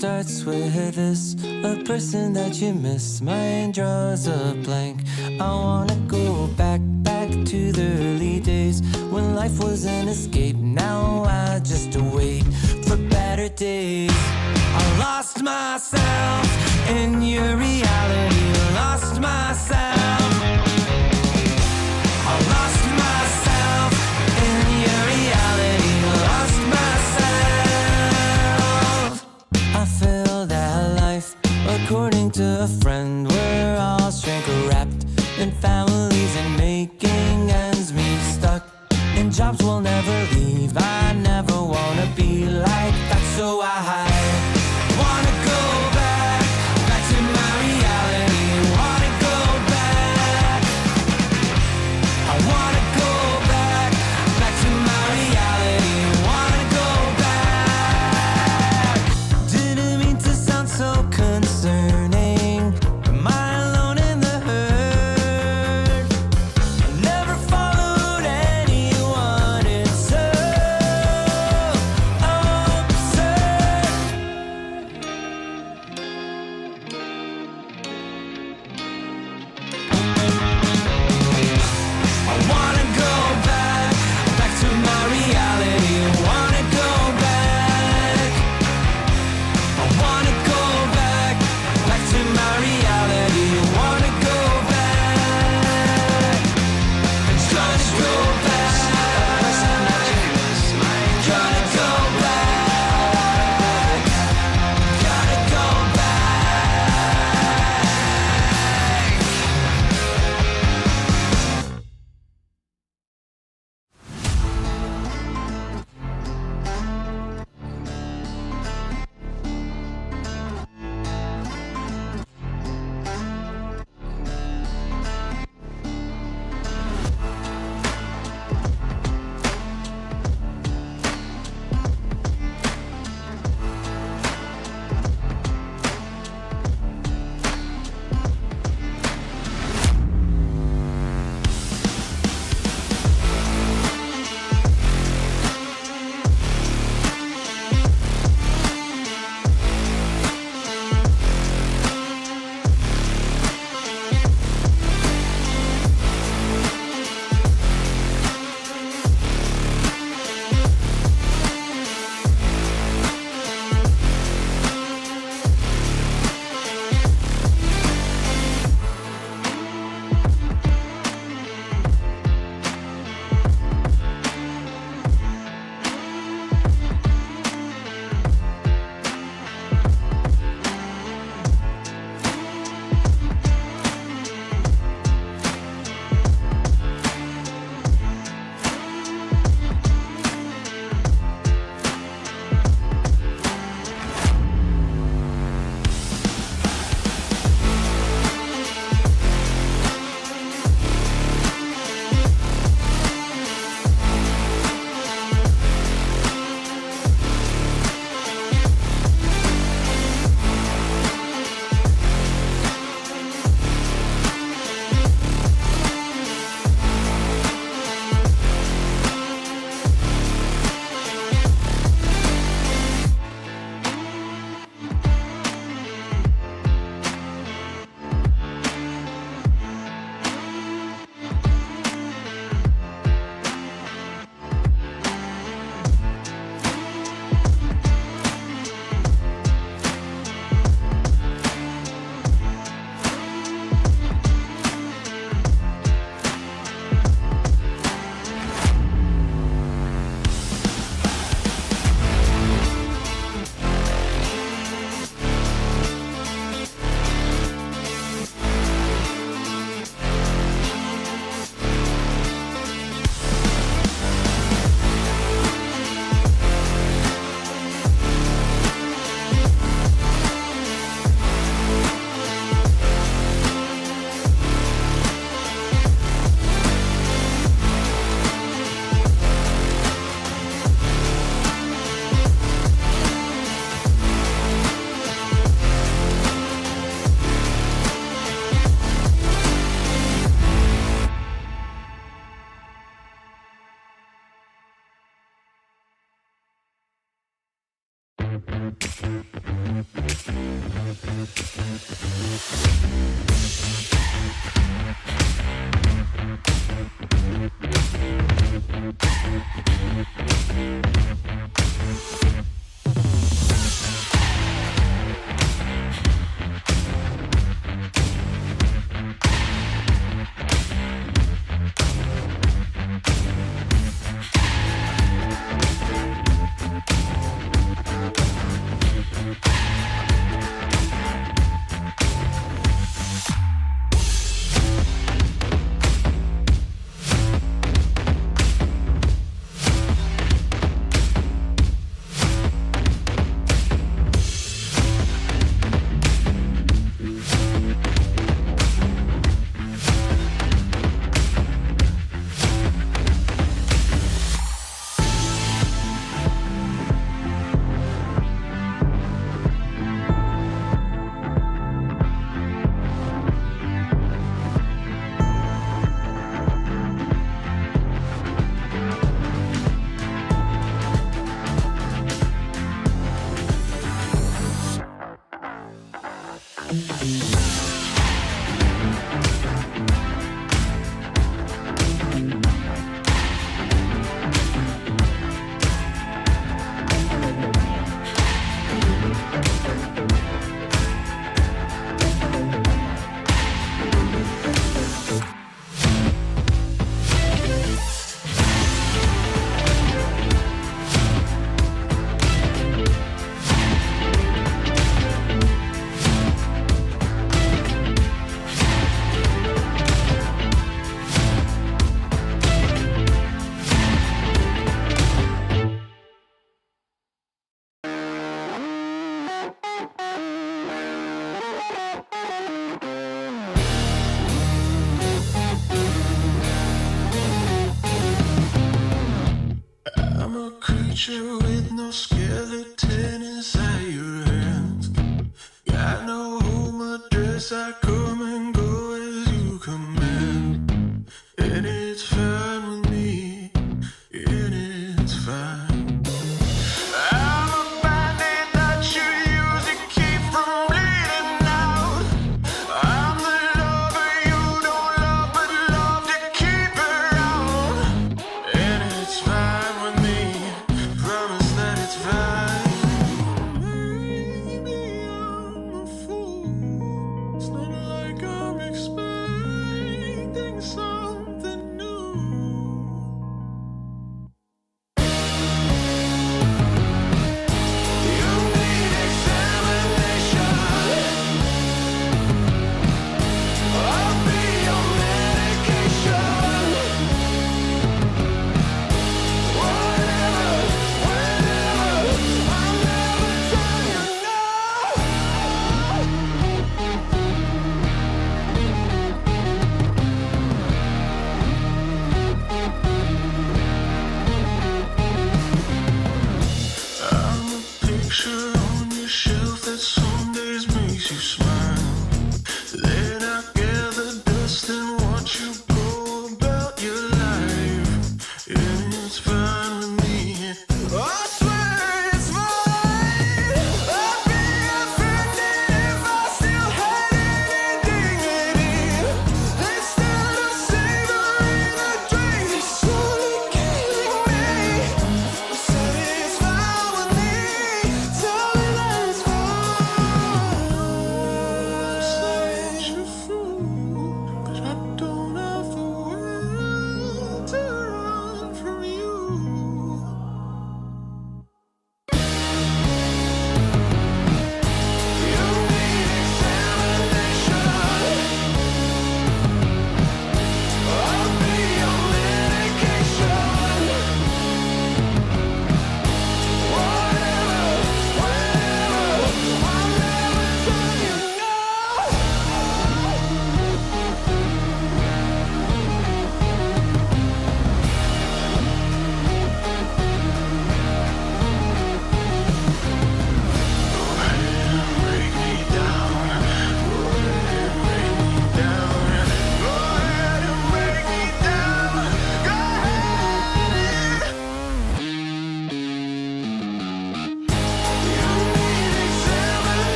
starts with this, a person that you miss. Mine draws a blank. I wanna go back to the early days when life was an escape. Now I just wait for better days. I lost myself in your reality. Lost myself. I lost myself in your reality. Lost myself. I feel that life, according to a friend, we're all shrink wrapped in families and making ends meet, stuck in jobs we'll never leave. I never wanna be like that, so I wanna go back to my reality. Wanna go back. I wanna go back to my reality. Wanna go back. Didn't mean to sound so concerning. Am I alone in the hurt? I never followed anyone. It's so absurd. creature with no skeleton inside your hands. Got no home address, I come and go as you command. And it's fine with me, and it's fine. I'm a bandit that you use to keep from bleeding out. I'm the lover you don't love, but love to keep around. And it's fine with me, promise that it's fine. Maybe I'm a fool, it's not like I'm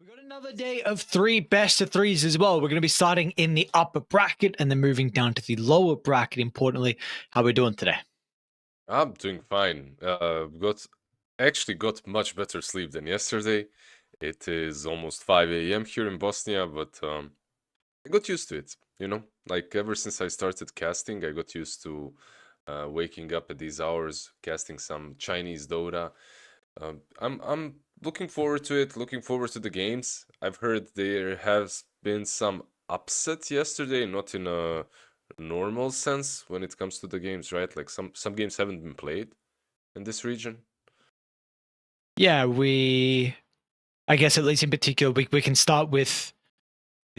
We got another day of 3 best of 3s as well. We're going to be starting in the upper bracket and then moving down to the lower bracket. Importantly, how are we doing today? I'm doing fine. Actually got much better sleep than yesterday. It is almost 5 a.m. here in Bosnia, but I got used to it. Like ever since I started casting, I got used to waking up at these hours, casting some Chinese Dota. I'm looking forward to it. Looking forward to the games. I've heard there has been some upset yesterday, not in a normal sense when it comes to the games, right? Like some games haven't been played in this region. Yeah, I guess at least in particular, we can start with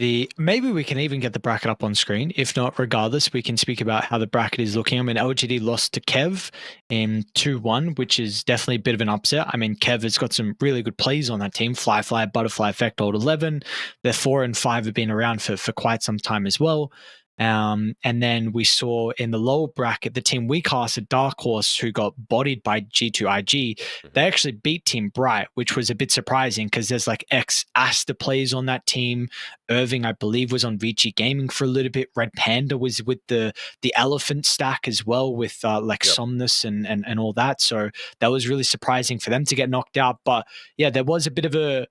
maybe we can even get the bracket up on screen. If not, regardless, we can speak about how the bracket is looking. I mean, LGD lost to Kev in 2-1, which is definitely a bit of an upset. I mean, Kev has got some really good plays on that team. Fly, Butterfly Effect, Old 11. Their 4 and 5 have been around for quite some time as well. And then we saw in the lower bracket, the team we casted, Dark Horse, who got bodied by G2IG, they actually beat Team Bright, which was a bit surprising because there's like ex-Asta players on that team. Irving, I believe, was on Vici Gaming for a little bit. Red Panda was with the Elephant stack as well, with like Yep. Somnus and all that. So that was really surprising for them to get knocked out. But yeah, there was a bit of a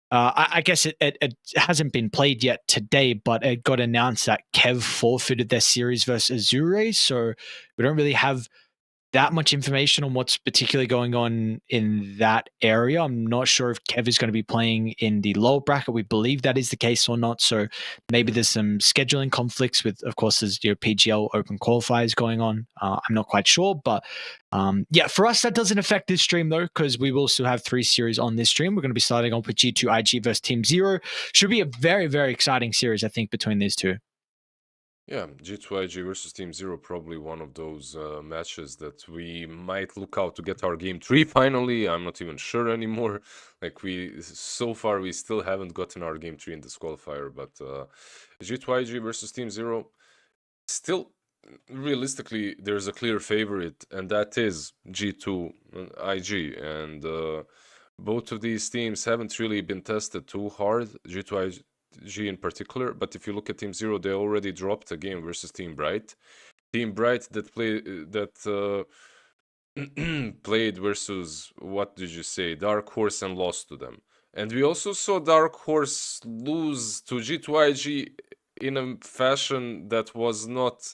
I guess it hasn't been played yet today, but it got announced that Kev forfeited their series versus Azure. So we don't really have that much information on what's particularly going on in that area. I'm not sure if Kev is going to be playing in the lower bracket. We believe that is the case or not. So maybe there's some scheduling conflicts with, of course, there's your PGL Open qualifiers going on. I'm not quite sure, but yeah, for us, that doesn't affect this stream though, because we will still have 3 series on this stream. We're going to be starting off with G2IG versus Team Zero. Should be a very, very exciting series, I think, between these two. Yeah, G2IG versus Team Zero, probably one of those matches that we might look out to get our game 3 finally. I'm not even sure anymore. Like so far we still haven't gotten our game 3 in this qualifier, but G2IG versus Team Zero, still realistically there's a clear favorite, and that is G2IG, and both of these teams haven't really been tested too hard. G2IG in particular, but if you look at Team Zero, they already dropped a game versus Team Bright. Team Bright played versus, what did you say, Dark Horse, and lost to them. And we also saw Dark Horse lose to G2IG in a fashion that was not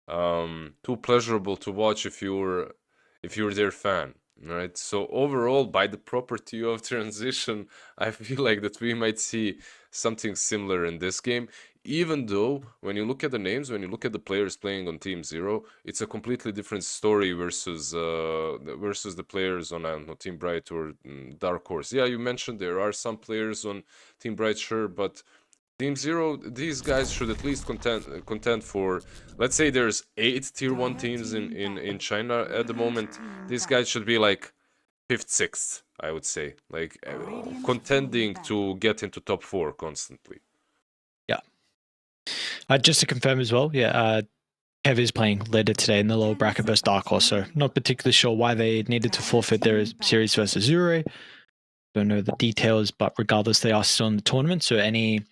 too pleasurable to watch if you're their fan. Right, so overall, by the property of transition, I feel like that we might see something similar in this game, even though when you look at the names, when you look at the players playing on Team Zero, it's a completely different story versus the players on Team Bright or Dark Horse. Yeah, you mentioned there are some players on Team Bright, sure, but Team Zero, these guys should at least contend for, let's say there's 8 tier 1 teams in China at the moment. These guys should be like 5th, 6th, I would say. Like contending to get into top 4 constantly. Yeah. Just to confirm as well, yeah, Kev is playing later today in the lower bracket versus Dark Horse, so not particularly sure why they needed to forfeit their series versus Azure. Don't know the details, but regardless, they are still in the tournament. So any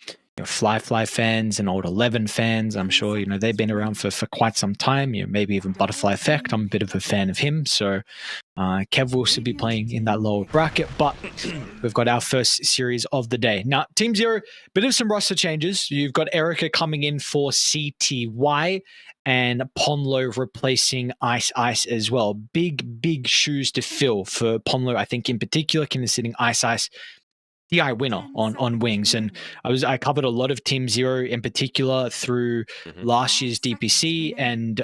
Fly fans and Old 11 fans, I'm sure they've been around for quite some time. Maybe even Butterfly Effect. I'm a bit of a fan of him, so Kev will still be playing in that lower bracket. But we've got our first series of the day. Now, Team Zero, bit of some roster changes. You've got Erica coming in for CTY and Ponlo replacing Ice as well. Big shoes to fill for Ponlo, I think, in particular, considering Ice DI winner on wings. And I covered a lot of Team Zero in particular through last year's DPC and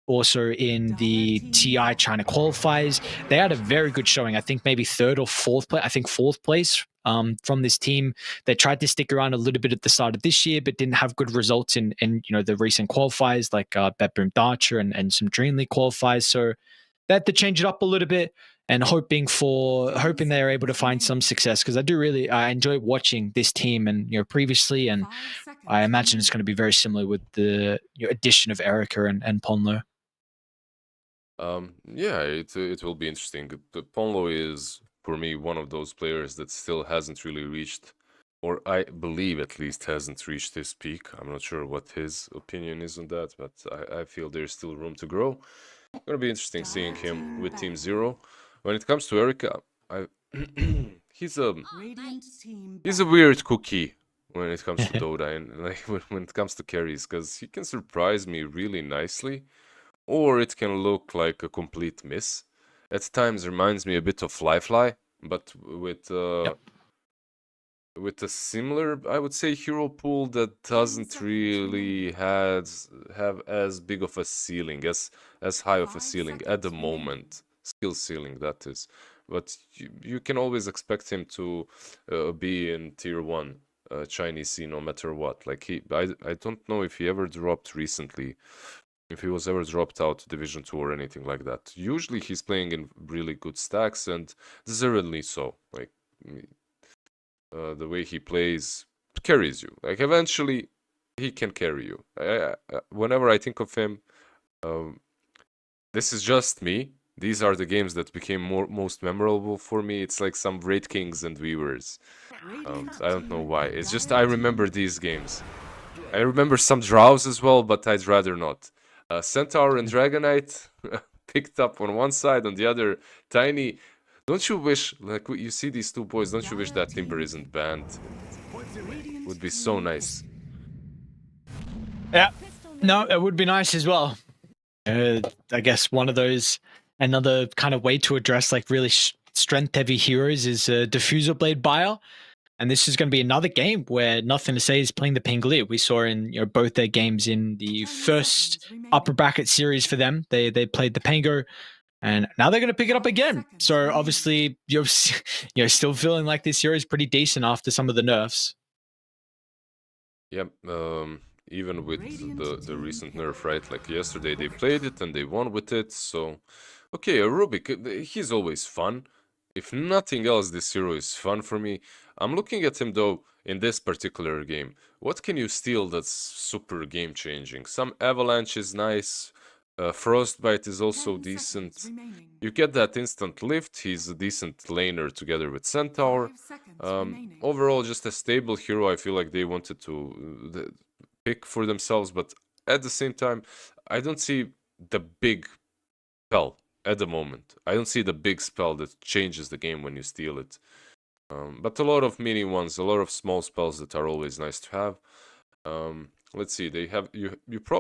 also in the TI China qualifiers. They had a very good showing. I think maybe 3rd or 4th place. I think 4th place from this team. They tried to stick around a little bit at the start of this year, but didn't have good results in the recent qualifiers like Bedroom Darcher and some DreamLeague qualifiers. So they had to change it up a little bit. And hoping they're able to find some success, because I enjoy watching this team and previously, and I imagine it's going to be very similar with the addition of Erica and Ponlo. Yeah, it will be interesting. Ponlo is, for me, one of those players that still hasn't really reached or I believe at least hasn't reached his peak. I'm not sure what his opinion is on that, but I feel there's still room to grow. Gonna be interesting seeing him with Team Zero. When it comes to Erika, I he's a weird cookie when it comes to Dota and like when it comes to carries, because he can surprise me really nicely, or it can look like a complete miss. At times reminds me a bit of Fly, but with a similar, I would say, hero pool that doesn't really have as big of a ceiling, as high of a ceiling at the moment, skill ceiling that is. But you can always expect him to be in tier 1 Chinese scene no matter what. Like I don't know if he ever dropped recently, if he was ever dropped out to Division 2 or anything like that. Usually he's playing in really good stacks, and deservedly so. Like the way he plays carries you. Like eventually he can carry you. Whenever I think of him, this is just me. These are the games that became most memorable for me. It's like some Raid Kings and Weavers. I don't know why. It's just I remember these games. I remember some draws as well, but I'd rather not. Centaur and Dragonite picked up on one side, on the other Tiny. Don't you wish, like you see these two boys, don't you wish that Timber isn't banned? It would be so nice. Yeah, no, it would be nice as well. I guess one of those, another kind of way to address like really strength-heavy heroes is Diffuser Blade Buyer. And this is going to be another game where Nothing to Say is playing the Pingler. We saw in both their games in the first upper bracket series for them. They played the Pango, and now they're going to pick it up again. So obviously you're still feeling like this series is pretty decent after some of the nerfs. Yep. Even with the recent nerf, right? Like yesterday they played it and they won with it. So okay, Rubik, he's always fun. If nothing else, this hero is fun for me. I'm looking at him though in this particular game. What can you steal that's super game changing? Some Avalanche is nice. Frostbite is also decent. You get that instant lift. He's a decent laner together with Centaur. Overall, just a stable hero. I feel like they wanted to pick for themselves, but at the same time, I don't see the big spell at the moment. I don't see the big spell that changes the game when you steal it. But a lot of mini ones, a lot of small spells that are always nice to have. Let's see, they have you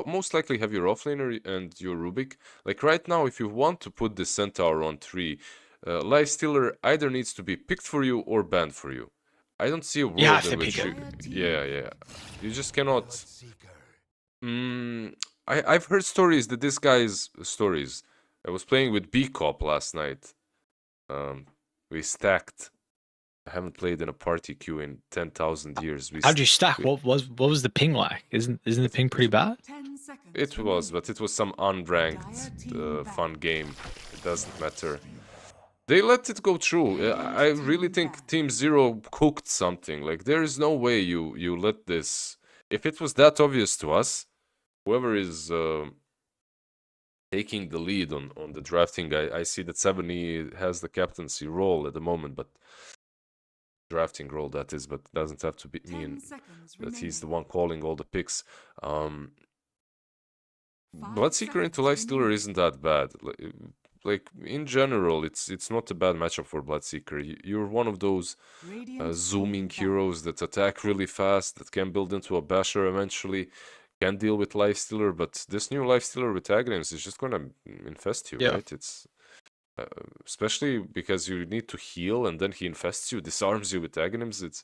most likely have your offlaner and your Rubik. Like right now, if you want to put the Centaur on 3, Lifestealer either needs to be picked for you or banned for you. I don't see a world in which you... Yeah. You just cannot... I've heard stories that this guy's stories. I was playing with B-Cop last night. We stacked. I haven't played in a party queue in 10,000 years. How'd you stack? What was the ping like? Isn't the ping pretty bad? It was, but it was some unranked fun game. It doesn't matter. They let it go through. I really think Team Zero cooked something. Like there is no way you let this. If it was that obvious to us, whoever is taking the lead on the drafting, I see that 70 has the captaincy role at the moment, but drafting role that is, but doesn't have to be mean that he's the one calling all the picks. Bloodseeker into Lifestealer isn't that bad. Like in general, it's not a bad matchup for Bloodseeker. You're one of those zooming heroes that attack really fast, that can build into a basher eventually, can deal with Lifestealer, but this new Lifestealer with Aghanim's is just gonna infest you, right? It's especially because you need to heal and then he infests you, disarms you with Aghanim's. It's,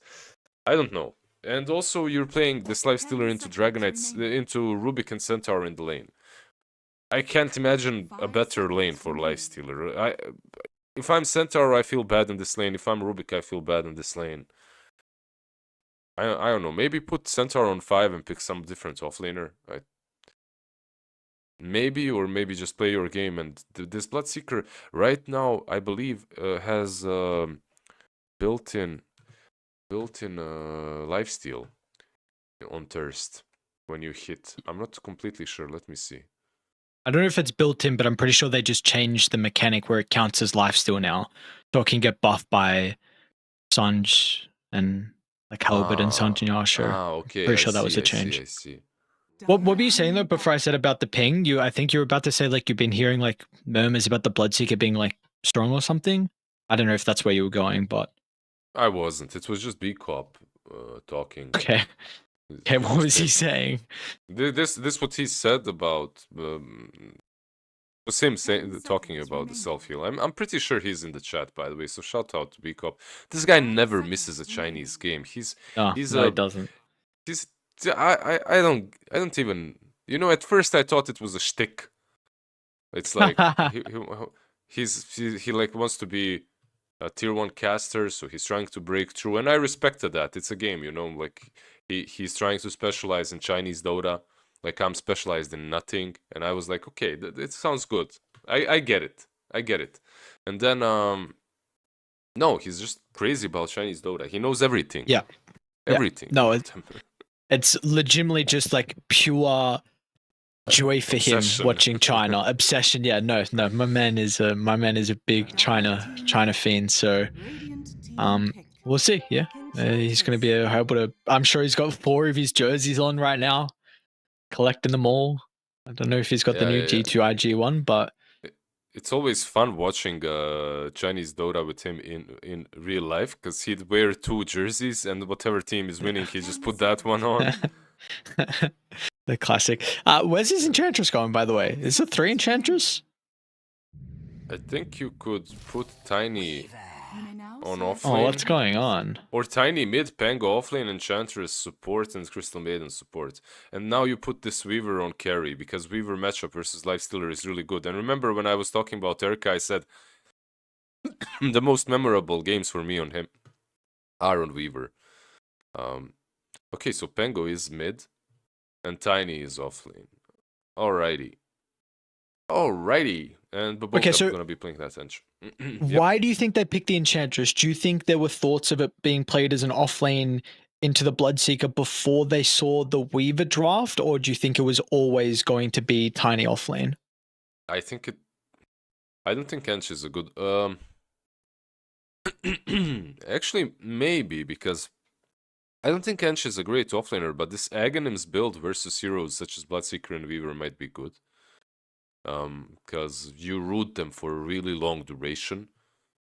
I don't know. And also you're playing this Lifestealer into Dragonites, into Rubik and Centaur in the lane. I can't imagine a better lane for Lifestealer. If I'm Centaur, I feel bad in this lane. If I'm Rubik, I feel bad in this lane. I don't know. Maybe put Centaur on 5 and pick some different offlaner. Maybe, or maybe just play your game. And this Bloodseeker right now, I believe, has built-in lifesteal on Thirst when you hit. I'm not completely sure. Let me see. I don't know if it's built in, but I'm pretty sure they just changed the mechanic where it counts as lifesteal now. So it can get buffed by Sanj and like Halbert and Santinyasho. Okay. Pretty I sure that was see, a change. I see. What were you saying though before I said about the ping? I think you were about to say like you've been hearing like murmurs about the Bloodseeker being like strong or something. I don't know if that's where you were going, but I wasn't. It was just B-Cop talking. okay. Okay, what was he saying? This what he said about was him saying talking about the self-heal. I'm pretty sure he's in the chat, by the way, so shout out to B-Cop. This guy never misses a Chinese game. He's No, it doesn't. he's I don't even, you know, at first I thought it was a shtick. It's like he like wants to be a tier 1 caster, so he's trying to break through, and I respected that. It's a game, you know, like he's trying to specialize in Chinese Dota, like I'm specialized in nothing, and I was like, okay, it sounds good. I get it. I get it. And then no, he's just crazy about Chinese Dota. He knows everything. Yeah. Everything. No, it's legitimately just like pure joy for Obsession. him watching China. Obsession. Yeah, no, my man is a big China fiend, so we'll see. Yeah. He's going to be able to. I'm sure he's got 4 of his jerseys on right now, collecting them all. I don't know if he's got the new G2 IG one, but it's always fun watching Chinese Dota with him in real life, because he'd wear 2 jerseys, and whatever team is winning, he just put that one on. The classic. Where's his Enchantress going, by the way? Is it 3 Enchantress? I think you could put Tiny on offlane. Oh, what's going on? Or Tiny mid, Pango offlane, Enchantress support, and Crystal Maiden support. And now you put this Weaver on carry, because Weaver matchup versus Lifestealer is really good. And remember when I was talking about Erka, I said the most memorable games for me on him are on Weaver. Okay, so Pango is mid, and Tiny is offlane. Alrighty. And Babok's gonna be playing that Ench. Why do you think they picked the Enchantress? Do you think there were thoughts of it being played as an offlane into the Bloodseeker before they saw the Weaver draft, or do you think it was always going to be Tiny offlane? I don't think Ench is a good actually maybe, because I don't think Ench is a great offlaner, but this Aghanims build versus heroes such as Bloodseeker and Weaver might be good. Because you root them for a really long duration.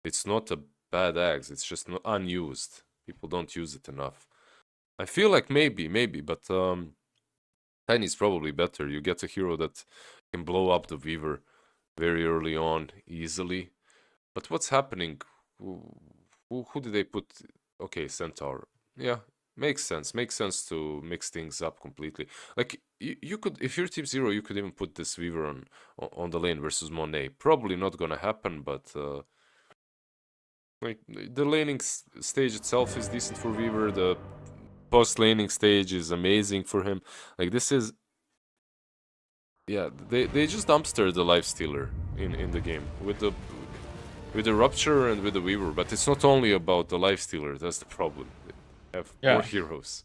It's not a bad axe, it's just not unused. People don't use it enough. I feel like maybe, but Tiny's probably better. You get a hero that can blow up the Weaver very early on, easily. But what's happening? Who did they put? Okay, Centaur. Yeah, makes sense to mix things up completely. Like you could, if you're Team Zero, you could even put this Weaver on the lane versus Monet. Probably not gonna happen, but like the laning stage itself is decent for Weaver. The post laning stage is amazing for him. Like this is, yeah, they just dumpster the Lifestealer in the game with the Rupture and with the Weaver. But it's not only about the Lifestealer. That's the problem. Have more heroes.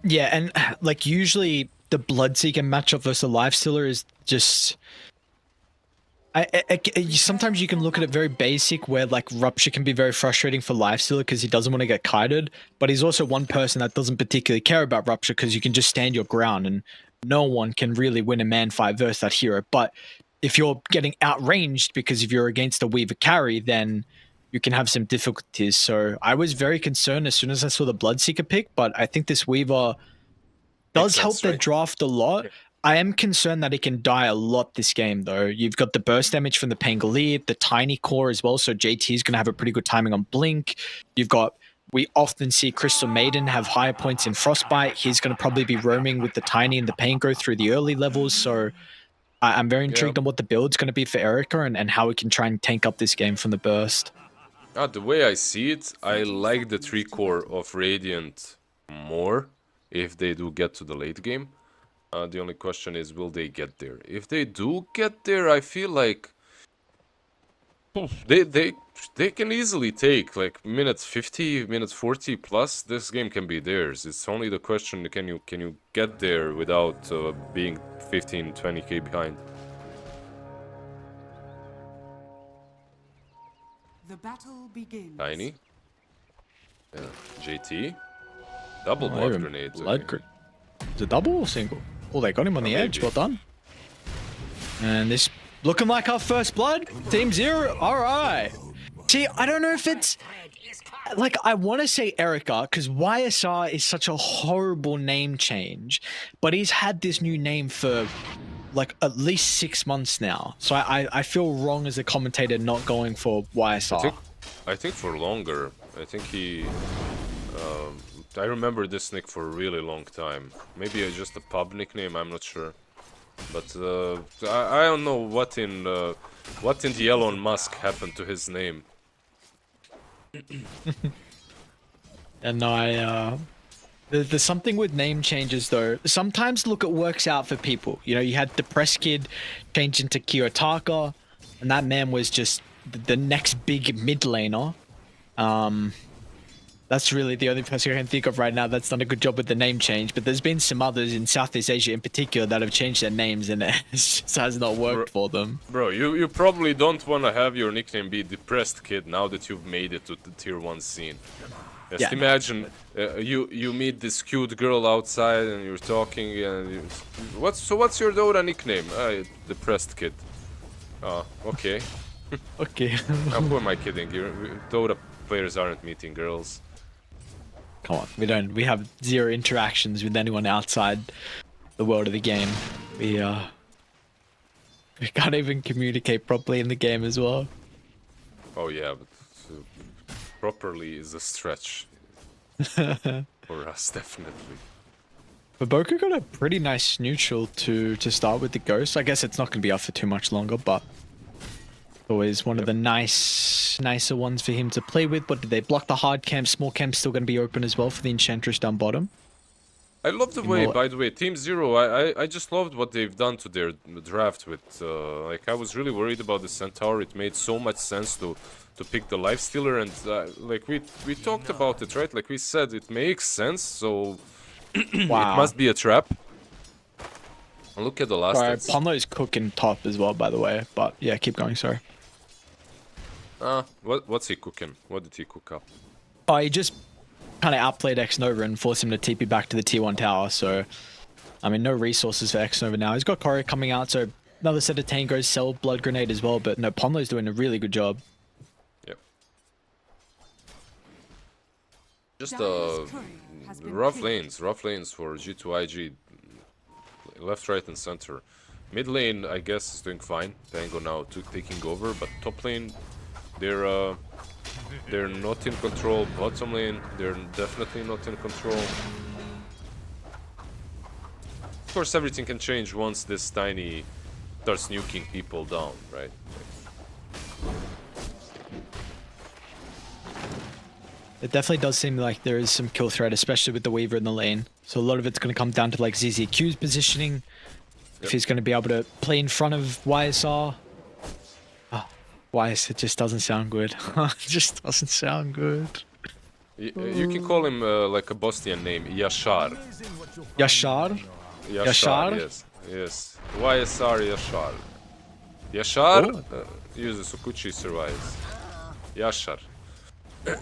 Yeah, and like usually the Bloodseeker matchup versus the Lifestealer is just. Sometimes you can look at it very basic, where like Rupture can be very frustrating for Lifestealer because he doesn't want to get kited, but he's also one person that doesn't particularly care about Rupture because you can just stand your ground and no one can really win a man fight versus that hero. But if you're getting outranged because if you're against a Weaver carry, then you can have some difficulties. So I was very concerned as soon as I saw the Bloodseeker pick, but I think this Weaver does help their draft a lot. I am concerned that it can die a lot this game, though. You've got the burst damage from the Pangolier, the Tiny Core as well, so JT is going to have a pretty good timing on Blink. We often see Crystal Maiden have higher points in Frostbite. He's going to probably be roaming with the Tiny and the Pango through the early levels, so I'm very intrigued on what the build's going to be for Erica and how we can try and tank up this game from the burst. The way I see it, I like the 3-core of Radiant more if they do get to the late game. The only question is, will they get there? If they do get there, I feel like they can easily take like minute 50, minute 40 plus. This game can be theirs. It's only the question, can you get there without being 15, 20k behind? The battle begins. Tiny. Yeah. JT? Double Oh, blood even grenades. Blood okay. grenade. Is it double or single? Oh, they got him on the edge. maybe. Well done. And this looking like our first blood. Team 0. All right. See, I don't know if it's like I want to say Erica because YSR is such a horrible name change, but he's had this new name for like at least 6 months now. So I feel wrong as a commentator not going for YSR. I think for longer. I think he. I remember this nick for a really long time. Maybe it's just a pub nickname. I'm not sure. But I don't know what in the Elon Musk happened to his name. And there's something with name changes though. Sometimes look, it works out for people. You know, you had Depressed Kid change into Kiyotaka, and that man was just the next big mid laner. That's really the only person I can think of right now that's done a good job with the name change. But there's been some others in Southeast Asia in particular that have changed their names and it just has not worked for them. Bro, you probably don't want to have your nickname be Depressed Kid now that you've made it to the tier 1 scene. Just Yeah. imagine you meet this cute girl outside and you're talking and what's your Dota nickname? Depressed Kid. Oh, okay. Okay. Who am I kidding? Dota players aren't meeting girls. Come on, we have zero interactions with anyone outside the world of the game. We can't even communicate properly in the game as well. Oh yeah, but properly is a stretch for us, definitely. But Boku got a pretty nice neutral to start with the Ghost. I guess it's not going to be up for too much longer, but always one of the nicer ones for him to play with. But did they block the hard camp? Small camp's still going to be open as well for the Enchantress down bottom. I love the way, by the way, Team Zero, I just loved what they've done to their draft with, like, I was really worried about the Centaur. It made so much sense to pick the Lifestealer, and, like, we talked about it, right? Like, we said, it makes sense, so Wow. it must be a trap. And look at the last Sorry, stats. Pomlo's cooking top as well, by the way. But yeah, keep going, sorry. What's he cooking? What did he cook up? Oh, he just kind of outplayed X-Nova and forced him to TP back to the T1 tower, so I mean, no resources for X-Nova now. He's got Courier coming out, so another set of Tangos sell Blood Grenade as well, but no, Pomlo's doing a really good job. Yep. Just rough lanes for G2IG, left, right, and center. Mid lane, I guess, is doing fine. Tango now taking over, but top lane, they're not in control. Bottom lane, they're definitely not in control. Of course, everything can change once this Tiny starts nuking people down, right? It definitely does seem like there is some kill threat, especially with the Weaver in the lane. So a lot of it's going to come down to like ZZQ's positioning. If he's going to be able to play in front of YSR. YS, it just doesn't sound good. It just doesn't sound good. You can call him like a Bosnian name, Yashar. Yashar? Yashar? Yes. YSR Yashar. Yashar uses Sukuchi, survives. Yashar.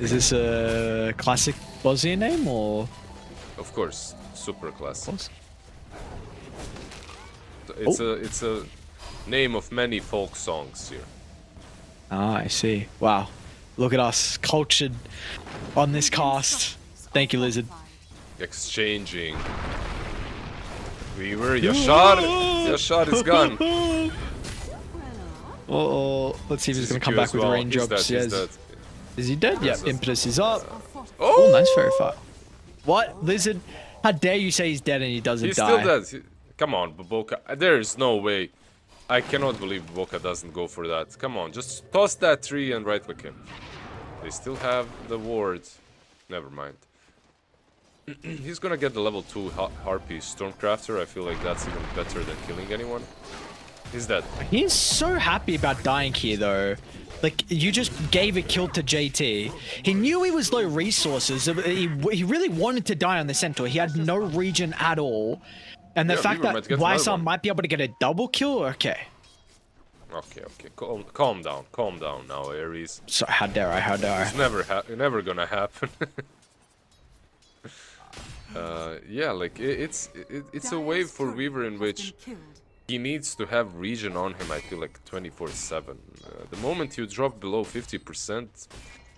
Is this a classic Bosnian name or? Of course, super classic. Awesome. It's a name of many folk songs here. Ah, I see. Wow. Look at us, cultured on this cast. Thank you, Lizard. Exchanging. We were Yashar. Yashar is gone. Uh-oh. Let's see if he's going to come back with raindrops. He's dead. Is he dead? Yep, Impetus is up. Oh, Nice fairy fight. What? Lizard? How dare you say he's dead and he doesn't he's die? still dead. Come on, Boboka. There is no way. I cannot believe Boboka doesn't go for that. Come on, just toss that tree and right-click him. They still have the ward. Never mind. He's gonna get the level 2 Harpy Stormcrafter. I feel like that's even better than killing anyone. He's dead. He's so happy about dying here, though. Like, you just gave a kill to JT. He knew he was low resources. He really wanted to die on the Centaur. He had no regen at all. And the fact that YSR might be able to get a double kill? Okay. Okay. Calm down now, Ares. So, how dare I? It's never gonna happen. Yeah, like it's a way for Weaver in which he needs to have region on him, I feel like 24/7. The moment you drop below 50%,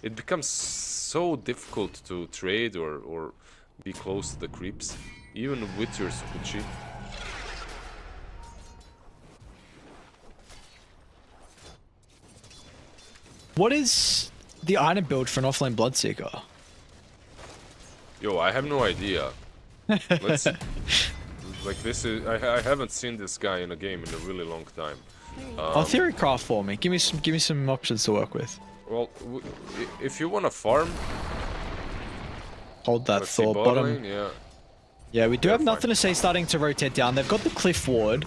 it becomes so difficult to trade or be close to the creeps, even with your Sukuchi. What is the item build for an offlane Bloodseeker? Yo, I have no idea. Let's like this is I haven't seen this guy in a game in a really long time. Theory craft for me. Give me some options to work with. Well, if you want to farm, Hold that let's see, thought. bot Bottom. lane, yeah. Yeah, we do Yeah, have fine. nothing to say starting to rotate down. They've got the cliff ward.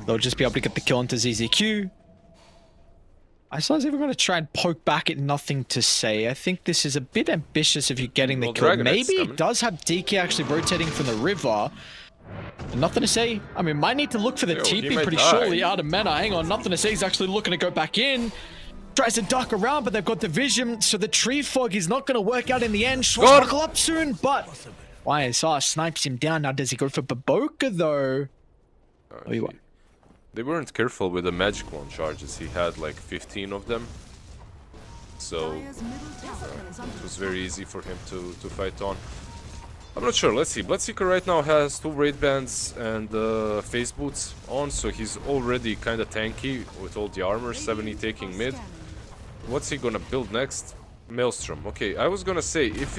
They'll just be able to get the kill into ZZQ. I suppose even going to try and poke back at nothing to say. I think this is a bit ambitious if you're getting the Well, kill. Dragon Knight's Maybe coming. it does have DK actually rotating from the river. Nothing to say. I mean, might need to look for the Yo, he TP might pretty die. shortly. Out of mana. Hang on. Nothing to say. He's actually looking to go back in. Tries to duck around, but they've got the vision. So the tree fog is not going to work out in the end. Swashbuckle up soon, but YSR snipes him down. Now, does he go for Baboka, though? Oh, he won. They weren't careful with the magic wand charges. He had like 15 of them. So it was very easy for him to fight on. I'm not sure, let's see. Bloodseeker right now has 2 raid bands and face boots on, so he's already kind of tanky with all the armor, 70 taking mid. What's he gonna build next? Maelstrom. Okay, I was gonna say, if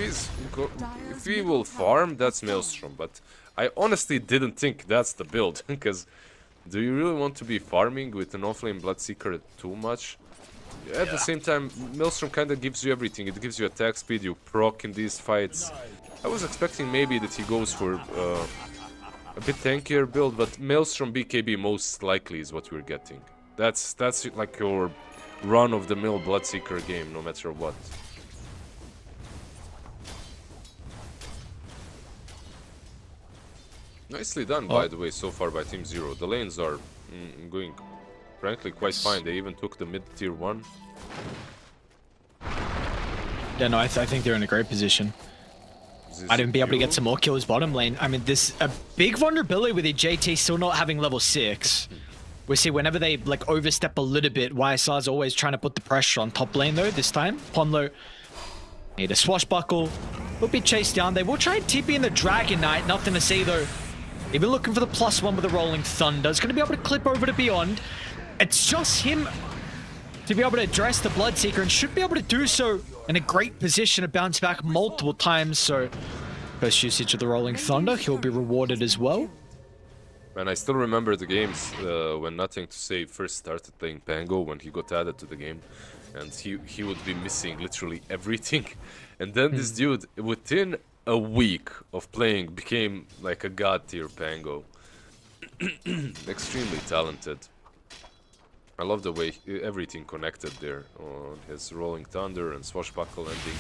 he will farm, that's Maelstrom, but I honestly didn't think that's the build, because do you really want to be farming with an offlane Bloodseeker too much? At the same time, Maelstrom kind of gives you everything. It gives you attack speed, you proc in these fights. I was expecting maybe that he goes for a bit tankier build, but Maelstrom BKB most likely is what we're getting. That's like your run-of-the-mill Bloodseeker game, no matter what. Nicely done, by the way, so far by Team Zero. The lanes are going, frankly, quite fine. They even took the mid-tier 1. Yeah, no, I think they're in a great position. I'd even be able to get some more kills bottom lane. I mean, this a big vulnerability with the JT still not having level 6. We see whenever they like overstep a little bit, YSR's always trying to put the pressure on top lane though. This time, Ponlo need a swashbuckle. Will be chased down. They will try and TP in the Dragon Knight. Nothing to see though. Even looking for the +1 with the Rolling Thunder. Is going to be able to clip over to Beyond. It's just him to be able to address the Bloodseeker and should be able to do so in a great position to bounce back multiple times. So first usage of the Rolling Thunder, he'll be rewarded as well. And I still remember the games when Nothing to Say first started playing Pango, when he got added to the game. And he would be missing literally everything. And then this dude, within a week of playing, became like a god tier Pango. Extremely talented. I love the way everything connected there on his Rolling Thunder and Swashbuckle ending.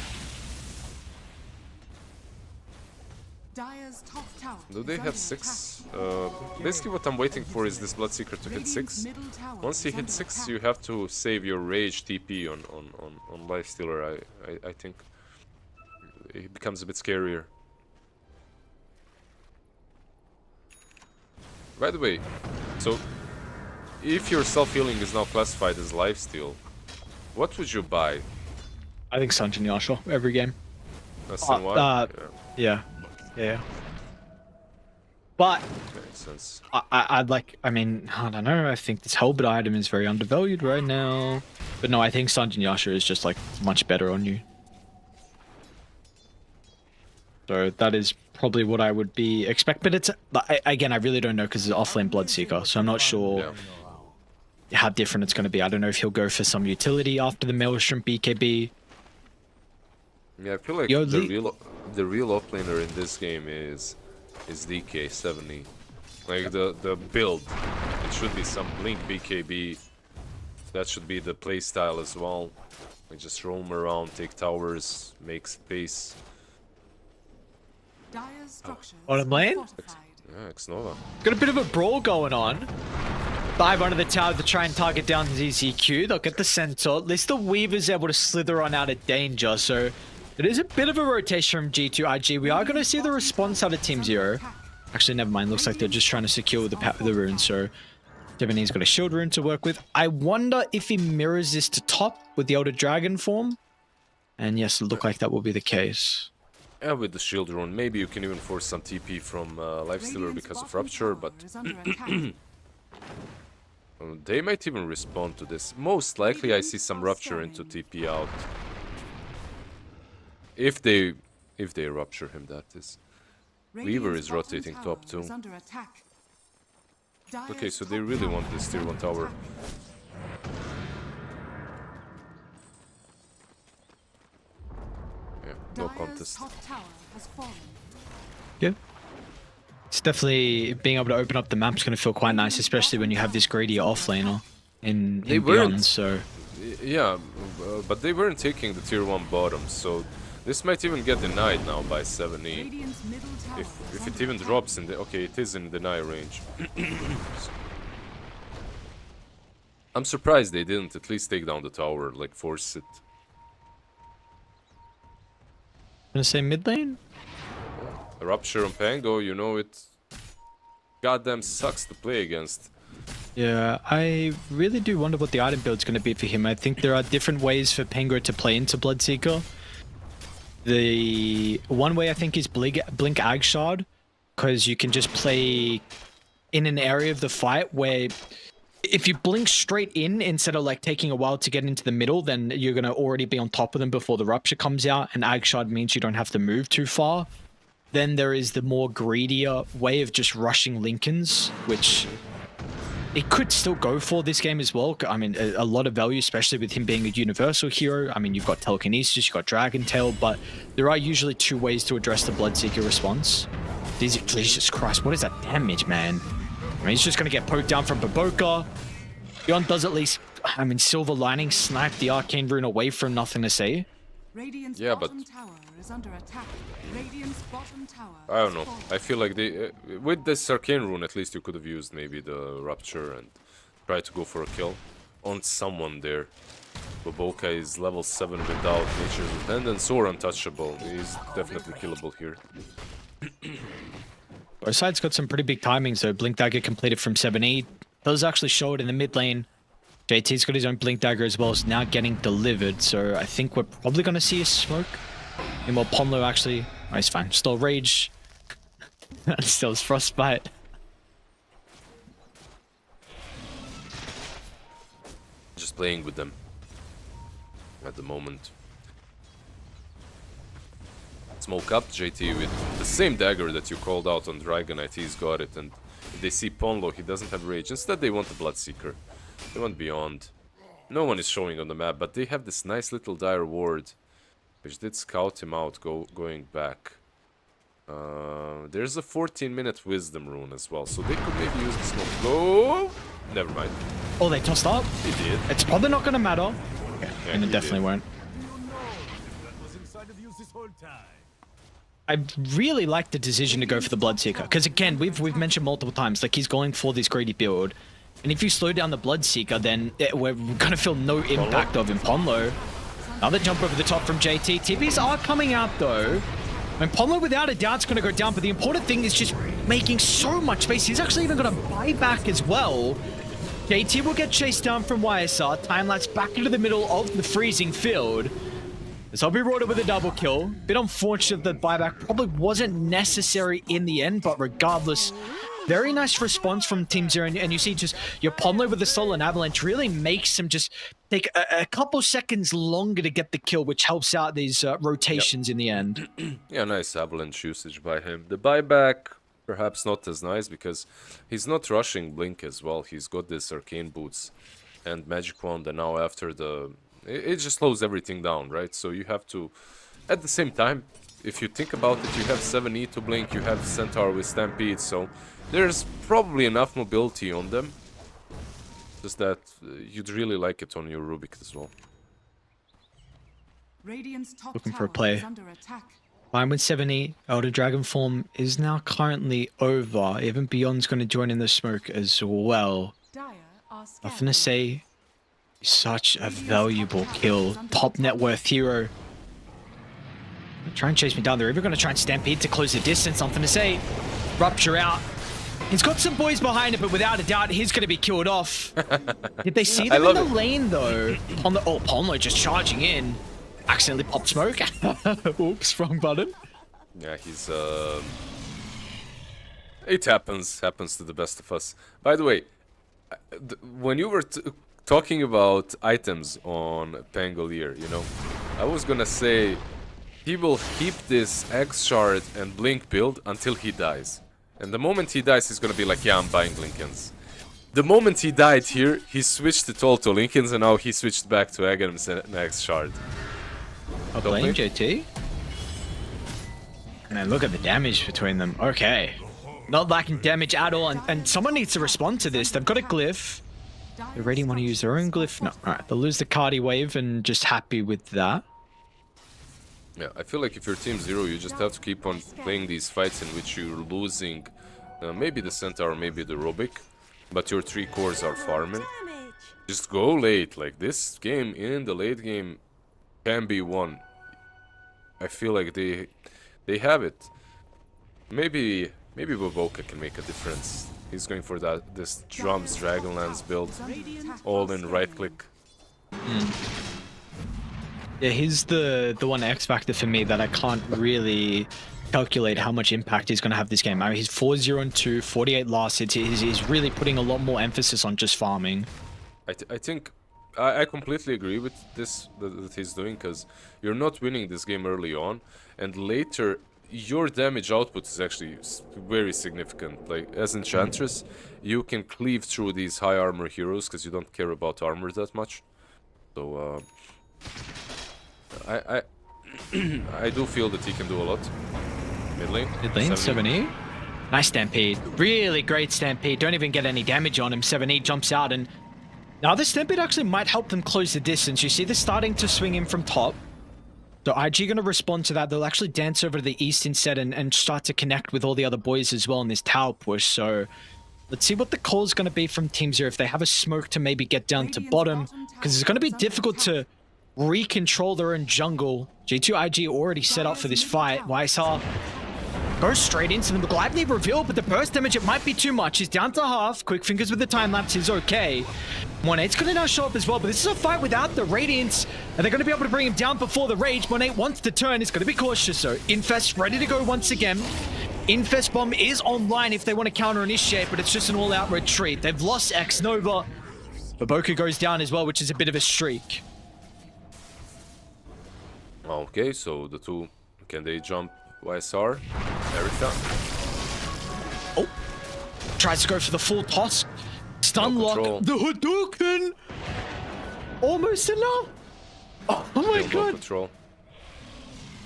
Do they have 6? Basically what I'm waiting for is this Bloodseeker to hit 6. Once he hits 6, you have to save your Rage TP on Lifestealer, I think. It becomes a bit scarier. By the way, so if your self-healing is now classified as lifesteal, what would you buy? I think Sanjin Yasha every game. That's why? Yeah. But Makes sense. I'd like, I mean, I don't know. I think this Helbert item is very undervalued right now. But no, I think Sanjin Yasha is just like much better on you. So that is probably what I would be expect. But it's again, I really don't know because it's offlane Bloodseeker, so I'm not sure how different it's going to be. I don't know if he'll go for some utility after the Maelstrom BKB. Yeah, I feel like the real offlaner in this game is DK70. Like the build, it should be some Blink BKB. That should be the playstyle as well. Like just roam around, take towers, make space. Bottom lane? Yeah, Xnova. Got a bit of a brawl going on. Dive under the tower to try and target down ZZQ. They'll get the Centaur. At least the Weaver's able to slither on out of danger, so It is a bit of a rotation from G2IG. We are going to see the response out of Team Zero. Actually, never mind. Looks like they're just trying to secure the rune. So 17's got a shield rune to work with. I wonder if he mirrors this to top with the Elder Dragon form. And yes, it looked like that will be the case. Yeah, with the shield rune, maybe you can even force some TP from Lifestealer because of Rupture, but they might even respond to this. Most likely I see some Rupture into TP out. If they Rupture him, that is. Weaver is rotating top too. Okay, so they really want this tier 1 tower. Yeah, no contest. Yeah. It's definitely being able to open up the map's going to feel quite nice, especially when you have this greedy offlaner in Beyond, so... Yeah, but they weren't taking the tier 1 bottom, so this might even get denied now by 7E. If it even drops in the... Okay, it is in deny range. I'm surprised they didn't at least take down the tower, like force it. Gonna say mid lane? Rupture on Pango, you know it goddamn sucks to play against. Yeah, I really do wonder what the item build's going to be for him. I think there are different ways for Pango to play into Bloodseeker. The one way I think is Blink Agshard, because you can just play in an area of the fight where if you blink straight in instead of like taking a while to get into the middle, then you're going to already be on top of them before the Rupture comes out, and Agshard means you don't have to move too far. Then there is the more greedier way of just rushing Lincolns, which it could still go for this game as well. I mean, a lot of value, especially with him being a universal hero. I mean, you've got Telekinesis, you've got Dragon Tail, but there are usually two ways to address the Bloodseeker response. Jesus Christ, what is that damage, man? I mean, he's just going to get poked down from Baboka. Beyond does at least, I mean, Silver Lining sniped the Arcane Rune away from nothing to say. Yeah, but I don't know. I feel like they, with this Arcane Rune, at least you could have used maybe the Rupture and try to go for a kill on someone there. Baboka is level 7 without Nature's Dependence or Untouchable. He's definitely killable here. Both sides got some pretty big timings though. Blink Dagger completed from 7E. Does actually show it in the mid lane. JT's got his own Blink Dagger as well, is now getting delivered, so I think we're probably going to see a smoke. And while Ponlo actually... Oh, he's fine. Still Rage. Still his Frostbite. Just playing with them at the moment. Smoke up JT with the same dagger that you called out on Dragonite. He's got it, and if they see Ponlo, he doesn't have Rage. Instead, they want the Bloodseeker. They want Beyond. No one is showing on the map, but they have this nice little Dire Ward, which did scout him out going back. There's a 14-minute Wisdom Rune as well, so they could maybe use the smoke. Oh, never mind. Oh, they tossed up? They did. It's probably not going to matter. Okay. Yeah, And it definitely won't. I really like the decision to go for the Bloodseeker, because again, we've mentioned multiple times, like he's going for this greedy build. And if you slow down the Bloodseeker, then we're going to feel no impact of him. Ponlo. Another jump over the top from JT. TPs are coming out though. And Ponlo without a doubt is going to go down, but the important thing is just making so much space. He's actually even going to buy back as well. JT will get chased down from YSR. Time-lapse back into the middle of the freezing field. This will be rewarded with a double kill. Bit unfortunate that buyback probably wasn't necessary in the end, but regardless, very nice response from Team Zero. And you see just your Ponlo with the Solar Avalanche really makes him just take a couple seconds longer to get the kill, which helps out these rotations in the end. Yeah, nice Avalanche usage by him. The buyback, perhaps not as nice, because he's not rushing Blink as well. He's got this Arcane Boots and Magic Wand, and now after the... It just slows everything down, right? So you have to... At the same time, if you think about it, you have 7E to Blink, you have Centaur with Stampede, so there's probably enough mobility on them. Just that you'd really like it on your Rubik as well. Looking for a play. Fine with 7E. Elder Dragon form is now currently over. Even Beyond's going to join in the smoke as well. Nothing to say. Such a valuable kill. Top net worth hero. Try and chase me down. They're even going to try and stampede to close the distance. Something to say. Rupture out. He's got some boys behind it, but without a doubt, he's going to be killed off. Did they see them in the lane, though? On the Palmo just charging in. Accidentally popped smoke. Oops, wrong button. Yeah, he's... It happens to the best of us. By the way, when you were talking about items on Pangolier, you know, I was gonna say he will keep this X shard and Blink build until he dies. And the moment he dies, he's gonna be like, yeah, I'm buying Lincolns. The moment he died here, he switched it all to Lincolns, and now he switched back to Aghanims and X shard. I'll blame JT. And then look at the damage between them. Okay. Not lacking damage at all, and someone needs to respond to this. They've got a glyph. They already want to use their own glyph. No, alright. They'll lose the Cardi wave and just happy with that. Yeah, I feel like if you're Team Zero, you just have to keep on playing these fights in which you're losing maybe the Centaur, maybe the Rubik, but your 3 cores are farming. Just go late. Like, this game in the late game can be won. I feel like they have it. Maybe Woboka can make a difference. He's going for this Drums Dragonlance build, all in right click. Yeah, he's the one X factor for me that I can't really calculate how much impact he's going to have this game. I mean, he's 4-0-2, 48 last hits. He's really putting a lot more emphasis on just farming. I think I completely agree with this that he's doing, because you're not winning this game early on, and later your damage output is actually very significant. Like, as Enchantress, you can cleave through these high armor heroes because you don't care about armor that much. So I do feel that he can do a lot. Mid lane 7E. Nice stampede. Really great stampede. Don't even get any damage on him. 7E jumps out, and now this stampede actually might help them close the distance. You see this starting to swing in from top. So IG going to respond to that. They'll actually dance over to the east instead and start to connect with all the other boys as well in this tower push. So let's see what the call is going to be from Team Zero. If they have a smoke to maybe get down to bottom, because it's going to be difficult to recontrol their own jungle. G2 IG already set up for this fight. YSR goes straight into them. The Gladney reveal, but the burst damage, it might be too much. He's down to half. Quick fingers with the time lapse is okay. 1-8's going to now show up as well, but this is a fight without the Radiance. Are they going to be able to bring him down before the Rage? 1-8 wants to turn. It's going to be cautious, so Infest ready to go once again. Infest Bomb is online if they want to counter-initiate, but it's just an all-out retreat. They've lost X-Nova. Baboka goes down as well, which is a bit of a streak. Okay, so the two, can they jump YSR? Erika. Oh, tries to go for the full toss. Stun lock. The Hadouken. Almost enough. Oh my god. Control.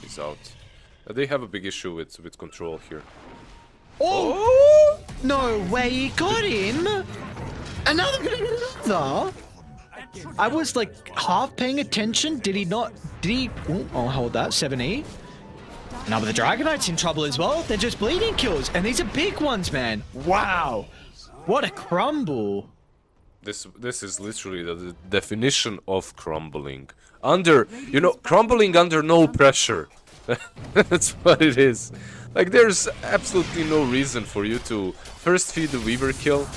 He's out. They have a big issue with control here. Oh! No way, he got him. Another. I was like half paying attention. Did he not? Did he? Oh, I'll hold that. 7E. Now, but the Dragonite's in trouble as well. They're just bleeding kills, and these are big ones, man. Wow, what a crumble! This is literally the definition of crumbling. Crumbling under no pressure. That's what it is. Like, there's absolutely no reason for you to first feed the Weaver kill,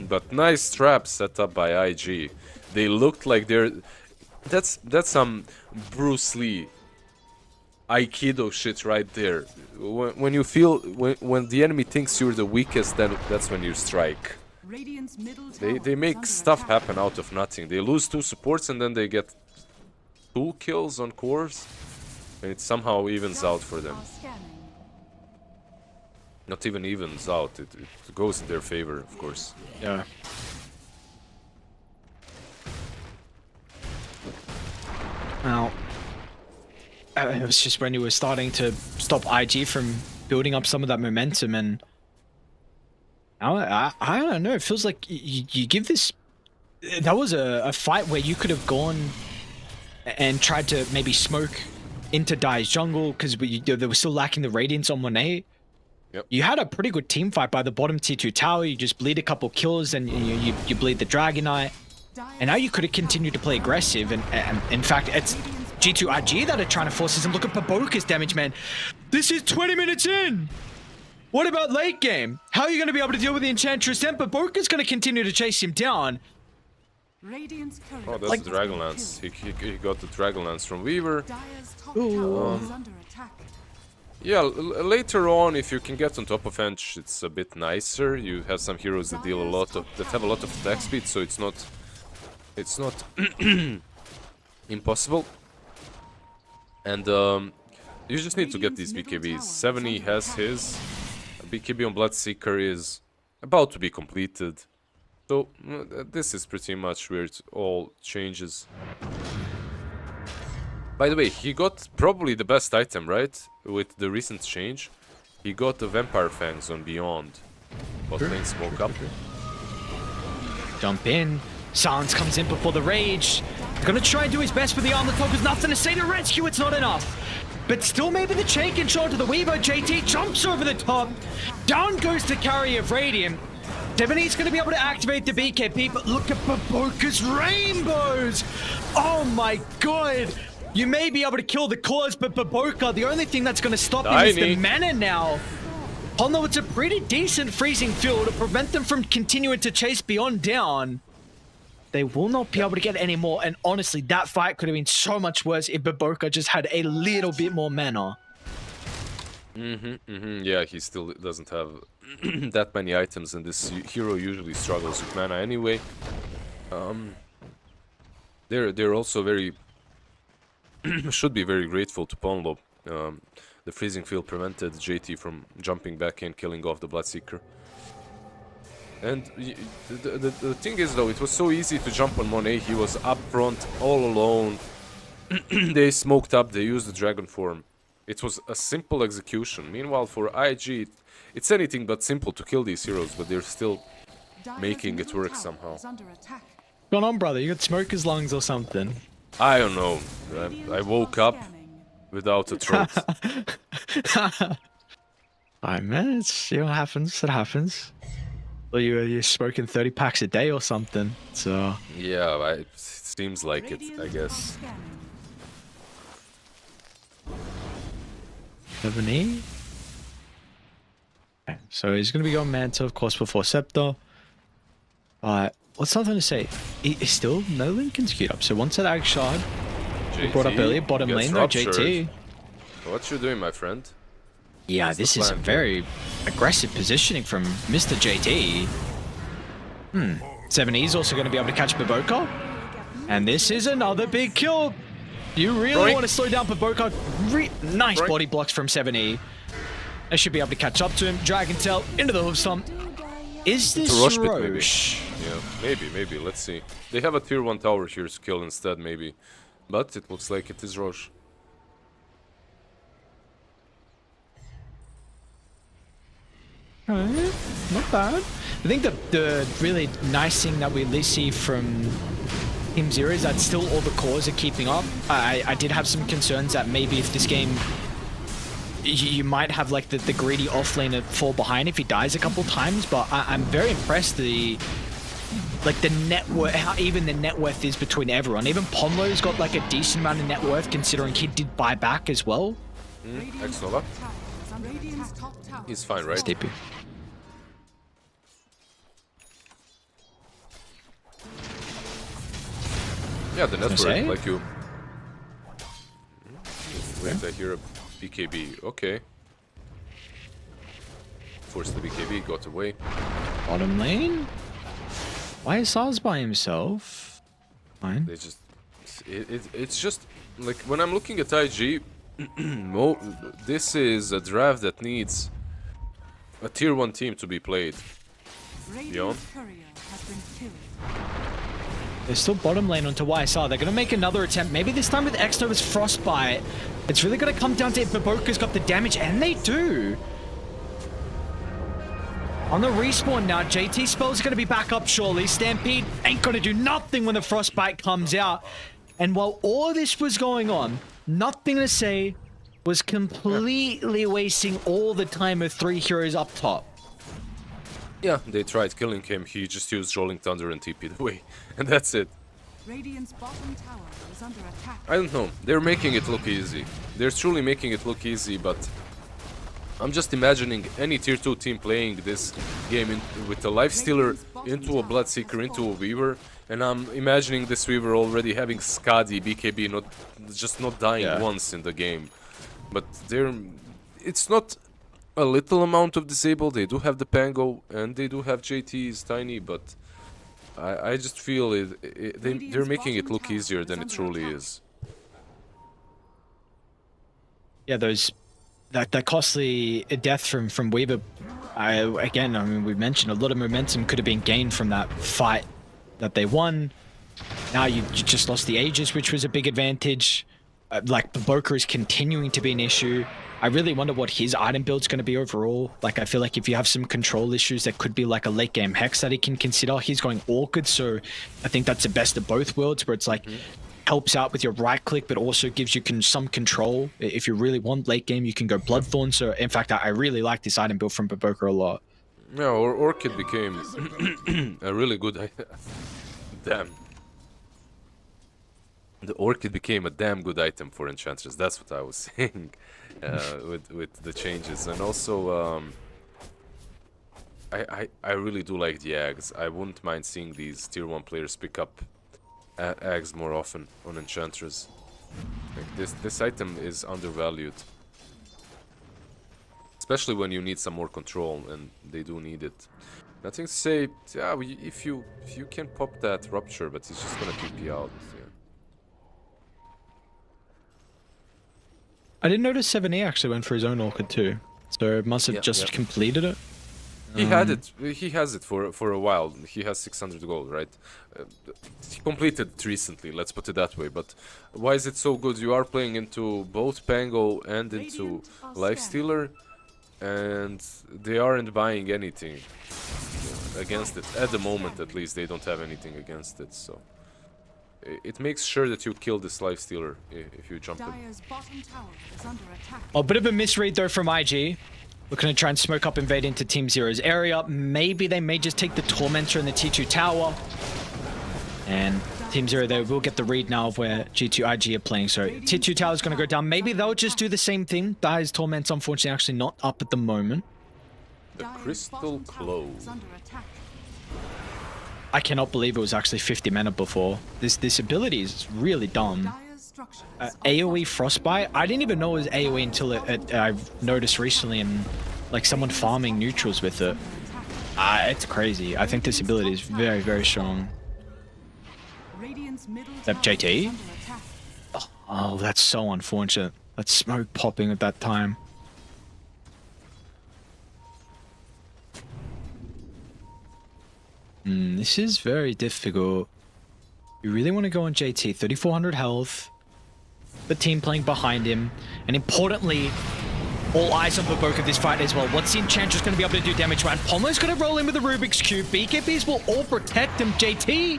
but nice traps set up by IG. They looked like they're... That's some Bruce Lee Aikido shit right there. When you feel... When the enemy thinks you're the weakest, then that's when you strike. They make stuff happen out of nothing. They lose 2 supports and then they get 2 kills on cores. And it somehow evens out for them. Not even evens out, it goes in their favor, of course. Yeah. Now, it was just when you were starting to stop IG from building up some of that momentum, and I don't know, it feels like you give this... That was a fight where you could have gone and tried to maybe smoke into Dai's jungle, because they were still lacking the Radiance on 1A. Yep. You had a pretty good team fight by the bottom tier 2 tower. You just bleed a couple kills and you bleed the Dragonite. And now you could have continued to play aggressive. And in fact, G2IG that are trying to force him. Look at Baboka's damage, man. This is 20 minutes in. What about late game? How are you going to be able to deal with the Enchantress? Then Baboka's going to continue to chase him down. Oh, that's the Dragonlance. He got the Dragonlance from Weaver. Yeah, later on, if you can get on top of Ench, it's a bit nicer. You have some heroes that deal that have a lot of attack speed, so it's not impossible. And you just need to get these BKBs. 70 has his. BKB on Bloodseeker is about to be completed. So this is pretty much where it all changes. By the way, he got probably the best item, right? With the recent change. He got the Vampire Fangs on Beyond. Bot lane smoke up. Jump in. Silence comes in before the Rage. Gonna try and do his best with the armor top. There's nothing to say to rescue. It's not enough. But still maybe the chain can show to the Weaver. JT jumps over the top. Down goes the carry of Radiant. 70's going to be able to activate the BKB, but look at Baboka's rainbows! Oh my god! You may be able to kill the cause, but Baboka, the only thing that's going to stop him is the mana now. Although it's a pretty decent freezing field to prevent them from continuing to chase Beyond down. They will not be able to get any more, and honestly, that fight could have been so much worse if Baboka just had a little bit more mana. Yeah, he still doesn't have that many items, and this hero usually struggles with mana anyway. They're also very should be very grateful to Ponlo. The freezing field prevented JT from jumping back and killing off the Bloodseeker. And the thing is, though, it was so easy to jump on Monet. He was up front, all alone. They smoked up, they used the Dragon Form. It was a simple execution. Meanwhile, for IG, it's anything but simple to kill these heroes, but they're still making it work somehow. What's going on, brother? You got smoker's lungs or something? I don't know. I woke up without a throat. Alright, man. It's, you know, it happens. It happens. Well, you're smoking 30 packs a day or something, so... Yeah, it seems like it, I guess. 70. Okay, so he's going to be going Manta, of course, before Scepter. What's something to say? He's still no Lincoln's queued up. So once that Ag Shard, we brought up earlier, bottom lane though, JT. What you doing, my friend? Yeah, this is a very aggressive positioning from Mr. JT. 70's also going to be able to catch Baboka. And this is another big kill. You really want to slow down Baboka. Nice body blocks from 70. They should be able to catch up to him. Dragon Tail into the hoof stomp. Is this Roche? Yeah, maybe. Let's see. They have a tier 1 tower here to kill instead, maybe. But it looks like it is Roche. Alright, not bad. I think the really nice thing that we see from Team Zero is that still all the cores are keeping up. I did have some concerns that maybe if this game you might have like the greedy offlaner fall behind if he dies a couple times, but I'm very impressed the net worth, how even the net worth is between everyone. Even Ponlo's got like a decent amount of net worth considering he did buy back as well. X-Nova. He's fine, right? Steepy. Yeah, the net worth, like you. Wait, I hear a BKB. Okay. Forced the BKB, got away. Bottom lane? Why is Saz by himself? Fine. They just... It's just... Like, when I'm looking at IG... this is a draft that needs a tier 1 team to be played. Beyond. They're still bottom lane onto YSR. They're going to make another attempt. Maybe this time with X-Nova's Frostbite. It's really going to come down to if Baboka's got the damage, and they do. On the respawn now, JT spell's going to be back up surely. Stampede ain't going to do nothing when the Frostbite comes out. And while all this was going on, Nothing to Say was completely wasting all the time of 3 heroes up top. Yeah, they tried killing him. He just used Rolling Thunder and TP'd away. And that's it. Radiant's bottom tower is under attack. I don't know. They're making it look easy. They're truly making it look easy, but I'm just imagining any tier 2 team playing this game with a Lifestealer into a Bloodseeker, into a Weaver, and I'm imagining this Weaver already having Skadi, BKB, not dying once in the game. But it's not a little amount of disable. They do have the Pango, and they do have JT's Tiny, but I just feel they're making it look easier than it truly is. Yeah, that costly death from Weaver. I mean, we mentioned a lot of momentum could have been gained from that fight that they won. Now you just lost the Aegis, which was a big advantage. Like, Boker is continuing to be an issue. I really wonder what his item build's going to be overall. Like, I feel like if you have some control issues, there could be like a late game Hex that he can consider. He's going Orchid, so I think that's the best of both worlds, where it's like, helps out with your right click, but also gives you some control. If you really want late game, you can go Bloodthorn. So, in fact, I really like this item build from Boker a lot. Yeah, Orchid became a really good item. Damn. The Orchid became a damn good item for Enchantress. That's what I was saying with the changes. And also, I really do like the Ags. I wouldn't mind seeing these tier 1 players pick up Ags more often on Enchantress. Like, this item is undervalued. Especially when you need some more control, and they do need it. Nothing to say, yeah, if you can pop that Rupture, but he's just gonna TP out. Yeah. I didn't notice 7E actually went for his own Orchid too. So it must have just completed it. He had it. He has it for a while. He has 600 gold, right? He completed it recently, let's put it that way. But why is it so good? You are playing into both Pango and into Lifestealer, and they aren't buying anything against it. At the moment, at least, they don't have anything against it, so... It makes sure that you kill this Lifestealer if you jump in. A bit of a misread though from IG. Looking to try and smoke up, invade into Team Zero's area. Maybe they may just take the Tormentor and the T2 tower. And Team Zero, they will get the read now of where G2 IG are playing. So T2 tower is going to go down. Maybe they'll just do the same thing. Dire's Torment's unfortunately actually not up at the moment. The Crystal Claw. I cannot believe it was actually 50 mana before. This ability is really dumb. AoE Frostbite? I didn't even know it was AoE until I've noticed recently in like someone farming neutrals with it. It's crazy. I think this ability is very, very strong. That JT? Oh, that's so unfortunate. That smoke popping at that time. This is very difficult. You really want to go on JT. 3,400 health. The team playing behind him. And importantly, all eyes on Baboka this fight as well. What's the Enchantress going to be able to do damage around? Pomlo's going to roll in with the Rubik's Cube. BKBs will all protect him. JT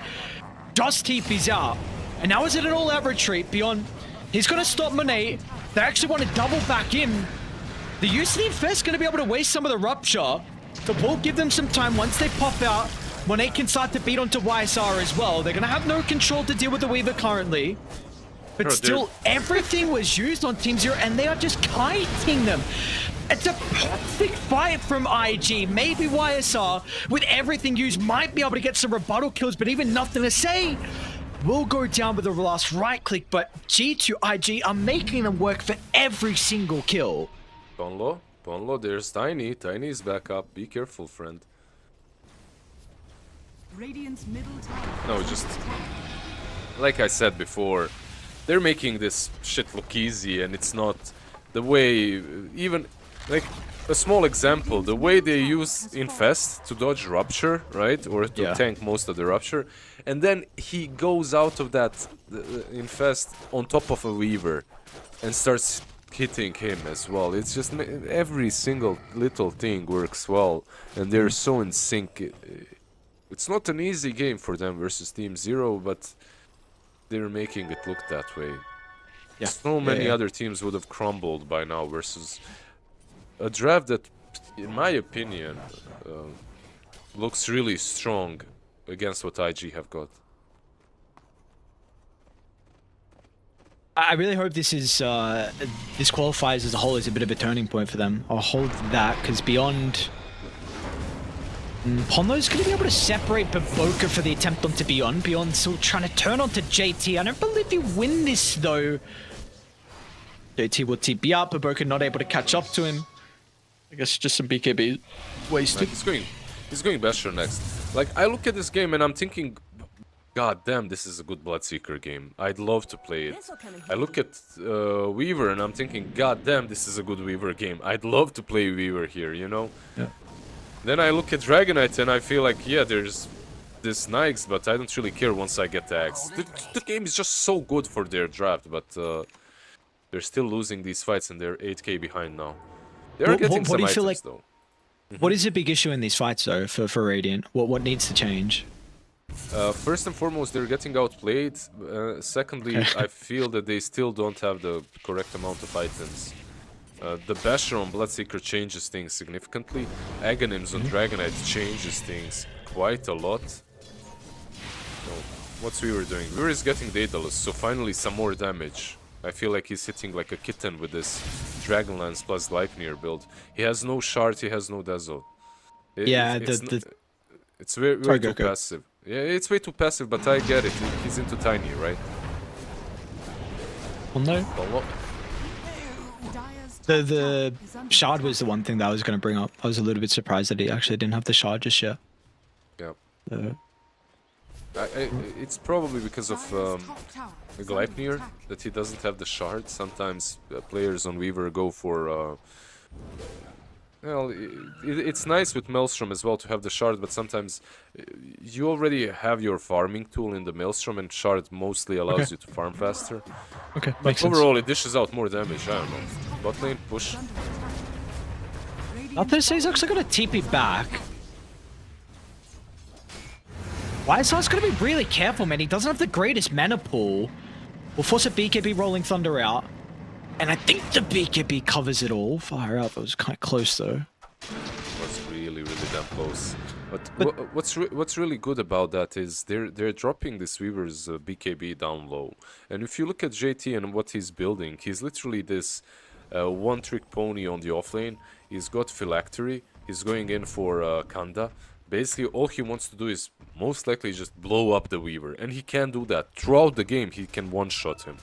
just TP's out. And now is it an all-out retreat beyond... He's going to stop Monet. They actually want to double back in. The UCD Infest going to be able to waste some of the Rupture. So we'll give them some time once they pop out. Monet can start to beat onto YSR as well. They're going to have no control to deal with the Weaver currently. But still, everything was used on Team Zero, and they are just kiting them. It's a perfect fight from IG. Maybe YSR, with everything used, might be able to get some rebuttal kills, but even nothing to say. Will go down with the last right click, but G2 IG are making them work for every single kill. Ponlo, there's Tiny. Tiny is back up. Be careful, friend. No, just like I said before, they're making this shit look easy, and it's not the way. Even like a small example, the way they use Infest to dodge Rupture, right, or to tank most of the Rupture, and then he goes out of that Infest on top of a Weaver and starts hitting him as well. It's just every single little thing works well, and they're so in sync. It's not an easy game for them versus Team Zero, but they're making it look that way. Yeah. So many other teams would have crumbled by now versus a draft that, in my opinion, looks really strong against what IG have got. I really hope this is this qualifies as a whole is a bit of a turning point for them. I'll hold that because beyond Ponlo's going to be able to separate Baboka for the attempt onto Beyond. Beyond still trying to turn onto JT. I don't believe you win this though. JT will TP up. Baboka not able to catch up to him. I guess just some BKB wasted. He's going Basher next. Like, I look at this game and I'm thinking, God damn, this is a good Bloodseeker game. I'd love to play it. I look at Weaver and I'm thinking, God damn, this is a good Weaver game. I'd love to play Weaver here, you know? Yeah. Then I look at Dragonite and I feel like, yeah, there's this Nikes, but I don't really care once I get the Axe. The game is just so good for their draft, but they're still losing these fights and they're 8k behind now. They're getting some items, though. What is the big issue in these fights, though, for Radiant? What needs to change? First and foremost, they're getting outplayed. Secondly, I feel that they still don't have the correct amount of items. The Basher on Bloodseeker changes things significantly. Aghanims on Dragonite changes things quite a lot. So, what's Weaver doing? Weaver is getting Daedalus, so finally some more damage. I feel like he's hitting like a kitten with this Dragonlance plus Leipnir build. He has no shard, he has no Dazzle. It's way too passive. Yeah, it's way too passive, but I get it. He's into Tiny, right? Well, no. The shard was the one thing that I was going to bring up. I was a little bit surprised that he actually didn't have the shard just yet. Yeah. It's probably because of Gleipnir that he doesn't have the shard. Sometimes players on Weaver go for... well, it's nice with Maelstrom as well to have the shard, but sometimes you already have your farming tool in the Maelstrom, and shard mostly allows you to farm faster. Okay, but makes overall sense. it dishes out more damage, I don't know. Bot lane, push. After he's actually got a TP back. YSR's got to be really careful, man. He doesn't have the greatest mana pool. We'll force a BKB Rolling Thunder out. And I think the BKB covers it all. Fire out, that was kind of close though. It was really damn close. But what's really good about that is they're dropping this Weaver's BKB down low. And if you look at JT and what he's building, he's literally this one-trick pony on the offlane. He's got Phylactery. He's going in for Kanda. Basically, all he wants to do is most likely just blow up the Weaver. And he can do that. Throughout the game, he can one-shot him.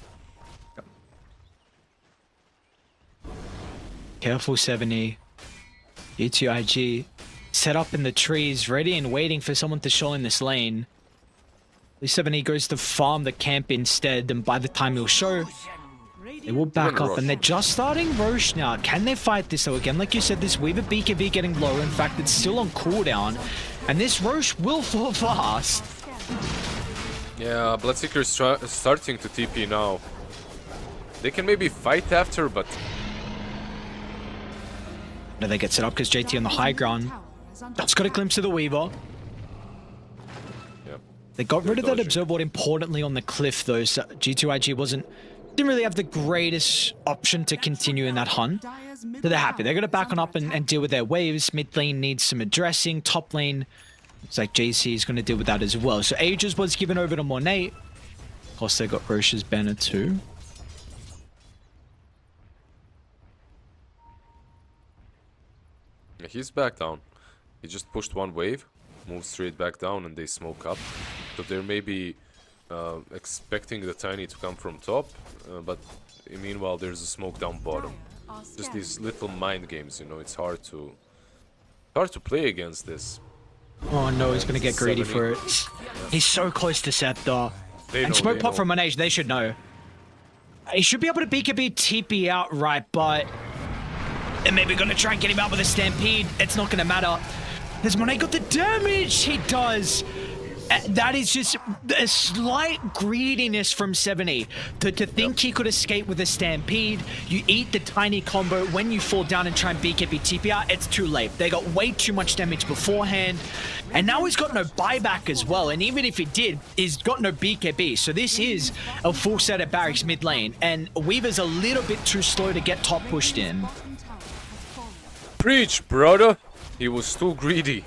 Careful 70. U2IG set up in the trees, ready and waiting for someone to show in this lane. 70 goes to farm the camp instead, and by the time he'll show, they will back up, and they're just starting Roche now. Can they fight this though? Again, like you said, this Weaver BKB getting low. In fact, it's still on cooldown, and this Roche will fall fast. Yeah, Bloodseeker's starting to TP now. They can maybe fight after, but... Now they get set up because JT on the high ground. That's got a glimpse of the Weaver. Yep. They got rid of that observer ward importantly on the cliff though, so G2IG didn't really have the greatest option to continue in that hunt. So they're happy. They're going to back on up and deal with their waves. Mid lane needs some addressing. Top lane, it's like JC is going to deal with that as well. So Aegis was given over to Monet. Of course, they got Roche's banner too. Yeah, he's back down. He just pushed one wave, moved straight back down, and they smoke up. So they're maybe expecting the Tiny to come from top, but meanwhile there's a smoke down bottom. Just these little mind games, you know. It's hard to play against this. Oh no, he's going to get greedy for it. He's so close to Scepter. And smoke pop from Monet, they should know. He should be able to BKB TP outright, but they're maybe going to try and get him out with a Stampede. It's not going to matter. Has Monet got the damage? He does. That is just a slight greediness from 70 to think he could escape with a Stampede. You eat the Tiny combo. When you fall down and try and BKB TP out, it's too late. They got way too much damage beforehand. And now he's got no buyback as well. And even if he did, he's got no BKB. So this is a full set of barracks mid lane. And Weaver's a little bit too slow to get top pushed in. Preach, brother! He was too greedy.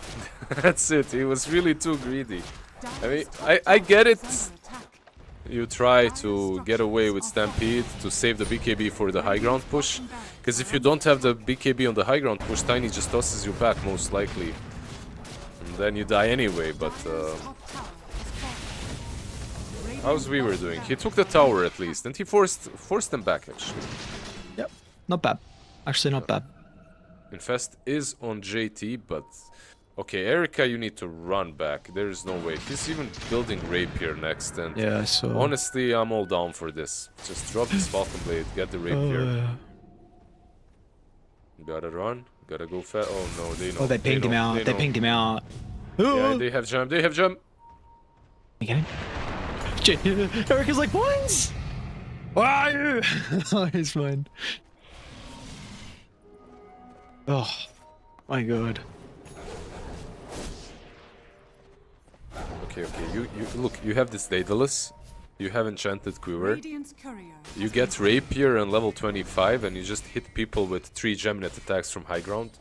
That's it. He was really too greedy. I mean, I get it. you try to get away with Stampede to save the BKB for the high ground push. Because if you don't have the BKB on the high ground push, Tiny just tosses you back most likely. And then you die anyway, but... how's Weaver doing? He took the tower at least, and he forced them back actually. Yep, not bad. Actually, not bad. Infest is on JT, but... okay, Erica, you need to run back. There is no way. He's even building Rapier next, and Yeah, I saw. honestly, I'm all down for this. Just drop this Falcon Blade, get the Rapier. Yeah. Gotta run, gotta go fast. Oh no, they know. Oh, they pinged him out. They know. pinged him out. Yeah, they have jump. They have jump. Okay. Erica's like, boys! Where are you? Oh, he's fine. Oh, my god. Okay, you look. You have this Daedalus. You have Enchanted Quiver. Radiant's courier You has get Rapier on level 25, and you just hit people with 3 Gemnet attacks from high ground.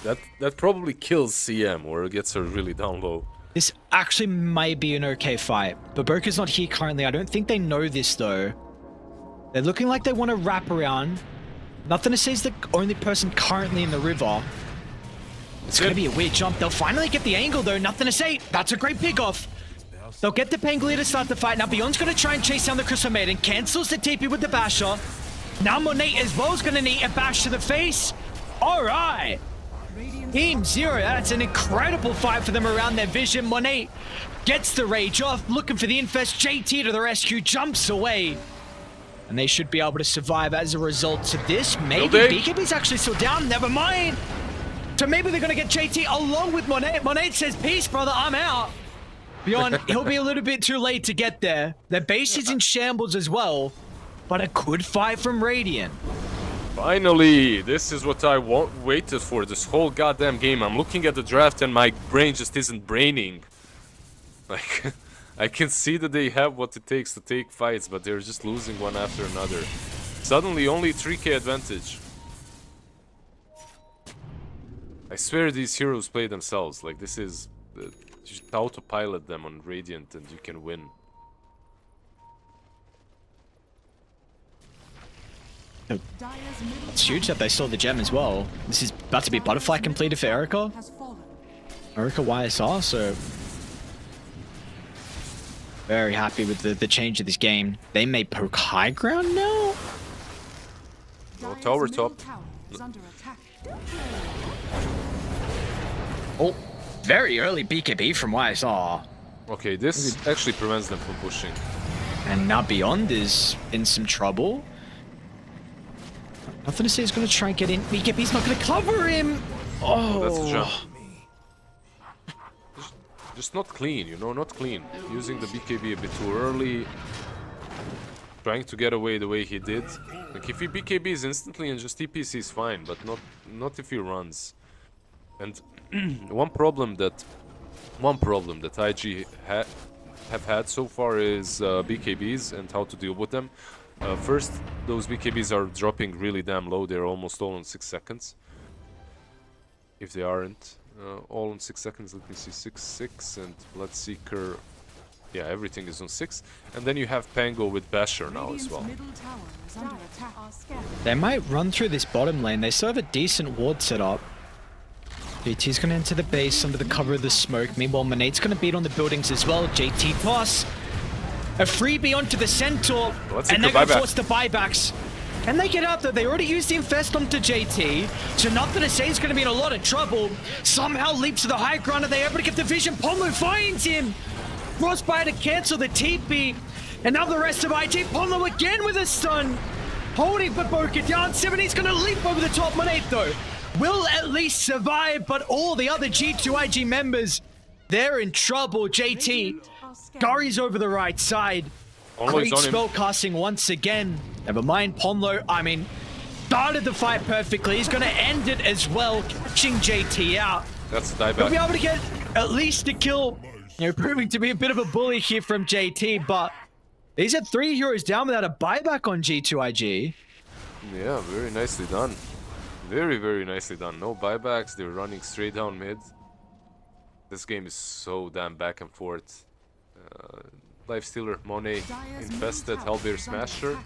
That probably kills CM, or gets her really down low. This actually might be an okay fight, but Boker's not here currently. I don't think they know this though. They're looking like they want to wrap around. Nothing to say is the only person currently in the river. It's going to be a weird jump. They'll finally get the angle though. Nothing to say. That's a great pickoff. They'll get the Pangolier to start the fight. Now Beyond's going to try and chase down the Crystal Maiden. Cancels the TP with the Basher. Now Monet as well is going to need a bash to the face. All right. Team Zero, that's an incredible fight for them around their vision. Monet gets the rage off, looking for the infest. JT to the rescue, jumps away. And they should be able to survive as a result of this. Maybe BKB's actually still down, never mind. So maybe they're going to get JT along with Monet. Monet says, peace, brother, I'm out. Beyond, he'll be a little bit too late to get there. Their base is in shambles as well, but a good fight from Radiant. Finally, this is what I waited for this whole goddamn game. I'm looking at the draft and my brain just isn't braining. Like, I can see that they have what it takes to take fights, but they're just losing one after another. Suddenly, only 3k advantage. I swear these heroes play themselves. Like, this is... you just autopilot them on Radiant and you can win. It's huge that they saw the gem as well. This is about to be butterfly completed for Erica. has fallen. Erica YSR, so... very happy with the change of this game. They may poke high ground now? No Dire's tower middle top. tower is under attack. Oh, very early BKB from YSR. Okay, this actually prevents them from pushing. And now Beyond is in some trouble. Nothing to say, he's going to try and get in. BKB's not going to cover him. Oh, That's a jump. Just not clean, you know, not clean. Using the BKB a bit too early. Trying to get away the way he did. Like, if he BKBs instantly and just TPs, he's fine, but not if he runs. And one problem that IG have had so far is BKBs and how to deal with them. First, those BKBs are dropping really damn low. They're almost all in 6 seconds. If they aren't all in 6 seconds, let me see, 6, and Bloodseeker. Yeah, everything is on 6. And then you have Pango with Basher now as well. Middle tower is under attack. they might run through this bottom lane. They still have a decent ward set up. JT's going to enter the base under the cover of the smoke. Meanwhile, Monet's going to beat on the buildings as well. JT toss. A freebie onto the Centaur. And they're going to force the buybacks. Can they get out there? They already used the infest onto JT. So nothing to say, he's going to be in a lot of trouble. Somehow leaps to the high ground. Are they able to get the vision? Ponlo finds him. Frostbite to cancel the TP. And now the rest of IG. Ponlo again with a stun. Holding Baboka down. 70's going to leap over the top. Monet though will at least survive, but all the other G2IG members, they're in trouble. JT, Gari's over the right side. Great spell casting once again. Never mind Ponlo, I mean, started the fight perfectly. He's going to end it as well, catching JT out. That's a dieback. He'll be able to get at least a kill. You know, proving to be a bit of a bully here from JT, but he's at 3 heroes down without a buyback on G2IG. Yeah, very nicely done. Very, very nicely done. No buybacks. They're running straight down mid. This game is so damn back and forth. Lifestealer, Monet infested, Hellbear Smasher.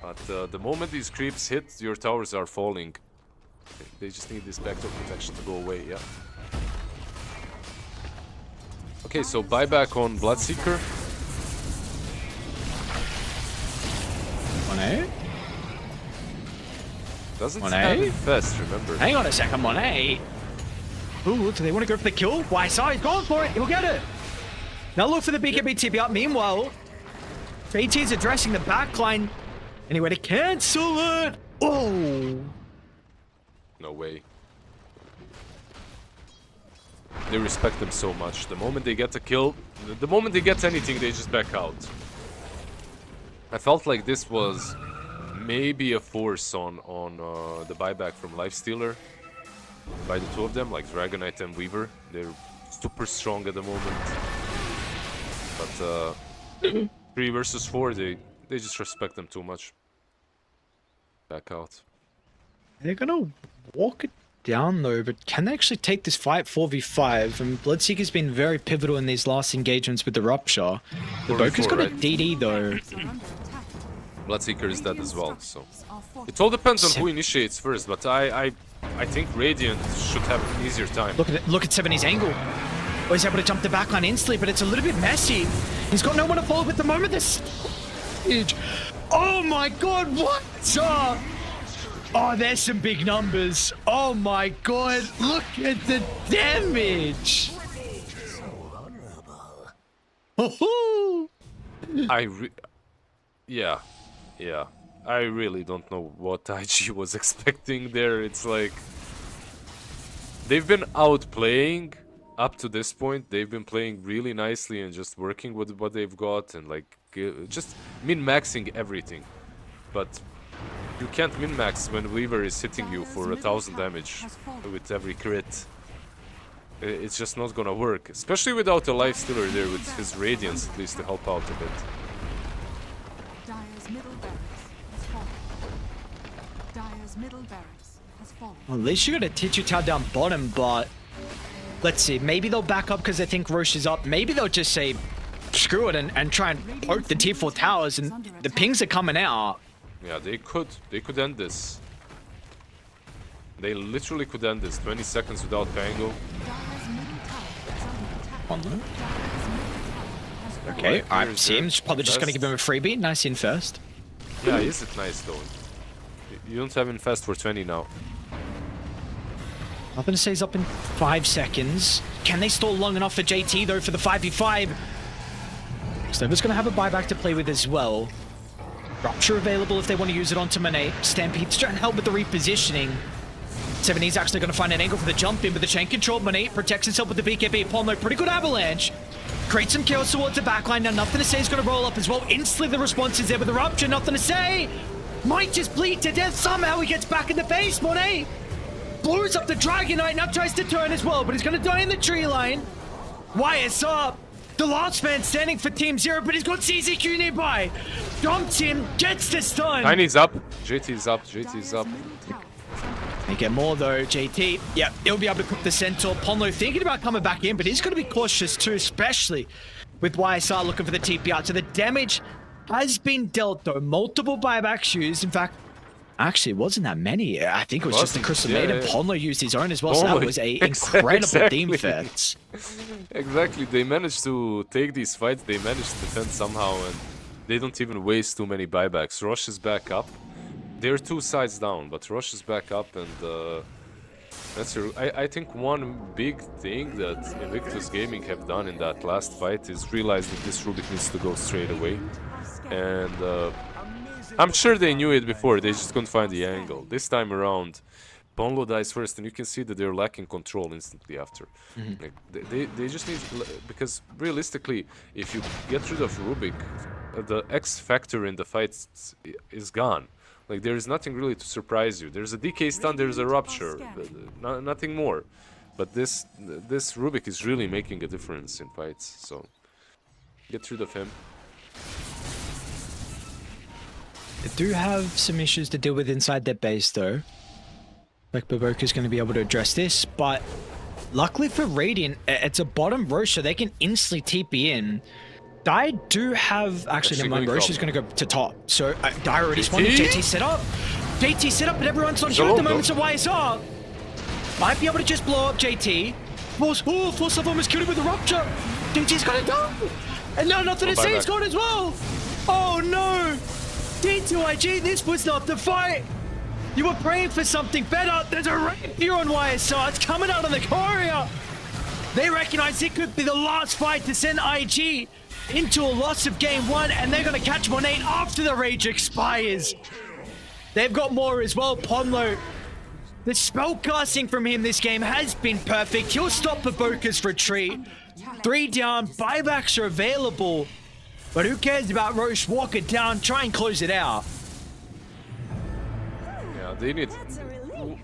But the moment these creeps hit, your towers are falling. They just need this backdoor protection to go away, yeah. Okay, so buyback on Bloodseeker. Monet? Doesn't Monet? have infest, remember. Hang on a second, Monet. Ooh, do they want to go for the kill? Why, sorry, he's going for it. He'll get it. Now look for the BKB TP up. Meanwhile, JT's addressing the backline. Anyway, to cancel it. Oh. No way. They respect them so much. The moment they get a kill, the moment they get anything, they just back out. I felt like this was maybe a force on the buyback from Lifestealer by the two of them, like Dragonite and Weaver. They're super strong at the moment. But 3 versus 4, they just respect them too much. Back out. They're gonna walk it down though, but can they actually take this fight 4v5? And Bloodseeker's been very pivotal in these last engagements with the Rupture. The 4v4, Boker's got a right? DD though. Bloodseeker is dead as well, so it all depends on who initiates first. But I think Radiant should have an easier time. Look at 70's angle. Oh, he's able to jump the backline instantly, but it's a little bit messy. He's got no one to follow at the moment. This huge. Oh my god, what? Oh, there's some big numbers. Oh my god, look at the damage. Oh, Yeah. I really don't know what IG was expecting there. It's like they've been outplaying up to this point. They've been playing really nicely and just working with what they've got and like just min-maxing everything. But you can't min-max when Weaver is hitting you for 1000 damage with every crit. It's just not gonna work, especially without a Lifestealer there with his Radiance at least to help out a bit. Dire's middle barracks has fallen. Dire's middle barracks has fallen. well, at least you got a Tichuta down bottom, but let's see. Maybe they'll back up because they think Roche is up. Maybe they'll just say, screw it and try and poke the tier 4 towers, and the pings are coming out. Yeah, they could end this. They literally could end this. 20 seconds without Pango. Dire's middle tower is under attack. On there. Dire's middle tower has fallen. Okay, Right, alright, here's seems the probably just gonna best. give him a freebie. Nice in first. Yeah, is it nice though? You don't have infest for 20 now. Nothing to say is up in 5 seconds. Can they stall long enough for JT though for the 5v5? Snova's gonna have a buyback to play with as well. Rupture available if they want to use it onto Monet. Stampede's trying to help with the repositioning. 70's actually going to find an angle for the jump in with the chain control. Monet protects himself with the BKB. Palmo, pretty good avalanche. Creates some chaos towards the backline. Now nothing to say is going to roll up as well. Instantly the response is there with the Rupture. Nothing to say. Might just bleed to death. Somehow he gets back in the base. Monet blows up the Dragonite. Now tries to turn as well, but he's going to die in the tree line. YS up. The last man standing for Team Zero, but he's got CZQ nearby. Dumps him, gets the stun. Tiny's up. JT's up. JT's up. Dire's middle tower is under They get more though, JT. Yep, he'll be able to cook the Centaur. Ponlo thinking about coming back in, but he's going to be cautious too, especially with YSR looking for the TP out. So the damage has been dealt though. Multiple buybacks used. In fact, actually, it wasn't that many. I think it was just the Crystal Maiden. Yeah. Ponlo used his own as well, so that Ponlo, was a incredible team exactly. fit. Exactly. They managed to take these fights. They managed to defend somehow, and they don't even waste too many buybacks. Roche is back up. They're 2 sides down, but Roche is back up, and I think one big thing that Invictus Gaming have done in that last fight is realize that this Rubik needs to go straight away. And I'm sure they knew it before, they just couldn't find the angle. This time around, Bonlo dies first, and you can see that they're lacking control instantly after. Like, they just need, because realistically, if you get rid of Rubik, the X factor in the fight is gone. Like, there is nothing really to surprise you. There's a DK stun, there's a Rupture, nothing more. But this Rubik is really making a difference in fights, so get rid of him. They do have some issues to deal with inside their base though. Like Baboka's going to be able to address this, but luckily for Radiant, it's a bottom Roche, so they can instantly TP in. I do have actually never mind. going Roche is top. going to go to top. So I already spawned. JT set up. JT set up, but everyone's on here at the moment. So YSR might be able to just blow up JT. Force of almost killed him with a rupture. JT's got it done. And now nothing to say. He's gone as well. Oh no! D2IG, this was not the fight. You were praying for something better. There's a rapier on YSR. It's coming out of the courier. They recognize it could be the last fight to send IG into a loss of game 1, and they're going to catch Monet after the rage expires. They've got more as well. Ponlo, the spellcasting from him this game has been perfect. He'll stop Baboka's retreat. 3 down, buybacks are available. But who cares about Roche? Walk it down, try and close it out. Yeah, they need...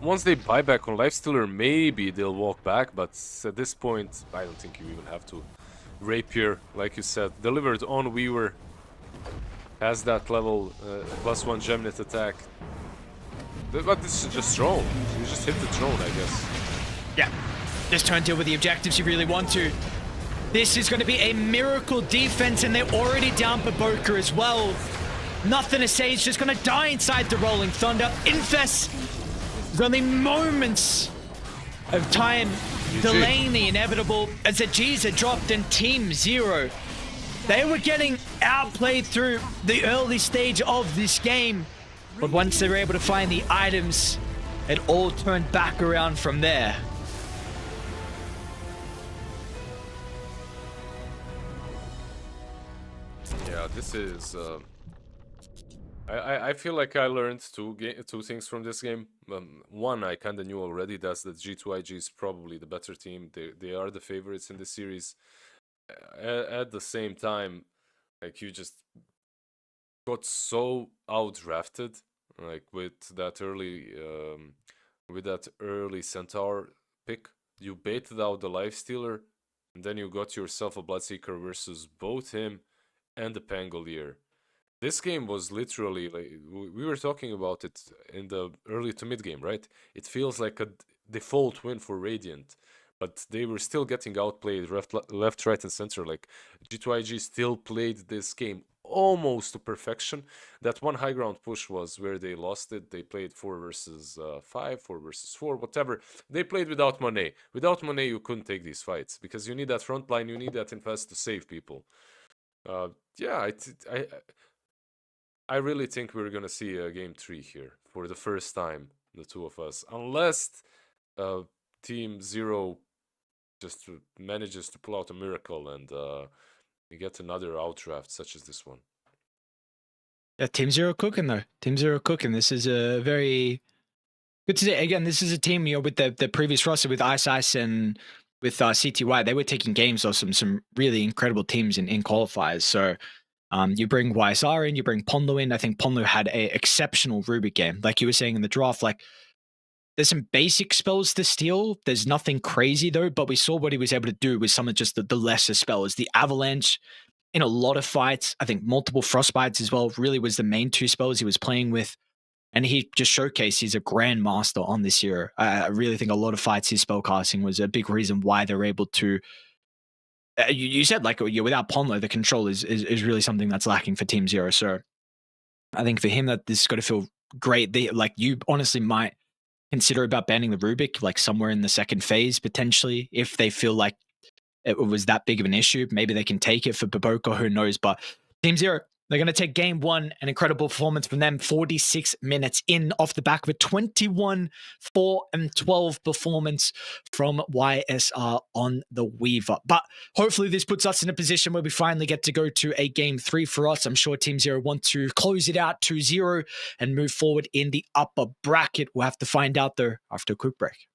Once they buy back on Lifestealer, maybe they'll walk back, but at this point, I don't think you even have to. Rapier, like you said, delivered on Weaver. Has that level, +1 Gemnet attack. But this is just drone. You just hit the drone, I guess. Yeah, just try and deal with the objectives you really want to. This is going to be a miracle defense, and they're already down Baboka as well. Nothing to say, it's just going to die inside the Rolling Thunder. Infest, there's only moments of time delaying the inevitable as the G's are dropped in Team Zero. They were getting outplayed through the early stage of this game, but once they were able to find the items, it all turned back around from there. Yeah, this is... I feel like I learned two things from this game. One, I kind of knew already, that's that G2IG is probably the better team. They are the favorites in the series. At the same time, like, you just got so outdrafted, like with that early Centaur pick. You baited out the Lifestealer, and then you got yourself a Bloodseeker versus both him and the Pangolier. This game was literally, like, we were talking about it in the early to mid game, right? It feels like a default win for Radiant, but they were still getting outplayed left, right, and center. Like, G2IG still played this game almost to perfection. That one high ground push was where they lost it. They played 4 versus 5, 4 versus 4, whatever. They played without Monet. Without Monet, you couldn't take these fights because you need that front line, you need that Infest to save people. Yeah, I really think we're gonna see a game 3 here for the first time, the two of us, unless Team Zero just manages to pull out a miracle and you get another outdraft such as this one. Yeah, Team Zero cooking though. Team Zero cooking. This is a very good to say. Again, this is a team, you know, with the previous roster with Ice and with CTY, they were taking games off some really incredible teams in qualifiers. So you bring YSR in, you bring Ponlo in. I think Ponlo had a exceptional Rubik game. Like you were saying in the draft, like there's some basic spells to steal. There's nothing crazy though, but we saw what he was able to do with some of just the lesser spells. The Avalanche in a lot of fights, I think multiple Frostbites as well, really was the main 2 spells he was playing with. And he just showcased he's a grandmaster on this hero. I really think a lot of fights his spellcasting was a big reason why they're able to. You said like without Ponlo, the control is really something that's lacking for Team Zero. So I think for him that this is going to feel great. Like you honestly might consider about banning the Rubik like somewhere in the second phase potentially if they feel like it was that big of an issue. Maybe they can take it for Baboka, who knows? But Team Zero, they're going to take game 1, an incredible performance from them, 46 minutes in off the back of a 21-4-12 performance from YSR on the Weaver. But hopefully this puts us in a position where we finally get to go to a game 3 for us. I'm sure Team Zero want to close it out 2-0 and move forward in the upper bracket. We'll have to find out though after a quick break.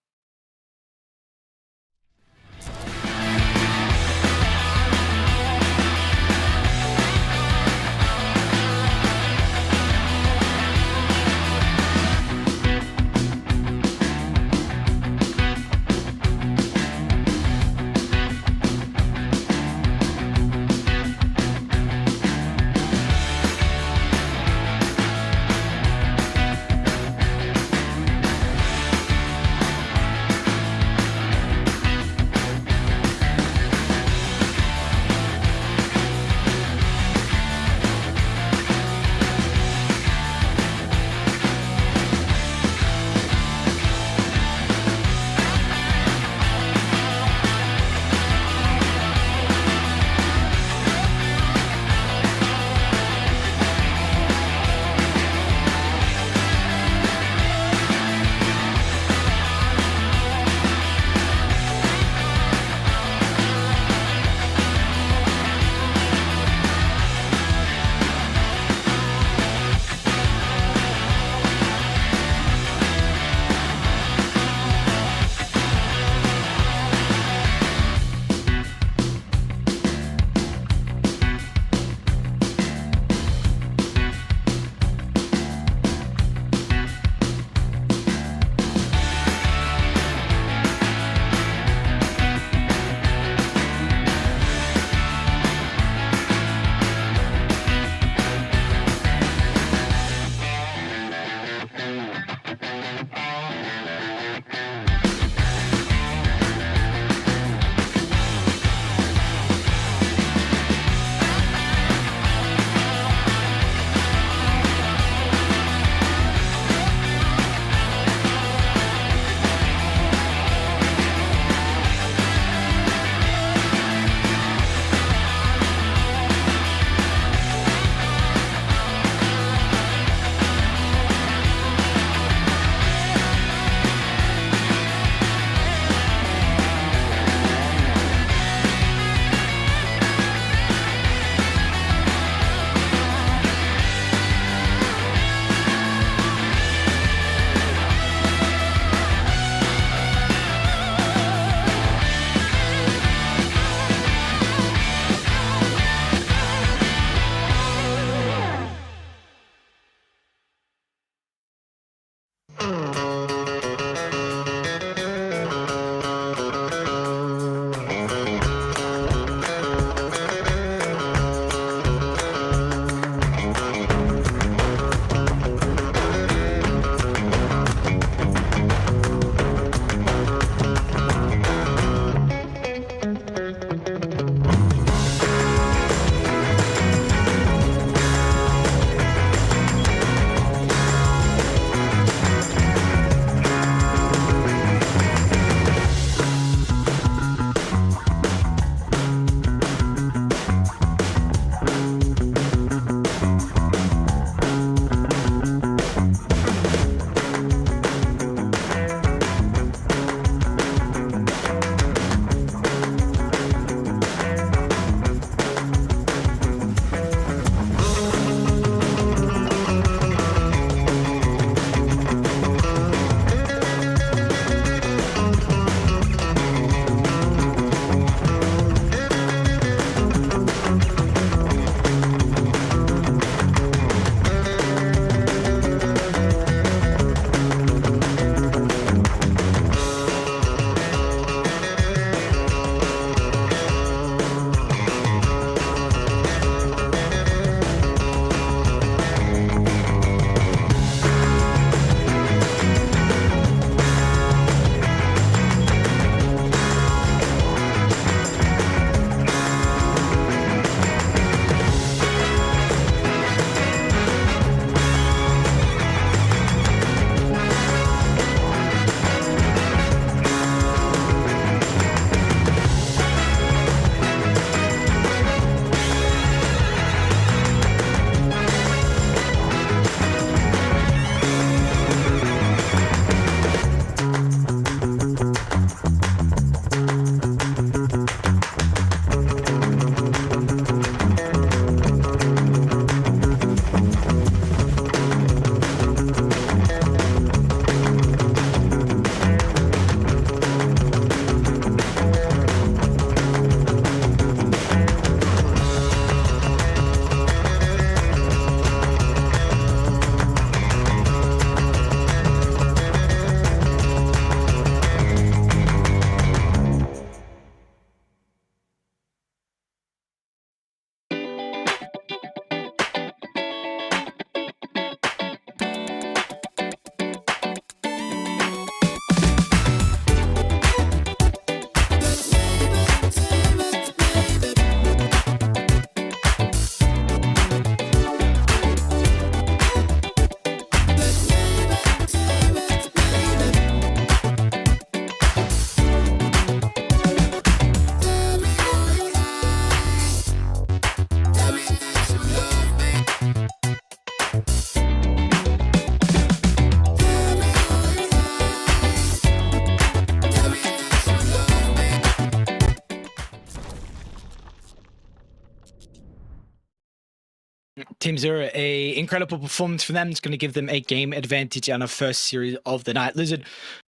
Team Zero, a incredible performance for them. It's going to give them a game advantage on a first series of the night. Lizard,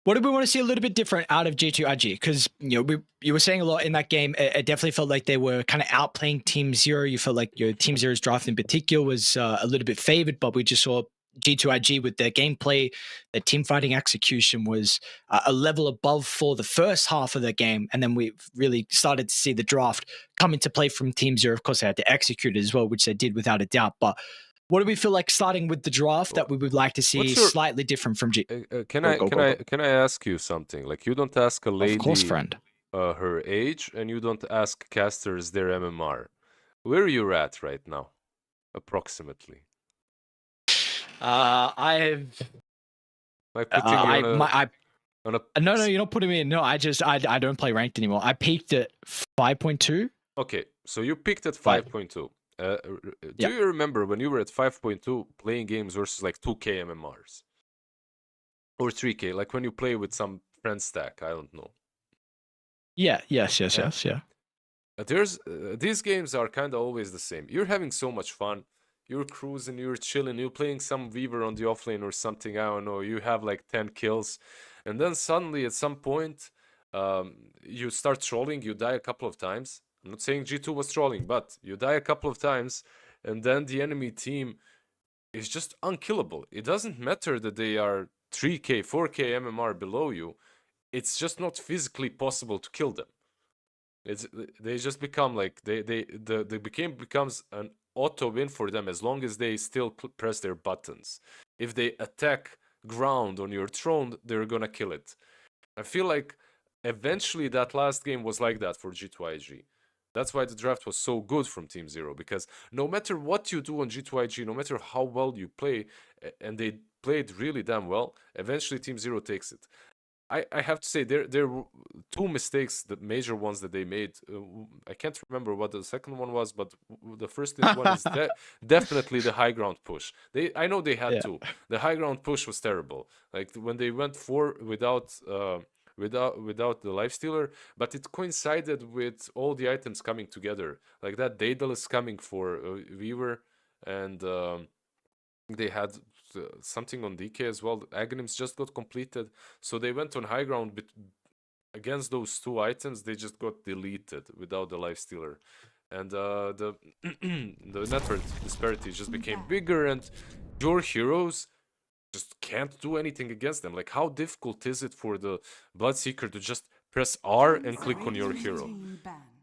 what do we want to see a little bit different out of G2IG? Because you were saying a lot in that game. It definitely felt like they were kind of outplaying Team Zero. You felt like your Team Zero's draft in particular was a little bit favored, but we just saw G2IG with their gameplay, their team fighting execution was a level above for the first half of the game. And then we really started to see the draft come into play from Team Zero. Of course, they had to execute it as well, which they did without a doubt. But what do we feel like starting with the draft that we would like to see slightly different from G? Can I ask you something? Like, you don't ask a lady Of course, friend. Her age, and you don't ask casters their MMR. Where are you at right now, approximately? I've Like putting you on a no, you're not putting me in. No, I don't play ranked anymore. I peaked at 5.2. Okay, so you peaked at 5.2. Do you remember when you were at 5.2 playing games versus like 2K MMRs? Or 3K, like when you play with some friend stack, I don't know. Yeah, yes. These games are kind of always the same. You're having so much fun. You're cruising, you're chilling, you're playing some Weaver on the offlane or something, I don't know, you have like 10 kills. And then suddenly at some point, you start trolling, you die a couple of times. I'm not saying G2 was trolling, but you die a couple of times, and then the enemy team is just unkillable. It doesn't matter that they are 3K, 4K MMR below you. It's just not physically possible to kill them. They just become like the game becomes an auto win for them as long as they still press their buttons. If they attack ground on your throne, they're gonna kill it. I feel like eventually that last game was like that for G2IG. That's why the draft was so good from Team Zero, because no matter what you do on G2IG, no matter how well you play, and they played really damn well, eventually Team Zero takes it. I have to say there were two mistakes, the major ones that they made. I can't remember what the second one was, but the first one is definitely the high ground push. I know they had to. The high ground push was terrible. Like when they went for without the lifestealer, but it coincided with all the items coming together. Like that Daedalus coming for Weaver, and they had something on DK as well. Aghanims just got completed, so they went on high ground, but against those two items they just got deleted without the lifestealer, and the network disparity just became bigger, and your heroes just can't do anything against them. Like, how difficult is it for the Bloodseeker to just press R and click on your hero,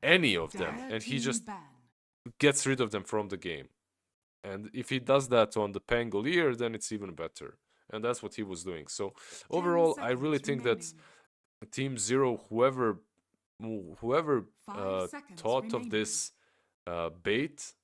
any of them, and he just gets rid of them from the game? And if he does that on the Pangolier, then it's even better. And that's what he was doing. So overall, I really think that Team Zero, whoever thought of this bait,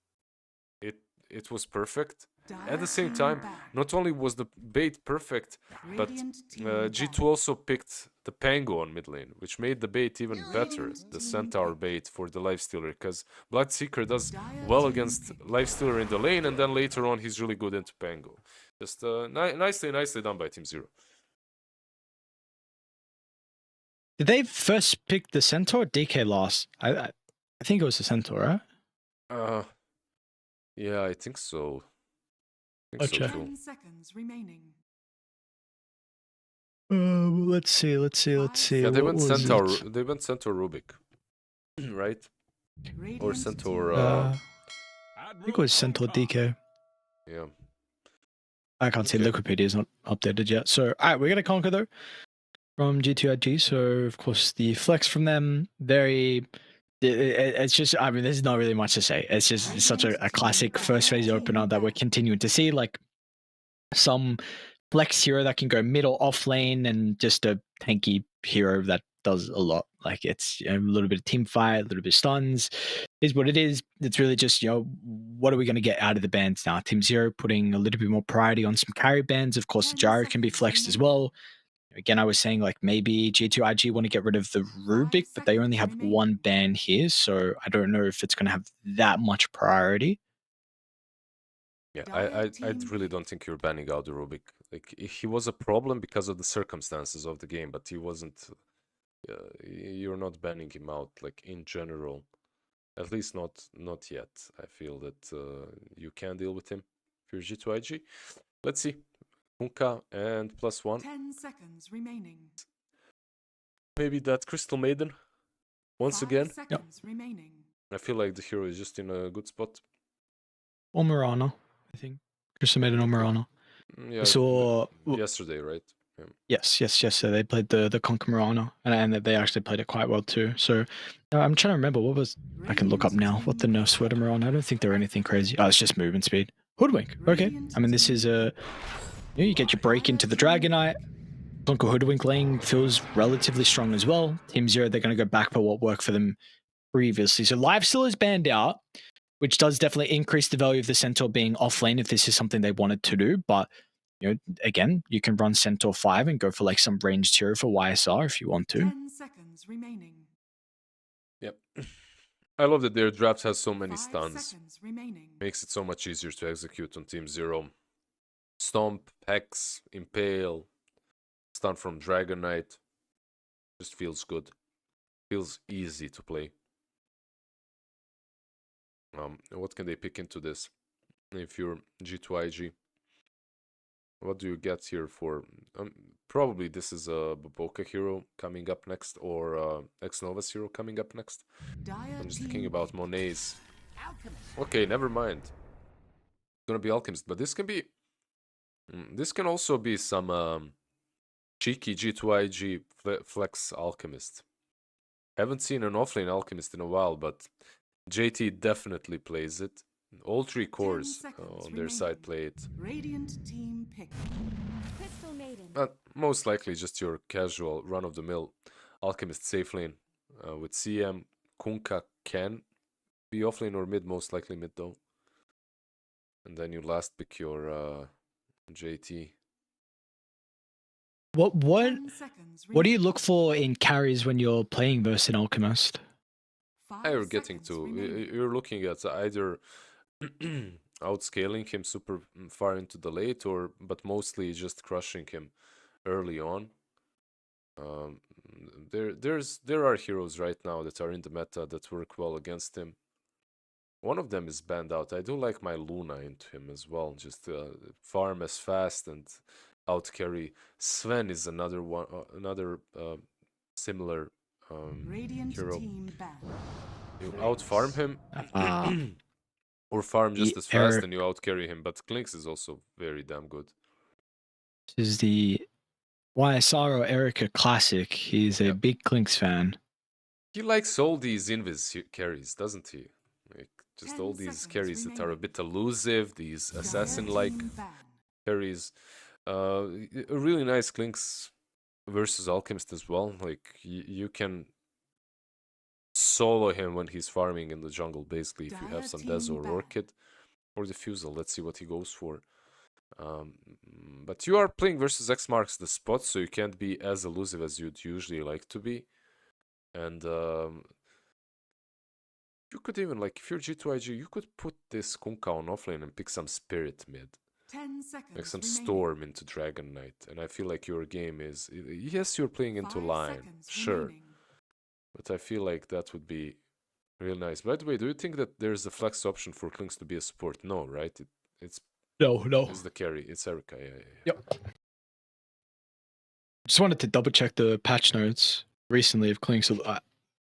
it was perfect. At the same time, not only was the bait perfect, but G2 also picked the Pango on mid lane, which made the bait even better, the Centaur bait for the Lifestealer, because Bloodseeker does well against Lifestealer in the lane, and then later on he's really good into Pango. Just nicely done by Team Zero. Did they first pick the Centaur? DK lost. I think it was the Centaur, right? Yeah, I think so. Okay. 10 seconds remaining. Let's see. Yeah, they went Centaur. They went Centaur Rubik, right? Or Centaur. I think it was Centaur DK. Yeah. I can't see. Wikipedia is not updated yet. So, all right, we're gonna conquer though from G2IG. So, of course, the flex from them very. It's just, I mean, there's not really much to say. It's just such a classic first phase opener that we're continuing to see, like some flex hero that can go mid or off lane, and just a tanky hero that does a lot. Like, it's a little bit of team fight, a little bit of stuns is what it is. It's really just, what are we going to get out of the bans now? Team Zero putting a little bit more priority on some carry bans. Of course, the gyro can be flexed as well. Again, I was saying, like, maybe G2IG want to get rid of the Rubik, but they only have one ban here, so I don't know if it's going to have that much priority. Yeah, I really don't think you're banning out the Rubik. Like, he was a problem because of the circumstances of the game, but he wasn't. You're not banning him out, like, in general. At least not yet. I feel that you can deal with him if you're G2IG. Let's see. Hunka and +1. 10 seconds remaining. Maybe that Crystal Maiden once 5 again. seconds remaining. I feel like the hero is just in a good spot. Or Murano, I think. Crystal Maiden or Murano. Yeah, So yesterday, right? yes. So they played the Conquer Murano, and they actually played it quite well too. So I'm trying to remember what was. I can look up now what the nerfs were to Murano. I don't think they're anything crazy. Oh, it's just movement speed. Hoodwink. Okay. I mean, this is a. You get your break into the Dragonite. Conquer Hoodwink lane feels relatively strong as well. Team Zero, they're going to go back for what worked for them previously. So Lifesteal is banned out, which does definitely increase the value of the Centaur being off lane if this is something they wanted to do. But again, you can run Centaur 5 and go for like some ranged hero for YSR if you want to. 10 seconds remaining. Yep. I love that their draft has so many 5 stuns. seconds remaining. Makes it so much easier to execute on Team Zero. Stomp, Hex, Impale, stun from Dragon Knight. Just feels good. Feels easy to play. What can they pick into this? If you're G2IG, what do you get here for? Probably this is a Boboka hero coming up next, or Ex-Nova's hero coming up next. I'm just thinking about Monet's. Okay, never mind. It's gonna be Alchemist, but this can be. This can also be some cheeky G2IG flex Alchemist. Haven't seen an offlane Alchemist in a while, but JT definitely plays it. All 3 cores on their side play it. Radiant team pick. Crystal Maiden. But most likely just your casual run-of-the-mill Alchemist safe lane. With CM, Kunka can be offlane or mid, most likely mid though. And then you last pick your JT. What 10 seconds do you remaining. look for in carries when you're playing versus an Alchemist? 5 You're getting seconds to. remaining. You're looking at either outscaling him super far into the late, but mostly just crushing him early on. There are heroes right now that are in the meta that work well against him. One of them is banned out. I do like my Luna into him as well. Just farm as fast and out carry. Sven is another one, another similar Radiant hero. team banned. You out farm him. Uh, Or farm just as fast Eric- and you out carry him. But Klinks is also very damn good. This is the YSR or Erica Classic. He's a Yep. big Klinks fan. He likes all these invis carries, doesn't he? Like just 10 all these seconds carries that are a remaining. bit elusive, these assassin-like Team ban. carries. A really nice Klinks versus Alchemist as well. Like you can solo him when he's farming in the jungle, basically, if you have some Des or Orchid or Diffusal. Let's see what he goes for. But you are playing versus X marks the spot, so you can't be as elusive as you'd usually like to be. And you could even, like, if you're G2IG, you could put this Kunkka on offlane and pick some Spirit mid. 10 seconds Like some remaining. Storm into Dragon Knight. And I feel like your game is... Yes, you're playing into 5 line, seconds sure. remaining. But I feel like that would be real nice. By the way, do you think that there's a flex option for Klinks to be a support? No, right? It's No. the carry. It's Erica, yeah. Yep. Just wanted to double check the patch notes recently of Klinks.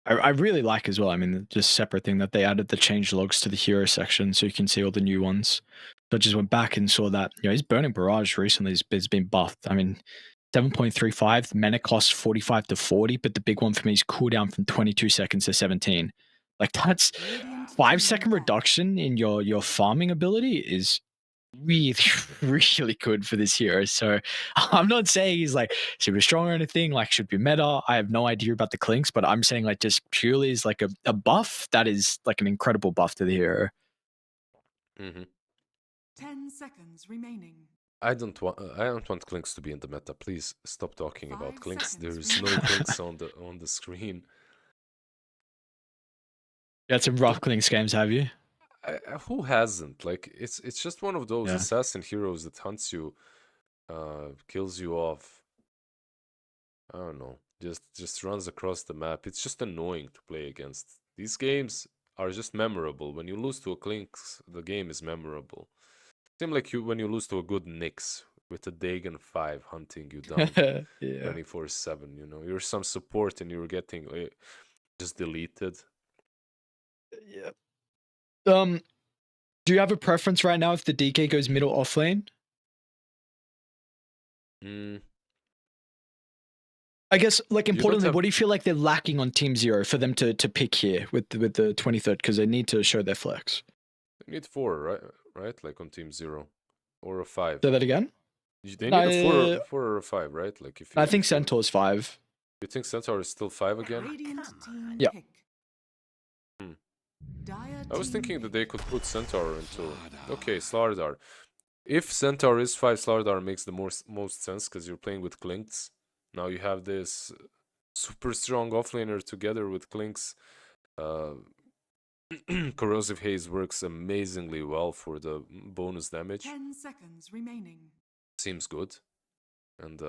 I really like as well. I mean, just separate thing that they added the change logs to the hero section so you can see all the new ones. So I just went back and saw that, his Burning Barrage recently has been buffed. I mean, 7.35, mana cost 45 to 40, but the big one for me is cooldown from 22 seconds to 17. Like that's Radiant 5-second team ban. reduction in your farming ability is really, really good for this hero. So I'm not saying he's like super strong or anything, like should be meta. I have no idea about the Klinks, but I'm saying like just purely as like a buff, that is like an incredible buff to the hero. Mm-hmm. 10 seconds remaining. I don't want Klinks to be in the meta. Please stop talking about 5 Klinks. seconds There's no remaining. Klinks on the screen. You had some rough Klinks games, have you? Who hasn't? Like it's just one of those Yeah. assassin heroes that hunts you, kills you off. I don't know. Just runs across the map. It's just annoying to play against. These games are just memorable. When you lose to a Clinks, the game is memorable. Seems like when you lose to a good Nyx with a Dagon 5 hunting you down Yeah. 24/7, you know. You're some support and you're getting just deleted. Yeah. Do you have a preference right now if the DK goes middle off lane? I guess, like, importantly, have- what do you feel like they're lacking on Team Zero for them to pick here with the 23rd? Because they need to show their flex. You need 4, right? Like on Team 0 or a 5. Say that again? They need a 4 or a 5, right? Like if you, I think if you- Centaur's 5. You think Centaur is still 5 again? Radiant team Yeah. pick. Hmm. Dire I was team thinking that pick. they could put Centaur into. Okay, Slardar. If Centaur is 5, Slardar makes the most sense because you're playing with Klinks. Now you have this super strong offlaner together with Klinks. Corrosive Haze works amazingly well for the bonus damage. 10 seconds remaining. Seems good. And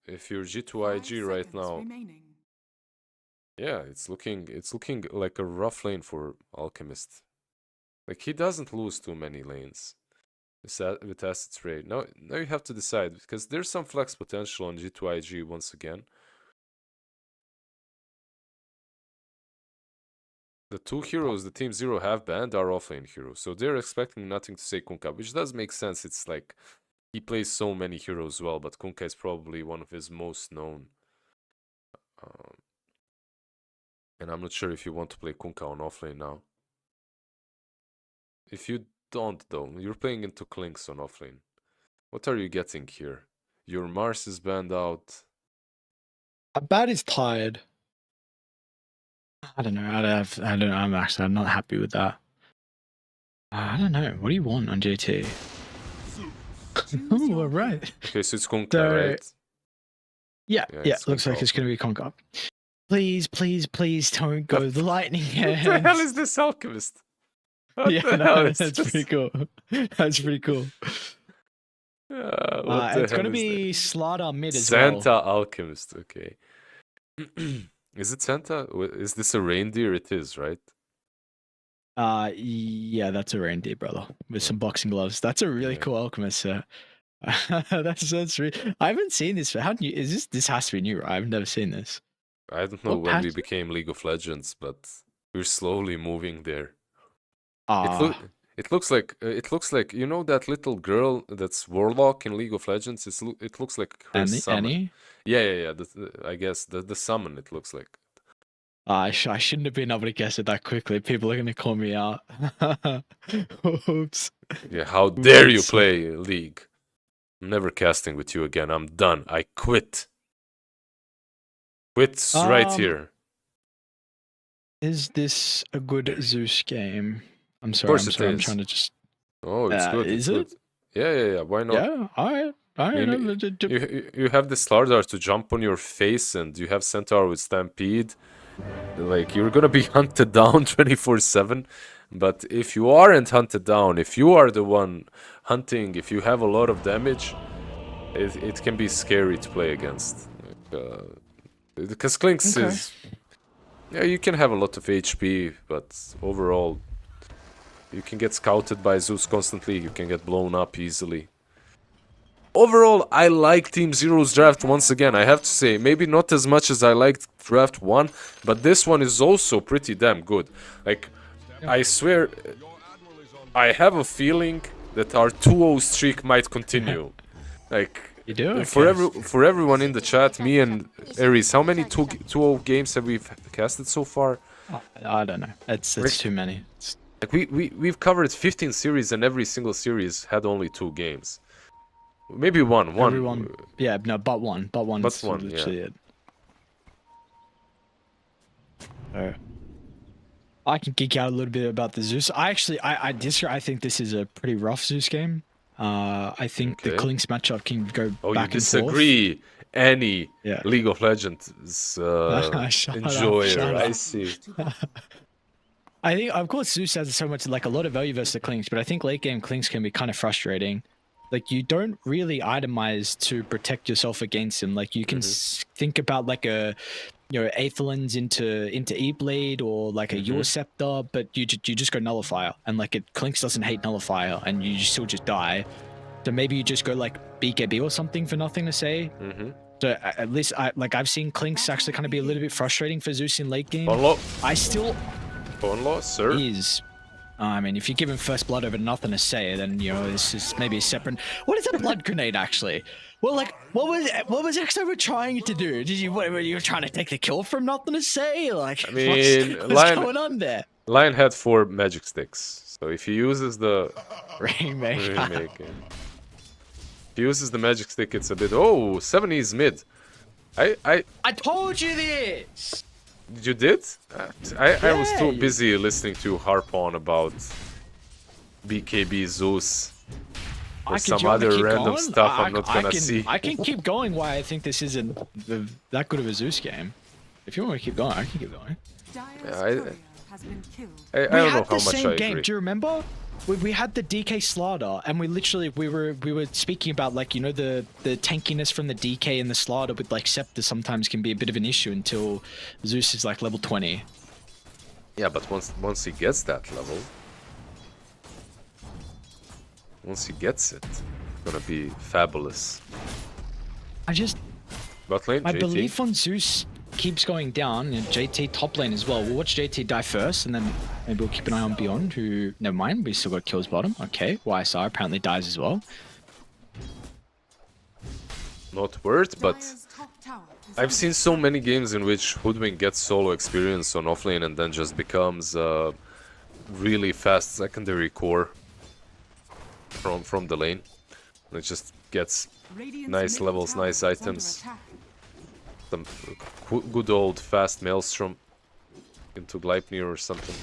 if you're 5 G2IG right seconds now, remaining. yeah, it's looking like a rough lane for Alchemist. Like he doesn't lose too many lanes with Acid Spray. Now you have to decide because there's some flex potential on G2IG once again. The 2 heroes the Team Zero have banned are offlane heroes, so they're expecting nothing to say Kunkka, which does make sense. It's like he plays so many heroes well, but Kunkka is probably one of his most known. And I'm not sure if you want to play Kunkka on offlane now. If you don't, though, you're playing into Klinks on offlane. What are you getting here? Your Mars is banned out. Bad is tired. I don't know. I'm not happy with that. I don't know. What do you want on JT? Oh, all right. Okay, so it's Kunkka, So- right? Yeah, it's looks like Kunkka. it's going to be Conquer. Please don't go the lightning hands. What the hell is this Alchemist? What Yeah, the no, hell is that's this? pretty cool. That's pretty cool. What the It's going to hell is be Slardar mid as Santa well. Alchemist, okay. Is it Santa? Is this a reindeer? It is, right? Yeah, that's a reindeer, brother, with some boxing gloves. That's a really Yeah. cool alchemist, sir. that's really. I haven't seen this. How new is this? This has to be new, right? I've never seen this. I don't know What when we patch- became League of Legends, but we're slowly moving there. Ah, It looks like you know that little girl that's Warlock in League of Legends. It looks like her summon. Annie. Yeah. I guess the summon it looks like. I shouldn't have been able to guess it that quickly. People are gonna call me out. Oops. Yeah, how dare you Oops. play League? I'm never casting with you again. I'm done. I quit. Quit's right Um, here. Is this a good Zeus game? I'm sorry. course I'm it sorry. I'm is. trying to just. Oh, it's good. is it's good. Yeah. Why not? Yeah. All right. mean, You have the Slardar to jump on your face, and you have Centaur with Stampede. Like, you're gonna be hunted down 24/7. But if you aren't hunted down, if you are the one hunting, if you have a lot of damage, it can be scary to play against. Because Klinks Okay. is... Yeah, you can have a lot of HP, but overall, you can get scouted by Zeus constantly, you can get blown up easily. Overall, I like Team Zero's draft once again, I have to say. Maybe not as much as I liked draft 1, but this one is also pretty damn good. Like, I swear, I have a feeling that our 2-0 streak might continue. Like, You do? for everyone in the chat, me and Aries, how many 2-0 games have we casted so far? I don't know. It's too many. Like we've covered 15 series and every single series had only 2 games. Maybe one. Everyone, yeah, no, but one. But one, literally it. I can geek out a little bit about the Zeus. I disagree. I think this is a pretty rough Zeus game. I think the Okay. Klinks matchup can go Oh, back you and forth. disagree? Any Yeah. League of Legends Shut up, enjoyer, shut I up. see. I think, of course, Zeus has so much, like, a lot of value versus the Klinks, but I think late game Klinks can be kind of frustrating. Like, you don't really itemize to protect yourself against him. Like, you can think about, like, a Aethelins into E-Blade or like a Your Scepter, but you just go Nullifier, and like Clinks doesn't hate Nullifier, and you still just die. So maybe you just go like BKB or something for nothing to say. So at least I've seen Clinks actually kind of be a little bit frustrating for Zeus in late game. Bonlo. I still Bonlo, sir. is. I mean, if you give him first blood over nothing to say, then this is maybe a separate. What is a blood grenade actually? Well, like, what was Exo trying to do? Were you trying to take the kill from nothing to say? Like, I mean, what's going on there? Lion had 4 magic sticks, so if he uses the Rainmaker. If he uses the magic stick, it's a bit. Oh, 70s mid. I told you this. You did? I was too busy listening to harp on about BKB Zeus or some other random stuff I'm not gonna see. I can keep going why I think this isn't that good of a Zeus game. If you want to keep going, I can keep going. Dyer's has been killed. I don't know how much I game. agree. Do you remember? We had the DK Slaughter, and we were speaking about like the tankiness from the DK and the Slaughter with like Scepter sometimes can be a bit of an issue until Zeus is like level 20. Yeah, but once he gets that level, once he gets it, it's gonna be fabulous. Bot lane, My JT. belief on Zeus keeps going down, and JT top lane as well. We'll watch JT die first, and then maybe we'll keep an eye on Beyond, who... Never mind, we still got kills bottom. Okay, YSR apparently dies as well. Not worth, but Dyer's top tower is I've seen so many games in which Hoodwink gets solo experience on offlane and then just becomes a really fast secondary core from the lane. And it just gets Radiant's nice middle levels, tower nice is under items. attack. Some good old fast Maelstrom into Gleipnir or something.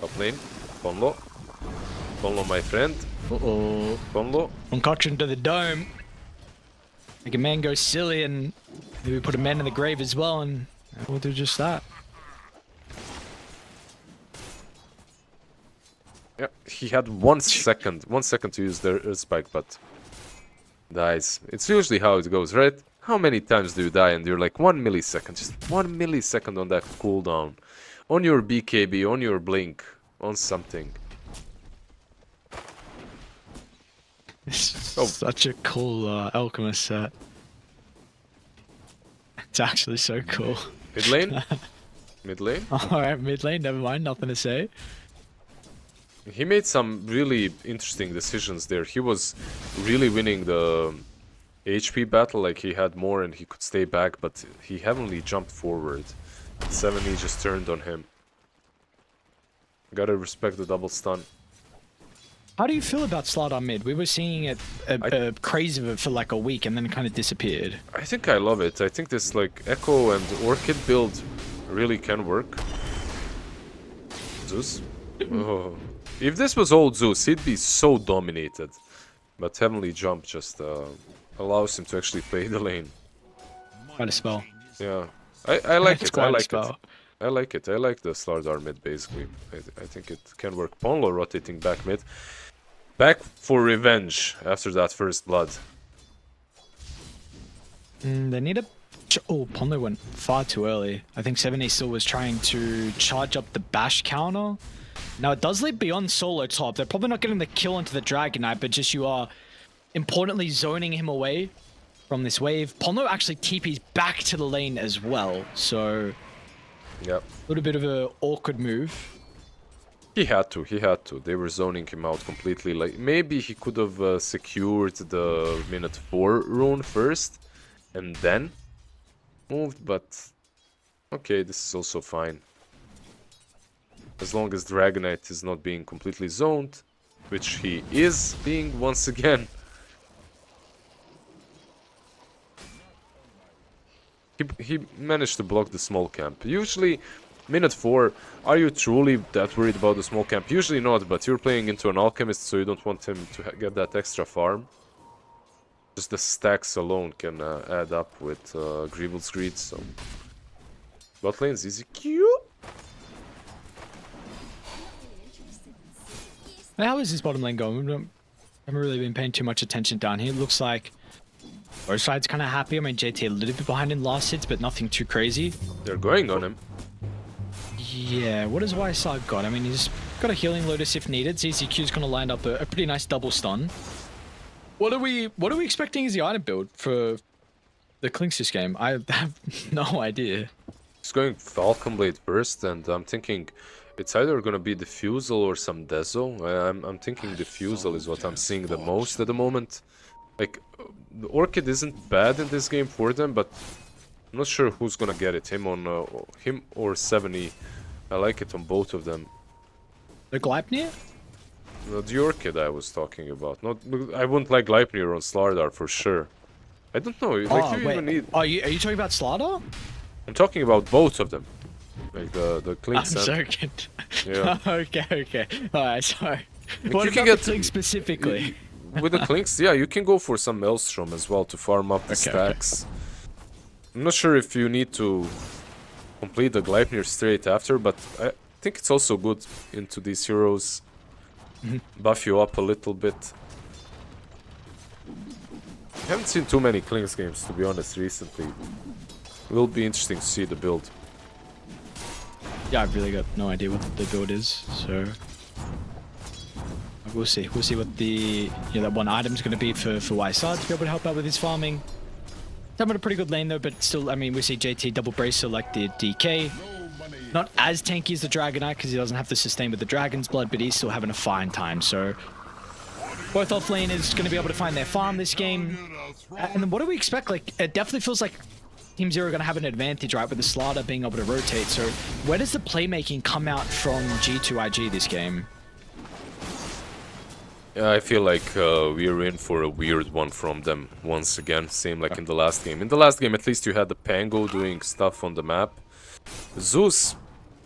Top lane, Bonlo. Bonlo, my friend. Uh-oh. Bonlo. Concoction to the dome. Make a man go silly, and maybe put a man in the grave as well, and we'll do just that. Yeah, he had 1 second to use the spike, but dies. It's usually how it goes, right? How many times do you die and you're like 1 millisecond, just 1 millisecond on that cooldown, on your BKB, on your blink, on something. It's such a cool alchemist set. It's actually so cool. Mid lane? Mid lane? Alright, mid lane, never mind, nothing to say. He made some really interesting decisions there. He was really winning the HP battle, like he had more and he could stay back, but he heavily jumped forward. 70 just turned on him. Gotta respect the double stun. How do you feel about Slaughter mid? We were seeing it crazy of it for like a week and then it kind of disappeared. I think I love it. I think this like Echo and Orchid build really can work. Zeus? Oh. If this was old Zeus, he'd be so dominated. But Heavenly Jump just allows him to actually play the lane. Quite a spell. Yeah. I like It's it. quite I a like spell. it. I like it. I like the Slardar mid basically. I think it can work. Ponlo rotating back mid. Back for revenge after that first blood. They need a... Oh, Ponlo went far too early. I think 70 still was trying to charge up the bash counter. Now it does leave Beyond solo top. They're probably not getting the kill into the Dragon Knight, but just you are importantly zoning him away from this wave. Ponlo actually TP's back to the lane as well, so... Yep. A little bit of an awkward move. He had to. They were zoning him out completely. Like maybe he could have secured the minute 4 rune first and then moved, but okay, this is also fine. As long as Dragonite is not being completely zoned, which he is being once again. He managed to block the small camp. Usually, minute 4, are you truly that worried about the small camp? Usually not, but you're playing into an alchemist, so you don't want him to get that extra farm. Just the stacks alone can add up with Greevil's Greed, so... Bot lane's easy Q. How is this bottom lane going? I haven't really been paying too much attention down here. It looks like Both sides kind of happy. I mean, JT a little bit behind in last hits, but nothing too crazy. They're going on him. Yeah, what has YSR got? I mean, he's got a healing Lotus if needed. ZZQ's going to line up a pretty nice double stun. What are we expecting as the item build for the Klinksys game? I have no idea. He's going Falcon Blade burst, and I'm thinking it's either gonna be Diffusal or some Dezo. I'm thinking Diffusal is what I'm seeing the most at the moment. Like, the Orchid isn't bad in this game for them, but I'm not sure who's gonna get it. Him or 70. I like it on both of them. The Gleipnir? The Orchid I was talking about. Not, I wouldn't like Gleipnir on Slardar for sure. I don't know. Like, you even need. Are you talking about Slardar? I'm talking about both of them. Like the I'm Klinks. so good. Yeah. okay. Alright, sorry. Like, What you about can the get Klink specifically? with the Klinks, yeah, you can go for some Maelstrom as well to farm up the stacks. I'm not sure if you need to complete the Gleipnir straight after, but I think it's also good into these heroes. Buff you up a little bit. I haven't seen too many Klinks games, to be honest, recently. It will be interesting to see the build. Yeah, I've really got no idea what the build is, so we'll see. We'll see what the that one item's going to be for YSR to be able to help out with his farming. Having a pretty good lane though, but still, I mean, we see JT double bracer like the DK. Not as tanky as the Dragonite because he doesn't have to sustain with the Dragon's Blood, but he's still having a fine time. So both off lane is going to be able to find their farm this game. And then what do we expect? Like, it definitely feels like Team Zero are going to have an advantage, right, with the Slardar being able to rotate. So where does the playmaking come out from G2IG this game? Yeah, I feel like we're in for a weird one from them once again, same like in the last game. In the last game, at least you had the Pango doing stuff on the map. Zeus,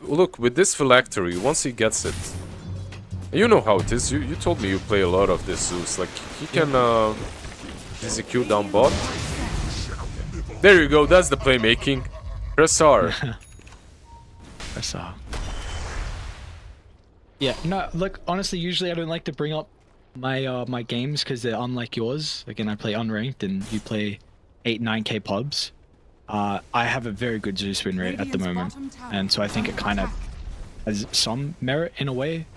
look, with this phylactery, once he gets it, you know how it is. You told me you play a lot of this Zeus. Like, he can execute down bot. There you go, that's the playmaking. Press R. Press R. Yeah, no, look, honestly, usually I don't like to bring up my my games because they're unlike yours. Again, I play unranked and you play 8-9k pubs. I have a very good Zeus win rate at the moment, and so I think it kind of has some merit in a way.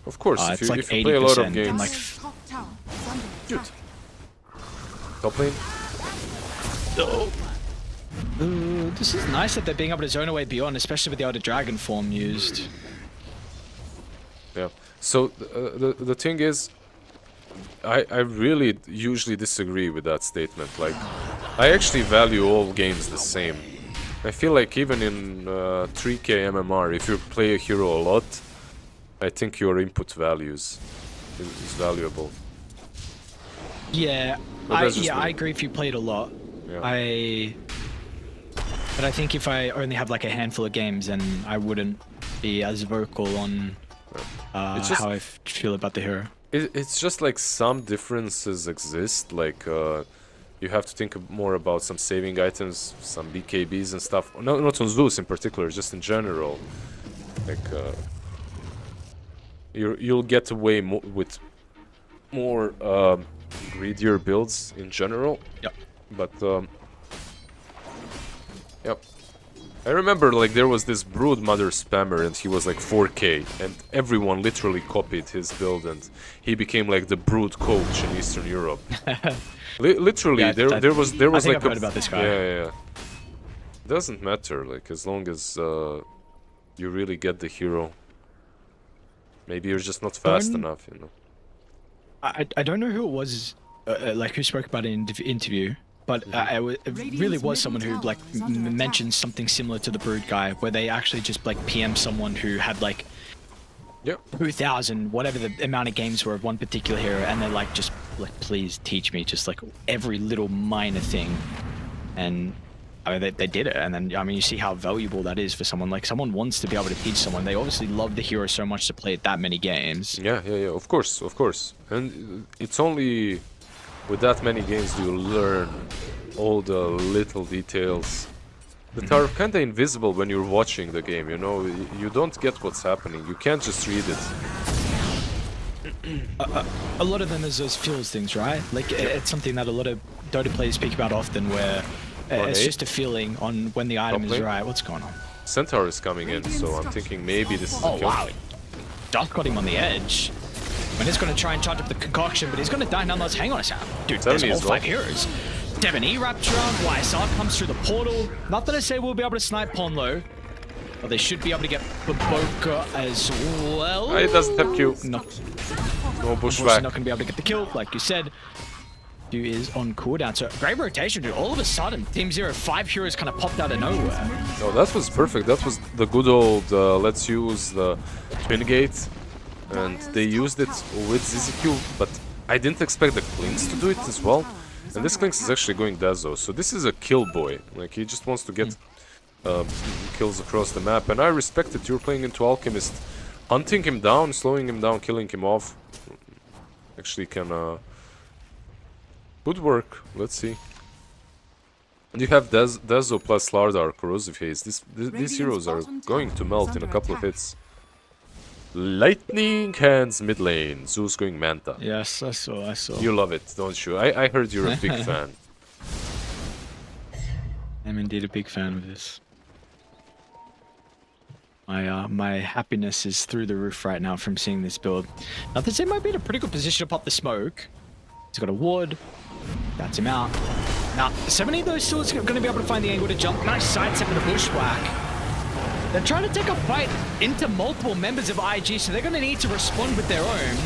Of course, if it's you, like if you play a lot of 80% games. and like Dude. Top lane. Ooh, this is nice that they're being able to zone away beyond, especially with the other dragon form used. Yeah. So the thing is, I really usually disagree with that statement. Like, I actually value all games the same. I feel like even in 3K MMR, if you play a hero a lot, I think your input values is valuable. Yeah, I agree if you played a lot. Yeah. But I think if I only have like a handful of games, then I wouldn't be as vocal on how I feel about the hero. It's just like some differences exist. Like, you have to think more about some saving items, some BKBs and stuff. No, not on Zeus in particular, just in general. Like, you'll get away with more greedier builds in general. Yep. But yep. I remember like there was this Brood Mother spammer and he was like 4k and everyone literally copied his build and he became like the Brood coach in Eastern Europe. Literally, Yeah, there was I think like I've heard about this guy. Yeah. Doesn't matter, like as long as you really get the hero. Maybe you're just not fast enough, you know. I don't know who it was, like who spoke about it in the interview, but it really was someone who like mentioned something similar to the Brood guy, where they actually just like PM someone who had like 2,000 whatever the amount of games were of one particular hero, and they're like, just like, please teach me just like every little minor thing, and I mean they did it. And then I mean you see how valuable that is for someone. Like, someone wants to be able to teach someone. They obviously love the hero so much to play it that many games. Yeah, of course. And it's only with that many games do you learn all the little details that are kinda invisible when you're watching the game, you know? You don't get what's happening. You can't just read it. a lot of them is those feels things, right? Like it's something that a lot of Dota players speak about often, where it's just a feeling on when the item is right. What's going on? Centaur is coming in, so I'm thinking maybe this is a Oh kill. wow, Duck got him on the edge. And he's going to try and charge up the concoction, but he's going to die nonetheless. Hang on a second. Dude, there's all 5 heroes. Devon E wrapped around, YSR comes through the portal. Not that I say we'll be able to snipe Pon low, but they should be able to get Baboka as well. It doesn't have Q. No, No unfortunately bushwhack. not going to be able to get the kill, like you said. Q is on cooldown, so great rotation, dude. All of a sudden, Team Zero, 5 heroes kind of popped out of nowhere. No, that was perfect. That was the good old let's use the twin gate. And they used it with ZZQ, but I didn't expect the Clinks to do it as well. And this Clinks is actually going Dazo, so this is a kill boy. Like, he just wants to get kills across the map. And I respect it. You're playing into Alchemist. Hunting him down, slowing him down, killing him off. Actually can... Good work. Let's see. And you have Dazo plus Lardar, Corrosive Haze. These heroes are going to melt in a couple of hits. Lightning Hands mid lane. Zeus going Manta. Yes, I saw. You love it, don't you? I heard you're a big fan. I'm indeed a big fan of this. My happiness is through the roof right now from seeing this build. Now, this might be in a pretty good position to pop the smoke. He's got a ward. That's him out. Now, 70 of those swords are going to be able to find the angle to jump. Nice sidestep with a bushwhack. They're trying to take a fight into multiple members of IG, so they're going to need to respond with their own.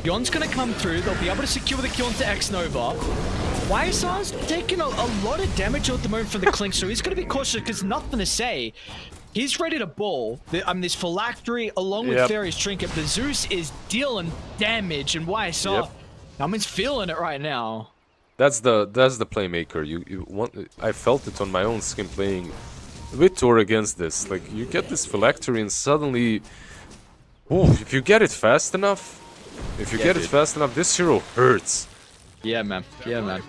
Yon's going to come through. They'll be able to secure the kill into X-Nova. YSR's taking a lot of damage at the moment from the Clink, so he's going to be cautious because nothing to say. He's ready to ball. This Phylactery along with Fairy's Trinket. The Zeus is dealing damage, and YSR, Namin's feeling it right now. That's the playmaker. You want? I felt it on my own skin playing with Tor against this. Like, you get this Phylactery and suddenly, if you get it fast enough, this hero hurts. Yeah, man. Yeah, man.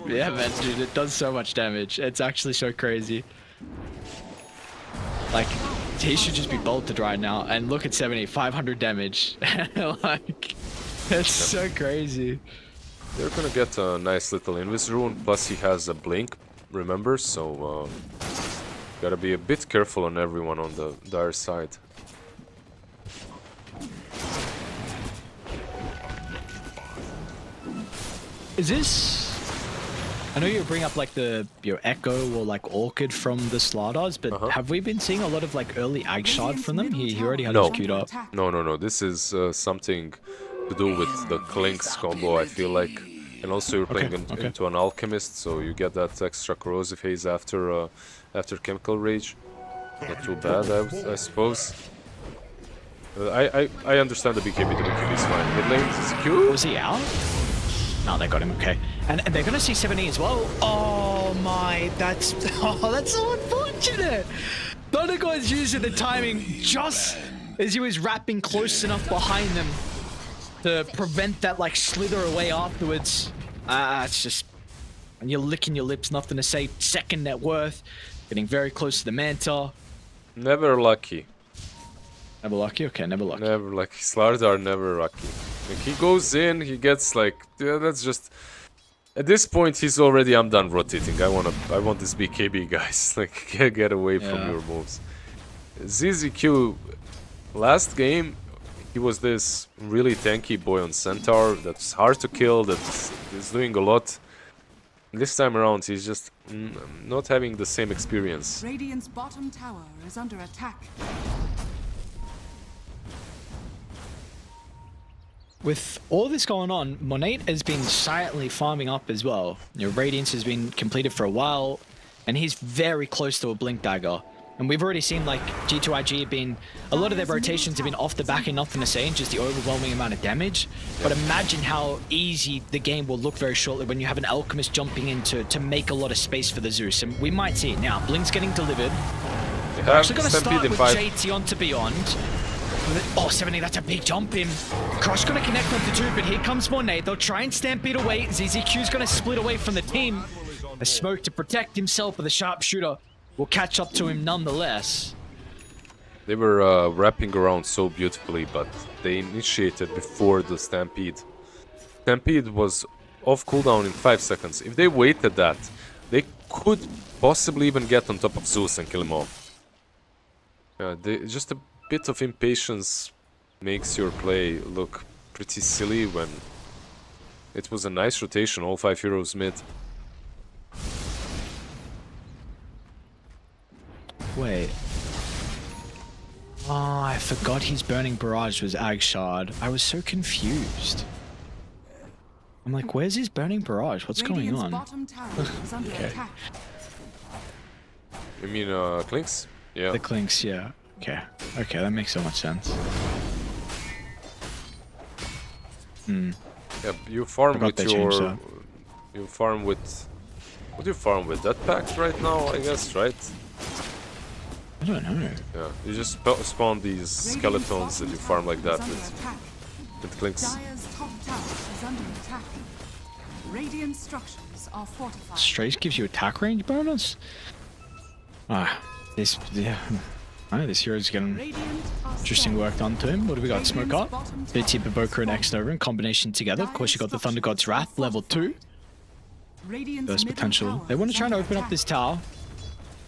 Yeah, man, dude. It does so much damage. It's actually so crazy. Like, he should just be bolted right now. And look at 70, 500 damage. Like, it's so crazy. They're gonna get a nice little Invis rune. Plus, he has a blink. Remember, so gotta be a bit careful on everyone on the dire side. Is this... I know you bring up like your Echo or like Orchid from the Slardars, but have we been seeing a lot of like early Ag Shard from them? He already had his queued up. No. This is something to do with the Clinks combo, I feel like. And also you're playing into an Alchemist, so you get that extra Corrosive Haze after Chemical Rage. Not too bad, I suppose. I understand the BKB. The BKB is fine. Mid lane is Q. Was he out? No, they got him. Okay, and they're gonna see 70 as well. Oh my, that's so unfortunate. Thundergod's using the timing just as he was wrapping close enough behind them to prevent that like slither away afterwards. It's just, and you're licking your lips, nothing to say. Second net worth, getting very close to the Manta. Never lucky. Never lucky? Okay, never lucky. Never lucky. Slardar never lucky. Like, he goes in, he gets like, that's just... At this point, he's already, I'm done rotating. I want this BKB, guys. Like, get away from your moves. ZZQ, last game, he was this really tanky boy on Centaur that's hard to kill, that is doing a lot. This time around, he's just not having the same experience. Radiant's bottom tower is under attack. With all this going on, Monate has been silently farming up as well. Radiance has been completed for a while, and he's very close to a Blink Dagger. And we've already seen like G2IG have been, a lot of their rotations have been off the back and nothing to say, and just the overwhelming amount of damage. But imagine how easy the game will look very shortly when you have an Alchemist jumping in to make a lot of space for the Zeus. And we might see it now. Blink's getting delivered. We're actually going to start with JT onto Beyond. Oh, 70, that's a big jump in. Crush going to connect onto 2, but here comes Monate. They'll try and stampede away. ZZQ's going to split away from the team. A smoke to protect himself with a sharpshooter will catch up to him nonetheless. They were wrapping around so beautifully, but they initiated before the Stampede. Stampede was off cooldown in 5 seconds. If they waited that, they could possibly even get on top of Zeus and kill him off. Just a bit of impatience makes your play look pretty silly when it was a nice rotation, all 5 heroes mid. Wait. Oh, I forgot his Burning Barrage was Agshard. I was so confused. I'm like, where's his Burning Barrage? What's going Radiant's on? bottom tower is under Okay. attack. You mean Clinks? Yeah. The Clinks, yeah. Okay. Okay, that makes so much sense. Yeah, you farm Forgot with they changed that. You farm with... What do you farm with? That pact right now, I guess, right? I don't know. Yeah, you just spawn these skeletons that you farm like that with Clinks. Dire's top tower is under attack. Radiant structures are fortified. Strays gives you attack range bonus? Ah, this, yeah. Alright, this hero's getting Radiant are interesting strong. work done to him. What do we got? Smoke up. Bottom tower BT Evoker and is X-Nova in combination together. Of course, you got the Thunder God's Wrath, level 2. Radiant's Burst middle potential. tower They want to is try and under open up attack. this tower.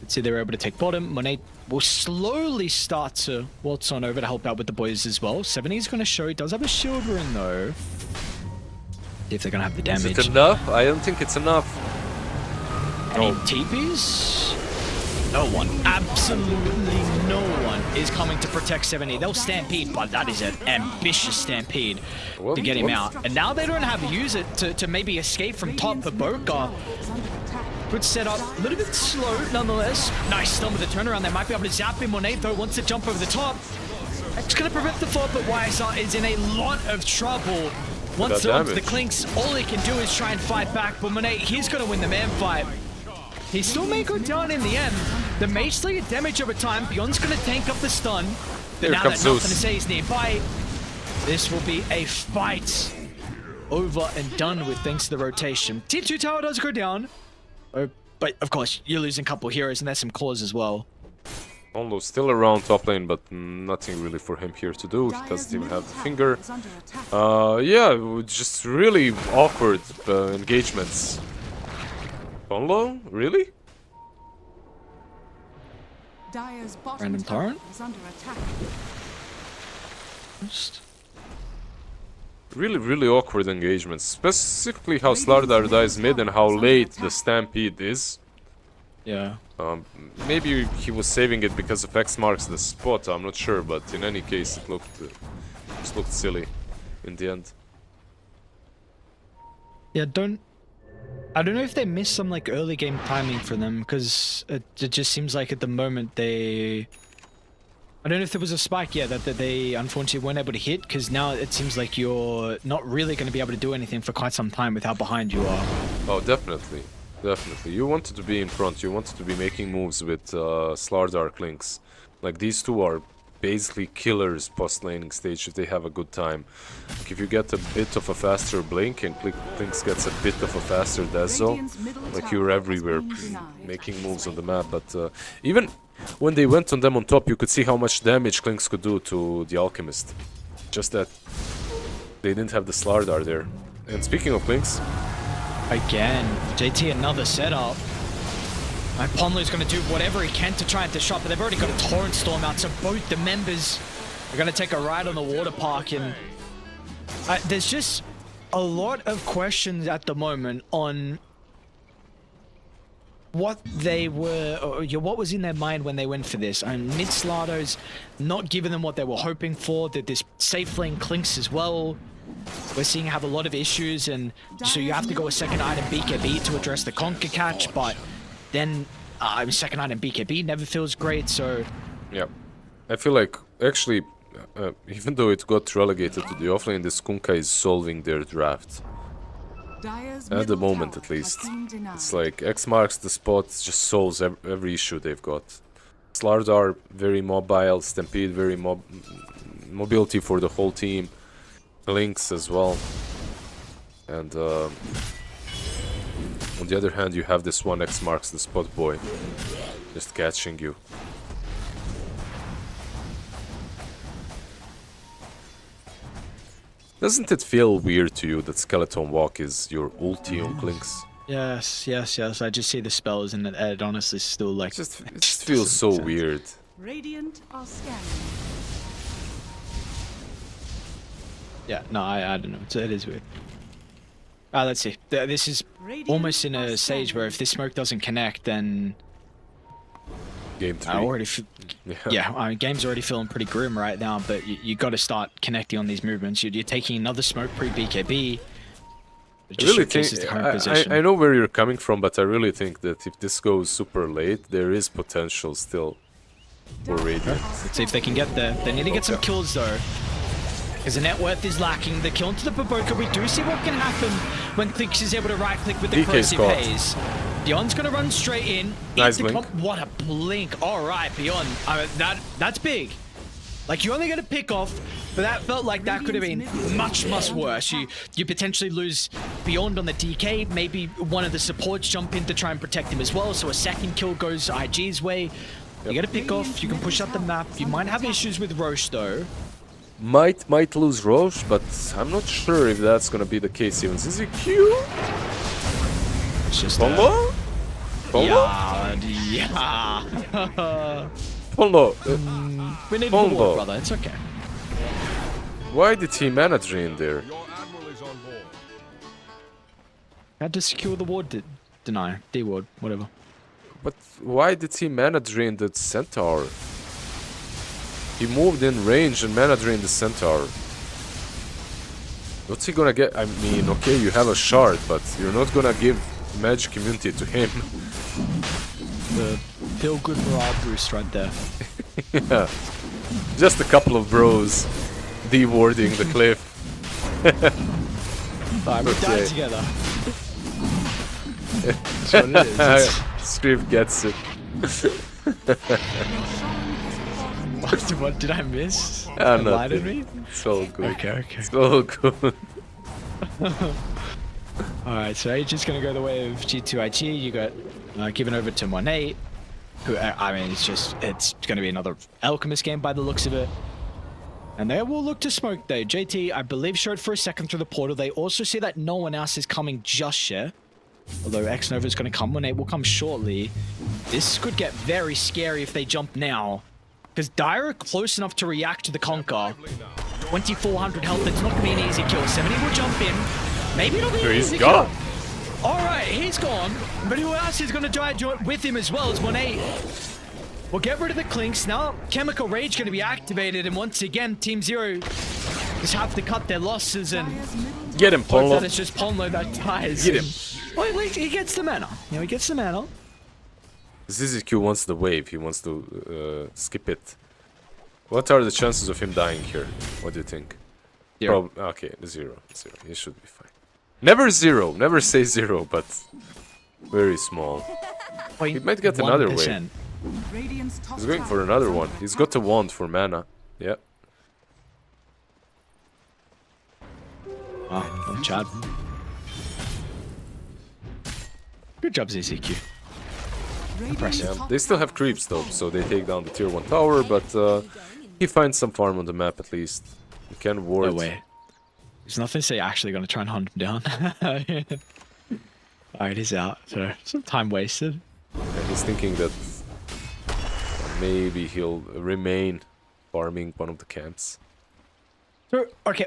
Let's see, they're able to take bottom. Monet will slowly start to waltz on over to help out with the boys as well. 70 is going to show. He does have a shield ring though. See if they're going to have the Is damage. it enough? I don't think it's enough. Any TPs? No one, absolutely no one is coming to protect 70. They'll stampede, but that is an ambitious stampede What? to get him What? out. And now they don't have to use it to maybe escape from top. But Boka, Is under attack. good setup, a little bit slow nonetheless. Nice stun with the turnaround. They might be able to zap him. Monet though wants to jump over the top. It's going to prevent the fall, but YSR is in a lot of trouble. Once that they're onto the damage. Clinks, all he can do is try and fight back. But Monet, he's going to win the man fight. He still may go down in the end. The Mage Slayer damage over time. Beyond's going to tank up the stun. But Here now comes that nothing to Zeus. say is nearby, this will be a fight over and done with thanks to the rotation. Tier 2 tower does go down. But of course, you're losing a couple heroes and there's some claws as well. Onlo still around top lane, but nothing really for him here to do. He doesn't even have the finger. Is under attack. Yeah, just really awkward engagements. Onlo? Really? Dire's bottom Random tower torrent? is under attack. Really awkward engagements. Specifically how Slardar dies mid and how late the Stampede is. Yeah. Maybe he was saving it because of X marks the spot, I'm not sure, but in any case it just looked silly in the end. Yeah, I don't know if they missed some like early game timing for them because it just seems like at the moment they. I don't know if there was a spike yet that they unfortunately weren't able to hit because now it seems like you're not really going to be able to do anything for quite some time with how behind you are. Oh, definitely. Definitely. You wanted to be in front, you wanted to be making moves with Slardar Clinks. Like these two are basically killers post-laning stage if they have a good time. Like if you get a bit of a faster blink and Clinks gets a bit of a faster Dezo, Radiant's middle like tower you're has everywhere been denied. making moves on the map. But even when they went on them on top, you could see how much damage Clinks could do to the Alchemist. Just that they didn't have the Slardar there. And speaking of Clinks, Again, JT another setup. And Ponlu's going to do whatever he can to try and disrupt, but they've already got a Torrent Storm out, so both the members are going to take a ride on the water park. And there's just a lot of questions at the moment on what they were, or what was in their mind when they went for this. And mid Slardo's not giving them what they were hoping for. That this safe lane Clinks as well. We're seeing have a lot of issues, and so you have to go a second item BKB to address the Conquer catch, but then second item BKB never feels great, so... yeah, I feel like actually, even though it got relegated to the offlane, this Kunkka is solving their draft. Dire's At the middle moment, tower at least. has been denied. It's like X marks the spot, just solves every issue they've got. Slardar very mobile, Stampede very mobility for the whole team. Links as well. And on the other hand, you have this one X marks the spot boy just catching you. Doesn't it feel weird to you that Skeleton Walk is your ulti on Clinks? Yes, yes, yes. I just see the spells and it honestly still like... It just feels so doesn't make sense. weird. Radiant are scanning. Yeah, no, I don't know. It is weird. Let's see. This is almost in a stage where if this smoke doesn't connect, then... Game 3. I already game's already feeling pretty grim right now, but you got to start connecting on these movements. You're taking another smoke pre-BKB. I really think I know where you're coming from, but I really think that if this goes super late, there is potential still for Radiant. Let's see if they can get there. They need to get some kills though, because the net worth is lacking. The kill into the Baboka. We do see what can happen when Clinks is able to right-click with the corrosive haze. Beyond's gonna run straight in. Nice blink. What a blink! All right, Beyond. That's big. Like, you only get a pick off, but that felt like that could have been much worse. You potentially lose Beyond on the DK. Maybe one of the supports jump in to try and protect him as well. So a second kill goes IG's way. You get a pick off. You can push up the map. You might have issues with Roche though. Might lose Roche, but I'm not sure if that's gonna be the case. Even ZZQ. It's just Polo? Polo? Yeah. Polo. We need more, brother. It's okay. Why did he mana drain there? Had to secure the ward, deny, D-ward, whatever. But why did he mana drain the Centaur? He moved in range and mana drained the Centaur. What's he gonna get? I mean, okay, you have a shard, but you're not gonna give magic immunity to him. The feel-good morale boost right there. Yeah. Just a couple of bros de-warding the cliff. Alright, we died together. That's what it is. Script gets it. What did I miss? Lied to me? It's all good. Okay. It's all good. Alright, so Age is going to go the way of G2IG. You got given over to Monet, who, I mean, it's going to be another Alchemist game by the looks of it. And they will look to smoke though. JT, I believe, showed for a second through the portal. They also see that no one else is coming just yet. Although X-Nova is going to come, Monet will come shortly. This could get very scary if they jump now. Because Dire are close enough to react to the Conquer. 2400 health, it's not going to be an easy kill. 70 will jump in. Maybe it'll be an easy kill. Alright, he's gone. But who else is going to die with him as well as Monet? We'll get rid of the Clinks. Now, Chemical Rage going to be activated. And once again, Team Zero just have to cut their losses and... Get him, Ponlo. That it's just Ponlo that dies. Get him. Well, at least he gets the mana. You know, he gets the mana. ZZQ wants the wave. He wants to skip it. What are the chances of him dying here? What do you think? Zero. Okay, zero. He should be fine. Never zero. Never say zero, but very small. He might get another wave. He's going for another one. He's got a wand for mana. Yeah. Oh, Chad. Good job, ZZQ. Impressive. Yeah, they still have creeps though, so they take down the tier 1 tower, but he finds some farm on the map at least. He can ward. No way. There's nothing to say actually going to try and hunt him down. Alright, he's out, so some time wasted. And he's thinking that maybe he'll remain farming one of the camps. So, okay,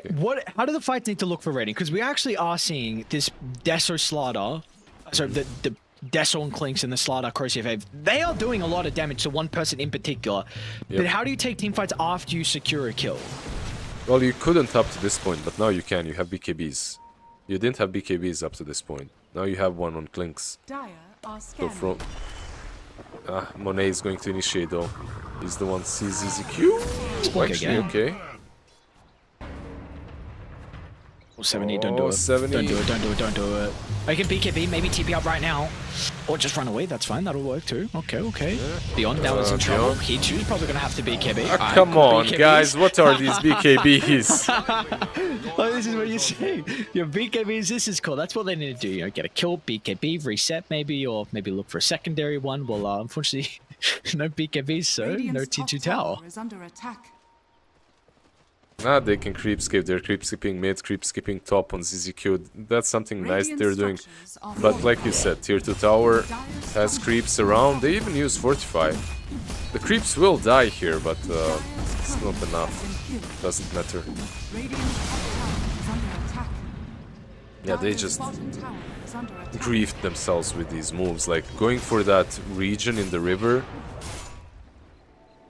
how do the fights need to look for rating? Because we actually are seeing this Deso Slaughter, sorry, the Deso and Clinks and the Slaughter Corrosive. They are doing a lot of damage to one person in particular. Yep. But how do you take team fights after you secure a kill? Well, you couldn't up to this point, but now you can. You have BKBs. You didn't have BKBs up to this point. Now you have one on Clinks. So from... Monet is going to initiate though. He's the one sees ZZQ. Actually, okay. Oh, 70, don't do it. 70. Don't do it, don't do it. I can BKB, maybe TP up right now. Or just run away, that's fine, that'll work too. Okay. Yeah. Beyond now is in trouble. Beyond. Hechu's probably gonna have to BKB. Come on, guys, what are these BKBs? Oh, this is what you're saying. Your BKBs, this is cool. That's what they need to do. You know, get a kill, BKB, reset maybe, or maybe look for a secondary one. Well, unfortunately, no BKBs, so no T2 tower. Nah, they can creep skip. They're creep skipping mid, creep skipping top on ZZQ. That's something nice they're doing. But like you said, tier 2 tower has creeps around. They even use Fortify. The creeps will die here, but it's not enough. Doesn't matter. Yeah, they just griefed themselves with these moves. Like going for that region in the river.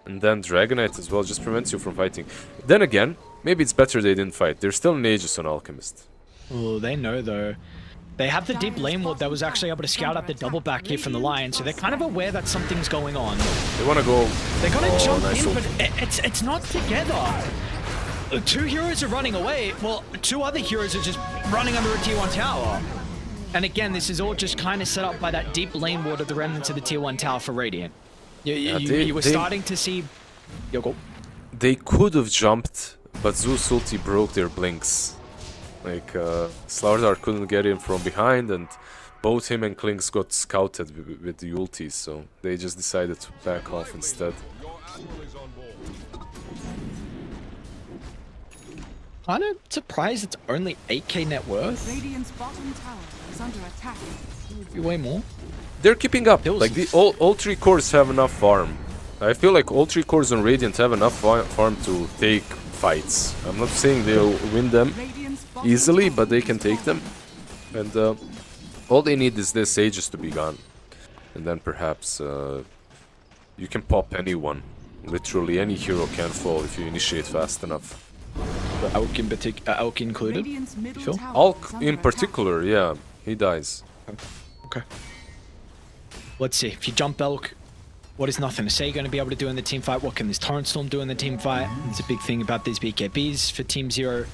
And then Dragonite as well just prevents you from fighting. Then again, maybe it's better they didn't fight. They're still in Aegis on Alchemist. Oh, they know though. They have the deep lane ward that was actually able to scout out the double back here from the Lion, so they're kind of aware that something's going on. They want to go... They're gonna jump in, but it's not together. Two heroes are running away. Well, two other heroes are just running under a tier 1 tower. And again, this is all just kind of set up by that deep lane ward of the remnants of the tier 1 tower for Radiant. You were starting to see... Yo, go. They could have jumped, but Zeus ulti broke their blinks. Like, Slardar couldn't get in from behind, and both him and Klinks got scouted with the ultis, so they just decided to back off instead. Kind of surprised it's only 8k net worth. Radiant's bottom tower is under attack. Way more. They're keeping up. Like all three cores have enough farm. I feel like all three cores on Radiant have enough farm to take fights. I'm not saying they'll win them easily, but they can take them. And all they need is this Aegis to be gone. And then perhaps you can pop anyone. Literally any hero can fall if you initiate fast enough. Elk included? Sure. Alk in particular, yeah, he dies. Okay. Let's see, if you jump Elk, what is nothing to say going to be able to do in the team fight? What can this Torrent Storm do in the team fight? It's a big thing about these BKBs for Team 0.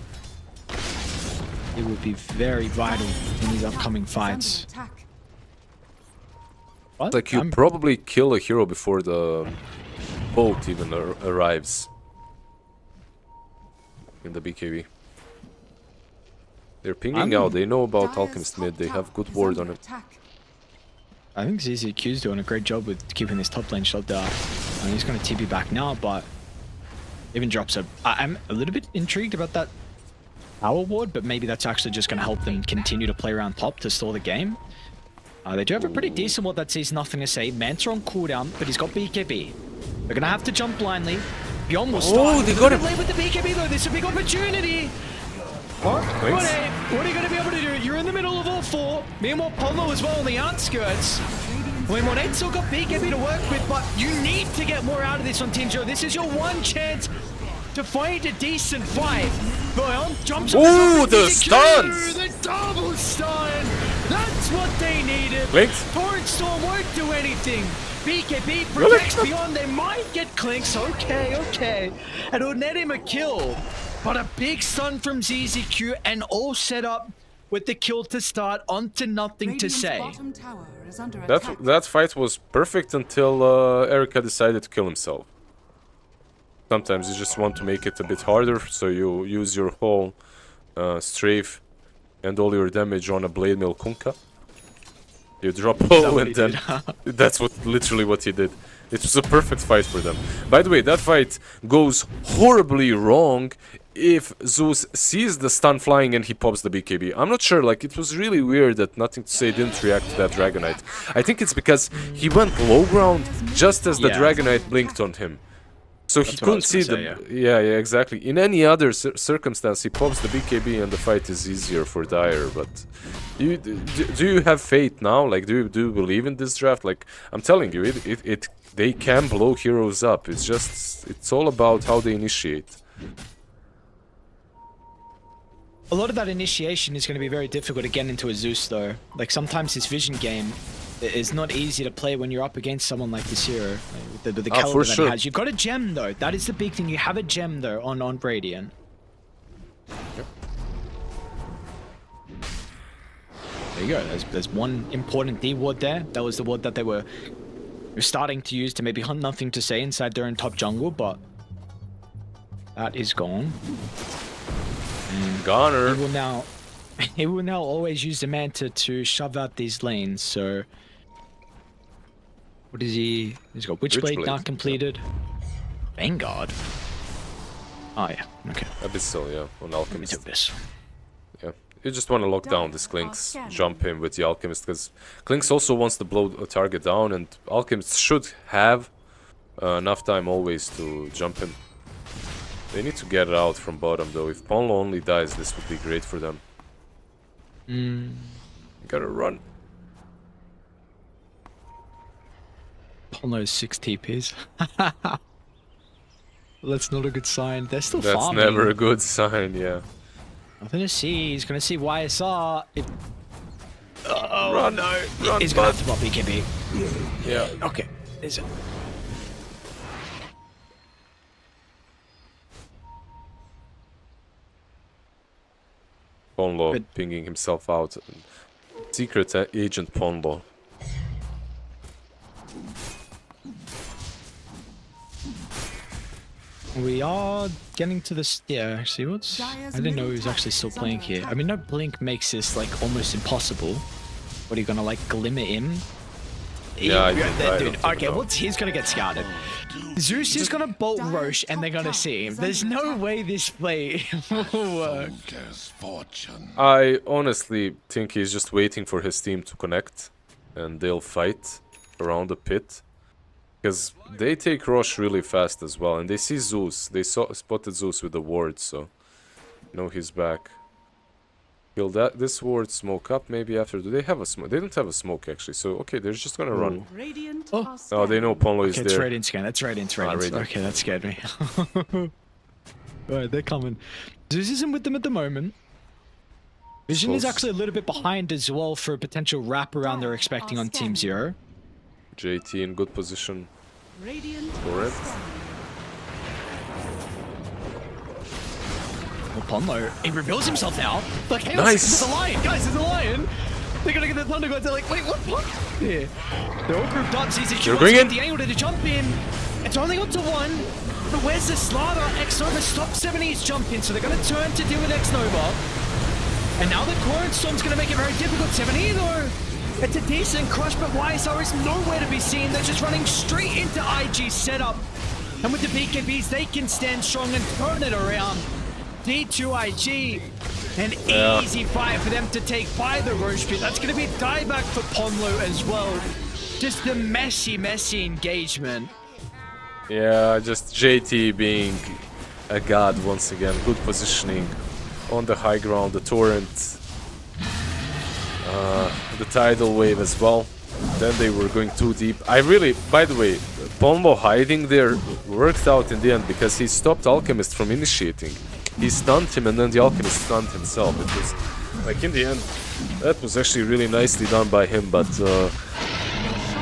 It will be very vital in these upcoming fights. What? Like you probably kill a hero before the boat even arrives in the BKB. They're pinging out, they know about Alchemist mid, they have good ward on it. I think ZZQ's doing a great job with keeping this top lane shut down. He's going to TP back now, but even drops a... I'm a little bit intrigued about that power ward, but maybe that's actually just going to help them continue to play around top to stall the game. They do have a pretty decent ward that sees nothing to say. Manta on cooldown, but he's got BKB. They're going to have to jump blindly. Beyond will start. Oh, they got him! With the BKB though, this is a big opportunity! What are you going to be able to do? You're in the middle of all four. Meanwhile, Polo as well on the outskirts. Monet still got BKB to work with, but you need to get more out of this on Team 0. This is your one chance to fight a decent fight. Boyan jumps up. Ooh, the stuns! The double stun! That's what they needed. Klinks? Torrent Storm won't do anything. BKB protects Beyond. They might get Klinks. Okay. And it'll net him a kill. But a big stun from ZZQ and all set up with the kill to start onto nothing to say. That fight was perfect until Erica decided to kill himself. Sometimes you just want to make it a bit harder, so you use your whole strafe and all your damage on a Blade Mill Kunkka. You drop O and then that's literally what he did. It was a perfect fight for them. By the way, that fight goes horribly wrong if Zeus sees the stun flying and he pops the BKB. I'm not sure, like, it was really weird that Nothing to Say didn't react to that Dragonite. I think it's because he went low ground just as the Dragonite blinked on him. So he couldn't see the... Yeah, exactly. In any other circumstance, he pops the BKB and the fight is easier for Dire, but... Do you have faith now? Like, do you believe in this draft? Like, I'm telling you, they can blow heroes up. It's just... It's all about how they initiate. A lot of that initiation is going to be very difficult to get into a Zeus, though. Like, sometimes his vision game is not easy to play when you're up against someone like this hero. Like, the caliber that he has. You've got a gem, though. That is the big thing. You have a gem, though, on Radiant. Yep. There you go. There's one important D ward there. That was the ward that they were starting to use to maybe hunt Nothing to Say inside their own top jungle, but that is gone. Goner. He will now always use the Manta to shove out these lanes, so... What is he? He's got Witchblade not completed. Vanguard. Oh yeah, okay. Abyssal, yeah, on Let me Alchemist. do this. Yeah. You just want to lock down this Klink's jump in with the Alchemist, because Klink's also wants to blow a target down, and Alchemist should have enough time always to jump in. They need to get it out from bottom, though. If Ponlo only dies, this would be great for them. Gotta run. Ponlo's 6 TPs. That's not a good sign. They're still That's farming. never a good sign, yeah. Nothing to see. He's gonna see YSR. Oh Run, no! run, He's gonna bud. have to pop BKB. Yeah. Okay. Is it? Ponlo Good. pinging himself out. Secret agent Ponlo. We are getting to this. Yeah, actually, what's? I didn't know he was actually still playing here. I mean, no blink makes this like almost impossible. What are you gonna like glimmer in? Yeah, I Dude, don't okay, know. he's gonna get scouted. Zeus is gonna bolt Roche and they're gonna see him. There's no way this play will work. I honestly think he's just waiting for his team to connect, and they'll fight around the pit. Because they take Roche really fast as well, and they see Zeus. They spotted Zeus with the ward, so know he's back. Kill that. This ward, smoke up maybe after. Do they have a smoke? They don't have a smoke actually, so okay, they're just gonna run. Radiant Oh. are Oh, they know Ponlo is Okay, it's there. Radiant scan. That's Radiant. Radiant. Okay, that scared me. Alright, they're coming. Zeus isn't with them at the moment. Vision is Close. actually a little bit behind as well for a potential wraparound they're expecting on Team Zero. JT in good position Radiant for it. Well, Ponlo, he reveals himself now. Like, hey, Nice. there's a lion, guys, there's a lion. They're gonna get the Thunder Gods. They're like, wait, what? Yeah. They're all grouped up. They're bringing- the angle to jump in. It's only got to one. But where's the Slava? X-Nova stopped 70's jump in, so they're gonna turn to deal with X-Nova. And now the Current Storm's gonna make it very difficult. 70 though. It's a decent crush, but YSR is nowhere to be seen. They're just running straight into IG's setup. And with the BKBs, they can stand strong and turn it around. D2IG, an easy fight for them to take by the Roche pit. That's going to be dieback for Ponlo as well. Just the messy engagement. Yeah, just JT being a god once again. Good positioning on the high ground, the torrent, the tidal wave as well. Then they were going too deep. By the way, Ponlo hiding there worked out in the end because he stopped Alchemist from initiating. He stunned him and then the Alchemist stunned himself. It was, like, in the end, that was actually really nicely done by him, but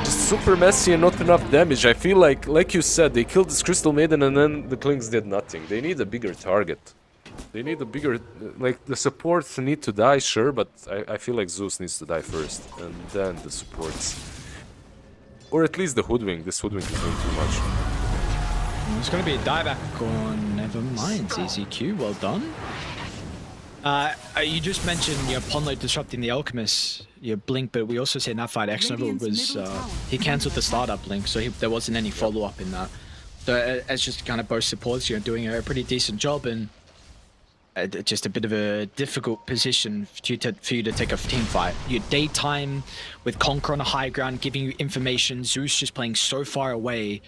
just super messy and not enough damage. I feel like you said, they killed this Crystal Maiden and then the Klinks did nothing. They need a bigger target. They need a bigger, like, the supports need to die, sure, but I feel like Zeus needs to die first, and then the supports. Or at least the Hoodwink. This Hoodwink is doing too much. There's going to be a dieback on. Never mind. ZZQ, well done. You just mentioned Ponlo disrupting the Alchemist, Blink, but we also said in that fight, X-Nova was he cancelled the startup Blink, so there wasn't any follow-up in that. So as just kind of both supports, doing a pretty decent job, and just a bit of a difficult position for you to take a team fight. Your daytime with Conquer on the high ground, giving you information. Zeus just playing so far away.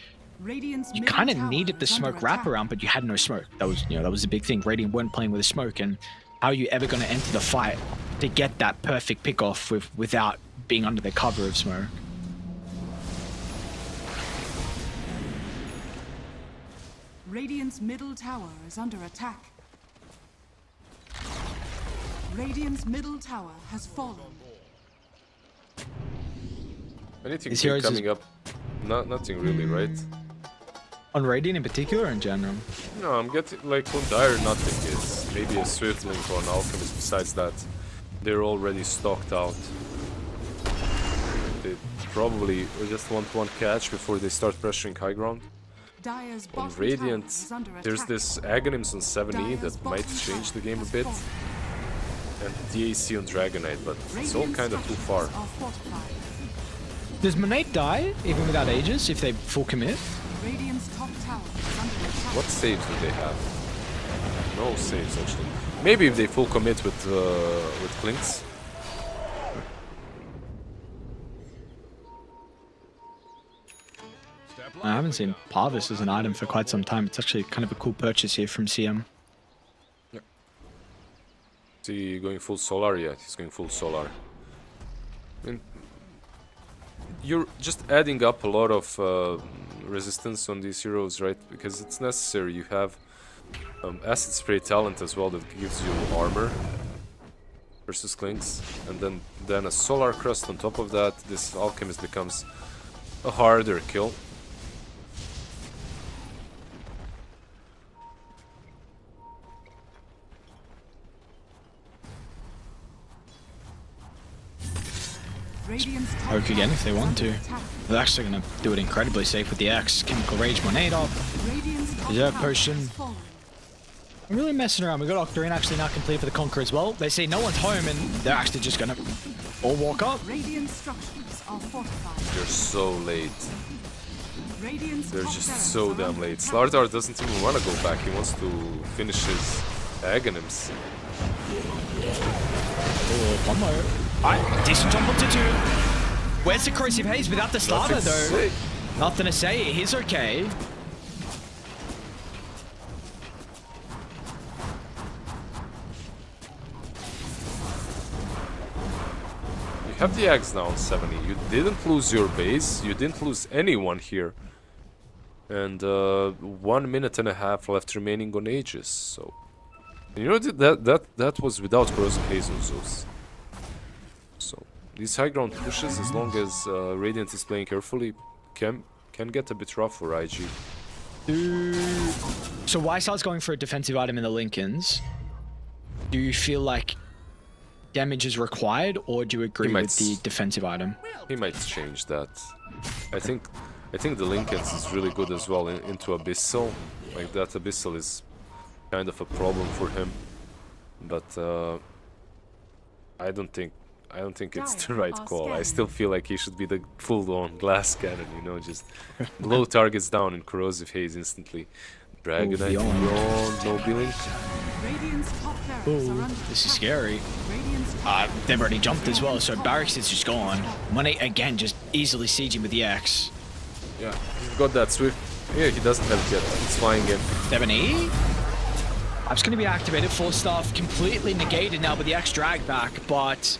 You kind of needed the smoke wraparound, but you had no smoke. That was, that was the big thing. Radiant weren't playing with a smoke, and how are you ever going to enter the fight to get that perfect pick off without being under the cover of smoke? Radiant's middle tower is under attack. Radiant's middle tower has fallen. Anything His big heroes coming up? Nothing really, right? On Radiant in particular, or in general? No, I'm getting, like, on Dire nothing. It's maybe a Swift Link on Alchemist. Besides that, they're already stocked out. They probably just want one catch before they start pressuring high ground. Dire's On bottom Radiant, tower is under there's attack. this Aghanims on 7E that might change the game a bit. And DAC on Dragonite, but it's all kind of too far. Does Monate die, even without Aegis, if they full commit? Radiant's top tower is under attack. What saves do they have? No saves actually. Maybe if they full commit with Clinks. I haven't seen Parvis as an item for quite some time. It's actually kind of a cool purchase here from CM. Is he going full solar? Yeah, he's going full solar. And you're just adding up a lot of resistance on these heroes, right? Because it's necessary. You have acid spray talent as well that gives you armor versus Clinks, and then a solar crust on top of that. This alchemist becomes a harder kill. Poke again if they want to. They're actually going to do it incredibly safe with the X. Chemical Rage, Monade up. Reserve Potion. I'm really messing around. We got Octarine actually now complete for the Conquer as well. They say no one's home and they're actually just going to all walk up. Radiant structures are fortified. They're so late. They're just so damn late. Slardar doesn't even want to go back. He wants to finish his Aghanims. One more. Alright, decent jump onto 2. Where's the Corrosive Haze without the starter though? Nothing to say, he's okay. You have the Axe now on 70. You didn't lose your base. You didn't lose anyone here. And 1 minute and a half left remaining on Aegis. So you know that was without Corrosive Haze on Zeus. So these high ground pushes, as long as Radiant is playing carefully, can get a bit rough for IG. So YSL's going for a defensive item in the Lincolns. Do you feel like damage is required, or do you agree with the defensive item? He might change that. I think the Lincolns is really good as well into Abyssal. Like that Abyssal is kind of a problem for him, but I don't think it's the right call. I still feel like he should be the full-on glass cannon, you know, just blow targets down in Corrosive Haze instantly. Dragonite beyond, no Blink. Ooh, this is scary. They've already jumped as well, so Barracks is just gone. Money again, just easily sieging with the X. Yeah, he's got that Swift. Yeah, he doesn't have it yet. It's flying in. 7E? App's going to be activated. Full stuff completely negated now with the X drag back, but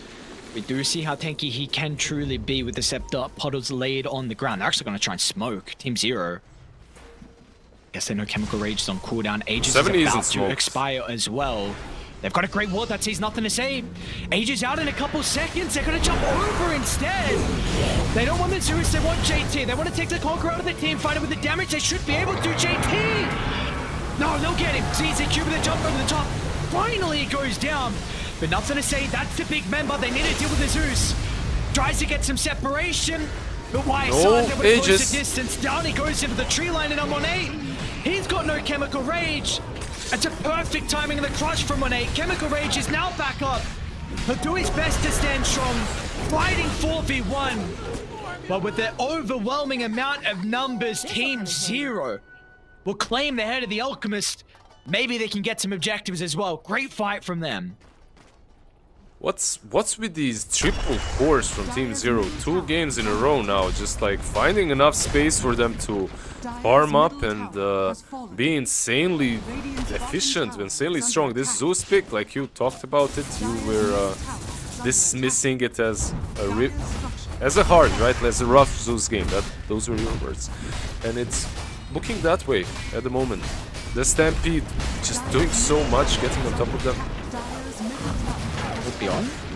we do see how tanky he can truly be with the Scepter. Puddles laid on the ground. They're actually going to try and smoke. Team 0. Guess they know Chemical Rage is on cooldown. Aegis is about to expire as well. They've got a great ward that sees nothing to say. Aegis out in a couple seconds. They're going to jump over instead. They don't want the Zeus. They want JT. They want to take the Conqueror out of the team, fight it with the damage. They should be able to. JT! No, they'll get him. CZ with the jump over the top. Finally, it goes down. But nothing to say. That's the big member. They need to deal with the Zeus. Tries to get some separation. But YSL never close the distance. Down he goes into the tree line, and I'm on 8. He's got no Chemical Rage. It's a perfect timing of the clutch from 1-8. Chemical Rage is now back up. He'll do his best to stand strong, fighting 4v1. But with the overwhelming amount of numbers, Team 0 will claim the head of the Alchemist. Maybe they can get some objectives as well. Great fight from them. What's with these triple cores from Team 0? 2 games in a row now, just like finding enough space for them to farm up and be insanely efficient, insanely strong. This Zeus pick, like you talked about it, you were dismissing it as a hard, right? As a rough Zeus game. Those were your words, and it's looking that way at the moment. The Stampede just doing so much, getting on top of them.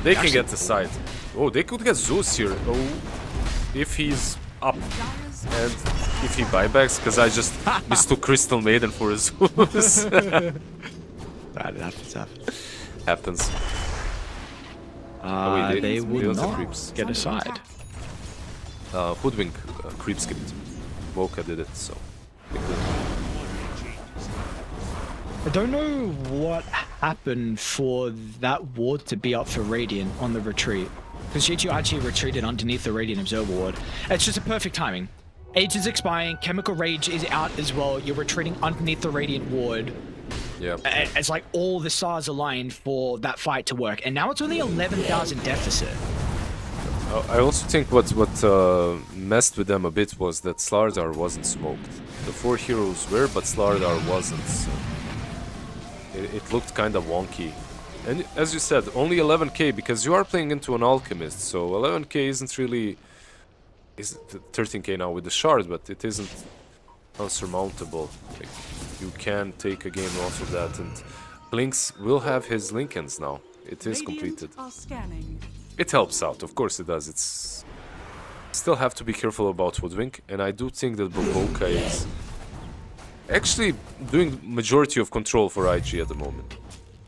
They can get the side. Oh, they could get Zeus here. Oh, if he's up and if he buybacks, because I just mistook Crystal Maiden for a Zeus. Happens. Wait, they would not creeps. get a side. Hoodwink creep skipped. Woka did it, so they could. I don't know what happened for that ward to be up for Radiant on the retreat. Because G2 actually retreated underneath the Radiant Observer ward. It's just a perfect timing. Age is expiring, Chemical Rage is out as well. You're retreating underneath the Radiant ward. Yeah. It's like all the stars aligned for that fight to work, and now it's only 11,000 deficit. I also think what messed with them a bit was that Slardar wasn't smoked. The 4 heroes were, but Slardar wasn't. So it looked kind of wonky. And as you said, only 11k because you are playing into an alchemist, so 11k isn't really... is 13k now with the shard, but it isn't unsurmountable. Like, you can take a game off of that, and Blinks will have his Lincolns now. It is completed. Are scanning. It helps out, of course it does. It's still have to be careful about Woodwink, and I do think that Boboka is actually doing majority of control for IG at the moment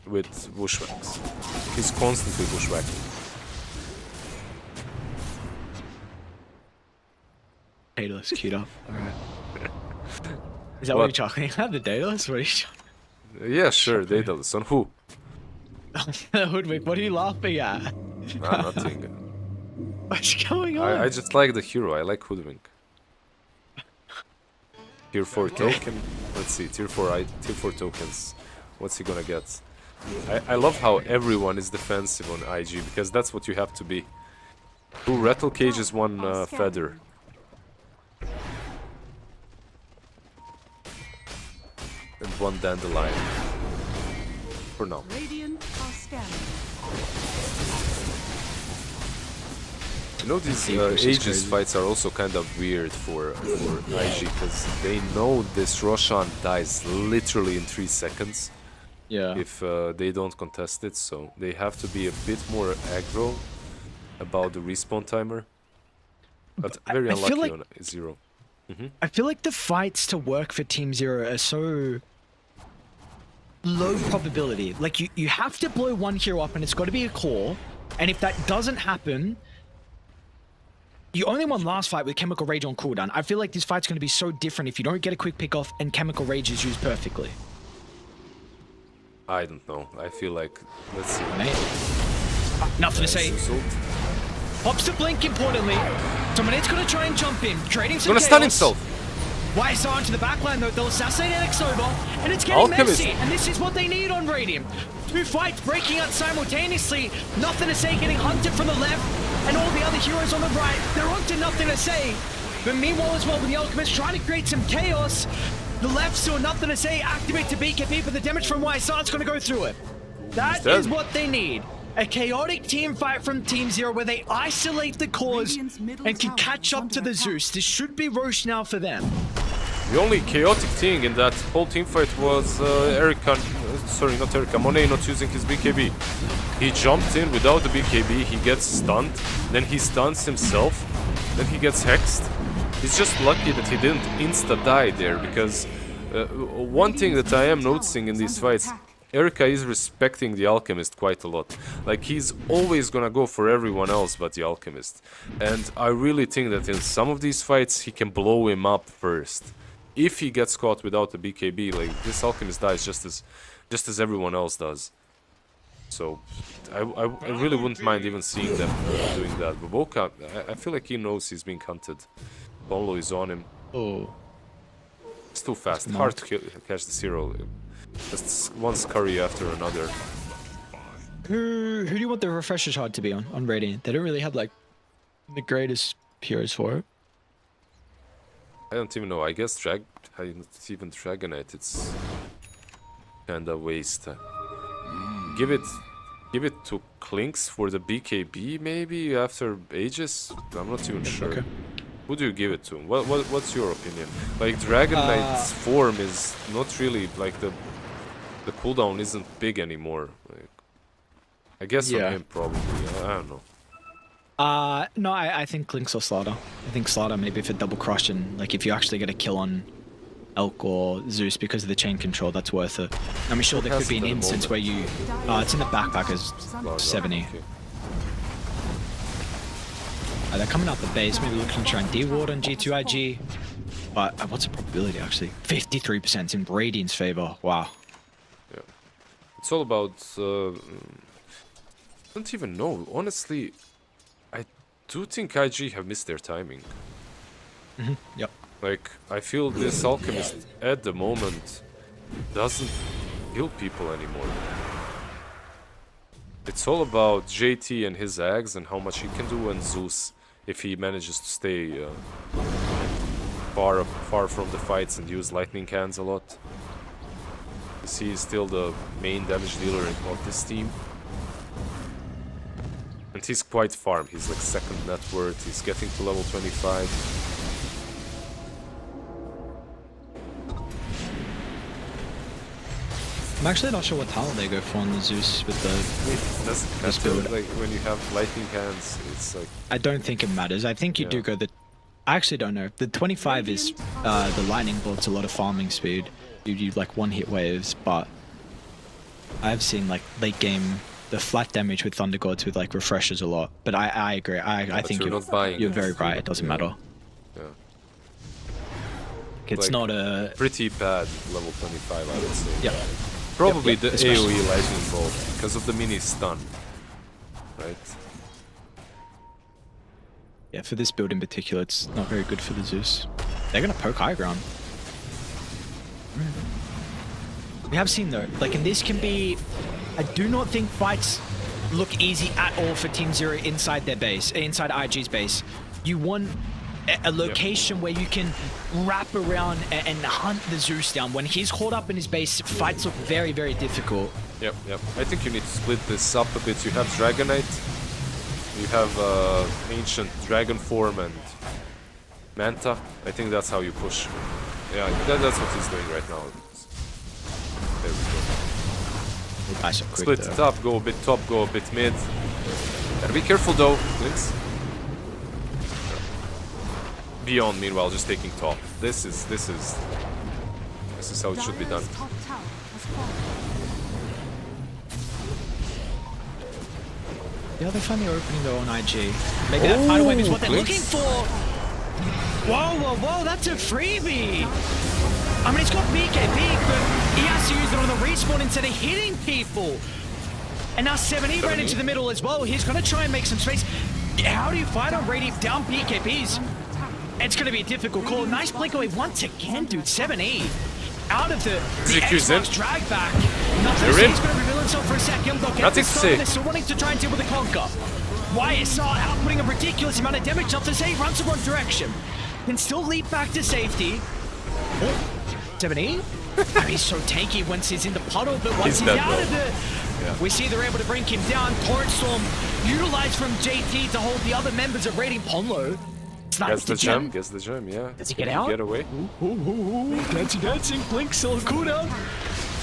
with bushwhacks. He's constantly bushwhacking. Daedalus queued up. Alright. Is that what you're talking about? The Daedalus? What are you talking Yeah, sure, Daedalus. On who? Hoodwink, what are you laughing at? Nah, nothing. What's going on? I just like the hero. I like Hoodwink. Tier 4 token. Let's see, tier 4 tokens. What's he gonna get? I love how everyone is defensive on IG because that's what you have to be. 2 rattle cages, 1 feather. And 1 dandelion. For now. Radiant are scanning. You know, these Which is Aegis crazy. fights are also kind of weird for IG because they know this Roshan dies literally in 3 seconds Yeah. if they don't contest it, so they have to be a bit more aggro about the respawn timer. But very I feel unlucky like- on 0. I feel like the fights to work for Team Zero are so low probability. Like you have to blow 1 hero up and it's got to be a core. And if that doesn't happen, you only won last fight with Chemical Rage on cooldown. I feel like this fight's going to be so different if you don't get a quick pick off and Chemical Rage is used perfectly. I don't know. I feel like, let's see. Mate. Nothing to say. Result. Pops the blink importantly. Dominate's going to try and jump in, trading some Gonna stun chaos. himself. YSR into the backline though, they'll assassinate NX over, and it's getting Alchemist. messy, and this is what they need on Radiant. 2 fights breaking out simultaneously, nothing to say getting hunted from the left, and all the other heroes on the right, they're onto nothing to say. But meanwhile as well with the Alchemist trying to create some chaos, the left saw nothing to say, activate to BKB, but the damage from YSR is going to go through it. That dead. is what they need. A chaotic team fight from Team Zero where they isolate the cores Radiant's middle and can tower catch is up to under the attack. Zeus. This should be Roche now for them. The only chaotic thing in that whole team fight was Monet not using his BKB. He jumped in without the BKB, he gets stunned, then he stuns himself, then he gets hexed. He's just lucky that he didn't insta-die there, because one thing that I am noticing in these fights, Erika is respecting the Alchemist quite a lot. Like, he's always gonna go for everyone else but the Alchemist. And I really think that in some of these fights, he can blow him up first. If he gets caught without the BKB, like, this Alchemist dies just as everyone else does. So, I really wouldn't mind even seeing them doing that. Boboka, I feel like he knows he's being hunted. Polo is on him. Oh. It's too fast. Hard to catch this hero. Just one scurry after another. Who do you want the refresher shard to be on Radiant? They don't really have like the greatest heroes for it. I don't even know. I guess even Dragonite, it's kinda waste. Give it to Klinks for the BKB maybe after Aegis? I'm not even sure. Okay. Who do you give it to? What's your opinion? Like, Dragonite's form is not really like the cooldown isn't big anymore. Like, I guess on Yeah. him probably. I don't know. No, I think Klinks or Slaughter. I think Slaughter maybe for double crush and like if you actually get a kill on Elk or Zeus because of the chain control, that's worth it. I'm sure there could be an At the instance moment. where you, it's in the backpack as Large 70. okay. They're coming out the base, maybe looking to try and de-ward on G2IG. But what's the probability actually? 53% in Radiant's favor. Wow. Yeah. It's all about... I don't even know. Honestly, I do think IG have missed their timing. Yep. Like, I feel this Alchemist at the moment doesn't heal people anymore. It's all about JT and his Ags and how much he can do, and Zeus if he manages to stay far from the fights and use lightning cans a lot. He's still the main damage dealer of this team. And he's quite farm. He's like second net worth. He's getting to level 25. I'm actually not sure what talent they go for on the Zeus with the. That's build. Like when you have lightning hands, it's like. I don't think it matters. I think you do go the. I actually don't know. The 25 is the lightning bolt's a lot of farming speed. You do like one hit waves, but I've seen like late game the flat damage with Thunder Gods with like refreshes a lot. But I agree. I think you're not buying you're it. very right. It doesn't matter. Yeah. It's Like, not a pretty bad level 25, I would say. yeah. Probably Yep, the especially- AoE lightning bolt because of the mini stun, right? Yeah, for this build in particular, it's not very good for the Zeus. They're gonna poke high ground. We have seen though, like, and this can be. I do not think fights look easy at all for Team Zero inside their base, inside IG's base. You want a location where you can wrap around and hunt the Zeus down. When he's caught up in his base, fights look very, very difficult. Yep. I think you need to split this up a bit. You have Dragonite, you have Ancient Dragon Form and Manta. I think that's how you push. Yeah, that's what he's doing right now. There we go. Nice and quick Split though. it up, go a bit top, go a bit mid. Gotta be careful though, Lynx. Beyond, meanwhile, just taking top. This is how it should be done. Dire's top tower has fallen. Yeah, they finally opening their own IG. Maybe that tidal wave is what they're looking for. Whoa, that's a freebie. I mean, he's got BKB, but he has to use it on the respawn instead of hitting people. And now 7E ran into the middle as well. He's going to try and make some space. How do you fight on Radiant down BKBs? It's going to be a difficult call. Nice blink away once again, dude. 7E out of the Xbox drag back. Nothing They're in. He's going to reveal himself for a second. They'll get Nothing this to done. say. They're still wanting to try and deal with the conquer. YSR outputting a ridiculous amount of damage. Nothing to say. Runs the wrong direction. Can still leap back to safety. Oh, 7E? I mean, he's so tanky once he's in the puddle, but once he's out of the... We see they're able to bring him down. Torrent Storm utilized from JT to hold the other members of Raiding Ponlo. Gets the gem, yeah. Does he get out? Get away. Dancing, Blink, still a cooldown.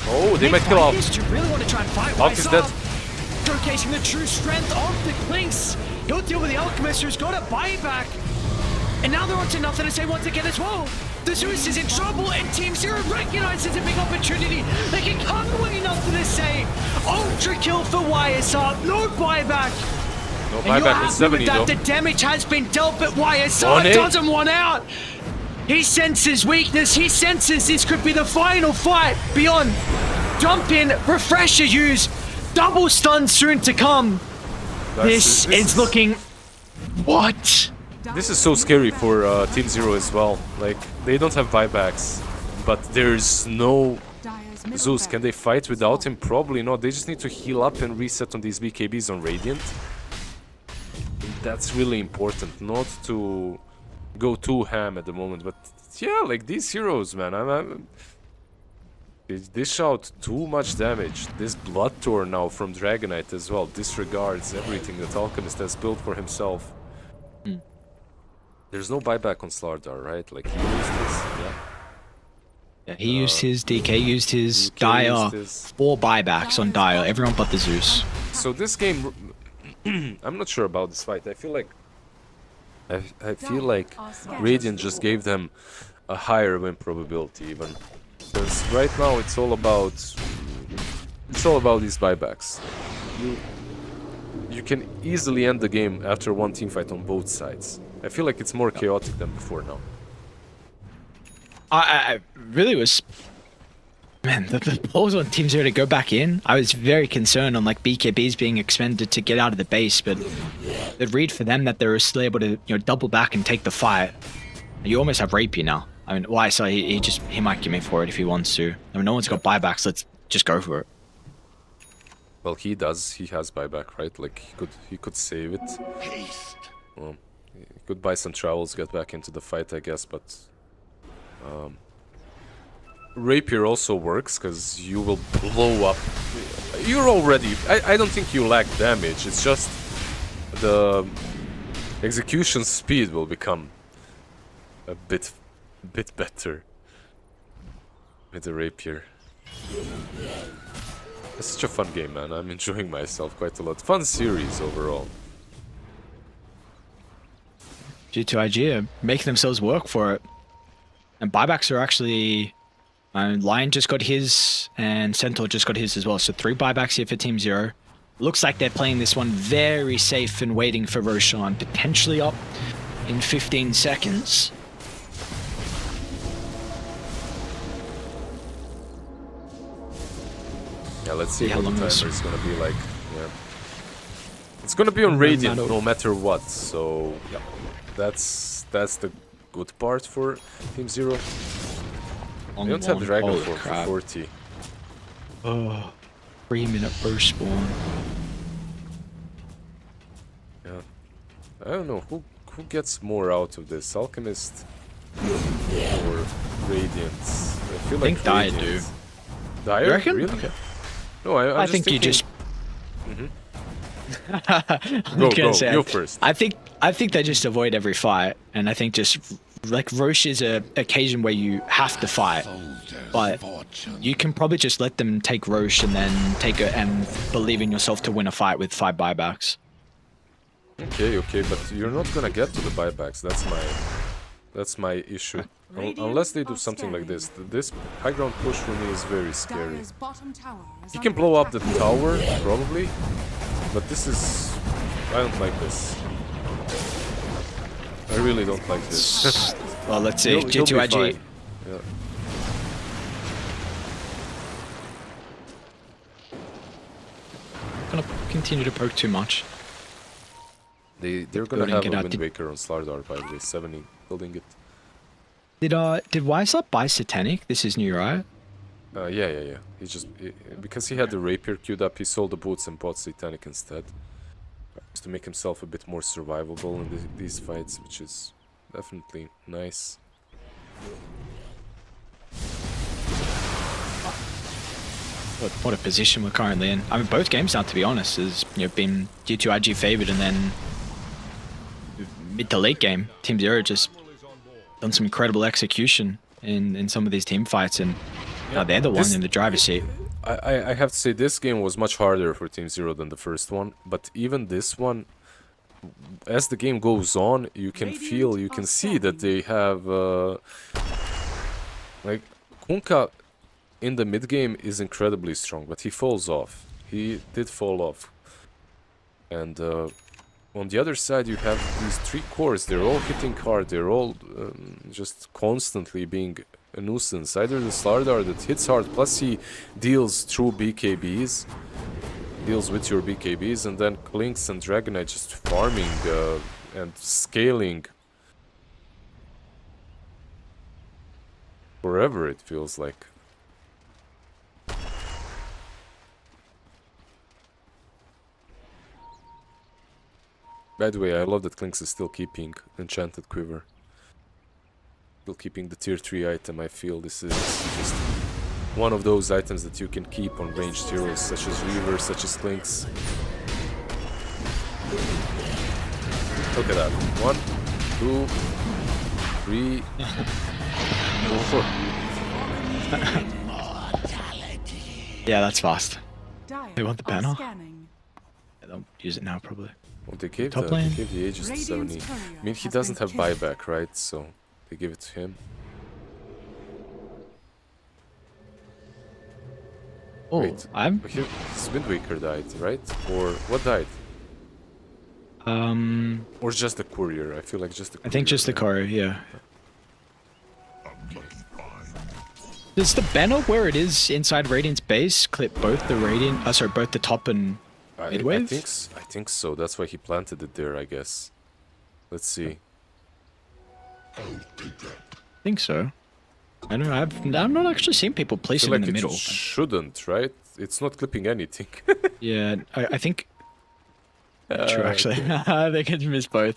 Oh, they might kill off. Do you really want to try and fight Alk is dead. Showcasing the true strength of the Clinks. He'll deal with the Alchemist who's got a buyback. And now they're on to nothing to say once again as well. The Zeus is in trouble and Team Zero recognizes a big opportunity. They can come away nothing to say. Ultra kill for YSR. No buyback. No And you're buyback with happy 70 with that. though. The damage has been dealt, but YSR doesn't want out. He senses weakness. He senses this could be the final fight. Beyond. Jump in, refresher use. Double stun soon to come. This is looking... What? This is so scary for Team Zero as well. Like, they don't have buybacks, but there's no Dire's middle Zeus. Can they barracks fight has without fallen. him? Probably not. They just need to heal up and reset on these BKBs on Radiant. That's really important, not to go too ham at the moment. But yeah, like these heroes, man, they dish out too much damage. This Blood Torn now from Dragonite as well disregards everything that Alchemist has built for himself. There's no buyback on Slardar, right? Like he used this, yeah. He used his DK, used his DK Dire. used his- 4 buybacks on Dire. Everyone but the Zeus. So this game, I'm not sure about this fight. I feel like Radiant just gave them a higher win probability even, because right now it's all about these buybacks. You can easily end the game after one team fight on both sides. I feel like it's more chaotic than before now. I really was... Man, the proposal on Team Zero to go back in, I was very concerned on like BKBs being expended to get out of the base, but the read for them that they were still able to, double back and take the fight. You almost have Rapier now. I mean, why? So he might give me for it if he wants to. I mean, no one's got buybacks. Let's just go for it. Well, he does. He has buyback, right? Like he could save it. Well, he could buy some travels, get back into the fight, I guess. But rapier also works because you will blow up. You're already. I don't think you lack damage. It's just the execution speed will become a bit better with the rapier. It's such a fun game, man. I'm enjoying myself quite a lot. Fun series overall. G2IG are making themselves work for it. And buybacks are actually... Lion just got his, and Centaur just got his as well. So 3 buybacks here for Team Zero. Looks like they're playing this one very safe and waiting for Roshan. Potentially up in 15 seconds. Yeah, let's see how what long the this- timer is gonna be like. Yeah. It's gonna be on Radiant no matter what, so yeah. That's the good part for Team Zero. They don't have Dragon Holy Form crap. for 40. Oh, 3-minute burst spawn. Yeah. I don't know who gets more out of this, Alchemist or Radiant. I feel like think Dire do. Radiant. Dire? You reckon? Really? Okay. No, I'm I just think you thinking- just... I'm Go, gonna go, say, you first. I think they just avoid every fight, and I think just like Roche is a occasion where you have to fight, but you can probably just let them take Roche and then take it and believe in yourself to win a fight with 5 buybacks. Okay, but you're not gonna get to the buybacks. That's my issue. Unless they do something like this. This high ground push for me is very scary. Dire's bottom tower is He can under blow up the attack. tower, probably. But this is... I don't like this. I really don't like this. Well, let's see. You'll be G2IG. fine. Yeah. Gonna continue to poke too much. They're gonna Building have it a out Wind the- Waker on Slardar, by the way. 70 building it. Did Wiseup buy Satanic? This is new, right? Yeah. He just... because he had the Rapier queued up, he sold the boots and bought Satanic instead. Just to make himself a bit more survivable in these fights, which is definitely nice. What a position we're currently in. I mean, both games now, to be honest, has been G2IG favored, and then mid to late game, Team Zero just done some incredible execution in some of these team fights, and now they're the one This- in the driver's seat. I have to say this game was much harder for Team Zero than the first one, but even this one, as the game goes on, you can see that they have like Kunkka in the mid game is incredibly strong, but he falls off. He did fall off, and on the other side you have these 3 cores. They're all hitting hard. They're all just constantly being a nuisance. Either the Slardar that hits hard, plus he deals through BKBs, deals with your BKBs, and then Clinks and Dragonite just farming and scaling forever, it feels like. By the way, I love that Clinks is still keeping Enchanted Quiver. Still keeping the tier 3 item. I feel this is just one of those items that you can keep on ranged heroes such as Reaver, such as Clinks. Look at that. 1, 2, 3, 4. Yeah, that's fast. Dire They want the are banner? scanning. Yeah, they'll use it now, probably. Well, they gave Top the lane. Aegis to Radiant's 70. courier I mean, he has doesn't been have killed. buyback, right? So they give it to him. Oh, Wait. I'm But his Wind Waker died, right? Or what died? Or just the courier? I feel like just the courier. I think just the right? courier, yeah. Does the banner where it is inside Radiant's base clip both the Radiant, both the top and I midwave? think so. That's why he planted it there, I guess. Let's see. I think so. I don't know. I've not actually seen people place I it feel in like the it middle. shouldn't, right? It's not clipping anything. Yeah, I think. True, actually. I think it's missed both.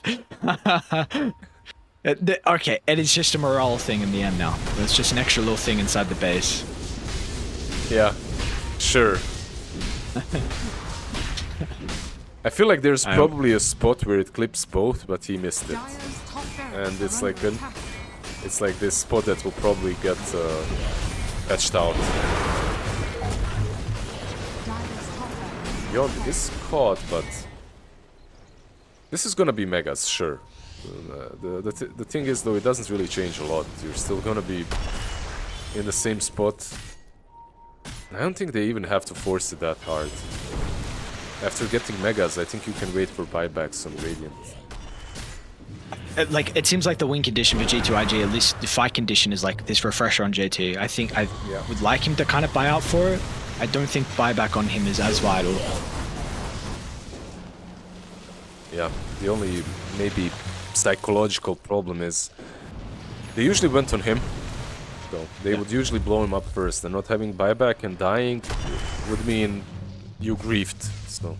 Okay, and it's just a morale thing in the end now. It's just an extra little thing inside the base. Yeah, sure. I feel like there's probably a spot where it clips both, but he missed it. Dire's top barracks And it's are like under attack. it's like this spot that will probably get patched out. Dire's top barracks. Yon is caught, but this is gonna be megas, sure. The thing is, though, it doesn't really change a lot. You're still gonna be in the same spot. I don't think they even have to force it that hard. After getting megas, I think you can wait for buybacks on Radiant. Like, it seems like the win condition for G2IG, at least the fight condition, is like this refresher on JT. I think I would like him to kind of buy out for it. I don't think buyback on him is as vital. Yeah, the only maybe psychological problem is they usually went on him. So they would usually blow him up first, and not having buyback and dying would mean you griefed. So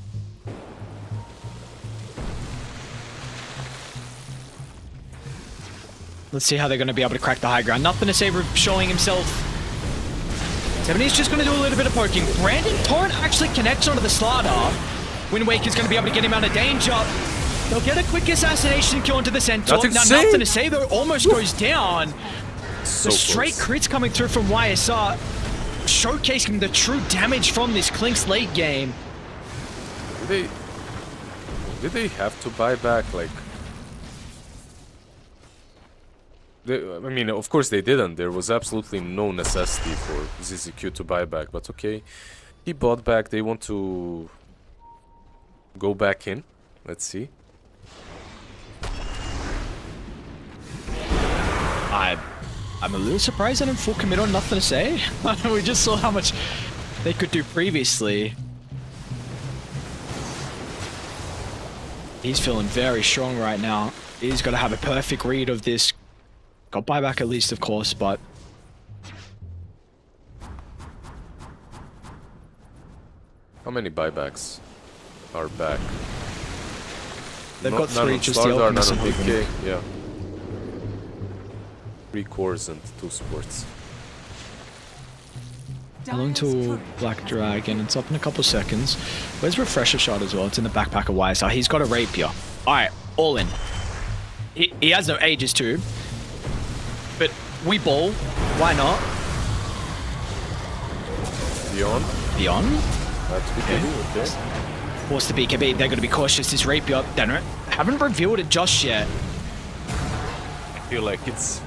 Let's see how they're going to be able to crack the high ground. Nothing to say for showing himself. 70's just going to do a little bit of poking. Brandon Torrent actually connects onto the Slaughter. Wind Waker's going to be able to get him out of danger. They'll get a quick assassination kill into the Centaur. Nothing to Now, say. nothing to say, though. Almost goes down. so The straight close. crits coming through from YSR, showcasing the true damage from this Clink's late game. Did they have to buy back? Like, I mean, of course they didn't. There was absolutely no necessity for ZZQ to buy back. But okay, he bought back. They want to go back in. Let's see. I'm a little surprised I didn't full commit on nothing to say. We just saw how much they could do previously. He's feeling very strong right now. He's got to have a perfect read of this. Got buyback at least, of course, but How many buybacks are back? they've got None 3 on just the Slardar, Alchemist none and on Hogan. BK. Yeah. 3 cores and 2 sports. Along Dire's to turret Black has Dragon. It's up in a couple seconds. Where's Refresher Shot as well? It's in the backpack of YSR. He's got a Rapier. Alright, all in. He has no ages too. But we ball. Why not? Beyond. Beyond? That's BKB, okay. Force the BKB. They're going to be cautious. This Rapier. They haven't revealed it just yet. I feel like it's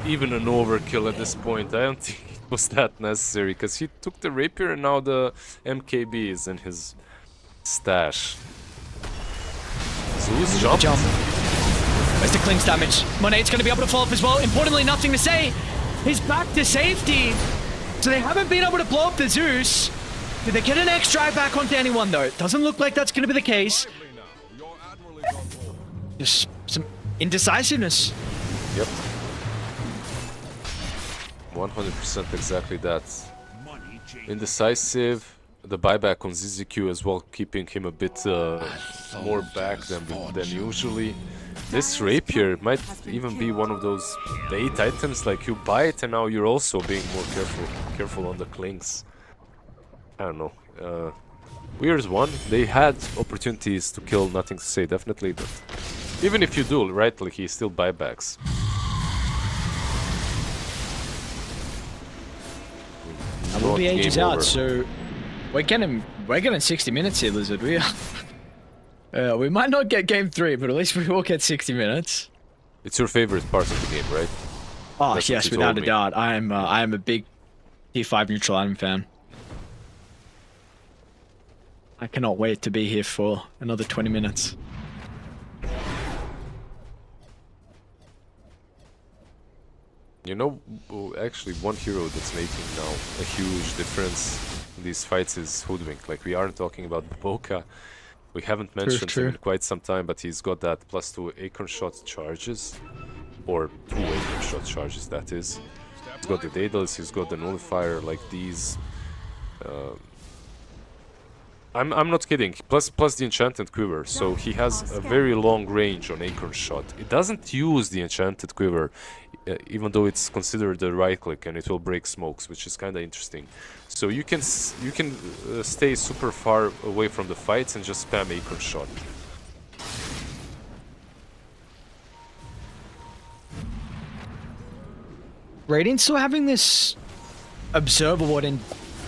even an overkill at this point. I don't think it was that necessary, because he took the Rapier and now the MKB is in his stash. Zeus jumped. Jump. Where's the Clink's damage? Monade's going to be able to follow up as well. Importantly, nothing to say. He's back to safety. So they haven't been able to blow up the Zeus. Did they get an X drive back onto anyone, though? It doesn't look like that's going to be the case. Just some indecisiveness. Yep. 100% exactly that. Indecisive. The buyback on ZZQ as well, keeping him a bit more back than usually. This Rapier might even be one of those bait items, like you buy it and now you're also being more careful on the clinks. I don't know. Weir's one. They had opportunities to kill, nothing to say, definitely, but even if you do, right, like he still buybacks. And we'll be Not ages game out, over. so we're getting 60 minutes here, Lizard. We might not get game 3, but at least we will get 60 minutes. It's your favorite part of the game, right? Oh, That's what yes, you without told a me. doubt. I am a big T5 neutral Adam fan. I cannot wait to be here for another 20 minutes. You know, actually, one hero that's making now a huge difference in these fights is Hoodwink. Like, we aren't talking about Boca. We haven't mentioned true. him in quite some time, but he's got that +2 Acorn shot charges. Or 2 Acorn shot charges, that is. He's got the Daedalus, he's got the Nullifier, like these. I'm not kidding. Plus the Enchanted Quiver, so he has a very long range on Acorn Shot. It doesn't use the Enchanted Quiver, even though it's considered a right click and it will break smokes, which is kind of interesting. So you can stay super far away from the fights and just spam Acorn Shot. Radiant still having this observable in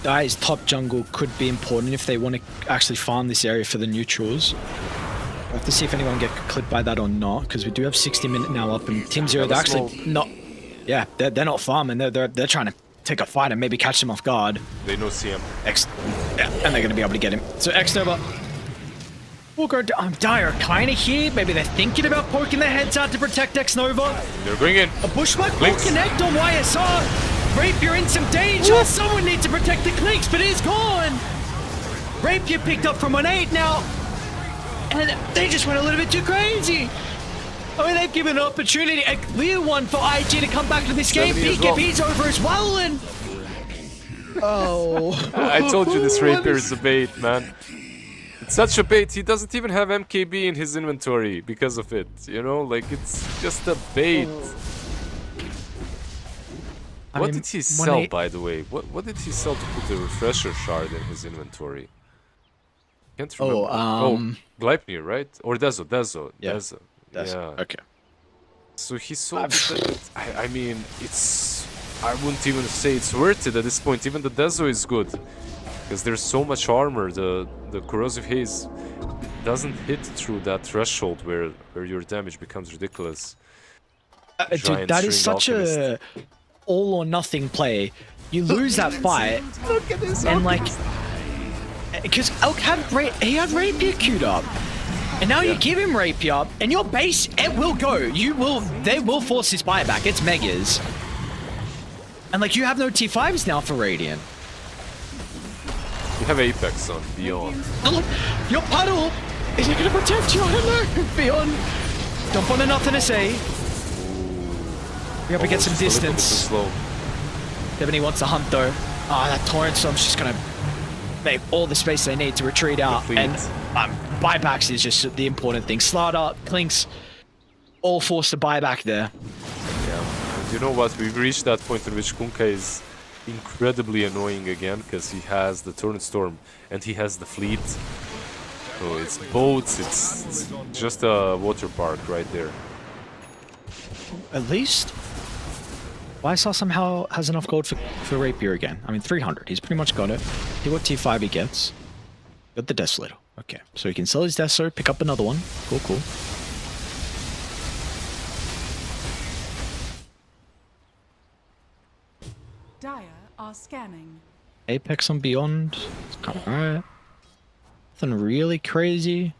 Dire's top jungle could be important if they want to actually farm this area for the neutrals. We'll have to see if anyone get clipped by that or not, because we do have 60-minute now up, and Team Zero, they're actually not... Yeah, they're not farming, they're trying to take a fight and maybe catch them off guard. They know CM. Yeah, and they're going to be able to get him. So X-Nova will go down. Dire kind of here. Maybe they're thinking about poking their heads out to protect X-Nova. They're going in. A Bushwhack will connect on YSR. Rapier in some danger. Ooh. Someone needs to protect the clicks, but it's gone. Rapier picked up from 1-8 now. And they just went a little bit too crazy. I mean, they've given an opportunity, a clear one for IG to come back to this game. BKB's over as well, and... Oh. I told you this Rapier is a bait, man. It's such a bait. He doesn't even have MKB in his inventory because of it. You know, like, it's just a bait. What did he sell, by the way? What did he sell to put the refresher shard in his inventory? Can't remember. Gleipnir, right? Or Dezo. Yeah. Dezo. Yeah. Okay. So he sold it. I mean, it's... I wouldn't even say it's worth it at this point. Even the Dezo is good. Because there's so much armor. The Corrosive Haze doesn't hit through that threshold where your damage becomes ridiculous. Dude, that is such a all or nothing play. You lose that fight, and like, because Elk had Rapier queued up, and now you give him Rapier, and your base, it will go. They will force his buyback. It's Megas, and like you have no T5s now for Radiant. You have Apex on Beyond. Your puddle is it gonna protect you? I don't know. Beyond, don't want nothing to say. We have to get some distance. Devony wants to hunt though. That Torrent Storm's just gonna make all the space they need to retreat out. And buybacks is just the important thing. Slardar, Clinks, all forced to buy back there. Yeah. And you know what? We've reached that point in which Kunkka is incredibly annoying again because he has the Torrent Storm and he has the fleet. So it's boats, it's just a water park right there. At least YSR somehow has enough gold for Rapier again. I mean, 300. He's pretty much got it. See what T5 he gets. Got the Desolator. Okay, so he can sell his Desolator, pick up another one. Cool. Dire are scanning. Apex on Beyond. It's kind of alright. Nothing really crazy.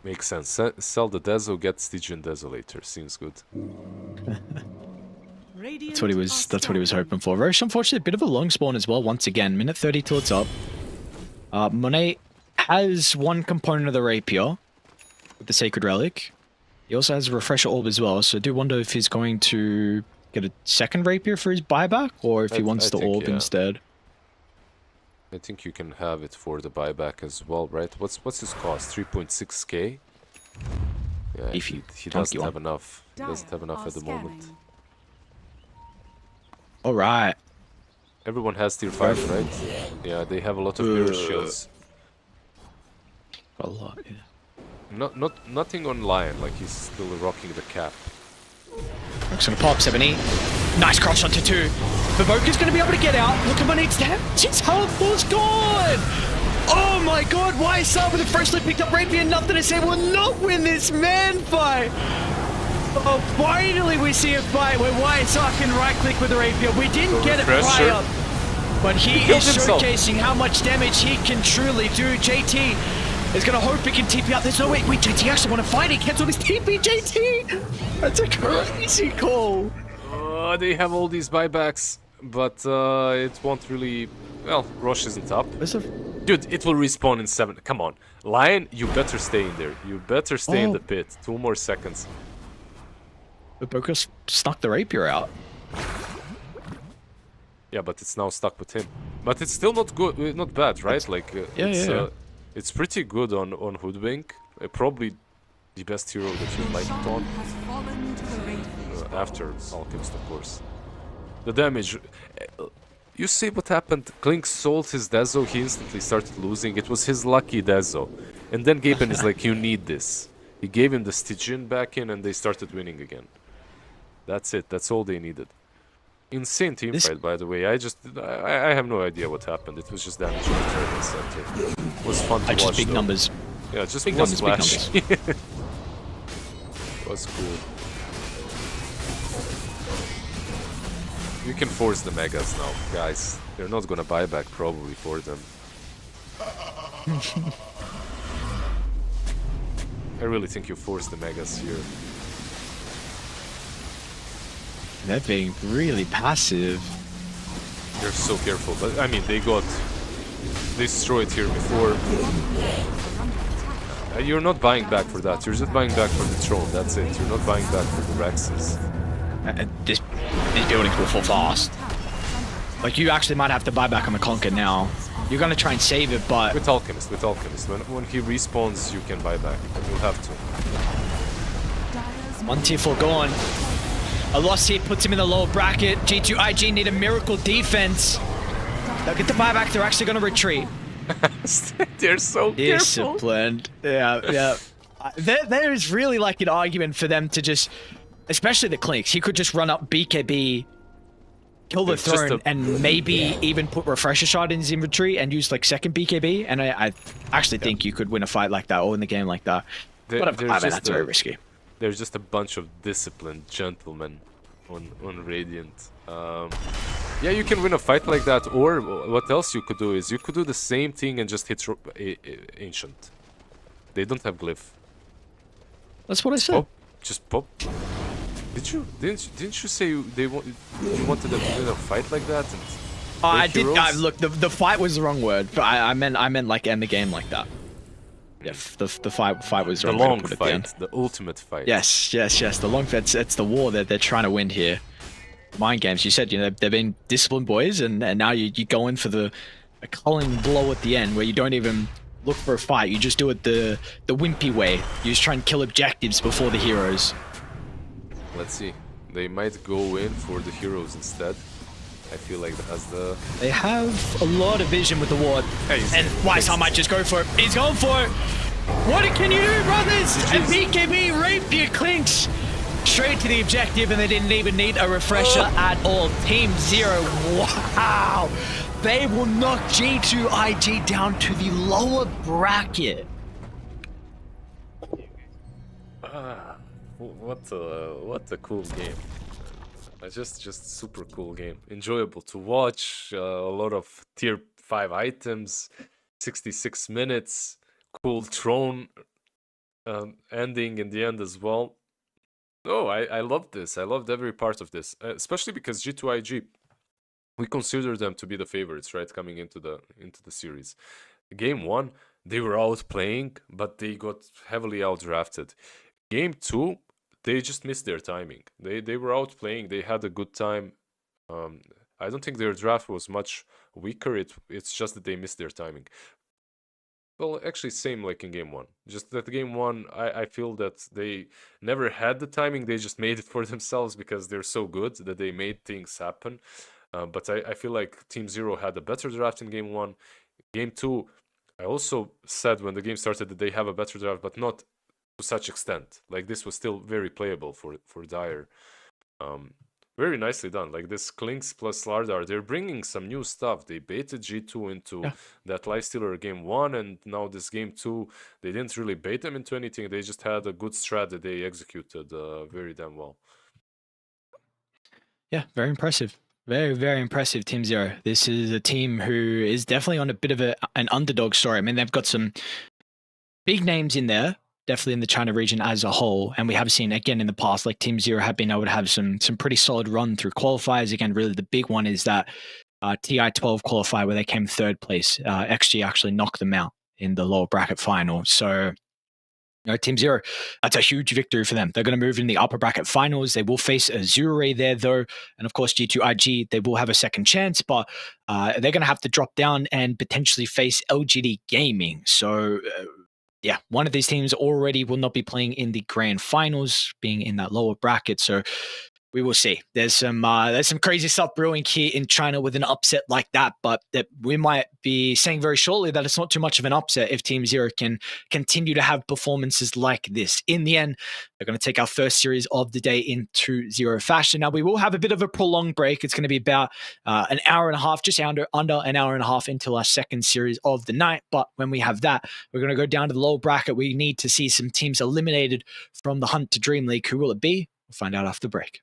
Makes sense. Sell the Dezo, get Stygian Desolator. Seems good. That's what he was hoping for. Roche, unfortunately, a bit of a long spawn as well. Once again, minute 30 till it's up. Monet has one component of the Rapier with the Sacred Relic. He also has a Refresher Orb as well, so I do wonder if he's going to get a second Rapier for his buyback, or if he wants the Orb instead. I think you can have it for the buyback as well, right? What's his cost? 3.6k? Yeah, if he doesn't have enough. He doesn't have enough at the moment. Alright. Everyone has tier 5, right? Yeah, they have a lot of mirror shields. A lot, yeah. Nothing on Lion, like he's still rocking the cap. Rock's gonna pop 70. Nice cross onto 2. Vivoca's gonna be able to get out. Look at Monet's damage. His health was gone! Oh my god, YSR with the freshly picked up Rapier, nothing to say, will not win this man fight! Oh, finally we see a fight where YSR can right click with the Rapier. We didn't get it prior, but he is showcasing how much damage he can truly do. JT is gonna hope he can TP out. There's no way. Wait, JT actually want to fight. He cancelled his TP. JT! That's a crazy call. They have all these buybacks, but it won't really... Well, Roche isn't up. Dude, it will respawn in 7. Come on. Lion, you better stay in there. You better stay in the pit. 2 more seconds. But Boko snuck the rapier out. Yeah, but it's now stuck with him. But it's still not good, not bad, right? Like it's pretty good on Hoodwink. Probably the best hero that you like it on. Has fallen to the Radiant. After Alchemist, of course. The damage. You see what happened? Klink sold his Dezo, he instantly started losing. It was his lucky Dezo. And then Gaben is like, you need this. He gave him the Stygian back in and they started winning again. That's it, that's all they needed. Insane team fight, by the way. I have no idea what happened. It was just damage on the turret and center. It was fun to watch, Just big though. numbers. Yeah, just Big was numbers, big flashy. Was cool. You can force the megas now, guys. They're not gonna buy back probably for them. I really think you force the megas here. They're being really passive. They're so careful, but I mean they got destroyed here before. You're not buying back for that. You're just buying back for the throne. That's it. You're not buying back for the Rexes. These buildings will fall fast. Like, you actually might have to buy back on the Conquer now. You're gonna try and save it, but... With Alchemist. When he respawns, you can buy back. You'll have to. One tier 4 gone. A loss here puts him in the lower bracket. G2IG need a miracle defense. They'll get the buyback. They're actually gonna retreat. They're so disciplined. Yeah. There is really like an argument for them to just... Especially the Clinks. He could just run up BKB, kill the throne, and maybe even put Refresher Shot in his inventory and use like second BKB. And I actually think you could win a fight like that or in the game like that. But that's very risky. There's just a bunch of disciplined gentlemen on Radiant. Yeah, you can win a fight like that, or what else you could do is you could do the same thing and just hit Ancient. They don't have Glyph. That's what I said. Pop. Just pop. Didn't you say you wanted to win a fight like that? And I did. Look, the fight was the wrong word, but I meant like end the game like that. Yeah, the fight was the wrong. long fight, the ultimate fight. Yes. The long fight. It's the war that they're trying to win here. Mind games. You said they've been disciplined boys, and now you go in for a culling blow at the end where you don't even look for a fight. You just do it the wimpy way. You just try and kill objectives before the heroes. Let's see. They might go in for the heroes instead. I feel like that's the... They have a lot of vision with the ward. And Weishaupt might just go for it. He's going for it. What can you do, brothers? And BKB Rapier clinks straight to the objective, and they didn't even need a refresher at all. Team Zero, wow. They will knock G2IG down to the lower bracket. What a cool game. Just super cool game. Enjoyable to watch. A lot of tier 5 items. 66 minutes. Cool throne ending in the end as well. Oh, I loved this. I loved every part of this. Especially because G2IG, we consider them to be the favorites, right? Coming into the series. Game 1, they were outplaying, but they got heavily outdrafted. Game 2, they just missed their timing. They were outplaying. They had a good time. I don't think their draft was much weaker. It's just that they missed their timing. Well, actually, same like in Game 1. Just that Game 1, I feel that they never had the timing. They just made it for themselves because they're so good that they made things happen. But I feel like Team Zero had a better draft in Game 1. Game 2, I also said when the game started that they have a better draft, but not to such extent. Like, this was still very playable for Dire. Very nicely done. Like, this Clinks plus Slardar, they're bringing some new stuff. They baited G2 into that Lifestealer Game 1, and now this Game 2, they didn't really bait them into anything. They just had a good strat that they executed very damn well. Yeah, very impressive. Very, very impressive, Team Zero. This is a team who is definitely on a bit of an underdog story. I mean, they've got some big names in there, definitely in the China region as a whole. And we have seen, again, in the past, like Team Zero have been able to have some pretty solid run through qualifiers. Again, really the big one is that TI-12 qualifier where they came third place. XG actually knocked them out in the lower bracket final. So Team Zero, that's a huge victory for them. They're going to move in the upper bracket finals. They will face Azure there, though. And of course, G2IG, they will have a second chance, but they're going to have to drop down and potentially face LGD Gaming. So, yeah, one of these teams already will not be playing in the grand finals, being in that lower bracket. So, we will see. There's some crazy stuff brewing here in China with an upset like that, but that we might be saying very shortly that it's not too much of an upset if Team Zero can continue to have performances like this. In the end, they're going to take our first series of the day in 2-0 fashion. Now, we will have a bit of a prolonged break. It's going to be about an hour and a half, just under an hour and a half until our second series of the night. But when we have that, we're going to go down to the lower bracket. We need to see some teams eliminated from the hunt to DreamLeague. Who will it be? We'll find out after the break.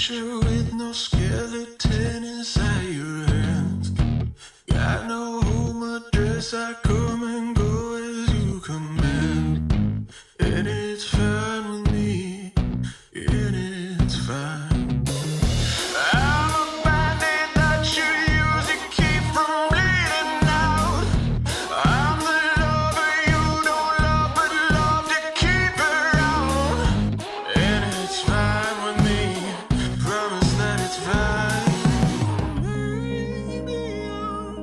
creature with no skeleton inside your hands. Got no home address, I come and go as you command. And it's fine with me, and it's fine. I'm a bandit that you use to keep from bleeding out. I'm the lover you don't love, but love to keep around. And it's fine with me, promise that it's fine. Maybe I'm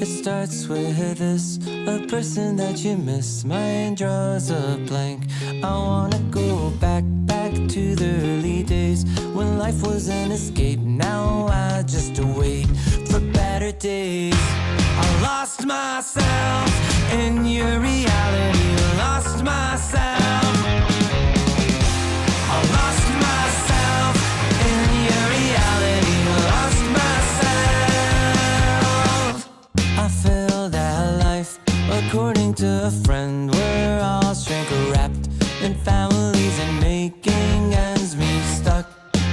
It starts with this, a person that you miss. Mine draws a blank. I wanna go back to the early days when life was an escape. Now I just wait for better days. I lost myself in your reality. Lost myself. I lost myself in your reality. Lost myself. I feel that life, according to a friend, we're all shrink wrapped in families and making ends meet, stuck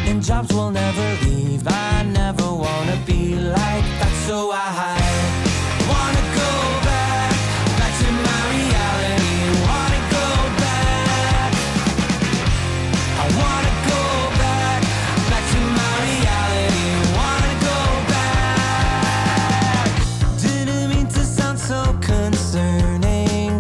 in jobs we'll never leave. I never wanna be like that, so I wanna go back to my reality. Wanna go back. I wanna go back to my reality. Wanna go back. Didn't mean to sound so concerning.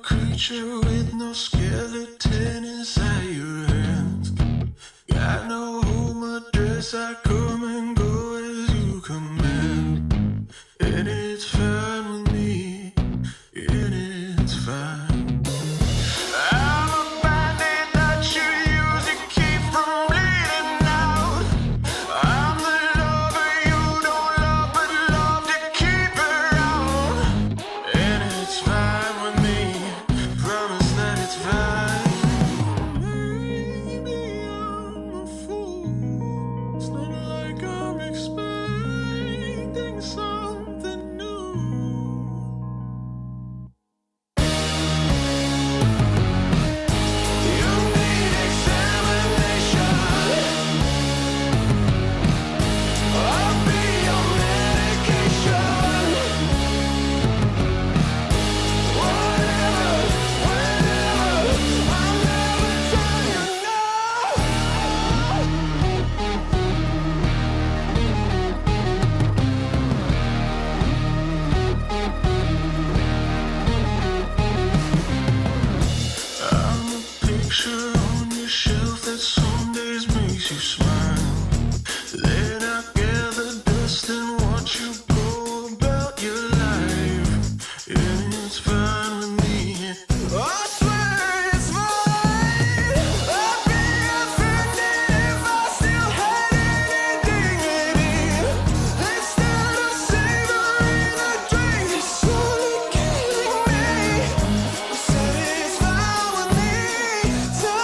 creature with no skeleton inside your hands. Got no home address, I come and go as you command. And it's fine with me, and it's fine. I'm a bandit that you use to keep from bleeding out. I'm the lover you don't love, but love to keep around. And it's fine with me, promise that it's fine. Maybe I'm a fool. It's not like I'm expecting something new. You need examination. I'll be your medication. Whatever, whenever, I'll never tell you no. I'm a picture on your shelf that some days makes you smile. Then I gather dust and watch you go about your life. And it's fine with me. I swear it's fine. I'd be offended if I still had any dignity. Instead of savoring the drink, it's slowly killing me. I said it's fine with me. Tell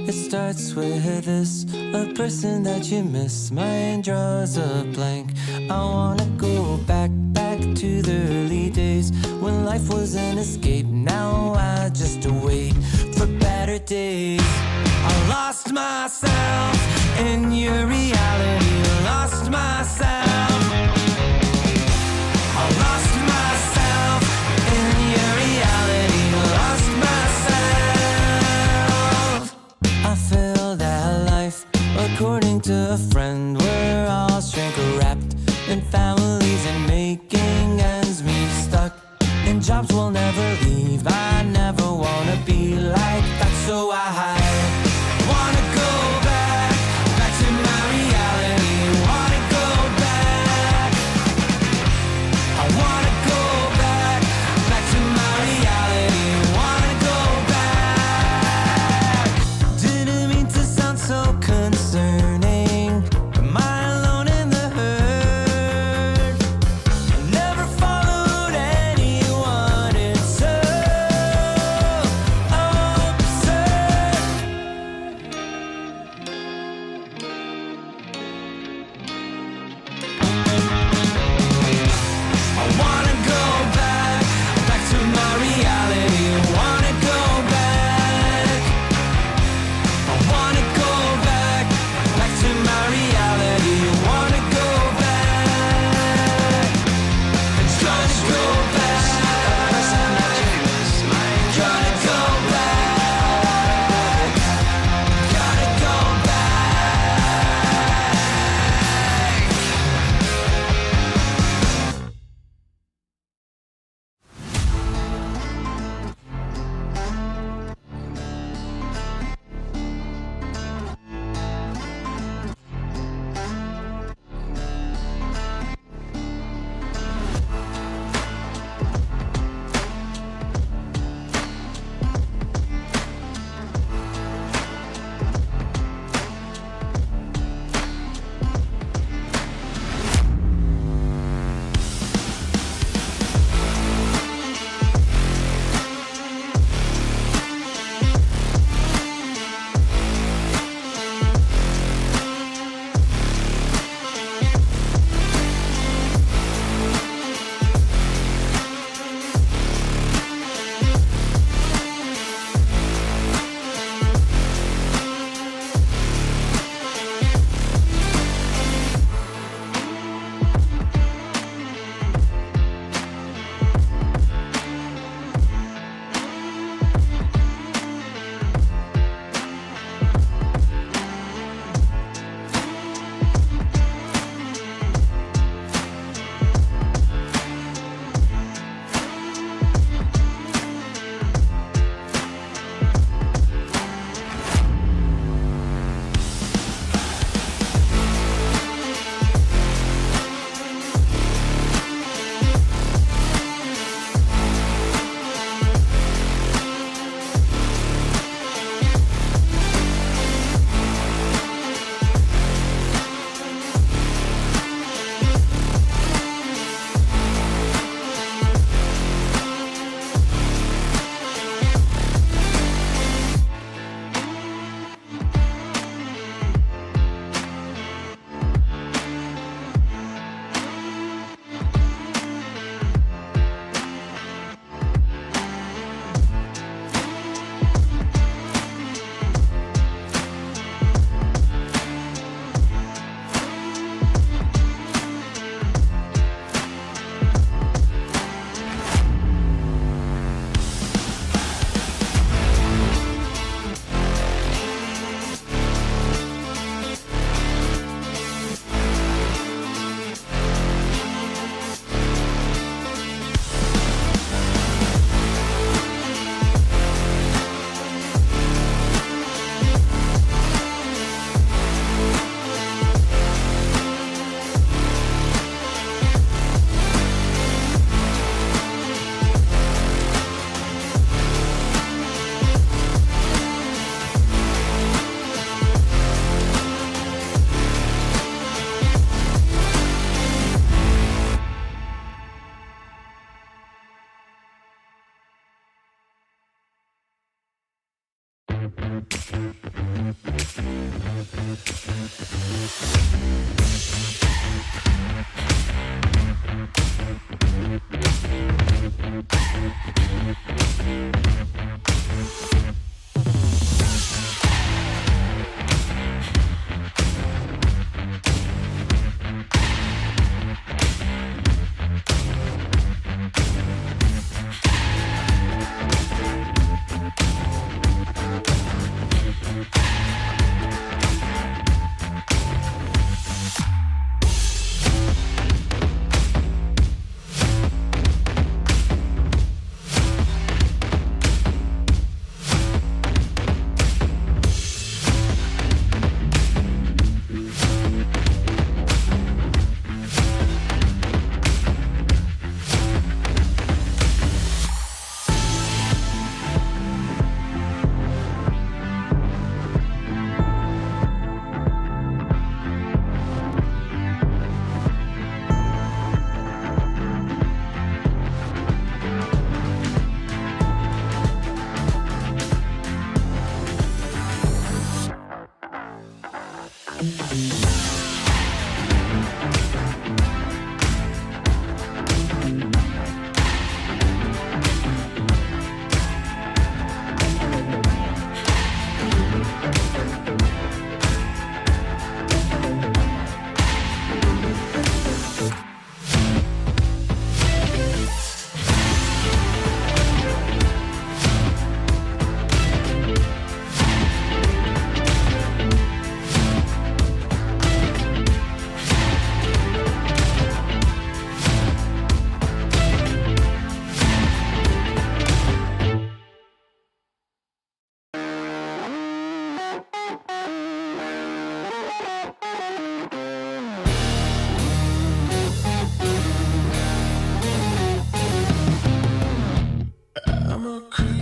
It starts with this, a person that you miss. Mine draws a blank. I wanna go back to the early days when life was an escape. Now I just wait for better days. I lost myself in your reality. Lost myself. I lost myself in your reality. Lost myself. I feel that life, according to a friend, we're all shrink-wrapped in families and making ends meet, stuck in jobs we'll never leave. I never wanna be like that, so I wanna go back to my reality. Wanna go back. I wanna go back to my reality. Wanna go back. Didn't mean to sound so concerning. Am I alone in the hurt? I never followed anyone. It's so absurd. I wanna go back to my reality. Wanna go back. I wanna go back to my reality. Wanna go back. Trying to go back. Gotta go back. Gotta go back.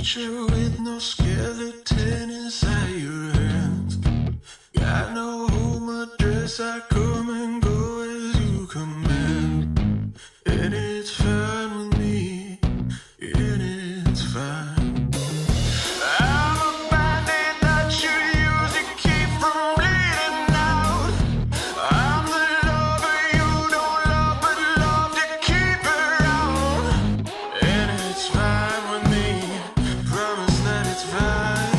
creature with no skeleton inside your hands. Got no home address, I come and go as you command. And it's fine with me, and it's fine. I'm a bandit that you use to keep from bleeding out. I'm the lover you don't love but love to keep around. And it's fine with me, promise that it's fine.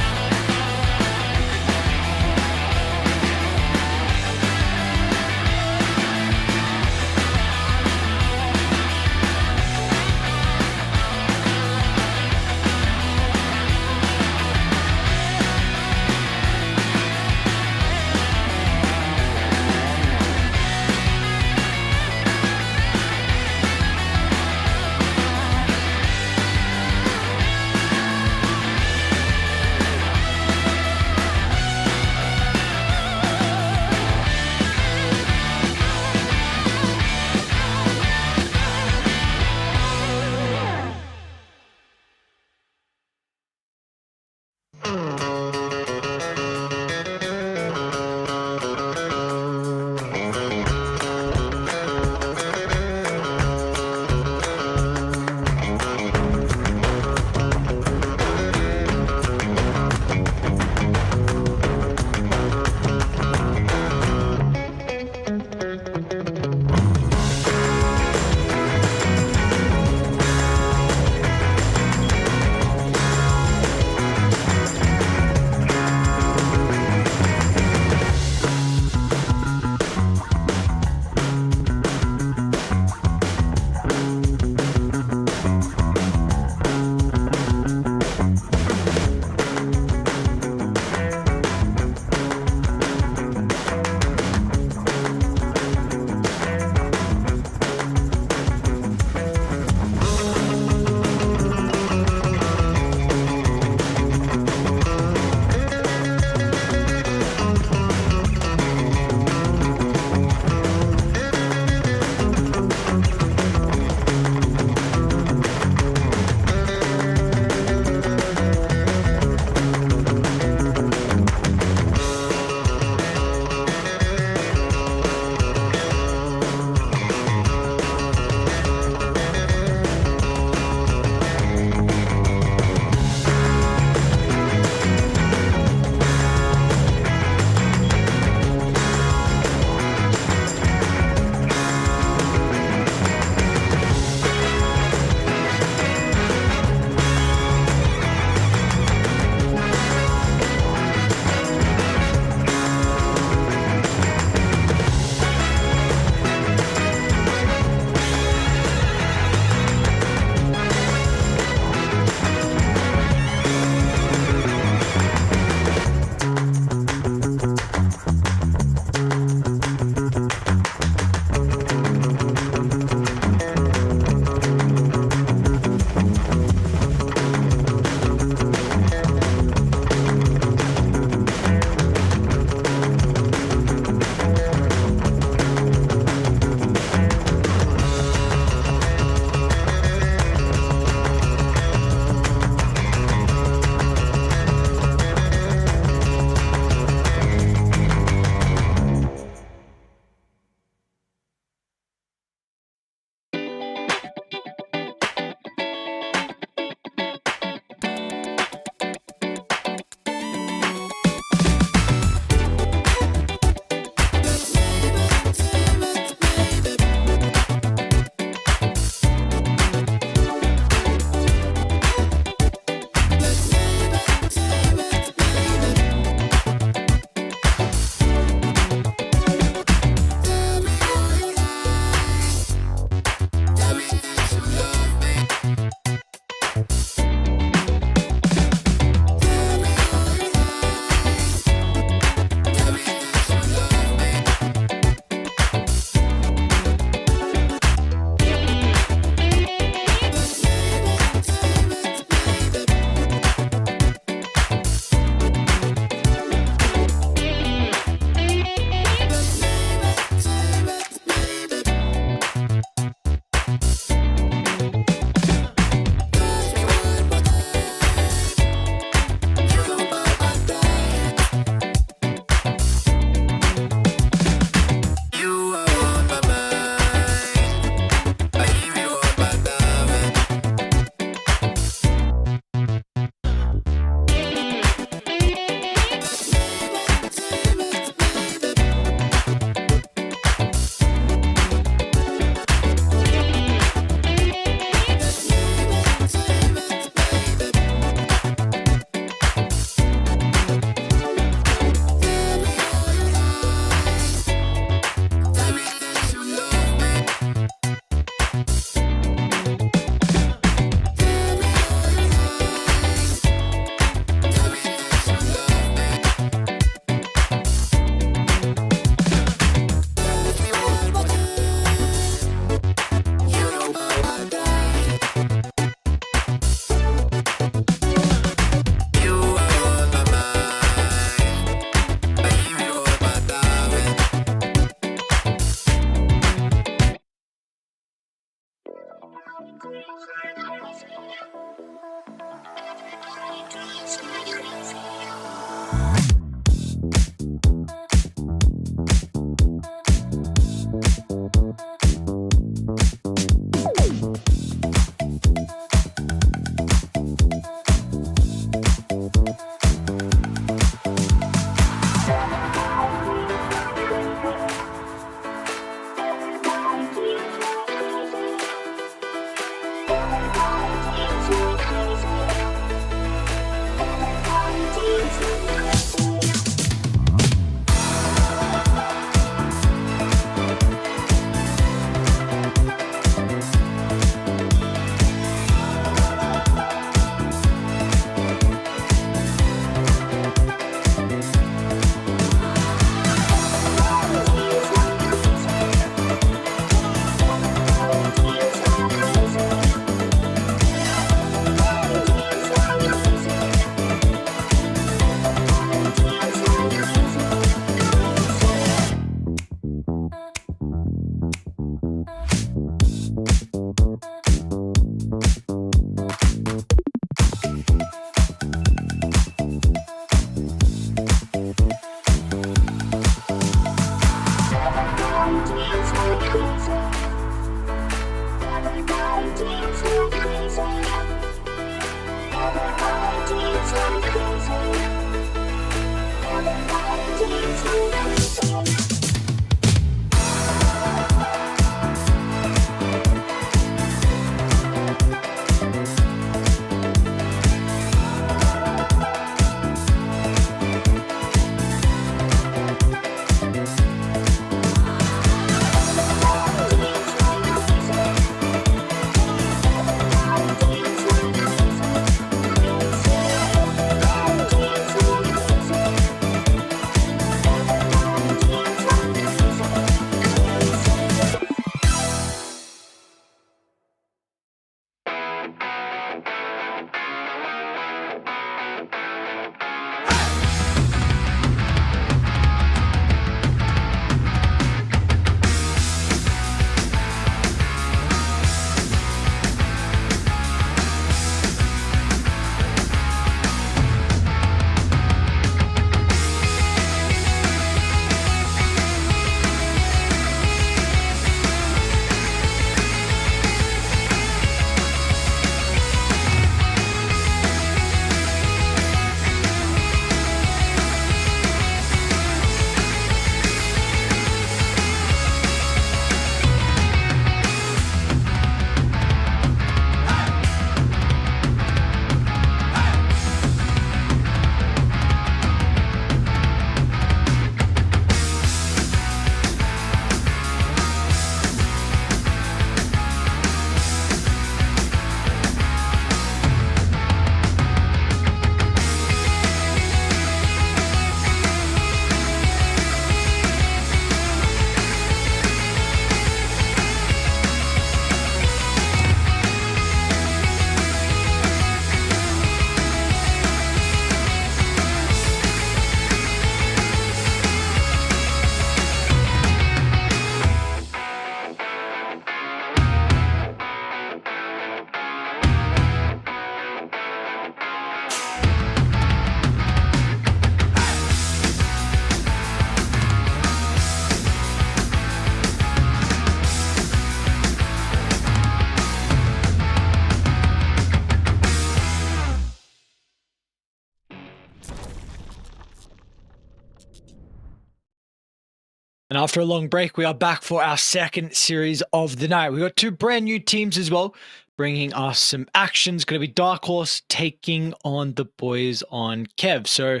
And after a long break, we are back for our second series of the night. We got two brand new teams as well, bringing us some action. It's going to be Dark Horse taking on the boys on Kev. So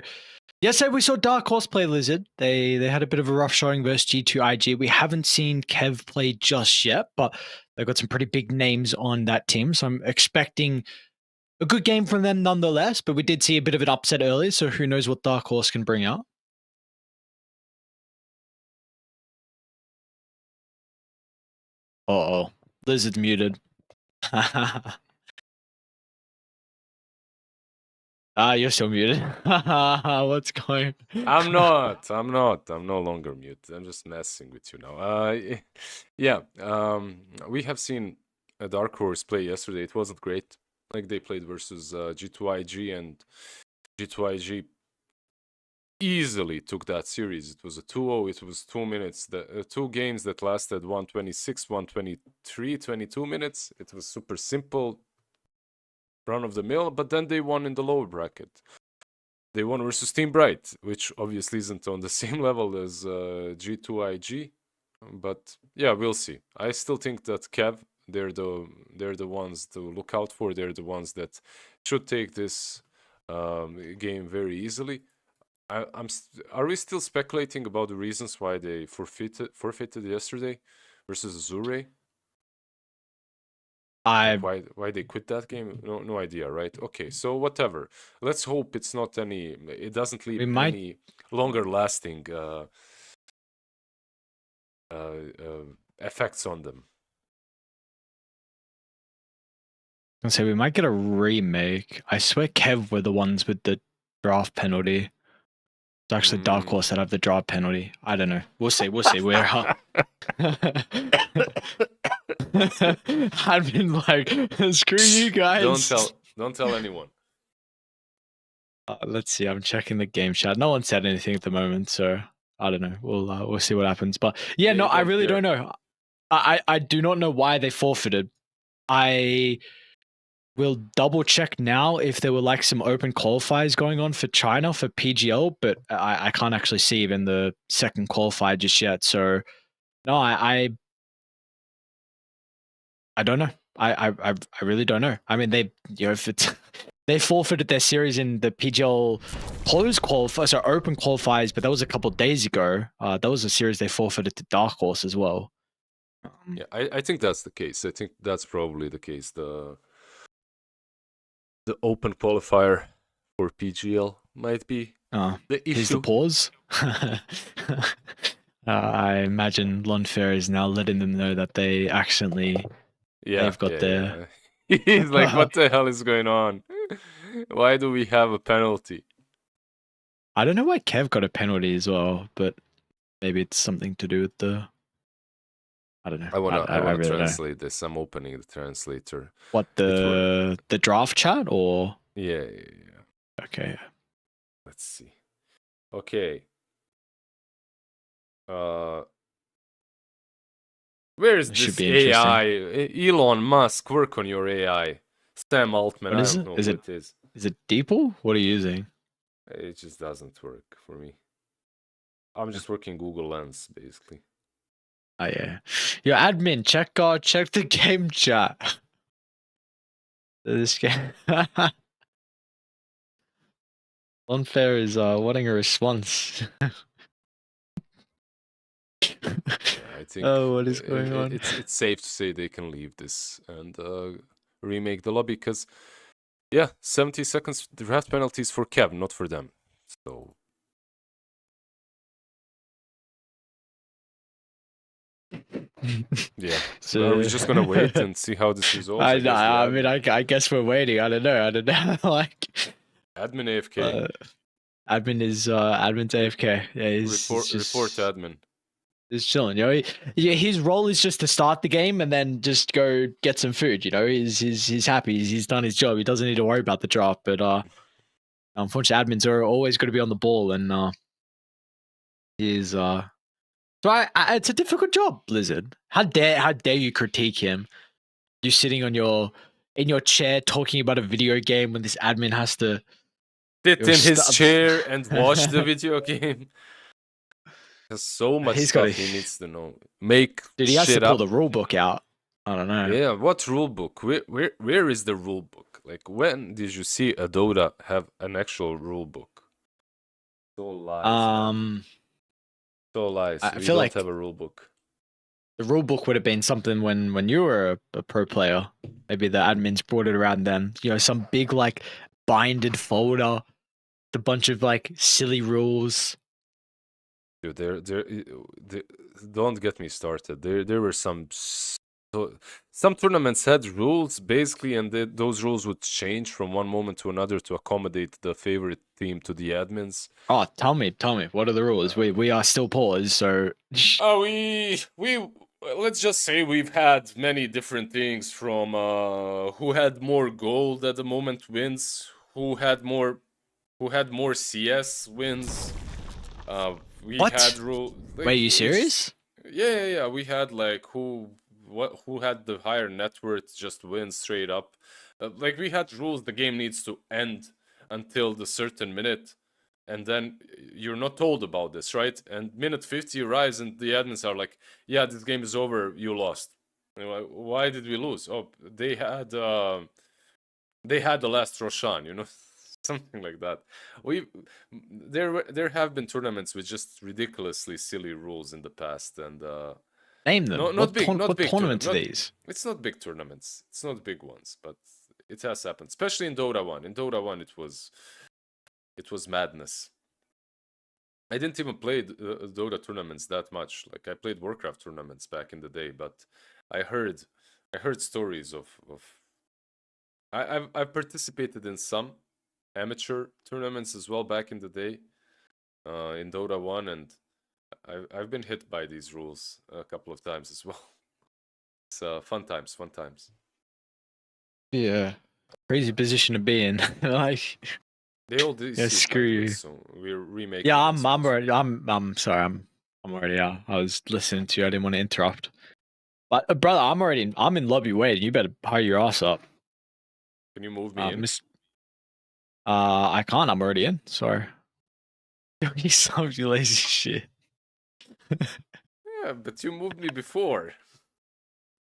yesterday we saw Dark Horse play Lizard. They had a bit of a rough showing versus G2IG. We haven't seen Kev play just yet, but they've got some pretty big names on that team. So I'm expecting a good game from them nonetheless, but we did see a bit of an upset earlier, so who knows what Dark Horse can bring out. Uh-oh. Lizard's muted. You're still muted. What's going on? I'm not. I'm no longer mute. I'm just messing with you now. Yeah. We have seen a Dark Horse play yesterday. It wasn't great. Like they played versus G2IG, and G2IG easily took that series. It was a 2-0. It was 2 minutes. Two games that lasted 126, 123, 22 minutes. It was super simple, run of the mill. But then they won in the lower bracket. They won versus Team Bright, which obviously isn't on the same level as G2IG. But yeah, we'll see. I still think that Kev, they're the ones to look out for. They're the ones that should take this game very easily. Are we still speculating about the reasons why they forfeited yesterday versus Azure? Why they quit that game? No idea, right? Okay, so whatever. Let's hope it's not any. It doesn't leave any longer lasting effects on them. I say we might get a remake. I swear Kev were the ones with the draft penalty. It's actually Dark Horse that have the draft penalty. I don't know. We'll see. We're I've been like, screw you guys. Don't tell anyone. Let's see. I'm checking the game chat. No one said anything at the moment, so I don't know. We'll see what happens. But yeah, no, I really don't know. I do not know why they forfeited. I will double check now if there were like some open qualifiers going on for China for PGL, but I can't actually see even the second qualifier just yet. So no, I don't know. I really don't know. I mean, if it's they forfeited their series in the PGL closed qualifiers, so open qualifiers, but that was a couple of days ago. That was a series they forfeited to Dark Horse as well. Yeah, I think that's the case. I think that's probably the case. The open qualifier for PGL might be the issue. Here's the pause. I imagine Lonfair is now letting them know that they accidentally they've got their... Yeah. He's like, what the hell is going on? Why do we have a penalty? I don't know why Kev got a penalty as well, but maybe it's something to do with the... I don't know. I want to really translate this. I'm opening the translator. What, the draft chat or? Yeah. Okay. Let's see. Okay. Where is this AI? Elon Musk, work on your AI. Sam Altman, I don't know what it is. Is it DeepL? What are you using? It just doesn't work for me. I'm just working Google Lens, basically. Oh yeah. Your admin, check the game chat. This game. Unfair is wanting a response. I think what is going on? It's safe to say they can leave this and remake the lobby because 70 seconds draft penalties for Kev, not for them. So yeah. So are we just gonna wait and see how this resolves? I guess we're waiting. I don't know. Like admin AFK. Admin's AFK. Yeah, he's report to admin. He's chilling, his role is just to start the game and then just go get some food. He's happy. He's done his job. He doesn't need to worry about the draft. But unfortunately, admins are always going to be on the ball, and he's so it's a difficult job, Blizzard. How dare you critique him? You sitting in your chair talking about a video game when this admin has to sit in his chair and watch the video game. There's so much He's stuff gotta- he needs to know. Make Dude, he has to shit pull up. the rule book out. I don't know. Yeah, what rule book? Where is the rule book? Like, when did you see a Dota have an actual rule book? So lies, man. So lies. I We feel don't like- have a rule book. The rule book would have been something when you were a pro player. Maybe the admins brought it around then. You know, some big like binded folder, a bunch of like silly rules. Dude, don't get me started. There were some tournaments had rules basically, and those rules would change from one moment to another to accommodate the favorite team to the admins. Oh, tell me, what are the rules? We are still paused, so Oh, we let's just say we've had many different things from who had more gold at the moment wins, who had more CS wins. We What? had rule. Like, wait, are you it's- serious? Yeah. We had like who had the higher net worth just wins straight up. Like, we had rules. The game needs to end until the certain minute, and then you're not told about this, right? And minute 50 arrives, and the admins are like, "Yeah, this game is over. You lost." And you're like, why did we lose? Oh, they had the last Roshan, you know. Something like that. There have been tournaments with just ridiculously silly rules in the past, and Name them. No, not what big- not what big tournaments are not- these? it's not big tournaments. It's not big ones, but it has happened, especially in Dota 1. In Dota 1, it was madness. I didn't even play Dota tournaments that much. Like, I played Warcraft tournaments back in the day, but I heard stories of I've participated in some amateur tournaments as well back in the day, in Dota 1, and I've been hit by these rules a couple of times as well. It's fun times. Yeah, crazy position to be in. Like, They all do. Yeah, screw you. So we're remaking. yeah, this I'm one. already. I'm sorry. I'm already out. I was listening to you. I didn't want to interrupt. But brother, I'm in lobby waiting. You better hurry your ass up. Can you move me in? I can't. I'm already in. Sorry. You sound you lazy shit. Yeah, but you moved me before.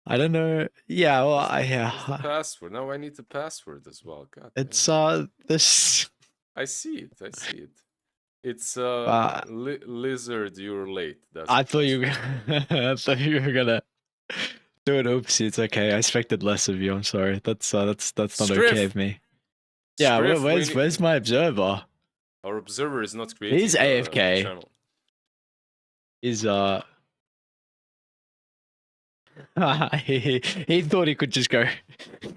I don't know. Yeah. Well, What's the yeah. password. Now I need the password as well. God. It's damn. this. I see it. It's lizard. You're late. That's I the thought you. password. I thought you were gonna do an oopsie. It's okay. I expected less of you. I'm sorry. That's not Striff. okay of me. Yeah. Striff, Where's my observer? Our observer is not creating. He's the AFK. channel. Is he thought he could just go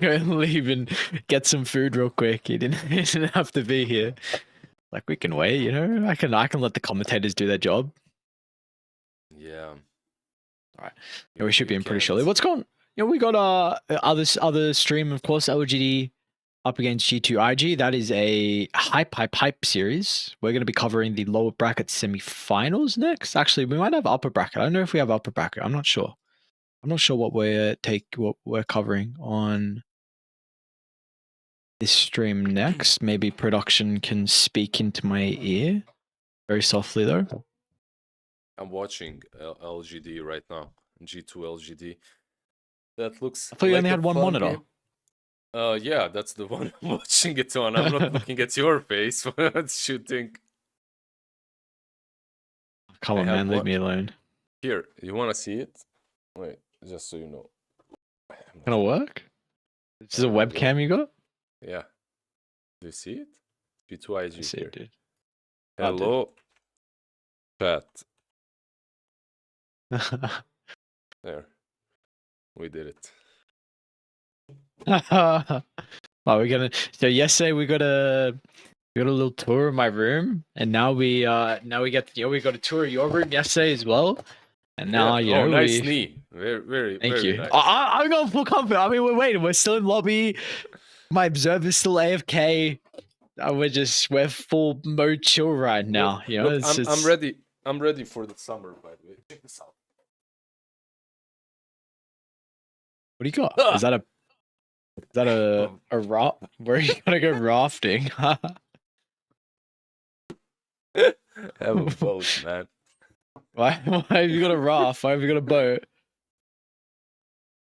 and leave and get some food real quick. He didn't have to be here. Like, we can wait, you know. I can let the commentators do their job. Yeah. Alright. Yeah, we should be in pretty can't. shortly. What's going? You know, we got other stream, of course, LGD up against G2IG. That is a hype series. We're going to be covering the lower bracket semi-finals next. Actually, we might have upper bracket. I don't know if we have upper bracket. I'm not sure. I'm not sure what we're covering on this stream next. Maybe production can speak into my ear very softly though. I'm watching LGD right now. G2 LGD. That looks. I thought you like only a had one fun monitor. game. Yeah, that's the one I'm watching it on. I'm not looking at your face. What you think? Come I on, have man, leave one- me alone. Here, you want to see it? Wait, just so you know. Gonna work? This is a webcam you got? Yeah. Do you see it? G2IG I see here. it, dude. I do. Hello, chat. There. We did it. Well, we're gonna. So yesterday we got a little tour of my room, and now we get we got a tour of your room yesterday as well, and now Yeah. you know nice we. knee. Very Thank very you. nice. I'm going full confident. I mean, we're waiting. We're still in lobby. My observer's still AFK. We're full mode chill right now. You know, Look, I'm ready. I'm ready for the summer. By the way, check this out. What do you got? Is that a raft? Where are you gonna go rafting? Have a boat, man. Why have you got a raft? Why have you got a boat?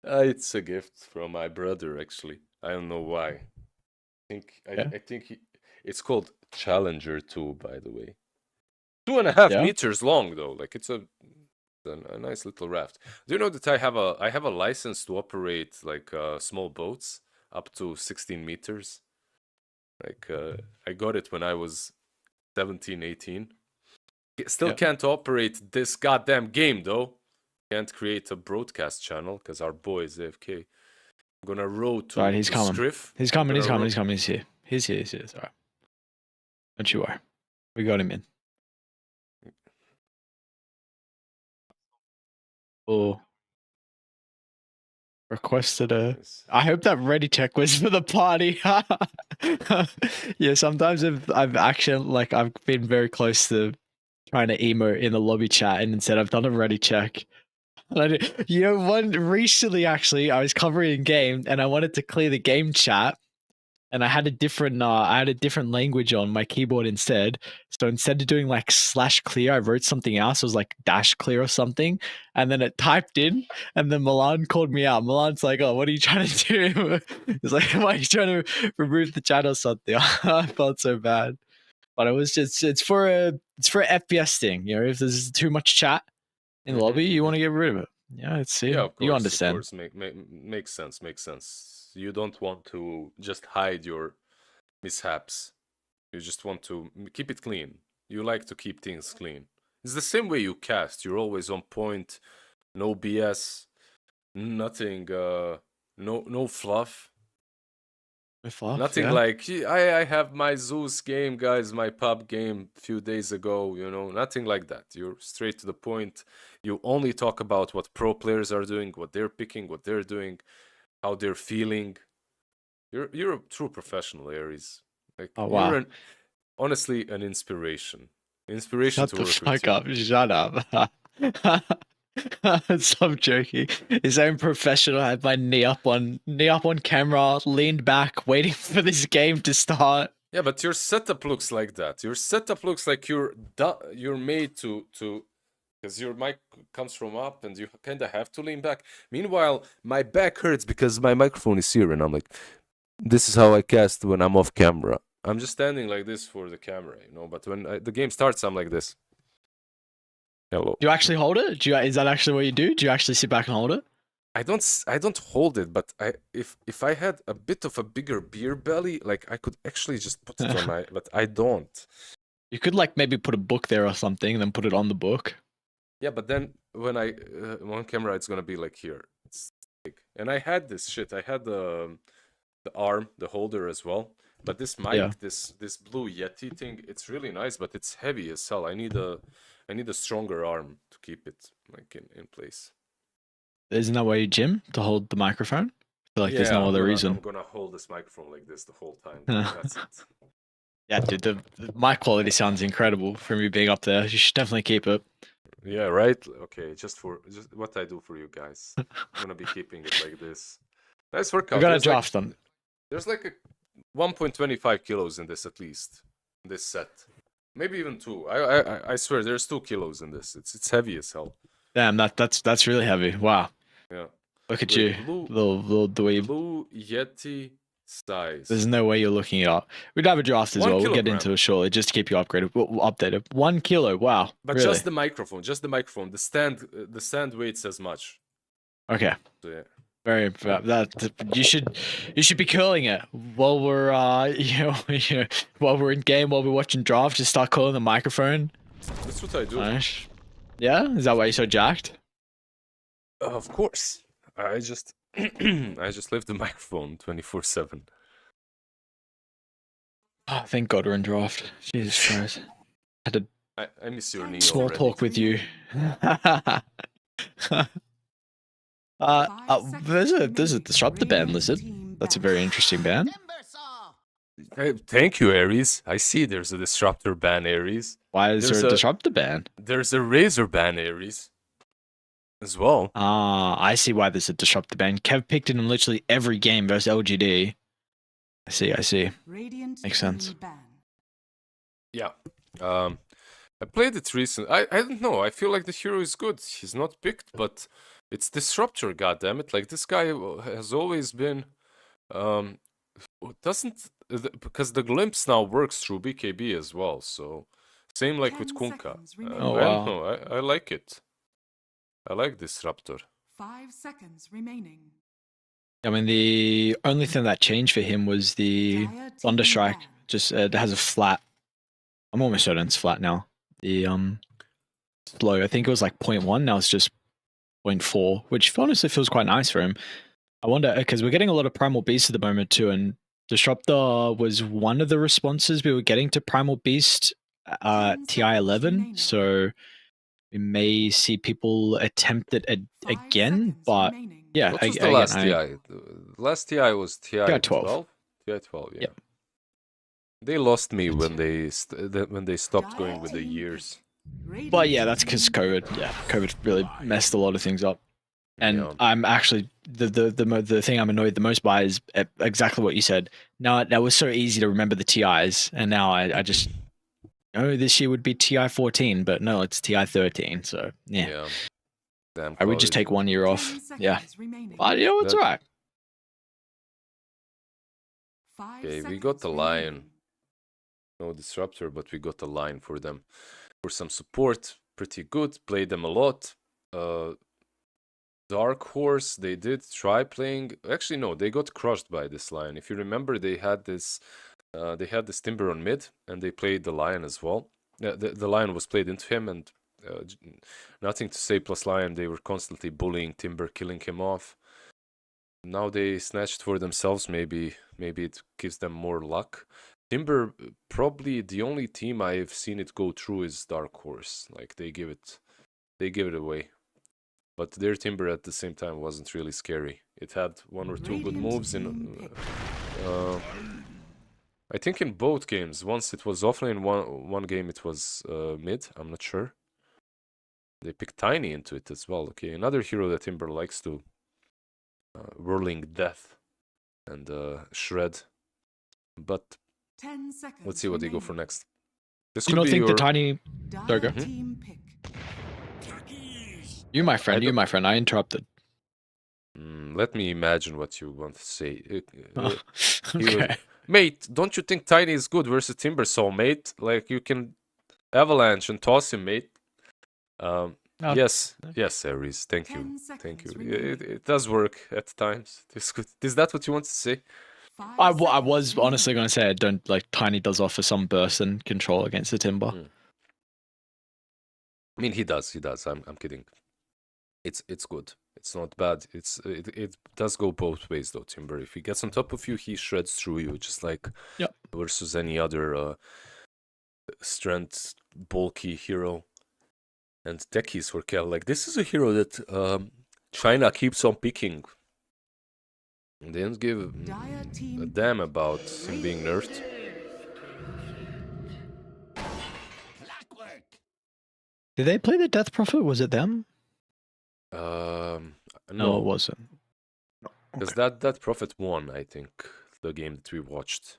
It's a gift from my brother, actually. I don't know why. Yeah. I think it's called Challenger 2, by the way. 2.5 Yeah? meters long, though. Like it's a nice little raft. Do you know that I have a license to operate like small boats up to 16 meters? Like I got it when I was 17, 18. Still Yeah. can't operate this goddamn game though. Can't create a broadcast channel because our boy is AFK. I'm gonna row to, Alright, he's to coming. Scriff. He's coming, he's Gonna coming, row- he's coming, he's here. He's here, he's here. It's alright. Don't you worry. We got him in. Oh. Requested a. Yes. I hope that ready check was for the party. Yeah, sometimes I've actually like I've been very close to trying to emote in the lobby chat, and instead I've done a ready check. You know, one recently actually I was covering a game and I wanted to clear the game chat, and I had a different language on my keyboard instead. So instead of doing like /clear, I wrote something else. It was like -clear or something, and then it typed in, and then Milan called me out. Milan's like, "Oh, what are you trying to do?" He's like, "Why are you trying to remove the chat or something?" I felt so bad, but it was just it's for a FPS thing. You know, if there's too much chat in the lobby, you want to get rid of it. Yeah, it's Yeah, of course. you understand. Of course. Makes sense. Makes sense. You don't want to just hide your mishaps. You just want to keep it clean. You like to keep things clean. It's the same way you cast. You're always on point. No BS. Nothing. No fluff. With love, Nothing yeah. like I have my Zeus game, guys, my pub game a few days ago, you know, nothing like that. You're straight to the point. You only talk about what pro players are doing, what they're picking, what they're doing, how they're feeling. You're a true professional, Aries. Like Oh, wow. you're honestly an inspiration. Inspiration Shut to the work fuck with you. up. Shut up. Stop joking. Is I'm professional. I had my knee up on camera, leaned back, waiting for this game to start. Yeah, but your setup looks like that. Your setup looks like you're made to because your mic comes from up and you kind of have to lean back. Meanwhile, my back hurts because my microphone is here and I'm like, this is how I cast when I'm off camera. I'm just standing like this for the camera, you know, but when the game starts, I'm like this. Hello. Do you actually hold it? Is that actually what you do? Do you actually sit back and hold it? I don't hold it, but if I had a bit of a bigger beer belly, like I could actually just put it on my, but I don't. You could like maybe put a book there or something, and then put it on the book. Yeah, but then when I on camera, it's gonna be like here. It's big. And I had this shit. I had the arm, the holder as well. But this mic, Yeah. this blue Yeti thing, it's really nice, but it's heavy as hell. I need a stronger arm to keep it like in place. Isn't that why you gym to hold the microphone? I feel like there's no other reason. I'm gonna hold this microphone like this the whole time. That's it. Yeah, dude, the mic quality sounds incredible from you being up there. You should definitely keep it. Yeah, right. Okay, just what I do for you guys. I'm gonna be keeping it like this. Nice workout. We got a There's like- draft on. There's like a 1.25 kilos in this at least. In this set. Maybe even 2. I swear there's 2 kilos in this. It's heavy as hell. Damn, that's really heavy. Wow. Yeah. Look at Wait, you. blue- The way you, Blue Yeti size. there's no way you're looking it up. We'd have a draft as 1 well. We'll get kilogram. into it shortly just to keep you updated. 1 kilo. Wow. But really? just the microphone. The stand weighs as much. Okay. So, yeah. Very that you should be curling it while we're while we're in game, while we're watching draft. Just start curling the microphone. That's what I do. Nice. Yeah, is that why you're so jacked? Of course. I just I just leave the microphone 24/7. Oh, thank God we're in draft. Jesus Christ. Had I miss your knee a small already. talk with you. There's a Disrupt the Band lizard. That's a very interesting band. Hey, thank you, Aries. I see there's a disruptor ban, Aries. Why is There's there a a- Disrupt the Band? There's a razor ban, Aries. As well. I see why there's a Disrupt the Band. Kev picked it in literally every game versus LGD. I see. Radiant Makes sense. team ban. Yeah. I played it recently. I don't know. I feel like the hero is good. He's not picked, but it's Disruptor, goddammit. Like this guy has always been doesn't because the glimpse now works through BKB as well. So same like with 10 Kunkka. seconds remaining. Oh, I don't wow. know. I like it. I like Disruptor. 5 seconds remaining. I mean, the only thing that changed for him was the Dire team Thunderstrike. ban. Just it has a flat. I'm almost certain it's flat now. The blow, I think it was like 0.1. Now it's just 0.4, which honestly feels quite nice for him. I wonder because we're getting a lot of Primal Beast at the moment too, and Disruptor was one of the responses we were getting to Primal Beast 10 TI seconds 11. remaining. So we may see people attempt it 5 again, seconds but remaining. yeah, What was the again, last TI? The last TI was TI 12. 12. TI 12, yeah. Yep. They lost me It's- when they stopped going with the Dire team years. pick. But yeah, Radiant that's because team COVID. pick. Yeah, COVID really messed a lot of things up. And Yeah. I'm actually the thing I'm annoyed the most by is exactly what you said. Now that was so easy to remember the TIs, and now I just this year would be TI 14, but no, it's TI 13. So yeah, Damn I would just Cloud take 1 year 10 off. Yeah, seconds remaining. but you know it's That- alright. 5 Okay, we seconds got the lion. remaining. No Disruptor, but we got a line for them. For some support, pretty good. Played them a lot. Dark Horse, they did try playing. Actually, no, they got crushed by this lion. If you remember, they had this Timber on mid, and they played the lion as well. The lion was played into him, and nothing to say plus lion. They were constantly bullying Timber, killing him off. Now they snatched for themselves. Maybe it gives them more luck. Timber, probably the only team I've seen it go through is Dark Horse. Like they give it away. But their Timber at the same time wasn't really scary. It had 1 or 2 good Radiant moves team in. pick. I think in both games. Once it was offlane, one game it was mid. I'm not sure. They picked Tiny into it as well. Okay, another hero that Timber likes to whirling death and shred. But 10 seconds let's see what they go for remaining. next. This Do you could not be think the your- tiny? Dire Sorry, go. team pick. You my friend. don't- You my friend. I interrupted. Let me imagine what you want to say. Oh, Hero- okay. Mate, don't you think Tiny is good versus Timber Soul, mate? Like you can avalanche and toss him, mate. Oh. Yes, Aries. Thank you. 10 Thank you. seconds remaining. It does work at times. Is that what you want to say? 5 I seconds was remaining. honestly going to say I don't like Tiny does offer some burst and control against the Timber. I mean, he does. I'm kidding. It's good. It's not bad. It does go both ways though, Timber. If he gets on top of you, he shreds through you, just like Yep. versus any other strength bulky hero. And techies for Kel. Like this is a hero that China keeps on picking. And they don't give Dire a team damn about him being nerfed. Did they play the Death Prophet? Was it them? No, No, it wasn't. because that Prophet won, I think, the game that we watched.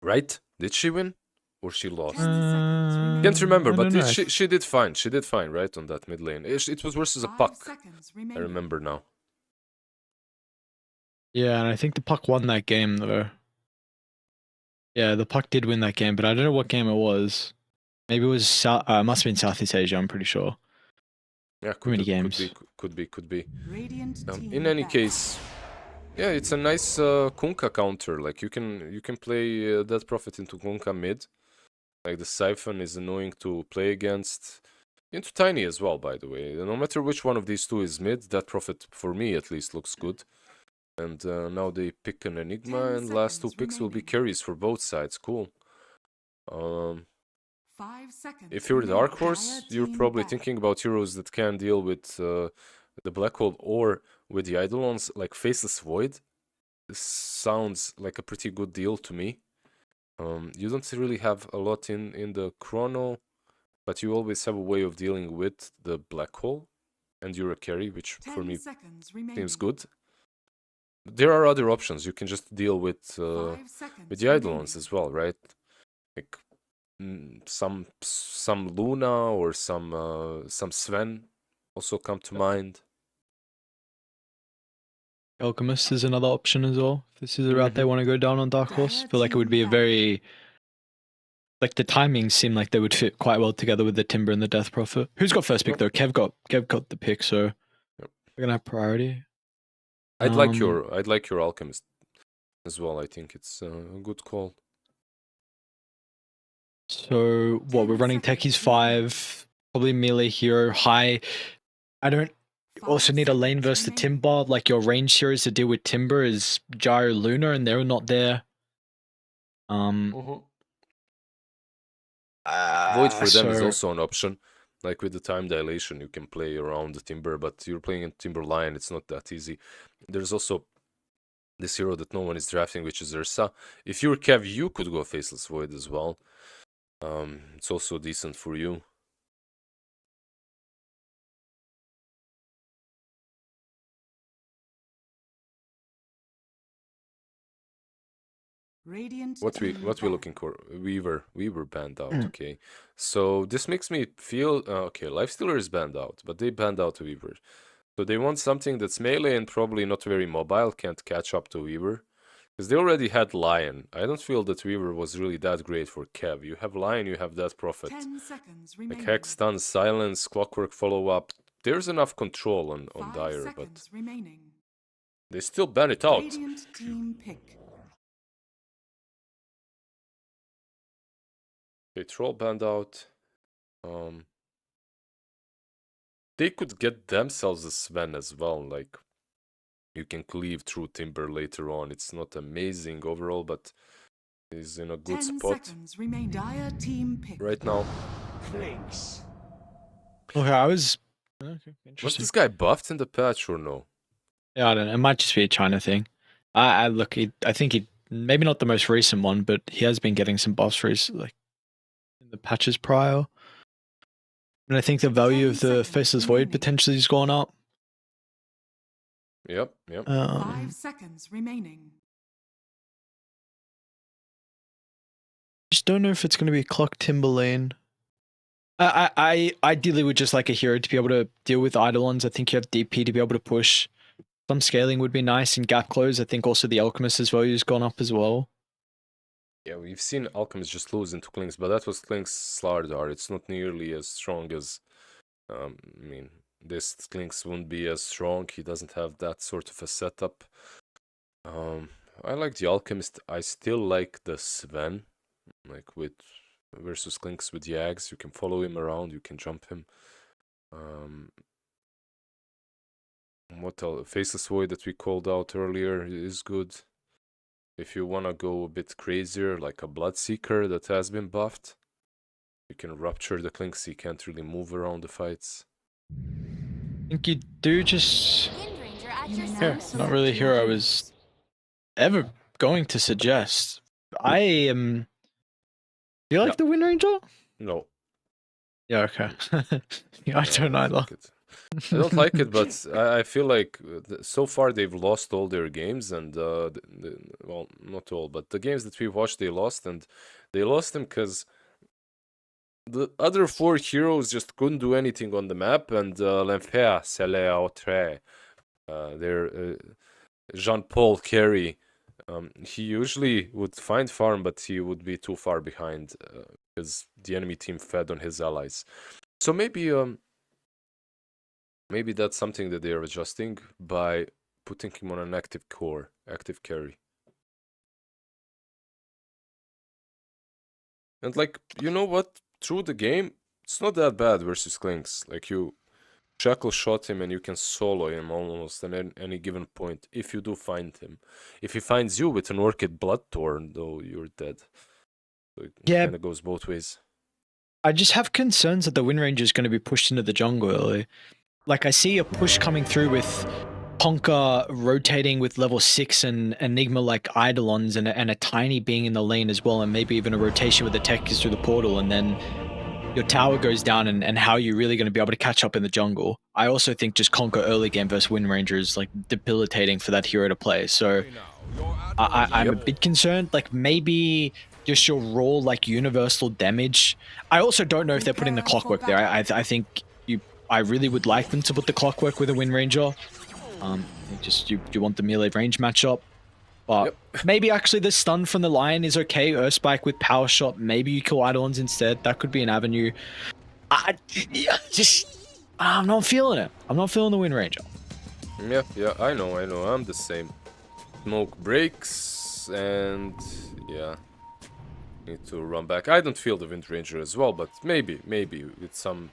Right? Did she win? Or she lost? 10 seconds remaining. Can't remember, I but don't know. she did fine. She did fine, right, on that mid lane. It was versus a 5 puck. seconds I remaining. remember now. Yeah, and I think the Puck won that game though. Yeah, the Puck did win that game, but I don't know what game it was. Maybe it was it must have been Southeast Asia. I'm pretty sure. Yeah, many games. Could be. Radiant team In any back. case, yeah, it's a nice Kunkka counter. Like you can play that Prophet into Kunkka mid. Like the Siphon is annoying to play against. Into Tiny as well, by the way. No matter which one of these two is mid, that Prophet for me at least looks good. And now they pick an Enigma, 10 and last 2 seconds picks will be remaining. carries for both sides. Cool. 5 seconds. If you're remaining. Dark Horse, Dire you're team probably back. thinking about heroes that can deal with the Black Hole or with the Eidolons, like Faceless Void. This sounds like a pretty good deal to me. You don't really have a lot in the Chrono, but you always have a way of dealing with the Black Hole, and you're a carry, which 10 for me seconds remaining. seems good. There are other options. You can just deal with 5 seconds the Eidolons as well, right? Like some Luna or some Sven also come to mind. Alchemist is another option as well. If this is a route they want to go down on Dark Horse, I feel like it would be a very like the timings seem like they would fit quite well together with the Timber and the Death Prophet. Who's got first pick though? Kev got the pick, so we're gonna have priority. I'd like your Alchemist as well. I think it's a good call. So what we're running Techies 5, probably melee hero high. I don't also need a lane versus the Timber. Like your range heroes to deal with Timber is Gyro Luna, and they're not there. Void for them is also an option. Like with the time dilation, you can play around the Timber, but you're playing in Timber Lion, it's not that easy. There's also this hero that no one is drafting, which is Ursa. If you're Kev, you could go Faceless Void as well. It's also decent for you. Radiant What we looking for? Weaver banned out. Okay, so this makes me feel okay. Lifestealer is banned out, but they banned out Weaver, so they want something that's melee and probably not very mobile. Can't catch up to Weaver because they already had Lion. I don't feel that Weaver was really that great for Kev. You have Lion, you have that Prophet. 10 seconds Like remaining. Hex, Stun, Silence, Clockwork follow up. There's enough control on 5 Dire, but seconds remaining. they still ban it out. Radiant team pick. They troll banned out. They could get themselves a Sven as well. Like you can cleave through Timber later on. It's not amazing overall, but he's in a good 10 spot seconds remain. Dire team pick. right now. Okay, I was okay, Was interesting. this guy buffed in the patch or no? Yeah, I don't know. It might just be a China thing. I think he maybe not the most recent one, but he has been getting some buffs like in the patches prior. And I think the value of the 10 Faceless seconds Void remaining. potentially has gone up. Yep. 5 seconds remaining. Just don't know if it's going to be Clock Timberlane. I ideally would just like a hero to be able to deal with Eidolons. I think you have DP to be able to push. Some scaling would be nice in gap close. I think also the Alchemist's value has gone up as well. Yeah, we've seen Alchemist just lose into Klinks, but that was Klinks Slardar. It's not nearly as strong as I mean, this Klinks wouldn't be as strong. He doesn't have that sort of a setup. I like the Alchemist. I still like the Sven, like with versus Klinks with Yags. You can follow him around. You can jump him. What else? Faceless Void that we called out earlier is good. If you wanna go a bit crazier, like a Bloodseeker that has been buffed, you can rupture the Klinks. He can't really move around the fights. I think you do just... Wind Ranger at You your may now Yeah, service. not select really a your hero I was ever going to suggest. I am... Do you like Yeah. the Wind Ranger? No. Yeah, okay. Yeah, I don't like either. it. I don't like it, but I feel like so far they've lost all their games, and well, not all, but the games that we watched, they lost, and they lost them because the other 4 heroes just couldn't do anything on the map, and L'Enfer, Célé, Autre, their Jean-Paul carry, he usually would find farm, but he would be too far behind because the enemy team fed on his allies. So maybe that's something that they are adjusting by putting him on an active core, active carry. And like, you know what? Through the game, it's not that bad versus Klinks. Like you shackle shot him and you can solo him almost at any given point if you do find him. If he finds you with an Orchid Bloodthorn, though, you're dead. So it Yeah. kind of goes both ways. I just have concerns that the Wind Ranger is going to be pushed into the jungle early. Like, I see a push coming through with Honka rotating with level 6 and Enigma like Eidolons and a tiny being in the lane as well, and maybe even a rotation with the Techers through the portal, and then your tower goes down, and how you're really going to be able to catch up in the jungle. I also think just Conquer early game versus Wind Ranger is like debilitating for that hero to play. So I'm a bit concerned. Like maybe just your raw, like, universal damage. I also don't know if they're putting the clockwork there. I think I really would like them to put the clockwork with a Wind Ranger. You want the melee range matchup. But maybe actually the stun from the Lion is okay. Earthspike with Power Shot. Maybe you kill Eidolons instead. That could be an avenue. I'm not feeling it. I'm not feeling the Wind Ranger. Yeah, I know. I'm the same. Smoke breaks, and yeah, need to run back. I don't feel the Wind Ranger as well, but maybe with some,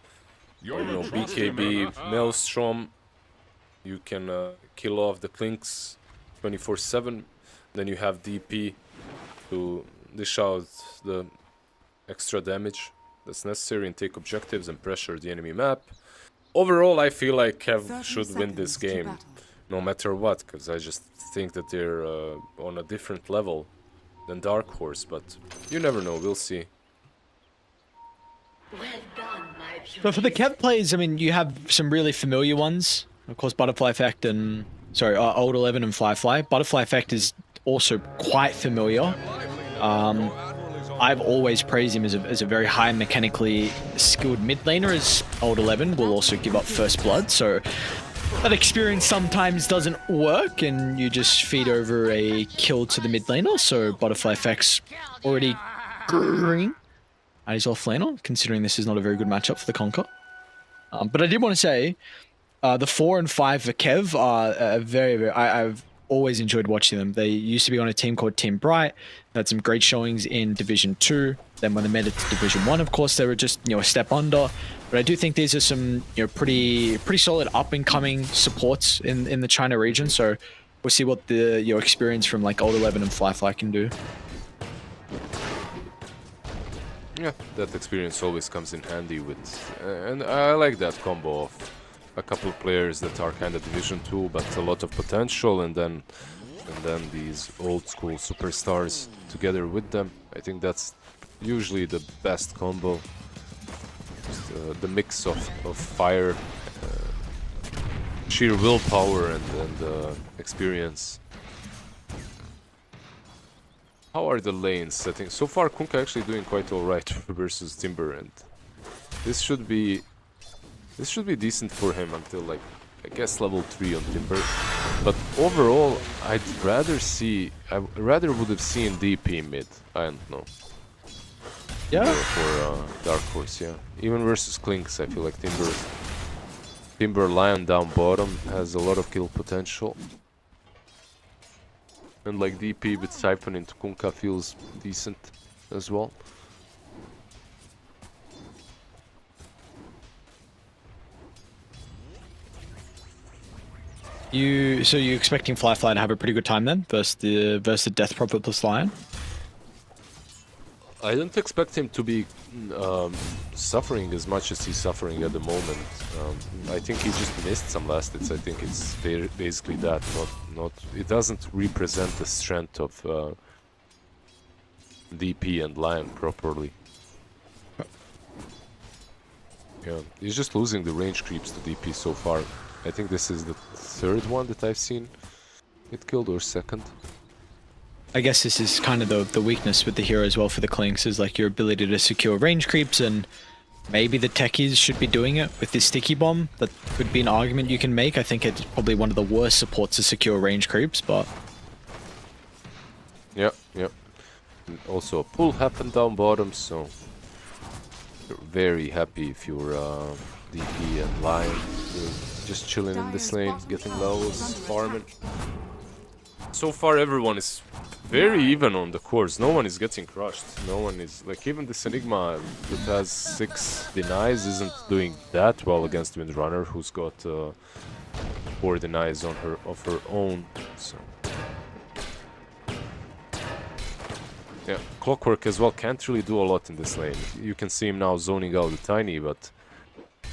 BKB Maelstrom, you can kill off the Clinks 24/7. Then you have DP to dish out the extra damage that's necessary and take objectives and pressure the enemy map. Overall, I feel like Kev should win this game, no matter what, because I just think that they're on a different level than Dark Horse, but you never know, we'll see. But for the Kev players, I mean, you have some really familiar ones. Of course, Butterfly Effect and, Old 11 and Fly. Butterfly Effect is also quite familiar. I've always praised him as a very high mechanically skilled mid laner, as Old 11 will also give up first blood, so that experience sometimes doesn't work and you just feed over a kill to the mid laner, so Butterfly Effect's already green at his off laner, considering this is not a very good matchup for the Conquer. But I did want to say, the 4 and 5 for Kev are very, I've always enjoyed watching them. They used to be on a team called Team Bright. They had some great showings in Division 2. Then when they made it to Division 1, of course, they were just, a step under. But I do think these are some, pretty solid up-and-coming supports in the China region. So we'll see what the experience from like Old 11 and Fly can do. Yeah, that experience always comes in handy with, and I like that combo of a couple of players that are kind of Division 2 but a lot of potential, and then these old school superstars together with them. I think that's usually the best combo. Just, the mix of fire, sheer willpower and experience. How are the lanes? I think so far Kunkka actually doing quite alright versus Timber, and this should be decent for him until, like, I guess level 3 on Timber. But overall, I rather would have seen DP mid. I don't know. Yeah. For Dark Horse, yeah. Even versus Clinks, I feel like Timber Lion down bottom has a lot of kill potential. And like DP with Siphon into Kunkka feels decent as well. So you're expecting Fly to have a pretty good time then versus the Death Prophet plus Lion? I don't expect him to be suffering as much as he's suffering at the moment. I think he just missed some last hits. I think it's basically that. Not it doesn't represent the strength of DP and Lion properly. Yeah, he's just losing the range creeps to DP so far. I think this is the third one that I've seen get killed, or second. I guess this is kind of the weakness with the hero as well for the Clinks, is like your ability to secure range creeps, and maybe the techies should be doing it with this sticky bomb. That could be an argument you can make. I think it's probably one of the worst supports to secure range creeps, but... Yep. And also a pull happened down bottom, so you're very happy if you're DP and Lion. You're just chilling in this lane, getting levels, farming. So far everyone is very even on the course. No one is getting crushed. No one is, like, even this Enigma that has 6 denies isn't doing that well against Windrunner, who's got 4 denies of her own. So yeah, Clockwork as well can't really do a lot in this lane. You can see him now zoning out the Tiny, but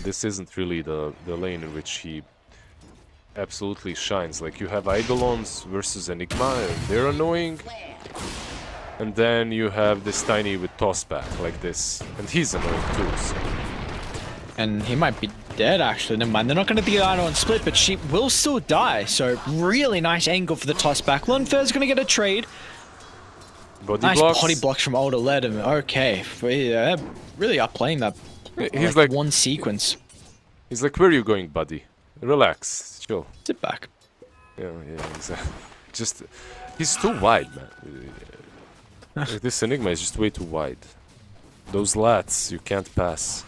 this isn't really the lane in which he absolutely shines. Like, you have Eidolons versus Enigma, and they're annoying. And then you have this Tiny with Tossback like this, and he's annoying too. So. And he might be dead, actually. Never mind, they're not going to get Eidolon split, but she will still die. So really nice angle for the Tossback. Lunfair's going to get a trade. Body Nice blocks. body blocks from Older Ledham. Okay. They're really are playing that. He's like, one sequence. he's like, where are you going, buddy? Relax, chill. Sit back. Yeah, exactly. Just, he's too wide, man. Like, this Enigma is just way too wide. Those lats, you can't pass.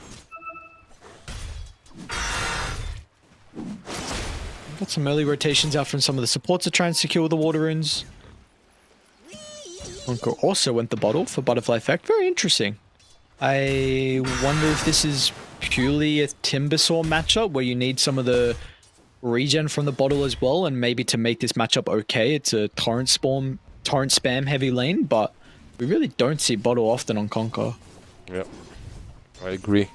Got some early rotations out from some of the supports to try and secure the water runes. Onko also went the bottle for Butterfly Effect. Very interesting. I wonder if this is purely a Timbersaw matchup where you need some of the regen from the bottle as well, and maybe to make this matchup okay, it's a torrent spam heavy lane, but we really don't see bottle often on Conquer. Yeah, I agree.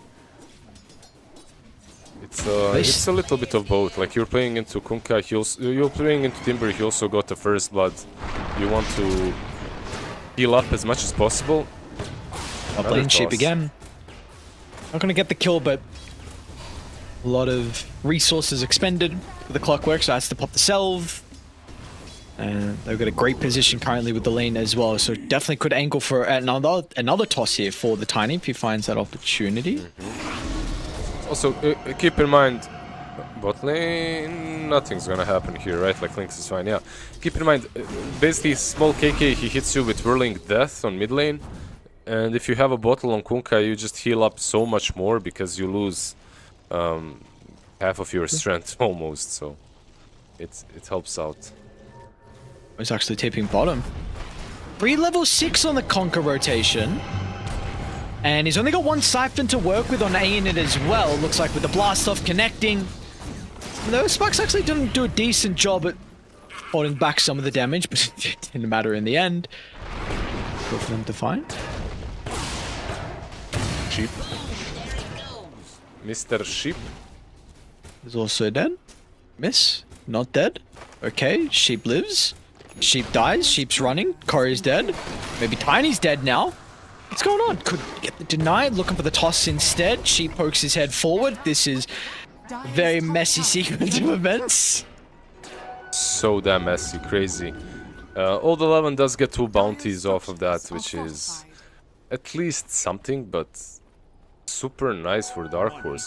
It's a little bit of both. Like, you're playing into Kunkka, you're playing into Timber, he also got the first blood. You want to heal up as much as possible. Up lane sheep again. Not gonna get the kill, but a lot of resources expended for the Clockwork, so has to pop the Salve. And they've got a great position currently with the lane as well, so definitely could angle for another toss here for the Tiny if he finds that opportunity. Also, keep in mind, bot lane, nothing's gonna happen here, right? Like, Lynx is fine, yeah. Keep in mind, basically, small KK, he hits you with Whirling Death on mid lane, and if you have a bottle on Kunkka, you just heal up so much more because you lose half of your strength almost, so it helps out. He's actually taping bottom. Level 6 on the Conquer rotation. And he's only got one Siphon to work with on A in it as well. Looks like with the blast off connecting. Though Sparks actually didn't do a decent job at holding back some of the damage, but it didn't matter in the end. Go for them to find. Sheep. Mr. Sheep. Is also dead. Miss. Not dead. Okay, Sheep lives. Sheep dies. Sheep's running. Corey's dead. Maybe Tiny's dead now. What's going on? Could get the denied. Looking for the toss instead. Sheep pokes his head forward. This is a very messy sequence of events. So damn messy, crazy. Old 11 does get 2 bounties off of that, which is at least something, but super nice for Dark Horse.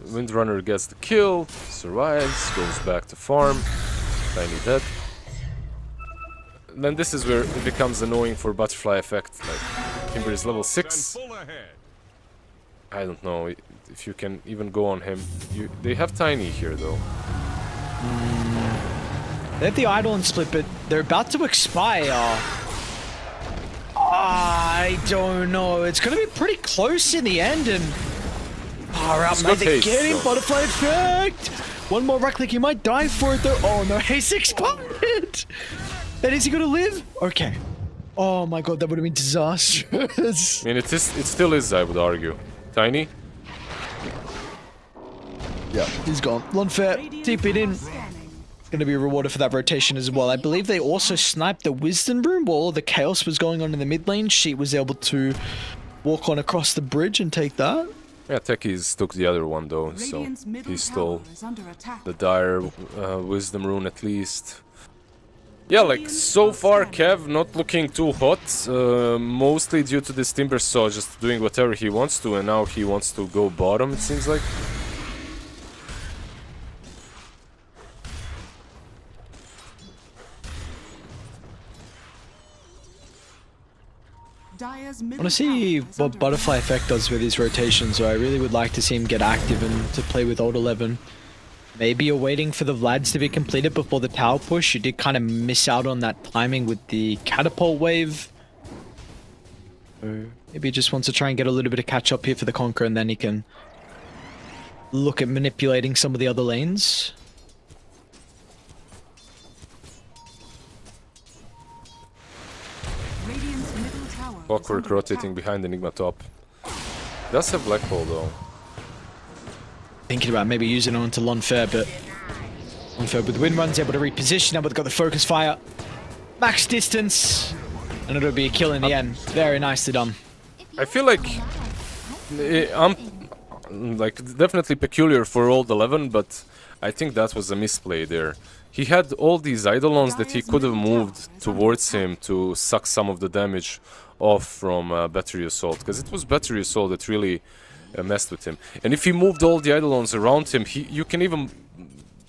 Windrunner gets the kill, survives, goes back to farm. Tiny dead. Then this is where it becomes annoying for Butterfly Effect. Like, Timber is level 6. I don't know if you can even go on him. They have Tiny here though. They have the idle and split, but they're about to expire. I don't know. It's going to be pretty close in the end, and far out, man. They're getting Butterfly Effect. One more right click, he might die for it though. Oh no, haste expired. Then is he going to live? Okay. Oh my god, that would have been disastrous. I mean, it still is, I would argue. Tiny. Yeah, he's gone. Lonfair, TP'd in. Going to be rewarded for that rotation as well. I believe they also sniped the Wisdom Room while all the chaos was going on in the mid lane. She was able to walk on across the bridge and take that. Yeah, Techies took the other one though, so he stole the Dire Wisdom Rune at least. Yeah, like, so far Kev not looking too hot, mostly due to this Timbersaw just doing whatever he wants to, and now he wants to go bottom, it seems like. I want to see what Butterfly Effect does with his rotations, so I really would like to see him get active and to play with Old 11. Maybe you're waiting for the Vlads to be completed before the tower push. You did kind of miss out on that timing with the catapult wave. So maybe he just wants to try and get a little bit of catch up here for the Conqueror, and then he can look at manipulating some of the other lanes. Clockwork rotating behind Enigma top. Does have Black Hole though. Thinking about maybe using it onto Lonfair, but Lonfair with Windrun's able to reposition, able to got the focus fire. Max distance, and it'll be a kill in the end. Very nicely done. I feel like I'm like definitely peculiar for Old 11, but I think that was a misplay there. he had all these Eidolons that he could have moved towards him to suck some of the damage off from Battery Assault, because it was Battery Assault that really messed with him. And if he moved all the Eidolons around him, you can even...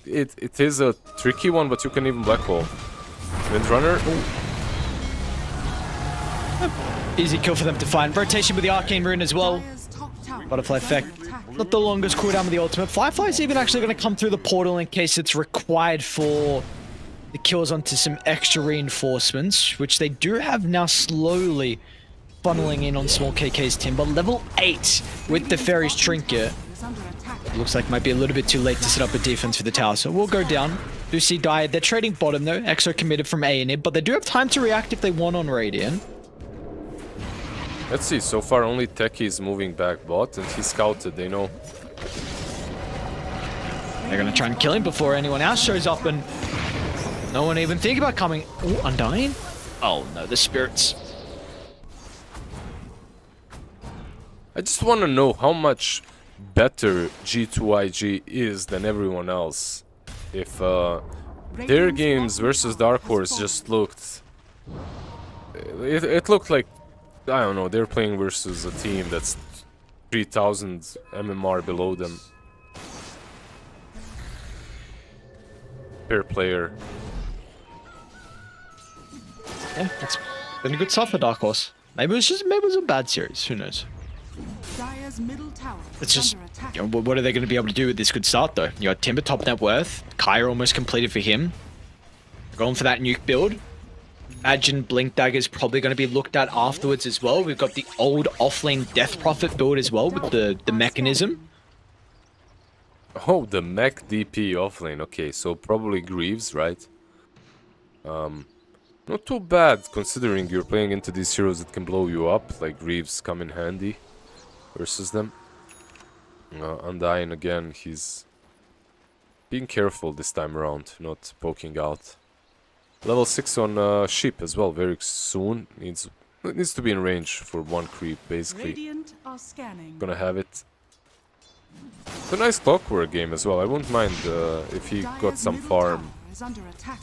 It is a tricky one, but you can even Black Hole. Windrunner. Easy kill for them to find. Rotation with the Arcane Rune as well. Dire's top tower Butterfly is under effect. attack. Not the longest cooldown with the ultimate. Firefly's even actually going to come through the portal in case it's required for the kills onto some extra reinforcements, which they do have now slowly funneling in on small KK's Timber. Level 8 with the Fairy's Trinket. Is under attack. Looks like might be a little bit too late to set up a defense for the tower, so we'll go down. Do see Dire. They're trading bottom though. Exo committed from A and I, but they do have time to react if they want on Radiant. Let's see, so far only Techie is moving back bot, and he scouted, they know. They're gonna try and kill him before anyone else shows up, and no one even think about coming. Ooh, Undying? Oh no, the spirits. I just want to know how much better G2IG is than everyone else. If their games versus Dark Horse just looked... It looked like, I don't know, they're playing versus a team that's 3000 MMR below them. Per player. Yeah, it's been a good stuff for Dark Horse. Maybe it was a bad series, who knows. Dire's middle tower It's is just, under attack. you know, what are they going to be able to do with this good start though? You got Timber top net worth, Kaya almost completed for him. Going for that nuke build. Imagine Blink Dagger is probably going to be looked at afterwards as well. We've got the old offlane Death Prophet build as well with the mechanism. Oh, the mech DP offlane. Okay, so probably Greaves, right? Not too bad considering you're playing into these heroes that can blow you up. Like Greaves come in handy versus them. Undying again, he's being careful this time around, not poking out. Level 6 on Sheep as well, very soon. It needs to be in range for one creep, basically. Radiant are scanning. Gonna have it. It's a nice clockwork game as well. I wouldn't mind if he got Dire's some middle farm. tower is under attack.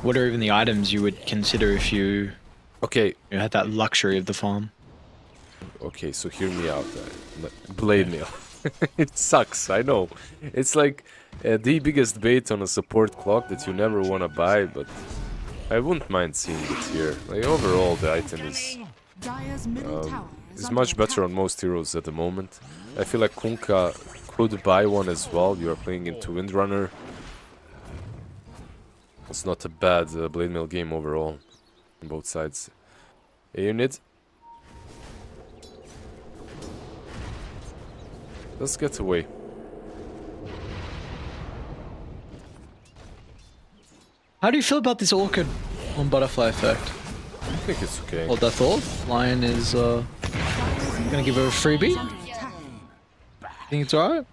What are even the items you would consider if you Okay, had that luxury of the farm? okay, so hear me out. Blade Mail. It sucks, I know. It's like the biggest bait on a support clock that you never want to buy, but I wouldn't mind seeing it here. Like overall, the item Dire's middle tower is under much better attack. on most heroes at the moment. I feel like Kunkka could buy one as well. You are playing into Windrunner. It's not a bad Blade Mail game overall on both sides. A unit. Let's get away. How do you feel about this Orchid on Butterfly effect? I think it's okay. Hold that thought. Lion is gonna give her a freebie. Under attack. Think it's alright?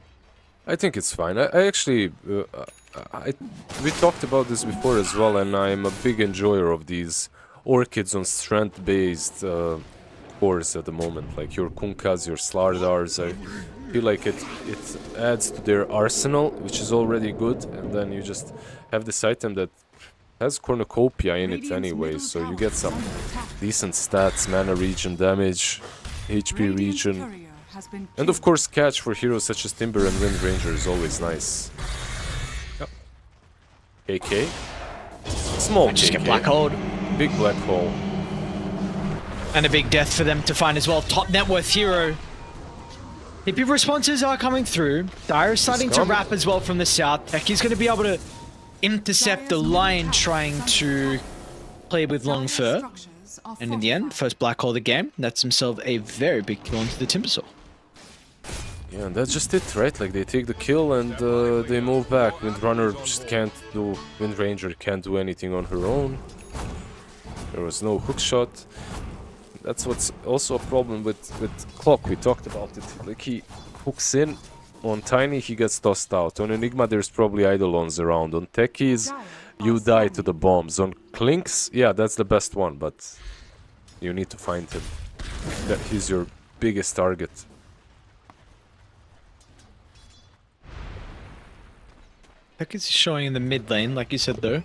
I think it's fine. I actually, we talked about this before as well, and I'm a big enjoyer of these orchids on strength-based cores at the moment, like your Kunkkas, your Slardars. I feel like it adds to their arsenal, which is already good, and then you just have this item that has cornucopia in it Radiant's anyway, middle so you tower get is some under attack. decent stats, mana regen damage, HP Radiant's regen. courier has been And of course, catch for heroes such as Timber and Wind Ranger is always nice. Yep. AK. Small Just KK. get black hole. Big black hole. And a big death for them to find as well. Top net worth hero. Hippie responses are coming through. Dire is starting to coming. wrap as well from the south. Techi's going to be able to intercept the Lion trying to play with long fur. And in the end, first black hole of the game, that's himself a very big kill onto the Timbersaw. Yeah, and that's just it, right? Like they take the kill and they move back. Windrunner just can't do. Wind Ranger can't do anything on her own. There was no hook shot. That's what's also a problem with Clock. We talked about it. Like he hooks in on Tiny, he gets tossed out. On Enigma, there's probably Eidolons around. On Techies, you die to the bombs. On Clinks, yeah, that's the best one, but you need to find him. that he's your biggest target. Peck is showing in the mid lane, like you said though.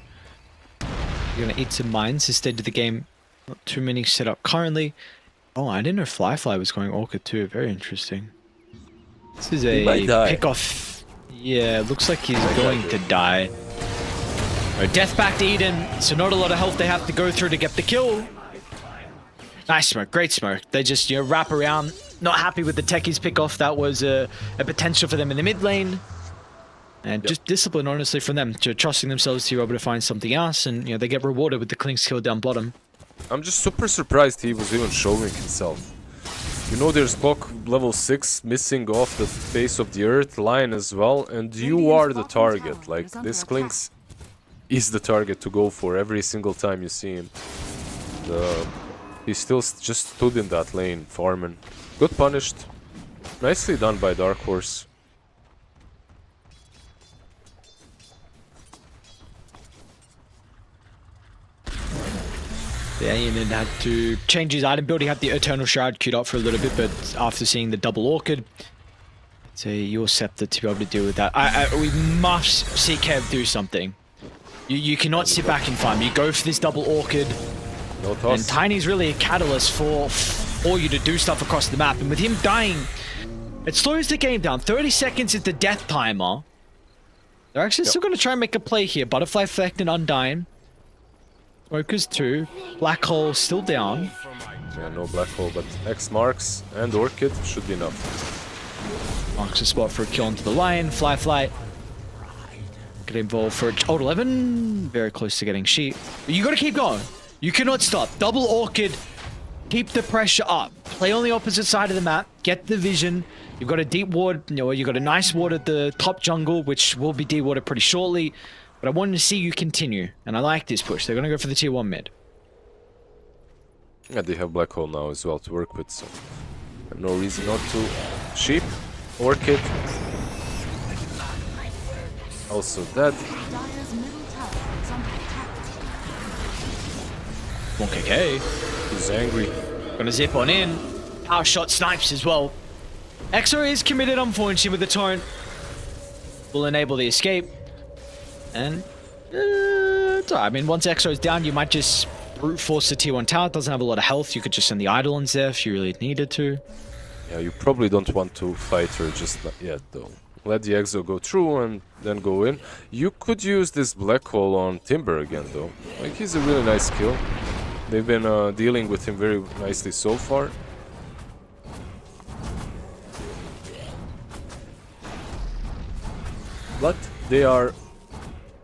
You're gonna eat some mines. This stage of the game, not too many set up currently. Oh, I didn't know Fly was going Orchid too. Very interesting. This is He might die. a pick off. Yeah, looks like he's going to die. Oh, death back to Eden, so not a lot of health they have to go through to get the kill. Nice smoke, great smoke. They just, you know, wrap around. Not happy with the techies pick off. That was a potential for them in the mid lane. And just discipline, honestly, from them to trusting themselves to be able to find something else, and you know they get rewarded with the Klink's kill down bottom. I'm just super surprised he was even showing himself. You know, there's clock level 6 missing off the face of the earth line as well, and you are the target. Like, this Klink's is the target to go for every single time you see him. He still just stood in that lane, farming. Got punished. Nicely done by Dark Horse. Yeah, Ian had to change his item build. He had the Eternal Shroud queued up for a little bit, but after seeing the double Orchid, it's your Scepter to be able to deal with that. We must see Kev do something. You cannot sit back and farm. You go for this double Orchid. No toss. And Tiny's really a catalyst for you to do stuff across the map. And with him dying, it slows the game down. 30 seconds is the death timer. They're actually still going to try and make a play here. Butterfly Effect and Undying. Smokers 2. Black Hole still down. Yeah, no Black Hole, but X marks and Orchid should be enough. Marks a spot for a kill onto the Lion. Fly. Get involved for Old 11. Very close to getting Sheep. You got to keep going. You cannot stop. Double Orchid. Keep the pressure up. Play on the opposite side of the map. Get the vision. You've got a deep ward. You know, you've got a nice ward at the top jungle, which will be de-warded pretty shortly. But I wanted to see you continue. And I like this push. They're going to go for the tier 1 mid. Yeah, they have Black Hole now as well to work with, so no reason not to. Sheep, Orchid. Also dead. Dire's middle tower is under attack. One KK. He's angry. Gonna zip on in. Power shot snipes as well. Exo is committed, unfortunately, with the torrent. Will enable the escape. And it's all right. I mean, once Exo's down, you might just brute force the tier 1 tower. It doesn't have a lot of health. You could just send the Eidolons there if you really needed to. Yeah, you probably don't want to fight her just yet, though. Let the Exo go through and then go in. You could use this Black Hole on Timber again, though. Like, he's a really nice kill. They've been dealing with him very nicely so far. But they are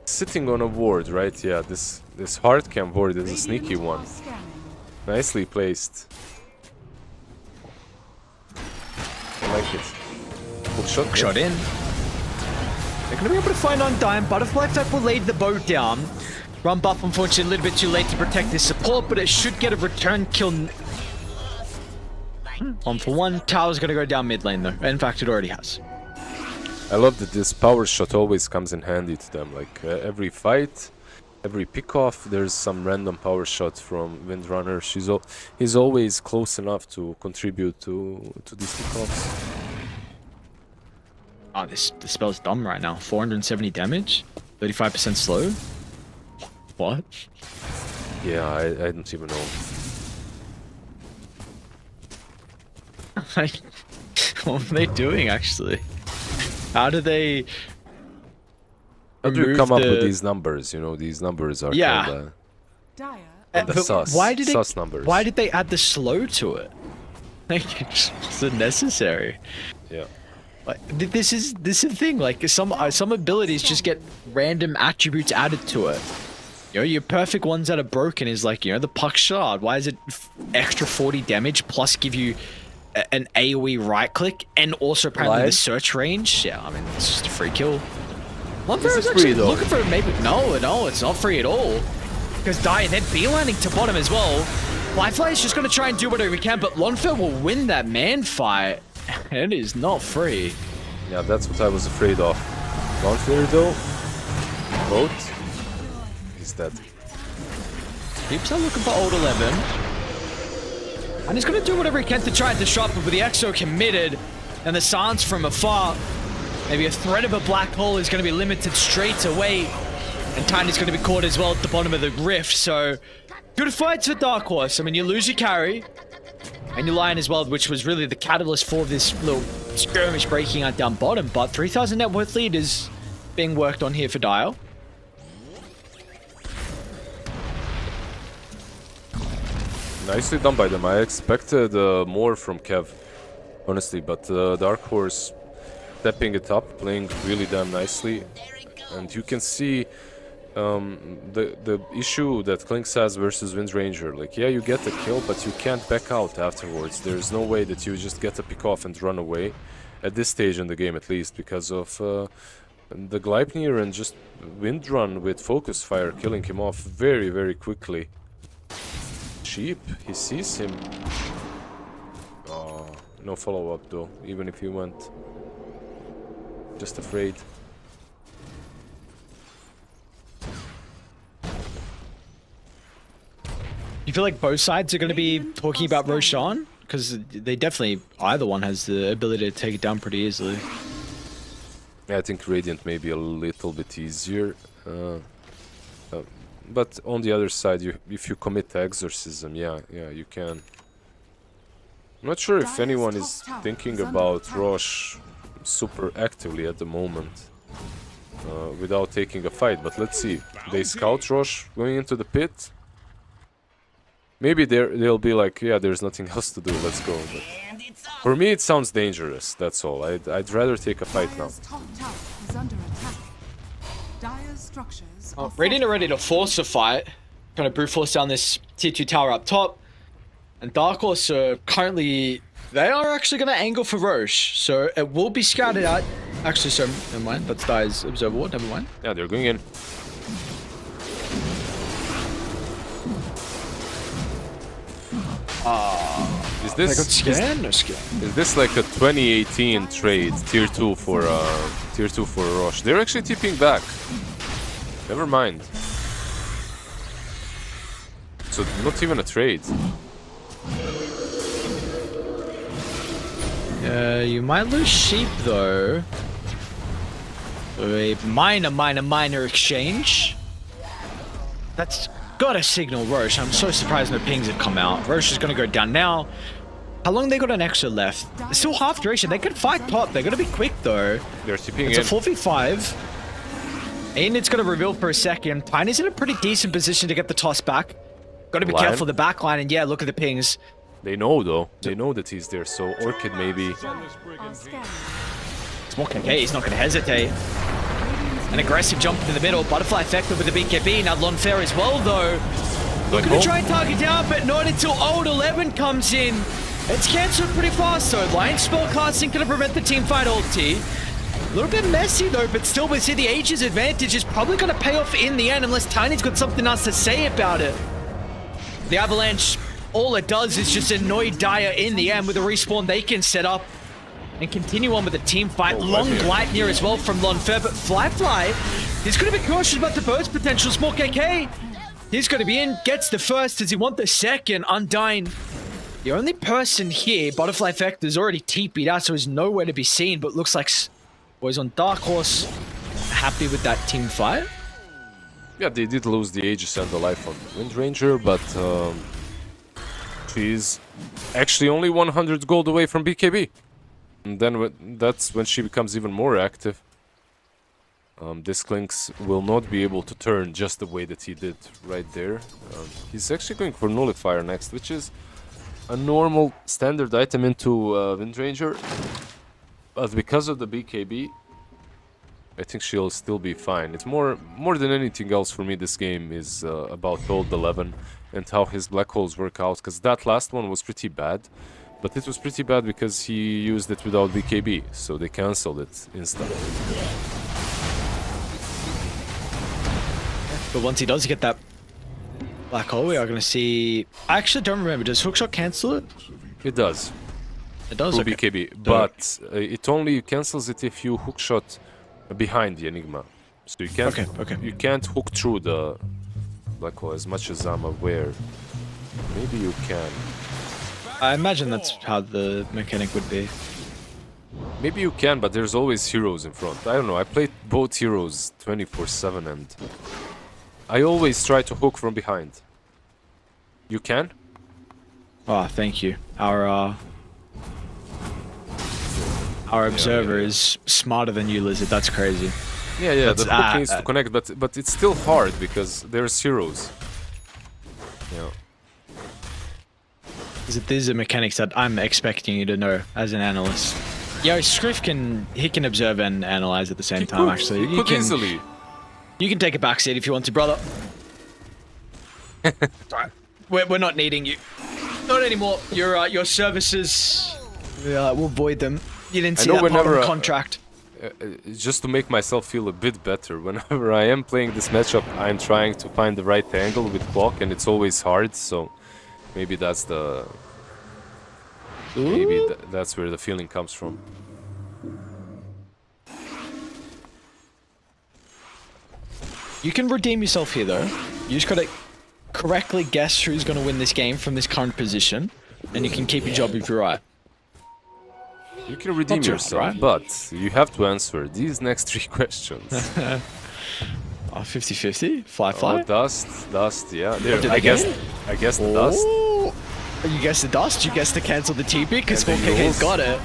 sitting on a ward, right? Yeah, this hard cam ward is a sneaky one. Nicely placed. I like it. Hook shot. Hook shot in. They're going to be able to find Undying. Butterfly Effect will lay the bow down. Run buff, unfortunately, a little bit too late to protect this support, but it should get a return kill. 1-for-1. Tower's going to go down mid lane, though. In fact, it already has. I love that this power shot always comes in handy to them. Like every fight, every pick-off, there's some random power shot from Windrunner. He's always close enough to contribute to these pick-offs. Oh, this spell's dumb right now. 470 damage, 35% slow. What? Yeah, I don't even know. What are they doing, actually? How do they... How do you come up with these numbers? You know, these numbers are called the sus. Sus numbers. Why did they add the slow to it? Like, it wasn't necessary. Yeah. Like, this is the thing. Like, some abilities just get random attributes added to it. You know, your perfect ones that are broken is like, you know, the Puck Shard. Why is it extra 40 damage plus give you an AoE right click and also apparently the search range? Yeah, I mean, it's just a free kill. Lonfair is actually looking for maybe. No, it's not free at all. Because Dai and then beelining to bottom as well. Flyfly is just going to try and do whatever he can, but Lonfair will win that man fight. It is not free. Yeah, that's what I was afraid of. Lonfair though. Both. He's dead. Peeps are looking for Old 11. And he's going to do whatever he can to try and disrupt, but with the Exo committed and the silence from afar, maybe a threat of a black hole is going to be limited straight away. And Tiny's going to be caught as well at the bottom of the rift, so good fights for Dark Horse. I mean, you lose your carry and your Lion as well, which was really the catalyst for this little skirmish breaking out down bottom, but 3,000 net worth lead is being worked on here for Dial. Nicely done by them. I expected more from Kev, honestly, but Dark Horse stepping it up, playing really damn nicely. And you can see the issue that Klinks has versus Wind Ranger. Like, yeah, you get the kill, but you can't back out afterwards. There's no way that you just get a pick off and run away, at this stage in the game at least, because of the Gleipnir and just Wind Run with Focus Fire killing him off very, very quickly. Sheep, he sees him. Oh, no follow-up though, even if he went. Just afraid. You feel like both sides are going to be talking about Roshan? Because they definitely, either one has the ability to take it down pretty easily. Yeah, I think Radiant may be a little bit easier. But on the other side, if you commit Exorcism, yeah, you can. I'm not sure if anyone is thinking about Rosh super actively at the moment without taking a fight, but let's see. They scout Rosh going into the pit. Maybe they'll be like, yeah, there's nothing else to do, let's go. But for me, it sounds dangerous, that's all. I'd rather take a fight now. Dire's top tower is under attack. Dire's structures are Radiant are ready to force a fight. Kind of brute force down this tier 2 tower up top. And Dark Horse are currently... They are actually going to angle for Roche. So it will be scouted out. Actually, so never mind. That's Dire's Observer Ward, never mind. Yeah, they're going in. Is this... They got scan? No scan. Is this like a 2018 trade, tier 2 for Roche? They're actually tipping back. Never mind. So not even a trade. You might lose sheep though. A minor exchange. That's gotta signal Roche. I'm so surprised no pings have come out. Roche is gonna go down now. How long they got an extra left? It's still half duration. They could fight top. They're gonna be quick though. They're tipping It's in. a 4v5. And it's gonna reveal for a second. Tiny's in a pretty decent position to get the toss back. Gotta be careful of the back line, and yeah, look at the pings. They know though. They know that he's there, so Orchid maybe. are scanned. It's more KK, he's not gonna hesitate. An aggressive jump in the middle, butterfly effective with the BKB, now Lonfair as well though. Looking to try and target down, but not until Old 11 comes in. It's cancelled pretty fast though. Lion spellcasting gonna prevent the team fight ulti. A little bit messy though, but still we see the Aegis advantage is probably gonna pay off in the end unless Tiny's got something else to say about it. The Avalanche, all it does is just annoy Dire in the end with a respawn they can set up and continue on with the team fight. Long Gleipnir as well from Lonfair, but Flyfly, he's going to be cautious about the burst potential. Small KK, he's going to be in, gets the first. Does he want the second? Undyne, the only person here, Butterfly Effect, is already TP'd out, so he's nowhere to be seen, but looks like boys on Dark Horse happy with that team fight. Yeah, they did lose the Aegis and the life on Wind Ranger, but she's actually only 100 gold away from BKB. And then that's when she becomes even more active. This Klinks will not be able to turn just the way that he did right there. He's actually going for Nullifier next, which is a normal standard item into Wind Ranger. But because of the BKB, I think she'll still be fine. It's more than anything else for me, this game is about Old 11 and how his black holes work out, because that last one was pretty bad. But it was pretty bad because he used it without BKB, so they cancelled it instantly. But once he does get that black hole, we are going to see... I actually don't remember, does Hookshot cancel it? It does. It does? Through Okay. BKB, but it only cancels it if you hookshot behind the Enigma. So you can't, you can't hook through the black hole as much as I'm aware. Maybe you can. I imagine that's how the mechanic would be. Maybe you can, but there's always heroes in front. I don't know, I played both heroes 24/7 and I always try to hook from behind. You can? Oh, thank you. Our observer is smarter than you, Lizard. That's crazy. Yeah, yeah, That's, the hook needs to connect, but it's still hard because there's heroes. Yeah. These are mechanics that I'm expecting you to know as an analyst. Yo, Scriff can observe and analyze at the same time. Actually, You could easily. You can take a backseat if you want to, brother. Alright, we're not needing you. Not anymore. Your services, we'll void them. You didn't see that part of the contract. Just to make myself feel a bit better, whenever I am playing this matchup, I'm trying to find the right angle with Clock, and it's always hard. So maybe that's the that's where the feeling comes from. You can redeem yourself here, though. You just gotta correctly guess who's gonna win this game from this current position, and you can keep your job if you're right. You can redeem yourself, right? But you have to answer these next 3 questions. 50-50? Fly? Oh, dust, yeah. There, I guess the dust. You guessed the dust? You guessed to cancel the TP? Because 4KK's got it.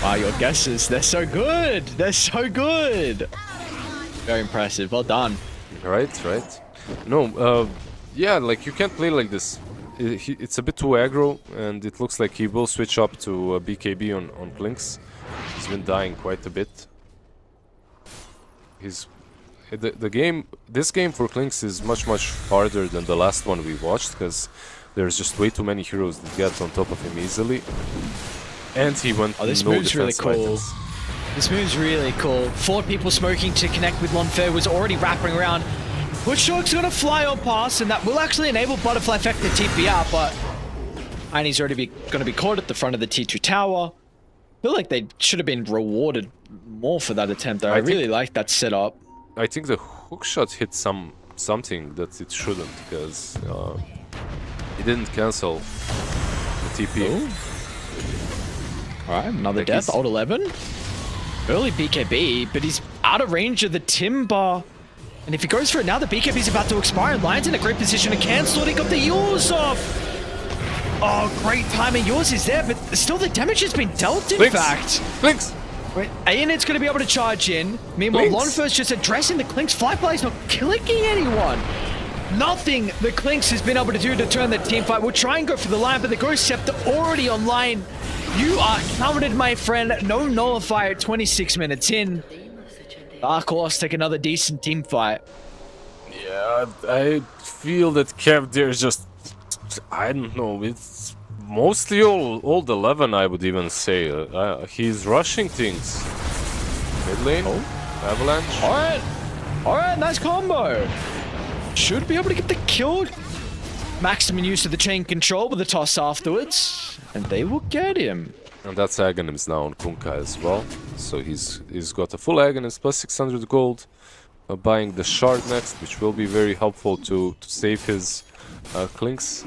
Wow, your guesses, they're so good! They're so good! Very impressive, well done. Right. No, yeah, like you can't play like this. It's a bit too aggro, and it looks like he will switch up to BKB on Klinks. He's been dying quite a bit. This game for Klinks is much harder than the last one we watched, because there's just way too many heroes that get on top of him easily. And he went. Oh, this no move's really cool. items. This move's really cool. 4 people smoking to connect with Lonfair was already wrapping around. Bushhawk's gonna fly on past, and that will actually enable Butterfly Effect to TP out, but... And he's already gonna be caught at the front of the T2 tower. I feel like they should have been rewarded more for that attempt, though. I really like that setup. I think the hook shot hit something that it shouldn't, because he didn't cancel the TP. Alright, another death. Alt 11. Early BKB, but he's out of range of the Timber. And if he goes for it now, the BKB is about to expire. Lion's in a great position to cancel it. He got the yours off. Oh, great timing. Yours is there, but still the damage has been dealt, in fact. Klinks! Wait, Aeonid's going to be able to charge in. Meanwhile, Lonfer's just addressing the Klinks. Flyfly's not clicking anyone. Nothing the Klinks has been able to do to turn the team fight. We'll try and go for the Lion, but the Ghost Scepter already online. You are counted, my friend. No nullifier at 26 minutes in. Dark Horse take another decent team fight. Yeah, I feel that Kev there's just... I don't know, it's mostly old 11, I would even say. He's rushing things. Mid lane, Avalanche. Alright, nice combo. Should be able to get the kill. Maximum use of the chain control with the toss afterwards. And they will get him. And that's Aghanim's now on Kunkka as well. So he's got a full Aghanim plus 600 gold. Buying the shard next, which will be very helpful to save his Klinks.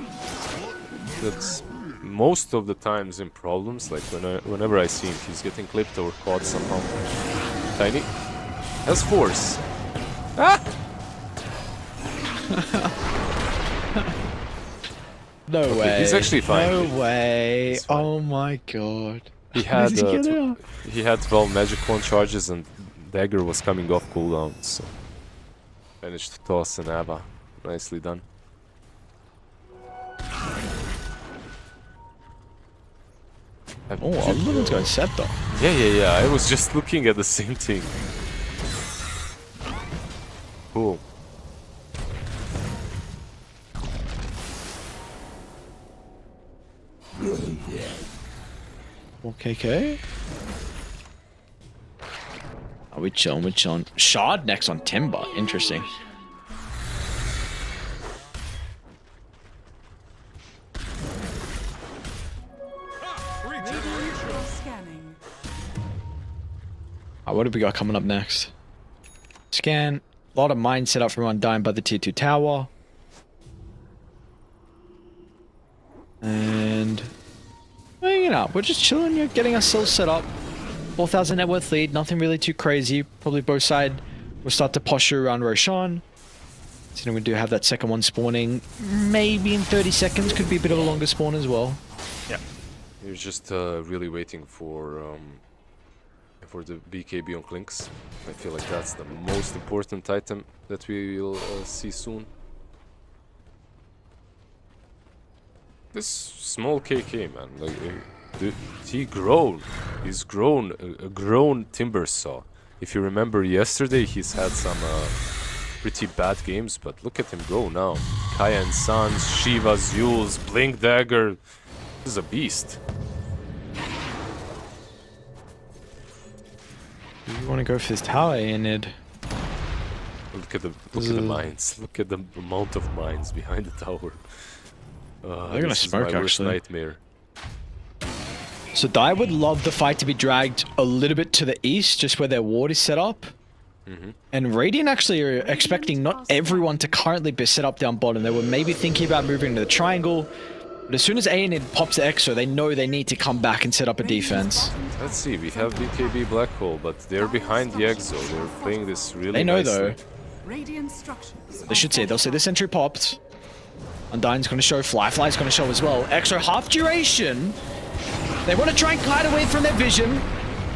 That's most of the times in problems, like whenever I see him, he's getting clipped or caught somehow. Tiny has force. Ah! No way. He's actually fine. No way. Oh my god. He had 12 magic wand charges and dagger was coming off cooldown, so managed to toss an Ava. Nicely done. Oh, everyone's going Scepter. Yeah. I was just looking at the same thing. Cool. KK. Oh, we chilling. Shard next on Timber. Interesting. Scanning. What have we got coming up next? Scan. A lot of mine set up for everyone dying by the T2 tower. And you know, we're just chilling here, getting ourselves set up. 4,000 net worth lead, nothing really too crazy. Probably both side will start to posture around Roshan. So then we do have that second one spawning. Maybe in 30 seconds, could be a bit of a longer spawn as well. Yeah. You're just really waiting for the BKB on Clinks. I feel like that's the most important item that we will see soon. This small KK, man, like he's grown a grown timber saw. If you remember yesterday, he's had some pretty bad games, but look at him grow now. Kaya and Sons, Shiva, Yules, Blink Dagger. This is a beast. You want to go for this tower, Enid? Look at the mines. Look at the amount of mines behind the tower. They're gonna smoke, my worst actually. nightmare. So Dai would love the fight to be dragged a little bit to the east, just where their ward is set up. And Radiant actually are expecting not everyone to currently be set up down bottom. They were maybe thinking about moving into the triangle. But as soon as Aenid pops the Exo, they know they need to come back and set up a defense. Let's see, we have BKB Black Hole, but they're behind the Exo. They're playing this really They know nicely. though. Radiant structures. They should see it. They'll see the sentry popped. Undyne's going to show. Fly's going to show as well. Exo half duration. They want to try and kite away from their vision.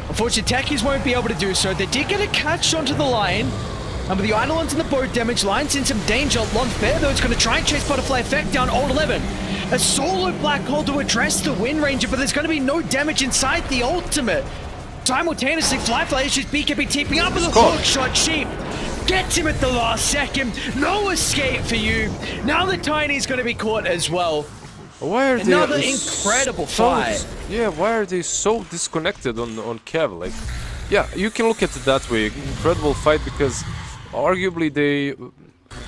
Unfortunately, techies won't be able to do so. They did get a catch onto the line. But the Eidolons and the boat damage line's in some danger. Lonfair, though, is going to try and chase Butterfly Effect down Old 11. A solo Black Hole to address the Wind Ranger, but there's going to be no damage inside the ultimate. Simultaneously, Fly issues BKB TPing up with a hook shot. Sheep gets him at the last second. No escape for you. Now the Tiny's going to be caught as well. Why are Another they incredible so, fight. Yeah, why are they so disconnected on Kev? Like, yeah, you can look at it that way. Incredible fight because arguably they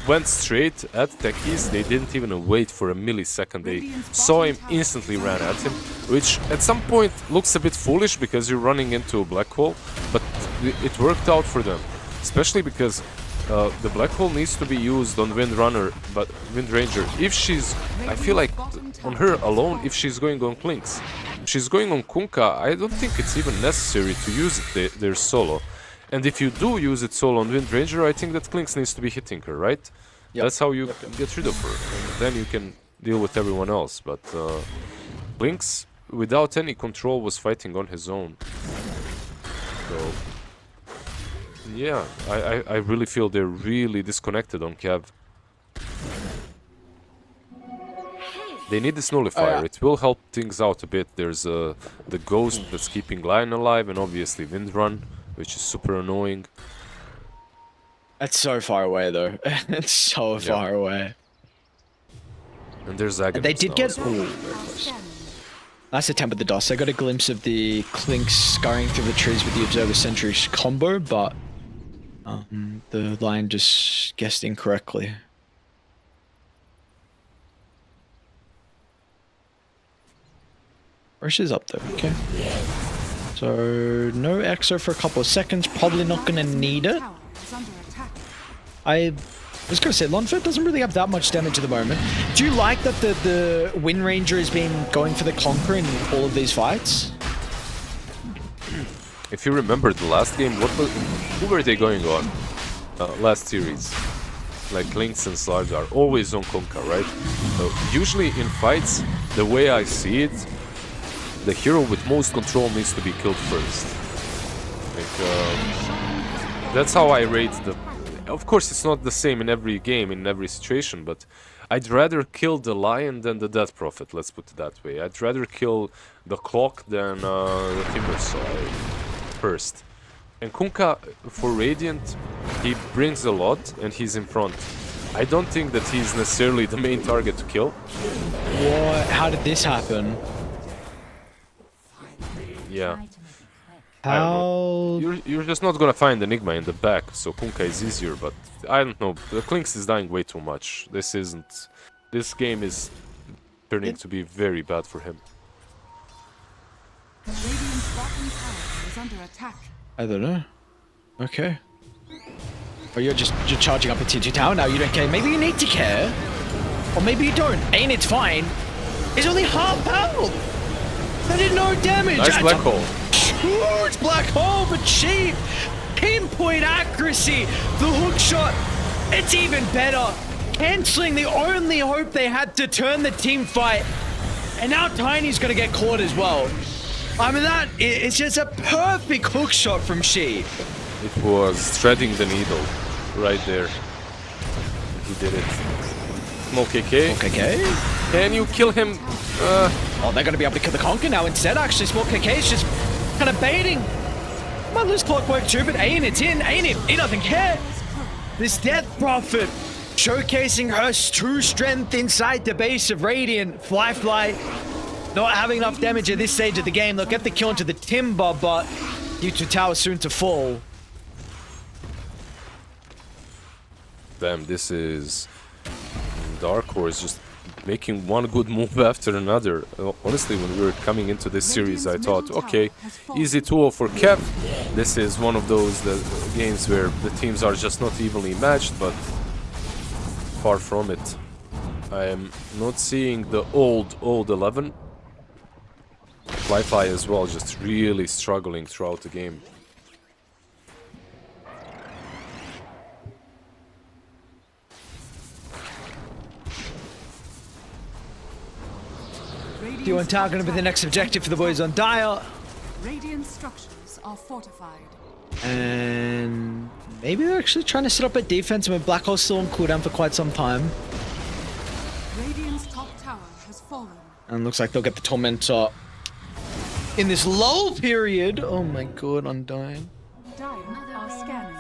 went straight at Techies. They didn't even wait for a millisecond. They saw him, instantly ran at him, which at some point looks a bit foolish because you're running into a black hole, but it worked out for them. Especially because the black hole needs to be used on Wind Runner, but Wind Ranger, if she's, I feel like on her alone, if she's going on Clinks. If she's going on Kunkka, I don't think it's even necessary to use it there solo. And if you do use it solo on Wind Ranger, I think that Clinks needs to be hitting her, right? Yep. That's how you get rid of her. And then you can deal with everyone else. But Clinks, without any control, was fighting on his own. So, yeah, I really feel they're really disconnected on Cav. They need this nullifier. Oh, yeah. It will help things out a bit. There's the ghost that's keeping Lion alive, and obviously Wind Run, which is super annoying. That's so far away, though. It's so far away. And there's Aghanim. They did get... Well. Ooh, very close. Nice attempt at the DOS. I got a glimpse of the Clinks scurrying through the trees with the Observer Sentry combo, but the line just guessed incorrectly. Rush is up though, okay. So, no Exo for a couple of seconds, probably not going to need it. Tower is under attack. I was going to say, Lonfit doesn't really have that much damage at the moment. Do you like that the Wind Ranger has been going for the Conqueror in all of these fights? If you remember the last game, who were they going on? Last series. Like Lynx and Slarge are always on Kunkka, right? Usually in fights, the way I see it, the hero with most control needs to be killed first. Like, that's how I rate the... Of course, it's not the same in every game, in every situation, but I'd rather kill the Lion than the Death Prophet, let's put it that way. I'd rather kill the Clock than the Timbersaw first. And Kunkka, for Radiant, he brings a lot and he's in front. I don't think that he's necessarily the main target to kill. What? How did this happen? Yeah. How? You're just not gonna find Enigma in the back, so Kunkka is easier, but I don't know. The Clinks is dying way too much. This game is turning to be very bad for him. Radiant's bottom tower is under attack. I don't know. Okay. Or you're charging up a T2 tower now, you don't care. Maybe you need to care. Or maybe you don't. Ain't it's fine. He's only half health. They did no damage. Nice That's black a hole. Huge black hole, but cheap. Pinpoint accuracy. The hook shot. It's even better. Canceling the only hope they had to turn the team fight. And now Tiny's going to get caught as well. I mean, that is just a perfect hook shot from She. It was threading the needle right there. He did it. Smoke KK. Okay. Can you kill him? Oh, they're going to be able to kill the Conquer now instead. Actually, Small KK is just kind of baiting. Might lose Clockwork too, but Ain, it's in. Ain, he doesn't care. This Death Prophet showcasing her true strength inside the base of Radiant. Fly. Not having enough damage at this stage of the game. They'll get the kill into the Timber, but U2 Tower soon to fall. Damn, this is Dark Horse just making one good move after another. Honestly, when we were coming into this series, I thought, okay, easy 2-0 for Kev. This is one of those games where the teams are just not evenly matched, but far from it. I am not seeing the old 11. Wi-Fi as well, just really struggling throughout the game. You and Tower going to be the next objective for the boys on Dire. Radiant structures are fortified. And maybe they're actually trying to set up a defense when Black Hole's still on cooldown for quite some time. Radiant's top tower has fallen. And looks like they'll get the Tormentor in this lull period. Oh my god, I'm dying. Dire are scanning.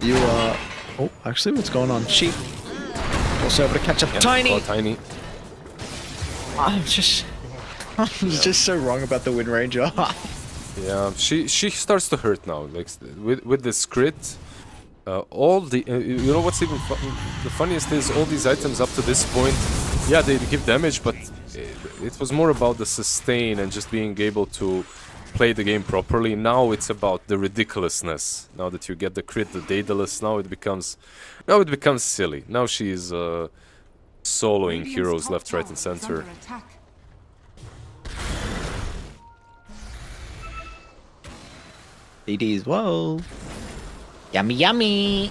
You are... Oh, actually, what's going on? Sheep. Also able to catch up Tiny. Oh, Tiny. I'm just so wrong about the Wind Ranger. Yeah, she starts to hurt now. Like with this crit, all the you know what's even the funniest is all these items up to this point. Yeah, they give damage, but it was more about the sustain and just being able to play the game properly. Now it's about the ridiculousness. Now that you get the crit, the Daedalus, now it becomes silly. Now she's soloing Radiant's heroes top left, right, tower and is under center. attack. BD as well. Yummy.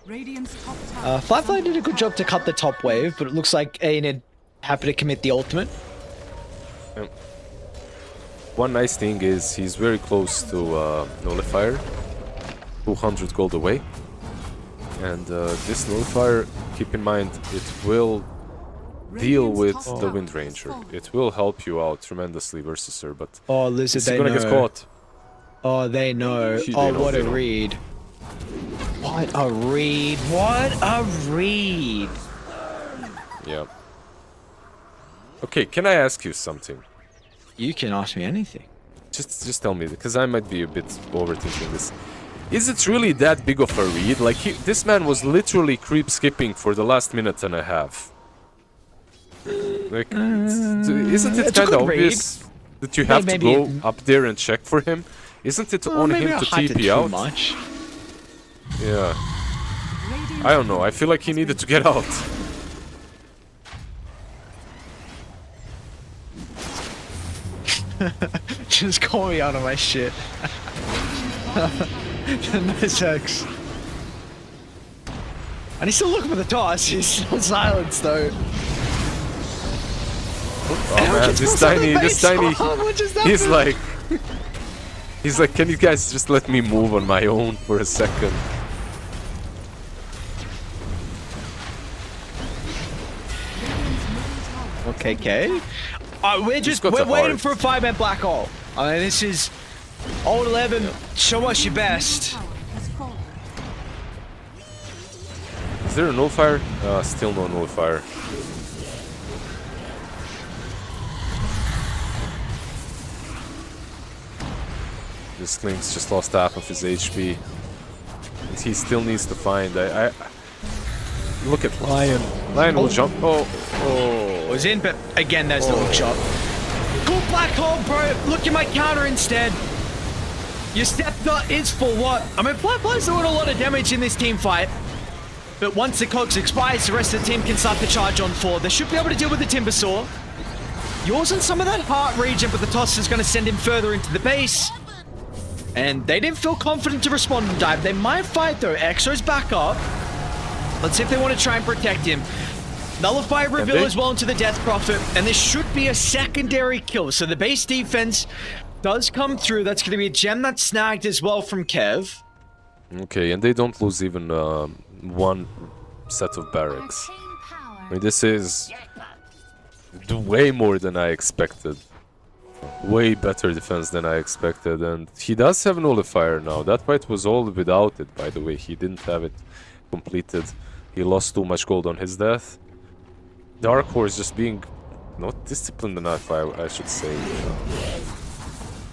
Radiant's top tower. Firefly did a good job to cut the top wave, but it looks like Aenid happy to commit the ultimate. One nice thing is he's very close to Nullifier, 200 gold away. And this Nullifier, keep in mind, it will deal with the Wind Ranger. It will help you out tremendously versus her, but Oh, Lizard, it's they gonna know. get caught. Oh, they know. They Oh, know, what they a know. read. What a read. What a read. Yeah. Okay, can I ask you something? You can ask me anything. Just tell me, because I might be a bit overthinking this. Is it really that big of a read? Like, this man was literally creep skipping for the last minute and a half. Like, isn't it it's a kind good of obvious that you have to maybe go up there and check for him? Isn't it on maybe him I to hyped it TP too out? much. Yeah. I don't know, I feel like he needed to get out. Just call me out of my shit. Nice X. And he's still looking for the toss. He's still silenced though. Oh man, this tiny, he's like, can you guys just let me move on my own for a second? Okay, K. We're waiting for a 5-man black hole. I mean, this is old 11. Show us your best. Tower has fallen. Is there a nullifier? Still no nullifier. This Klink's just lost half of his HP. And he still needs to find. Look at Lion. Lion will jump. Oh. Was in, but again, there's the hook shot. Cool black hole, bro. Look at my counter instead. Your scepter is for what? I mean, Firefly's doing a lot of damage in this team fight. But once the cogs expires, the rest of the team can start to charge on 4. They should be able to deal with the Timber Saw. Yours in some of that heart region, but the toss is going to send him further into the base. And they didn't feel confident to respond and dive. They might fight though. Exo's back up. Let's see if they want to try and protect him. Nullify reveal as well into the Death Prophet. And this should be a secondary kill. So the base defense does come through. That's going to be a gem that's snagged as well from Kev. Okay, and they don't lose even one set of barracks. I mean, this is way more than I expected. Way better defense than I expected, and he does have Nullifier now. That fight was all without it, by the way. He didn't have it completed. He lost too much gold on his death. Dark Horse just being not disciplined enough, I should say.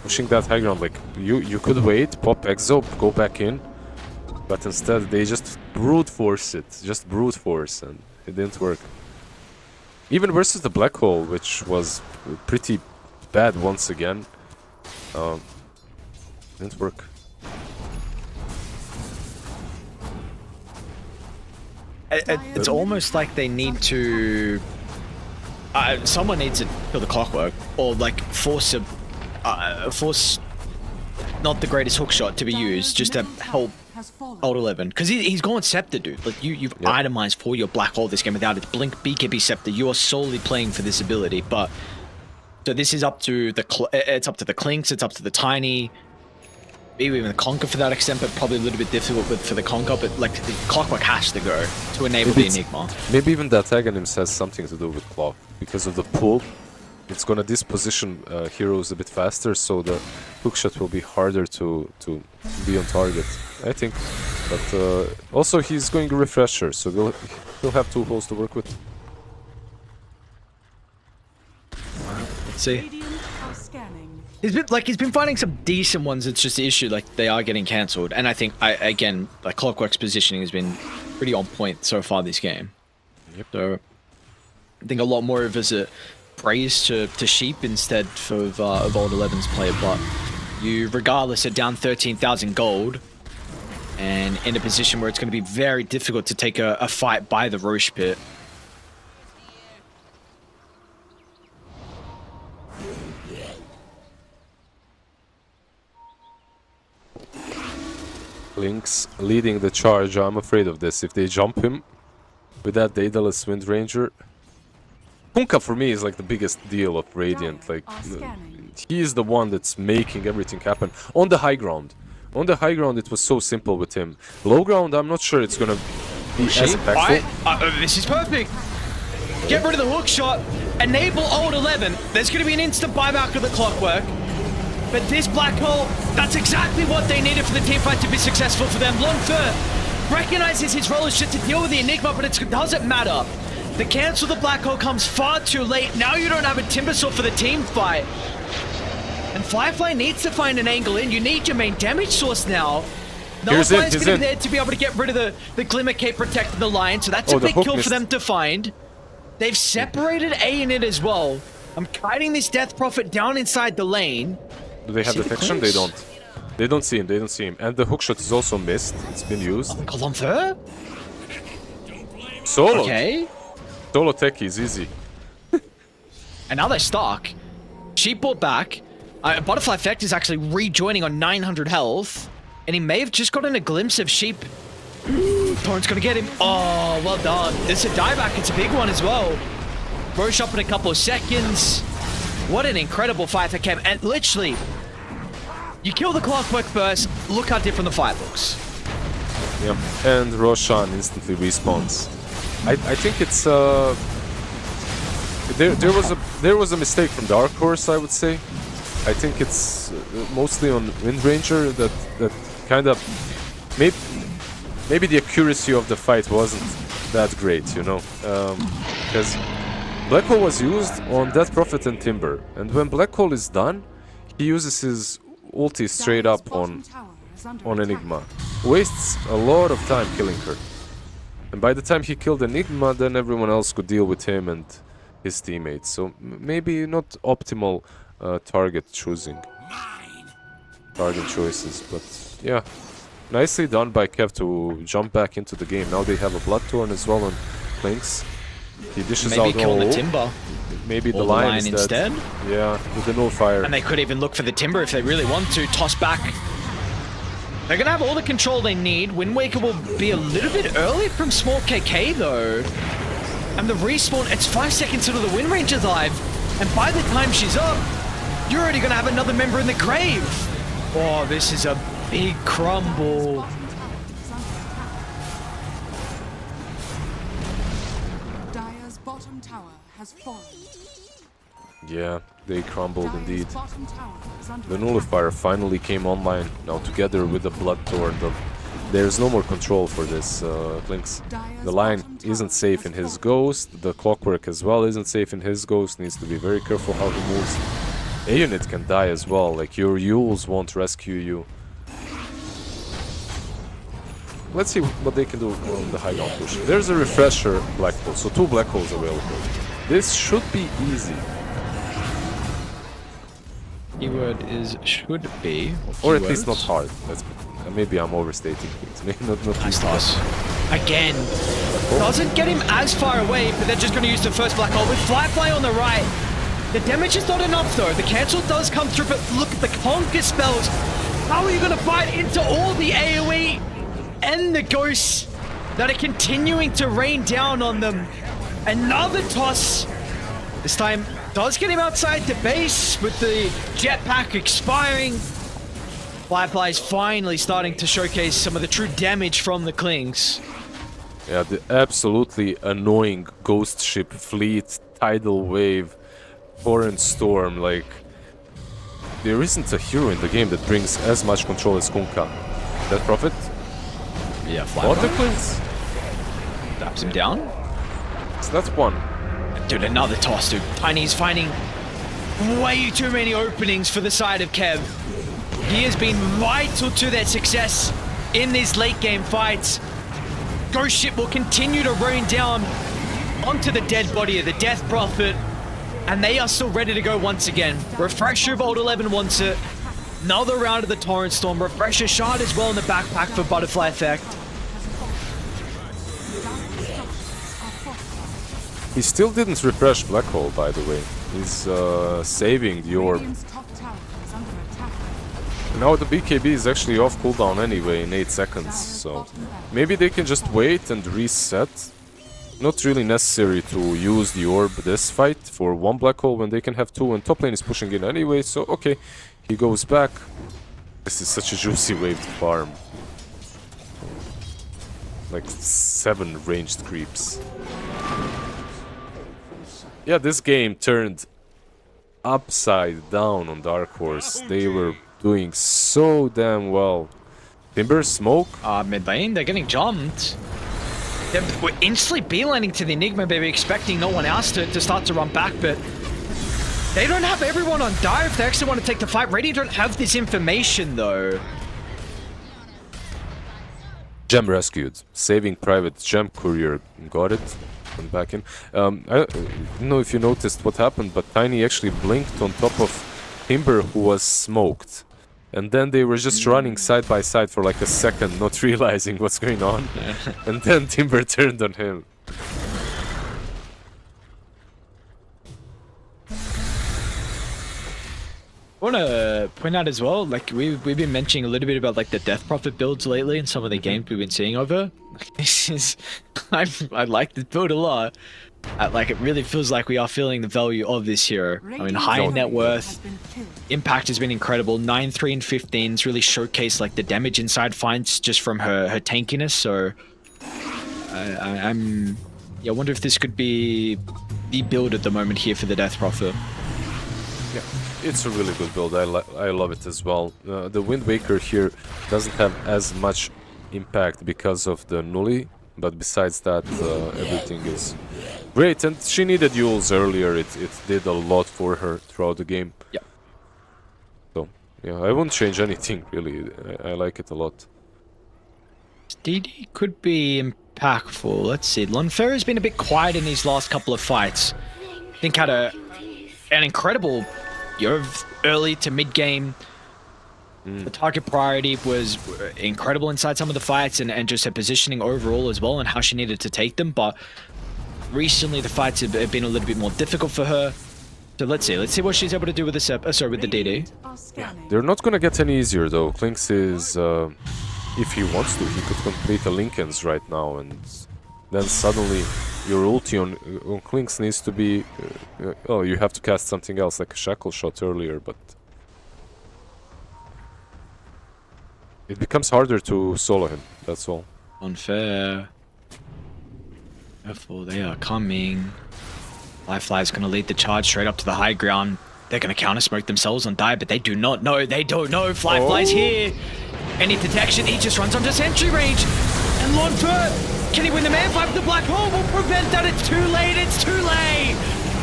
Pushing that high ground, like, you could wait, pop Exo, go back in. But instead, they just brute force it. Just brute force, and it didn't work. Even versus the Black Hole, which was pretty bad once again. Didn't work. It's almost like they need to... someone needs to kill the Clockwork, or like force not the greatest hook shot to be used, just to help Old 11. Because he's going Scepter, dude. Like, you've itemized for your Black Hole this game without its Blink, BKB, Scepter. You are solely playing for this ability, but... So this is up to the... It's up to the Clinks, it's up to the Tiny... Maybe even the Conquer for that extent, but probably a little bit difficult for the Conquer, but like, the Clockwork has to go to enable the Enigma. Maybe even that Aghanim has something to do with Clock. Because of the pull, it's gonna disposition heroes a bit faster, so the hookshot will be harder to be on target, I think. But also he's going to Refresher, so he'll have 2 holes to work with. Let's see. He's been finding some decent ones. It's just the issue, like, they are getting cancelled. And I think, again, like, Clockwork's positioning has been pretty on point so far this game. Yep. So I think a lot more of as a praise to Sheep instead of Old 11's play. But you, regardless, are down 13,000 gold and in a position where it's going to be very difficult to take a fight by the Roche Pit. Lynx leading the charge. I'm afraid of this. If they jump him with that Daedalus Wind Ranger, Kunkka for me is like the biggest deal of Radiant. Like, he is the one that's making everything happen on the high ground. On the high ground, it was so simple with him. Low ground, I'm not sure it's gonna be as impactful. This is perfect. Get rid of the hook shot. Enable Old 11. There's gonna be an instant buyback of the Clockwork. But this Black Hole, that's exactly what they needed for the team fight to be successful for them. Longfur recognizes his role is just to deal with the Enigma, but it doesn't matter. The cancel the Black Hole comes far too late. Now you don't have a Timber Saw for the team fight. And Firefly needs to find an angle in. You need your main damage source now. Nullify's going to be there to be able to get rid of the Glimmer Cape protecting the line, so that's a big kill for them to find. They've separated A in it as well. I'm kiting this Death Prophet down inside the lane. Do they have detection? They don't. They don't see him. They don't see him. And the hookshot is also missed. It's been used. Longfur? Solo. Okay. Solo tech is easy. And now they're stuck. Sheep brought back. Butterfly Effect is actually rejoining on 900 health. And he may have just gotten a glimpse of Sheep. Torrent's gonna get him. Oh, well done. It's a dieback. It's a big one as well. Roche up in a couple of seconds. What an incredible fight for Kev. And literally, you kill the Clockwork first. Look how different the fight looks. Yep. And Roshan instantly respawns. I think it's there was a mistake from Dark Horse, I would say. I think it's mostly on Wind Ranger that kind of maybe the accuracy of the fight wasn't that great, you know, because Black Hole was used on Death Prophet and Timber, and when Black Hole is done, he uses his ulti straight up on Enigma. Wastes a lot of time killing her. And by the time he killed Enigma, then everyone else could deal with him and his teammates. So maybe not optimal target choosing. Garden choices, but yeah. Nicely done by Kev to jump back into the game. Now they have a Bloodthorn as well on Lynx. He dishes Maybe out kill all. the Timber. Maybe Or the the Lion Lion instead. Yeah, with the Nullifier. And they could even look for the Timber if they really want to. Toss back. They're going to have all the control they need. Wind Waker will be a little bit early from Small KK though. And the respawn, it's 5 seconds into the Wind Ranger's live. And by the time she's up, you're already going to have another member in the grave. Oh, this is a big crumble. Dire's bottom tower has fallen. Yeah, they crumbled indeed. Dire's bottom tower is under The attack. Nullifier finally came online. Now together with the Bloodthorn, there's no more control for this Lynx. The Lion isn't safe in his Ghost. The Clockwork as well isn't safe in his Ghost. Needs to be very careful how he moves. A unit can die as well. Like your Yules won't rescue you. Let's see what they can do on the high ground push. There's a refresher black hole, so 2 black holes available. This should be easy. Keyword is should be. Or at least not hard. Maybe I'm overstating things. Maybe not Nice easy. toss. Again. Doesn't get him as far away, but they're just going to use the first black hole with Firefly on the right. The damage is not enough though. The cancel does come through, but look at the conquer spells. How are you going to fight into all the AoE and the ghosts that are continuing to rain down on them? Another toss. This time does get him outside the base with the jetpack expiring. Firefly is finally starting to showcase some of the true damage from the Klings. Yeah, the absolutely annoying ghost ship fleet, tidal wave, torrent storm, like there isn't a hero in the game that brings as much control as Kunkka. That Prophet? Yeah, Or the Klings? Taps him down. So that's one. Dude, another toss, dude. Tiny's finding way too many openings for the side of Kev. He has been vital to their success in these late game fights. Ghost Ship will continue to rain down onto the dead body of the Death Prophet, and they are still ready to go once again. Refresher of Old 11 wants it. Another round of the Torrent Storm. Refresher shard as well in the backpack for Butterfly Effect. He still didn't refresh Black Hole, by the way. He's saving the orb. Radiant's top tower is under attack. Now the BKB is actually off cooldown anyway in 8 seconds, so maybe they can just wait and reset. Not really necessary to use the orb this fight for 1 black hole when they can have 2, and top lane is pushing in anyway, so okay, he goes back. This is such a juicy wave to farm. Like 7 ranged creeps. Yeah, this game turned upside down on Dark Horse. They were doing so damn well. Timber, smoke. Mid lane, they're getting jumped. We're instantly beelining to the Enigma, baby, expecting no one else to start to run back, but they don't have everyone on dive if they actually want to take the fight. Radiant don't have this information, though. Gem rescued. Saving Private Gem Courier. Got it. Went back in. I don't know if you noticed what happened, but Tiny actually blinked on top of Timber, who was smoked. And then they were just running side by side for like a second, not realizing what's going on. And then Timber turned on him. I want to point out as well, like we've been mentioning a little bit about like the Death Prophet builds lately and some of the games we've been seeing over. This is, I like this build a lot. Like it really feels like we are feeling the value of this hero. I mean, high net worth, impact has been incredible. 9, 3, and 15s really showcase like the damage inside finds just from her tankiness. So I wonder if this could be the build at the moment here for the Death Prophet. Yeah, it's a really good build. I love it as well. The Wind Waker here doesn't have as much impact because of the Nulli, but besides that, everything is great. And she needed Yules earlier. It did a lot for her throughout the game. Yeah. So, yeah, I won't change anything, really. I like it a lot. DD could be impactful. Let's see. Lonfer has been a bit quiet in these last couple of fights. I think had an incredible early to mid game The target priority was incredible inside some of the fights, and just her positioning overall as well, and how she needed to take them. But recently, the fights have been a little bit more difficult for her. So let's see what she's able to do with this. With the DD. They're not gonna get any easier though. Klinks is, if he wants to, he could complete a Lincoln's right now, and then suddenly your ulti on Klinks needs to be. Oh, you have to cast something else like a shackle shot earlier, but it becomes harder to solo him. That's all. Unfair. Careful, they are coming. Firefly's gonna lead the charge straight up to the high ground. They're gonna counter smoke themselves on die, but they do not know. They don't know. Firefly's here. Any detection, he just runs onto sentry range. And Lonfer, can he win the man fight with the black hole? Will prevent that. It's too late. It's too late.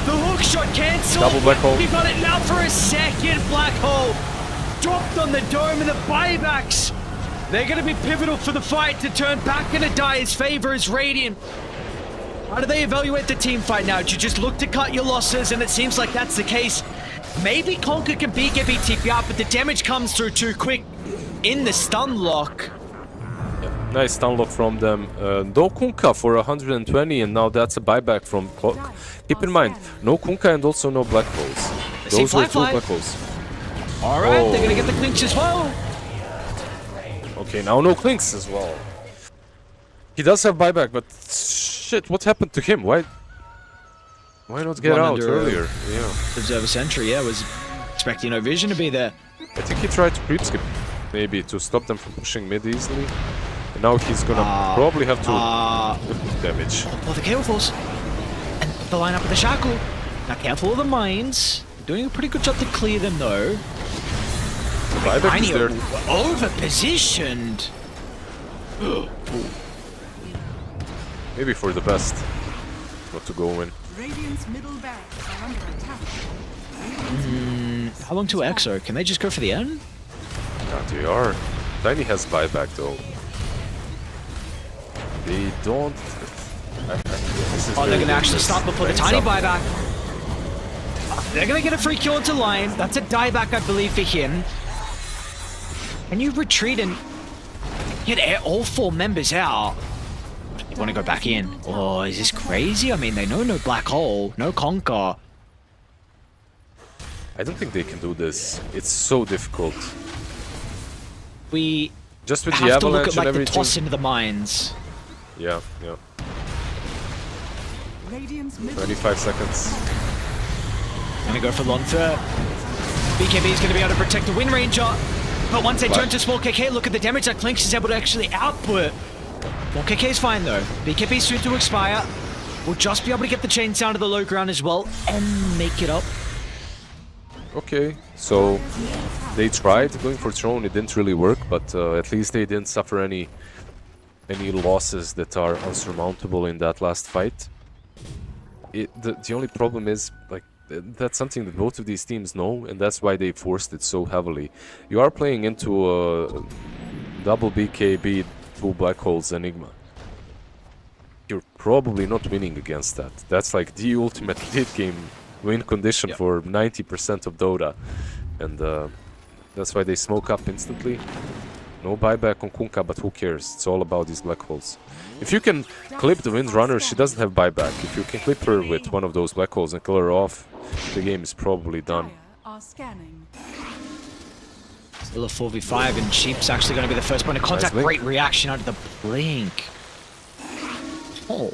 The hook shot cancelled. Double black hole. He got it now for a second. Black hole dropped on the dome, and the buybacks. They're gonna be pivotal for the fight to turn back into Dire's favor as Radiant. How do they evaluate the team fight now? Do you just look to cut your losses? And it seems like that's the case. Maybe Conquer can get BTP out, but the damage comes through too quick in the stun lock. Yeah, nice stun lock from them. No Kunkka for 120, and now that's a buyback from Clock. Keep in mind, no Kunkka and also no black holes. Those were two black holes. Alright, they're gonna get the clinch as well. Okay, now no Klinks as well. He does have buyback, but shit, what happened to him? Why not get out earlier? Yeah. Observer sentry, yeah, was expecting no vision to be there. I think he tried to creep skip, maybe, to stop them from pushing mid easily. And now he's gonna probably have to damage. Oh, the KO Force. And the line up with the shackle. Now careful of the mines. Doing a pretty good job to clear them though. The buyback is there. Over-positioned. Maybe for the best. Not to go in. Radiant's middle barracks are under attack. How long to EXO? Can they just go for the end? Yeah, they are. Tiny has buyback though. They don't. They're gonna actually stop before the Tiny buyback. They're gonna get a free kill into line. That's a dieback, I believe, for him. And you retreat and get all 4 members out. They want to go back in. Oh, is this crazy? I mean, they know no black hole, no Conquer. I don't think they can do this. It's so difficult. We just with the have to look avalanche at like and the everything. toss into the mines. Yeah, yeah. Radiant's middle 25 seconds. Gonna go for Lonfer. BKB is gonna be able to protect the Wind Ranger. But once they turn to small KK, look at the damage that Klinks is able to actually output. Small KK is fine though. BKB is soon to expire. We'll just be able to get the chains down to the low ground as well and make it up. Okay, so they tried going for Throne, it didn't really work, but at least they didn't suffer any losses that are unsurmountable in that last fight. The only problem is, like, that's something that both of these teams know, and that's why they forced it so heavily. You are playing into a double BKB, 2 black holes Enigma. You're probably not winning against that. That's like the ultimate late game win condition for 90% of Dota, and that's why they smoke up instantly. No buyback on Kunkka, but who cares? It's all about these black holes. If you can clip the Windrunner, she doesn't have buyback. If you can clip her with one of those black holes and kill her off, the game is probably done. are scanning. Still a 4v5, and Sheep's actually going to be the first point of contact. Nice Great reaction out of the blink. Oh.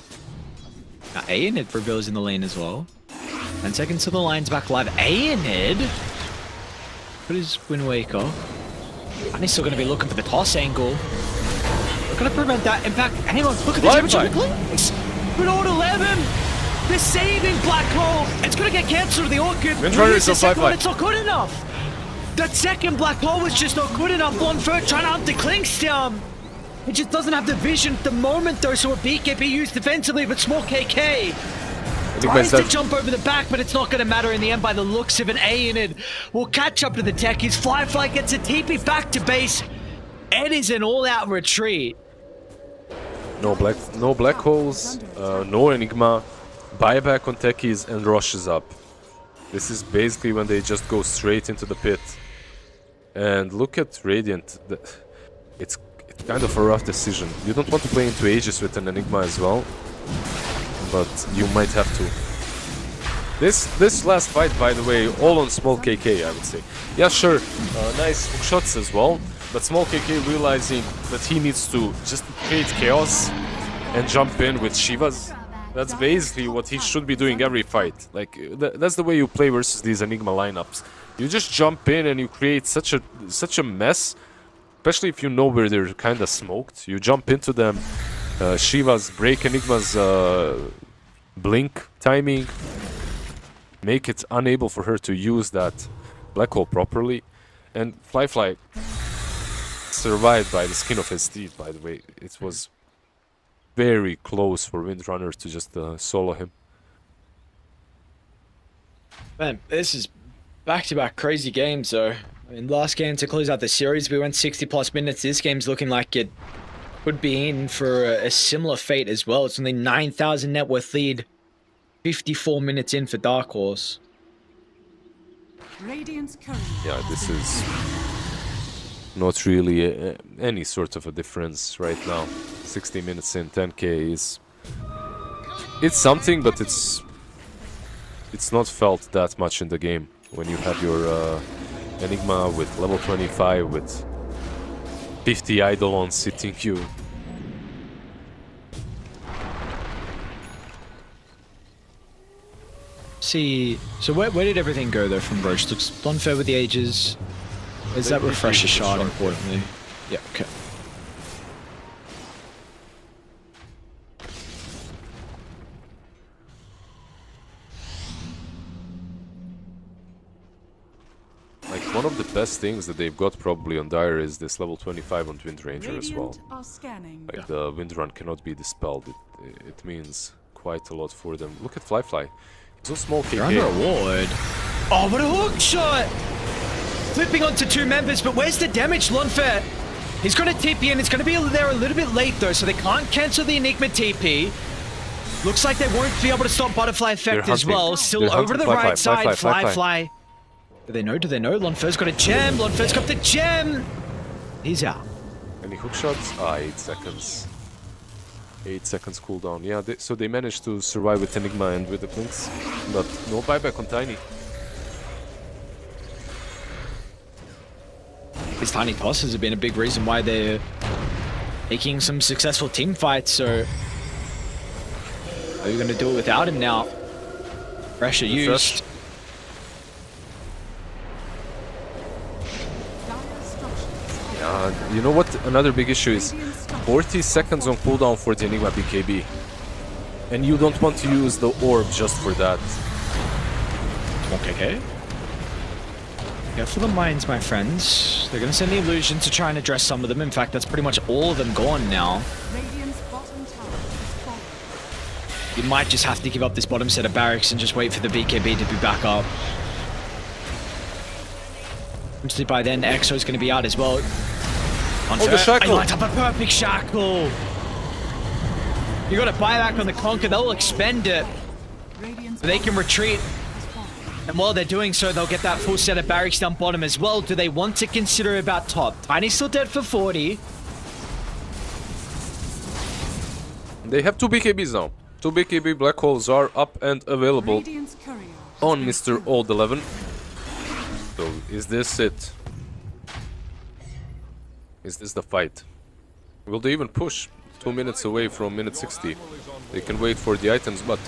Now Aenid reveals in the lane as well. 10 seconds to the line's back live. Aenid put his Wind Waker. And he's still going to be looking for the toss angle. We're going to prevent that. In fact, hang on, look at the damage on the Klinks. With Order 11, they're saving Black Hole. It's going to get cancelled. The Orchid. Windrunner's on 5-5. It's not good enough. That second Black Hole was just not good enough. Lonfer trying to hunt the Klinks down. It just doesn't have the vision at the moment, though, so a BKB used defensively, but small KK tries to jump over the back, but it's not going to matter in the end by the looks of an Aenid. Will catch up to the techies. Firefly gets a TP back to base. It is an all-out retreat. No black holes, no Enigma, buyback on techies, and rushes up. This is basically when they just go straight into the pit. And look at Radiant. It's kind of a rough decision. You don't want to play into Aegis with an Enigma as well, but you might have to. This last fight, by the way, all on Small KK, I would say. Yeah, sure, nice hook shots as well, but Small KK realizing that he needs to just create chaos and jump in with Shivas. That's basically what he should be doing every fight. Like, that's the way you play versus these Enigma lineups. You just jump in and you create such a mess, especially if you know where they're kind of smoked. You jump into them, Shivas break Enigma's blink timing, make it unable for her to use that black hole properly, and Fly survived by the skin of his teeth, by the way. It was very close for Windrunner to just solo him. Man, this is back-to-back crazy games, though. I mean, last game to close out the series, we went 60+ minutes. This game's looking like it could be in for a similar fate as well. It's only 9,000 net worth lead, 54 minutes in for Dark Horse. Radiant's courier Yeah, has this been is not really any sort of a difference right now. 60 minutes in, 10k is... It's something, but it's not felt that much in the game. When you have your Enigma with level 25 with 50 Eidolons sitting you. See, so where did everything go though from Roche? Looks unfair with the Ages. Is that refresher shard importantly? Yeah, okay. Like, one of the best things that they've got probably on Dire is this level 25 on Wind Ranger as well. Radiant are scanning. Like, the Wind Run cannot be dispelled. It means quite a lot for them. Look at Fly. So small KK. You're under a ward. Oh, what a hook shot! Flipping onto two members, but where's the damage, Lonfair? He's going to TP in. It's going to be there a little bit late, though, so they can't cancel the Enigma TP. Looks like they won't be able to stop Butterfly Effect as well. Still over to the right side. Fly. Do they know? Lonfair's got a gem. Lonfair's got the gem. He's out. Any hook shots? 8 seconds. 8 seconds cooldown. Yeah, so they managed to survive with Enigma and with the Blinks, but no buyback on Tiny. These tiny tosses have been a big reason why they're making some successful team fights, so are you going to do it without him now? Pressure used. You know what? Another big issue is 40 seconds on cooldown for the Enigma BKB. And you don't want to use the orb just for that. Okay. Careful the mines, my friends. They're going to send the illusion to try and address some of them. In fact, that's pretty much all of them gone now. Radiant's bottom tower is falling. You might just have to give up this bottom set of barracks and just wait for the BKB to be back up. Obviously by then, Exo's going to be out as well. Oh, the shackle! He lined up a perfect shackle! You got a buyback on the Conquer, they'll expend it. Radiant's They can retreat. And while they're doing so, they'll get that full set of barracks down bottom as well. Do they want to consider about top? Tiny's still dead for 40. They have 2 BKBs now. 2 BKB black holes are up and available Radiant's courier has on been Mr. killed. Old 11. So, is this it? Is this the fight? Will they even push? 2 minutes away from minute 60. They can wait for the items, but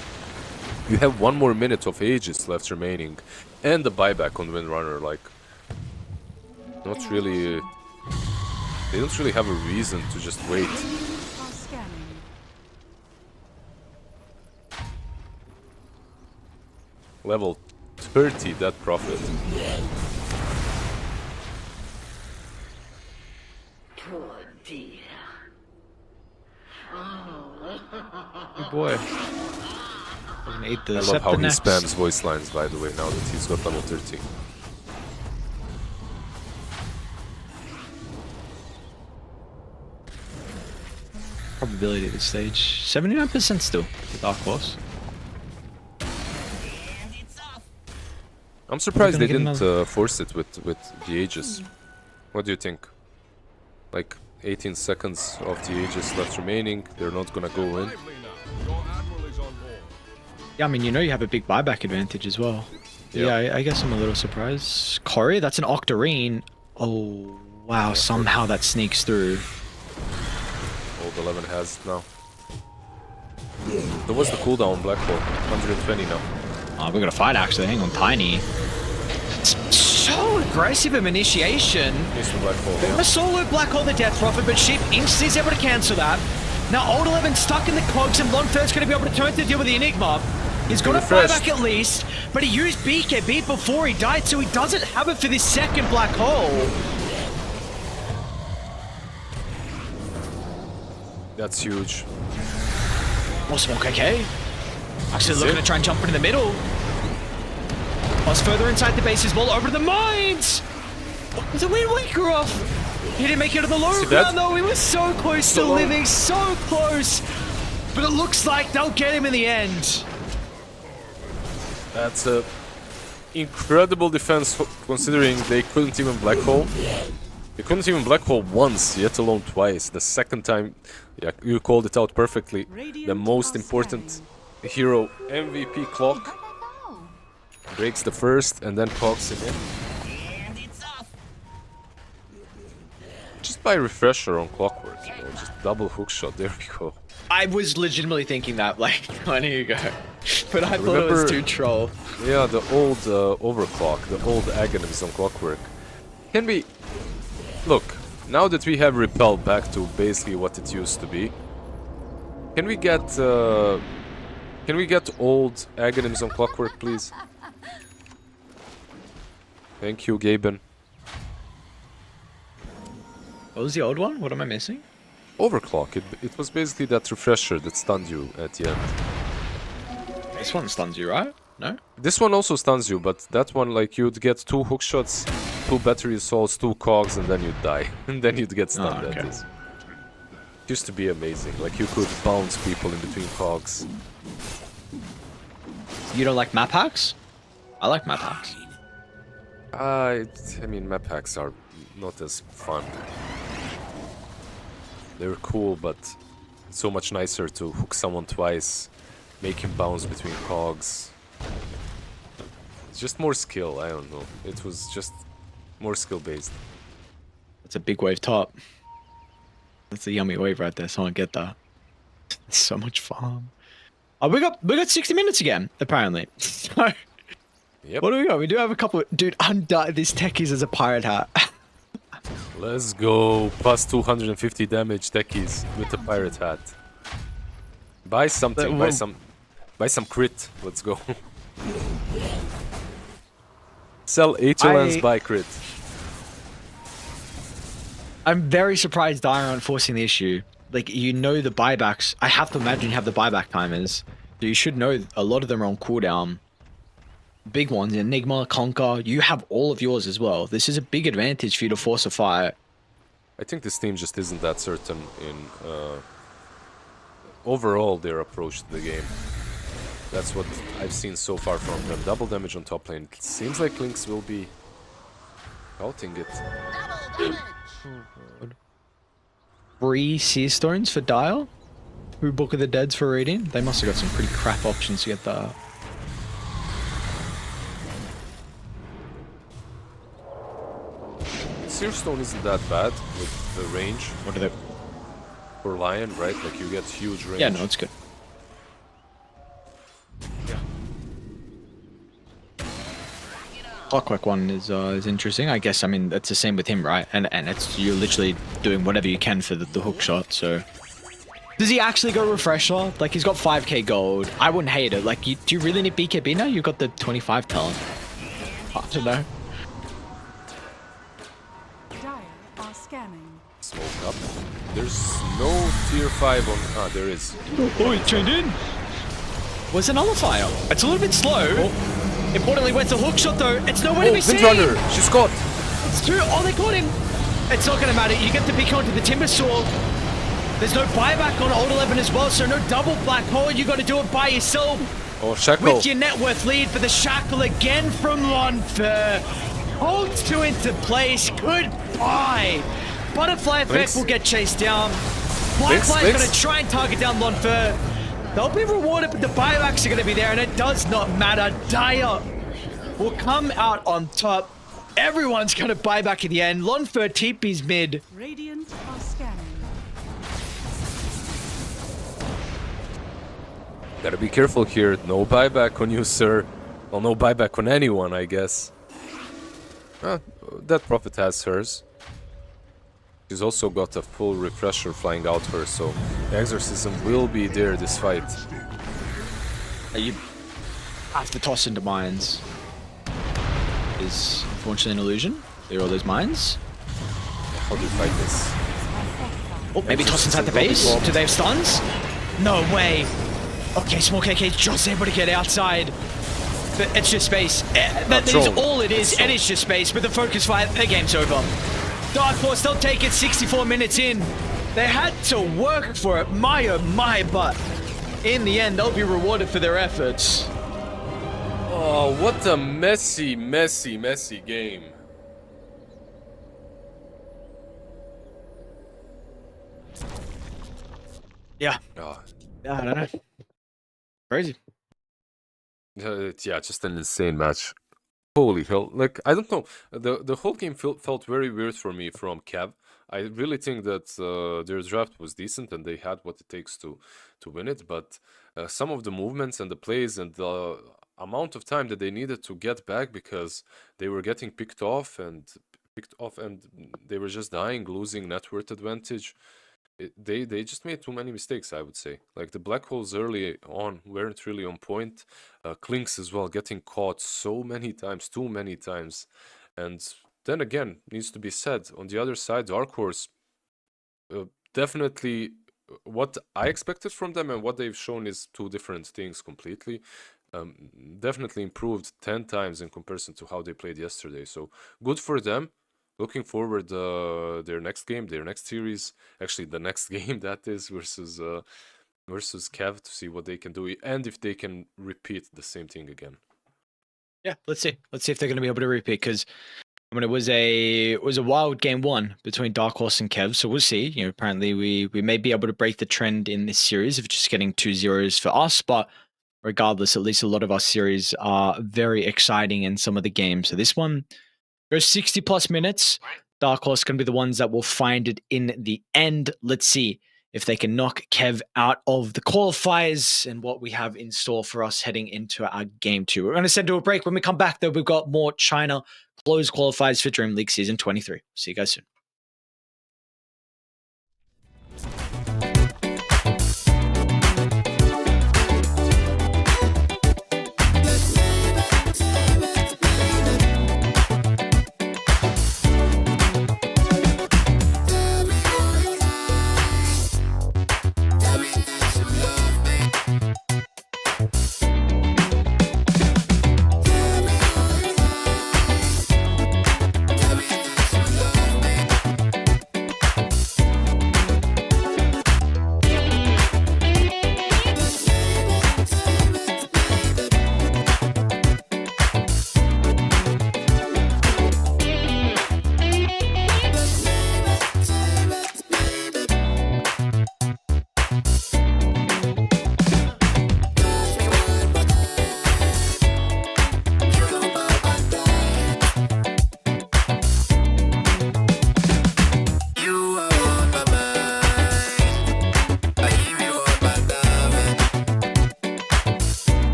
you have 1 more minute of Aegis left remaining. And the buyback on Windrunner, like... Not really... They don't really have a reason to just wait. Radiant are scanning. Level 30, that profit. Good boy. Need the I love how he next. spams voice lines, by the way, now that he's got level 30. Probability at this stage. 79% still for Dark Horse. I'm surprised they We're gonna didn't get force it with the Aegis. What do you think? Like 18 seconds of the Aegis left remaining. They're not gonna go in. Yeah, I mean, you know you have a big buyback advantage as well. Yeah, I guess I'm a little surprised. Corey, that's an Octarine. Oh, wow, somehow that sneaks through. Old 11 has it now. There was the cooldown, Black Hole. 120 now. Oh, we're gonna fight actually. Hang on, Tiny. It's so aggressive of initiation. He's the Black Hole, A yeah. solo Black Hole the Death Prophet, but Sheep instantly is able to cancel that. Now Old 11 stuck in the cogs, and Lonfer's going to be able to turn to deal with the Enigma. He's got a buyback at least, but he used BKB before he died, so he doesn't have it for this second Black Hole. That's huge. More smoke, okay. Actually looking to try and jump into the middle. Plus further inside the base as well, over to the mines! There's a Wind Waker off! He didn't make it to the low ground though, he was so close to living, so close! But it looks like they'll get him in the end. That's a incredible defense considering they couldn't even Black Hole. They couldn't even Black Hole once, yet alone twice. The second time, yeah, you called it out perfectly. The most important hero MVP clock breaks the first and then cogs him in. Just by refresher on Clockwork, you know, just double hookshot, there we go. I was legitimately thinking that like 20 ago, but I thought it was too troll. Yeah, the old overclock, the old agonyms on Clockwork. Can we... Look, now that we have repelled back to basically what it used to be, can we get old agonyms on Clockwork, please? Thank you, Gaben. What was the old one? What am I missing? Overclock. It was basically that refresher that stunned you at the end. This one stuns you, right? No? This one also stuns you, but that one, like, you'd get 2 hookshots, 2 battery assaults, 2 cogs, and then you'd die. And then you'd get stunned at this. It used to be amazing. Like, you could bounce people in between cogs. You don't like map hacks? I like map hacks. I mean, map hacks are not as fun. They're cool, but it's so much nicer to hook someone twice, make him bounce between cogs. It's just more skill, I don't know. It was just more skill based. That's a big wave top. That's a yummy wave right there, someone get that. It's so much fun. Oh, we got 60 minutes again, apparently. So, Yep. what do we got? We do have a couple of... Dude, this techies as a pirate hat. Let's go. Plus 250 damage techies with the pirate hat. Buy something, buy some crit. Let's go. Sell HLNs, buy crit. I'm very surprised Dire aren't forcing the issue. Like, you know the buybacks. I have to imagine you have the buyback timers. So you should know a lot of them are on cooldown. Big ones, Enigma, Conquer, you have all of yours as well. This is a big advantage for you to force a fight. I think this team just isn't that certain in overall their approach to the game. That's what I've seen so far from them. Double damage on top lane. It seems like Lynx will be outing it. 3 Seer Stones for Dial? Who Book of the Dead's for reading? They must have got some pretty crap options to get that. Seer Stone isn't that bad with the range. What are they? For Lion, right? Like you get huge range. Yeah, no, it's good. Yeah. Clockwork one is interesting. I guess, I mean, that's the same with him, right? And it's, you're literally doing whatever you can for the hook shot, so... Does he actually go refresher? Like, he's got 5k gold. I wouldn't hate it. Like, do you really need BKB now? You've got the 25 talent. I don't know. Dire are scanning. Smoke up. There's no tier 5 on... Ah, there is. Oh, he trained in. Where's the nullifier? It's a little bit slow. Oh. Importantly, where's the hook shot though? It's nowhere to be seen. Windrunner! She's got! It's true. Oh, they got him. It's not going to matter. You get the pick onto the Timber Sword. There's no buyback on Old 11 as well, so no double black hole. You got to do it by yourself. Oh, Shackle. With your net worth lead for the Shackle again from Lonfer. Holds 2 into place. Goodbye. Butterfly effect Thanks. will get chased down. Blackfly's Thanks. going to try and target down Lonfer. They'll be rewarded, but the buybacks are going to be there, and it does not matter. Dire will come out on top. Everyone's going to buy back at the end. Lonfer TP's mid. Radiant are scanning. Gotta be careful here. No buyback on you, sir. Well, no buyback on anyone, I guess. That Prophet has hers. She's also got a full refresher flying out her, so the Exorcism will be there this fight. You have to toss into mines. Is unfortunately an illusion. There are all those mines. How do you fight this? Oh, maybe toss inside the base. Do they have stuns? No way. Okay, Small KK's just able to get outside. But it's just space. That is all it is, and it's just space. But the focus fight, the game's over. Dark Horse, they'll take it 64 minutes in. They had to work for it. My, but in the end, they'll be rewarded for their efforts. Oh, what a messy game. Yeah. Oh, I don't know. Crazy. yeah, just an insane match. Holy hell. Like, I don't know. The whole game felt very weird for me from Cav. I really think that their draft was decent and they had what it takes to win it, but some of the movements and the plays and the amount of time that they needed to get back because they were getting picked off and they were just dying, losing net worth advantage. They just made too many mistakes, I would say. Like the black holes early on weren't really on point. Clinks as well, getting caught so many times, too many times. And then again, needs to be said, on the other side, Dark Horse, definitely what I expected from them and what they've shown is two different things completely. Definitely improved 10 times in comparison to how they played yesterday. So good for them. Looking forward their next game, their next series, actually the next game that is versus Kev to see what they can do and if they can repeat the same thing again. Yeah, let's see. Let's see if they're going to be able to repeat because I mean it was a wild game one between Dark Horse and Kev, so we'll see. You know, apparently we may be able to break the trend in this series of just getting 2-0s for us, but regardless, at least a lot of our series are very exciting in some of the games. So this one goes 60 plus minutes. Dark Horse going to be the ones that will find it in the end. Let's see if they can knock Kev out of the qualifiers and what we have in store for us heading into our game 2. We're going to send to a break. When we come back, though, we've got more China closed qualifiers for DreamLeague Season 23. See you guys soon.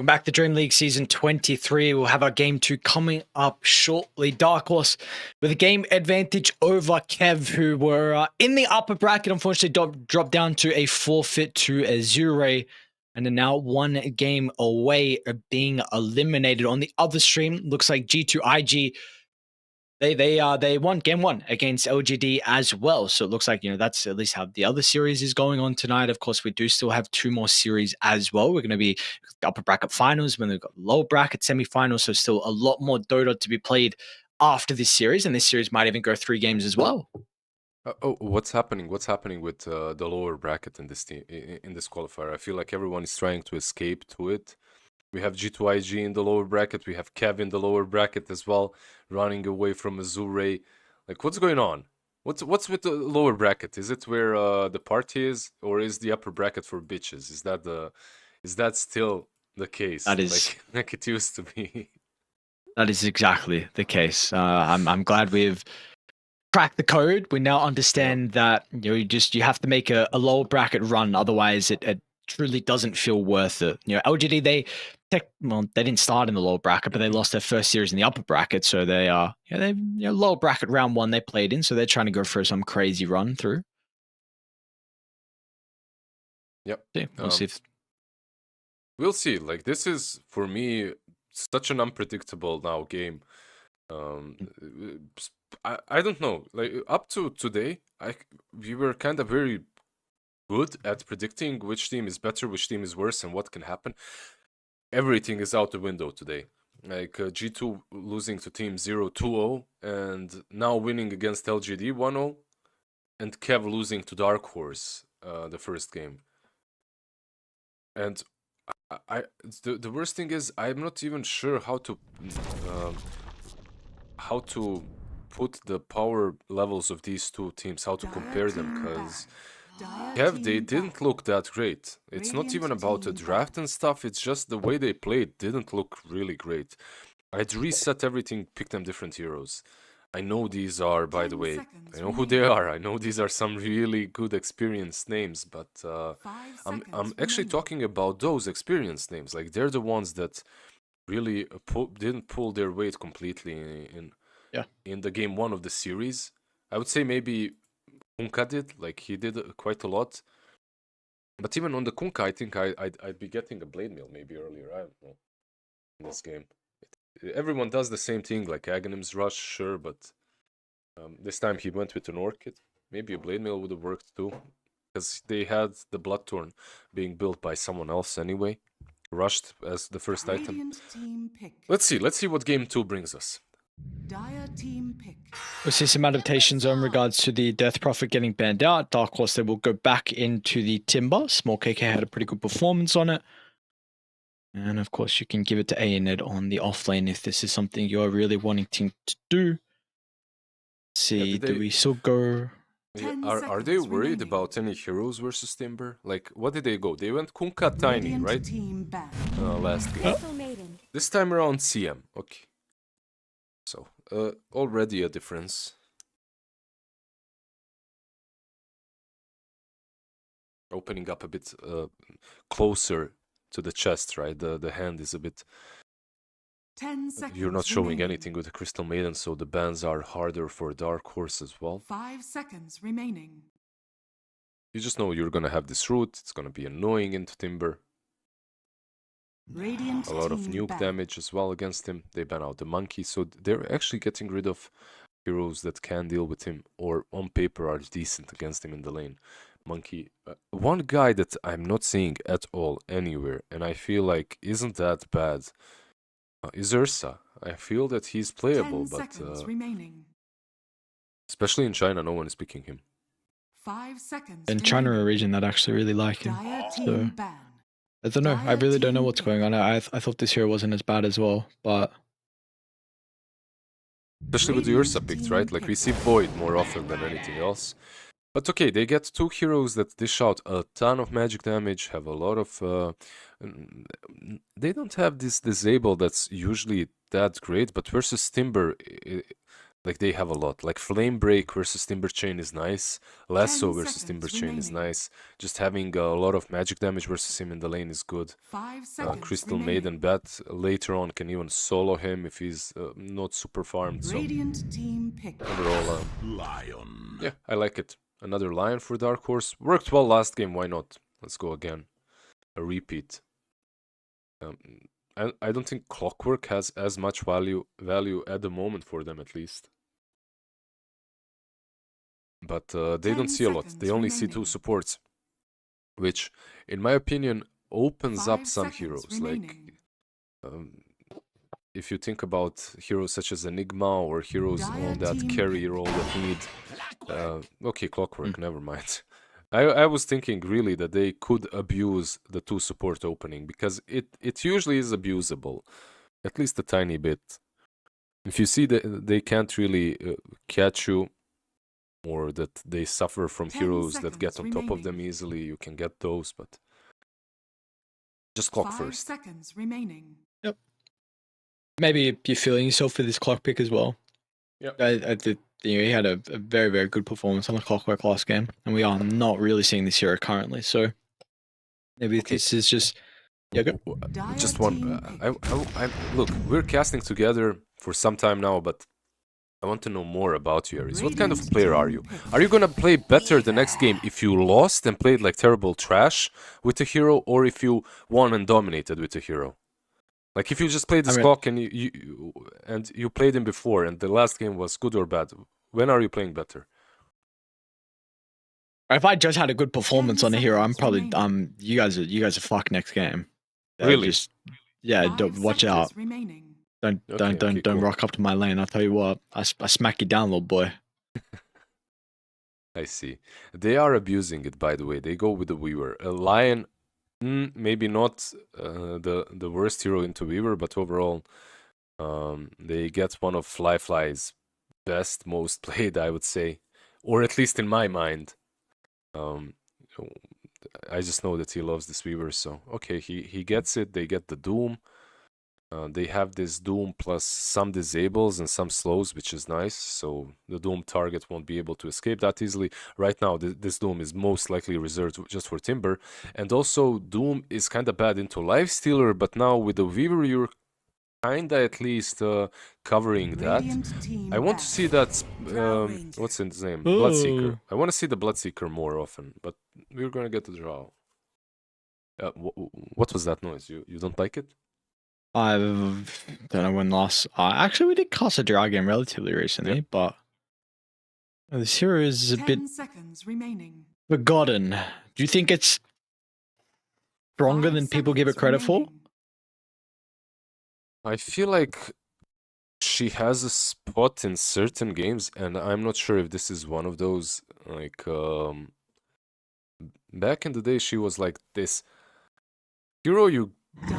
Welcome back to Dream League Season 23. We'll have our Game 2 coming up shortly. Dark Horse with a game advantage over Kev, who were in the upper bracket, unfortunately dropped down to a forfeit to Azure, and are now one game away of being eliminated. On the other stream, looks like G2IG, they won game 1 against LGD as well. So it looks like, that's at least how the other series is going on tonight. Of course, we do still have 2 more series as well. We're going to be upper bracket finals, when we've got lower bracket semifinals. So still a lot more Dota to be played after this series. And this series might even go 3 games as well. What's happening? What's happening with the lower bracket in this team, in this qualifier? I feel like everyone is trying to escape to it. We have G2IG in the lower bracket. We have Kev in the lower bracket as well, running away from Azure. Like, what's going on? What's with the lower bracket? Is it where the party is, or is the upper bracket for bitches? Is that still the case? That is like it used to be. That is exactly the case. I'm glad we've cracked the code. We now understand that you have to make a lower bracket run, otherwise it truly doesn't feel worth it. LGD they didn't start in the lower bracket, but they lost their first series in the upper bracket, so they are they lower bracket round 1 they played in, so they're trying to go for some crazy run through. Yep. Yeah, we'll see if We'll see. Like, this is for me such an unpredictable now game. I don't know. Like, up to today, we were kind of very good at predicting which team is better, which team is worse, and what can happen. Everything is out the window today. Like G2 losing to Team 0 2-0, and now winning against LGD 1-0, and Kev losing to Dark Horse the first game. And the worst thing is I'm not even sure how to put the power levels of these two teams, how to compare them, because Kev, they didn't look that great. It's not even about the draft and stuff, it's just the way they played didn't look really great. I'd reset everything, pick them different heroes. I know these are, by the way, I know who they are. I know these are some really good experienced names, but I'm actually talking about those experienced names. Like, they're the ones that really didn't pull their weight completely in the game 1 of the series. I would say maybe Kunkka did, like he did quite a lot. But even on the Kunkka, I think I'd be getting a Blade Mail maybe earlier. I don't know. In this game, everyone does the same thing, like Aghanim's Rush, sure, but this time he went with an Orchid. Maybe a Blade Mail would have worked too, because they had the Bloodthorn being built by someone else anyway. Rushed as the first item. Let's see what game 2 brings us. Dire team pick. we'll see some adaptations in regards to the Death Prophet getting banned out. Dark Horse, they will go back into the Timber. Small KK had a pretty good performance on it. And of course, you can give it to Aeonid on the offlane if this is something you're really wanting to do. See, do we still go? Are they worried about any heroes versus Timber? Like, what did they go? They went Kunkka Tiny, right? Last game. This time around CM. Okay. So, already a difference. Opening up a bit closer to the chest, right? The hand is a bit... 10 seconds You're not showing remaining. anything with the Crystal Maiden, so the bans are harder for Dark Horse as well. 5 seconds remaining. You just know you're gonna have this route, it's gonna be annoying into Timber. Radiant A lot of team nuke back. damage as well against him. They ban out the monkey, so they're actually getting rid of heroes that can deal with him, or on paper are decent against him in the lane. Monkey, one guy that I'm not seeing at all anywhere, and I feel like isn't that bad, is Ursa. I feel that he's playable, 10 but seconds remaining. especially in China, no one is picking him. 5 seconds In China, remaining. a region that actually really like him. Dire So, team ban. I don't know. I really don't know what's going on. I thought this hero wasn't as bad as well, but Especially with the Ursa picks, right? Like, we see Void more often than anything else. But okay, they get two heroes that dish out a ton of magic damage, have a lot of... they don't have this disable that's usually that great, but versus Timber, like, they have a lot. Like, Flame Break versus Timber Chain is nice. Lasso 10 versus Timber seconds Chain is remaining. nice. Just having a lot of magic damage versus him in the lane is good. 5 seconds Crystal remaining. Maiden Bat later on can even solo him if he's not super farmed. So Radiant team pick. overall, Lion. yeah, I like it. Another Lion for Dark Horse. Worked well last game, why not? Let's go again. A repeat. I don't think Clockwork has as much value at the moment for them, at least. But they 10 don't see a lot. They seconds only see remaining. 2 supports. Which, in my opinion, opens 5 up some seconds heroes. remaining. Like, if you think about heroes such as Enigma or heroes Dire on that team carry pick. role that need... okay, Clockwork, never mind. I was thinking really that they could abuse the 2 support opening, because it usually is abusable, at least a tiny bit. If you see that they can't really catch you, or that they suffer from 10 heroes that get on seconds top of them remaining. easily, you can get those, but just clock 5 first. seconds remaining. maybe you're feeling yourself with this clock pick as well. Yeah. I did. He had a very, very good performance on the Clockwork last game, and we are not really seeing this hero currently. So maybe Okay. this is just good. Just one. Look, we're casting together for some time now, but I want to know more about you, Aries. What kind of player are you? Are you gonna play better the next game if you lost and played like terrible trash with a hero, or if you won and dominated with a hero? Like if you just played this clock and you played him before, and the last game was good or bad, when are you playing better? If I just had a good performance on a hero, I'm probably you guys are fucked next game. Really? Don't watch out. Don't cool. rock up to my lane. I'll tell you what, I smack you down, little boy. I see. They are abusing it, by the way. They go with the Weaver. A Lion, maybe not the worst hero into Weaver, but overall, they get one of Fly's best, most played, I would say, or at least in my mind. I just know that he loves this Weaver, so okay, he gets it. They get the Doom. They have this Doom plus some disables and some slows, which is nice. So the Doom target won't be able to escape that easily. Right now, this Doom is most likely reserved just for Timber. And also, Doom is kind of bad into Lifestealer, but now with the Weaver, you're kind of at least covering that. I want to see that, what's his name? Bloodseeker. I want to see the Bloodseeker more often, but we're going to get the draw. What was that noise? You don't like it? I don't know when last. Actually, we did cast a draw game relatively recently, but this hero is a bit forgotten. Do you think it's stronger than people give it credit for? I feel like she has a spot in certain games, and I'm not sure if this is one of those. Like back in the day, she was like this hero you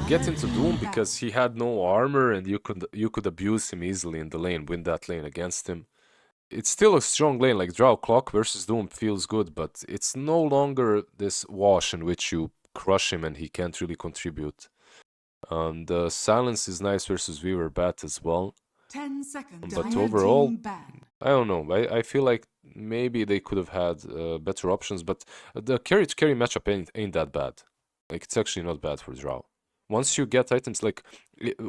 get into Doom because he had no armor and you could abuse him easily in the lane, win that lane against him. It's still a strong lane, like Drow Clock versus Doom feels good, but it's no longer this wash in which you crush him and he can't really contribute. The Silence is nice versus Weaver Bat as well. 10 seconds. But overall, I don't know. I feel like maybe they could have had better options, but the carry-to-carry matchup ain't that bad. Like, it's actually not bad for Drow. Once you get items, like,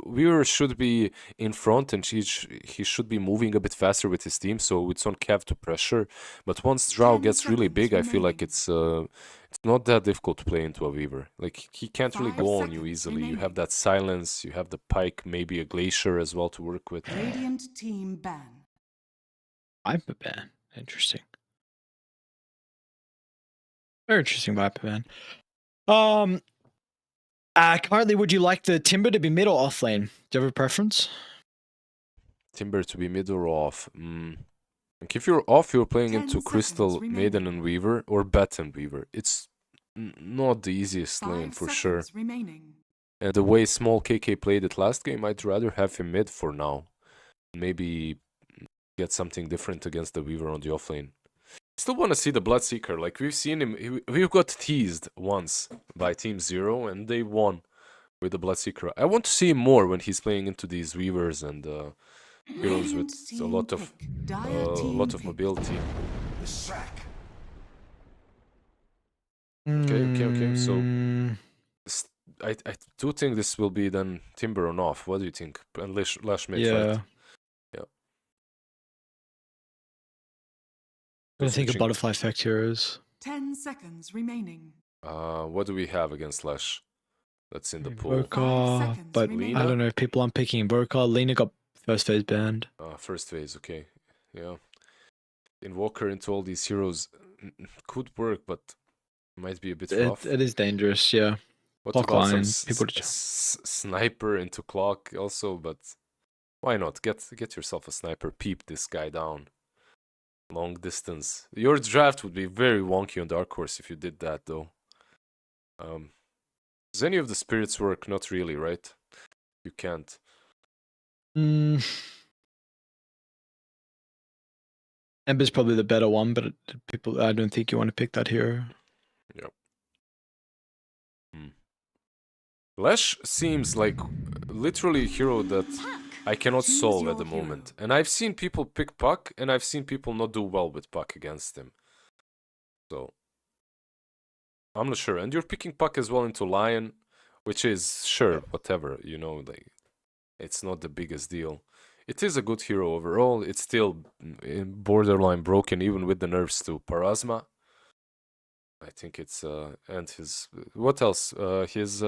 Weaver should be in front and he should be moving a bit faster with his team, so it's on Cav to pressure. But once Drow gets really big, I feel like it's not that difficult to play into a Weaver. Like, he can't really go on you easily. You have that Silence, you have the Pike, maybe a Glacier as well to work with. Radiant team ban. Viper ban. Interesting. Very interesting Viper ban. Currently, would you like the Timber to be mid or off lane? Do you have a preference? Timber to be mid or off? Like if you're off, you're playing into Crystal, Maiden, and Weaver, or Bat and Weaver. It's not the easiest lane for sure. And the way small KK played it last game, I'd rather have him mid for now. Maybe get something different against the Weaver on the off lane. Still want to see the Bloodseeker. Like, we've seen him, we've got teased once by Team Zero, and they won with the Bloodseeker. I want to see him more when he's playing into these Weavers and heroes with a lot of mobility. Okay. So I do think this will be then Timber on off. What do you think? And Lash mid, right? What do you think of Butterfly Effect heroes? 10 seconds remaining. What do we have against Lash? That's in the pool. Invoker, but remaining. I don't know if people aren't picking Invoker. Lena got first phase banned. First phase, okay. Yeah. Invoker into all these heroes could work, but might be a bit rough. It is dangerous, yeah. What Clock about line, some people sniper into Clock also, but why not? Get yourself a sniper, peep this guy down. Long distance. Your draft would be very wonky on Dark Horse if you did that, though. Does any of the spirits work? Not really, right? You can't. Ember's probably the better one, but I don't think you want to pick that hero. Yep. Lash seems like literally a hero that I cannot Choose solve at your the hero. moment. And I've seen people pick Puck, and I've seen people not do well with Puck against him. So, I'm not sure. And you're picking Puck as well into Lion, which is, sure, whatever, you know, like, it's not the biggest deal. It is a good hero overall. It's still borderline broken, even with the nerfs to Parasma. I think it's, and his, what else? His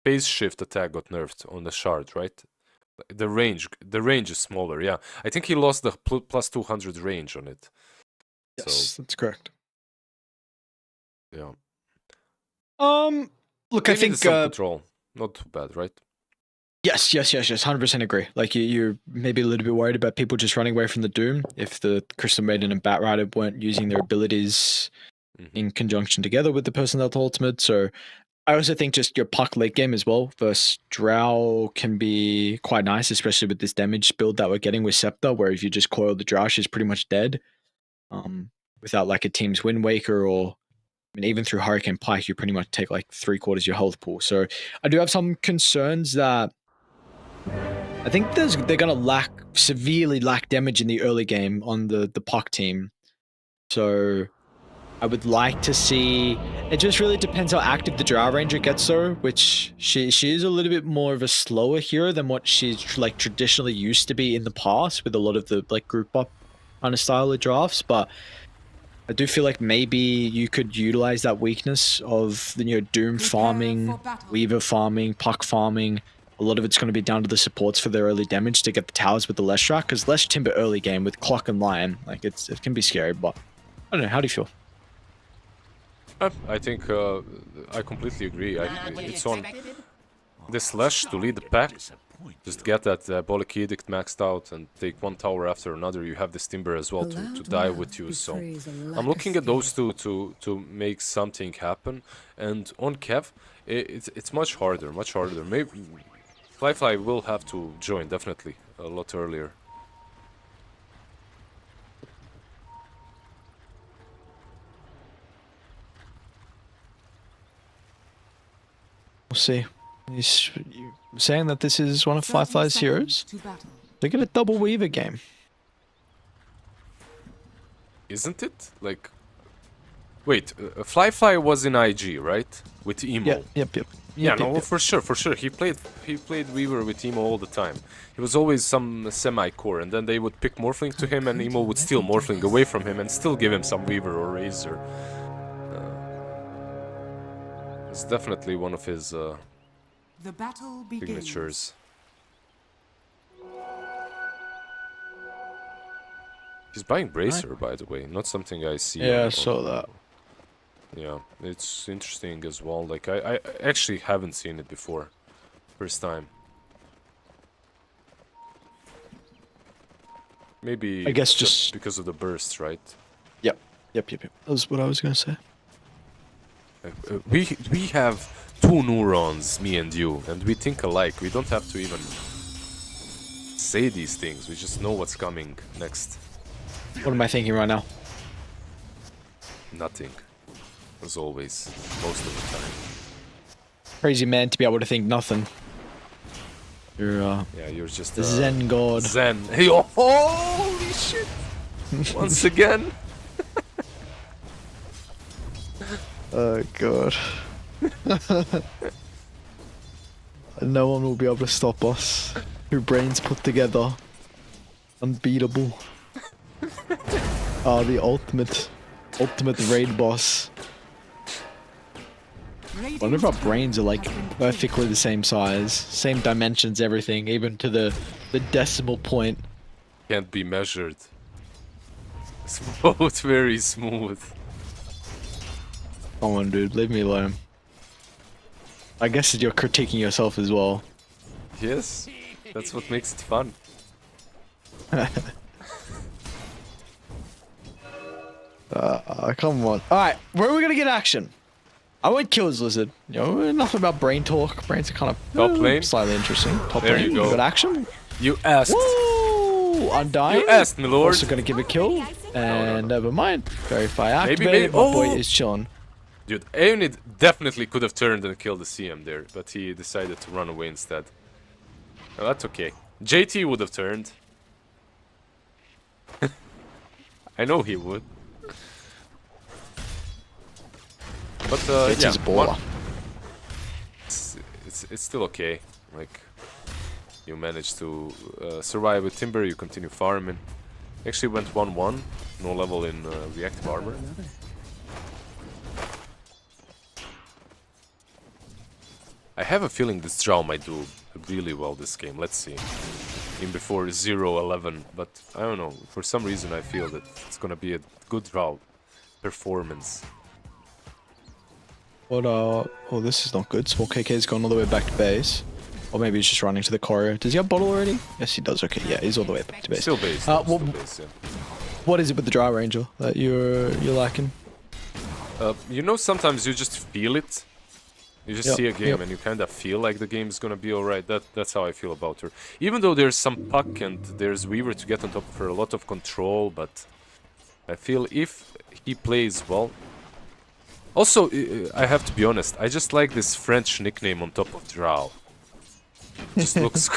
phase shift attack got nerfed on the shard, right? The range is smaller, yeah. I think he lost the plus 200 range on it. Yes, that's correct. Yeah. Look, They I think needed some control. Not too bad, right? yes, 100% agree. Like you're maybe a little bit worried about people just running away from the Doom if the Crystal Maiden and Bat Rider weren't using their abilities in conjunction together with the Personal Ultimate. So I also think just your Puck late game as well versus Drow can be quite nice, especially with this damage build that we're getting with Scepter, where if you just coil the Drow, she's pretty much dead. Without like a team's Wind Waker or I mean, even through Hurricane Pike, you pretty much take like 3/4 your health pool. So I do have some concerns that I think they're gonna severely lack damage in the early game on the Puck team. So I would like to see. It just really depends how active the Drow Ranger gets, though. Which she is a little bit more of a slower hero than what she's like traditionally used to be in the past, with a lot of the like group up kind of style of drafts. But I do feel like maybe you could utilize that weakness of the Doom farming, Weaver farming, Puck farming. A lot of it's going to be down to the supports for their early damage to get the towers with the Leshrac, because Lesh Timber early game with Clock and Lion, like it can be scary. But I don't know. How do you feel? I think I completely agree. It's on this Lash to lead the pack. Just get that Diabolic Edict maxed out and take one tower after another. You have this Timber as well to die with you. So I'm looking at those two to make something happen. And on Kev, it's much harder. Maybe Fly will have to join definitely a lot earlier. We'll see. He's saying that this is one of Firefly's heroes. They get a double Weaver game. Isn't it? Like, wait, Fly was in IG, right? With Emo. Yep. Yeah, no, for sure. He played Weaver with Emo all the time. He was always some semi-core, and then they would pick Morphling to him, and Emo would steal Morphling away from him and still give him some Weaver or Razor. It's definitely one of his The battle begins. signatures. He's buying Bracer, by the way, not something I see. Yeah, I saw that. Yeah, it's interesting as well. Like, I actually haven't seen it before. First time. Maybe I guess just because of the burst, right? Yep. That was what I was gonna say. We have two neurons, me and you, and we think alike. We don't have to even say these things. We just know what's coming next. What am I thinking right now? Nothing. As always, most of the time. Crazy man to be able to think nothing. You're Yeah, you're just the Zen god. Zen. Hey, oh, holy shit! Once again. Oh god. No one will be able to stop us. Two brains put together. Unbeatable. The ultimate raid boss. I wonder if our brains are like perfectly the same size, same dimensions, everything, even to the decimal point. Can't be measured. It's both very smooth. Come on, dude, leave me alone. I guess you're critiquing yourself as well. Yes, that's what makes it fun. Come on. Alright, where are we gonna get action? I won't kill his lizard. You know, enough about brain talk. Brains are kind of Top lane? slightly interesting. Top There lane, you go. got action. You asked. Woo! Undying. You asked, my lord. Also gonna give a kill. And never mind. Verify Maybe, activated. My boy oh! is chilling. Dude, Aeonid definitely could have turned and killed the CM there, but he decided to run away instead. Well, that's okay. JT would have turned. I know he would. But JT's yeah, a baller. it's still okay. Like, you managed to survive with Timber, you continue farming. Actually went 1-1, no level in reactive armor. I have a feeling this Drow might do really well this game. Let's see. In before 0-11, but I don't know. For some reason I feel that it's gonna be a good Drow performance. What oh, this is not good. Small KK's gone all the way back to base. Or maybe he's just running to the choreo. Does he have bottle already? Yes, he does. Okay, yeah, he's all the way back to base. Still base. Still what, base, yeah. What is it with the Drow Ranger that you're liking? You know, sometimes you just feel it. You just see a game and you kind of feel like the game is gonna be alright. That's how I feel about her. Even though there's some puck and there's Weaver to get on top of her, a lot of control, but I feel if he plays well. Also, I have to be honest, I just like this French nickname on top of Drow. Just looks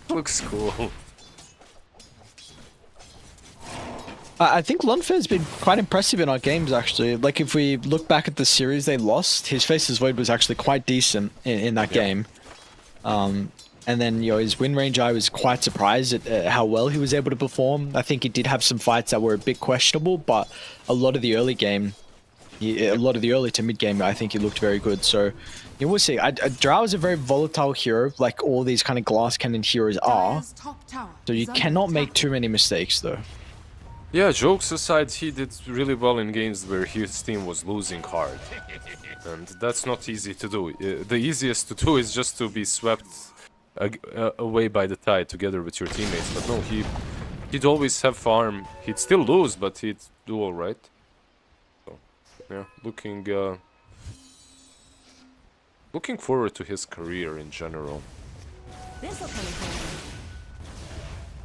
looks cool. I think Lunfair's been quite impressive in our games, actually. Like, if we look back at the series they lost, his Faceless Void was actually quite decent in that game. And then, you know, his win range, I was quite surprised at how well he was able to perform. I think he did have some fights that were a bit questionable, but a lot of the early game, a lot of the early to mid game, I think he looked very good. So, you will see. Drow is a very volatile hero, like all these kind of glass cannon heroes are. Dire's top tower So you is under cannot attack. make too many mistakes, though. Yeah, jokes aside, he did really well in games where his team was losing hard. And that's not easy to do. The easiest to do is just to be swept away by the tide together with your teammates. But no, he'd always have farm. He'd still lose, but he'd do alright. So, yeah, looking forward to his career in general. This'll come in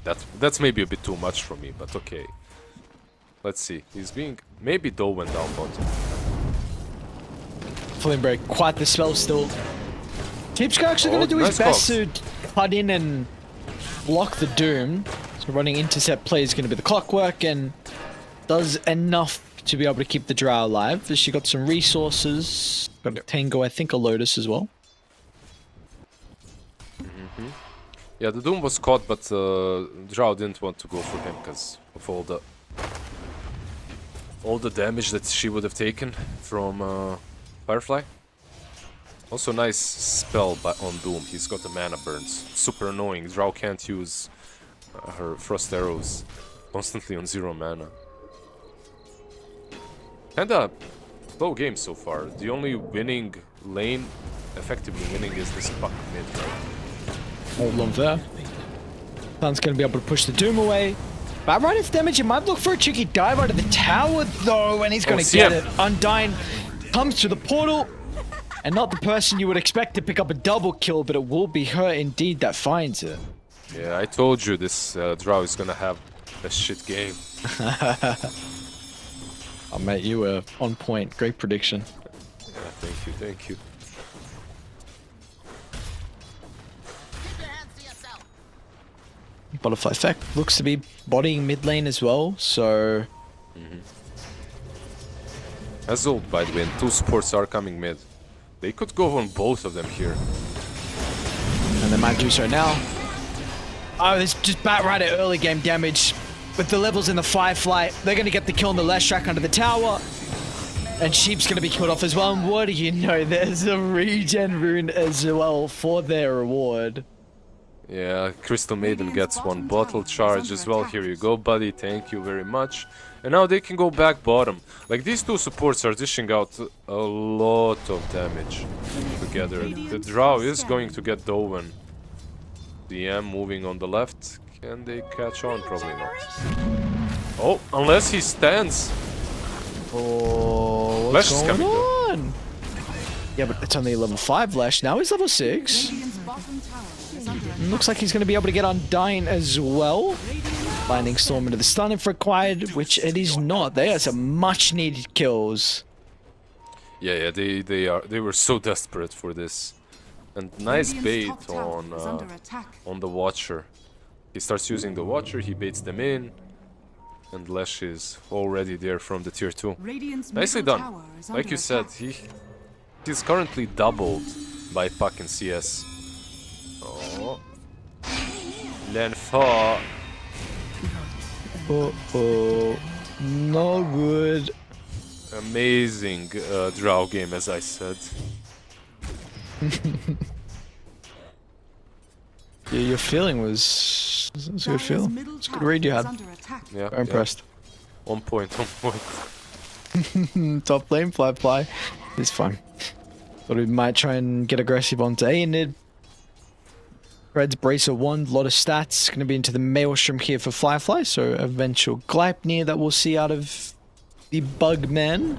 handy. That's maybe a bit too much for me, but okay. Let's see. He's being... Maybe Doe went down bottom. Flame break, quite the spell still. Tipska actually going to do his nice best to cut in and block the Doom. So running intercept play is going to be the clockwork and does enough to be able to keep the Drow alive. She got some resources. Got a Tango, I think a Lotus as well. Yeah, the Doom was caught, but Drow didn't want to go for him because of all the damage that she would have taken from Firefly. Also nice spell on Doom. He's got the mana burns. Super annoying. Drow can't use her frost arrows constantly on 0 mana. Kinda slow game so far. The only winning lane, effectively winning, is this puck mid, right? Hold on there. Sun's going to be able to push the Doom away. But right if damage, he might look for a cheeky dive out of the tower though, and he's going to get it. Undyne comes to the portal, and not the person you would expect to pick up a double kill, but it will be her indeed that finds it. Yeah, I told you this Drow is gonna have a shit game. Oh mate, you were on point. Great prediction. Yeah, thank you, thank you. Butterfly effect looks to be bodying mid lane as well, so... As old, by the way, and 2 supports are coming mid. They could go on both of them here. And they might do so now. Oh, there's just bat right at early game damage. With the levels in the Firefly, they're going to get the kill on the last track under the tower. And Sheep's going to be killed off as well. And what do you know, there's a regen rune as well for their reward. Yeah, Crystal Maiden gets 1 bottle charge as well. Here you go, buddy. Thank you very much. And now they can go back bottom. Like, these 2 supports are dishing out a lot of damage together. The Drow is going to get Doven. DM moving on the left. Can they catch on? Probably not. Oh, unless he stands. Oh, Lash what's is going coming though. on? Yeah, but it's only level 5 Lash. Now he's level 6. Radiant's bottom tower is under attack. Looks like he's going to be able to get Undyne as well. Lightning Storm into the stun if required, which it is not. They are some much needed kills. Yeah, they were so desperate for this. And nice Radiant's bait top tower is under attack. on the Watcher. He starts using the Watcher, he baits them in, and Lesh is already there from the tier 2. Radiant's Nicely middle done. tower is Like under you said, attack. he's currently doubled by Puck in CS. Oh. Lenfa. Oh, no good. Amazing draw game, as I said. Yeah, your feeling was a good Dire's feel. middle It's a good tower read you is had. under attack. Yeah, I'm impressed. On point, on point. Top lane, fly. It's fine. Thought we might try and get aggressive onto A and Red's Bracer 1, lot of stats. Gonna be into the Maelstrom here for Fly, so eventual Gleipnir that we'll see out of the Bugman.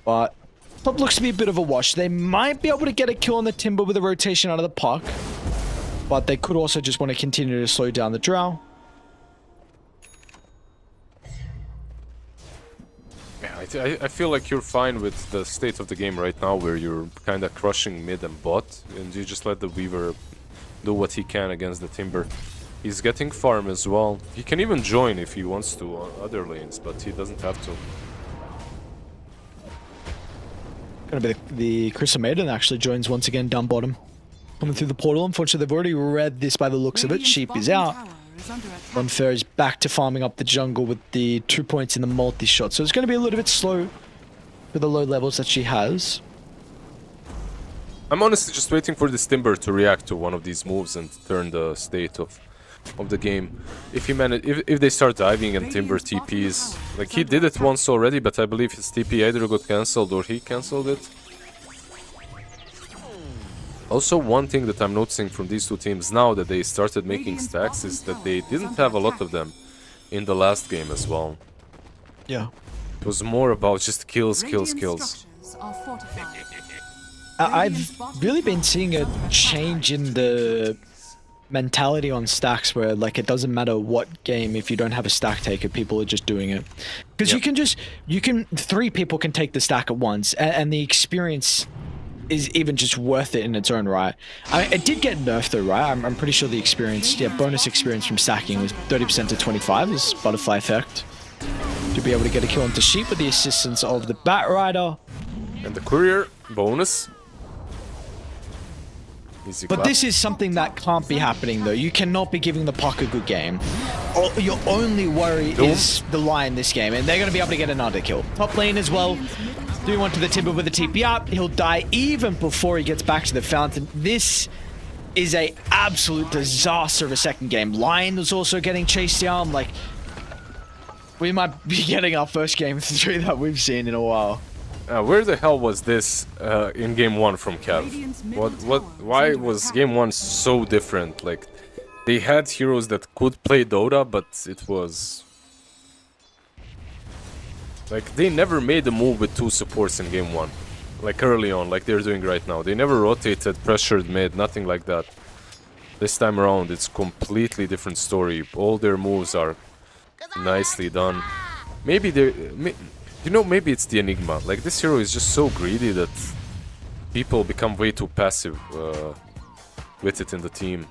But top looks to be a bit of a wash. They might be able to get a kill on the Timber with a rotation out of the Puck. But they could also just want to continue to slow down the Drow. Yeah, I feel like you're fine with the state of the game right now, where you're kind of crushing mid and bot, and you just let the Weaver do what he can against the Timber. He's getting farm as well. He can even join if he wants to on other lanes, but he doesn't have to. Gonna be the Crystal Maiden actually joins once again down bottom. Coming through the portal. Unfortunately, they've already read this by the looks of it. Radiant's Sheep is bottom out. tower is under attack. Unfair is back to farming up the jungle with the 2 points in the multi-shot. So it's going to be a little bit slow for the low levels that she has. I'm honestly just waiting for this Timber to react to one of these moves and turn the state of the game. If he if they start diving and Timber TPs, like he did it once already, but I believe his TP either got cancelled or he cancelled it. Also, one thing that I'm noticing from these two teams now that they started making stacks is that they didn't have a lot of them in the last game as well. Yeah. It was more about just kills. Radiant structures are fortified. I've really been seeing a change in the mentality on stacks where like it doesn't matter what game, if you don't have a stack taker, people are just doing it. Because you can 3 people can take the stack at once and the experience is even just worth it in its own right. I mean, it did get nerfed though, right? I'm pretty sure the experience, bonus experience from stacking was 30% to 25 is butterfly effect. To be able to get a kill onto Sheep with the assistance of the Bat Rider. And the Courier bonus. Easy But clap. this is something that can't be happening though. You cannot be giving the Puck a good game. Your only worry is the Lion this game, and they're going to be able to get another kill. Top lane as well. Do one to the Timber with a TP up. He'll die even before he gets back to the fountain. This is a absolute disaster of a second game. Lion was also getting chased down. Like, we might be getting our first game 3 that we've seen in a while. Where the hell was this in game 1 from Cav? Why was game 1 so different? Like, they had heroes that could play Dota, but it was... Like, they never made a move with 2 supports in game 1. Like, early on, like they're doing right now. They never rotated, pressured mid, nothing like that. This time around, it's completely different story. All their moves are nicely done. Maybe they're... You know, maybe it's the Enigma. Like, this hero is just so greedy that people become way too passive with it in the team.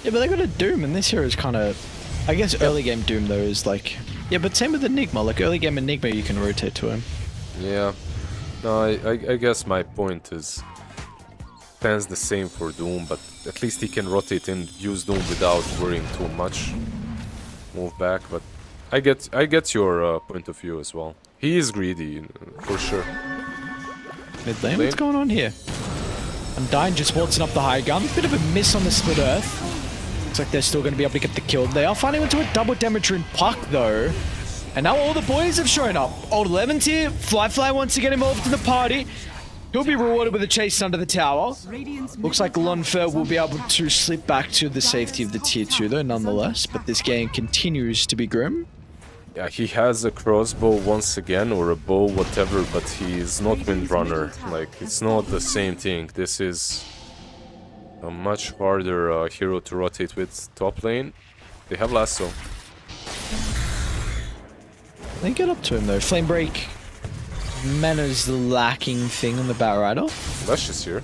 Yeah, but they got a Doom, and this hero is kind of... I guess early game Doom, though, is like... Yeah, but same with Enigma. Like, early game Enigma, you can rotate to him. Yeah. No, I guess my point is... Stands the same for Doom, but at least he can rotate and use Doom without worrying too much. Move back, but... I get your point of view as well. He is greedy, for sure. Mid lane, what's going on here? Undyne just waltzing up the high ground. Bit of a miss on the split earth. Looks like they're still going to be able to get the kill. They are finding into a double damage rune Puck though. And now all the boys have shown up. Old 11's here. Fly wants to get involved in the party. He'll be rewarded with a chase under the tower. Looks like Lonfer will be able to slip back to the safety of the tier 2 though, nonetheless. But this game continues to be grim. Yeah, he has a crossbow once again, or a bow, whatever, but he is not Windrunner. Like, it's not the same thing. This is a much harder hero to rotate with top lane. They have lasso. They get up to him though. Flame Break. Mana's the lacking thing on the Battle Rider. Lash is here.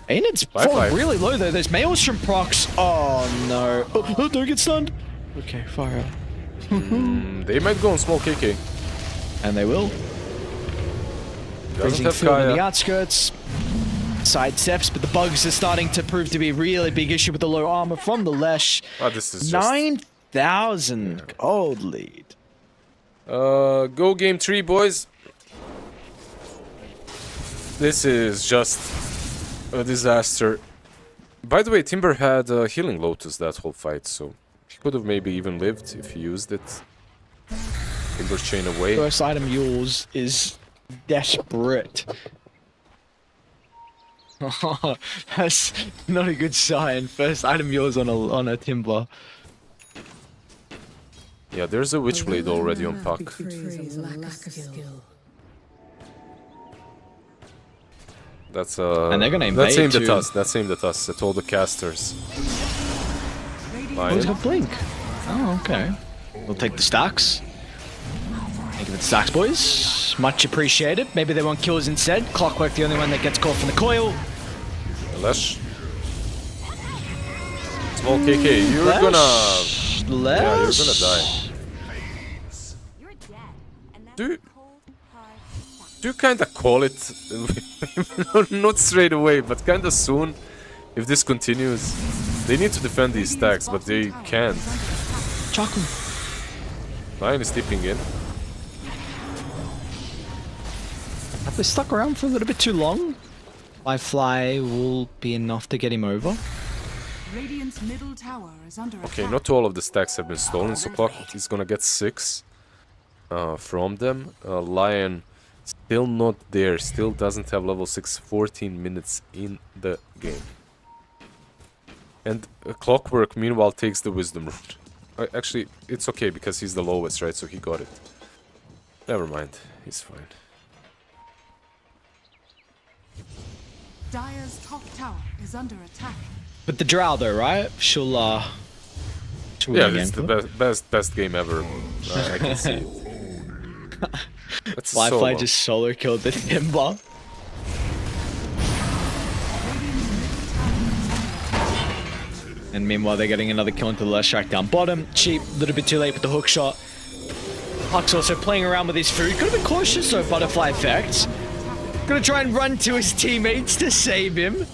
Enid's falling really low though. There's Maelstrom procs. Oh no. Oh, don't get stunned. Okay, fire out. They might go on small KK. And they will. Doesn't Freezing have field in the Kaya. outskirts. Side steps, but the bugs are starting to prove to be a really big issue with the low armor from the Lesh. Oh, this is just... 9,000 gold lead. Go game 3, boys. This is just a disaster. By the way, Timber had a healing Lotus that whole fight, so he could have maybe even lived if he used it. Timber chain away. First item yours is desperate. That's not a good sign. First item yours on a Timber. Yeah, there's a Witchblade already on Puck. That's And they're gonna that's invade aimed at too. us. That's aimed at us. At all the casters. Oh, he's got Blink. Oh, okay. We'll take the stacks. Thank you for the stacks, boys. Much appreciated. Maybe they want kills instead. Clockwork, the only one that gets caught from the coil. Lesh. Small KK. You're gonna... Lesh. Yeah, you're gonna die. You're dead. And that's Do- a cold, hard fact. Do you kinda call it? Not straight away, but kinda soon. If this continues. They need to defend these stacks, but they can't. Chocolate. Lion is tipping in. Have they stuck around for a little bit too long? Fly will be enough to get him over. Radiant's middle tower is under Okay, attack. not all of the stacks have been stolen, so Clock is gonna get 6 from them. Lion still not there, still doesn't have level 6, 14 minutes in the game. And Clockwork meanwhile takes the Wisdom Rune. Actually, it's okay because he's the lowest, right? So he got it. Never mind, he's fine. Dire's top tower is under attack. But the Drow though, right? She'll win Yeah, the it's game the for it. best game ever. I can see it. That's a Fly solo. just solo killed the Timber. And meanwhile, they're getting another kill into the left strike down bottom. Cheap, a little bit too late with the hook shot. Puck's also playing around with his food. Could have been cautious though, butterfly effect. Gonna try and run to his teammates to save him.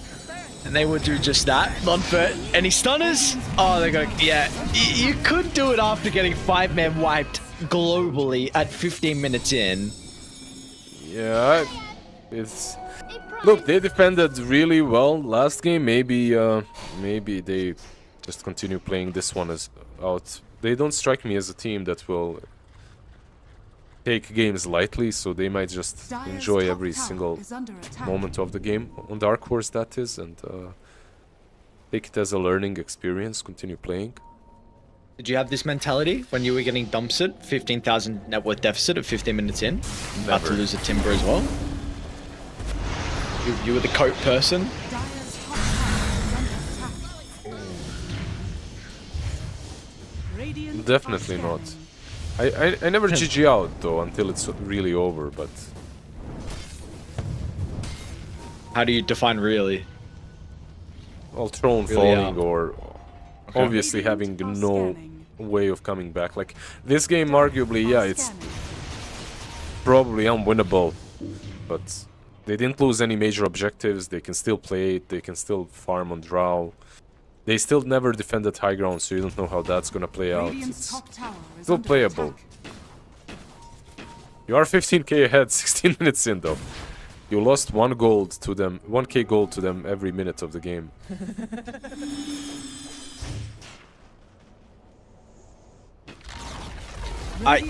And they would do just that. Non-fit. Any stunners? Oh, they're going, yeah. You could do it after getting 5-man wiped globally at 15 minutes in. Yeah, it's... Look, they defended really well last game. Maybe they just continue playing this one as out. They don't strike me as a team that will take games lightly, so they might just Dire's enjoy top every tower single is under attack. moment of the game on Dark Horse, that is, and take it as a learning experience. Continue playing. Did you have this mentality when you were getting dumped? 15,000 net worth deficit at 15 minutes in? About to Never. lose a Timber as well? You were the coat person? Dire's top tower is under attack. Radiant Definitely are not. scanning. I never GG out though until it's really over, but How do you define really? well, throne Really falling out. or obviously having Radiant are no scanning. way of coming back. Like this game, arguably, yeah, it's Scanning. probably unwinnable, but they didn't lose any major objectives. They can still play it. They can still farm on Drow. They still never defended high ground, so you don't know how that's gonna play out. Radiant's It's top tower is still under playable. attack. You are 15k ahead, 16 minutes in though. You lost 1 gold to them, 1k gold to them every minute of the game.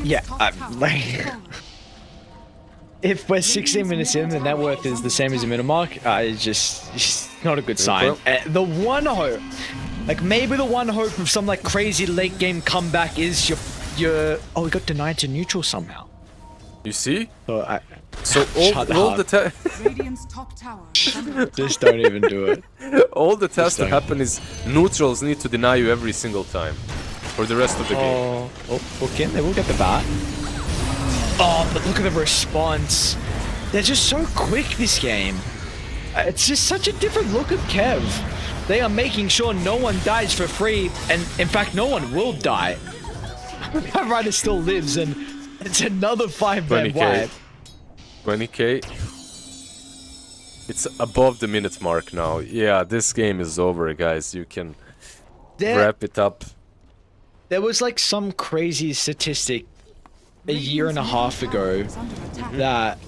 Yeah, Top I'm tower like... is fallen. If we're 16 minutes in, the net worth is the same as the middle mark, it's just not a good sign. The one hope, like maybe the one hope of some like crazy late game comeback is your oh, we got denied to neutral somehow. You see? So I So Shut all up. the Radiant's top tower is under attack. just don't even do it. all that has to don't. happen is neutrals need to deny you every single time for the rest of the game. Okay, they will get the bat. Oh, but look at the response. They're just so quick this game. It's just such a different look of Kev. They are making sure no one dies for free, and in fact, no one will die. That rider still lives, and it's another 5-man 20k. wipe. 20k. It's above the minute mark now. Yeah, this game is over, guys. You can wrap it up. There was like some crazy statistic a year and a half ago Is under attack. that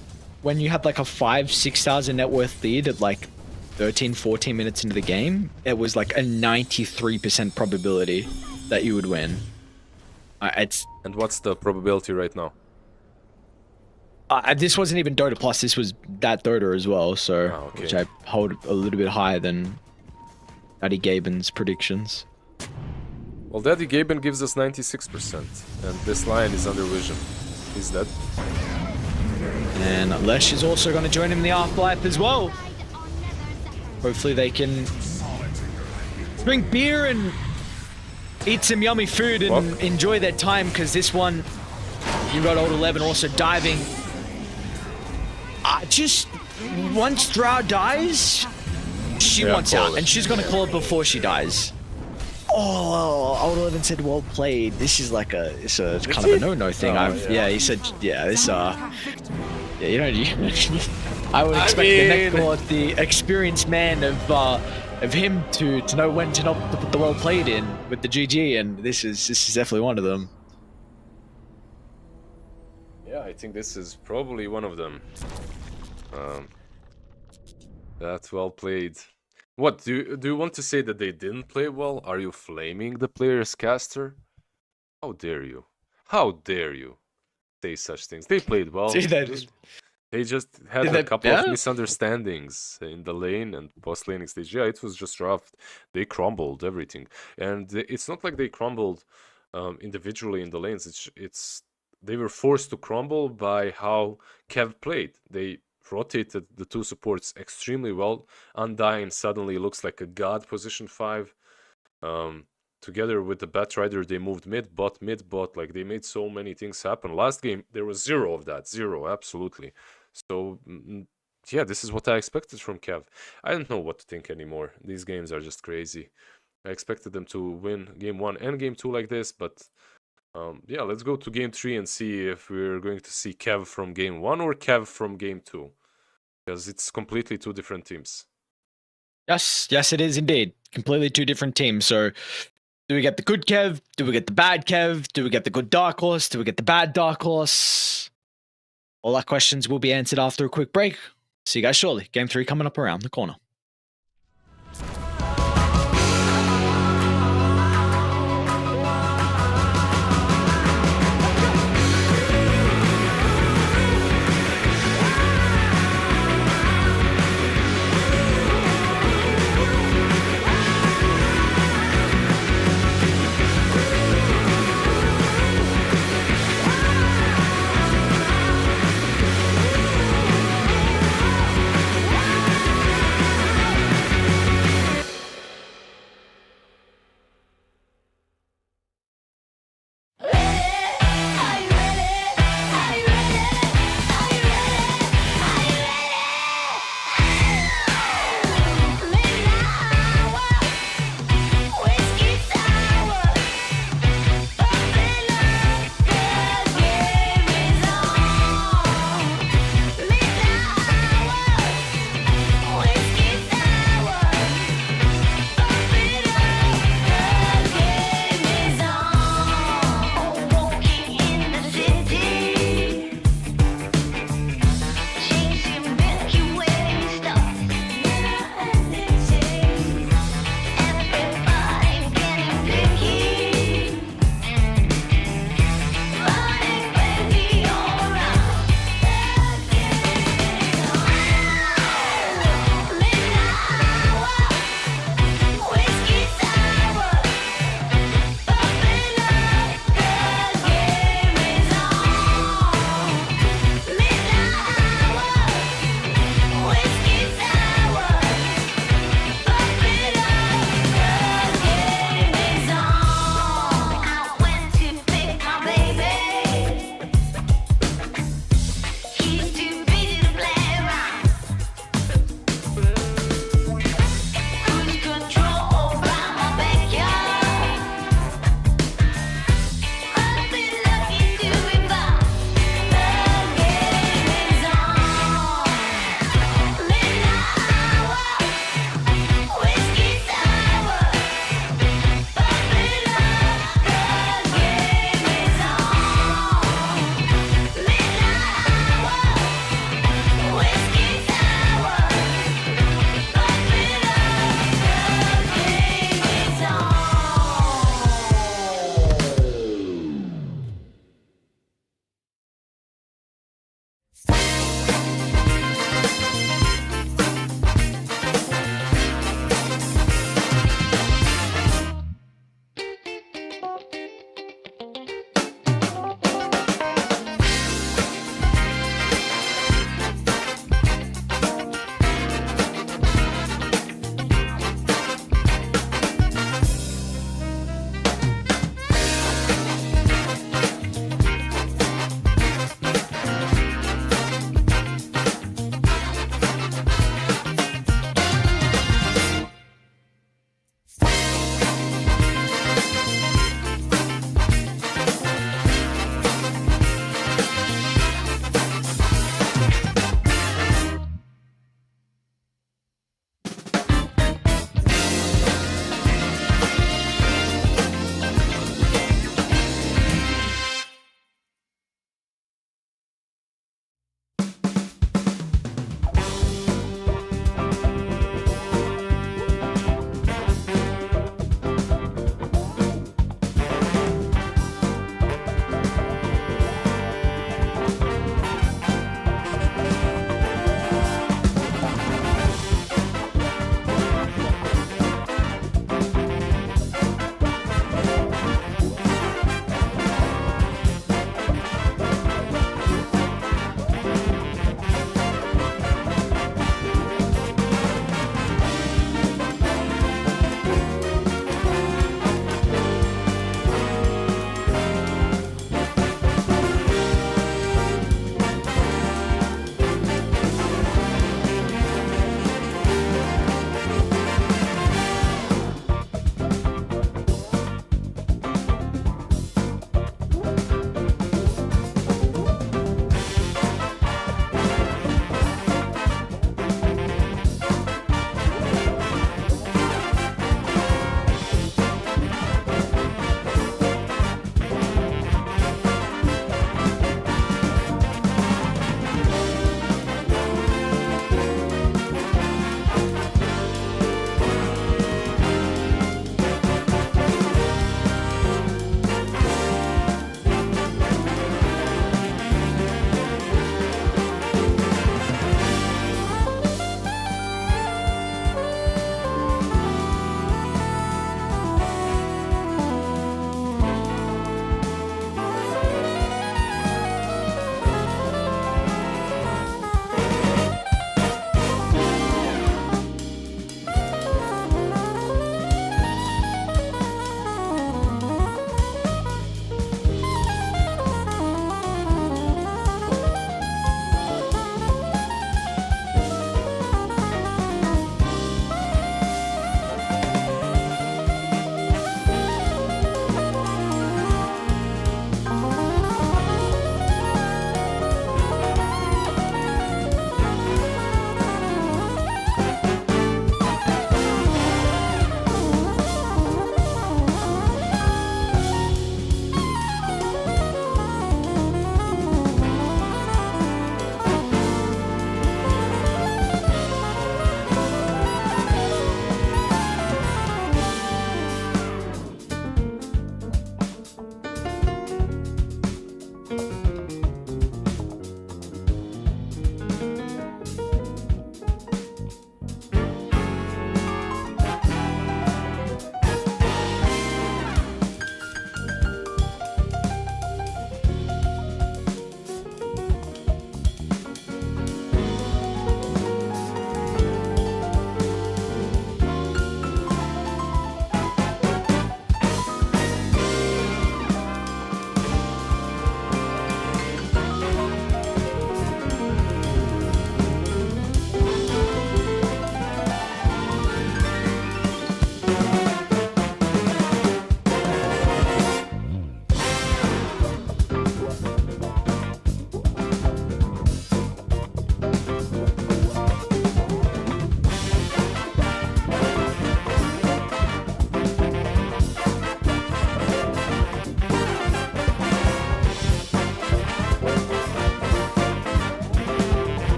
when you had like a 6,000 net worth lead at like 13-14 minutes into the game, it was like a 93% probability that you would win. It's And what's the probability right now? this wasn't even Dota Plus, this was that Dota as well, so okay. which I hold a little bit higher than Daddy Gaben's predictions. Well, Daddy Gaben gives us 96%, and this lion is under vision. He's dead. And Lesh is also going to join him in the afterlife as well. Hopefully they can drink beer and eat some yummy food and What? enjoy their time, because this one, you got Old 11 also diving. Just once Drow dies, she Yeah, wants out, totally. and she's going to call it before she dies. Oh, Old 11 said well played. This is like it's a kind of a no-no thing. Yeah, he said, yeah, this Attack victory. yeah, you don't. I would expect the next court, the experienced man of him to know when to not to put the well played in with the GG, and this is definitely one of them. Yeah, I think this is probably one of them. That's well played. What, do you want to say that they didn't play well? Are you flaming the players, caster? How dare you? How dare you say such things? They played well. See, that is- They just had Did a that- couple of yeah? misunderstandings in the lane and post laning stage. Yeah, it was just rough. They crumbled everything, and it's not like they crumbled individually in the lanes. It's they were forced to crumble by how Kev played. They rotated the two supports extremely well. Undyne suddenly looks like a god position 5. Together with the Batrider, they moved mid bot. Like, they made so many things happen. Last game, there was zero of that. Zero, absolutely. So, yeah, this is what I expected from Kev. I don't know what to think anymore. These games are just crazy. I expected them to win game 1 and game 2 like this, but yeah, let's go to game 3 and see if we're going to see Kev from game 1 or Kev from game 2. Because it's completely two different teams. Yes, it is indeed. Completely two different teams. So, do we get the good Kev? Do we get the bad Kev? Do we get the good Dark Horse? Do we get the bad Dark Horse? All our questions will be answered after a quick break. See you guys shortly. Game 3 coming up around the corner.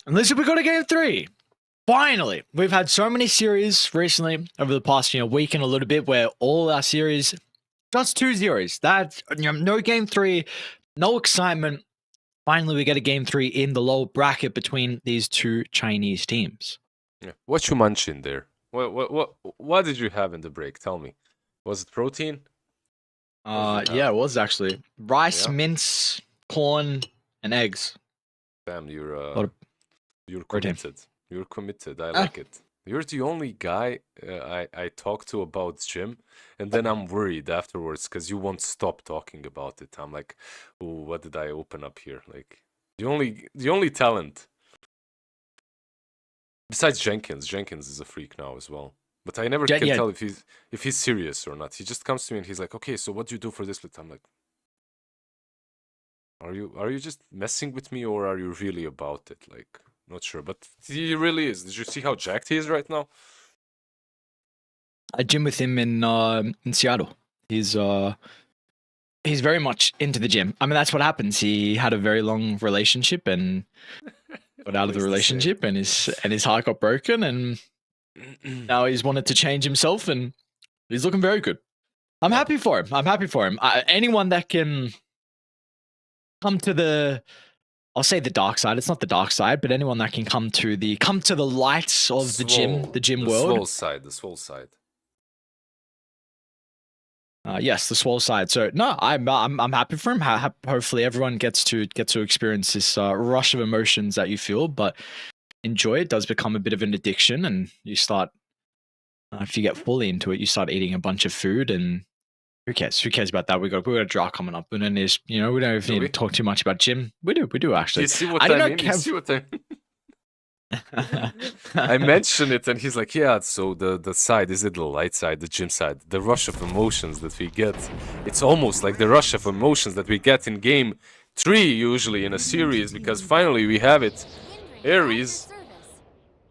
And listen, we got a game 3. Finally, we've had so many series recently over the past week and a little bit where all our series, just 2 series. That's no game 3, no excitement. Finally, we get a game 3 in the lower bracket between these 2 Chinese teams. Yeah. What you munching there? What did you have in the break? Tell me. Was it protein? Yeah, it was actually rice, Yeah. mince, corn, and eggs. Damn, you're of protein. committed. You're committed. I like it. You're the only guy I talk to about gym, and then I'm worried afterwards because you won't stop talking about it. I'm like, oh, what did I open up here? Like the only talent besides Jenkins. Jenkins is a freak now as well. But I never can tell if he's serious or not. He just comes to me and he's like, okay, so what do you do for this split? I'm like, are you just messing with me or are you really about it? Like, not sure, but he really is. Did you see how jacked he is right now? I gym with him in Seattle. He's very much into the gym. I mean, that's what happens. He had a very long relationship and got out of the relationship, and his heart got broken, and now he's wanted to change himself, and he's looking very good. I'm happy for him. Anyone that can come to the, I'll say the dark side. It's not the dark side, but anyone that can come to the lights of the gym world. The swole side. Yes, the swole side. So no, I'm happy for him. Hopefully, everyone gets to experience this rush of emotions that you feel, but enjoy it. Does become a bit of an addiction, and you start. If you get fully into it, you start eating a bunch of food, and who cares? Who cares about that? We got a draw coming up, and then there's we don't even need to talk too much about gym. We do actually. You see what I mean? You see what I mean? I mentioned it and he's like, yeah, so the side, is it the light side, the gym side, the rush of emotions that we get, it's almost like the rush of emotions that we get in game 3 usually in a series, because finally we have it. Aries,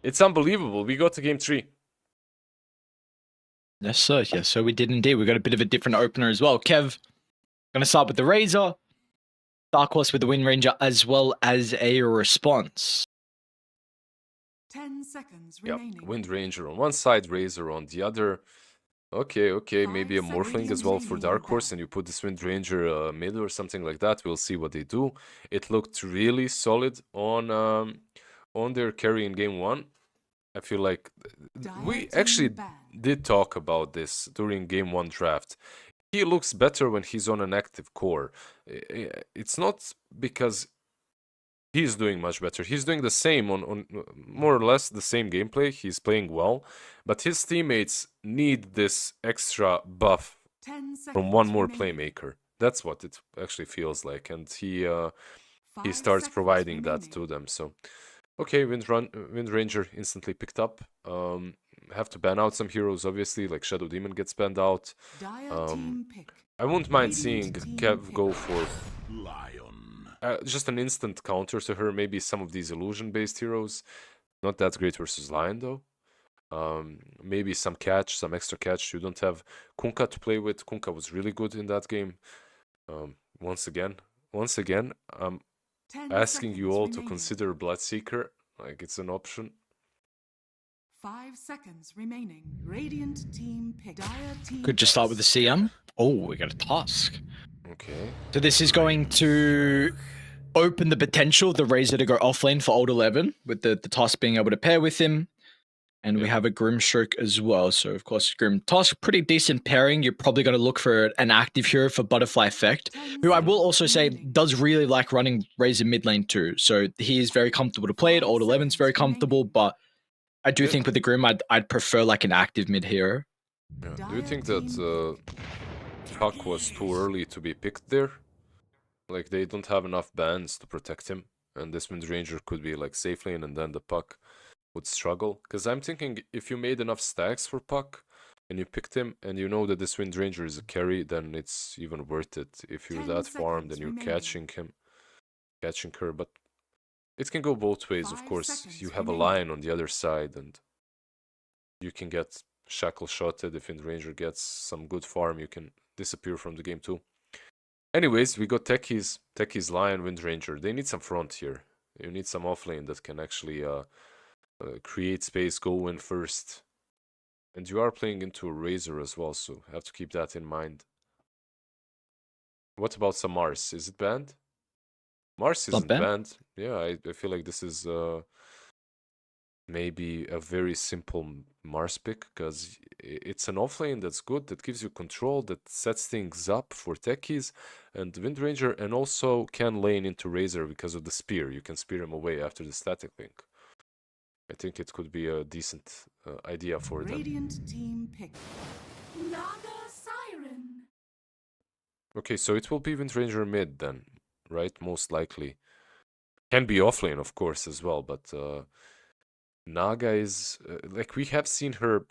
it's unbelievable. We got to game 3. Yes sir, we did indeed. We got a bit of a different opener as well. Kev, gonna start with the Razor, Dark Horse with the Wind Ranger, as well as a response. 10 seconds Yep. remaining. Wind Ranger on one side, Razor on the other. Okay, maybe a Morphling as well for Dark Horse, and you put this Wind Ranger mid or something like that. We'll see what they do. It looked really solid on their carry in game 1. I feel like we actually did talk about this during game 1 draft. He looks better when he's on an active core. It's not because he's doing much better. He's doing the same on more or less the same gameplay. He's playing well, but his teammates need this extra buff from one more playmaker. That's what it actually feels like, and he starts providing that to them. So, okay, Wind Ranger instantly picked up. Have to ban out some heroes, obviously, like Shadow Demon gets banned out. I wouldn't mind seeing Kev go for just an instant counter to her, maybe some of these illusion-based heroes. Not that great versus Lion, though. Maybe some catch, some extra catch. You don't have Kunkka to play with. Kunkka was really good in that game. Once again, I'm asking you all to consider Bloodseeker. Like, it's an option. 5 seconds remaining. Radiant team pick. Dire team Could just start with the CM. Oh, we got a task. Okay. So this is going to open the potential of the Razor to go offlane for Old 11, with the Toss being able to pair with him. And we have a Grimstroke as well. So, of course, Grim Toss, pretty decent pairing. You're probably going to look for an active hero for Butterfly Effect, who I will also say does really like running Razor mid lane too. So he is very comfortable to play it. Old 11's very comfortable, but I do think with the Grim, I'd prefer like an active mid hero. Yeah. Do you think that Puck was too early to be picked there? Like, they don't have enough bans to protect him, and this Wind Ranger could be like safe lane, and then the Puck would struggle. Because I'm thinking if you made enough stacks for Puck and you picked him, and you know that this Wind Ranger is a carry, then it's even worth it. If you're that farmed and you're catching her, but it can go both ways, of course. You have a Lion on the other side, and you can get shackle shotted. If Wind Ranger gets some good farm, you can disappear from the game too. Anyways, we got Techies, Lion, Wind Ranger. They need some front here. You need some offlane that can actually create space, go in first. And you are playing into a Razor as well, so have to keep that in mind. What about some Mars? Is it banned? Mars Not isn't banned. banned. Yeah, I feel like this is maybe a very simple Mars pick, because it's an offlane that's good, that gives you control, that sets things up for techies, and Windranger, and also can lane into Razor because of the spear. You can spear him away after the static link. I think it could be a decent idea for them. Radiant team pick. Naga Siren. Okay, so it will be Windranger mid then, right? Most likely. Can be offlane, of course, as well, but Naga is like, we have seen her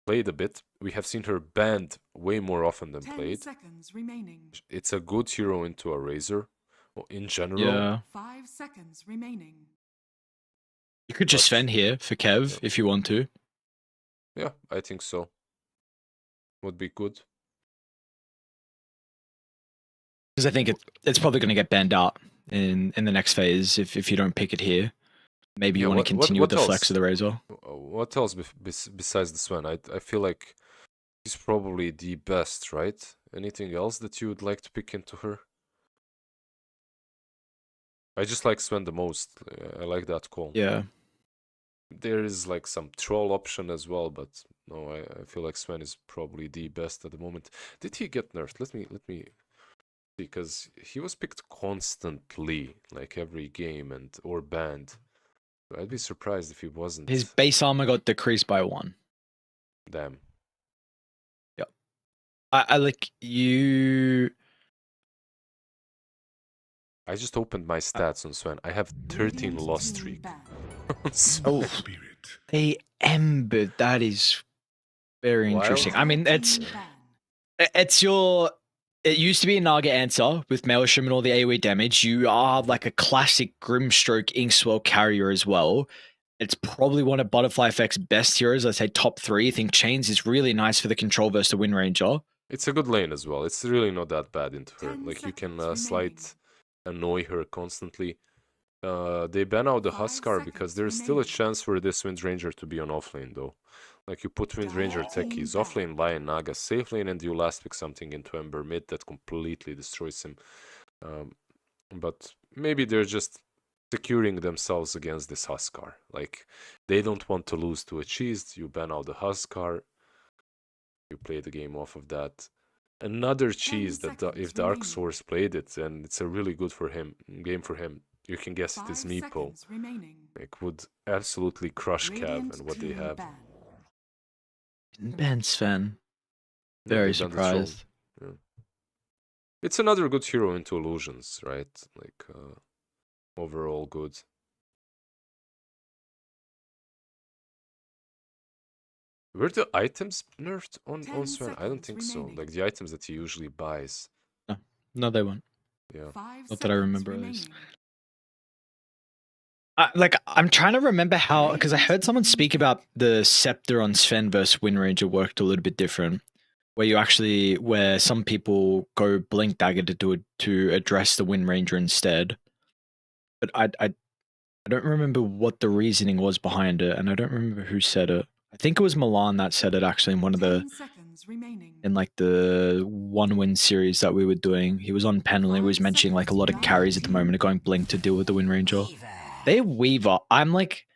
played a bit. We have seen her banned way more often than 10 played. seconds remaining. It's a good hero into a Razor in general. Yeah. 5 seconds remaining. You could just But- Sven here for Kev Yeah. if you want to. Yeah, I think so. Would be good. Because I think it's probably going to get banned out in the next phase if you don't pick it here. Maybe you Yeah, want to continue what with the flex else? of the Razor. What else besides this one? I feel like he's probably the best, right? Anything else that you would like to pick into her? I just like Sven the most. I like that call. Yeah. There is like some troll option as well, but no, I feel like Sven is probably the best at the moment. Did he get nerfed? Let me see, because he was picked constantly, like every game, and or banned. I'd be surprised if he wasn't. His base armor got decreased by 1. Damn. I like you. I just opened my stats on Sven. I have 13 Radiant loss team streak. banned. Oh, Spirit. they embedded. That is very Wild. interesting. I mean, Team ban. it's your. It used to be a Naga answer with Maelstrom and all the AoE damage. You are like a classic Grimstroke Inkswell carrier as well. It's probably one of Butterfly Effect's best heroes. I'd say top 3. I think Chains is really nice for the control versus the Wind Ranger. It's a good lane as well. It's really not that bad into her. 10 Like, you can seconds slight annoy her constantly. They ban out the 5 Huskar because seconds there's still a remaining. chance for this Windranger to be on offlane though. Like, you put Windranger techies, offlane Lion, Naga, safe lane, and you last pick something into Ember mid that completely destroys him. But maybe they're just securing themselves against this Huskar. Like, they don't want to lose to a cheese. You ban out the Huskar. You play the game off of that. Another cheese that seconds if Dark remaining. Source played it, and it's a really good for him game for him. You can guess it 5 is Meepo. seconds remaining. Like, would absolutely crush Cav Radiant and what they team have. banned. Ben Sven. Yeah, Very they've done this wrong. surprised. It's another good hero into illusions, right? Like, overall good. Were the items nerfed on 10 Sven? I don't seconds think so. remaining. Like, the items that he usually buys. No, they won't. Yeah. 5 Not that I seconds remember at least. remaining. I'm trying to remember how, because I heard someone speak about the Scepter on Sven versus Wind Ranger worked a little bit different, where some people go Blink Dagger to address the Wind Ranger instead. But I don't remember what the reasoning was behind it, and I don't remember who said it. I think it was Milan that said it actually in one of the 10 seconds remaining. in like the one win series that we were doing. He was on panel and he was mentioning like a lot of carries at the moment are going Blink to deal with the Wind Ranger. They Weaver. I'm like,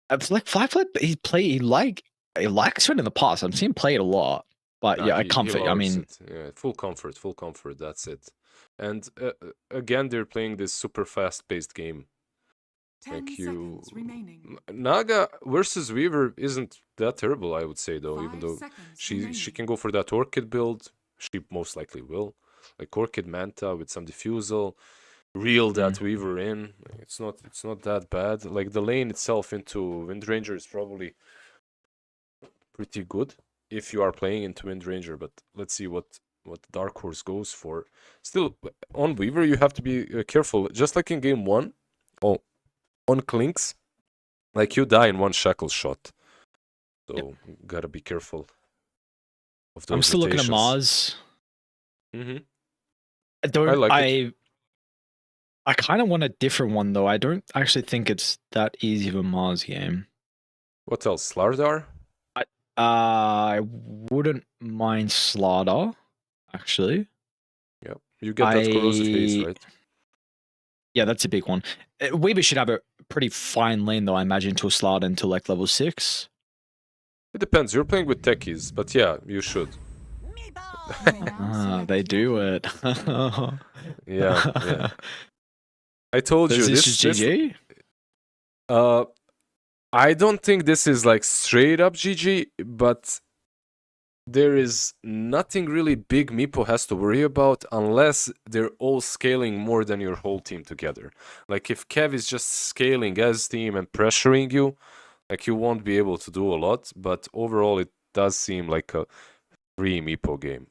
I feel like Firefly. He likes Sven in the past. I've seen him play it a lot, but Nah, yeah, he comfort. I loves mean, it. Yeah, full comfort. That's it. And again, they're playing this super fast-paced game. 10 Like, you, seconds remaining. Naga versus Weaver isn't that terrible, I would say, though. Even 5 though seconds she remaining. can go for that Orchid build, she most likely will. Like, Orchid Manta with some diffusal, reel that Weaver in. It's not that bad. Like, the lane itself into Windranger is probably pretty good if you are playing into Windranger, but let's see what Dark Horse goes for. Still, on Weaver, you have to be careful. Just like in game 1, on Clinks, like, you die in one shackle shot. So, gotta be careful of those I'm still looking at rotations. Mars. Mm-hmm. I don't. I like I I kind of want a different one though. I don't actually think it's that easy of a Mars game. What else? Slardar? I wouldn't mind Slaughter, actually. Yeah, you get that corrosive haze, right? Yeah, that's a big one. Weaver should have a pretty fine lane though, I imagine, to a Slaughter until like level 6. It depends. You're playing with techies, but yeah, you should. They do it. Yeah. I told you This is GG? I don't think this is like straight up GG, but there is nothing really big Meepo has to worry about unless they're all scaling more than your whole team together. Like if Kev is just scaling as team and pressuring you, like you won't be able to do a lot, but overall it does seem like a free Meepo game.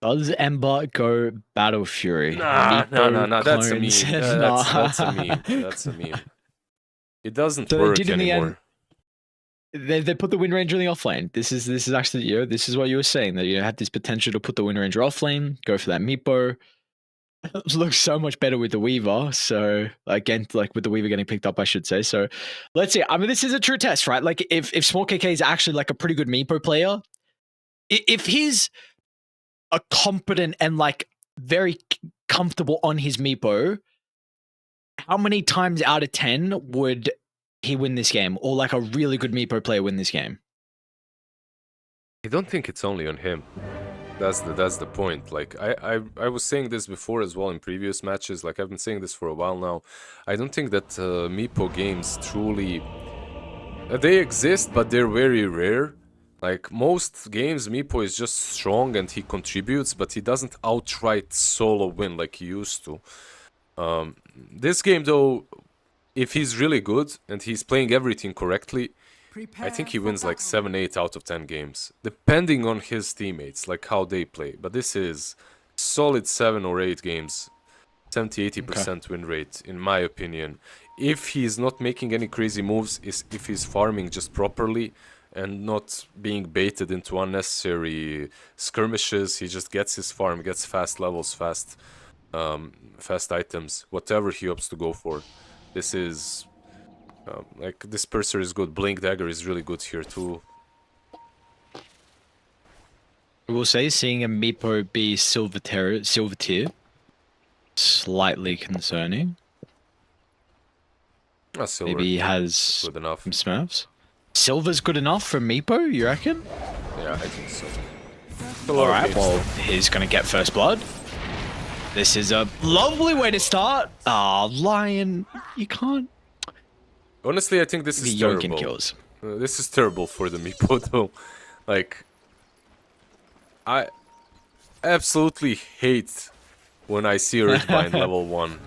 Does Ember go Battle Fury? Nah, that's a meme. clones. That's a meme. That's a meme. It doesn't So they work did in the anymore. end- They put the Wind Ranger in the offlane. This is actually, you know, this is what you were saying, that you had this potential to put the Wind Ranger offlane, go for that Meepo. It looks so much better with the Weaver. So again, like with the Weaver getting picked up, I should say. So let's see. I mean, this is a true test, right? Like if Small KK is actually like a pretty good Meepo player, if he's a competent and like very comfortable on his Meepo, how many times out of 10 would he win this game, or like a really good Meepo player win this game? I don't think it's only on him. That's the point. Like I was saying this before as well in previous matches. Like I've been saying this for a while now. I don't think that Meepo games truly they exist, but they're very rare. Like most games, Meepo is just strong and he contributes, but he doesn't outright solo win like he used to. This game though, if he's really good and he's playing everything correctly, I think he wins like 7-8 out of 10 games, depending on his teammates, like how they play. But this is solid 7 or 8 games, 70-80% win rate, in my opinion. If he's not making any crazy moves, if he's farming just properly and not being baited into unnecessary skirmishes, he just gets his farm, gets fast levels, fast items, whatever he opts to go for. This is... like, this Purser is good. Blink Dagger is really good here, too. I will say, seeing a Meepo be silver tier, slightly concerning. Silver, Maybe he has good enough. some Smurfs. Silver's good enough for Meepo, you reckon? Yeah, I think so. Alright, well, he's gonna get first blood. This is a lovely way to start. Ah, Lion, you can't... Honestly, I think this is The Yokin terrible. kills. This is terrible for the Meepo, though. Like, I absolutely hate when I see Earthbind level 1.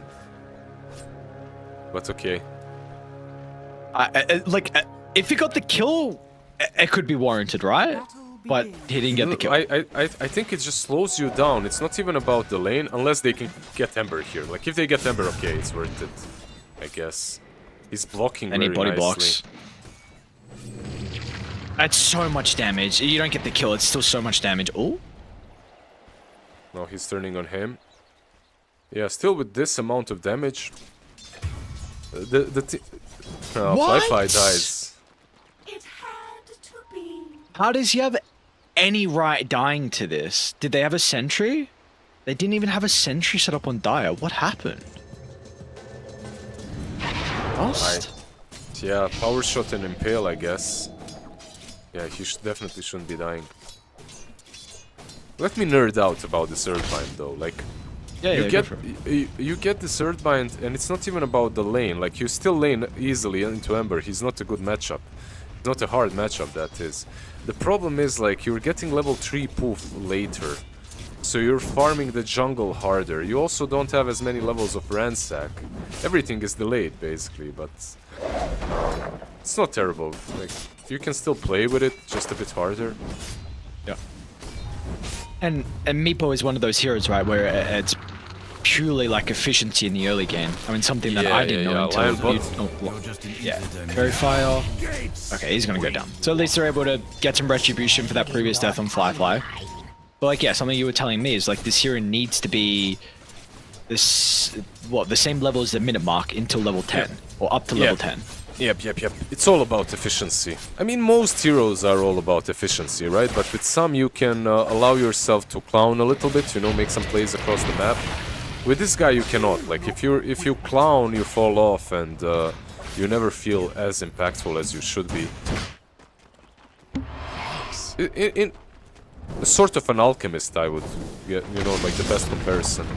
But okay. If he got the kill, it could be warranted, right? But he didn't get the kill. I think it just slows you down. It's not even about the lane, unless they can get Ember here. Like, if they get Ember, okay, it's worth it, I guess. He's blocking Any very body nicely. blocks. That's so much damage. You don't get the kill, it's still so much damage. Oh, Now he's turning on him. Yeah, still with this amount of damage. Fly dies. It had to be. how does he have any right dying to this? Did they have a sentry? They didn't even have a sentry set up on Dire. What happened? Lost? Yeah, power shot and impale, I guess. Yeah, he definitely shouldn't be dying. Let me nerd out about this Earthbind though. Like, you get this Earthbind, and it's not even about the lane. Like, you still lane easily into Ember. He's not a good matchup. Not a hard matchup, that is. The problem is, like, you're getting level 3 poof later. So you're farming the jungle harder. You also don't have as many levels of Ransack. Everything is delayed, basically, but... it's not terrible. Like, you can still play with it, just a bit harder. Yeah. And Meepo is one of those heroes, right, where it's purely like efficiency in the early game. I mean, something that I didn't know until Verifier. Okay, he's gonna go down. So at least they're able to get some retribution for that previous death on Fly. But like, yeah, something you were telling me is like this hero needs to be this the same level as the minute mark until level 10 or up to level 10. Yep. It's all about efficiency. I mean, most heroes are all about efficiency, right? But with some, you can allow yourself to clown a little bit, you know, make some plays across the map. With this guy, you cannot. Like, if you clown, you fall off, and you never feel as impactful as you should be. In sort of an alchemist, I would get, you know, like the best comparison.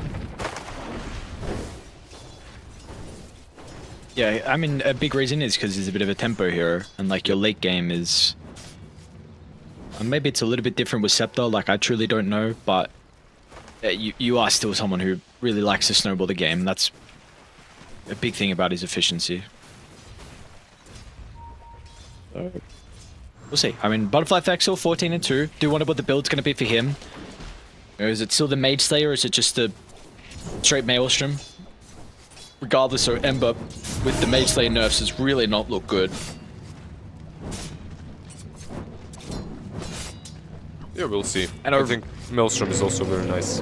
Yeah, I mean, a big reason is because he's a bit of a tempo hero, and like your late game is... maybe it's a little bit different with Scepter, like I truly don't know, but you are still someone who really likes to snowball the game, and that's a big thing about his efficiency. We'll see. I mean, Butterfly Effect still 14 and 2. Do wonder what the build's going to be for him. Or is it still the Mage Slayer, or is it just a straight Maelstrom? Regardless, so Ember with the Mage Slayer nerfs has really not looked good. Yeah, we'll see. And I think Maelstrom is also very nice.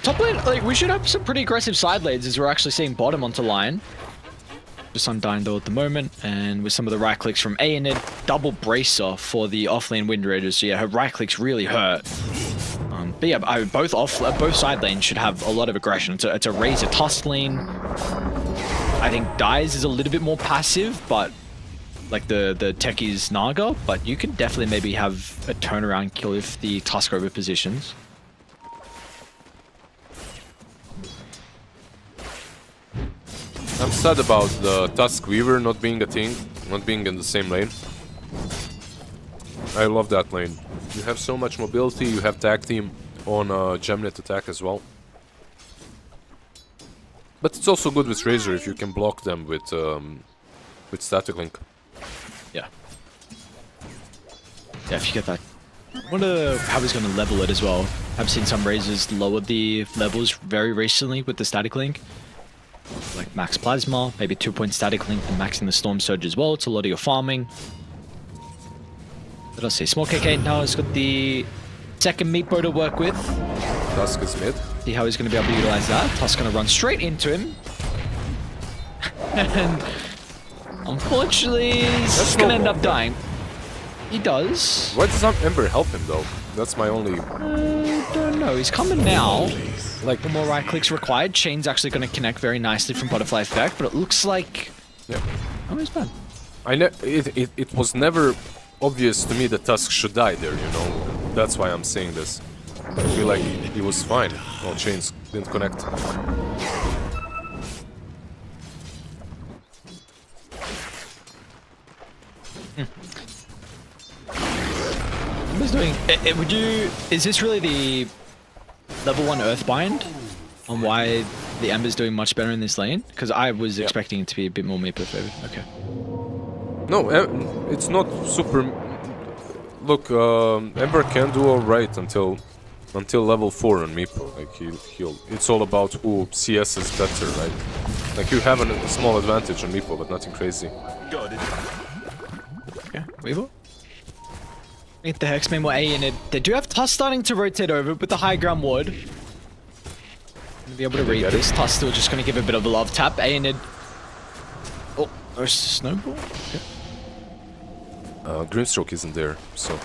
Top lane, like, we should have some pretty aggressive side lanes as we're actually seeing bottom onto line. Just undying though at the moment, and with some of the right clicks from Aenid, double bracer for the offlane Wind Raiders. So yeah, her right clicks really hurt. But yeah, both side lanes should have a lot of aggression. It's a Razor Tusk lane. I think Dies is a little bit more passive, but like the Techies Naga. But you can definitely maybe have a turnaround kill if the Tusk over positions. I'm sad about the Tusk Weaver not being a thing, not being in the same lane. I love that lane. You have so much mobility, you have tag team on Gemnet attack as well. But it's also good with Razor if you can block them with Static Link. Yeah. Yeah, if you get that. I wonder how he's going to level it as well. I've seen some Razors lower the levels very recently with the Static Link. Like max Plasma, maybe 2-point Static Link, and maxing the Storm Surge as well. It's a lot of your farming. What else say? Small KK now has got the second Meatbow to work with. Tusk is mid. See how he's going to be able to utilize that. Tusk's going to run straight into him. And unfortunately, he's going to end up dying. He does. Why does Ember help him though? That's my only... don't know. He's coming now. Like, more right clicks required. Chain's actually going to connect very nicely from Butterfly Effect, but it looks like... Yeah. Oh, he's bad. It was never obvious to me that Tusk should die there, you know. That's why I'm saying this. I feel like he was fine. Oh, chains didn't connect. Ember's doing... would you... Is this really the level 1 Earthbind on why the Ember's doing much better in this lane? Because I was expecting it to be a bit more Meepo favored. Okay. No, it's not super... Look, Ember can do alright until level 4 on Meepo. Like, he'll... It's all about who CS is better, right? Like, you have a small advantage on Meepo, but nothing crazy. Okay, Weeble? Meet the Hex, meanwhile A in it. They do have Tusk starting to rotate over with the high ground ward. Gonna be able to read this. Tusk still just gonna give a bit of a love tap. A in it. Oh, there's Snowball? Okay. Grimstroke isn't there, so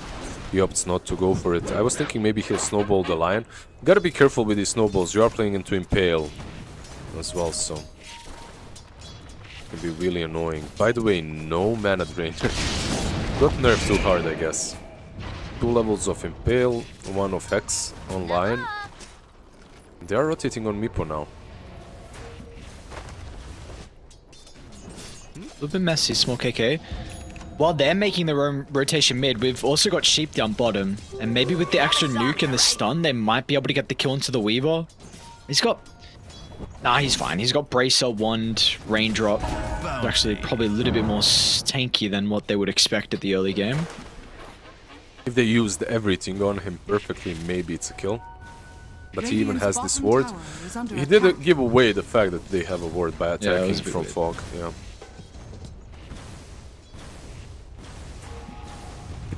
he opts not to go for it. I was thinking maybe he'll snowball the lion. Gotta be careful with these snowballs. You are playing into Impale as well, so it can be really annoying. By the way, no mana drainer. Got nerfed too hard, I guess. 2 levels of Impale, 1 of Hex on Lion. They are rotating on Meepo now. A little bit messy, Small KK. While they're making their own rotation mid, we've also got Sheep down bottom. And maybe with the extra nuke and the stun, they might be able to get the kill into the Weaver. He's got... Nah, he's fine. He's got Bracer, Wand, Raindrop. They're actually probably a little bit more tanky than what they would expect at the early game. If they used everything on him perfectly, maybe it's a kill. But he even has this ward. He did give away the fact that they have a ward by attacking from Fog. Yeah.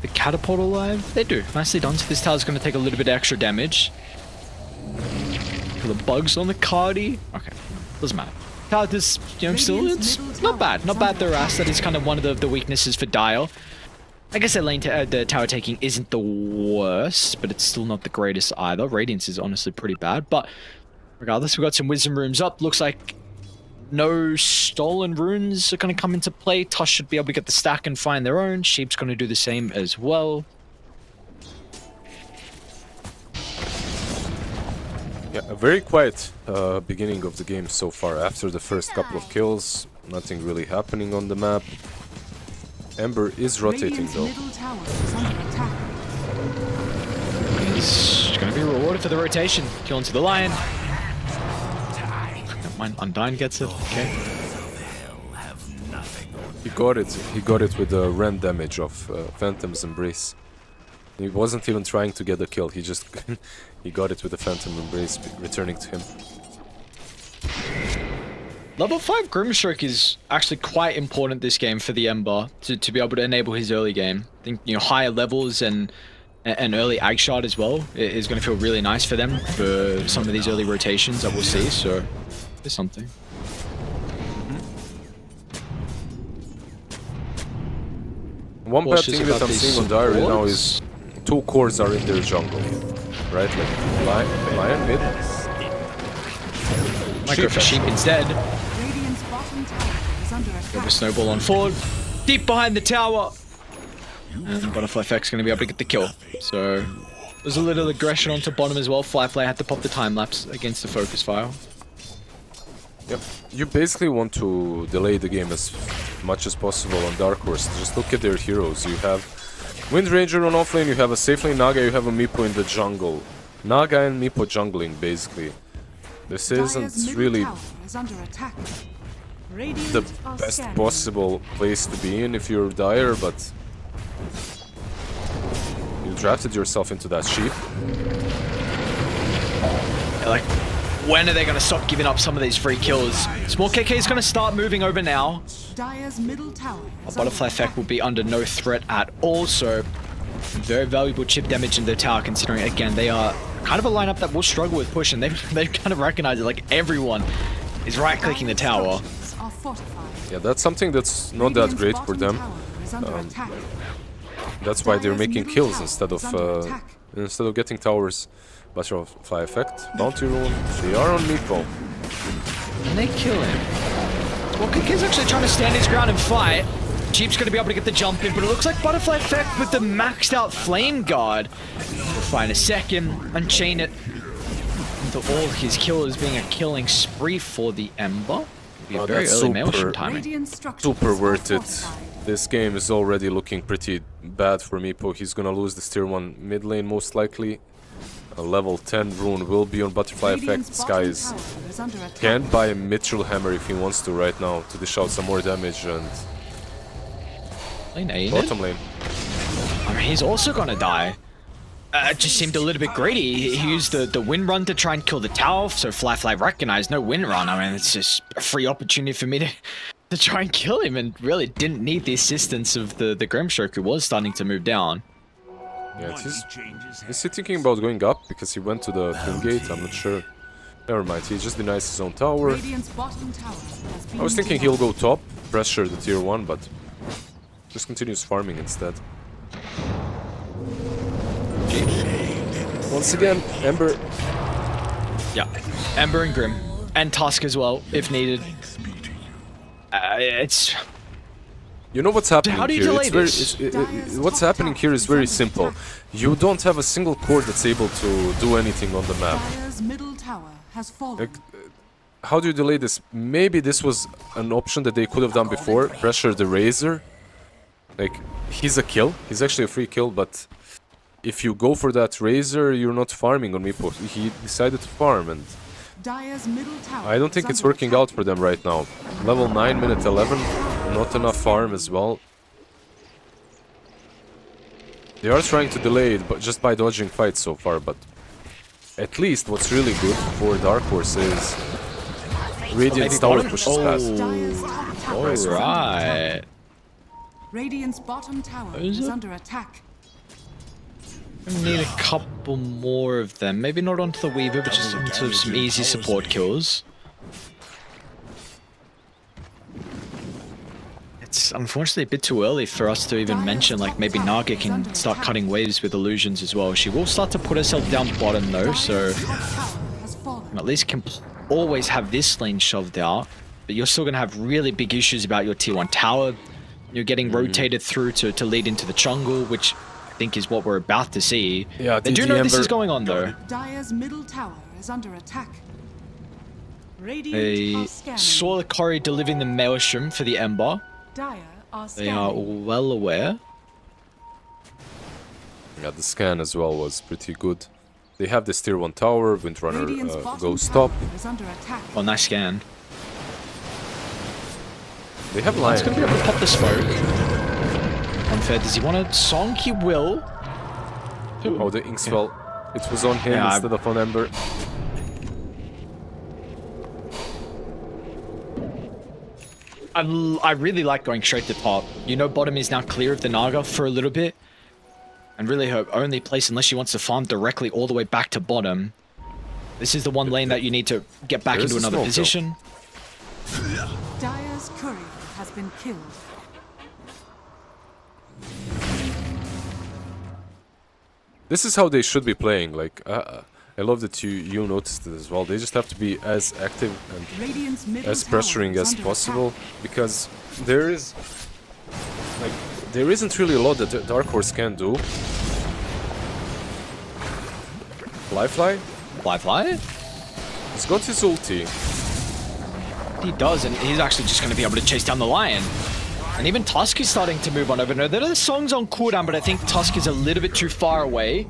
Keep the catapult alive. They do. Nicely done. So this tower's going to take a little bit extra damage. Kill the bugs on the Cardi. Okay. Doesn't matter. Tower does, you know, still, it's not bad. Not bad, their ass. That is kind of one of the weaknesses for Dire. I guess the tower taking isn't the worst, but it's still not the greatest either. Radiance is honestly pretty bad, but regardless, we've got some wisdom rooms up. Looks like no stolen runes are going to come into play. Tush should be able to get the stack and find their own. Sheep's going to do the same as well. Yeah, a very quiet beginning of the game so far. After the first couple of kills, nothing really happening on the map. Ember is rotating Radiant's though. middle tower is under attack. He's going to be rewarded for the rotation. Kill into the lion. Don't mind, Undyne gets it. Okay. He got it. He got it with the rend damage of Phantom's Embrace. He wasn't even trying to get the kill. He just he got it with the Phantom Embrace returning to him. Level 5 Grimstroke is actually quite important this game for the Ember to be able to enable his early game. I think, you know, higher levels and early Ag Shard as well is going to feel really nice for them for some of these early rotations that we'll see, so there's something. One bad thing that I'm seeing on Dire right now is 2 cores are in their jungle. Right? Like lion mid. Might go for sheep instead. Radiant's bottom tower is under Go attack. for snowball on forward. Deep behind the tower. And Butterfly Effect's going to be able to get the kill. So there's a little aggression onto bottom as well. Flyfly had to pop the time lapse against the focus fire. Yep. You basically want to delay the game as much as possible on Dark Horse. Just look at their heroes. You have Wind Ranger on offlane, you have a safe lane Naga, you have a Meepo in the jungle. Naga and Meepo jungling, basically. This Dire's isn't middle really tower is under attack. Radiant the are best scanning. possible place to be in if you're Dire, but you drafted yourself into that sheep. Like, when are they going to stop giving up some of these free kills? Small KK is going to start moving over now. Dire's middle tower A is Butterfly under Effect will be under no threat at all, so very valuable chip damage in the tower, considering, again, they are kind of a lineup that will struggle with push, and they've kind of recognized it, like everyone is right-clicking the tower. Structures are fortified. Yeah, that's something that's not that Radiant's great for bottom them. tower is under attack. That's why they're Dire's making middle kills tower instead is under of attack. getting towers. Butterfly Effect, Bounty Rune, they are on Meepo. And they kill him. Well, KK's actually trying to stand his ground and fight. Jeep's going to be able to get the jump in, but it looks like Butterfly Effect with the maxed out Flame Guard. We'll find a second, unchain it. Into all his kills being a killing spree for the Ember. Be a Oh, very that's early Maelstrom super. timing. Radiant structures Super are worth it. fortified. This game is already looking pretty bad for Meepo. He's gonna lose this tier 1 mid lane most likely. A level 10 rune will be on Butterfly Effect. Radiant's This guy bottom is tower is under attack. can buy a Mithril Hammer if he wants to right now to dish out some more damage and Lane aided. bottom lane. I mean, he's also gonna die. It just seemed a little bit greedy. He used the wind run to try and kill the tower, so Flyfly recognized no wind run. I mean, it's just a free opportunity for me to try and kill him, and really didn't need the assistance of the Grimstroke, who was starting to move down. Yeah, is he thinking about going up because he went to the King Gate? I'm not sure. Never mind, he just denies his own tower. Radiant's bottom tower has been I was thinking he'll go top, pressure the tier 1, but just continues farming instead. Once again, Ember. Yeah, Ember and Grim, and Tusk as well, if needed. It's You know what's happening How do you here? delay It's very, this? what's happening here is very simple. You don't have a single core that's able to do anything on the map. Dire's middle tower has fallen. Like, how do you delay this? Maybe this was an option that they could have done before. Pressure the Razor. Like, he's a kill. He's actually a free kill, but if you go for that Razor, you're not farming on Meepo. He decided to farm, and Dire's middle tower I don't is think it's under working attack. out for them right now. Level 9, minute 11. Not enough farm as well. They are trying to delay it, but just by dodging fights so far, but at least what's really good for Dark Horse is Radiant's tower pushes past. Dire's top tower is under attack. alright. Radiant's bottom tower Is is it? under attack. Need a couple more of them. Maybe not onto the Weaver, but just onto some easy support kills. It's unfortunately a bit too early for us to even mention, like, maybe Naga can start cutting waves with illusions as well. She will start to put herself down bottom though, so at least can always have this lane shoved out. But you're still going to have really big issues about your tier 1 tower. You're getting rotated through to lead into the jungle, which I think is what we're about to see. Yeah, they do know this is going on though. Dire's middle tower is under attack. Radiant They are scanning. saw the Corey delivering the Maelstrom for the Ember. Dire are They are scanning. well aware. Yeah, the scan as well was pretty good. They have this tier 1 tower, Windrunner Radiant's bottom goes top. tower is under attack. Oh, nice scan. They have He's Lion. going to be able to pop the smoke. Unfair, does he want a song? He will. Oh, the ink spell. It was on him Yeah, instead of on Ember. I really like going straight to top. You know bottom is now clear of the Naga for a little bit. And really her only place, unless she wants to farm directly all the way back to bottom. This is the one lane that you need to get back There's into a another smoke, though. position. Dire's courier has been killed. This is how they should be playing. Like, I love that you noticed it as well. They just have to be as active and Radiant's middle as tower pressuring is as under possible, attack. because there isn't really a lot that Dark Horse can do. Fly. Fly? He's got his ulti. He does, and he's actually just going to be able to chase down the Lion. And even Tusk is starting to move on over. Now, there are the songs on cooldown, but I think Tusk is a little bit too far away.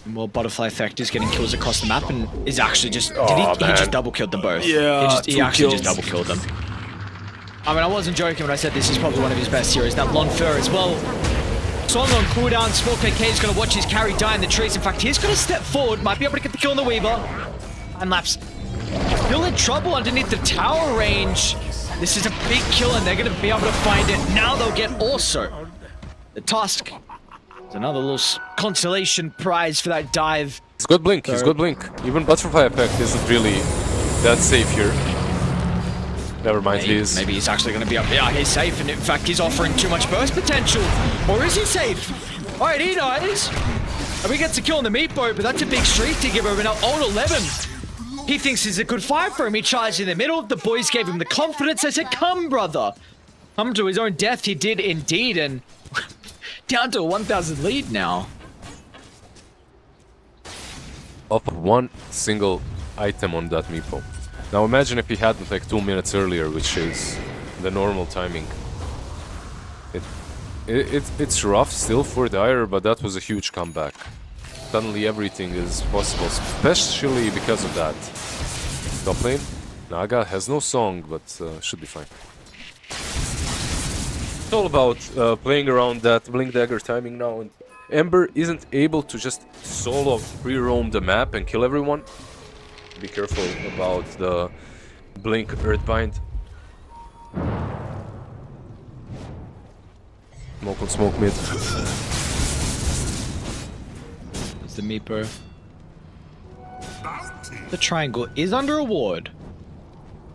And well, Butterfly Effect is getting kills across the map and is actually just... he just double killed them both. Yeah, he two actually kills. just double killed them. I mean, I wasn't joking when I said this is probably one of his best heroes. That Lon Fur as well. Song on cooldown, Smoke AK is going to watch his carry die in the trees. In fact, he's going to step forward, might be able to get the kill on the Weaver. Time lapse. Still in trouble underneath the tower range. This is a big kill and they're going to be able to find it. Now they'll get also the Tusk. There's another little consolation prize for that dive. He's got blink. He's got blink. Even Butterfly Effect isn't really that safe here. Never mind, he is. Maybe he's actually going to be up. Yeah, he's safe, and in fact, he's offering too much burst potential. Or is he safe? All right, he dies. And we get to kill on the Meatboat, but that's a big streak to give over. Now, on 11. He thinks it's a good fight for him. He charged in the middle. The boys gave him the confidence. They said, come, brother. Come to his own death. He did indeed, and down to a 1,000 lead now. Up one single item on that Meepo. Now imagine if he had it like 2 minutes earlier, which is the normal timing. It's rough still for Dire, but that was a huge comeback. Suddenly everything is possible, especially because of that. Top lane, Naga has no song, but should be fine. It's all about playing around that Blink Dagger timing now, and Ember isn't able to just solo re-roam the map and kill everyone. Be careful about the Blink Earthbind. Smoke on smoke mid. It's the Meepo. The triangle is under a ward.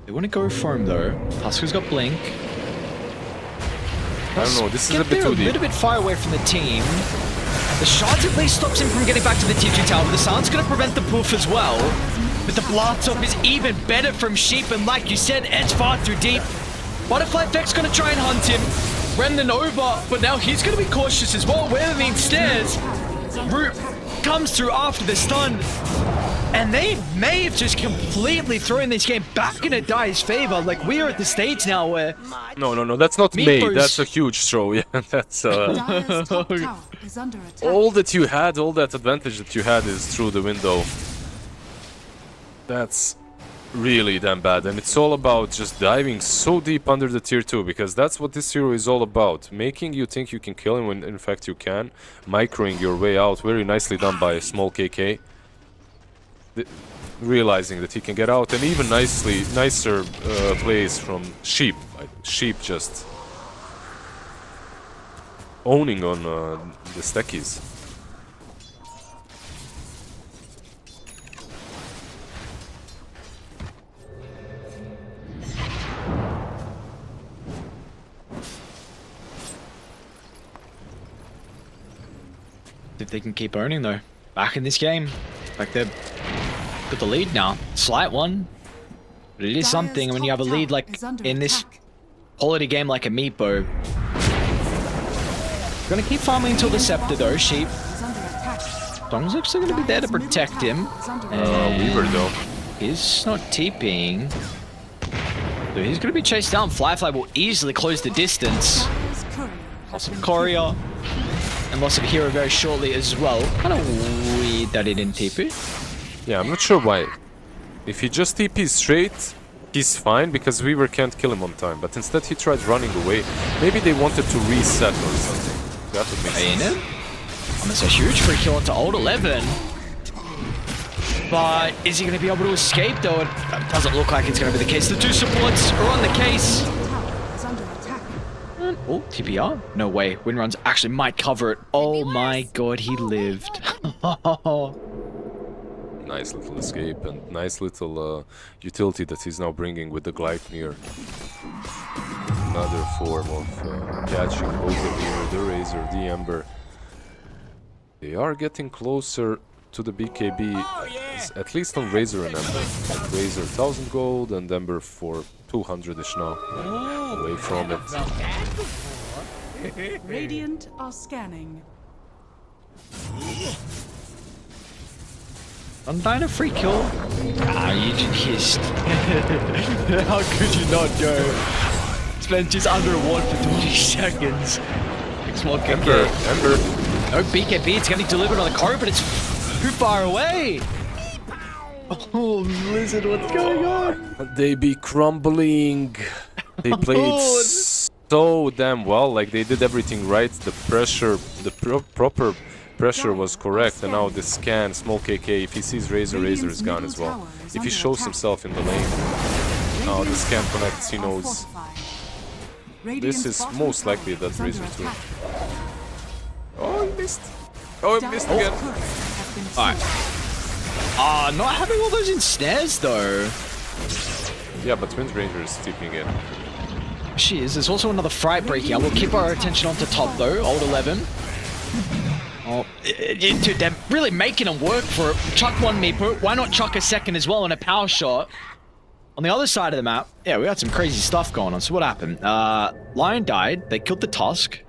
They want to go for him though. Husker's got blink. I don't know, this is a bit They're too a deep. little bit far away from the team. The shards at least stops him from getting back to the T2 tower. The sound's going to prevent the poof as well. But the blast off is even better from Sheep, and like you said, Ed's far too deep. Butterfly Effect's going to try and hunt him. Remnant over, but now he's going to be cautious as well. Where the stairs. Root comes through after the stun. And they may have just completely thrown this game back in Dire's favor. Like, we are at the stage now where... No, that's not Meepers. made. That's a huge throw. Yeah, that's Dire's top tower is under attack. all that you had, all that advantage that you had is through the window. That's really damn bad, and it's all about just diving so deep under the tier 2, because that's what this hero is all about. Making you think you can kill him when in fact you can. Microing your way out, very nicely done by a small KK. Realizing that he can get out, and even nicer plays from Sheep. Sheep just owning on the stackies. If they can keep owning though. Back in this game. Like they've got the lead now. Slight one. But it is something when you have a lead like in this quality game like a Meepo. Gonna keep farming until the Scepter though. Sheep. Dong's actually gonna be there to protect him. Weaver though. He's not TPing. So he's gonna be chased down. Fly will easily close the distance. Loss of Courier. And loss of Hero very shortly as well. Kind of weird that he didn't TP. Yeah, I'm not sure why. If he just TPs straight, he's fine because Weaver can't kill him on time. But instead he tried running away. Maybe they wanted to reset or something. That would make sense. Almost a huge free kill onto old 11. But is he going to be able to escape though? It doesn't look like it's going to be the case. The two supports are on the case. Oh, TPR? No way. Windruns actually might cover it. Oh my god, he lived. Nice little escape and nice little utility that he's now bringing with the Gleipnir. Another form of catching both the Mirror, the Razor, the Ember. They are getting closer to the BKB, at least on Razor and Ember. Razor 1000 gold and Ember for 200-ish now. Away from it. Radiant are scanning. Undyne a free kill. Ah, you just hissed. How could you not go? Spent just under a ward for 20 seconds. Small Ember. No BKB, it's getting delivered on the car, but it's too far away. Oh, Blizzard, what's going on? They be crumbling. They played so damn well. Like they did everything right. The pressure, the proper pressure was correct. And now the scan, small KK. If he sees Razor, Razor is gone as well. If he shows himself in the lane, now the scan connects. He knows. This is most likely that Razor too. Oh, he missed. Oh, he missed again. Alright. Not having all those ensnares though. Yeah, but Wind Ranger is tipping in. She is. There's also another Fright breaking out. We'll keep our attention onto top though. Old 11. Oh, dude, they're really making him work for it. Chuck one Meepo. Why not chuck a second as well in a power shot? On the other side of the map, yeah, we had some crazy stuff going on. So what happened? Lion died. They killed the Tusk.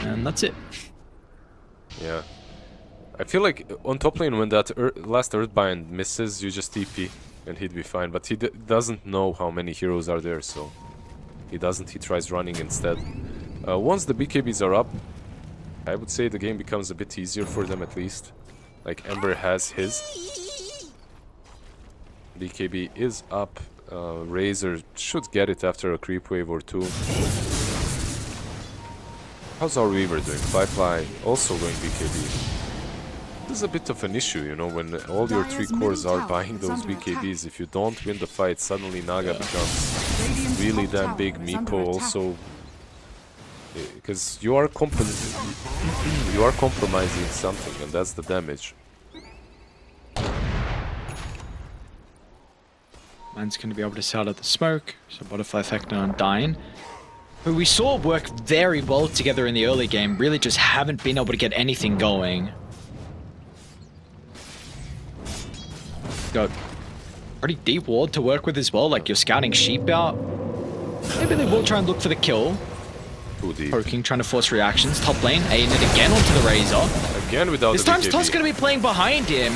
And that's it. Yeah. I feel like on top lane when that last Earthbind misses, you just TP and he'd be fine. But he doesn't know how many heroes are there, so he doesn't. He tries running instead. Once the BKBs are up, I would say the game becomes a bit easier for them at least. Like Ember has his. BKB is up. Razor should get it after a creep wave or two. How's our Weaver doing? Fly also going BKB. This is a bit of an issue, you know, when all your 3 cores are buying those BKBs. If you don't win the fight, suddenly Naga becomes really damn big. Meepo also, because you are compromising something, and that's the damage. Man's going to be able to sell out the smoke, so Butterfly Effect on Undyne, who we saw work very well together in the early game, really just haven't been able to get anything going. Got pretty deep ward to work with as well, like you're scouting sheep out. Maybe they will try and look for the kill. Too deep. Poking, trying to force reactions. Top lane, Aiden it again onto the Razor. Again without this the time BKB. Tusk's going to be playing behind him.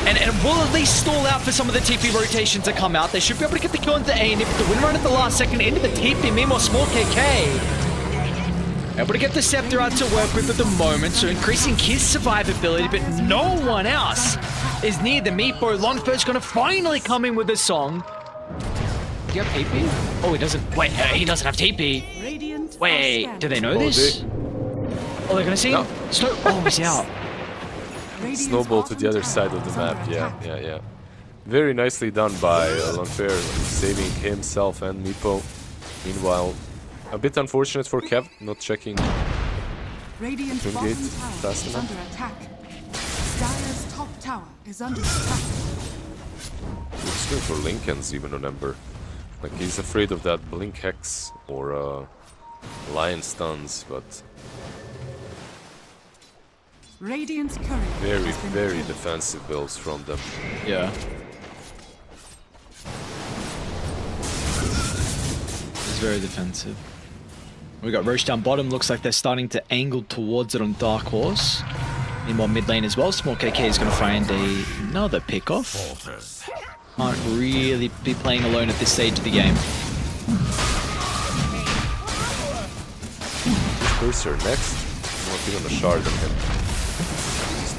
And we'll at least stall out for some of the TP rotations that come out. They should be able to get the kill into A, and if the win run at the last second into the TP, meanwhile small KK able to get the Scepter out to work with at the moment, so increasing his survivability, but no one else is near the Meepo. Longspur's gonna finally come in with a song. Do you have TP? Oh, he doesn't. Wait, he doesn't have TP. Wait, do they know this? Oh, they're gonna see him? Oh, he's out. Snowball to the other side of the map. Yeah. Very nicely done by Longfair, saving himself and Meepo. Meanwhile, a bit unfortunate for Kev, not checking Twin Gate fast enough. Dire's top tower is under attack. He's going for Lincolns even on Ember. Like he's afraid of that Blink Hex or Lion Stuns, but Radiant's courier Very, has been very killed. defensive builds from them. Yeah. It's very defensive. We got Roche down bottom. Looks like they're starting to angle towards it on Dark Horse. Meanwhile, mid lane as well. Small KK is going to find another pickoff. Can't really be playing alone at this stage of the game. Cursor next. Not even a shard on him. Just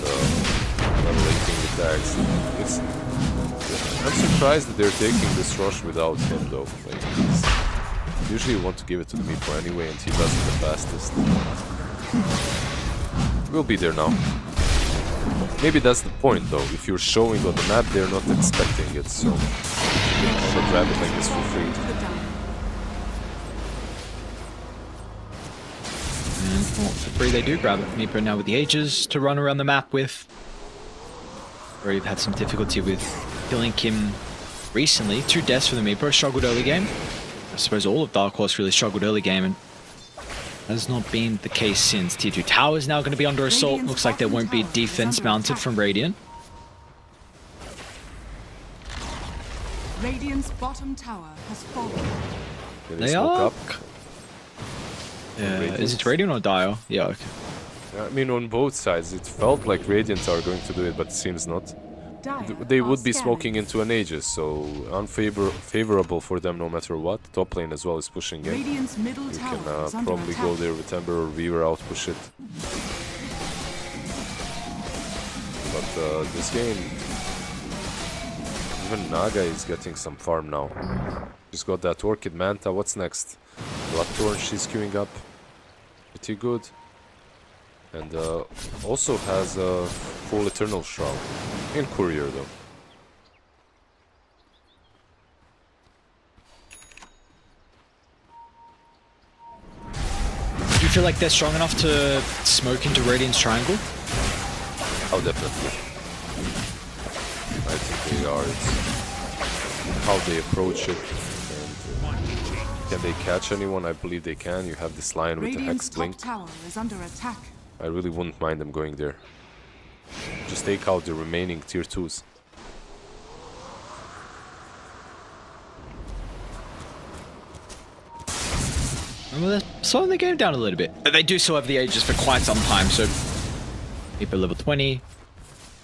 unlinking the tags. I'm surprised that they're taking this rush without him though. Like, usually you want to give it to the Meepo anyway, and he does it the fastest. We'll be there now. Maybe that's the point though. If you're showing on the map, they're not expecting it, so I'll grab it like this for free. And well, for free they do grab it. Meepo now with the Aegis to run around the map with. Where you've had some difficulty with killing Kim recently. 2 deaths for the Meepo. Struggled early game. I suppose all of Dark Horse really struggled early game, and has not been the case since. Tier 2 tower is now going to be under assault. Looks like there won't be defense mounted from Radiant. Radiant's bottom tower has fallen. Can They smoke are. up? Yeah, Radiant. is it Radiant or Dio? Yeah, okay. I mean, on both sides, it felt like Radiant are going to do it, but it seems not. They would be smoking into an Aegis, so unfavorable for them no matter what. Top lane as well is pushing in. Radiant's middle You tower can is under probably attack. go there with Ember or Weaver out push it. But this game, even Naga is getting some farm now. She's got that Orchid Manta. What's next? Bloodthorn she's queuing up. Pretty good. And also has a full Eternal Shroud. In Courier though. Do you feel like they're strong enough to smoke into Radiant's triangle? Oh, definitely. I think they are. It's how they approach it. And can they catch anyone? I believe they can. You have this lion with the Radiant's Hex top Blink. tower is under attack. I really wouldn't mind them going there. Just take out the remaining tier 2s. Well, they're slowing the game down a little bit. But they do still have the Aegis for quite some time, so Meepo level 20.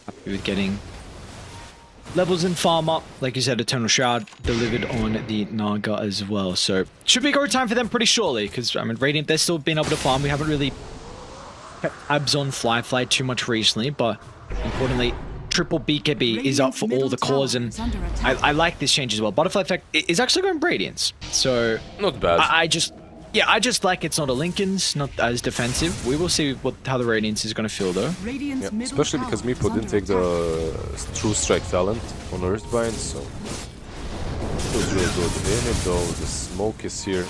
Happy with getting levels and farm up. Like you said, Eternal Shroud delivered on the Naga as well. So should be go time for them pretty shortly, because I mean Radiant, they're still being able to farm. We haven't really kept tabs on Fly too much recently, but importantly, triple BKB is up for all the cores, and I like this change as well. Butterfly effect is actually going Radiance, so Not bad. I just like it's not a Linken's, not as defensive. We will see how the Radiance is going to feel though. Radiant's Yeah, middle especially because tower is Meepo didn't under take attack. the True Strike talent on Earthbind, so it was real good. In it though, the smoke is here.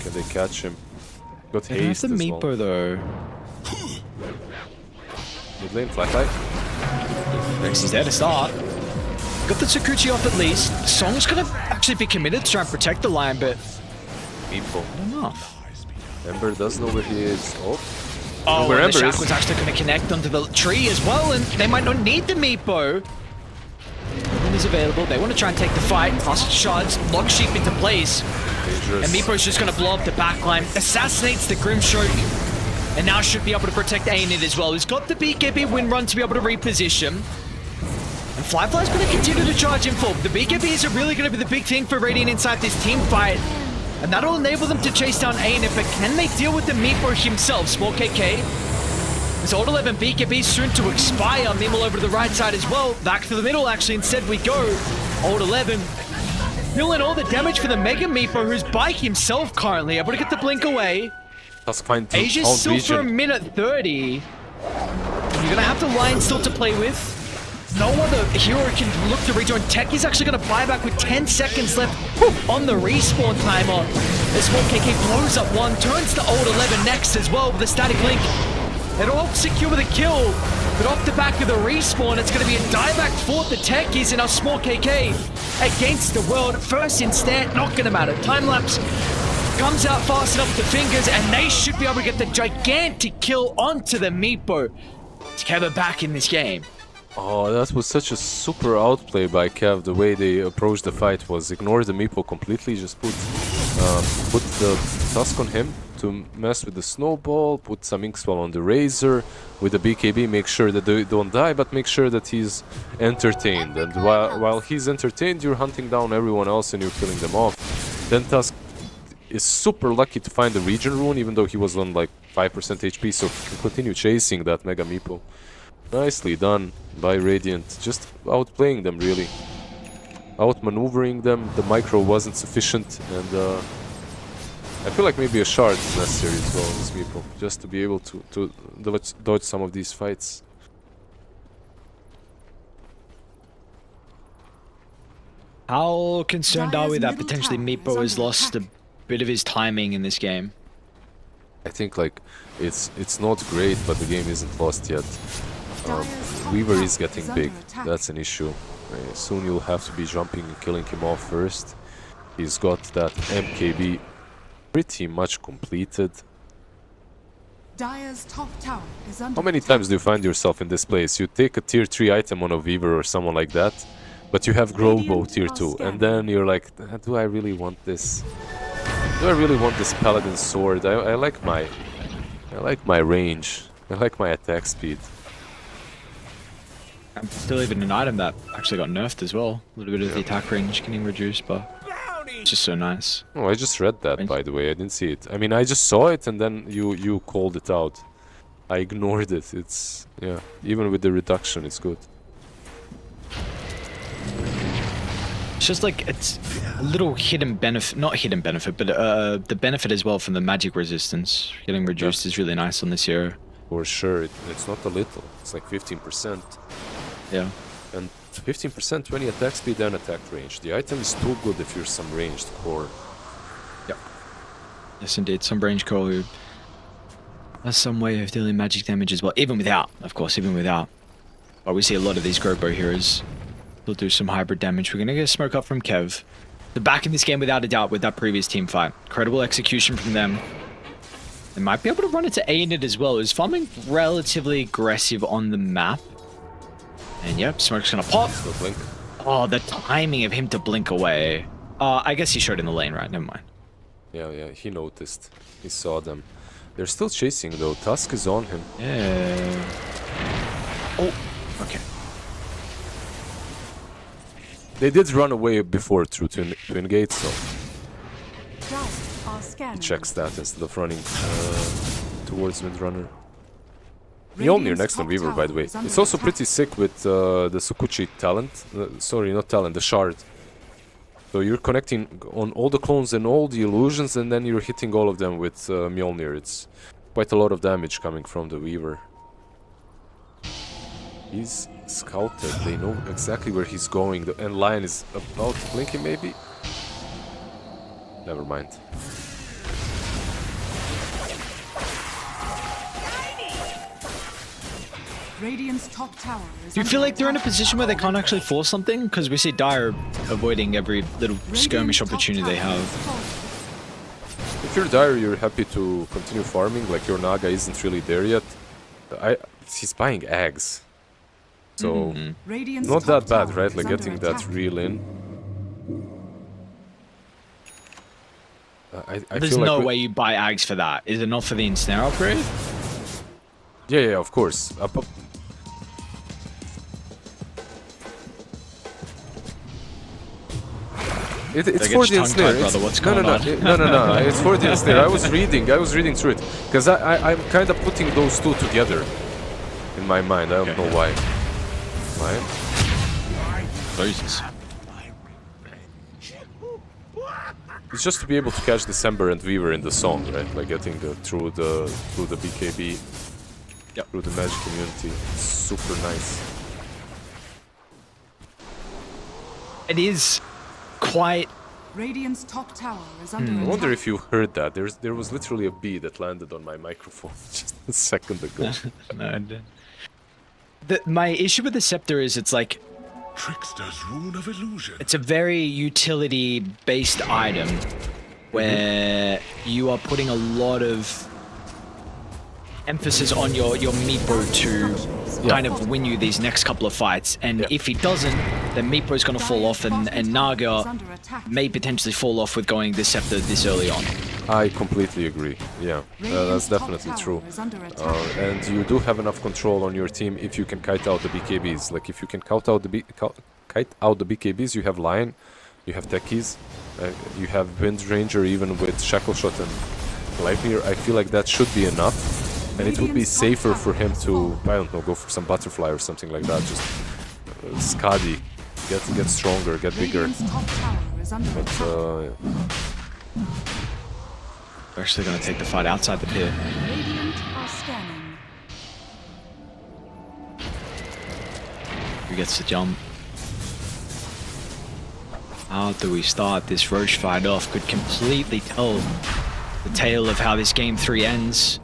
Can they catch him? Got They don't have haste the as Meepo well. though. Mid lane, Flatlite. Rex is there to start. Got the Sakuchi off at least. Song's going to actually be committed to try and protect the Lion, but Meepo. not enough. Ember does know where he is. Oh, Oh, where and the Ember Shack is. was actually going to connect onto the tree as well, and they might not need the Meepo. Everyone is available. They want to try and take the fight. Plus shards, lock sheep into place. dangerous. And Meepo's just going to blow up the backline. Assassinates the Grimstroke. And now should be able to protect Aenid as well. He's got the BKB win run to be able to reposition. And Flyfly's going to continue to charge in full. The BKBs are really going to be the big thing for Radiant inside this team fight. And that'll enable them to chase down Aenid, but can they deal with the Meepo himself? Small KK. His Old 11 BKB soon to expire. Mimel over to the right side as well. Back to the middle, actually, instead we go. Old 11. Feeling all the damage for the Mega Meepo, who's by himself currently. Able to get the blink away. Task find Asia's found still for a region. minute 30. You're gonna have the Lion still to play with. No other hero can look to rejoin. Tech is actually gonna buy back with 10 seconds left on the respawn timer. As Small KK blows up one, turns to Old 11 next as well with a static link. It'll all secure with a kill, but off the back of the respawn, it's gonna be a dieback for the Techies, and our Small KK against the world. First instant, not gonna matter. Time lapse comes out fast enough with the fingers, and they should be able to get the gigantic kill onto the Meepo. Is Kev back in this game? Oh, that was such a super outplay by Kev. The way they approached the fight was ignore the meeple completely, just put the tusk on him to mess with the snowball, put some ink swell on the razor with the BKB, make sure that they don't die, but make sure that he's entertained. And while he's entertained, you're hunting down everyone else and you're killing them off. Then Tusk is super lucky to find the region rune, even though he was on like 5% HP, so he can continue chasing that Mega Meeple. Nicely done by Radiant, just outplaying them really. Outmaneuvering them, the micro wasn't sufficient, and I feel like maybe a shard is necessary as well in this Meeple, just to be able to dodge some of these fights. How concerned are we that Dire's potentially middle tower Meepo is has under lost a attack. bit of his timing in this game? I think like it's not great, but the game isn't lost yet. Dire's top Weaver tower is getting under big, attack. that's an issue. Soon you'll have to be jumping and killing him off first. He's got that MKB pretty much completed. Dire's top tower is under How many attack. times do you find yourself in this place? You take a tier 3 item on a Weaver or someone like that, but you have Growbow tier 2, and then you're like, do I really want this? Do I really want this Paladin sword? I like my range. I like my attack speed. I'm still even an item that actually got nerfed as well. A little bit of the attack range getting reduced, but it's just so nice. Oh, I just read that, by the way. I didn't see it. I mean, I just saw it and then you called it out. I ignored it. It's, yeah, even with the reduction, it's good. It's just like, it's a little hidden benefit, not hidden benefit, but the benefit as well from the magic resistance. Getting reduced is really nice on this hero. For sure, it's not a little. It's like 15%. Yeah. And 15%, 20 attack speed and attack range. The item is too good if you're some ranged core. Yep. Yes, indeed. Some range core who has some way of dealing magic damage as well. Even without, of course, even without. But we see a lot of these Growbow heroes. They'll do some hybrid damage. We're going to get a smoke up from Kev. They're back in this game without a doubt with that previous team fight. Incredible execution from them. They might be able to run into A in it as well. Is farming relatively aggressive on the map. And yep, smoke's gonna pop. Still blink. Oh, the timing of him to blink away. I guess he showed in the lane, right? Never mind. Yeah, he noticed. He saw them. They're still chasing though. Tusk is on him. Yeah. Oh, okay. They did run away before through twin gates, so Just are scanning. he checks that instead of running towards midrunner. Mjolnir next on Weaver, by the way. It's also pretty sick with the Sukuchi talent. Sorry, not talent, the shard. So you're connecting on all the clones and all the illusions, and then you're hitting all of them with Mjolnir. It's quite a lot of damage coming from the Weaver. He's scouted. They know exactly where he's going. The end line is about blinking, maybe? Never mind. Radiant's top tower is Do you feel like they're in a position where they can't actually force something? Because we see Dire avoiding every little skirmish opportunity they have. If you're Dire, you're happy to continue farming, like your Naga isn't really there yet. He's buying eggs. So, not that bad, right? Like getting that reel in. I There's feel no like way you buy Ags for that. Is it not for the ensnare upgrade? Yeah, of course. It's for the ensnare. Brother. What's going on? No. It's for the ensnare. I was reading through it because I'm kind of putting those two together in my mind. I don't know why. Why? Jesus. It's just to be able to catch December and Weaver in the song, right? Like getting through the BKB, through the magic community. It's super nice. It is quite. Radiant's top tower is under I attack. wonder if you heard that. There was literally a bee that landed on my microphone just a second ago. No, I didn't. My issue with the scepter is it's like Trickster's rune of illusion. it's a very utility-based item where you are putting a lot of emphasis on your Meepo to kind of win you these next couple of fights. And if he doesn't, then Meepo's going to fall off, and Naga may potentially fall off with going this Scepter this early on. I completely agree. Yeah, that's definitely true. And you do have enough control on your team if you can kite out the BKBs. Like if you can kite out the BKBs, you have Lion, you have Techies, you have Wind Ranger even with Shackle Shot and Lightyear. I feel like that should be enough, and it would be safer for him to, I don't know, go for some Butterfly or something like that. Just Skadi, get stronger, get bigger. But We're actually going to take the fight outside the pit. Who gets the jump? How do we start this Roche fight off? Could completely tell the tale of how this game 3 ends.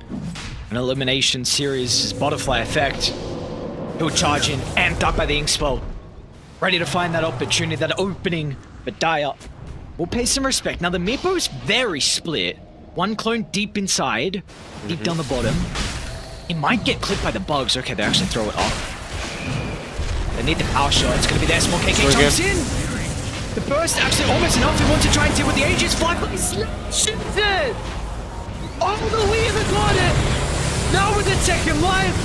An elimination series, Butterfly effect. He'll charge in, amped up by the Ink Spell. Ready to find that opportunity, that opening. But Dire will pay some respect. Now the Meepo is very split. One clone deep inside, deep down the bottom. He might get clipped by the bugs. Okay, they actually throw it off. They need the power shot. It's going to be there. Small KK jumps in. The burst actually almost enough. He wants to try and deal with the Aegis fly, but he shoots it. Oh, the Weaver got it. Now with the second life.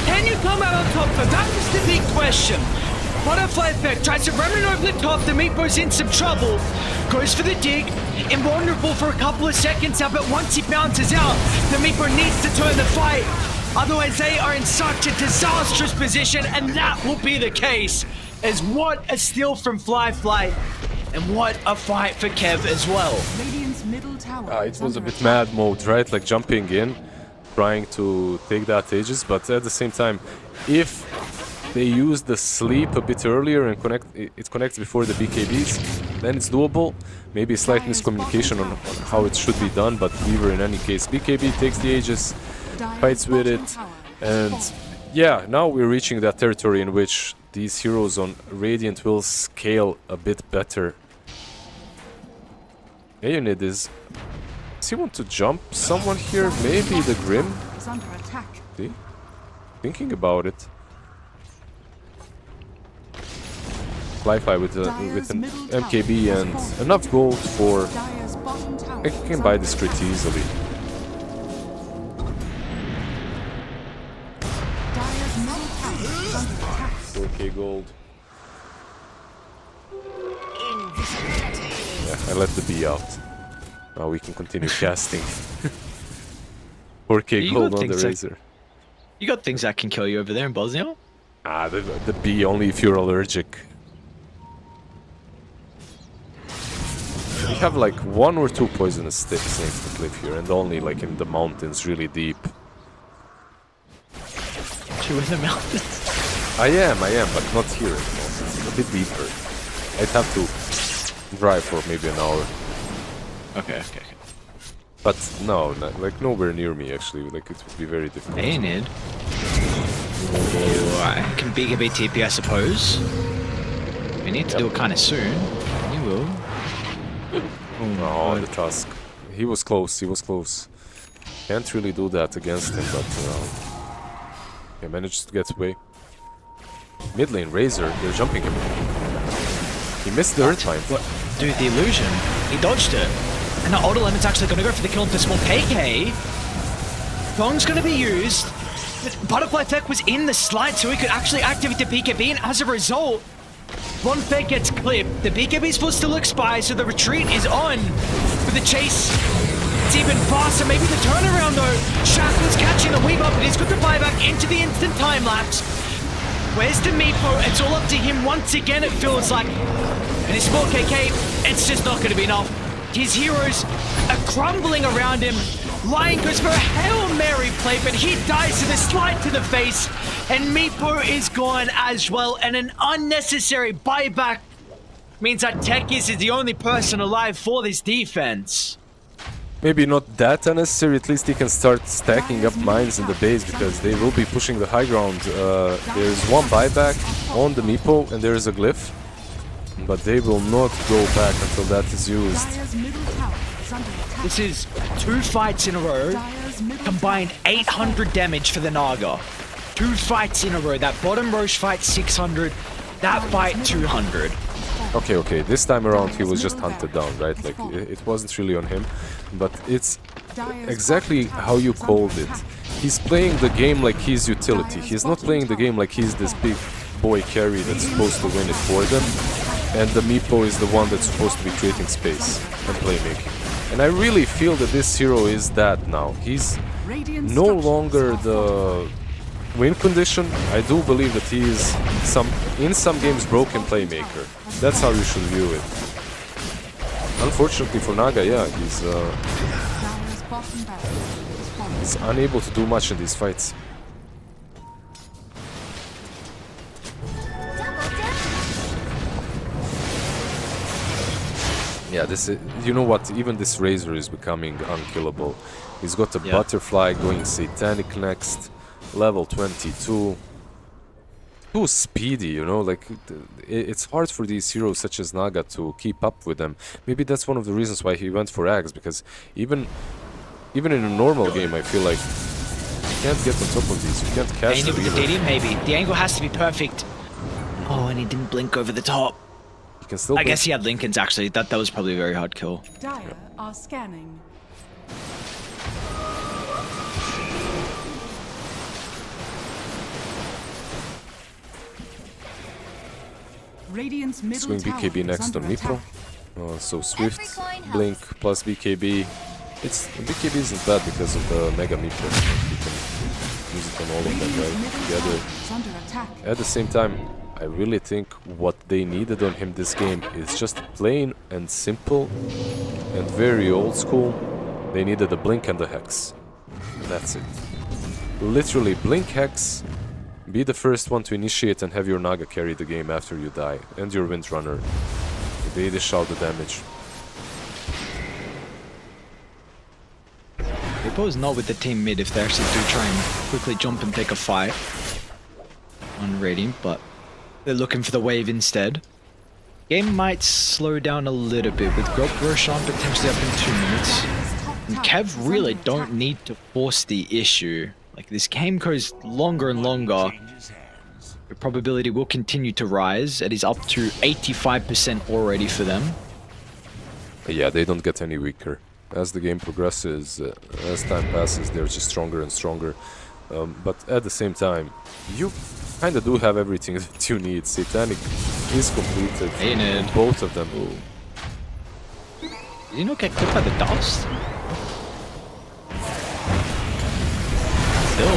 Can you come out on top? But that was the big question. Butterfly effect tries to remnant over the top. The Meepo's in some trouble. Goes for the dig. Invulnerable for a couple of seconds now, but once he bounces out, the Meepo needs to turn the fight. Otherwise, they are in such a disastrous position, and that will be the case. As what a steal from Fly, and what a fight for Kev as well. Radiant's middle tower it was a bit mad mode, right? Like jumping in, trying to take that Aegis, but at the same time, if they use the sleep a bit earlier and it connects before the BKBs, then it's doable. Maybe a slight miscommunication on how it should be done, but Weaver in any case. BKB takes the Aegis, fights with it, and yeah, now we're reaching that territory in which these heroes on Radiant will scale a bit better. Aeonid does he want to jump someone here? Maybe the Grim? See? Thinking about it. Fly with an MKB and enough gold for... I can buy this pretty easily. Okay, gold. Yeah, I let the bee out. Now we can continue casting. 4k gold on the Razor. You got things that can kill you over there in Bosnia? Ah, the bee only if you're allergic. We have like 1 or 2 poisonous snakes that live here, and only like in the mountains, really deep. 2 in the mountains? I am, but not here in the mountains. A bit deeper. I'd have to drive for maybe an hour. Okay. But no, like nowhere near me actually. Like it would be very difficult. Aeonid. Alright, can big a TP, I suppose. We need to do it kind of soon. You will. Oh, the Tusk. He was close. Can't really do that against him, but he managed to get away. Mid lane Razor, they're jumping him. He missed the Earth Mine. What? Dude, the illusion. He dodged it. And now Auto Lemon's actually going to go for the kill into small KK. Gong's going to be used. But Butterfly Tech was in the slide, so he could actually activate the BKB, and as a result, one Fed gets clipped. The BKB's will still expire, so the retreat is on. For the chase, it's even faster. Maybe the turnaround though. Shackle's catching the Weave up, but he's got the buyback into the instant time lapse. Where's the Meepo? It's all up to him once again, it feels like. And his small KK, it's just not going to be enough. His heroes are crumbling around him. Lion goes for a Hail Mary play, but he dies to the slide to the face. And Meepo is gone as well. And an unnecessary buyback means that Techies is the only person alive for this defense. Maybe not that unnecessary, at least he can start stacking up mines in the base, because they will be pushing the high ground. There's one buyback on the Meepo and there's a glyph, but they will not go back until that is used. This is 2 fights in a row combined 800 damage for the Naga. 2 fights in a row. That bottom Roche fight 600, that fight 200. Okay, this time around he was just hunted down, right? Like, it wasn't really on him, but it's exactly how you called it. He's playing the game like he's utility. He's not playing the game like he's this big boy carry that's supposed to win it for them, and the Meepo is the one that's supposed to be creating space and playmaking. And I really feel that this hero is that now. He's no longer the win condition. I do believe that he is in some games broken playmaker. That's how you should view it. Unfortunately for Naga, yeah, he's unable to do much in these fights. Yeah, this is, you know what, even this Razor is becoming unkillable. He's got a Butterfly going Satanic next, level 22. Too speedy, you know, like, it's hard for these heroes such as Naga to keep up with them. Maybe that's one of the reasons why he went for Axe, because even in a normal game, I feel like you can't get on top of these, you can't catch them either. DD, maybe. The angle has to be perfect. Oh, and he didn't blink over the top. You can still I guess he had Lincoln's actually. That was probably a very hard kill. Dire are scanning. Radiant's middle Swing BKB next on Meepo. So Swift, Blink plus BKB. BKB isn't bad because of the Mega Meepo. You can use it on all of them, right? Together. At the same time, I really think what they needed on him this game is just plain and simple and very old school. They needed a Blink and a Hex. And that's it. Literally Blink, Hex, be the first one to initiate and have your Naga carry the game after you die, and your Windrunner. They dish out the damage. Meepo is not with the team mid if they actually do try and quickly jump and take a fight on Radiant, but they're looking for the wave instead. Game might slow down a little bit with Roshan potentially up in 2 minutes. And Kev really don't need to force the issue. Like, this game goes longer and longer. The probability will continue to rise. It is up to 85% already for them. Yeah, they don't get any weaker. As the game progresses, as time passes, they're just stronger and stronger. But at the same time, you kind of do have everything that you need. Satanic is completed. Both of them. Did you not get clipped by the dust? Still,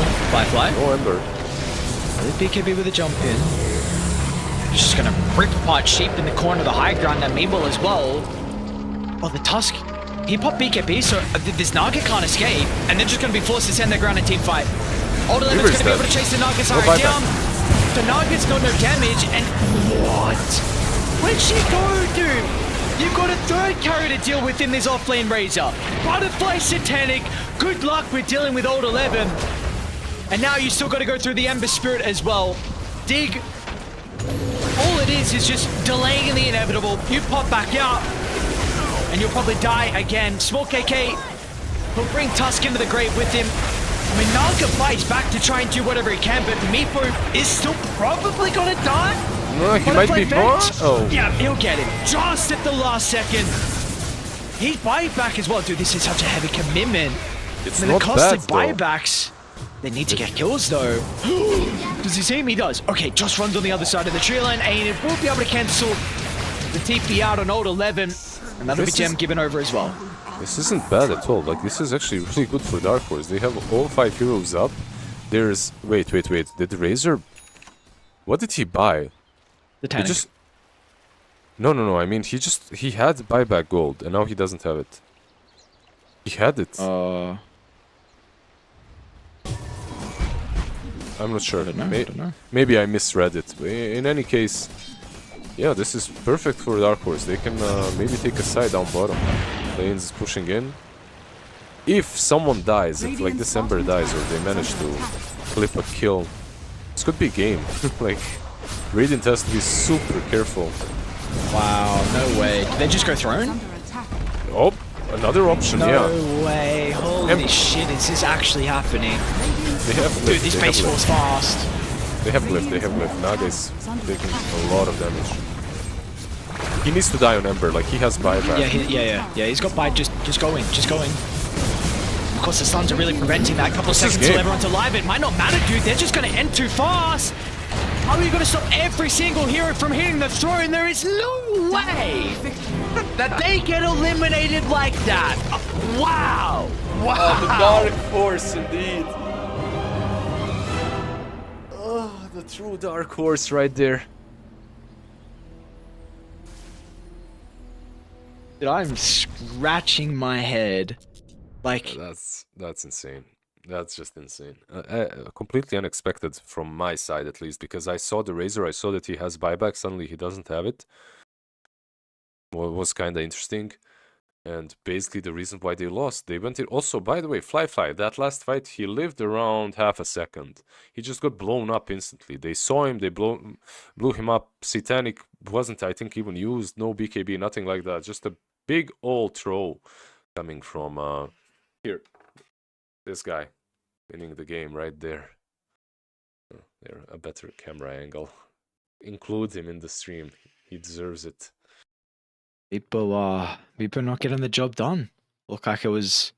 Fly. No Ember. BKB with a jump in. Just gonna rip apart Sheep in the corner of the high ground and Mabel as well. Oh, the Tusk. He popped BKB, so this Naga can't escape, and they're just gonna be forced to send their ground and team fight. Old Eleven's gonna be able to chase the Naga's high down. The Naga's got no damage, and what? Where'd she go, dude? You've got a third carry to deal with in this offlane Razor. Butterfly Satanic, good luck with dealing with Old 11. And now you still got to go through the Ember Spirit as well. Dig. All it is just delaying the inevitable. You pop back out, and you'll probably die again. Small KK will bring Tusk into the grave with him. I mean, Naga fights back to try and do whatever he can, but Meepo is still probably gonna die. No, he might be more. Oh. Yeah, he'll get it just at the last second. He's buyback as well, dude. This is such a heavy commitment. It's I mean, not the cost of bad, buybacks. They need to get kills though. Does he see him? He does. Okay, just runs on the other side of the tree line, and it will be able to cancel the TP out on Old 11, and that'll be Gem given over as well. This isn't bad at all. Like, this is actually really good for Dark Horse. They have all 5 heroes up. There's... Wait. Did Razor... What did he buy? The Titanic. He just... No. I mean, he had buyback gold, and now he doesn't have it. He had it. I'm not sure. I don't know. Maybe I misread it. In any case, yeah, this is perfect for Dark Horse. They can maybe take a side down bottom. Lanes is pushing in. If someone dies, if like this Ember dies or they manage to clip a kill, this could be game. Like, Radiant has to be super careful. Wow, no way. Did they just go throne? Oh, another option, no yeah. No way, holy Holy shit, is this actually happening? They have Dude, lift, this they have base falls lift. fast. They have lift, they have lift. Naga's taking a lot of damage. He needs to die on Ember, like he has buyback. Yeah, he's got buy, just go in. Of course, the stuns are really preventing that. Couple of seconds till everyone's alive. It might not matter, dude. They're just going to end too fast. How are you going to stop every single hero from hitting the throne? There is no way that they get eliminated like that. Wow. The dark horse, indeed. Oh, the true dark horse right there. Dude, I'm scratching my head. Like, That's insane. That's just insane. Completely unexpected from my side, at least, because I saw the Razor, I saw that he has buyback, suddenly he doesn't have it. Well, it was kind of interesting. And basically the reason why they lost, they went in. Also, by the way, Fly, that last fight, he lived around half a second. He just got blown up instantly. They saw him, they blew him up. Satanic wasn't, I think, even used. No BKB, nothing like that. Just a big old throw coming from here. This guy winning the game right there. There, a better camera angle. Include him in the stream. He deserves it. people not getting the job done. Looked like it was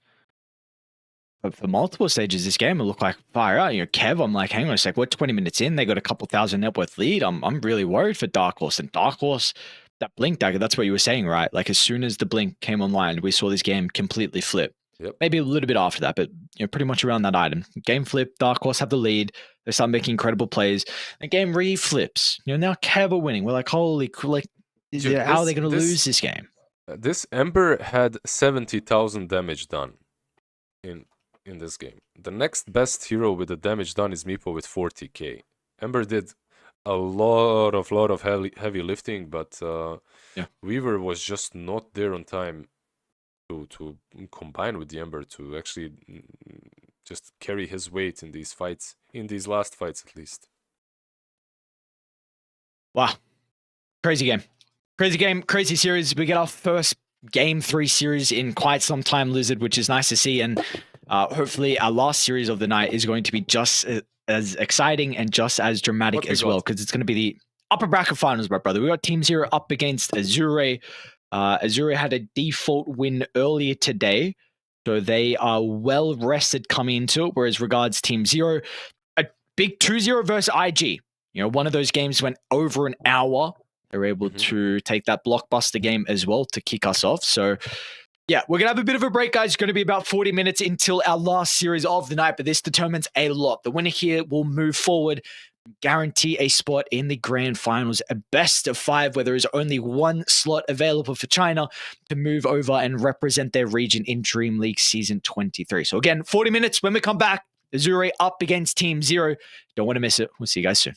for multiple stages this game. It looked like fire out. You know, Kev, I'm like, hang on a sec, we're 20 minutes in. They got a couple thousand net worth lead. I'm really worried for Dark Horse. And Dark Horse, that blink dagger, that's what you were saying, right? Like as soon as the blink came online, we saw this game completely flip. Yep. Maybe a little bit after that, but you know, pretty much around that item. Game flip, Dark Horse have the lead. They start making incredible plays. The game re-flips. You know, now Kev are winning. We're like, holy, like, how are they going to lose this game? This Ember had 70,000 damage done in this game. The next best hero with the damage done is Meepo with 40k. Ember did a lot of heavy lifting, but Weaver was just not there on time to combine with the Ember to actually just carry his weight in these fights, in these last fights at least. Wow. Crazy game. Crazy game, crazy series. We get our first Game 3 series in quite some time, Lizard, which is nice to see. And hopefully our last series of the night is going to be just as exciting and just as dramatic as well, because it's going to be the upper bracket finals, my brother. We got Team Zero up against Azure. Azure had a default win earlier today, so they are well rested coming into it, whereas regards Team Zero, a big 2-0 versus IG. You know, one of those games went over an hour. They're able to take that blockbuster game as well to kick us off. So, yeah, we're going to have a bit of a break, guys. It's going to be about 40 minutes until our last series of the night, but this determines a lot. The winner here will move forward, guarantee a spot in the grand finals, a best of 5, where there is only one slot available for China to move over and represent their region in DreamLeague Season 23. So again, 40 minutes. When we come back, Azure up against Team Zero. Don't want to miss it. We'll see you guys soon.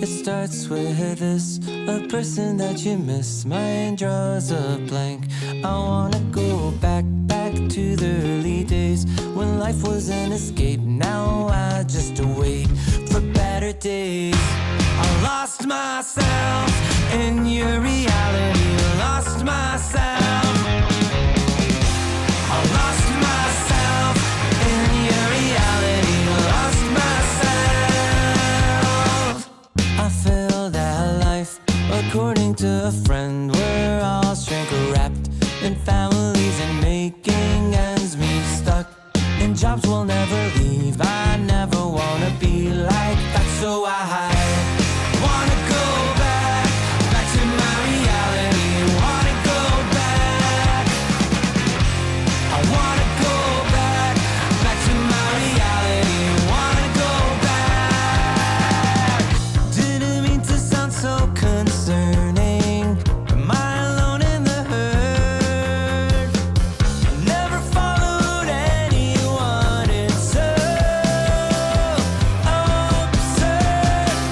It starts with this, a person that you miss. Mine draws a blank. I wanna go back to the early days when life was an escape. Now I just wait for better days. I lost myself in your reality. Lost myself. I lost myself in your reality. Lost myself. I feel that life, according to a friend, we're all shrink wrapped in families and making ends meet, stuck in jobs we'll never leave. I never wanna be like that, so I wanna go back to my reality. Wanna go back. I wanna go back to my reality. Wanna go back. Didn't mean to sound so concerning. Am I alone in the hurt? I never followed anyone. It's so absurd.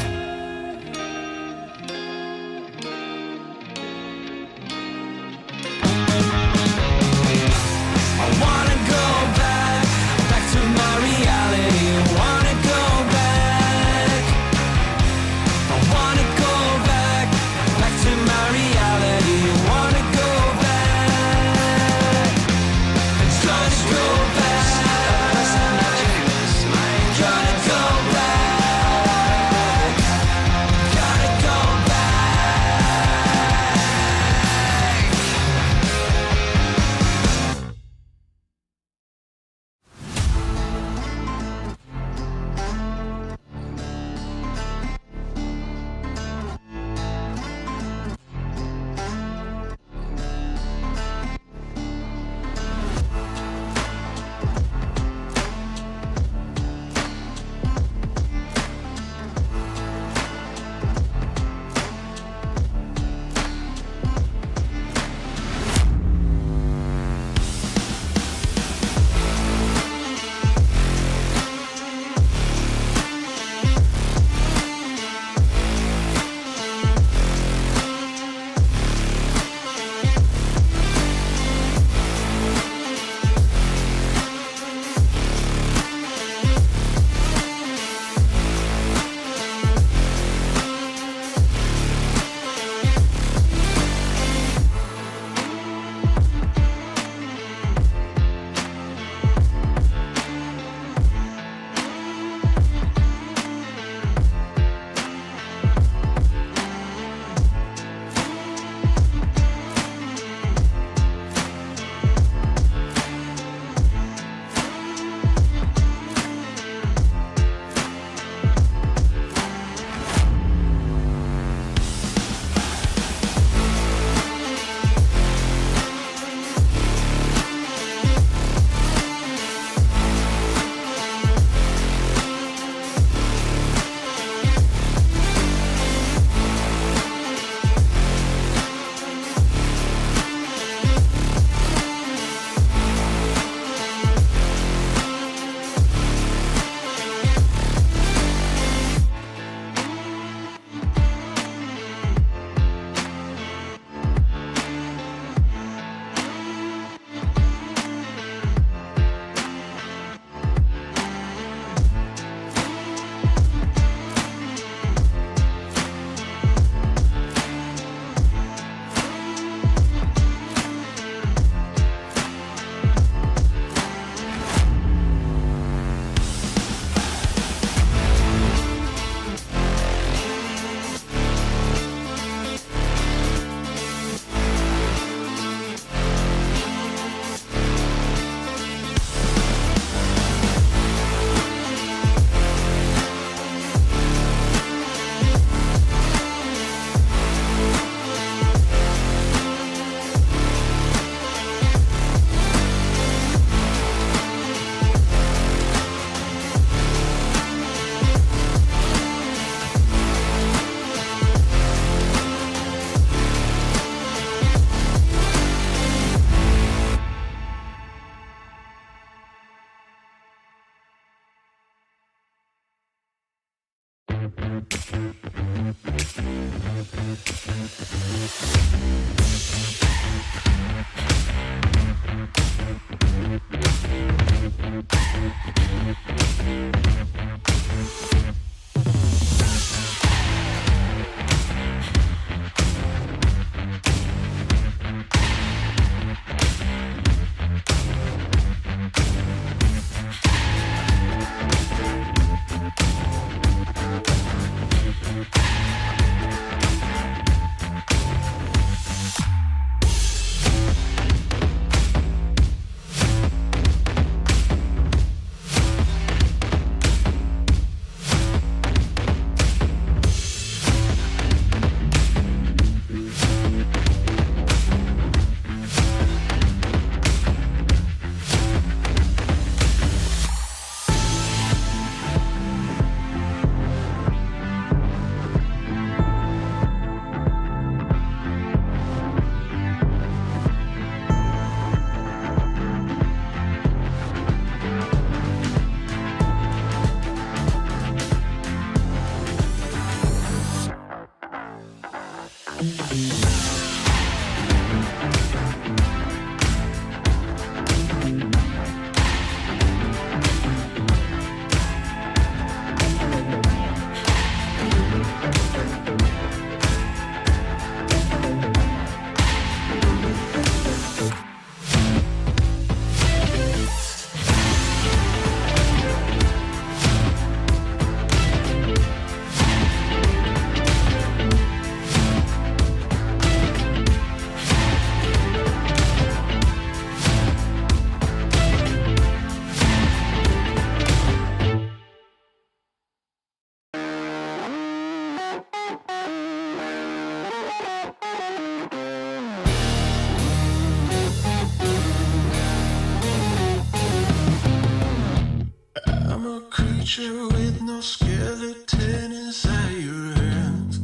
I'm a creature with no skeleton inside your hands.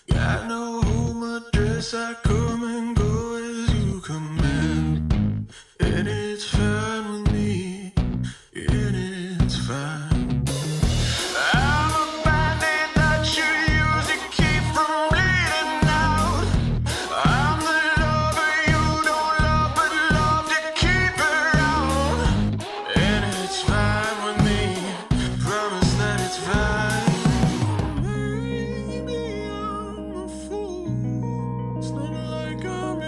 Got no home address, I come and go as you command. And it's fine with me, and it's fine. I'm a bandit that you use to keep from bleeding out. I'm the lover you don't love, but love to keep around. And it's fine with me, promise that it's fine. Maybe I'm a fool, it's not like I'm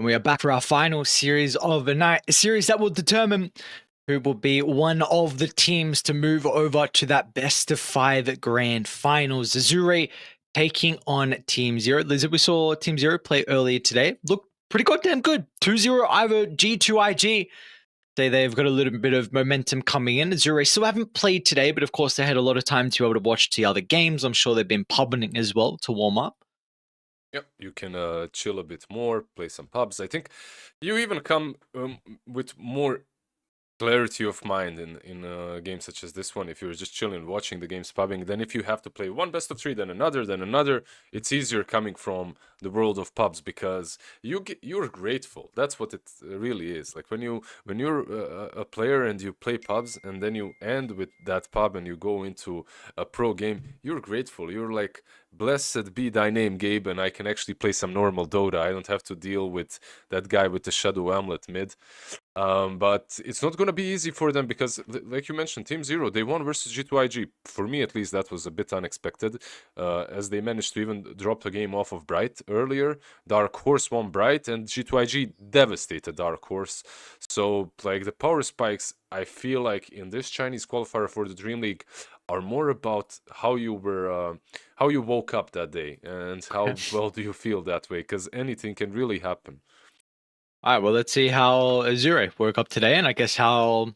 And we are back for our final series of the night, a series that will determine who will be one of the teams to move over to that best of 5 grand finals. Azure taking on Team Zero. Lizard, we saw Team Zero play earlier today. Looked pretty goddamn good. 2-0 over G2IG. They've got a little bit of momentum coming in. Azure still haven't played today, but of course they had a lot of time to be able to watch the other games. I'm sure they've been pubbing as well to warm up. Yep, you can chill a bit more, play some pubs. I think you even come with more clarity of mind in a game such as this one. If you're just chilling, watching the games, pubbing, then if you have to play one best of 3, then another, it's easier coming from the world of pubs because you're grateful. That's what it really is. Like when you're a player and you play pubs and then you end with that pub and you go into a pro game, you're grateful. You're like, blessed be thy name, Gabe, and I can actually play some normal Dota. I don't have to deal with that guy with the Shadow Amulet mid. But it's not going to be easy for them because, like you mentioned, Team Zero, they won versus G2IG. For me, at least, that was a bit unexpected, as they managed to even drop the game off of Bright earlier. Dark Horse won Bright, and G2IG devastated Dark Horse. So, like, the power spikes, I feel like in this Chinese qualifier for the Dream League are more about how you were, how you woke up that day and how well do you feel that way, because anything can really happen. All right, well, let's see how Azure woke up today, and I guess how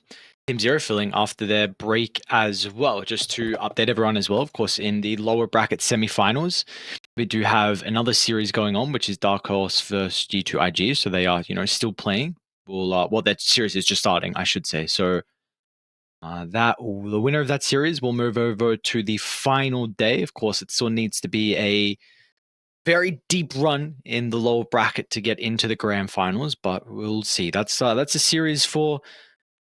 Team Zero feeling after their break as well. Just to update everyone as well, of course, in the lower bracket semifinals, we do have another series going on, which is Dark Horse versus G2IG. So they are, still playing. Well, that series is just starting, I should say. So the winner of that series will move over to the final day. Of course, it still needs to be a very deep run in the lower bracket to get into the grand finals, but we'll see. That's a series for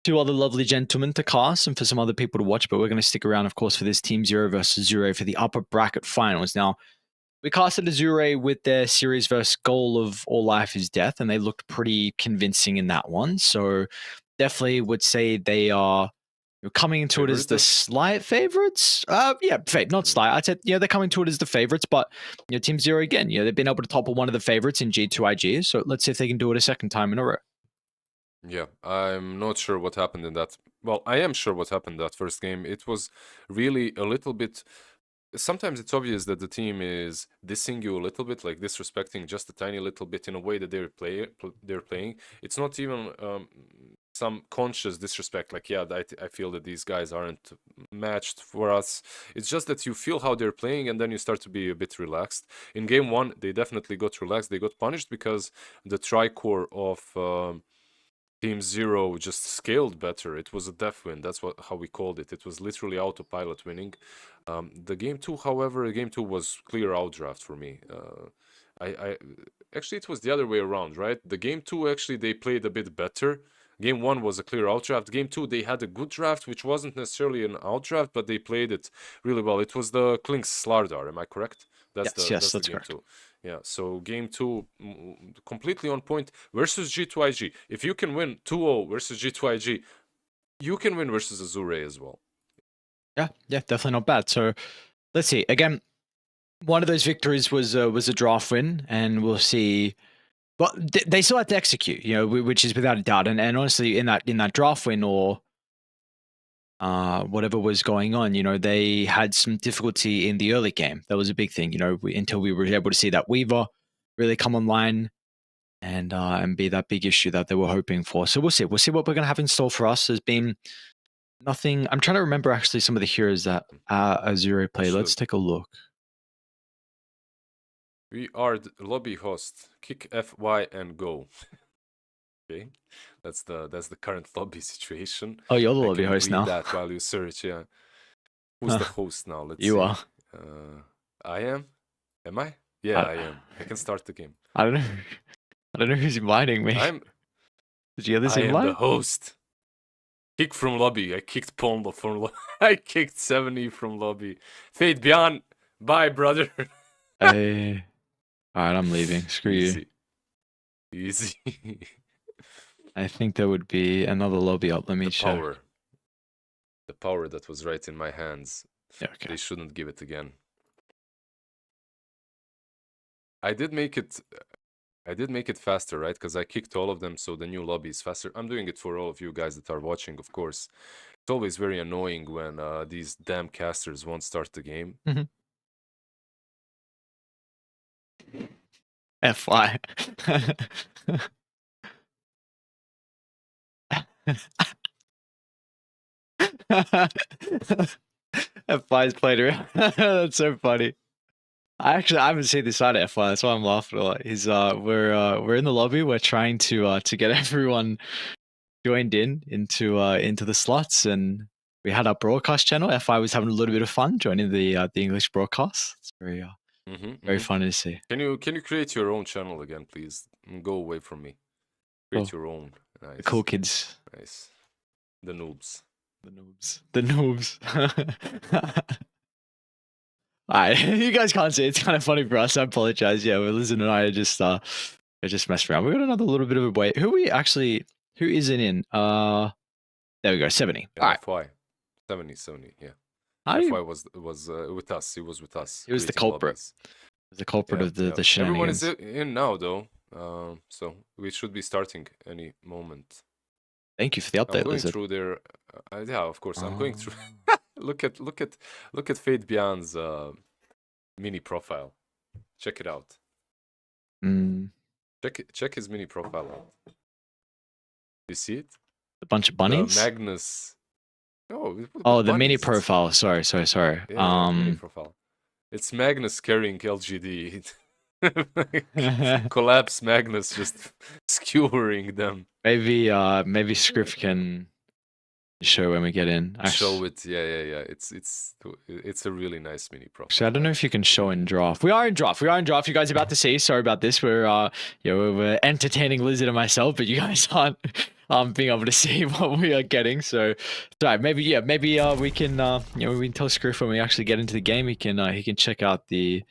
2 other lovely gentlemen to cast and for some other people to watch, but we're going to stick around, of course, for this Team Zero versus Azure for the upper bracket finals. Now, we casted Azure with their series versus goal of All Life is Death, and they looked pretty convincing in that one. So definitely would say they are coming into it as the slight favorites. Not slight. I'd say they're coming to it as the favorites, but Team Zero again, they've been able to topple one of the favorites in G2IG. So let's see if they can do it a second time in a row. Yeah, I'm not sure what happened in that. Well, I am sure what happened in that first game. It was really a little bit. Sometimes it's obvious that the team is dissing you a little bit, like disrespecting just a tiny little bit in a way that they're playing. It's not even some conscious disrespect, like, I feel that these guys aren't matched for us. It's just that you feel how they're playing and then you start to be a bit relaxed. In game 1, they definitely got relaxed. They got punished because the tricore of Team Zero just scaled better. It was a death win. That's how we called it. It was literally autopilot winning. The game 2, however, game 2 was clear outdraft for me. Actually, it was the other way around, right? The game 2, actually, they played a bit better. Game 1 was a clear outdraft. Game 2, they had a good draft, which wasn't necessarily an outdraft, but they played it really well. It was the Klinks Slardar, am I correct? Yes, that's game correct. 2. Yeah, so game 2, completely on point versus G2IG. If you can win 2-0 versus G2IG, you can win versus Azure as well. Yeah, definitely not bad. So let's see. Again, one of those victories was a draft win, and we'll see. Well, they still have to execute, which is without a doubt. And honestly, in that draft win or whatever was going on, they had some difficulty in the early game. That was a big thing, until we were able to see that Weaver really come online and be that big issue that they were hoping for. So we'll see. We'll see what we're going to have in store for us. There's been nothing. I'm trying to remember actually some of the heroes that Azure play. Let's take a look. We are the lobby host. Kick FY and go. Okay, that's the current lobby situation. Oh, you're the lobby host now. That while you search, yeah. Who's the host now? Let's see. You are. I am. Am I? Yeah, I am. I can start the game. I don't know who's inviting me. Did you get this invite? I am the host. Kick from lobby. I kicked Pombo from lobby. I kicked 70 from lobby. Fade Bjorn. Bye, brother. Hey. All right, I'm leaving. Screw you. Easy. I think there would be another lobby up. Let me check. The power that was right in my hands. Yeah, okay. They shouldn't give it again. I did make it. I did make it faster, right? Because I kicked all of them, so the new lobby is faster. I'm doing it for all of you guys that are watching, of course. It's always very annoying when these damn casters won't start the game. FY. FY's played around. That's so funny. I haven't seen this side of FY. That's why I'm laughing a lot. We're in the lobby. We're trying to get everyone joined into the slots, and we had our broadcast channel. FI was having a little bit of fun joining the English broadcast. It's very fun to see. Can you create your own channel again, please? And go away from me. Create your own. Nice. The cool kids. Nice. The noobs. The noobs. Alright, you guys can't see it. It's kind of funny for us. I apologize. Yeah, Liz and I are just messing around. We got another little bit of a wait. Who is it in? There we go. 70. Yeah, all right. FY. 70. Yeah. FY was with us. He was with us. He was the culprit. He was the culprit of the shenanigans. Everyone is in now, though. So we should be starting any moment. Thank you for the update, I'm going Lizard. through their. Yeah, of course. I'm going through. Look at Fate Beyond's mini profile. Check it out. Check his mini profile out. You see it? A bunch of bunnies. Magnus. Oh, the mini profile. Sorry. Yeah, mini profile. It's Magnus carrying LGD. Collapse Magnus just skewering them. Maybe Script can show when we get in. Show it, yeah. It's a really nice mini profile. So I don't know if you can show in draft. We are in draft. You guys are about to see. Sorry about this. We're entertaining Lizard and myself, but you guys aren't being able to see what we are getting. So sorry. Maybe we can we can tell Script when we actually get into the game. He can check out the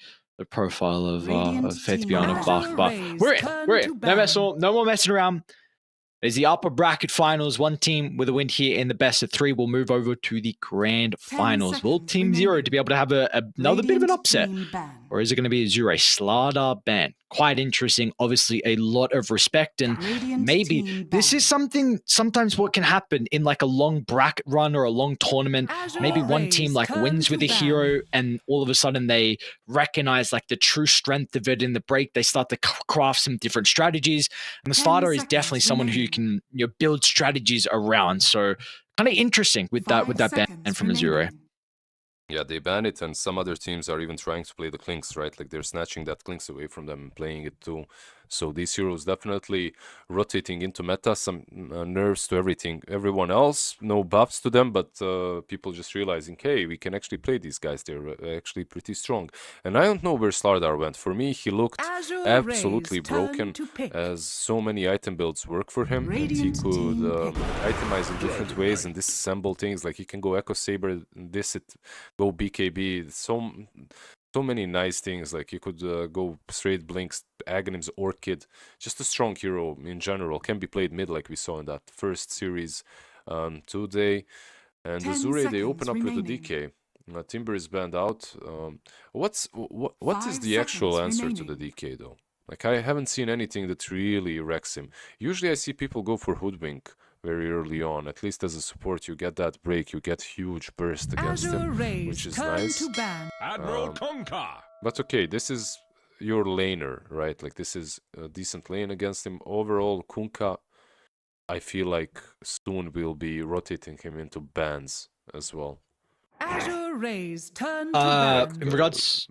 profile of Faith Beyond of Bach. But we're in. No more messing around. There's the upper bracket finals. One team with a win here in the best of 3 will move over to the grand finals. Will Team Zero to be able to have another bit of an upset? Or is it going to be a Zero Slardar ban? Quite interesting. Obviously, a lot of respect. And maybe this is sometimes what can happen in like a long bracket run or a long tournament. Maybe one team like wins with a hero and all of a sudden they recognize like the true strength of it in the break. They start to craft some different strategies. And the Slardar is definitely someone who you can build strategies around. So kind of interesting with that ban from Azure. Yeah, they ban it, and some other teams are even trying to play the Clinks, right? Like they're snatching that Clinks away from them and playing it too. So these heroes definitely rotating into meta, some nerfs to everyone else, no buffs to them, but people just realizing, hey, we can actually play these guys. They're actually pretty strong. And I don't know where Slardar went. For me, he looked absolutely broken, as so many item builds work for him, and he could itemize in different ways and disassemble things. Like he can go Echo Saber, go BKB, so many nice things. Like you could go straight Blinks, Aghanim's Orchid. Just a strong hero in general. Can be played mid like we saw in that first series today. And Azure, they open up with a DK. Timber is banned out. What is the actual answer to the DK though? Like I haven't seen anything that really wrecks him. Usually I see people go for Hoodwink very early on. At least as a support, you get that break, you get huge burst against him, which is nice. But okay, this is your laner, right? Like this is a decent lane against him. Overall, Kunkka, I feel like soon we'll be rotating him into bans as well. In regards,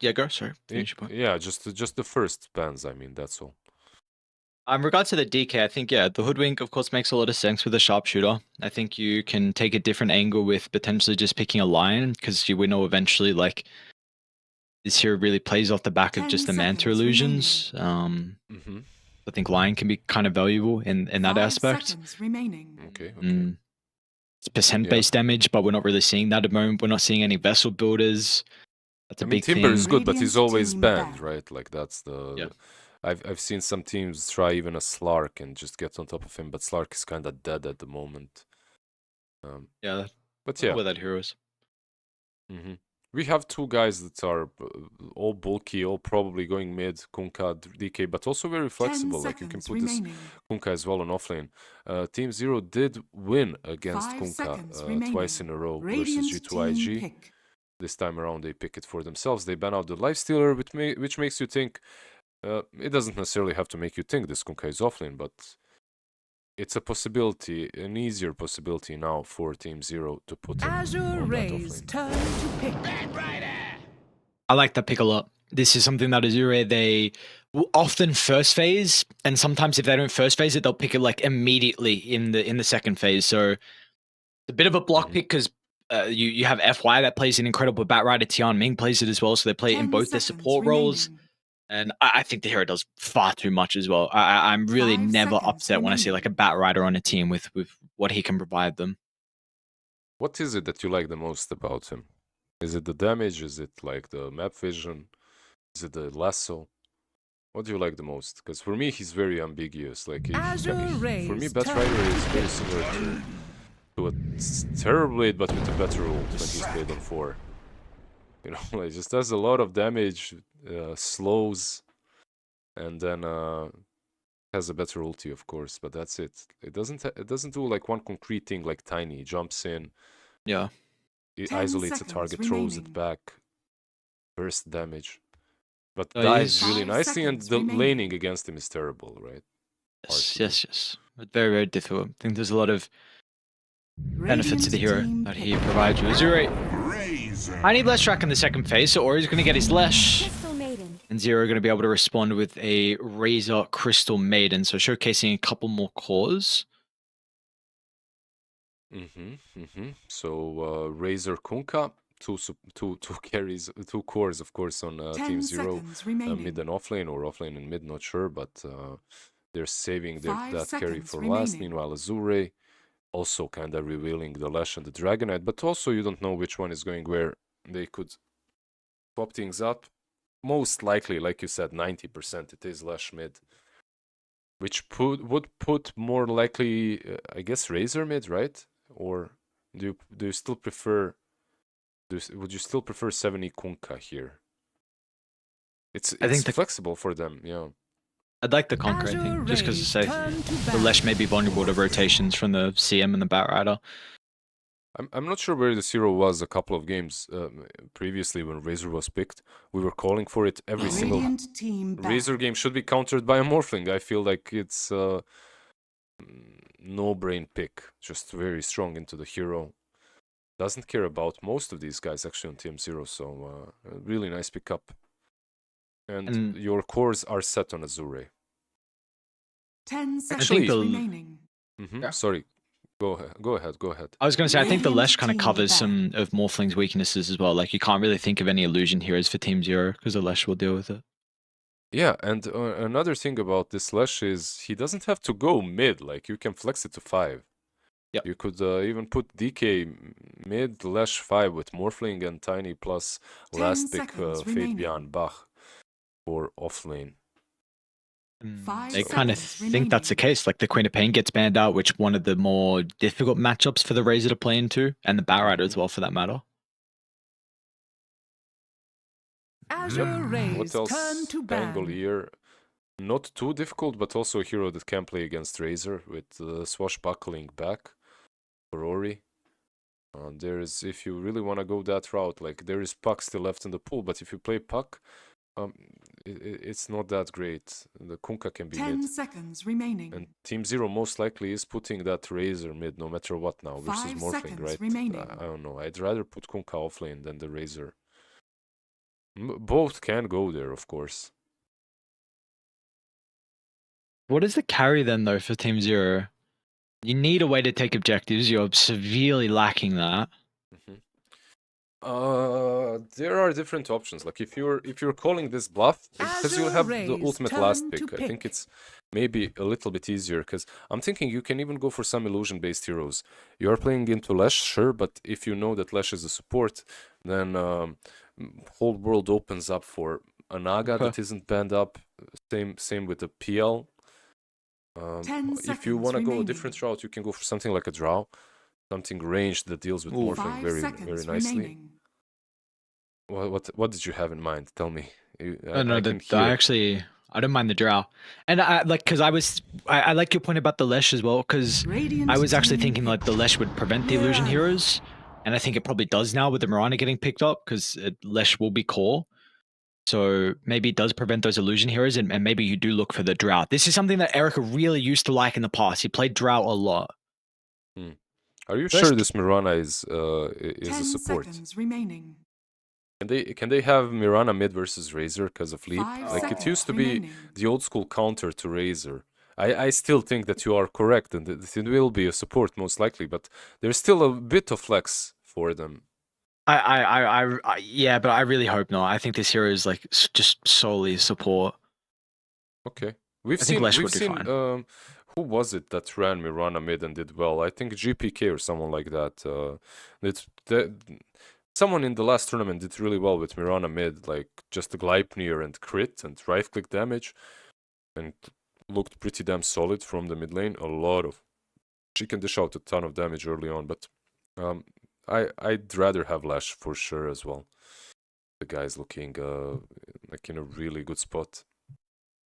go. Sorry, finish your point. Yeah, just the first bans. I mean, that's all. In regards to the DK, I think, the Hoodwink, of course, makes a lot of sense with the Sharpshooter. I think you can take a different angle with potentially just picking a Lion, because we know eventually, like, this hero really plays off the back of just the Manta illusions. I think Lion can be kind of valuable in that aspect. Okay. It's percent-based damage, but we're not really seeing that at the moment. We're not seeing any Vessel builders. That's a big thing. Timber is good, but he's always banned, right? Like, that's the... Yeah. I've seen some teams try even a Slark and just get on top of him, but Slark is kind of dead at the moment. Yeah, but yeah, where that hero is. We have two guys that are all bulky, all probably going mid, Kunkka, DK, but also very 10 flexible. Like you can seconds put this remaining. Kunkka as well on offlane. Team Zero did win against 5 Kunkka seconds remaining. twice in a row versus Radiant team G2IG. pick. This time around, they pick it for themselves. They ban out the Lifestealer, which makes you think. It doesn't necessarily have to make you think this Kunkka is offlane, but it's a possibility, an easier possibility now for Team Zero to put him Azure on that Rays offlane. turn to pick. I like that pick a lot. This is something that Azure, they will often first phase, and sometimes if they don't first phase it, they'll pick it like immediately in the second phase. So it's a bit of a block pick because you have FY that plays an incredible Batrider. Tian Ming plays it as well, so they play it in 10 both their seconds support roles. remaining. And I think the hero does far too much as well. I'm really 5 never seconds upset when I see like a Batrider on a team with what he can provide them. What is it that you like the most about him? Is it the damage? Is it like the map vision? Is it the lasso? What do you like the most? Because for me, he's very ambiguous. Like, Azure for me, Rays Batrider is very similar to a Terrorblade, but with a better ult when he's played on 4. You know, like just does a lot of damage, slows, and then has a better ulti, of course. But that's it. It doesn't do like one concrete thing like Tiny. Jumps in, Yeah. it 10 isolates a seconds target, throws it remaining. back, burst damage. But Oh, dies yes. really 5 nicely, and seconds the remaining. laning against him is terrible, right? Yes, to do. yes. But very, very difficult. I think there's a lot of benefit to the Radiant hero team that pick. he provides you. Azure, I need Lesh track in the second phase, so Ori's going to get his Lesh. Crystal Maiden. And Zero going to be able to respond with a Razor Crystal Maiden, so showcasing a couple more cores. So Razor Kunkka, two carries, 2 cores, of course, on 10 Team Zero, seconds remaining. mid and offlane, or offlane and mid, not sure, but they're saving 5 that carry seconds for last. remaining. Meanwhile, Azure also kind of revealing the Lash and the Dragonite, but also you don't know which one is going where. They could swap things up. Most likely, like you said, 90% it is Lash mid, which would put more likely, I guess, Razor mid, right? Or do you still prefer? Would you still prefer 70 Kunkka here? It's I think flexible for them, yeah. I'd like the Conquer, I Azure think, just because Rays to say turn to the battle. Lesh may be vulnerable to rotations from the CM and the Batrider. I'm not sure where the Zero was a couple of games previously when Razor was picked. We were calling for it every single Radiant team back. Razor game should be countered by a Morphling. I feel like it's no-brain pick, just very strong into the hero. Doesn't care about most of these guys actually on Team Zero, so a really nice pickup. And your cores are set on Azure. 10 seconds Actually- remaining. Yeah. Sorry, go ahead. I was going to say, I think the Radiant Lesh kind of team covers back. some of Morphling's weaknesses as well. Like, you can't really think of any illusion heroes for Team Zero because the Lesh will deal with it. Yeah, and another thing about this Lash is he doesn't have to go mid. Like, you can flex it to 5. Yep. You could even put DK mid, Lash 5 with Morphling and Tiny plus 10 last pick seconds Fate remaining. Beyond Bach for offlane. 5 They kind of seconds think that's the remaining. case. Like, the Queen of Pain gets banned out, which one of the more difficult matchups for the Razor to play into, and the Batrider as well, for that matter. Azure Rays What else? turn to Bangle ban. here. Not too difficult, but also a hero that can play against Razor with swashbuckling back for Ori. There is, if you really want to go that route, like there is Puck still left in the pool, but if you play Puck, it's not that great. The Kunkka can be 10 mid. seconds remaining. And Team Zero most likely is putting that Razor mid no matter what now versus 5 Morphling, seconds right? remaining. I don't know. I'd rather put Kunkka offlane than the Razor. Both can go there, of course. What is the carry then, though, for Team Zero? You need a way to take objectives. You're severely lacking that. There are different options. Like if you're calling this bluff, because you'll have the Azure ultimate Rays last turn pick. to I think pick. it's maybe a little bit easier because I'm thinking you can even go for some illusion-based heroes. You are playing into Lash, sure, but if you know that Lash is a support, then whole world opens up for a Naga that isn't banned up. Same with the PL. 10 If you seconds want to go a remaining. different route, you can go for something like a Drow, something ranged that deals with Morphling 5 very seconds nicely. remaining. What did you have in mind? Tell me. No, no, I don't mind the drow, and I like because I like your point about the Lesh as well, because Radiant I was actually team thinking like the Lesh would prevent the illusion heroes, and I think it probably does now with the Mirana getting picked up, because Lesh will be core, so maybe it does prevent those illusion heroes, and maybe you do look for the drow. This is something that Erica really used to like in the past. He played drow a lot. Are you First- sure this Mirana is a 10 support? seconds remaining. Can they have Mirana mid versus Razor because of Leap? 5 Like it seconds used to be remaining. the old school counter to Razor. I still think that you are correct and that it will be a support most likely, but there's still a bit of flex for them. Yeah, but I really hope not. I think this hero is like just solely support. Okay, I think Lesh would be fine. Who was it that ran Mirana mid and did well? I think GPK or someone like that. Someone in the last tournament did really well with Mirana mid, like just the Gleipnir and crit and right click damage, and looked pretty damn solid from the mid lane. She can dish out a ton of damage early on, but I'd rather have Lash for sure as well. The guy's looking like in a really good spot.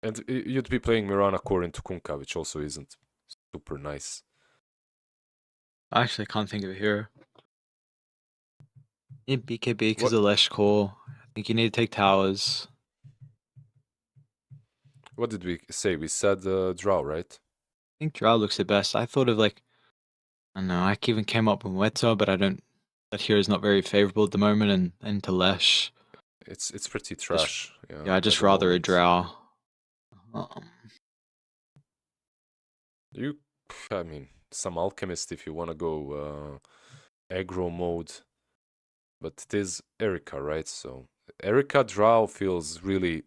And you'd be playing Mirana core into Kunkka, which also isn't super nice. I actually can't think of a hero. In BKB because What- of Lesh core. I think you need to take towers. What did we say? We said Drow, right? I think Drow looks the best. I thought of like, I don't know, I even came up with Weta, but I don't. That hero is not very favorable at the moment, and into Lesh. It's pretty trash. Yeah, I'd just at the rather a moment. Drow. I mean, some Alchemist if you want to go aggro mode. But it is Erica, right? So Erica Drow feels really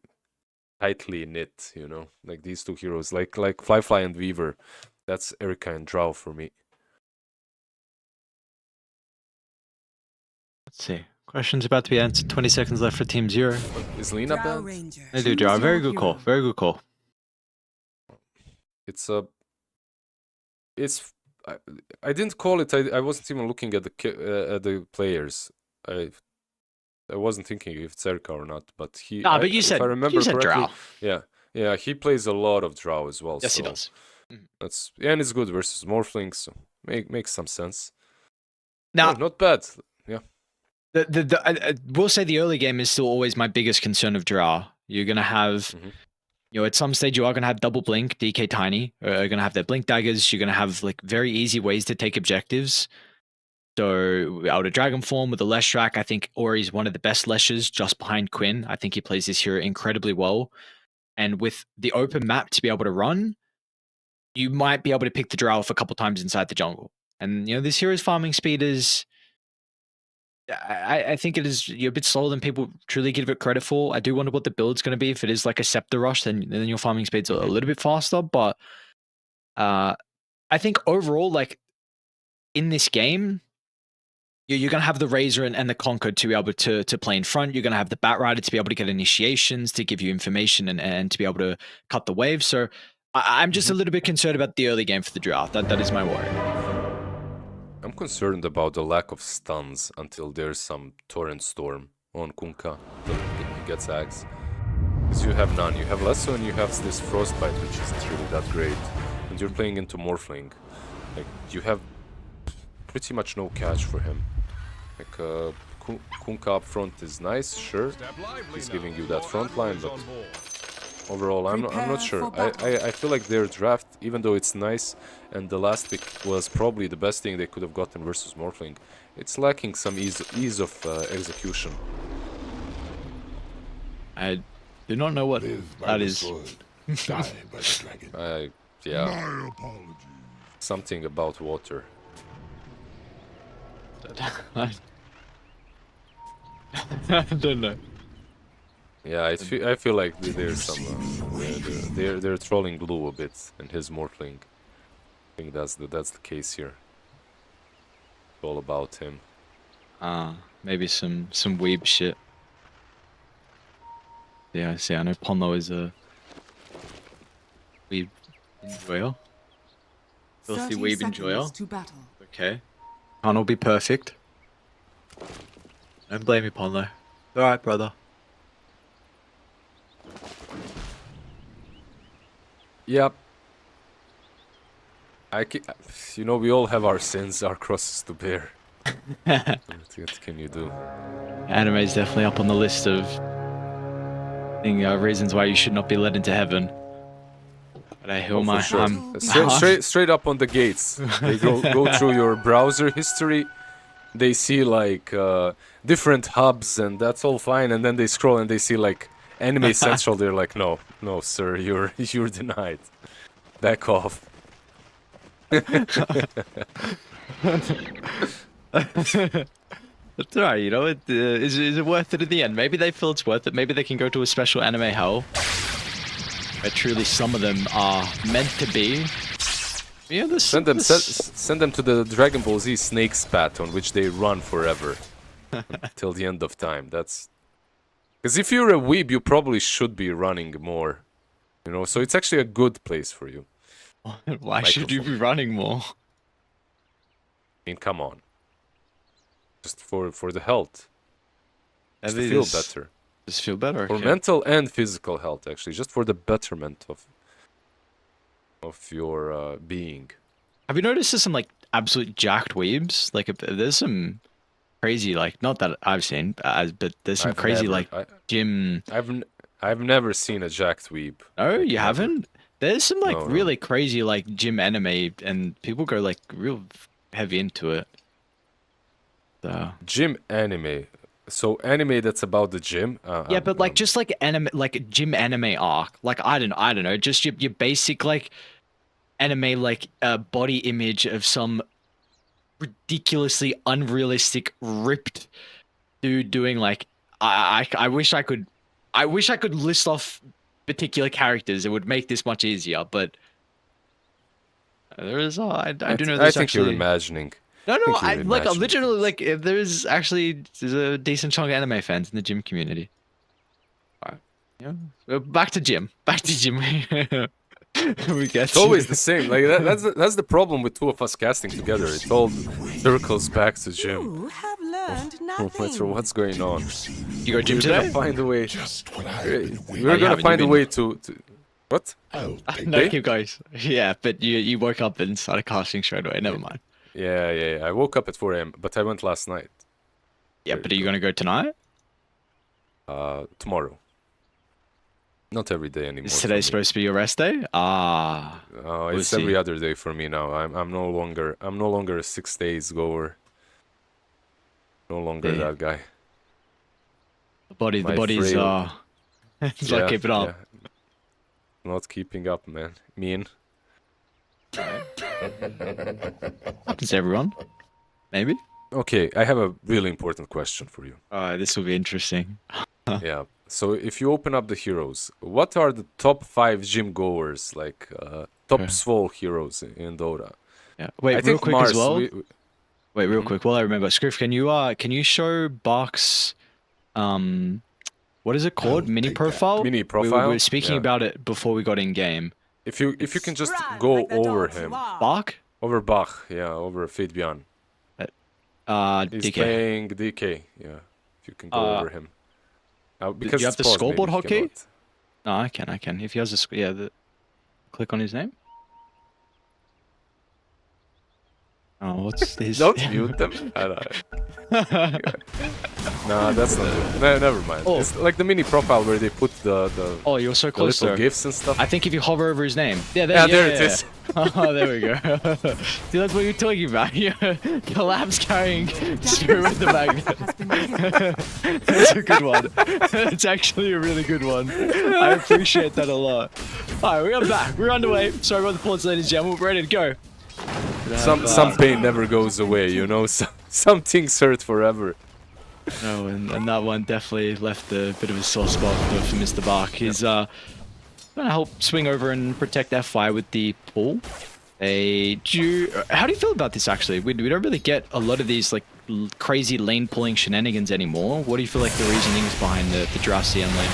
tightly knit, you know? Like these two heroes, like Fly and Weaver. That's Erica and Drow for me. Let's see. Question's about to be answered. 20 seconds left for Team 0. Is Lena Drow banned? Ranger. They do Drow. Choose Very your good call. hero. Very good call. I didn't call it. I wasn't even looking at the players. I wasn't thinking if it's Erica or not. But Nah, but you if said I remember correctly, Drow. Yeah, he plays a lot of Drow as well. Yes, so he does. and it's good versus Morphling, so makes some sense. Now, Oh, not bad. Yeah. we'll say the early game is still always my biggest concern of Drow. You're gonna have, at some stage you are gonna have double blink, DK Tiny, are gonna have their blink daggers. You're gonna have like very easy ways to take objectives. So out of Dragon form with the Lesh track, I think Ori's one of the best Leshes just behind Quinn. I think he plays this hero incredibly well. And with the open map to be able to run, you might be able to pick the Drow off a couple times inside the jungle. And this hero's farming speed is, I think it is a bit slower than people truly give it credit for. I do wonder what the build's going to be. If it is like a Scepter Rush, then your farming speed's a little bit faster. But I think overall, like in this game, you're going to have the Razor and the Conquered to be able to play in front. You're going to have the Bat Rider to be able to get initiations, to give you information and to be able to cut the wave. So I'm just a little bit concerned about the early game for the draft. That is my worry. I'm concerned about the lack of stuns until there's some Torrent Storm on Kunkka that he gets Axe. Because you have none. You have Lesso and you have this Frostbite, which isn't really that great. And you're playing into Morphling. Like, you have pretty much no catch for him. Like, Kunkka up front is nice, sure. He's giving you that front line, but overall, I'm not sure. I feel like their draft, even though it's nice, and the last pick was probably the best thing they could have gotten versus Morphling, it's lacking some ease of execution. I do not know what that is. Yeah. Something about water. I don't know. Yeah, I feel like there's some they're trolling Blue a bit and his Morphling. I think that's the case here. It's all about him. Maybe some weeb shit. Yeah, I see. I know Ponlo is a weeb enjoyer. Filthy 30 weeb seconds enjoyer. to battle. Okay. Can't all be perfect. Don't blame me, Ponlo. All right, brother. Yep. We all have our sins, our crosses to bear. What can you do? Anime is definitely up on the list of reasons why you should not be led into heaven. But who am For I? sure. Straight up on the gates. They go through your browser history. They see like different hubs, and that's all fine. And then they scroll and they see like Anime Central. They're like, no, sir, you're denied. Back off. That's alright, you know. Is it worth it in the end? Maybe they feel it's worth it. Maybe they can go to a special anime hell, where truly some of them are meant to be. Yeah, send them to the Dragon Ball Z snake spat on which they run forever till the end of time. That's because if you're a weeb, you probably should be running more. You know, so it's actually a good place for you. Why should you be running more? I mean, come on. Just for the health. Just to feel better. Just feel better. For mental and physical health, actually. Just for the betterment of your being. Have you noticed there's some like absolute jacked weebs? Like there's some crazy, like, not that I've seen, but there's some crazy gym. I've never seen a jacked weeb. No, you haven't? There's some like really crazy like gym anime, and people go like real heavy into it. So. Gym anime. So anime that's about the gym. Yeah, but like just like anime, like gym anime arc. Like I don't know. Just your basic like anime like body image of some ridiculously unrealistic ripped dude doing like I wish I could list off particular characters. It would make this much easier, but there is I do know there's I think you're imagining. No, like literally, like there's a decent chunk of anime fans in the gym community. All right, yeah. Back to gym. It's always the same. Like that's the problem with two of us casting together. It all circles back to gym. You have learned No nothing. matter what's going on. You go gym We're today? gonna find a way. Oh, We're gonna find a way to. What? No, keep going. Yeah, but you woke up and started casting straight away. Never mind. Yeah. I woke up at 4 a.m., but I went last night. Yeah, but are you gonna go tonight? Tomorrow. Not every day anymore. Is today supposed to be your rest day? It's every other day for me now. I'm no longer a 6 days goer. No longer that guy. The body's it's not keeping up. Yeah. Not keeping up, man. Mean. Happens to everyone. Maybe. Okay, I have a really important question for you. This will be interesting. Yeah. So if you open up the heroes, what are the top 5 gym goers, like top swole heroes in Dota? Yeah. Wait, I real think quick Mars, as well. Wait, real quick. While I remember, Scriff, can you show Bark's what is it called? Mini profile. Mini profile. We were speaking about it before we got in game. If you can just go over him. Bark. Over Bach, yeah, over Fabian. He's DK. playing DK, yeah. If you can go over him. Because you have the paused, scoreboard maybe you hotkey? No, I can. If he has click on his name. Oh, what's his? Don't mute them. Nah, that's not it. No, never mind. Oh. It's like the mini profile where they put the Oh, you're so the close little there. gifs and stuff. I think if you hover over his name. Yeah, there it is. Oh, there we go. See, that's what you're talking about. The lab's carrying Spear with the magnet. That's a good one. It's actually a really good one. I appreciate that a lot. Alright, we are back. We're underway. Sorry about the pause, ladies and gentlemen. We're ready to go. Some pain never goes away, you know. Some things hurt forever. No, and that one definitely left a bit of a sore spot for Mr. Bark. He's gonna help swing over and protect FY with the pull. How do you feel about this actually? We don't really get a lot of these like crazy lane pulling shenanigans anymore. What do you feel like the reasoning is behind the Drowsy lane?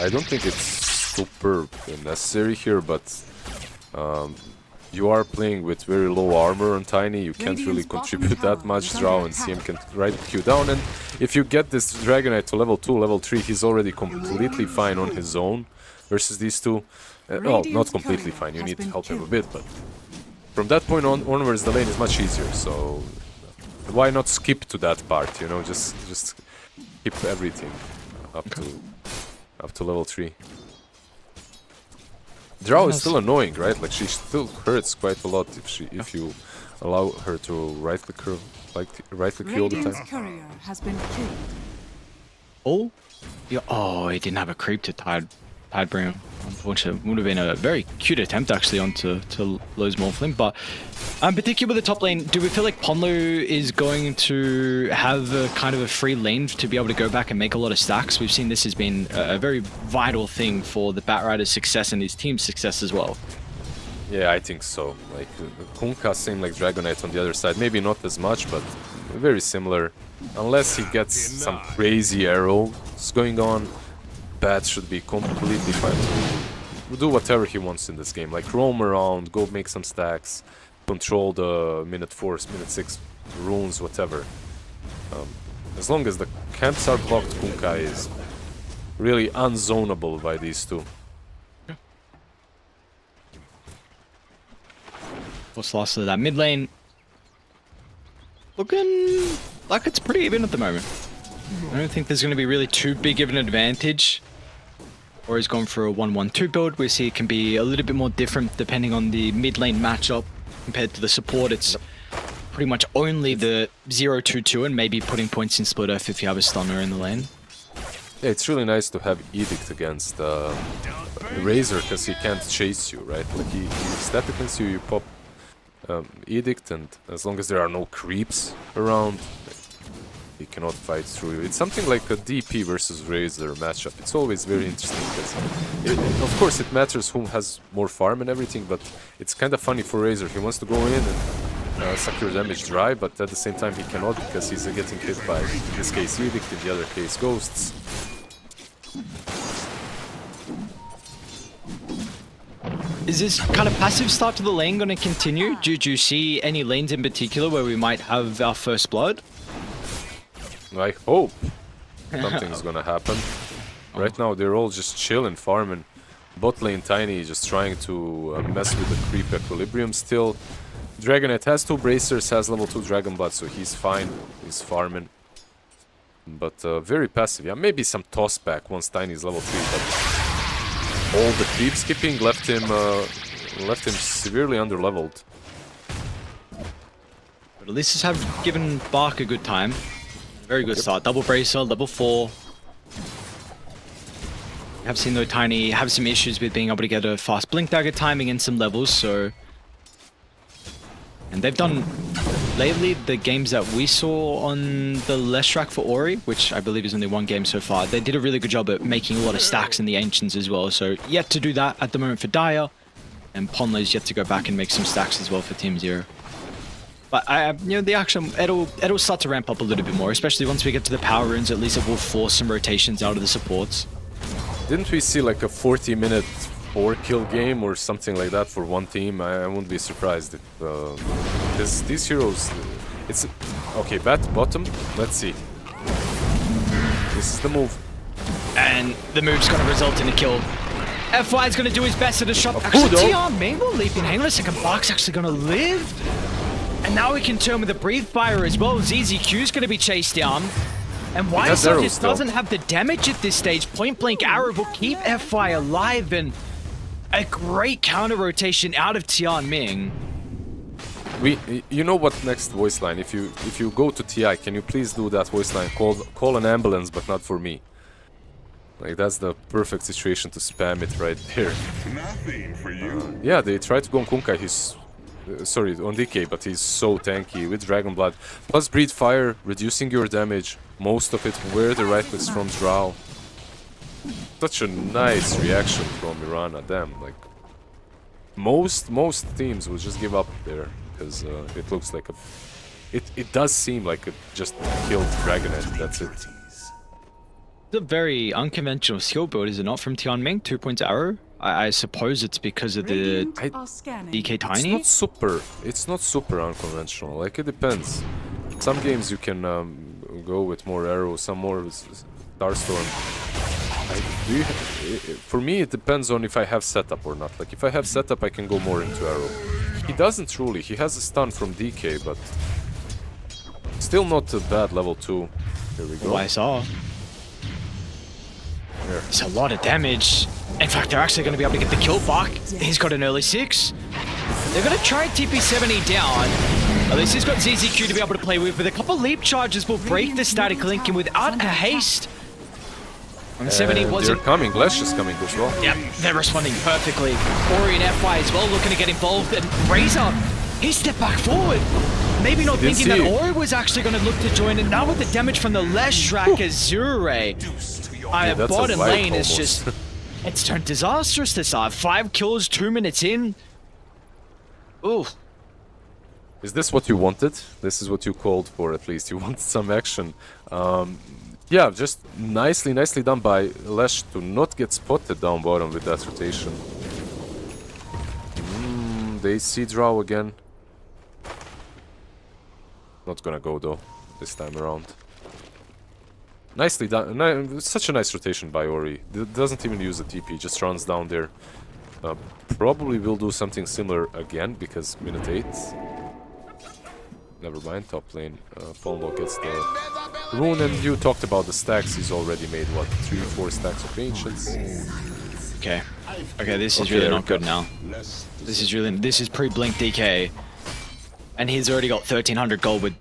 I don't think it's super necessary here, but you are playing with very low armor on Tiny, you can't really Radiant's bottom contribute that tower much. is under Draw and attack. CM can right you down, and if you get this Dragonite to level 2, level 3, he's already completely fine on his own versus these two. Well, not Radiant's completely courier fine, you has need to been help him a killed. bit, but from that point onwards the lane is much easier, so why not skip to that part, you know, just keep everything up to level 3. Drow is still annoying, right? Like she still hurts quite a lot if you allow her to right click her, like right click you all the Radiant's time. courier has been killed. Oh, yeah. Oh, he didn't have a creep to Tide bring him. Unfortunately, would have been a very cute attempt actually onto Lowe's Morphling. But particularly with the top lane, do we feel like Ponlu is going to have a kind of a free lane to be able to go back and make a lot of stacks? We've seen this has been a very vital thing for the Batrider's success and his team's success as well. Yeah, I think so. Like Kunkka, same like Dragonite on the other side. Maybe not as much, but very similar. Unless he gets some crazy arrows going on, Bat should be completely fine to do whatever he wants in this game. Like roam around, go make some stacks, control the minute 4, minute 6 runes, whatever. As long as the camps are blocked, Kunkka is really unzonable by these two. What's lost of that mid lane? Looking like it's pretty even at the moment. I don't think there's going to be really too big of an advantage. Or he's gone for a 1-1-2 build. We see it can be a little bit more different depending on the mid lane matchup compared to the support. It's pretty much only the 0-2-2 and maybe putting points in split Earth if you have a stunner in the lane. Yeah, it's really nice to have Edict against Razor because he can't chase you, right? Like he step against you, you pop Edict, and as long as there are no creeps around, he cannot fight through you. It's something like a DP versus Razor matchup. It's always very interesting because, of course, it matters who has more farm and everything, but it's kind of funny for Razor. He wants to go in and suck your damage dry, but at the same time he cannot because he's getting hit by, in this case, Edict, in the other case, Ghosts. Is this kind of passive start to the lane going to continue? Do you see any lanes in particular where we might have our first blood? I hope something's gonna happen. Right now they're all just chilling, farming. Bot lane Tiny just trying to mess with the creep equilibrium still. Dragonite has 2 bracers, has level 2 Dragon Blood, so he's fine. He's farming. But very passive. Yeah, maybe some toss back once Tiny is level 3, but all the creep skipping left him severely underleveled. But at least this have given Bark a good time. Very good start. Double bracer, level 4. Have seen though Tiny have some issues with being able to get a fast blink dagger timing in some levels, so... And they've done lately the games that we saw on the less track for Ori, which I believe is only 1 game so far. They did a really good job at making a lot of stacks in the Ancients as well, so yet to do that at the moment for Dire, and Ponlo's yet to go back and make some stacks as well for Team Zero. But you know, the action it'll start to ramp up a little bit more, especially once we get to the power runes. At least it will force some rotations out of the supports. Didn't we see like a 40-minute 4-kill game or something like that for one team? I wouldn't be surprised if because these heroes, it's okay. Bat bottom. Let's see. This is the move. And the move's going to result in a kill. FY is going to do his best at a shot. Of Actually, course, though. TR Ming will leap in. Hang on a second. Bark's actually going to live. And now we can turn with a Breathe Fire as well. ZZQ is going to be chased down. And why has arrows just still. doesn't have the damage at this stage. Point Blank Arrow will keep FY alive, and a great counter rotation out of Tian Ming. You know what next voice line? If you go to TI, can you please do that voice line? Call an ambulance, but not for me. Like that's the perfect situation to spam it right there. Nothing for you. Yeah, they tried to go on Kunkka. He's sorry, on DK, but he's so tanky with Dragon Blood. Plus Breathe Fire, reducing your damage. Most of it where the right clicks from Drow. Such a nice reaction from Mirana. Damn, like most teams will just give up there because it looks like it does seem like it just killed Dragonite. That's it. It's a very unconventional skill build, is it not, from Tian Ming? 2 points arrow. I suppose it's because of the Radiant are scanning. DK It's Tiny. not super. It's not super unconventional. Like it depends. Some games you can go with more arrows, some more Starstorm. For me, it depends on if I have setup or not. Like if I have setup, I can go more into arrow. He doesn't truly. He has a stun from DK, but still not a bad level 2. Here we go. Oh, I saw. Here. It's a lot of damage. In fact, they're actually going to be able to get the kill back. He's got an early 6. They're going to try and TP70 down. At least he's got ZZQ to be able to play with, but a couple leap charges will break the static link, and without a haste. And 70 wasn't. They're coming. Lesh is coming as well. Yep, they're responding perfectly. Ori and FY as well looking to get involved, and Razor, he stepped back forward. Maybe not thinking that Ori was actually going to look to join, and now with the damage from the Lesh track Azure. That's Bottom a wipe lane is almost. just... It's turned disastrous this side. 5 kills, 2 minutes in. Ooh. Is this what you wanted? This is what you called for, at least. You wanted some action. Yeah, just nicely done by Lesh to not get spotted down bottom with that rotation. They see Drow again. Not gonna go though, this time around. Nicely done. Such a nice rotation by Ori. Doesn't even use the TP, just runs down there. Probably will do something similar again, because minute 8. Never mind, top lane. Polno gets the rune, and you talked about the stacks. He's already made, what, 3-4 stacks of Ancients? Okay. Okay, this is really not good now. This is pre-blink DK. And he's already got 1300 gold with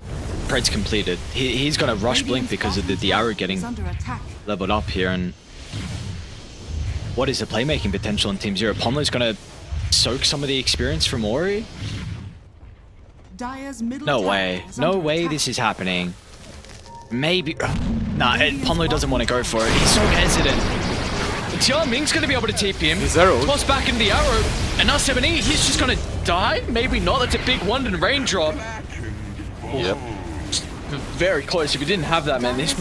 Preds completed. He's gonna rush blink because of the arrow getting leveled up here, and what is the playmaking potential in Team Zero? Pomlo's gonna soak some of the experience from Ori? No way. No way this is happening. Maybe... Nah, Pomlo doesn't want to go for it. He's so hesitant. Tia Ming's going to be able to TP him. He's arrowed. Toss back into the arrow. And now 7E, he's just going to die? Maybe not. That's a big one and raindrop. Yep. Very close. If you didn't have that, man, this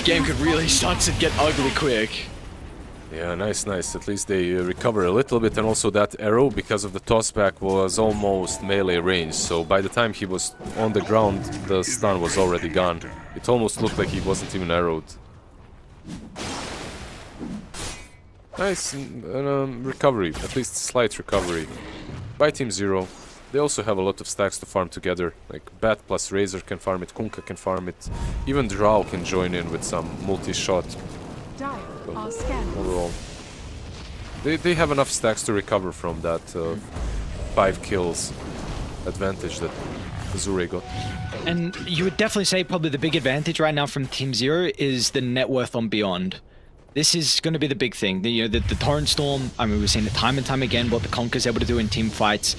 game could really start to get ugly quick. Yeah, nice. At least they recover a little bit, and also that arrow, because of the tossback, was almost melee range. So by the time he was on the ground, the stun was already gone. It almost looked like he wasn't even arrowed. Nice recovery, at least slight recovery by Team Zero. They also have a lot of stacks to farm together. Like Bat plus Razor can farm it, Kunkka can farm it. Even Drow can join in with some multi-shot. Overall, they have enough stacks to recover from that 5 kills advantage that Azure got. And you would definitely say probably the big advantage right now from Team Zero is the net worth on Beyond. This is going to be the big thing. The Torrent Storm, I mean, we've seen it time and time again, what the Conker's able to do in team fights.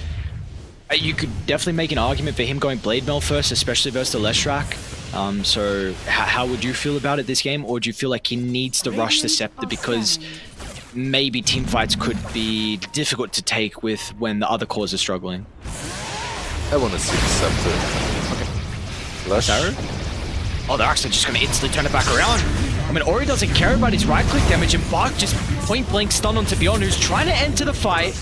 You could definitely make an argument for him going Blade Mail first, especially versus the Leshrac. So how would you feel about it this game? Or do you feel like he needs to rush the Scepter because maybe team fights could be difficult to take with when the other cores are struggling? I want to see the Scepter. Okay. Lesh. Oh, they're actually just going to instantly turn it back around. I mean, Ori doesn't care about his right-click damage, and Bark just point-blank stun onto Beyond, who's trying to enter the fight.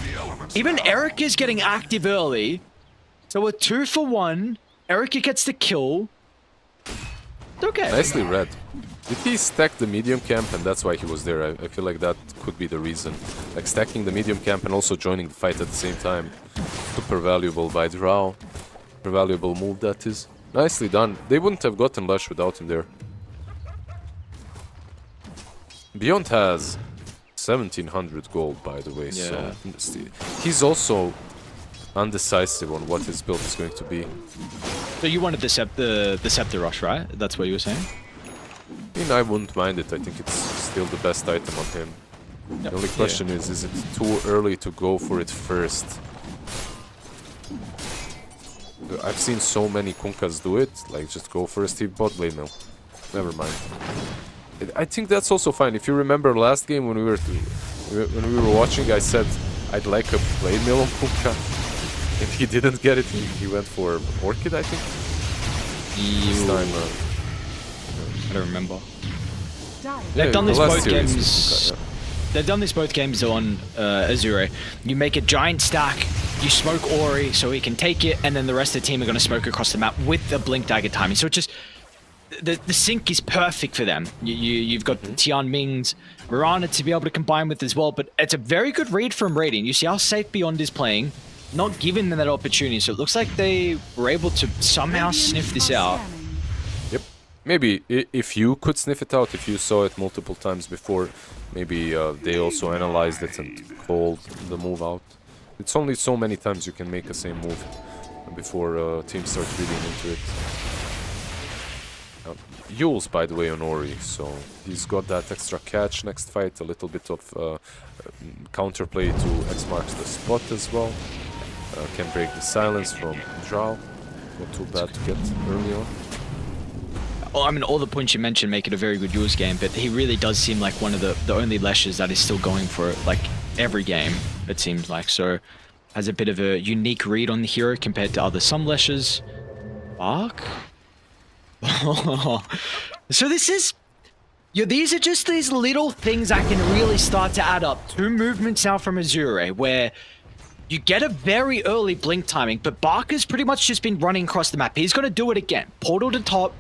Even Eric is getting active early. So a 2-for-1. Erica gets the kill. It's okay. Nicely read. Did he stack the medium camp and that's why he was there? I feel like that could be the reason. Like stacking the medium camp and also joining the fight at the same time. Super valuable by Drow. Super valuable move that is. Nicely done. They wouldn't have gotten Lush without him there. Beyond has 1700 gold, by the way, so he's also undecisive on what his build is going to be. So you wanted the Scepter Rush, right? That's what you were saying? I mean, I wouldn't mind it. I think it's still the best item on him. Yep. The only question is it too early to go for it first? I've seen so many Kunkas do it, like just go first, he bought Blade Mail. Never mind. I think that's also fine. If you remember last game when we were watching, I said I'd like a Blade Mail on Kunkka. If he didn't get it, he went for Orchid, I think. This time, I don't remember. yeah, They've done this last both series games. Kunkka, They've done this both games on Azure. You make a giant stack, you smoke Ori so he can take it, and then the rest of the team are going to smoke across the map with the blink dagger timing. So it just the sync is perfect for them. You've got Tian Ming's Mirana to be able to combine with as well, but it's a very good read from Radiant. You see how safe Beyond is playing, not giving them that opportunity. So it looks like they were able to somehow sniff this out. Yep. Maybe if you could sniff it out, if you saw it multiple times before, maybe they also analyzed it and called the move out. It's only so many times you can make the same move before teams start reading into it. Yules, by the way, on Ori, so he's got that extra catch next fight, a little bit of counterplay to X marks the spot as well. Can break the silence from Drow. Not too bad to get early on. I mean, all the points you mentioned make it a very good Yules game, but he really does seem like one of the only Leshes that is still going for it, like every game, it seems like. So has a bit of a unique read on the hero compared to other some Leshes. Bark? So this is... Yeah, these are just these little things that can really start to add up. 2 movements out from Azure, where you get a very early blink timing, but Barker's pretty much just been running across the map. He's going to do it again. Portal to top.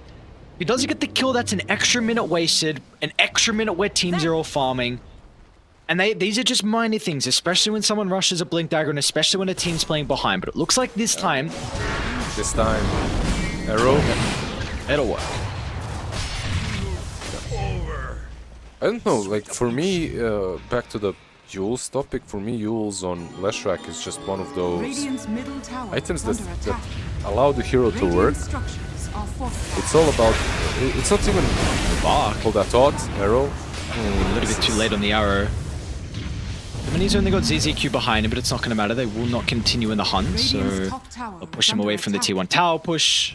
If he doesn't get the kill, that's an extra minute wasted, an extra minute where Team Zero farming. And these are just minor things, especially when someone rushes a blink dagger, and especially when a team's playing behind. But it looks like this time... Arrow. It'll work. I don't know, like for me, back to the Yules topic, for me Yules on Leshrac is just one of those items that allow the hero to work. It's all about, it's not even all that odd, arrow. A little bit too late on the arrow. I mean, he's only got ZZQ behind him, but it's not going to matter. They will not continue in the hunt, so they'll push him away from the T1 tower push.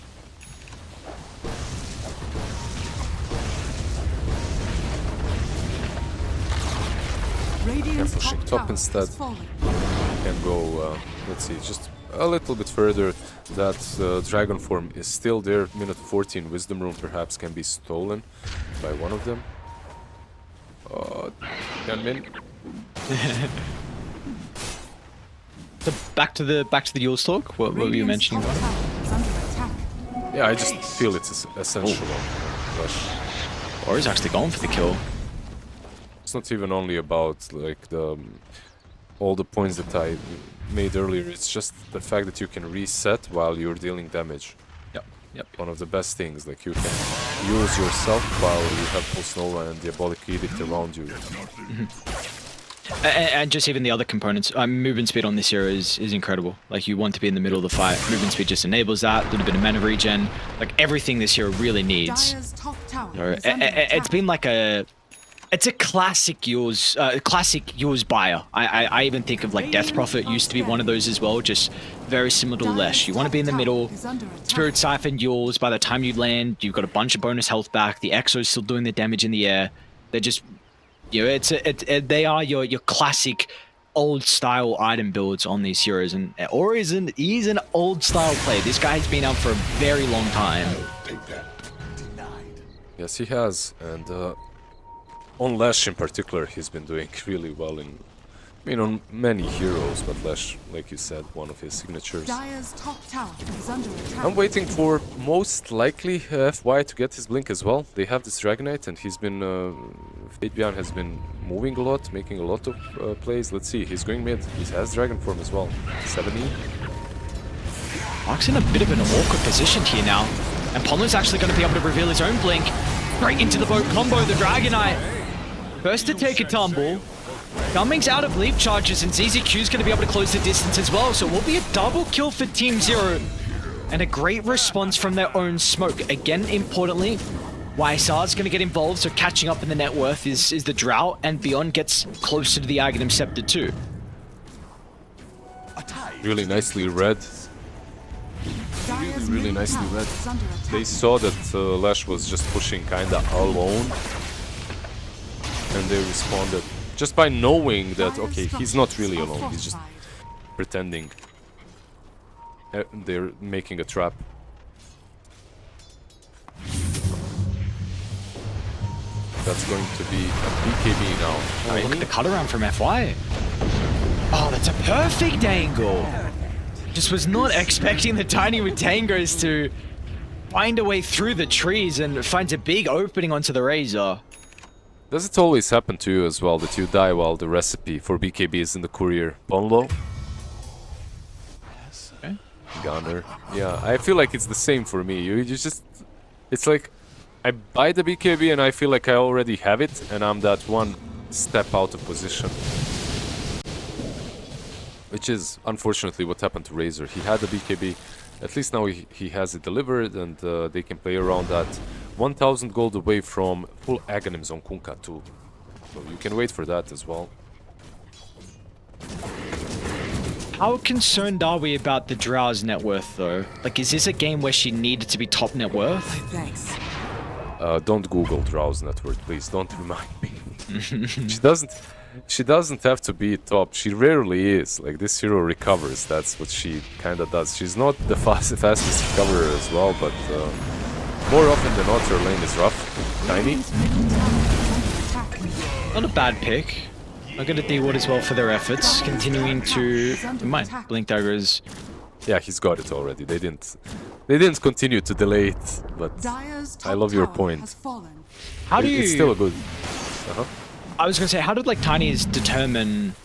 They're pushing top instead. Can go, let's see, just a little bit further. That dragon form is still there. Minute 14 wisdom room perhaps can be stolen by one of them. 10 min. So back to the Yules talk. What were you mentioning about it? Yeah, I just feel it's essential. Or he's actually going for the kill. It's not even only about like all the points that I made earlier. It's just the fact that you can reset while you're dealing damage. Yep. One of the best things. Like you can use yourself while you have Pulse Nova and Diabolic Edict around you. And just even the other components, movement speed on this hero is incredible. Like, you want to be in the middle of the fight. Movement speed just enables that. A little bit of mana regen. Like, everything this hero really needs. It's been like a... It's a classic Yules buyer. I even think of like Death Prophet used to be one of those as well, just very similar to Lesh. You want to be in the middle, Spirit Siphon, Yules, by the time you land, you've got a bunch of bonus health back, the Exo's still doing the damage in the air. They're just, you know, they are your classic old style item builds on these heroes, and Ori he's an old style player. This guy's been out for a very long time. Yes, he has, and on Lesh in particular, he's been doing really well in, I mean, on many heroes, but Lesh, like you said, one of his signatures. I'm waiting for most likely FY to get his blink as well. They have this Dragonite, and he's been, Fabian has been moving a lot, making a lot of plays. Let's see, he's going mid. He has Dragon Form as well. 70. Mark's in a bit of an awkward position here now, and Pomlo's actually going to be able to reveal his own blink. Right into the boat combo, the Dragonite. First to take a tumble. Gumming's out of leaf charges, and ZZQ's going to be able to close the distance as well, so it will be a double kill for Team Zero. And a great response from their own smoke. Again, importantly, YSR's going to get involved, so catching up in the net worth is the Drought, and Beyond gets closer to the Aghanim Scepter too. Really nicely read. Really nicely read. They saw that Lesh was just pushing kinda alone, and they responded just by knowing that, okay, he's not really alone, he's just pretending. They're making a trap. that's going to be a BKB now. Oh, look at the cut around from FY. Oh, that's a perfect angle. Just was not expecting the Tiny with Tangos to find a way through the trees and finds a big opening onto the Razor. Does it always happen to you as well that you die while the recipe for BKB is in the courier? Bonlo? Okay. Gunner. Yeah, I feel like it's the same for me. You just... It's like... I buy the BKB and I feel like I already have it and I'm that one step out of position. Which is unfortunately what happened to Razor. He had the BKB, at least now he has it delivered and they can play around that. 1000 gold away from full Aghanims on Kunkka too. So you can wait for that as well. How concerned are we about the Drow's net worth though? Like, is this a game where she needed to be top net worth? Thanks. Don't Google Drow's net worth, please. Don't remind me. She doesn't have to be top. She rarely is. Like, this hero recovers. That's what she kind of does. She's not the fastest recoverer as well, but more often than not, her lane is rough. Tiny. Not a bad pick. I'll get a D-Ward as well for their efforts. Continuing to... Blink Daggers. Yeah, he's got it already. They didn't continue to delay it, but I love your point. How do you... It's still a good... I was gonna say, how did like Tinies determine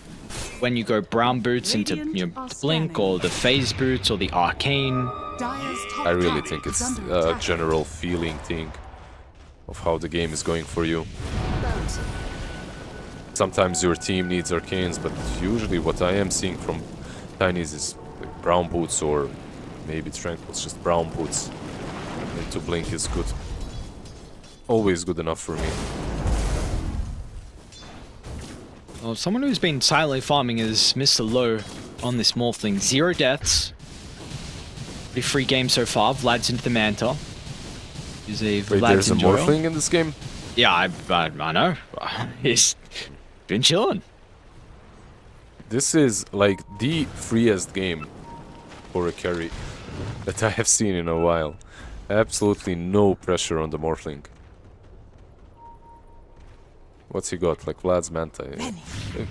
when you go brown boots into the Blink or the phase boots or the arcane? I really think it's a general feeling thing of how the game is going for you. Sometimes your team needs arcanes, but usually what I am seeing from Tinies is like brown boots or maybe Tranquil's just brown boots into Blink is good. Always good enough for me. Well, someone who's been silently farming is Mr. Low on this Morphling. 0 deaths. Pretty free game so far. Vlad's into the Manta. Wait, there's a Morphling in this game? Yeah, I know. He's been chilling. This is like the freest game for a carry that I have seen in a while. Absolutely no pressure on the Morphling. What's he got? Like Vlad's Manta.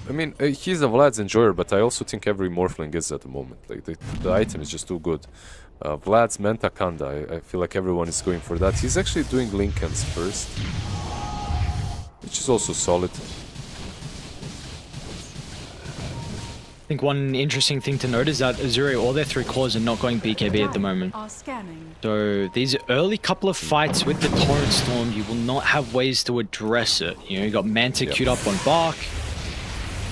I mean, he's a Vlad's enjoyer, but I also think every Morphling is at the moment. Like the item is just too good. Vlad's Manta Kanda, I feel like everyone is going for that. He's actually doing Lincolns first, which is also solid. I think one interesting thing to note is that Azuri, all their 3 cores are not going BKB at the moment. So these early couple of fights with the Torrent Storm, you will not have ways to address it. You know, you got Manta queued up on Bark,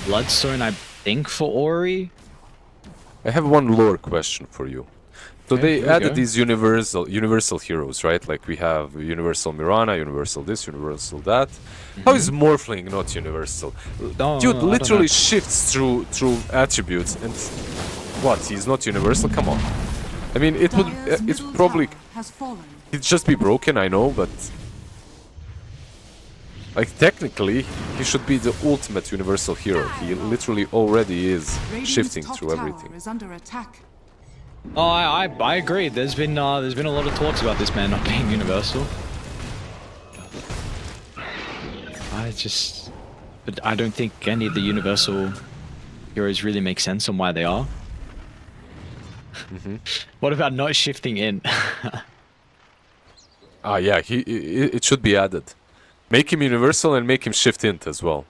Bloodstone, I think, for Ori. I have one lore question for you. So Okay, they added these universal heroes, right? Like we have Universal Mirana, Universal this, Universal that. How is Morphling not universal? Dude literally shifts through attributes and what? He's not universal? Come on. I mean, it's probably it'd just be broken, I know, but like technically he should be the ultimate universal hero. He literally already is shifting through everything. Oh, I agree. There's been a lot of talks about this man not being universal. But I don't think any of the universal heroes really make sense on why they are. What about not shifting in? Yeah, it should be added. Make him universal and make him shift int as well.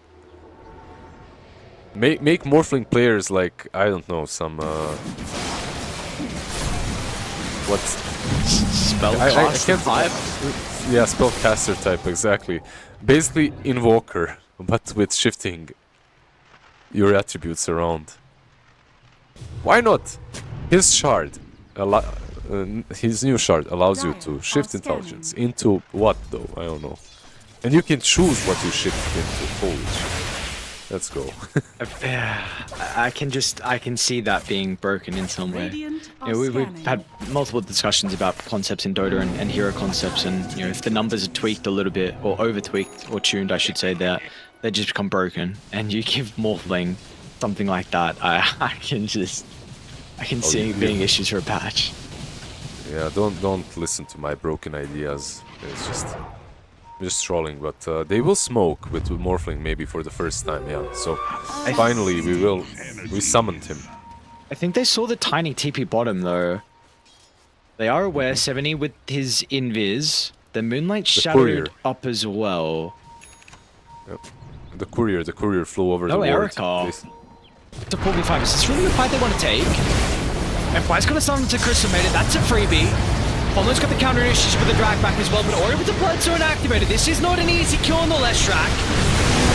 Make Morphling players like, I don't know, some what Spellcaster type? Yeah, spellcaster type, exactly. Basically Invoker, but with shifting your attributes around. Why not? His shard, his new shard allows you to shift intelligence into what though? I don't know. And you can choose what you shift into. Holy shit. Let's go. I can see that being broken in some way. We've had multiple discussions about concepts in Dota and hero concepts, and you know, if the numbers are tweaked a little bit, or over tweaked, or tuned, I should say, that they just become broken. And you give Morphling something like that, I can see being issues for a patch. Yeah, don't listen to my broken ideas. It's just just trolling, but they will smoke with Morphling maybe for the first time, yeah. So finally we summoned him. I think they saw the tiny TP bottom though. They are aware 70 with his invis. The Moonlight courier. shadowed up as well. Yep. The courier flew over No the ward. Erica. It's a 4v5. Is this really the fight they want to take? FY's got a summon to Crystal Maiden. That's a freebie. Homeland's got the counter issues with the drag back as well, but Ori with the Bloodstone activated. This is not an easy kill on the left track.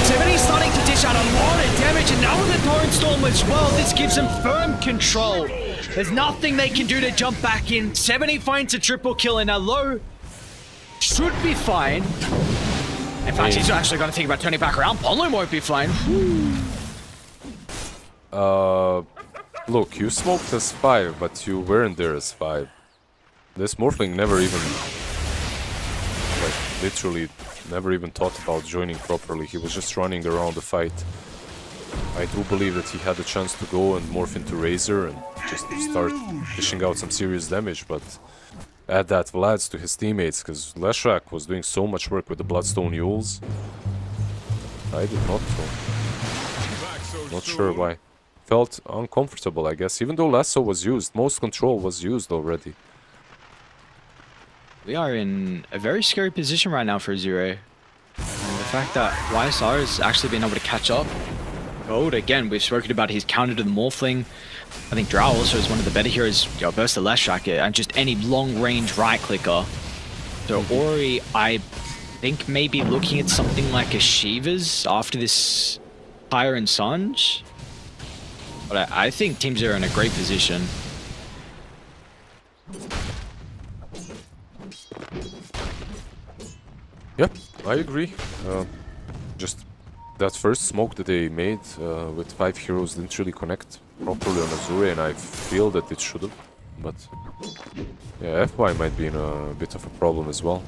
70 starting to dish out a lot of damage, and now with the Torrent Storm as well, this gives them firm control. There's nothing they can do to jump back in. 70 finds a triple kill, and a low should be fine. In fact, he's actually going to think about turning back around. Ponlo won't be fine. Look, you smoked as 5, but you weren't there as 5. This Morphling never even, like, literally never even thought about joining properly. He was just running around the fight. I do believe that he had the chance to go and morph into Razor and just start dishing out some serious damage, but add that Vlad's to his teammates, because Leshrak was doing so much work with the Bloodstone Yules. I did not know. Not sure why. Felt uncomfortable, I guess, even though Lasso was used. Most control was used already. We are in a very scary position right now for Zero. And the fact that YSR has actually been able to catch up. Gold, again, we've spoken about his counter to the Morphling. I think Drow also is one of the better heroes. Burst the Leshrak and just any long-range right-clicker. So Ori, I think maybe looking at something like a Shiva's after this Pyre and Sanj. But I think Team Zero are in a great position. Yep, I agree. Just that first smoke that they made with 5 heroes didn't really connect properly on Azure, and I feel that it should have. But yeah, FY might be in a bit of a problem as well.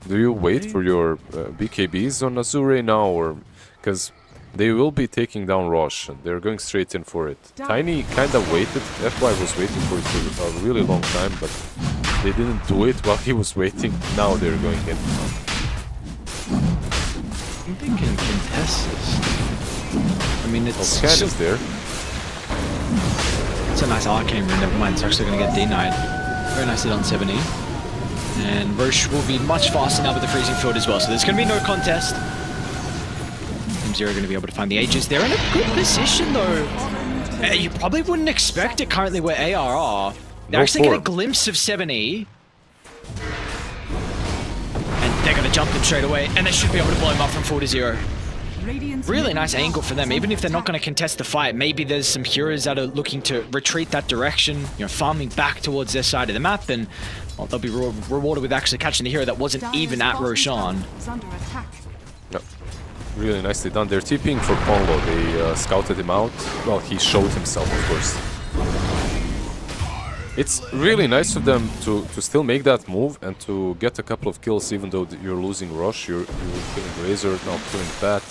Do you wait for your BKBs on Azure now, or because they will be taking down Rosh and they're going straight in for it? Tiny kind of waited. FY was waiting for it for a really long time, but they didn't do it while he was waiting. Now they're going in. I think they can contest this. I mean, it's Scan is there. It's a nice arcane rune. Never mind, it's actually going to get denied. Very nicely done, 70. And Roche will be much faster now with the freezing field as well, so there's going to be no contest. Team Zero going to be able to find the Aegis. They're in a good position though. You probably wouldn't expect it currently where AR are. They actually get a glimpse of 70. And they're going to jump them straight away, and they should be able to blow him up from 4 to 0. Really nice angle for them, even if they're not going to contest the fight. Maybe there's some heroes that are looking to retreat that direction, you know, farming back towards their side of the map, and well, they'll be rewarded with actually catching the hero that wasn't even at Roshan. Yep. Really nicely done. They're TPing for Ponlo. They scouted him out. Well, he showed himself, of course. It's really nice of them to still make that move and to get a couple of kills, even though you're losing Rosh, you're killing Razor, now killing Bat.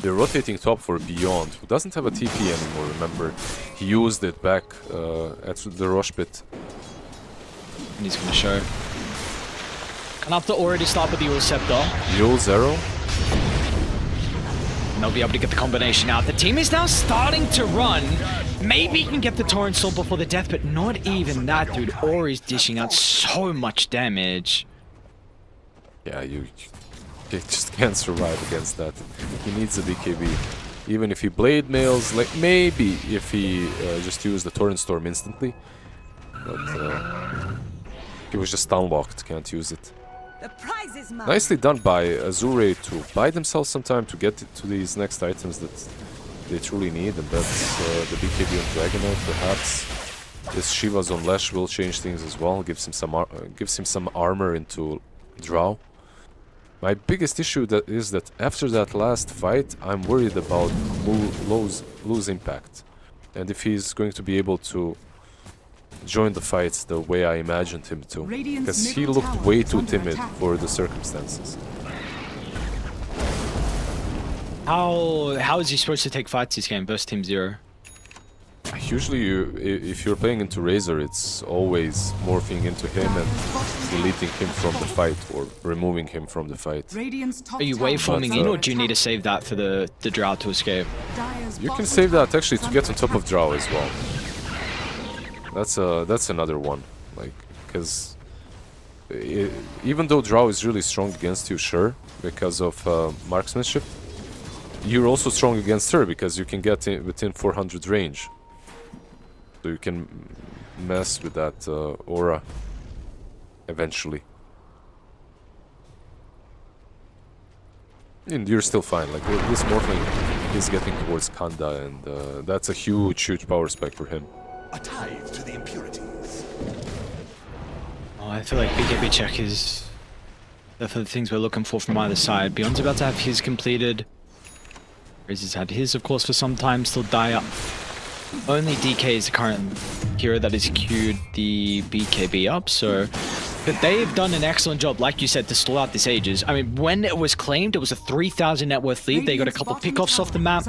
They're rotating top for Beyond, who doesn't have a TP anymore, remember. He used it back at the Rosh pit. And he's going to show. Enough to already start with the Yule Scepter. Yule Zero. And they'll be able to get the combination out. The team is now starting to run. Maybe he can get the Torrent Storm before the death, but not even that, dude. Ori's dishing out so much damage. Yeah, you just can't survive against that. He needs a BKB. Even if he blade mails, like maybe if he just used the Torrent Storm instantly. But he was just unlocked, can't use it. The prize is mine. Nicely done by Azure to buy themselves some time to get to these next items that they truly need, and that's the BKB on Dragonite, perhaps. This Shiva's on Lesh will change things as well, gives him some armor into Drow. My biggest issue is that after that last fight, I'm worried about lose impact, and if he's going to be able to join the fights the way I imagined him to, because he looked way too timid for the circumstances. How is he supposed to take fights this game versus Team Zero? usually if you're playing into Razor, it's always morphing into him and deleting him from the fight or removing him from the fight. Radiant's top Are you tower waveforming is in, or under do you need to save that for the Drow to escape? Dire's You can bottom save tower that actually is to get on under top of attack. Drow as well. That's another one, like, because even though Drow is really strong against you, sure, because of marksmanship, you're also strong against her because you can get within 400 range. So you can mess with that aura eventually. And you're still fine. Like this Morphling is getting towards Kanda, and that's a huge power spike for him. A tithe to the impurities. Oh, I feel like BKB check is definitely the things we're looking for from either side. Beyond's about to have his completed. Razor's had his, of course, for some time. Still die up. Only DK is the current hero that has queued the BKB up, so... But they've done an excellent job, like you said, to stall out this Aegis. I mean, when it was claimed, it was a 3,000 net worth lead. They got a couple pickoffs off the map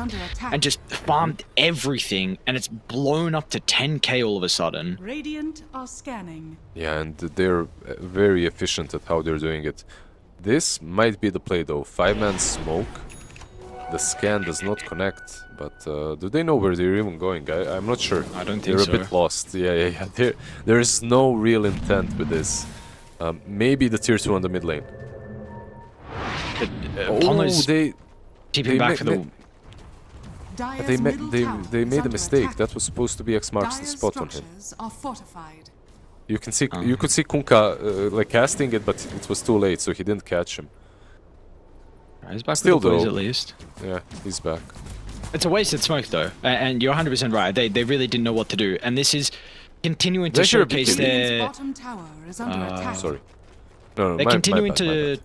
and just farmed everything, and it's blown up to 10k all of a sudden. Radiant are scanning. Yeah, and they're very efficient at how they're doing it. This might be the play though. 5-man smoke. The scan does not connect, but do they know where they're even going? I'm not sure. I don't think they're so. a bit lost. Yeah. There is no real intent with this. Maybe the tier 2 on the mid lane. But, Oh, they keeping back for the... Dire's middle tower they is made a under mistake. attack. That was supposed to be X marks the Dire's spot on him. structures are fortified. You can see you could see Kunkka like casting it, but it was too late, so he didn't catch him. He's back Still with the boys though. at least. Yeah, he's back. It's a wasted smoke though, and you're 100% right. They really didn't know what to do, and this is continuing to They should have showcase beaten Radiant's their... bottom tower is under attack. Sorry. No, They're my continuing bad, my bad.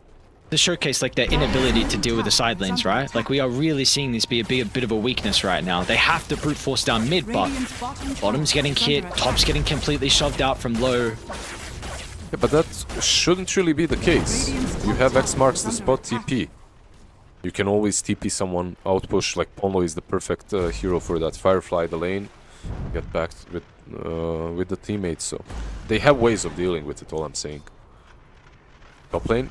to showcase like their inability to deal with the side lanes, right? Like we are really seeing this be a bit of a weakness right now. They have to brute force down mid, but Radiant's bottom tower bottom's getting is hit, under top's attack. getting completely shoved out from low. Yeah, but that shouldn't really be the case. You have X marks the spot TP. You can always TP someone, outpush, like Polo is the perfect hero for that. Firefly the lane, get back with the teammates, so they have ways of dealing with it, all I'm saying. Top lane,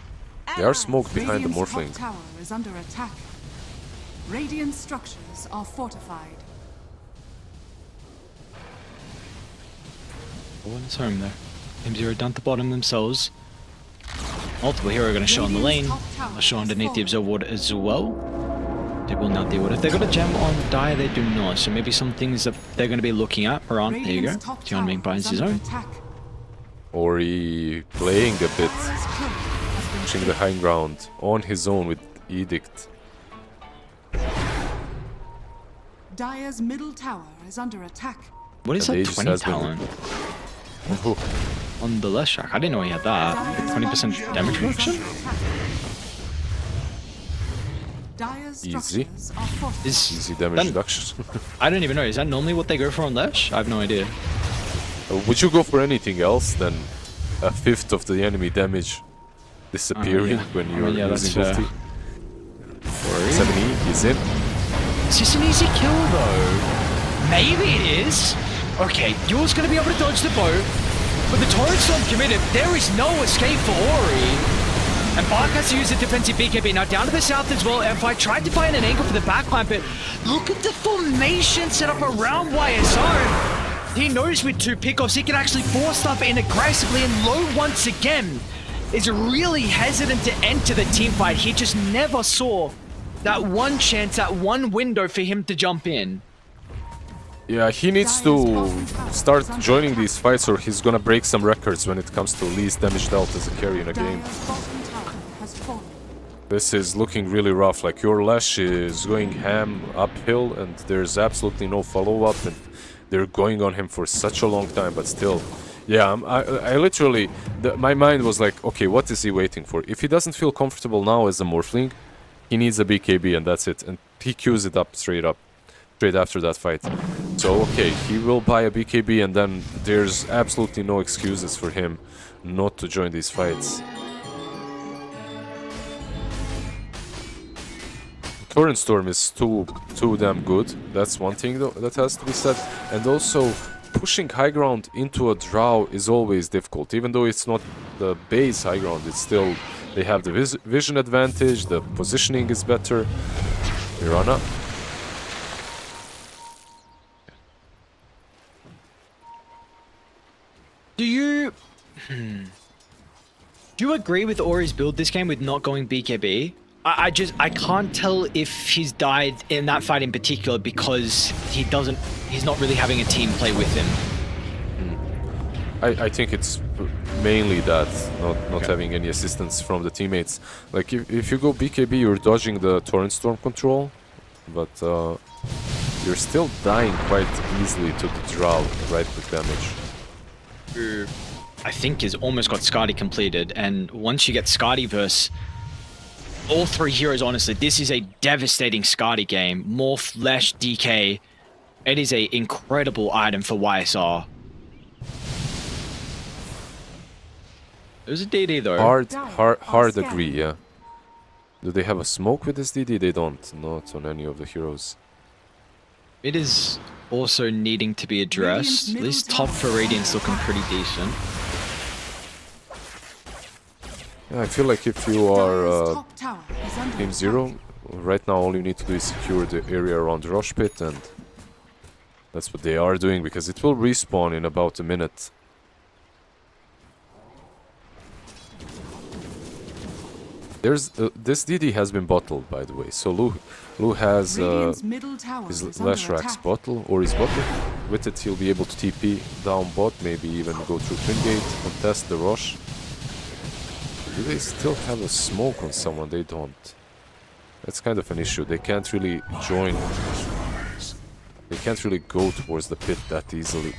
they are smoked behind the Radiant's top Morphling. tower is under attack. Radiant structures are fortified. No one's home though. Team Zero down at the bottom themselves. Multiple hero going to show on the lane. I'll show underneath the Absorb Ward as well. They will now deal with it. If they've got a gem on Dire, they do not. So maybe some things that they're going to be looking at are on. There you go. Radiant's top Tianming tower binds is his under own. attack. Ori playing a bit, Dire's turret has been pushing the high ground on his own with Edict. Dire's middle tower is under attack. What is And that Aegis 20 has been- talent on the left track? I didn't know he had that. Dire's 20% bottom damage tower is reduction? under attack. Dire's Easy. structures are fortified. Easy damage Then- reduction. I don't even know. Is that normally what they go for on Lesh? I have no idea. Would you go for anything else than a fifth of the enemy damage disappearing yeah. when I you're mean, yeah, that's using fair. ulti? 7E, he's in. Is this an easy kill though? Maybe it is. Okay, Yule's gonna be able to dodge the boat, but the turret's not committed. There is no escape for Ori. And Bark has to use the defensive BKB. Now down to the south as well. Fi tried to find an angle for the backline, but look at the formation set up around YSO. He knows with 2 pickoffs, he can actually force stuff in aggressively, and Low once again is really hesitant to enter the team fight. He just never saw that one chance, that one window for him to jump in. Yeah, he needs to start joining these fights or he's gonna break some records when it comes to least damage dealt as a carry in a game. Dire's bottom tower has fallen. This is looking really rough, like your Lash is going ham uphill and there's absolutely no follow-up and they're going on him for such a long time, but still. Yeah, I literally, my mind was like, okay, what is he waiting for? If he doesn't feel comfortable now as a Morphling, he needs a BKB and that's it. And he queues it up straight after that fight. So, okay, he will buy a BKB and then there's absolutely no excuses for him not to join these fights. Torrent Storm is too damn good. That's one thing though that has to be said. And also, pushing high ground into a draw is always difficult. Even though it's not the base high ground, it's still, they have the vision advantage, the positioning is better. Mirana. Do you agree with Ori's build this game with not going BKB? I can't tell if he's died in that fight in particular because he's not really having a team play with him. I think it's mainly that, not having any assistance from the teammates. Like if you go BKB, you're dodging the Torrent Storm control, but you're still dying quite easily to the draw right click damage. I think is almost got Skadi completed, and once you get Skadi versus all three heroes, honestly, this is a devastating Skadi game. More flesh, DK. It is a incredible item for YSR. There's a DD though. Hard agree, yeah. Do they have a smoke with this DD? They don't, not on any of the heroes. It is also needing to be addressed. At least top for Radiant's looking pretty decent. Yeah, I feel like if you are Team 0, right now all you need to do is secure the area around the Rush Pit, and that's what they are doing, because it will respawn in about a minute. There's this DD has been bottled, by the way, so Lu has his Lashrak's bottle, or his bottle. With it he'll be able to TP down bot, maybe even go through Twin Gate, contest the rush. Do they still have a smoke on someone? They don't. That's kind of an issue. They can't really join. They can't really go towards the pit that easily.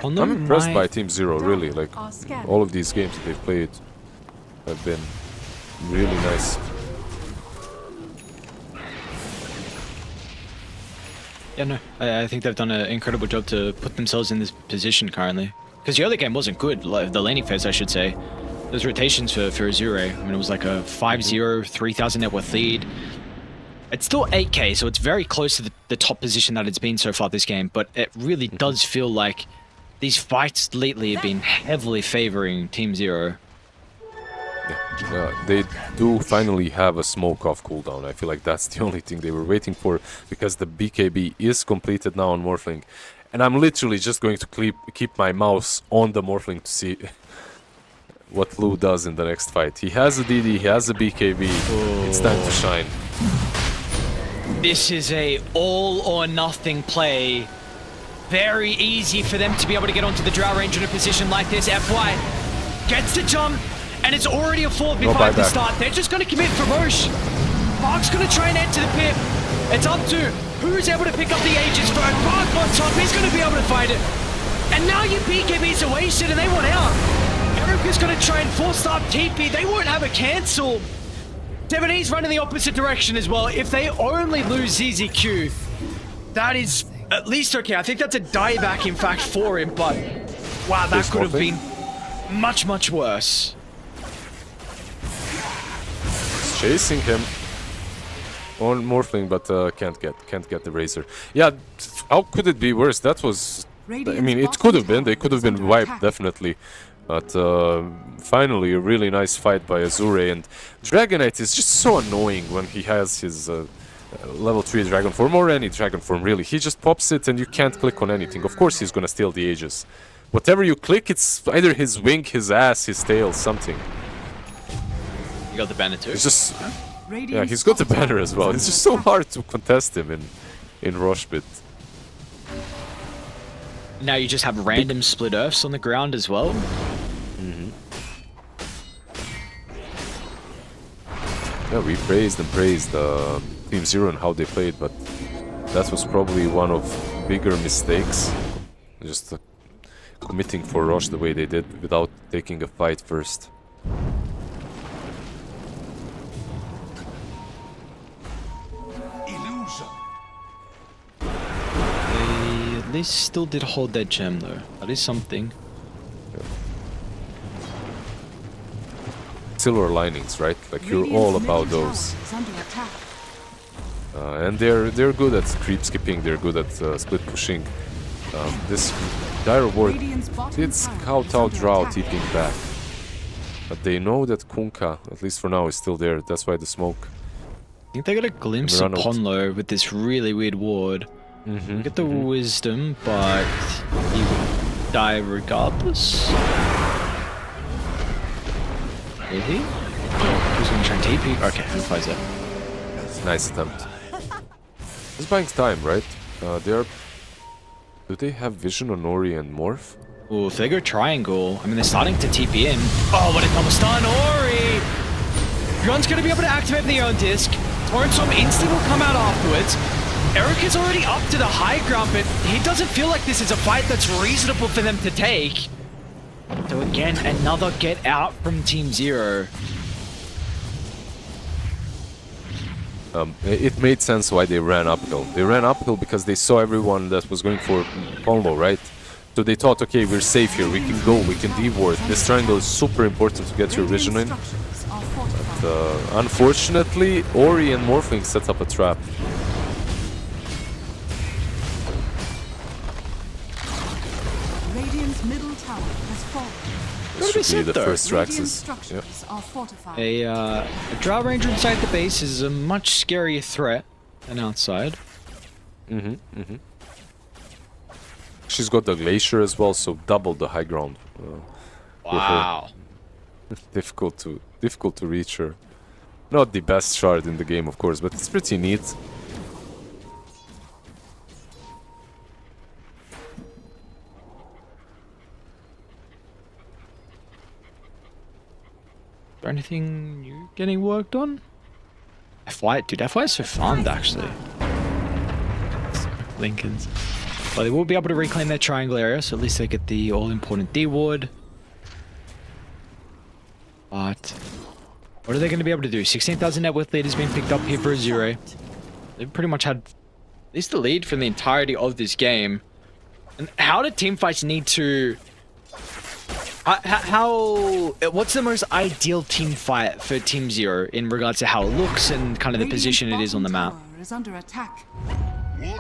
I'm impressed by Team 0, really. Like, all of these games that they've played have been really nice. Yeah, no, I think they've done an incredible job to put themselves in this position currently. Because the other game wasn't good, like the laning phase, I should say. Those rotations for Azure, I mean, it was like a 5-0, 3,000 net worth lead. It's still 8k, so it's very close to the top position that it's been so far this game, but it really does feel like these fights lately have been heavily favoring Team 0. Yeah, they do finally have a smoke off cooldown. I feel like that's the only thing they were waiting for, because the BKB is completed now on Morphling. And I'm literally just going to keep my mouse on the Morphling to see what Lu does in the next fight. He has a DD, he has a BKB. Oh. It's time to shine. This is a all or nothing play. Very easy for them to be able to get onto the draw range in a position like this. FY gets the jump, and it's already a 4v5 to start. They're just going to commit for Roche. Mark's going to try and enter the pit. It's up to who's able to pick up the Aegis first. Mark on top, he's going to be able to fight it. And now your BKBs are wasted and they want out. Erica's going to try and force up TP. They won't have a cancel. Devonese running the opposite direction as well. If they only lose ZZQ, that is at least okay. I think that's a dieback, in fact, for him, but wow, that could have been much, much worse. He's chasing him on Morphling, but can't get the Razor. Yeah, how could it be worse? That was, I mean, it could have been. They could have been wiped, definitely. But finally, a really nice fight by Azure, and Dragonite is just so annoying when he has his level 3 dragon form, or any dragon form really. He just pops it and you can't click on anything. Of course he's gonna steal the Aegis. Whatever you click, it's either his wing, his ass, his tail, something. You got the banner too? It's just... yeah, he's got the banner as well. It's just so hard to contest him in Roshbit. Now you just have random split earths on the ground as well. Yeah, we praised Team 0 and how they played, but that was probably one of bigger mistakes. Just committing for Rosh the way they did without taking a fight first. They still did hold that gem though. That is something. silver linings, right? Like you're all about those. And they're good at creep skipping, they're good at split pushing. This Dire Ward did scout out Drow TPing back. But they know that Kunkka, at least for now, is still there. That's why the smoke. I think they got a glimpse of Ponlo with this really weird ward. Get the wisdom, but he would die regardless. Is he? Who's going to try and TP? Okay, who plays that? Nice attempt. It's buying time, right? Do they have vision on Ori and Morph? Oh, if they go triangle, I mean, they're starting to TP in. Oh, what a double stun, Ori! Yon's going to be able to activate the own disc. Torrenstorm instant will come out afterwards. Eric is already up to the high ground, but he doesn't feel like this is a fight that's reasonable for them to take. So again, another get out from Team Zero. It made sense why they ran uphill. They ran uphill because they saw everyone that was going for Ponlo, right? So they thought, okay, we're safe here, we can go, we can D-ward. This triangle is super important to get your vision in. But unfortunately, Ori and Morphling set up a trap. Radiant's middle tower has fallen. This should be the first Raxes. A Drow Ranger inside the base is a much scarier threat than outside. She's got the Glacier as well, so double the high ground. Wow. difficult to reach her. Not the best shard in the game, of course, but it's pretty neat. Is there anything new getting worked on? FY, dude, FY is so farmed actually. Lincolns. Well, they will be able to reclaim their triangle area, so at least they get the all-important D-ward. But what are they going to be able to do? 16,000 net worth lead has been picked up here for Azure. They've pretty much had at least the lead for the entirety of this game. And how do teamfights need to... what's the most ideal team fight for Team Zero in regards to how it looks and kind of the position it is on the map? Is under attack.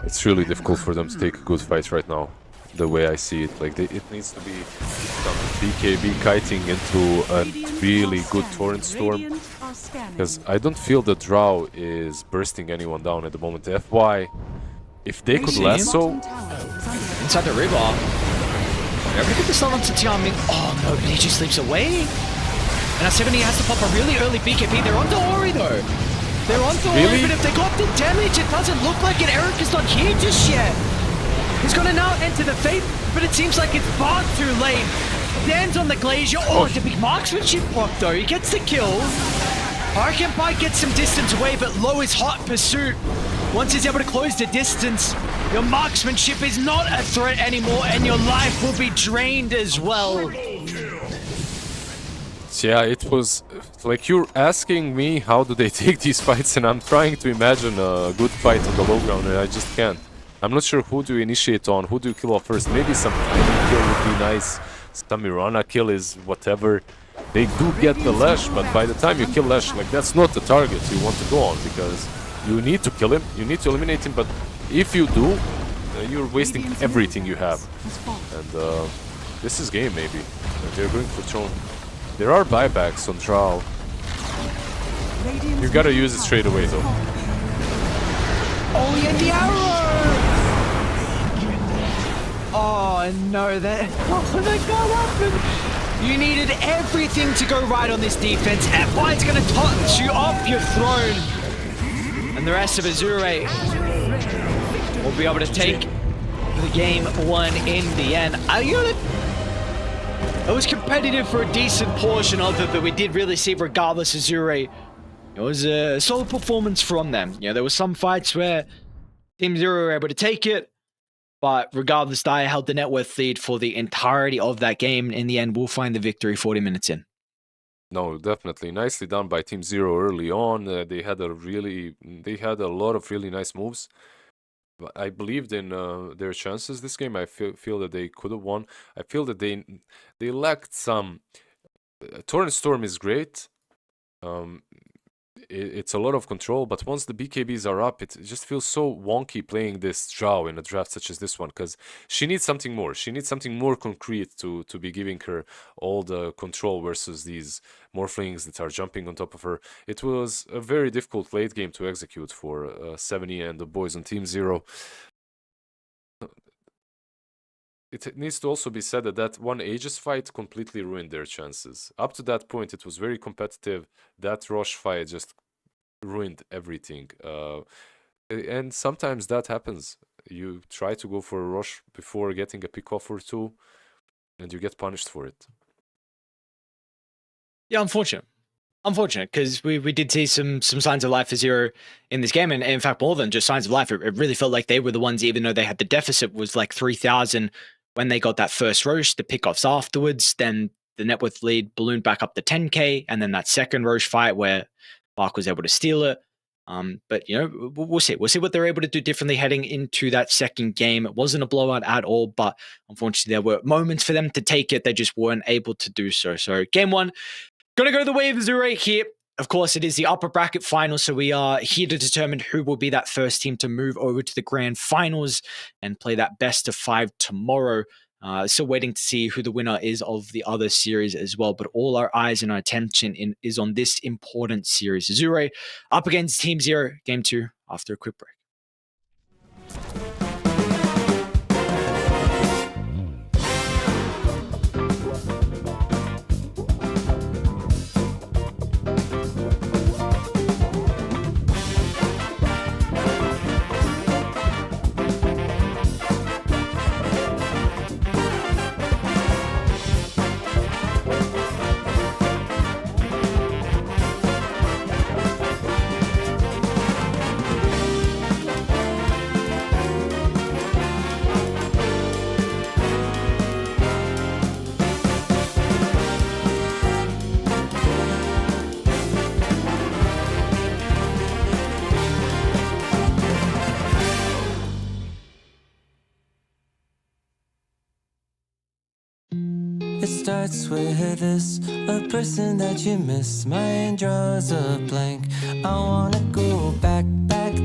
It's really difficult for them to take a good fight right now, the way I see it. Like, it needs to be some BKB kiting into a really good Torrent Storm. Because I don't feel the Drow is bursting anyone down at the moment. FY, if they could lasso... Inside the river. Never get the stun onto Tianming. Oh no, but he just sleeps away. And at 70 has to pop a really early BKB. They're onto Ori though. They're onto Ori, but if they got the damage, it doesn't look like it. Eric is not here just yet. He's gonna now enter the Fate, but it seems like it's far too late. Stands on the Glacier. Oh, it's a big marksmanship block though. He gets the kill. Archenpie gets some distance away, but Low is hot pursuit. Once he's able to close the distance, your marksmanship is not a threat anymore, and your life will be drained as well. Yeah, it was like you're asking me how do they take these fights, and I'm trying to imagine a good fight on the low ground, and I just can't. I'm not sure who do you initiate on, who do you kill off first. Maybe some timing kill would be nice. Some Mirana kill is whatever. They do get the Lash, but by the time you kill Lash, like that's not the target you want to go on, because you need to kill him, you need to eliminate him, but if you do, you're wasting everything you have. And this is game maybe. They're going for Throne. There are buybacks on Drow. You gotta use it straight away though. Oh, yeah, the arrow! Oh no, that can't happen. You needed everything to go right on this defense. FY's gonna touch you off your throne. And the rest of Azure will be able to take the game one in the end. It was competitive for a decent portion of it, but we did really see, regardless, Azure, it was a solid performance from them. You know, there were some fights where Team Zero were able to take it, but regardless, Dire held the net worth lead for the entirety of that game. In the end, we'll find the victory 40 minutes in. No, definitely. Nicely done by Team Zero early on. They had a lot of really nice moves. I believed in their chances this game. I feel that they could have won. I feel that they lacked some... Torrent Storm is great, It's a lot of control, but once the BKBs are up, it just feels so wonky playing this Zhao in a draft such as this one, because she needs something more. She needs something more concrete to be giving her all the control versus these Morphlings that are jumping on top of her. It was a very difficult late game to execute for 70 and the boys on Team Zero. It needs to also be said that one Aegis fight completely ruined their chances. Up to that point, it was very competitive. That Roche fight just ruined everything. And sometimes that happens. You try to go for a Roche before getting a pick off or two, and you get punished for it. Yeah, unfortunate. Unfortunate, because we did see some signs of life for Zero in this game, and in fact, more than just signs of life, it really felt like they were the ones, even though they had the deficit was like 3,000 when they got that first Roche, the pickoffs afterwards, then the net worth lead ballooned back up to 10k, and then that second Roche fight where Bark was able to steal it. But you know, we'll see. We'll see what they're able to do differently heading into that second game. It wasn't a blowout at all, but unfortunately, there were moments for them to take it. They just weren't able to do so. So game one, gonna go the way of Zure here. Of course, it is the upper bracket final, so we are here to determine who will be that first team to move over to the grand finals and play that best of 5 tomorrow. Still waiting to see who the winner is of the other series as well, but all our eyes and our attention is on this important series. Zure up against Team Zero, game 2 after a quick break. It starts with this, a person that you miss. Mine draws a blank. I wanna go back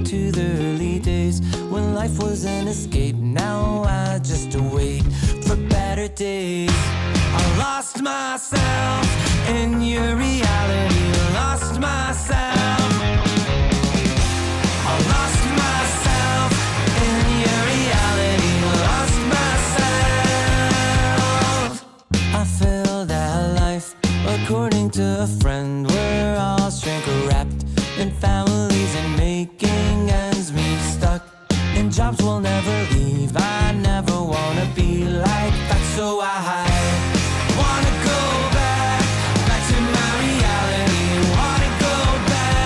to the early days when life was an escape. Now I just wait for better days. I lost myself in your reality. Lost myself. I lost myself in your reality. Lost myself. I feel that life, according to a friend, we're all shrink wrapped in families and making ends meet, stuck in jobs we'll never leave. I never wanna be like that, so I wanna go back to my reality. Wanna go back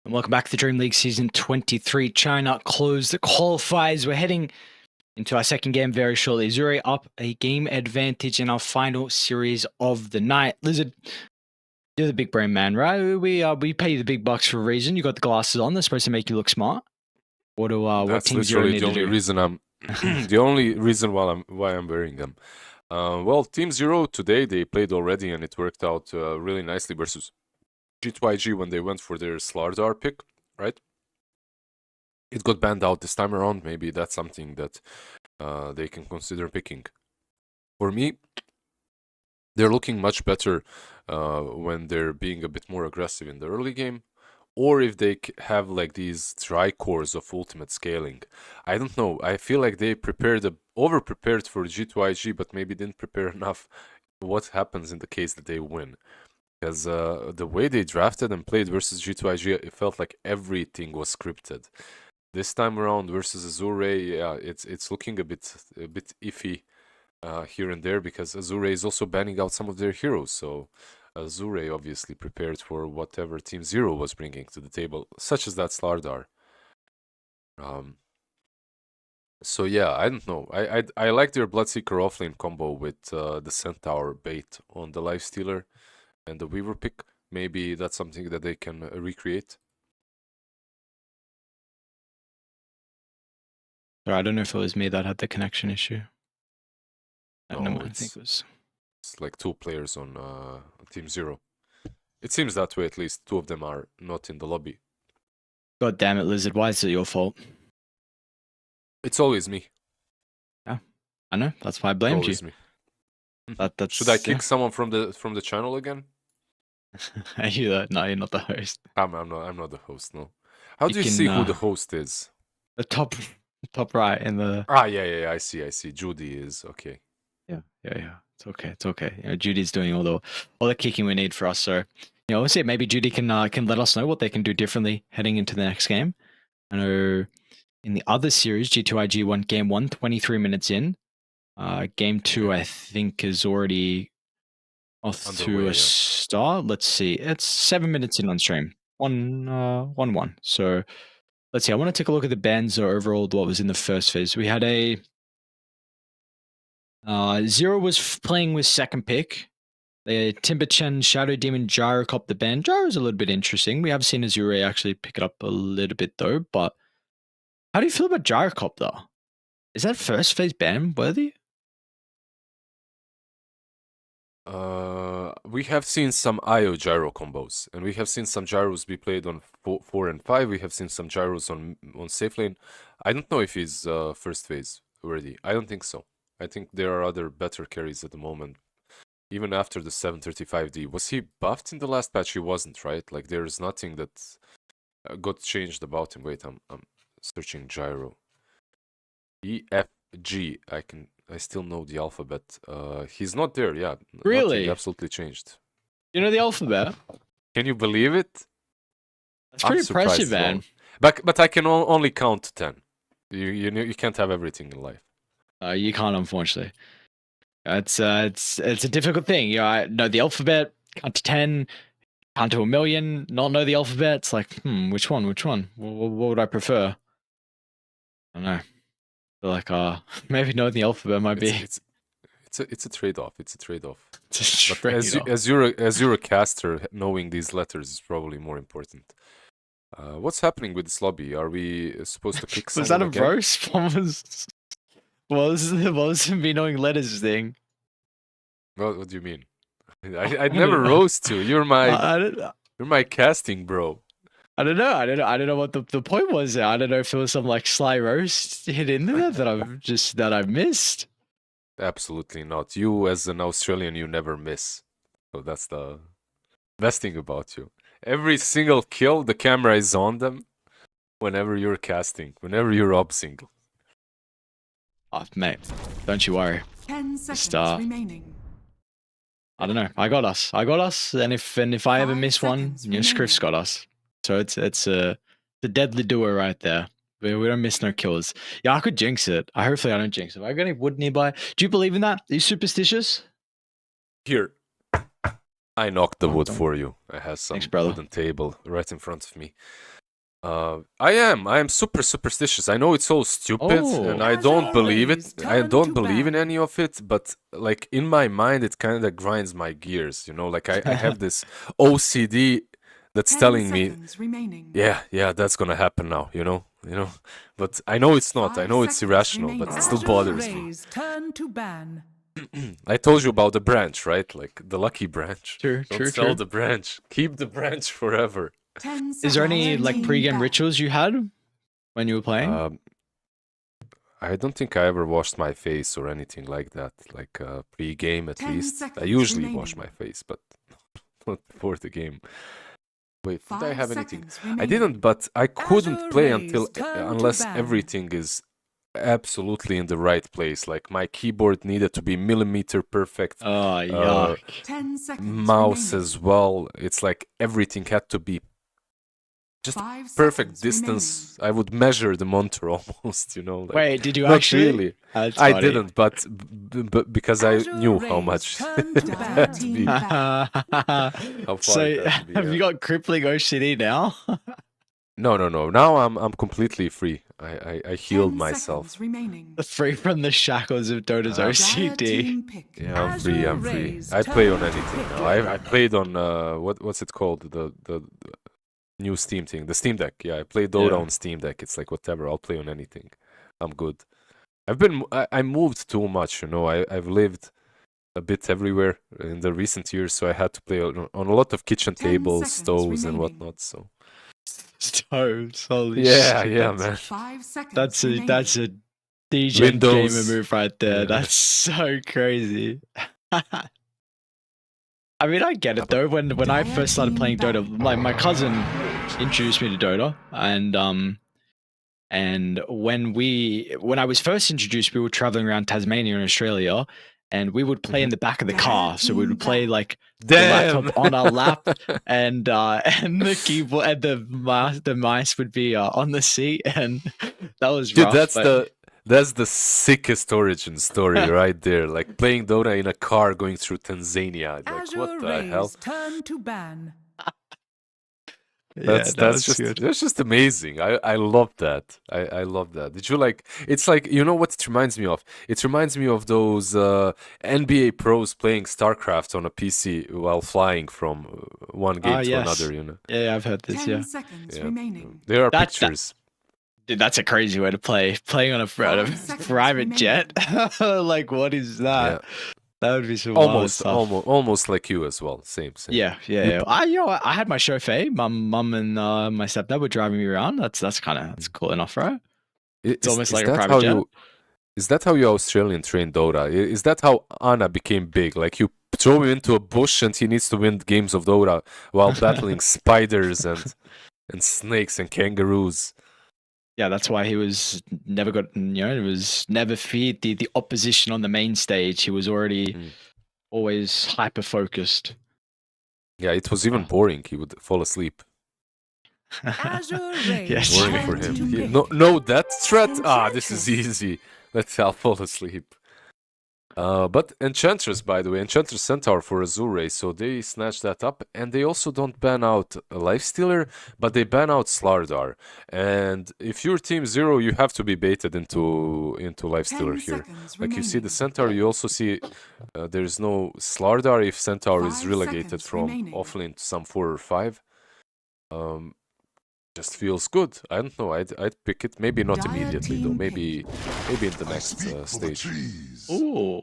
And welcome back to the Dream League Season 23. China closed the qualifiers. We're heading into our second game very shortly. Azure up a game advantage in our final series of the night. Lizard, you're the big brain man, right? We pay you the big bucks for a reason. You got the glasses on. They're supposed to make you look smart. What Team Zero need to do? The only reason why I'm wearing them. Well, Team Zero today they played already and it worked out really nicely versus G2IG when they went for their Slardar pick, right? It got banned out this time around. Maybe that's something that they can consider picking. For me, they're looking much better when they're being a bit more aggressive in the early game, or if they have like these tri-cores of ultimate scaling. I don't know. I feel like they over-prepared for G2IG, but maybe didn't prepare enough what happens in the case that they win. Because the way they drafted and played versus G2IG, it felt like everything was scripted. This time around versus Azure, yeah, it's looking a bit iffy here and there because Azure is also banning out some of their heroes. So Azure obviously prepared for whatever Team Zero was bringing to the table, such as that Slardar. So yeah, I don't know. I like their Bloodseeker offlane combo with the Centaur bait on the Lifestealer and the Weaver pick. Maybe that's something that they can recreate. I don't know if it was me that had the connection issue. I No, think it was. It's like 2 players on Team Zero. It seems that way at least. 2 of them are not in the lobby. God damn it, Lizard. Why is it your fault? It's always me. Yeah, I know. That's why I blamed you. Always me. That's, Should I kick someone from the channel again? Are you that? No, you're not the host. I'm not the host. No. How do you can, see who the host is? The top right in the. Yeah. I see. Judy is okay. Yeah. It's okay. You know, Judy's doing all the kicking we need for us. So, we'll see. Maybe Judy can let us know what they can do differently heading into the next game. I know in the other series, G2IG won game 1, 23 minutes in. Game 2, I think, is already off to a start. Let's see. It's 7 minutes in on stream. 1-1. So let's see. I want to take a look at the bans or overall what was in the first phase. We had a Zero was playing with second pick. The Timberchen Shadow Demon Gyro copped the ban. Gyro's a little bit interesting. We have seen Azure actually pick it up a little bit though. But how do you feel about Gyro cop though? Is that first phase ban worthy? We have seen some IO gyro combos, and we have seen some gyros be played on 4 and 5. We have seen some gyros on safe lane. I don't know if he's first phase already. I don't think so. I think there are other better carries at the moment. Even after the 735D, was he buffed in the last patch? He wasn't, right? Like there's nothing that got changed about him. Wait, I'm searching gyro. EFG. I still know the alphabet. He's not there, yeah. Really? Nothing absolutely changed. You know the alphabet? Can you believe it? That's pretty impressive, man. But I can only count to 10. You can't have everything in life. You can't, unfortunately. It's a difficult thing. I know the alphabet, count to 10, count to 1,000,000, not know the alphabet. It's like, which one? What would I prefer? I don't know. Like, maybe knowing the alphabet might be. It's It's a trade-off. It's a trade-off. Just But as you're a caster, knowing these letters is probably more important. What's happening with this lobby? Are we supposed to kick was someone that a again? roast? What was me knowing letters thing? What do you mean? I'd never roast you. You're my casting bro. I don't know. I don't know what the point was there. I don't know if there was some like sly roast hit in there that I've missed. Absolutely not. You, as an Australian, you never miss. So that's the best thing about you. Every single kill, the camera is on them. Whenever you're casting, whenever you're obsing. Oh, mate, don't you worry. 10 seconds Star. remaining. I don't know. I got us. And if I ever 5 miss one, seconds Scriff's got us. So it's a deadly duo right there. We don't miss no kills. Yeah, I could jinx it. Hopefully I don't jinx it. Have I got any wood nearby? Do you believe in that? Are you superstitious? Here. I knocked the wood for you. I have some Thanks, brother. wooden table right in front of me. I am super superstitious. I know it's all stupid, and I don't believe it. I don't believe in any of it, but like in my mind, it kind of grinds my gears. You know, like I have this OCD that's 10 telling me, seconds remaining. yeah, that's gonna happen now. You know. But I know it's not. I know it's irrational, but it still bothers me. Turn to ban. I told you about the branch, right? Like the lucky branch. True, Don't true, sell true. the branch. Keep the branch forever. 10 Is there any seconds like remaining pre-game back. rituals you had when you were playing? I don't think I ever washed my face or anything like that. Like pre-game at 10 least. I seconds usually wash remaining. my face, but not before the game. Wait, did I 5 have anything? seconds I remaining. didn't, but I couldn't Azure play Rays, until turn to unless ban. everything is absolutely in the right place. Like my keyboard needed to be millimeter perfect. Oh, yuck. 10 seconds Mouse remaining. as well. It's like everything had to be just 5 perfect seconds distance. I would measure the monitor almost, Like, Wait, did you not actually? really. That's I funny. didn't, but because I Azure knew how Rays, much turn to it ban. had to be. Back. How far So it had to be, have yeah. you got crippling OCD now? No. Now I'm completely free. I healed 10 myself. seconds remaining. Free from the shackles of Dota's Dire OCD. team pick. Yeah, I'm free. Azure I'm free. Rays, I play on turn anything to now. I played on what's it called? The new Steam thing, the Steam Deck. Yeah, I play Dota Yeah. on Steam Deck. It's like whatever. I'll play on anything. I'm good. I moved too much. I've lived a bit everywhere in the recent years, so I had to play on a lot of kitchen 10 tables, seconds stoves, and remaining. whatnot. So Stoves, holy yeah, shit. yeah, that's, man. 5 seconds That's a remaining. that's a DJ Windows. gamer move right there. Yeah. That's so crazy. I mean, I get it though. When I first started playing Dota, like my cousin introduced me to Dota, and when I was first introduced, we were traveling around Tasmania and Australia, and we would play in the back of the car. So we would play like the Damn. laptop on our lap, and the keyboard and the mice would be on the seat, and that was Dude, rough. but- that's the sickest origin story right there. Like playing Dota in a car going through Tanzania. Like Azure what the Rays, hell? turn to ban. Yeah, that was That's good. just amazing. I love that. I love that. Did you like? It's like what it reminds me of. It reminds me of those NBA pros playing StarCraft on a PC while flying from one game to yes. another. Yeah, I've heard this. 10 Yeah, seconds Yeah. remaining. There are That- pictures. dude, that's a crazy way to play. Playing on a 5 seconds private remaining. jet. Like, what is that? That would be some Almost, wild stuff. almost like you as well. Same. Yeah. I had my chauffeur. Mum and my stepdad were driving me around. That's cool enough, right? It's almost like a that private how jet. Is that how you Australian train Dota? Is that how Anna became big? Like you throw him into a bush and he needs to win games of Dota while battling spiders and snakes and kangaroos. Yeah, that's why he was never got. It was never feared the opposition on the main stage. He was already always hyper focused. Yeah, it was even boring. He would fall asleep. Azure Rays, Yes. Boring turn for him. to pick. No, that threat. This is easy. I'll fall asleep. But Enchantress, by the way, Enchantress Centaur for Azure, so they snatched that up, and they also don't ban out a Lifestealer, but they ban out Slardar. And if you're Team Zero, you have to be baited into Lifestealer 10 here. seconds Like you see the remaining. Centaur, you also see there's no Slardar if Centaur is 5 relegated seconds from remaining. offlane to some 4 or 5. Just feels good. I don't know. I'd pick it. Maybe not Dire immediately though. team Maybe in the I next speak for the stage. cheese. Ooh,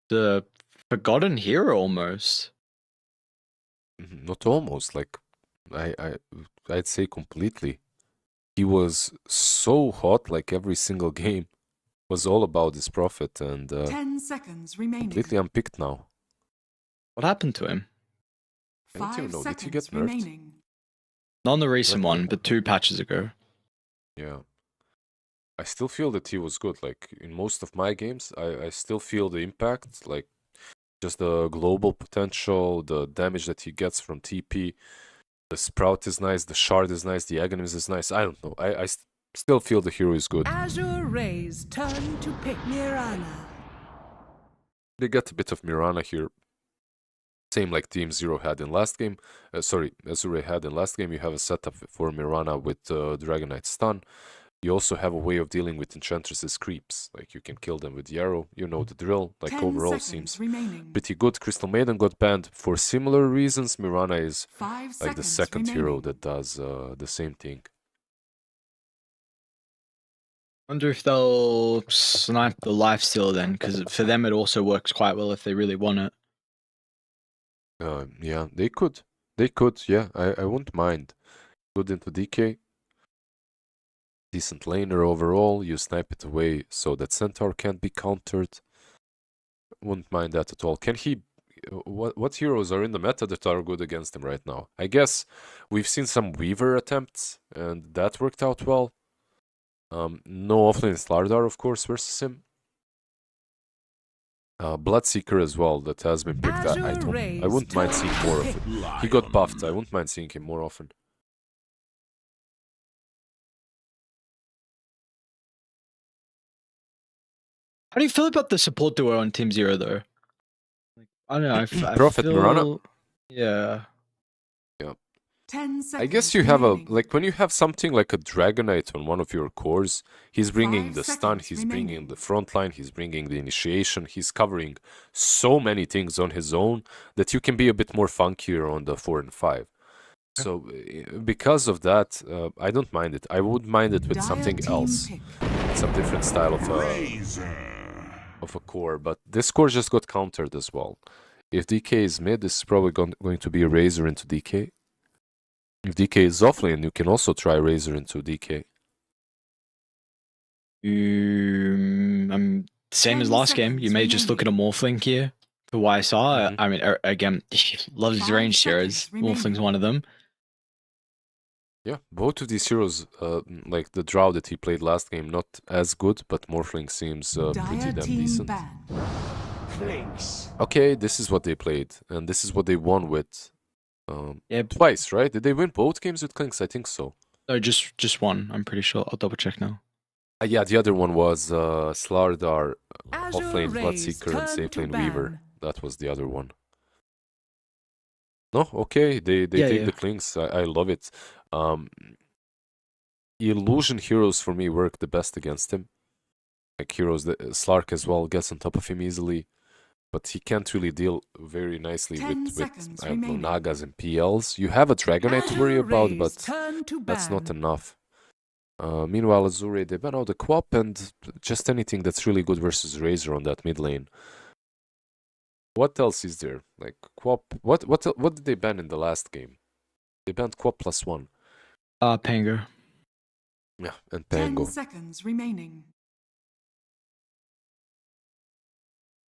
the forgotten hero almost. Not almost. Like I'd say completely. He was so hot. Like every single game was all about his profit, and 10 seconds remaining. completely unpicked now. What happened to him? I don't even 5 know. Did he seconds get nerfed? remaining. Not the recent Right. one, but 2 patches ago. Yeah. I still feel that he was good. Like in most of my games, I still feel the impact. Like just the global potential, the damage that he gets from TP. The Sprout is nice, the Shard is nice, the Aghanim is nice. I don't know. I still feel the hero is good. Azure Rays turn to pick. Mirana. They get a bit of Mirana here. Same like Team Zero had in last game. Azure had in last game. You have a setup for Mirana with Dragon Knight stun. You also have a way of dealing with Enchantress's creeps. Like you can kill them with the arrow. You know the drill. Like 10 overall seconds seems remaining. pretty good. Crystal Maiden got banned for similar reasons. Mirana is 5 like the seconds second hero remaining. that does the same thing. Wonder if they'll snipe the lifesteal then, because for them it also works quite well if they really want it. Yeah, they could. They could, yeah. I wouldn't mind. Good into DK. Decent laner overall. You snipe it away so that Centaur can't be countered. Wouldn't mind that at all. Can he... What heroes are in the meta that are good against him right now? I guess we've seen some Weaver attempts, and that worked out well. No offlane Slardar, of course, versus him. Bloodseeker as well, that has been picked. I wouldn't mind seeing more of it. He got buffed. I wouldn't mind seeing him more often. How do you feel about the support duo on Team Zero though? Like, I don't know. I Prophet feel... Mirana? Yeah. 10 seconds I guess you have remaining. like when you have something like a Dragon Knight on one of your cores, he's bringing 5 the stun, seconds he's bringing remaining. the front line, he's bringing the initiation, he's covering so many things on his own that you can be a bit more funkier on the 4 and 5. So because of that, I don't mind it. I would mind it with Dire something team else, pick. some different style of a core. But this core just got countered as well. If DK is mid, this is probably going to be a Razor into DK. If DK is offlane, you can also try Razor into DK. Same 10 as last game. You seconds may just look at a Morphling here for what I saw. Mhm. I mean, again, he loves his 5 range heroes. seconds remaining. Morphling's one of them. Yeah, both of these heroes, like the Drow that he played last game, not as good, but Morphling seems pretty Dire damn team decent. ban. Okay, this is what they played, and this is what they won with. Yeah, Twice, right? Did they win both games with Clinks? I think so. no, just one. I'm pretty sure. I'll double check now. Yeah, the other one was Slardar, Azure offlane Rays Bloodseeker, and turn safe to lane ban. Weaver. That was the other one. No, okay, they Yeah, take yeah. the Clinks. I love it. Illusion heroes for me work the best against him. Like heroes that Slark as well gets on top of him easily, but he can't really deal very nicely 10 with seconds I don't know, remaining. Nagas and PLs. You have a Dragonite to worry Azure about, Rays but turn to that's not ban. enough. Meanwhile, Azure, they ban out the Quap and just anything that's really good versus Razor on that mid lane. What else is there? Like Quap. What did they ban in the last game? They banned Quap +1. Pango. Yeah, and 10 Pango. seconds remaining.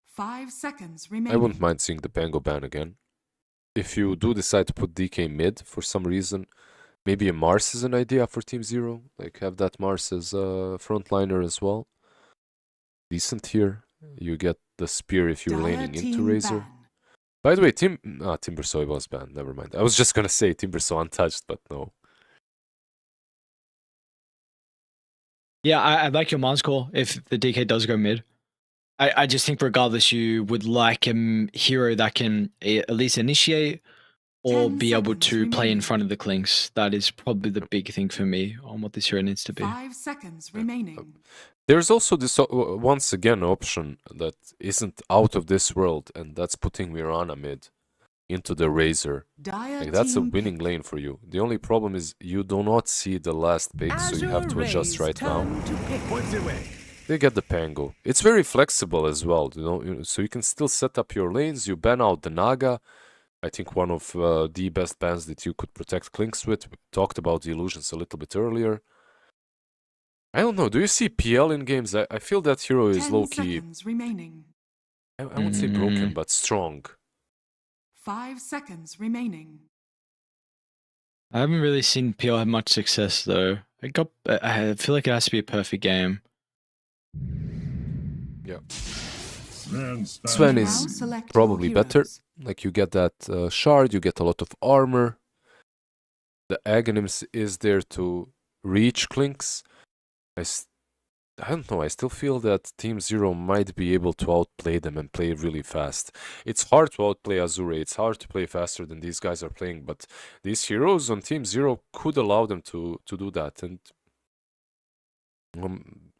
5 seconds remaining. I wouldn't mind seeing the Pango ban again. If you do decide to put DK mid for some reason, maybe a Mars is an idea for Team Zero. Like have that Mars as a frontliner as well. Decent here. You get the spear if you're Dire laning into team Razor. ban. By the way, Timbersaw was banned. Never mind. I was just gonna say Timbersaw untouched, but no. Yeah, I like your Mons call if the DK does go mid. I just think regardless, you would like a hero that can at least initiate or 10 be able seconds to play in remaining. front of the Clinks. That is probably the big thing for me on what this hero needs to be. 5 seconds remaining. There's also this once again option that isn't out of this world, and that's putting Mirana mid into the Razor. Dire Like, that's a team winning pick. lane for you. The only problem is you do not see the last pick, so you have to adjust right now. Points away. They get the Pango. It's very flexible as well, so you can still set up your lanes. You ban out the Naga. I think one of the best bans that you could protect Clinks with. We talked about the illusions a little bit earlier. I don't know. Do you see PL in games? I feel that hero is 10 low-key, seconds remaining. I won't say broken, but strong. 5 seconds remaining. I haven't really seen PL have much success though. I feel like it has to be a perfect game. Yeah. Sven Sven Now is select probably your better. heroes. Like, you get that shard, you get a lot of armor. The Aghanims is there to reach Clinks. I don't know, I still feel that Team Zero might be able to outplay them and play really fast. It's hard to outplay Azure, it's hard to play faster than these guys are playing, but these heroes on Team Zero could allow them to do that. And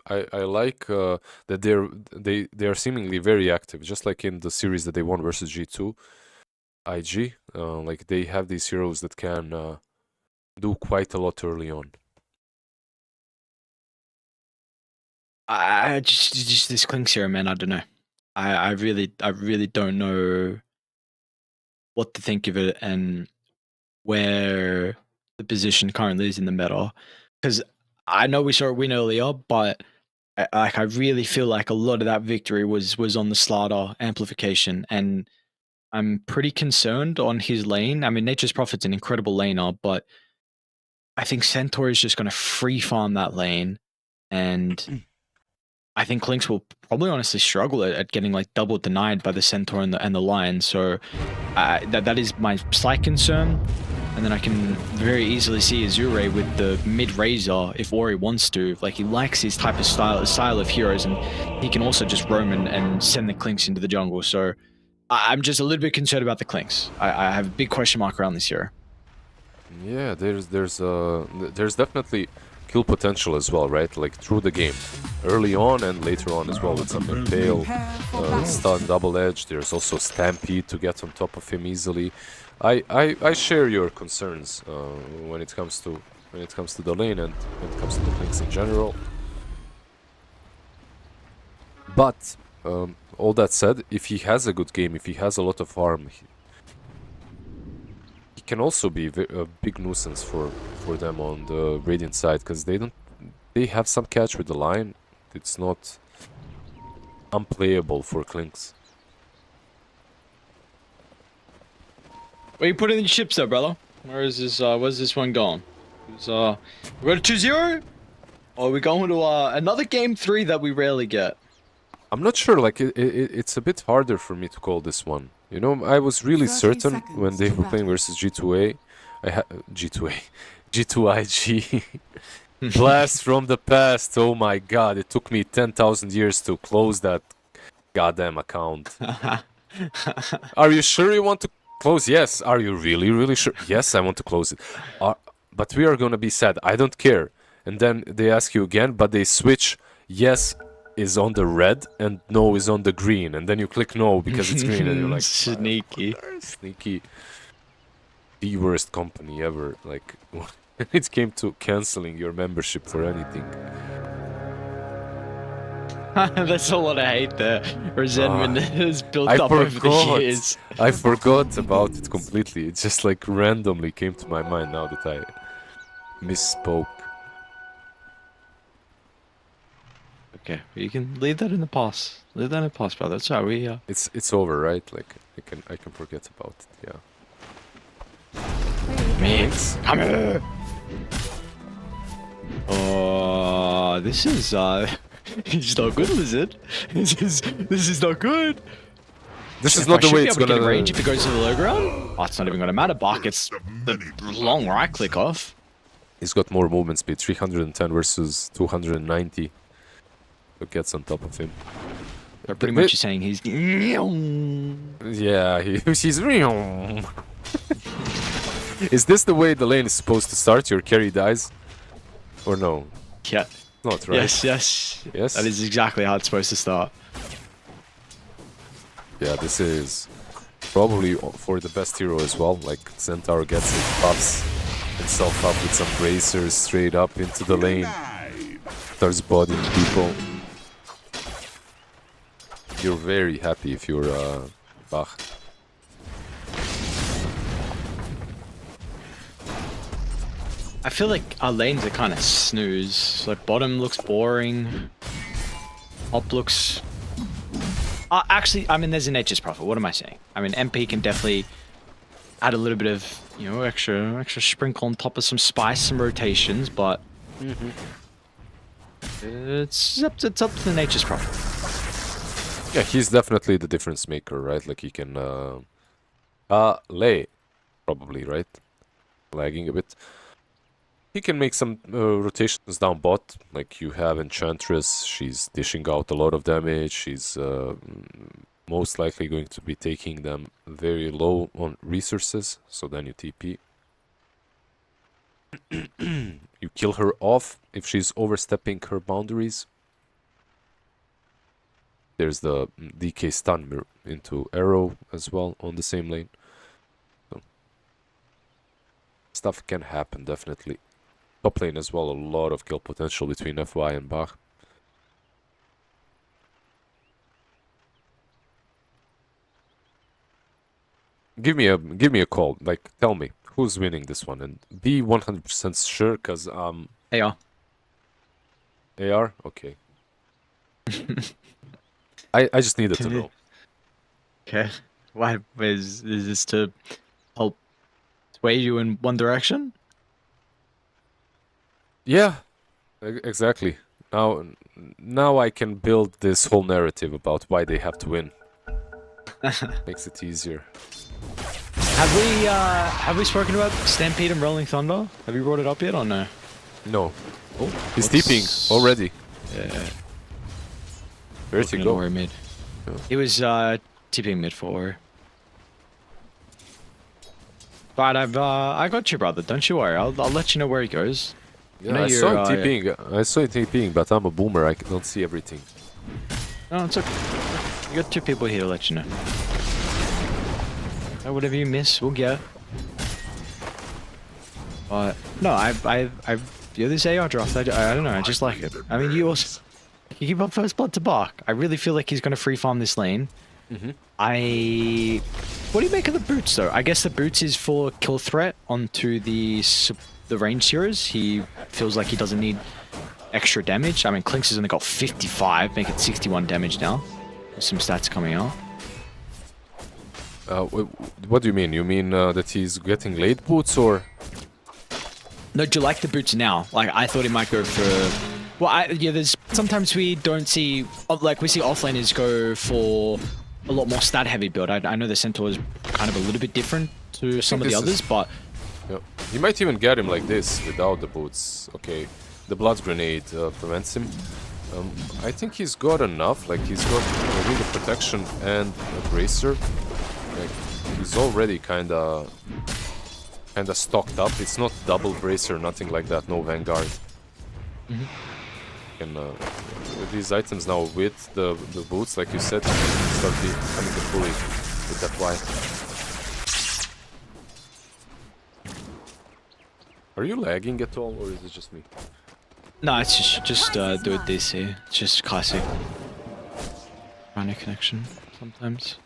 I like that they are seemingly very active, just like in the series that they won versus G2 IG. Like, they have these heroes that can do quite a lot early on. I just this Clinks hero, man. I don't know. I really don't know what to think of it and where the position currently is in the meta. Because I know we saw a win earlier, but I really feel like a lot of that victory was on the Slardar amplification, and I'm pretty concerned on his lane. I mean, Nature's Prophet's an incredible laner, but I think Centaur is just going to free farm that lane, and I think Clinks will probably honestly struggle at getting like double denied by the Centaur and the Lion. So that is my slight concern. And then I can very easily see Azure with the mid Razor if Ori wants to. Like, he likes his type of style of heroes, and he can also just roam and send the Clinks into the jungle. So I'm just a little bit concerned about the Clinks. I have a big question mark around this hero. Yeah, there's definitely kill potential as well, right? Like, through the game, early on and later on as well, with some Impale, stun, double edge. There's also Stampede to get on top of him easily. I share your concerns when it comes to the lane and when it comes to the Clinks in general. But all that said, if he has a good game, if he has a lot of farm, he can also be a big nuisance for them on the Radiant side, because they have some catch with the line. It's not unplayable for Clinks. Where you putting the ships there, brother? Where's this one going? We're going to 2-0? Or are we going to another game 3 that we rarely get? I'm not sure, like, it's a bit harder for me to call this one. You know, I was really 30 certain seconds when they to were playing battle. versus G2A. G2IG. Blast from the past. Oh my god, it took me 10,000 years to close that goddamn account. Are you sure you want to close? Yes. Are you really sure? Yes, I want to close it. But we are gonna be sad. I don't care. And then they ask you again, but they switch. Yes is on the red and no is on the green, and then you click no because it's green, and you're like, sneaky. Sneaky. The worst company ever. Like, when it came to canceling your membership for anything. That's a lot of hate there. Resentment is built up over the years. I forgot about it completely. It just like randomly came to my mind now that I misspoke. Okay, you can leave that in the past. Leave that in the past, brother. That's how we. It's over, right? Like, I can forget about it. Yeah. Me, come here. Oh, this is it's not good, Lizard. This is not good. This is not the way it's gonna. gonna. Range if it goes to the low ground. Oh, it's not even gonna matter. Bark gets the long right click off. He's got more movement speed, 310 versus 290. Who gets on top of him? So pretty much you're saying he's... Yeah, he's real. Is this the way the lane is supposed to start? Your carry dies? Or no? Yeah. Not right. Yes, yes. Yes? That is exactly how it's supposed to start. Yeah, this is probably for the best hero as well. Like, Centaur gets it, buffs himself up with some bracers straight up into the lane. Starts bodying people. You're very happy if you're Bach. I feel like our lanes are kind of snooze. Like bottom looks boring. Top looks... actually, I mean, there's an edges profit. What am I saying? I mean, MP can definitely add a little bit of, you know, extra sprinkle on top of some spice, some rotations, but it's up to the nature's profit. Yeah, he's definitely the difference maker, right? Like he can lay, probably, right? Lagging a bit. He can make some rotations down bot, like you have Enchantress. She's dishing out a lot of damage. She's most likely going to be taking them very low on resources, so then you TP. You kill her off if she's overstepping her boundaries. There's the DK stun into arrow as well on the same lane. So, stuff can happen, definitely. Top lane as well, a lot of kill potential between FY and Bach. Give me a call. Like, tell me who's winning this one, and be 100% sure, cause AR. AR, okay. I just needed to know. Okay. Why is this to help sway you in one direction? Yeah, exactly. Now I can build this whole narrative about why they have to win. Makes it easier. Have we spoken about Stampede and Rolling Thunder? Have you brought it up yet or no? No. Oh, He's TPing already. Yeah. Where to go? Warrior mid. Yeah. He was TPing mid for Warrior. But I got you, brother. Don't you worry. I'll let you know where he goes. Yeah, I saw him TPing. I saw him TPing, but I'm a boomer. I don't see everything. No, it's okay. You got two people here to let you know. Whatever you miss, we'll get. But no, you're this AR draft. I don't know. I just like it. I mean, you keep up first blood to Bach. I really feel like he's going to free farm this lane. What do you make of the boots though? I guess the boots is for kill threat onto the ranged heroes. He feels like he doesn't need extra damage. I mean, Clinks has only got 55, make it 61 damage now. There's some stats coming out. What do you mean? You mean that he's getting late boots, or? No, do you like the boots now? Like, I thought he might go for... Well, yeah, there's... Sometimes we don't see... Like, we see offlaners go for a lot more stat-heavy build. I know the Centaur is kind of a little bit different to some of the others, but... Yep. You might even get him like this, without the boots. Okay, the Blood Grenade prevents him. I think he's got enough. Like, he's got a ring of protection and a bracer. Like, he's already kinda stocked up. It's not double bracer, nothing like that, no Vanguard. And with these items now, with the boots, like you said, you can start becoming a bully with that Y. Are you lagging at all, or is it just me? No, it's just do it DC. It's just classic. Running connection sometimes.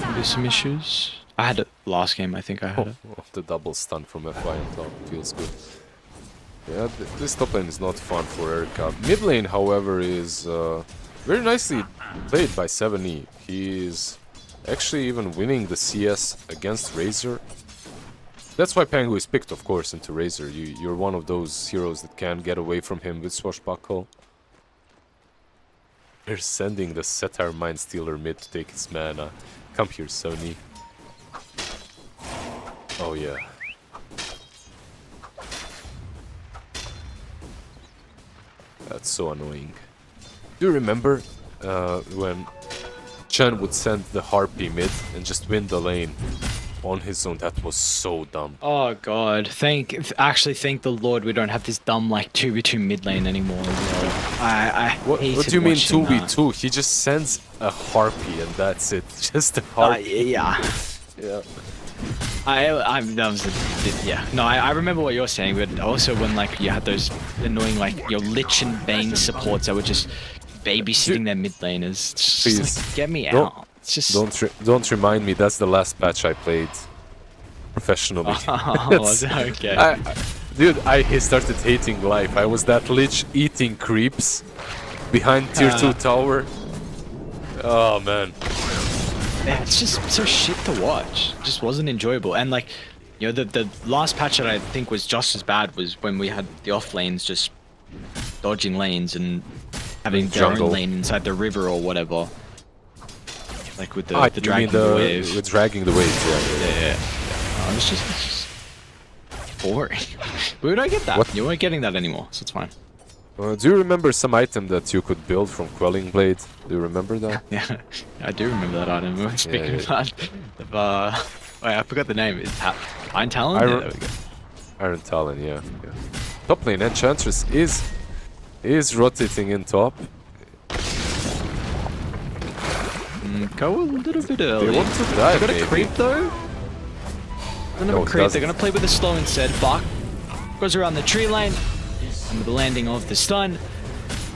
Maybe some issues. I had it last game, I think I had it. The double stun from FY on top feels good. Yeah, this top lane is not fun for Erica. Mid lane, however, is very nicely played by 7E. He is actually even winning the CS against Razor. That's why Pangu is picked, of course, into Razor. You're one of those heroes that can get away from him with Swashbuckle. They're sending the Satire Mindstealer mid to take his mana. Come here, Sony. Oh yeah. That's so annoying. Do you remember when Chen would send the Harpy mid and just win the lane on his own. That was so dumb. Oh god, actually thank the Lord we don't have this dumb like 2v2 mid lane anymore as well. What hated do you mean watching that. 2v2? He just sends a Harpy and that's it. Just a Harpy. Yeah. Yeah. I remember what you're saying, but also when like you had those annoying like your Lich and Bane supports that were just babysitting their mid laners. It's just Please, like, get me don't- out. It's just Don't remind me. That's the last patch I played professionally. oh, okay. Dude, he started hating life. I was that Lich eating creeps behind tier 2 tower. Oh man. Yeah, it's just so shit to watch. It just wasn't enjoyable. And like, you know, the last patch that I think was just as bad was when we had the off lanes just dodging lanes and having their Jungle. own lane inside the river or whatever. Like with the You dragging mean the wave. with dragging the wave, yeah. Yeah. It's just boring. We don't get that. What? You weren't getting that anymore, so it's fine. Do you remember some item that you could build from Quelling Blade? Do you remember that? Yeah, I do remember that item. We were speaking of that. Wait, I forgot the name. Is Iron Talon? Yeah, there we go. Iron Talon, yeah. Top lane Enchantress is rotating in top. Go a little bit early. They want to die, They're gonna maybe. creep though. They're No, gonna it creep. doesn't. They're gonna play with the slow instead. Bach goes around the tree line. And with the landing of the stun.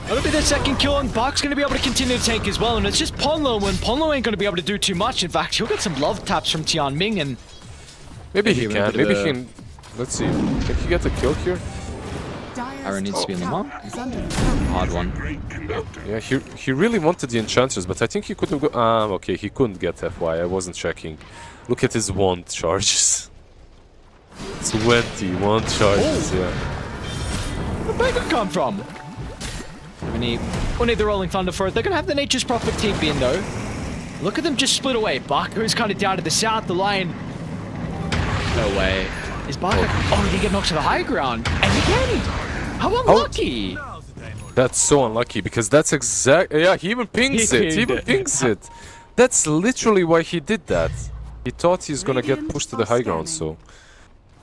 That'll be the second kill, and Bach's gonna be able to continue to take as well. And it's just Ponlo, and Ponlo ain't gonna be able to do too much. In fact, he'll get some love taps from Tian Ming, and Maybe he Maybe can. a bit Maybe of he a- can. Let's see. Can he get a kill here? Aaron needs to be in the mark. Under Hard one. Yeah, he really wanted the Enchantress, but I think he could have got... okay, he couldn't get FY. I wasn't checking. Look at his wand charges. 21 charges, yeah. Where'd that come from? We need the Rolling Thunder for it. They're gonna have the Nature's Prophet TP in though. Look at them just split away. Barker's kind of down to the south, the line. No way. Is Barker? Oh, he get knocked to the high ground. And again! How unlucky! That's so unlucky because that's exact. Yeah, he even pings it. He even pings it. That's literally why he did that. He thought he's gonna get pushed to the high ground, so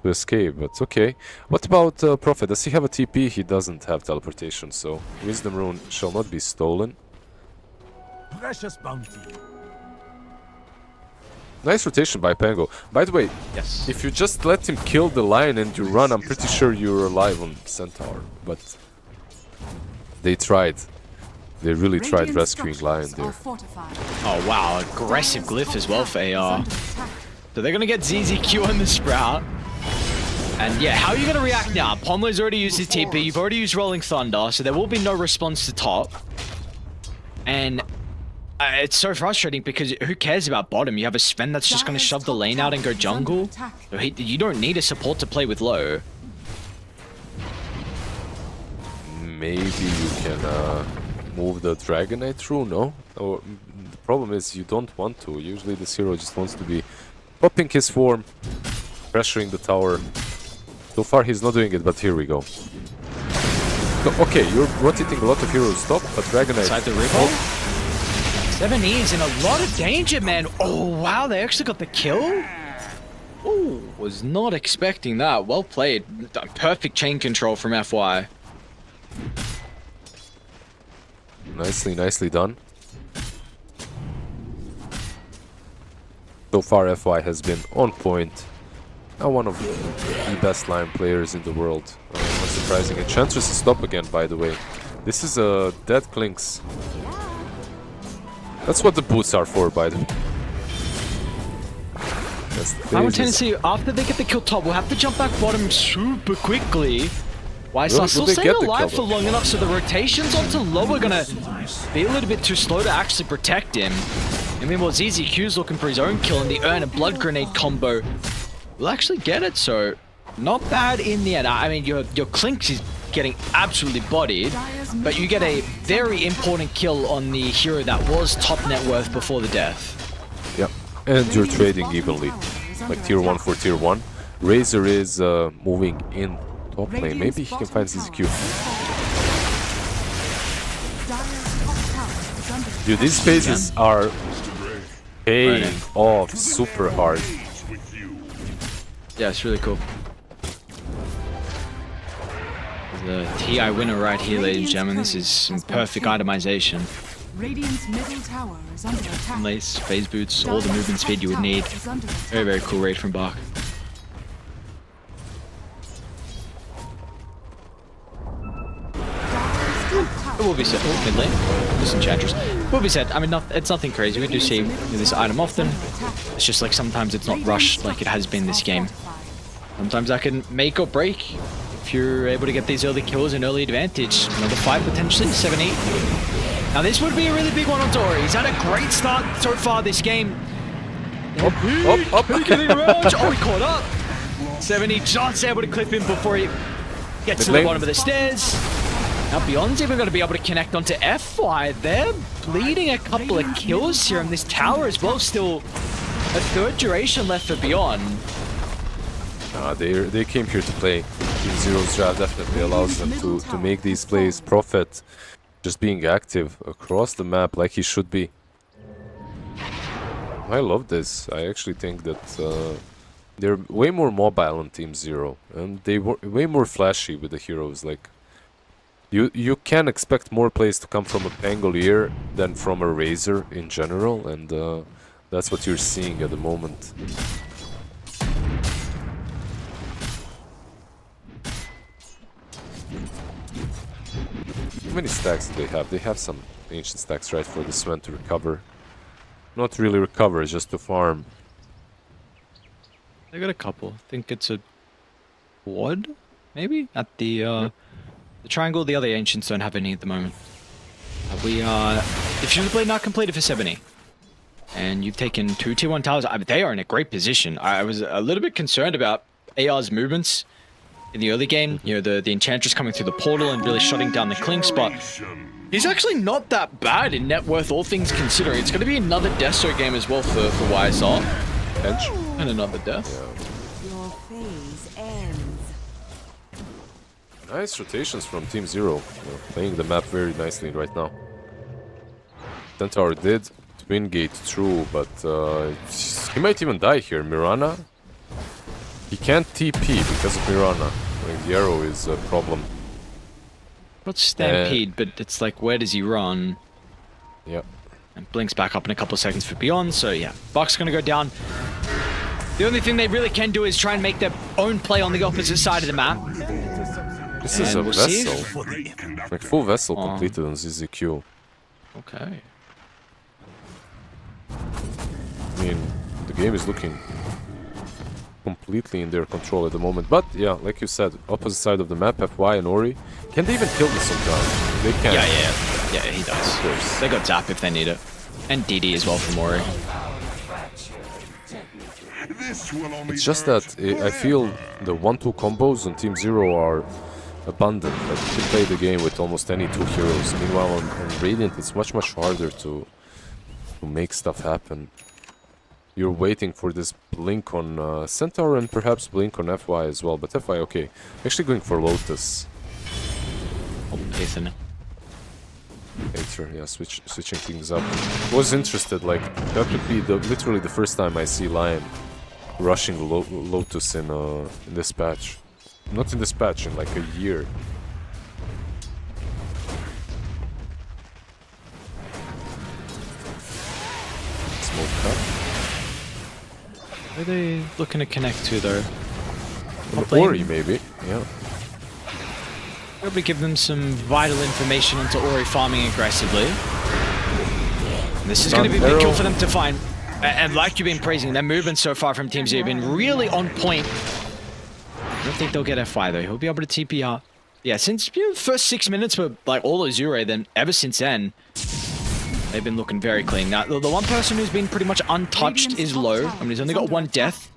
to escape. But okay. What about Prophet? Does he have a TP? He doesn't have teleportation, so Wisdom Rune shall not be stolen. Precious bounty. Nice rotation by Pango. By the way, Yes. if you just let him kill the lion and you run, I'm pretty sure you're alive on Centaur. But they tried. They really tried rescuing lion there. Oh wow, aggressive glyph as well for AR. So they're gonna get ZZQ on the Sprout. And yeah, how are you gonna react now? Ponlo's already used his TP, you've already used Rolling Thunder, so there will be no response to top. And it's so frustrating because who cares about bottom? You have a Sven that's just gonna shove the lane out and go jungle. So you don't need a support to play with low. Maybe you can move the Dragonite rune, no? Or the problem is you don't want to. Usually this hero just wants to be popping his form, pressuring the tower. So far he's not doing it, but here we go. So, okay, you're rotating a lot of heroes top, but Dragonite... Inside the river. 7E is in a lot of danger, man. Oh wow, they actually got the kill? Oh, was not expecting that. Well played. Perfect chain control from FY. Nicely done. So far FY has been on point. Now one of the best line players in the world. Not surprising. Enchantress is top again, by the way. This is a dead Clinks. That's what the boots are for, by the way. Our tendency, after they get the kill top, we'll have to jump back bottom super quickly. Why Will still they staying get the alive kill, for long enough so the rotations onto low are gonna be a little bit too slow to actually protect him. I mean, well, ZZQ's looking for his own kill, and the Urn and Blood Grenade combo will actually get it, so not bad in the end. I mean, your Clinks is getting absolutely bodied, but you get a very important kill on the hero that was top net worth before the death. Yep, and you're trading evenly, like tier 1 for tier 1. Razor is moving in top lane. Maybe he can find ZZQ. Dude, these phases are paying off super hard. Yeah, it's really cool. The TI winner right here, ladies and gentlemen. This is some perfect itemization. Radiant's middle tower is under attack. Lace, phase boots, all the movement speed you would need. Very, very cool raid from Bach. It will be said, mid lane, this Enchantress. It will be said, I mean, it's nothing crazy. We do see this item often. It's just like sometimes it's not rushed like it has been this game. Sometimes that can make or break if you're able to get these early kills and early advantage. Another fight potentially, 7-8. Now this would be a really big one on Tori. He's had a great start so far this game. Up. Killing around. Oh, he caught up. 70 just able to clip him before he gets to the bottom of the stairs. Now Beyond's even going to be able to connect onto FY. They're bleeding a couple of kills here in this tower as well. Still a third duration left for Beyond. They came here to play. Team Zero's draft definitely allows them to make these plays profit. Just being active across the map like he should be. I love this. I actually think that they're way more mobile on Team Zero. And they were way more flashy with the heroes. Like, you can expect more plays to come from a Pangolier than from a Razor in general, and that's what you're seeing at the moment. How many stacks do they have? They have some ancient stacks, right, for the Sven to recover. Not really recover, it's just to farm. They got a couple. I think it's a quad, maybe? At the triangle. The other ancients don't have any at the moment. If you've played not completed for 70, and you've taken 2 tier 1 towers, they are in a great position. I was a little bit concerned about AR's movements in the early game. You know, the Enchantress coming through the portal and really shutting down the Kling spot. He's actually not that bad in net worth, all things considering. It's going to be another Desto game as well for YSR. Edge. And another death. Yeah. Your phase ends. Nice rotations from Team Zero. Playing the map very nicely right now. Centaur did Twin Gate, true, but he might even die here. Mirana? He can't TP because of Mirana. Like, the arrow is a problem. Not Stampede, but it's like, where does he run? Yep. And blinks back up in a couple of seconds for Beyond, so yeah. Buck's gonna go down. The only thing they really can do is try and make their own play on the opposite side of the map. This is a vessel. Like, full vessel completed on ZZQ. Okay. I mean, the game is looking completely in their control at the moment. But yeah, like you said, opposite side of the map, FY and Ori. Can they even kill this sometimes? They can. Yeah, he does. They got Zap if they need it. And DD as well from Ori. It's just that I feel the 1-2 combos on Team Zero are abundant. Like, you can play the game with almost any 2 heroes. Meanwhile, on Radiant, it's much harder to make stuff happen. You're waiting for this blink on Centaur and perhaps blink on FY as well. But FY, okay. Actually going for Lotus. Oh, Aether. Aether, yeah, switching things up. Was interested, like, that would be literally the first time I see Lion rushing Lotus in this patch. Not in this patch, in like a year. Smoke cut. Where are they looking to connect to though? Ori, maybe, yeah. Probably give them some vital information into Ori farming aggressively. And this is going to be a big kill for them to find. And like you've been praising, their movement so far from Team Z have been really on point. I don't think they'll get F5 though. He'll be able to TP out. Yeah, since the first 6 minutes were like all Azure, then ever since then, they've been looking very clean. Now, the one person who's been pretty much untouched is Low. I mean, he's only got 1 death.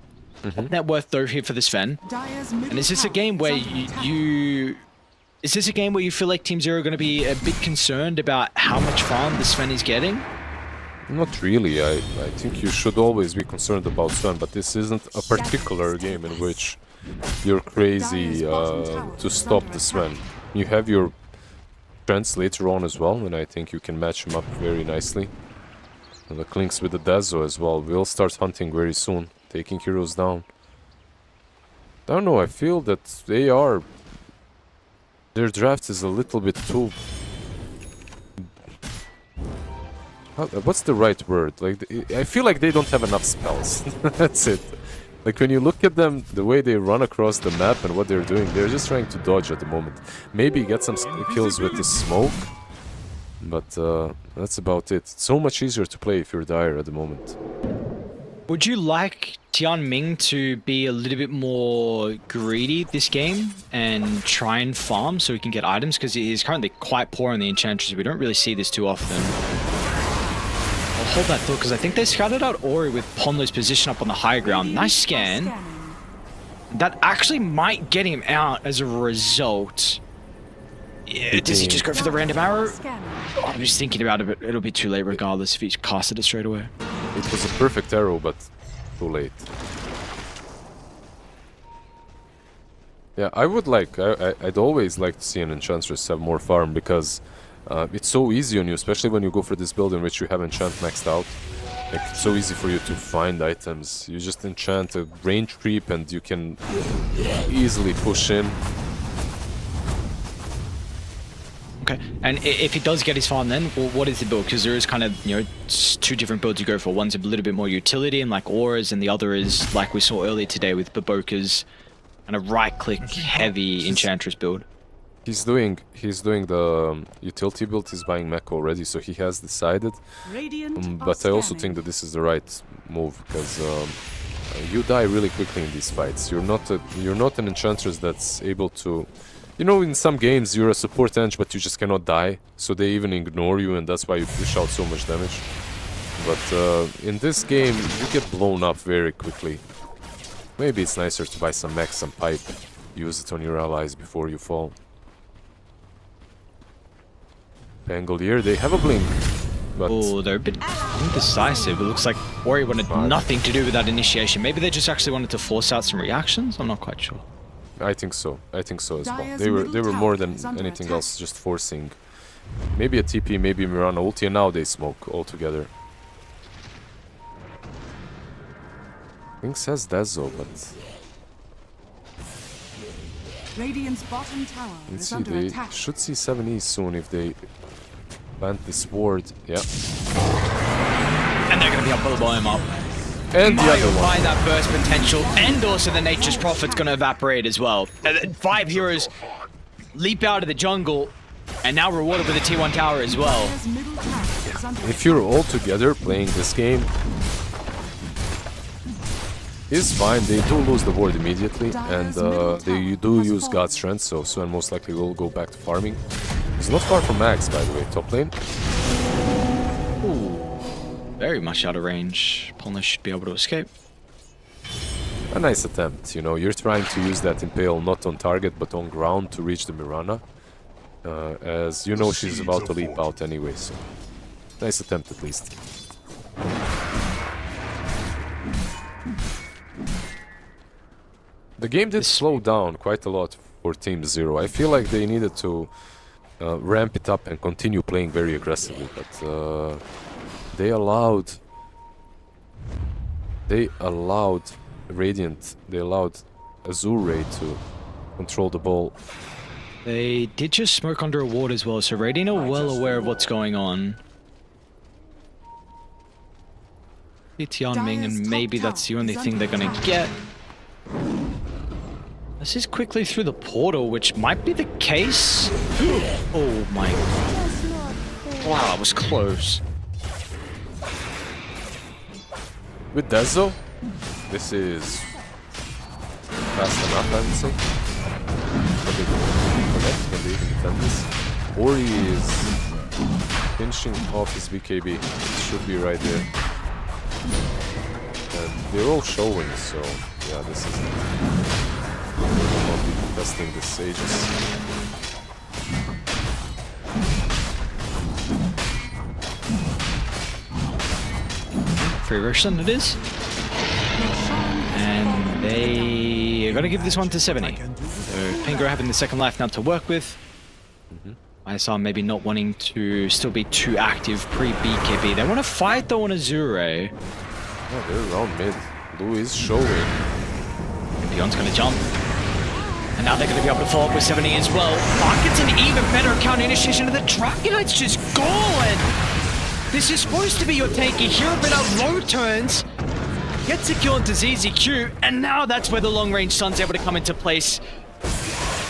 Net worth though here for this Sven. And is this a game where Is this a game where you feel like Team Zero are going to be a bit concerned about how much farm the Sven is getting? Not really. I think you should always be concerned about Sven, but this isn't a particular game in which you're crazy to stop the Sven. You have your Trents later on as well, and I think you can match him up very nicely. And the Clinks with the Dazo as well. We'll start hunting very soon, taking heroes down. I don't know, I feel that their draft is a little bit too... What's the right word? Like, I feel like they don't have enough spells. That's it. Like, when you look at them, the way they run across the map and what they're doing, they're just trying to dodge at the moment. Maybe get some kills with the smoke, but that's about it. It's so much easier to play if you're Dire at the moment. Would you like Tianming to be a little bit more greedy this game and try and farm so he can get items? Because he is currently quite poor on the Enchantress. We don't really see this too often. I'll hold that thought because I think they scouted out Ori with Ponlo's position up on the high ground. Nice scan. That actually might get him out as a result. Yeah, does he just go for the random arrow? Oh, I'm just thinking about it, but it'll be too late regardless if he's casted it straight away. It was a perfect arrow, but too late. Yeah, I would like... I'd always like to see an Enchantress have more farm, because it's so easy on you, especially when you go for this build in which you have Enchant maxed out. Like, it's so easy for you to find items. You just enchant a range creep and you can easily push in. Okay, and if he does get his farm then, well, what is the build? Because there is kind of, you know, two different builds you go for. One's a little bit more utility and like auras, and the other is, like we saw earlier today with Baboka's kind of right-click heavy Enchantress build. He's doing the utility build, he's buying mech already, so he has decided. But I also think that this is the right move, because you die really quickly in these fights. You're not an Enchantress that's able to... You know, in some games you're a support Ench, but you just cannot die, so they even ignore you, and that's why you push out so much damage. But in this game, you get blown up very quickly. Maybe it's nicer to buy some mech, some pipe, use it on your allies before you fall. Pangolier, they have a blink, but... Oh, they're a bit indecisive. It looks like Ori wanted nothing to do with that initiation. Maybe they just actually wanted to force out some reactions? I'm not quite sure. I think so. I think so as well. They were more than anything else just forcing. Maybe a TP, maybe Mirana ulti, and now they smoke all together. Lynx has Dazzle, but... Radiant's bottom tower Let's is see, under they attack. should see 7E soon if they plant this ward. Yeah. And they're going to be able to blow him up. And the other By one. that burst potential, and also the Nature's Prophet's going to evaporate as well. 5 heroes leap out of the jungle, and now rewarded with a T1 tower as well. Dire's middle tower is under If you're all together playing this game, it's fine. They do lose the ward immediately, and they do use God's Strength, so Sven most likely will go back to farming. He's not far from Max, by the way, top lane. Ooh, very much out of range. Polnish should be able to escape. A nice attempt, you know, you're trying to use that Impale not on target but on ground to reach the Mirana. As you know, she's about to leap out anyway, so nice attempt at least. The game did slow down quite a lot for Team Zero. I feel like they needed to ramp it up and continue playing very aggressively, but they allowed Radiant, they allowed Azure to control the ball. They did just smoke under a ward as well, so Radiant are well aware of what's going on. Tianming, and maybe that's the only thing they're gonna get. This is quickly through the portal, which might be the case. Oh my god. Wow, that was close. With Dezo, this is fast enough, I would say. Can they even defend this? Ori is finishing off his BKB. It should be right there. And they're all showing, so yeah, this is... We'll not be contesting this Aegis. Free Roshan it is. And they are going to give this one to 70. So Pingo having the second life now to work with. I saw maybe not wanting to still be too active pre-BKB. They want to fight though on Azure. Yeah, they're around mid. Blue is showing. Beyond's going to jump. And now they're going to be able to follow up with 70 as well. Mark gets an even better counter initiation, and the Dragon Knight's just gone. This is supposed to be your take. You hear a bit of low turns. Gets a kill into ZZQ, and now that's where the long-range Sun's able to come into place.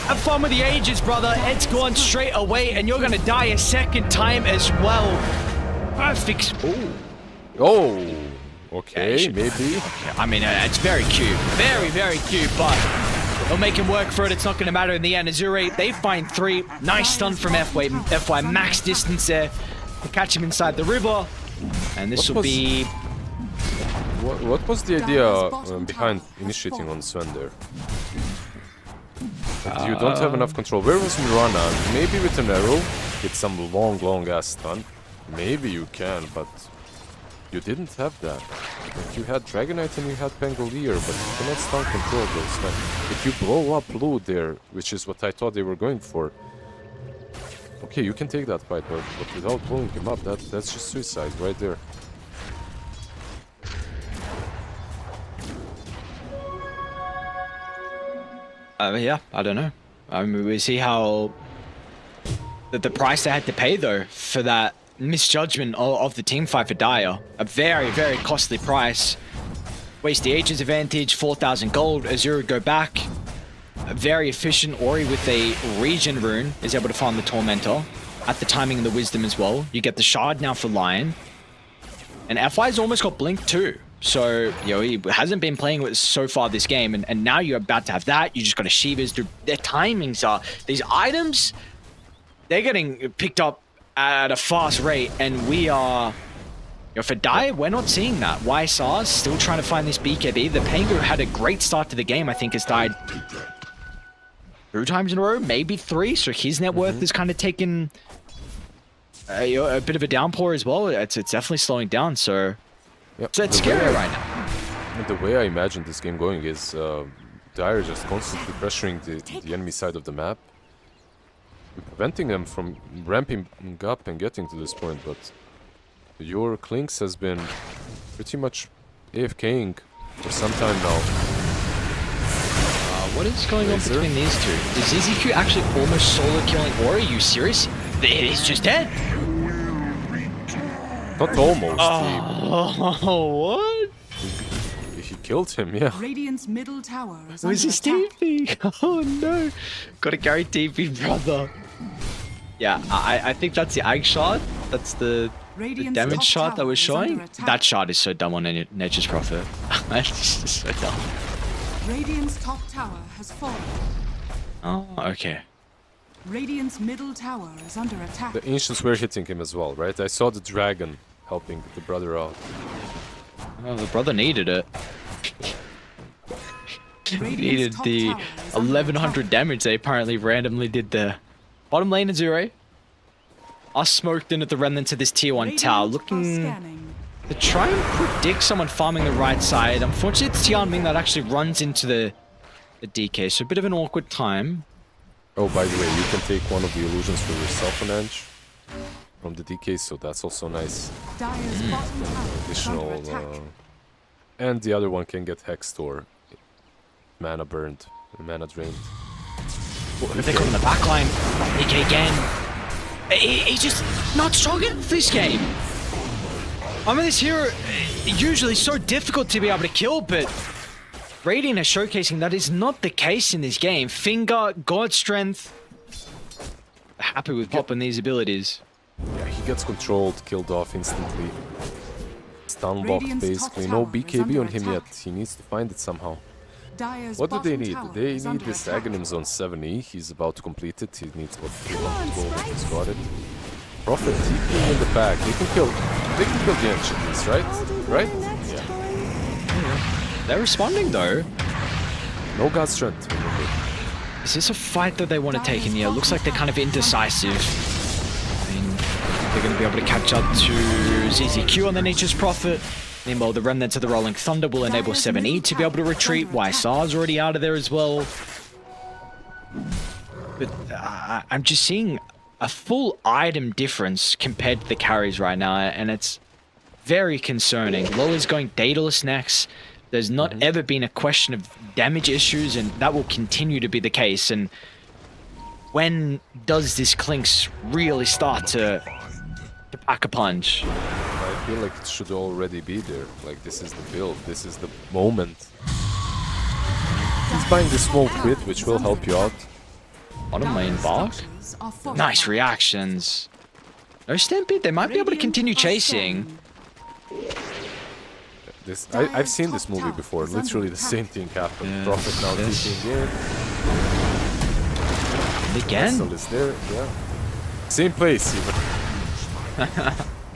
Have fun with the ages, brother. Ed's gone straight away, and you're going to die a second time as well. Perfect. Ooh. Oh, okay, Yeah, maybe. Okay, I mean, it's very cute. Very, very cute, but they'll make him work for it. It's not going to matter in the end. Azure, they find 3. Nice stun from FY. Max distance there to catch him inside the river. And this will be... What was the idea behind initiating on Sven there? You don't have enough control. Where was Mirana? Maybe with an arrow, get some long ass stun. Maybe you can, but you didn't have that. Like, you had Dragonite and you had Pangolier, but you cannot stun control those. Like, if you blow up Blue there, which is what I thought they were going for, okay, you can take that fight, but without blowing him up, that's just suicide right there. Yeah, I don't know. I mean, we see how the price they had to pay though for that misjudgment of the team fight for Dire. A very, very costly price. Waste the Aegis advantage, 4,000 gold. Azure go back. A very efficient Ori with a regen rune is able to farm the Tormentor. At the timing and the wisdom as well. You get the shard now for Lion. And FI's almost got Blink too. So, you know, he hasn't been playing with so far this game, and now you're about to have that. You just got a Shivas. Their timings are... These items, they're getting picked up at a fast rate, and we are... You know, for Dire, we're not seeing that. YSR still trying to find this BKB. The Pango had a great start to the game, I think, has died 2 times in a row, maybe 3, so his net worth is kind of taken a bit of a downpour as well. It's definitely slowing down, so... Yep. So it's scary right now. The way I imagine this game going is Dire just constantly pressuring the enemy side of the map, preventing them from ramping up and getting to this point, but your Clinks has been pretty much AFKing for some time now. What is going on between these two? Is ZZQ actually almost solo killing Ori? Are you serious? He's just dead. Not almost. Oh, what? He killed him, yeah. Radiant's middle tower is Was his under attack. TP? Oh no. Gotta carry TP, brother. Yeah, I think that's the Ag shot. That's the Radiant's damage top shot that tower was is under showing. attack. That shot is so dumb on Nature's Prophet. It's just so dumb. Radiant's top tower has fallen. Oh, okay. Radiant's middle tower is under attack. The Ancients were hitting him as well, right? I saw the dragon helping the brother out. Well, the brother needed it. He Radiant's needed top the tower is under 1100 damage they apparently randomly did there. Bottom lane Azure. Us smoked in at the remnants of this tier 1 tower, Radiant are looking scanning. to try and predict someone farming the right side. Unfortunately, it's Tianming that actually runs into the DK, so a bit of an awkward time. Oh, by the way, you can take one of the illusions for yourself on edge from the DK, so that's also nice. Dire's bottom tower is under Additional, attack. and the other one can get hexed or mana burned, mana drained. They got on the back line. DK again. He's just not strong enough this game. I mean, this hero usually so difficult to be able to kill, but Radiant is showcasing that is not the case in this game. Finger, God Strength. Happy with popping these abilities. Yeah, he gets controlled, killed off instantly. Stun locked Radiant's basically. top No tower is BKB under on him attack. yet. He needs to find it somehow. Dire's What do they bottom need? tower They is need under this attack. Aghanim Zone 7E. He's about to complete it. He needs what 300 gold. He's got it. Prophet TP in the back. They can kill the Enchantments, right? Right? Yeah. They're responding though. No God Strength, remember. Is this a fight that they want to take in here? Looks like they're kind of indecisive. I mean, they're going to be able to catch up to ZZQ on the Nature's Prophet. Meanwhile, the remnants of the Rolling Thunder will enable 7E to be able to retreat. YSR's already out of there as well. But I'm just seeing a full item difference compared to the carries right now, and it's very concerning. Low is going dataless next. There's not ever been a question of damage issues, and that will continue to be the case. And when does this Clinks really start to pack a punch? I feel like it should already be there. Like, this is the build, this is the moment. He's buying the small crit, which will help you out. Bottom lane Bark. Nice reactions. No Stampede, they might be able to continue chasing. This I've seen this movie before. Literally the same thing happened. Yeah. Prophet now peeking in. And again. Vessel is there, yeah. Same place even.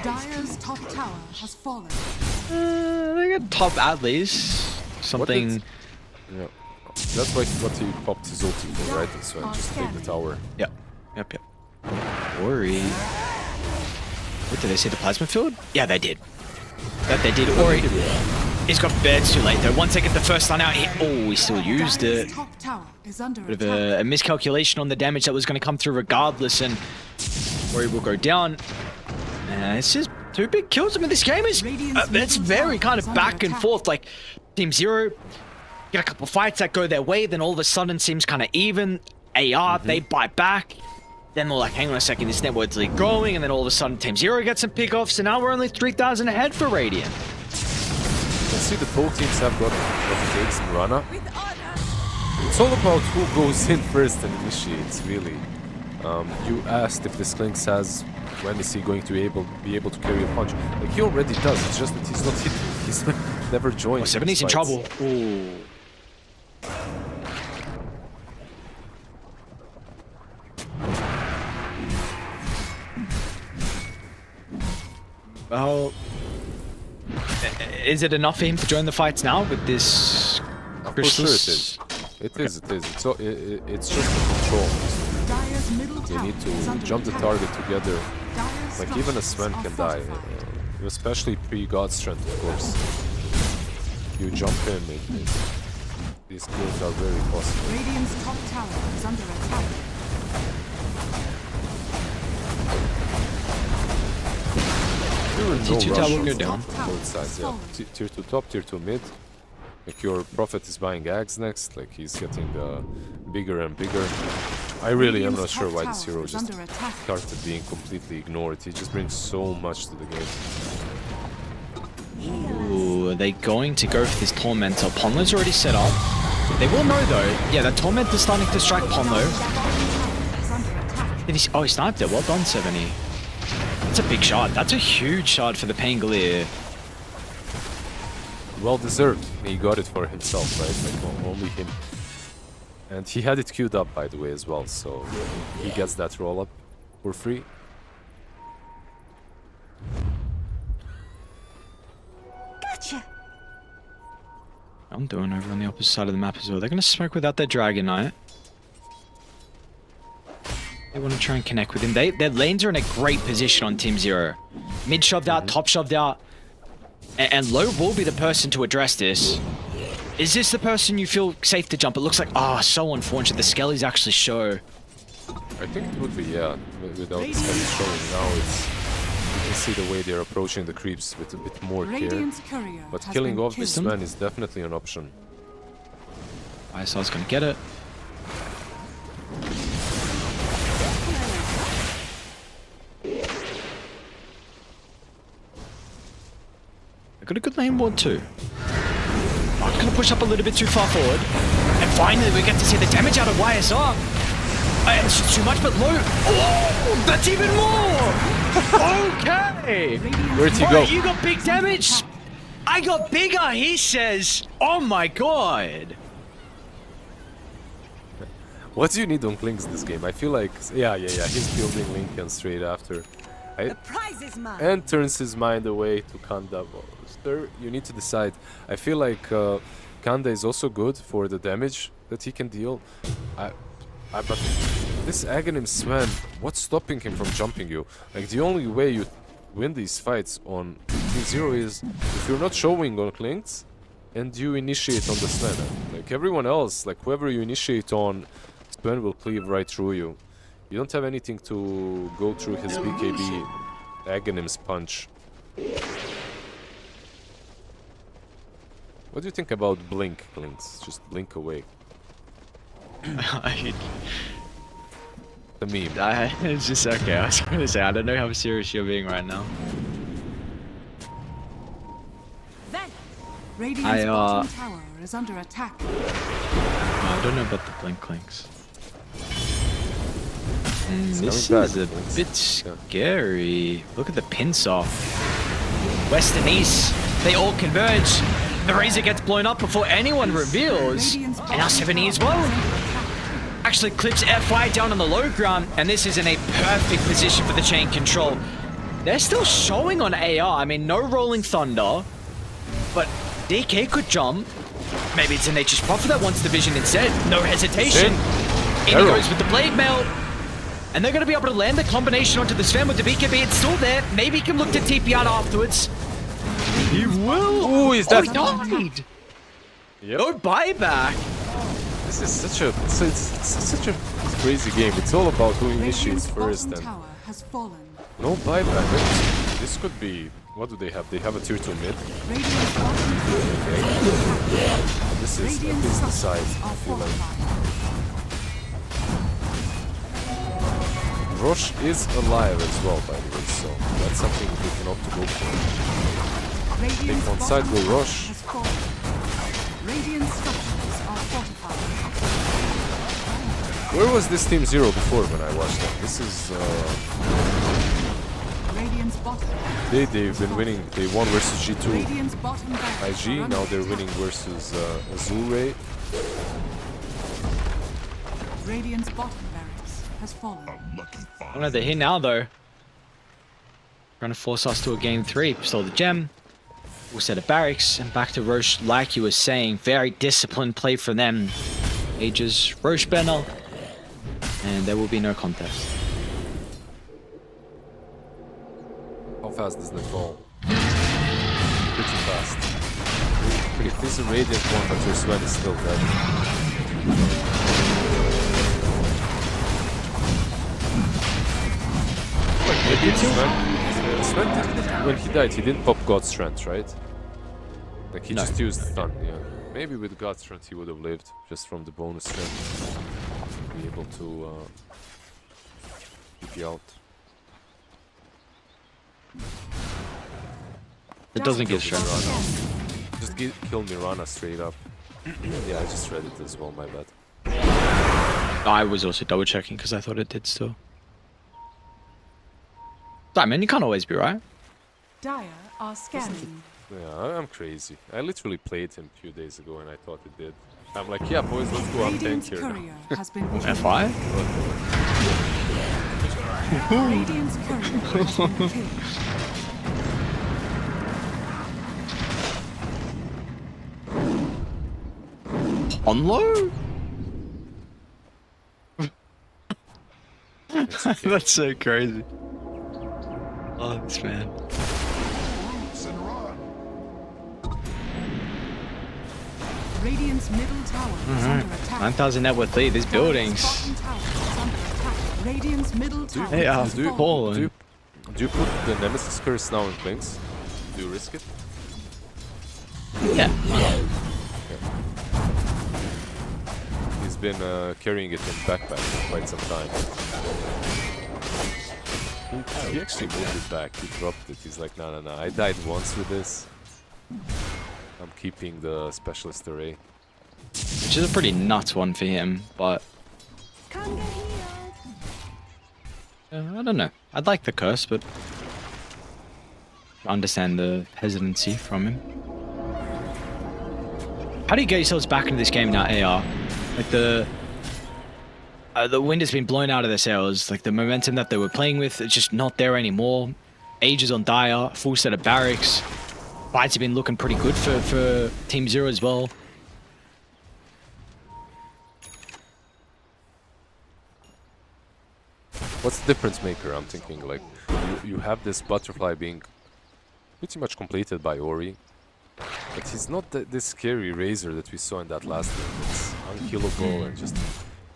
Dire's top tower has fallen. They got top at least. Something. Yeah. That's what he popped his ulti for, right? So just take the tower. Yep. Yep. Ori. What did they say? The plasma field? Yeah, they did. That they did. Ori. He's got birds too late though. Once they get the first stun out, he still used it. Top tower is under Bit of a miscalculation on the damage that was going to come through regardless, and Ori will go down. It's just 2 big kills. I mean, this game is it's very kind of back and forth. Like Team Zero get a couple fights that go their way, then all of a sudden seems kind of even. AR they bite back. Then they're like, hang on a second, this network's really growing, and then all of a sudden Team Zero gets some pickoffs, and now we're only 3,000 ahead for Radiant. You see that both teams have got what it takes in Rana. It's all about who goes in first and initiates, really. You asked if this Clinks has, when is he going to be able to carry a punch? Like, he already does, it's just that he's not hitting. He's never joined. Oh, 70's in trouble. Ooh. Well, is it enough for him to join the fights now with this? For sure it is. It is. It's just the control. They need to jump the target together. Like, even a Sven can die. Especially pre-God Strength, of course. You jump in, these kills are very possible. Radiant's top tower is under attack. T2 tower will go down. Both sides, yeah. Tier 2 top, tier 2 mid. Like, your Prophet is buying Ags next, like he's getting bigger and bigger. I really am not sure why this hero just started being completely ignored. He just brings so much to the game. Ooh, are they going to go for this Tormentor? Ponlo's already set up. They will know though. Yeah, that Tormentor's starting to strike Ponlo. Oh, he sniped it. Well done, 70. That's a big shot. That's a huge shot for the Pangolier. Well deserved. He got it for himself, right? Like, only him. And he had it queued up, by the way, as well, so he gets that roll up for free. Gotcha. I'm doing over on the opposite side of the map as well. They're going to smoke without their Dragon Knight. They want to try and connect with him. Their lanes are in a great position on Team Zero. Mid shoved out, top shoved out. And Low will be the person to address this. Is this the person you feel safe to jump? It looks like, so unfortunate. The Skellies actually show. I think it would be, yeah, without the Skellies showing now. You can see the way they're approaching the creeps with a bit more care. But killing off this man is definitely an option. ISR's going to get it. I got a good lane ward too. I'm going to push up a little bit too far forward. And finally we get to see the damage out of YSR. It's just too much, but Low. Oh, that's even more! Okay! Where'd he go? You got big damage? I got bigger, he says. Oh my god. What do you need on Clinks this game? I feel like, yeah, he's building Lincoln straight after. The prize is mine. And turns his mind away to Kanda. Sir, you need to decide. I feel like Kanda is also good for the damage that he can deal. But this Aghanim Sven, what's stopping him from jumping you? Like, the only way you win these fights on T0 is if you're not showing on Clinks and you initiate on the Sven. Like, everyone else, like whoever you initiate on, Sven will cleave right through you. You don't have anything to go through his BKB Aghanim's punch. What do you think about blink, Links? Just blink away. The meme. It's just okay. I was going to say, I don't know how serious you're being right now. Radiant's bottom tower is under attack. I don't know about the blink links. This coming is back, a Blinks. bit scary. Look at the pinch off. West and East, they all converge. The Razor gets blown up before anyone reveals. And now 70 as well. Actually clips F5 down on the low ground, and this is in a perfect position for the chain control. They're still showing on AR. I mean, no Rolling Thunder, but DK could jump. Maybe it's a Nature's Prophet that wants the vision instead. No hesitation. In he goes with the Blade Mail. And they're going to be able to land the combination onto the Sven with the BKB. It's still there. Maybe he can look to TP out afterwards. He will. Ooh, is that? He died. Yep. No buyback. This is such a such a crazy game. It's all about who initiates Radiant's first bottom and tower has fallen. no buyback. This could be. What do they have? They have a tier 2 mid. Radiant's bottom tower is under attack. This is at Radiant's least the side. structures I are feel like fortified. Roche is alive as well, by the way. So that's something we can opt to go for. Radiant's on side, bottom go tower Roche. has fallen. Radiant structures are fortified. Where was this Team 0 before when I watched them? This is Radiant's bottom. they've been winning. They won versus G2 Radiant's bottom barracks are IG. under Now they're attack. winning versus Azure. Radiant's bottom barracks has fallen. I don't know, they're here now though. Trying to force us to a game 3. Stole the gem. Full set of barracks. And back to Roche, like you were saying. Very disciplined play from them. Ages Roche banner. And there will be no contest. How fast does that fall? Pretty fast. If this is a Radiant one, but your Sven is still dead. Sven didn't, when he died, he didn't pop God's Strength, right? Like he No. just used stun, yeah. Maybe with God's Strength he would have lived, just from the bonus strength. Be able to keep you out. It doesn't get strength. Just kill Mirana straight up. Yeah, I just read it as well, my bad. I was also double checking because I thought it did still. Simon, you can't always be right. Dire are scanning. Yeah, I'm crazy. I literally played him a few days ago and I thought it did. I'm like, yeah, boys, let's go up tank Radiant's here. courier has been F5? Radiant's courier has been killed. On low? That's so crazy. Oh, this man. Radiant's middle tower is under attack. 9,000 net worth lead. These buildings. Radiant's bottom tower is under attack. Radiant's middle tower They are has fallen. fallen. Do you put the Nemesis Curse now in Blinks? Do you risk it? Yeah. He's been carrying it in backpack for quite some time. He actually moved it back, he dropped it. He's like, no, I died once with this. I'm keeping the Specialist Array. Which is a pretty nuts one for him, but Come get healed. I don't know. I'd like the curse, but I understand the hesitancy from him. How do you get yourselves back into this game now, AR? Like the wind has been blown out of their sails. Like the momentum that they were playing with, it's just not there anymore. Ages on Dire, full set of barracks. Fights have been looking pretty good for Team 0 as well. What's the difference maker? I'm thinking like you have this butterfly being pretty much completed by Ori, but he's not this scary Razor that we saw in that last game. It's unkillable and just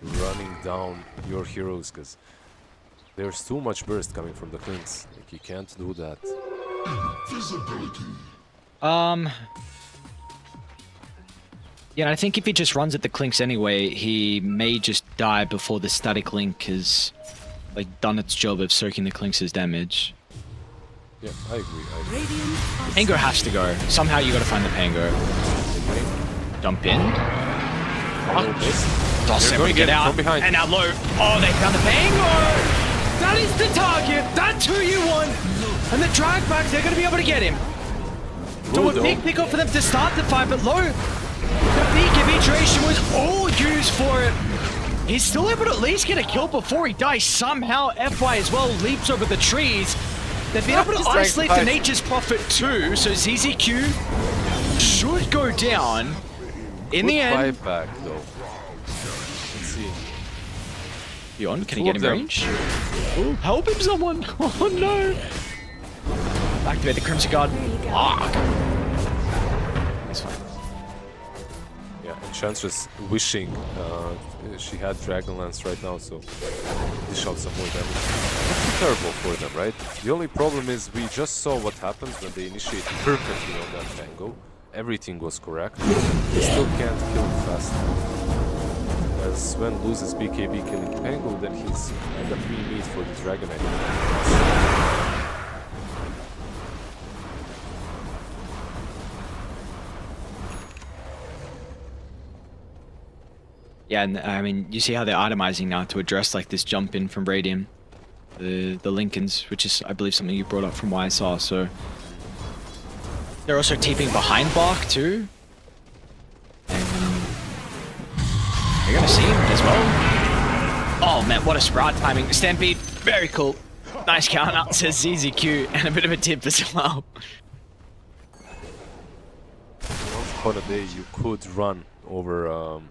running down your heroes. Because There's too much burst coming from the Klings. Like, you can't do that. Yeah, I think if he just runs at the Clinks anyway, he may just die before the static link has like done its job of soaking the Clinks' damage. Yeah, I agree. Radiant are Pango has to go. Somehow you gotta find the Pango. Jump in. Doss They're going get in out. from behind. And now low. Oh, they found the Pango! That is the target! That's who you want! And the drag backs, they're gonna be able to get him. So a big pick up for them to start the fight, but low. The peak habituation was all used for it. He's still able to at least get a kill before he dies somehow. FY as well leaps over the trees. They've been able to isolate the Nature's Prophet too, so ZZQ should go down in the end. Fight back though. Let's see. Beyond, can he Two get of in them. range? Oh, help him, someone! Oh no! Activate the Crimson Guard. Fuck! It's fine. Yeah, Enchantress wishing she had Dragonlance right now, so dish out some more damage. Not too terrible for them, right? The only problem is we just saw what happens when they initiate perfectly on that Tango. Everything was correct. They still can't kill it fast. As Sven loses BKB killing Pango, then he's got free meat for the Dragonite. Yeah, and I mean, you see how they're itemizing now to address like this jump in from Radium, the Lincolns, which is, I believe, something you brought up from YSR. So they're also TPing behind Bark too. And you're gonna see him as well. Oh man, what a sprite timing! Stampede, very cool. Nice count out, says ZZQ, and a bit of a tip as well. Once upon a day, you could run over.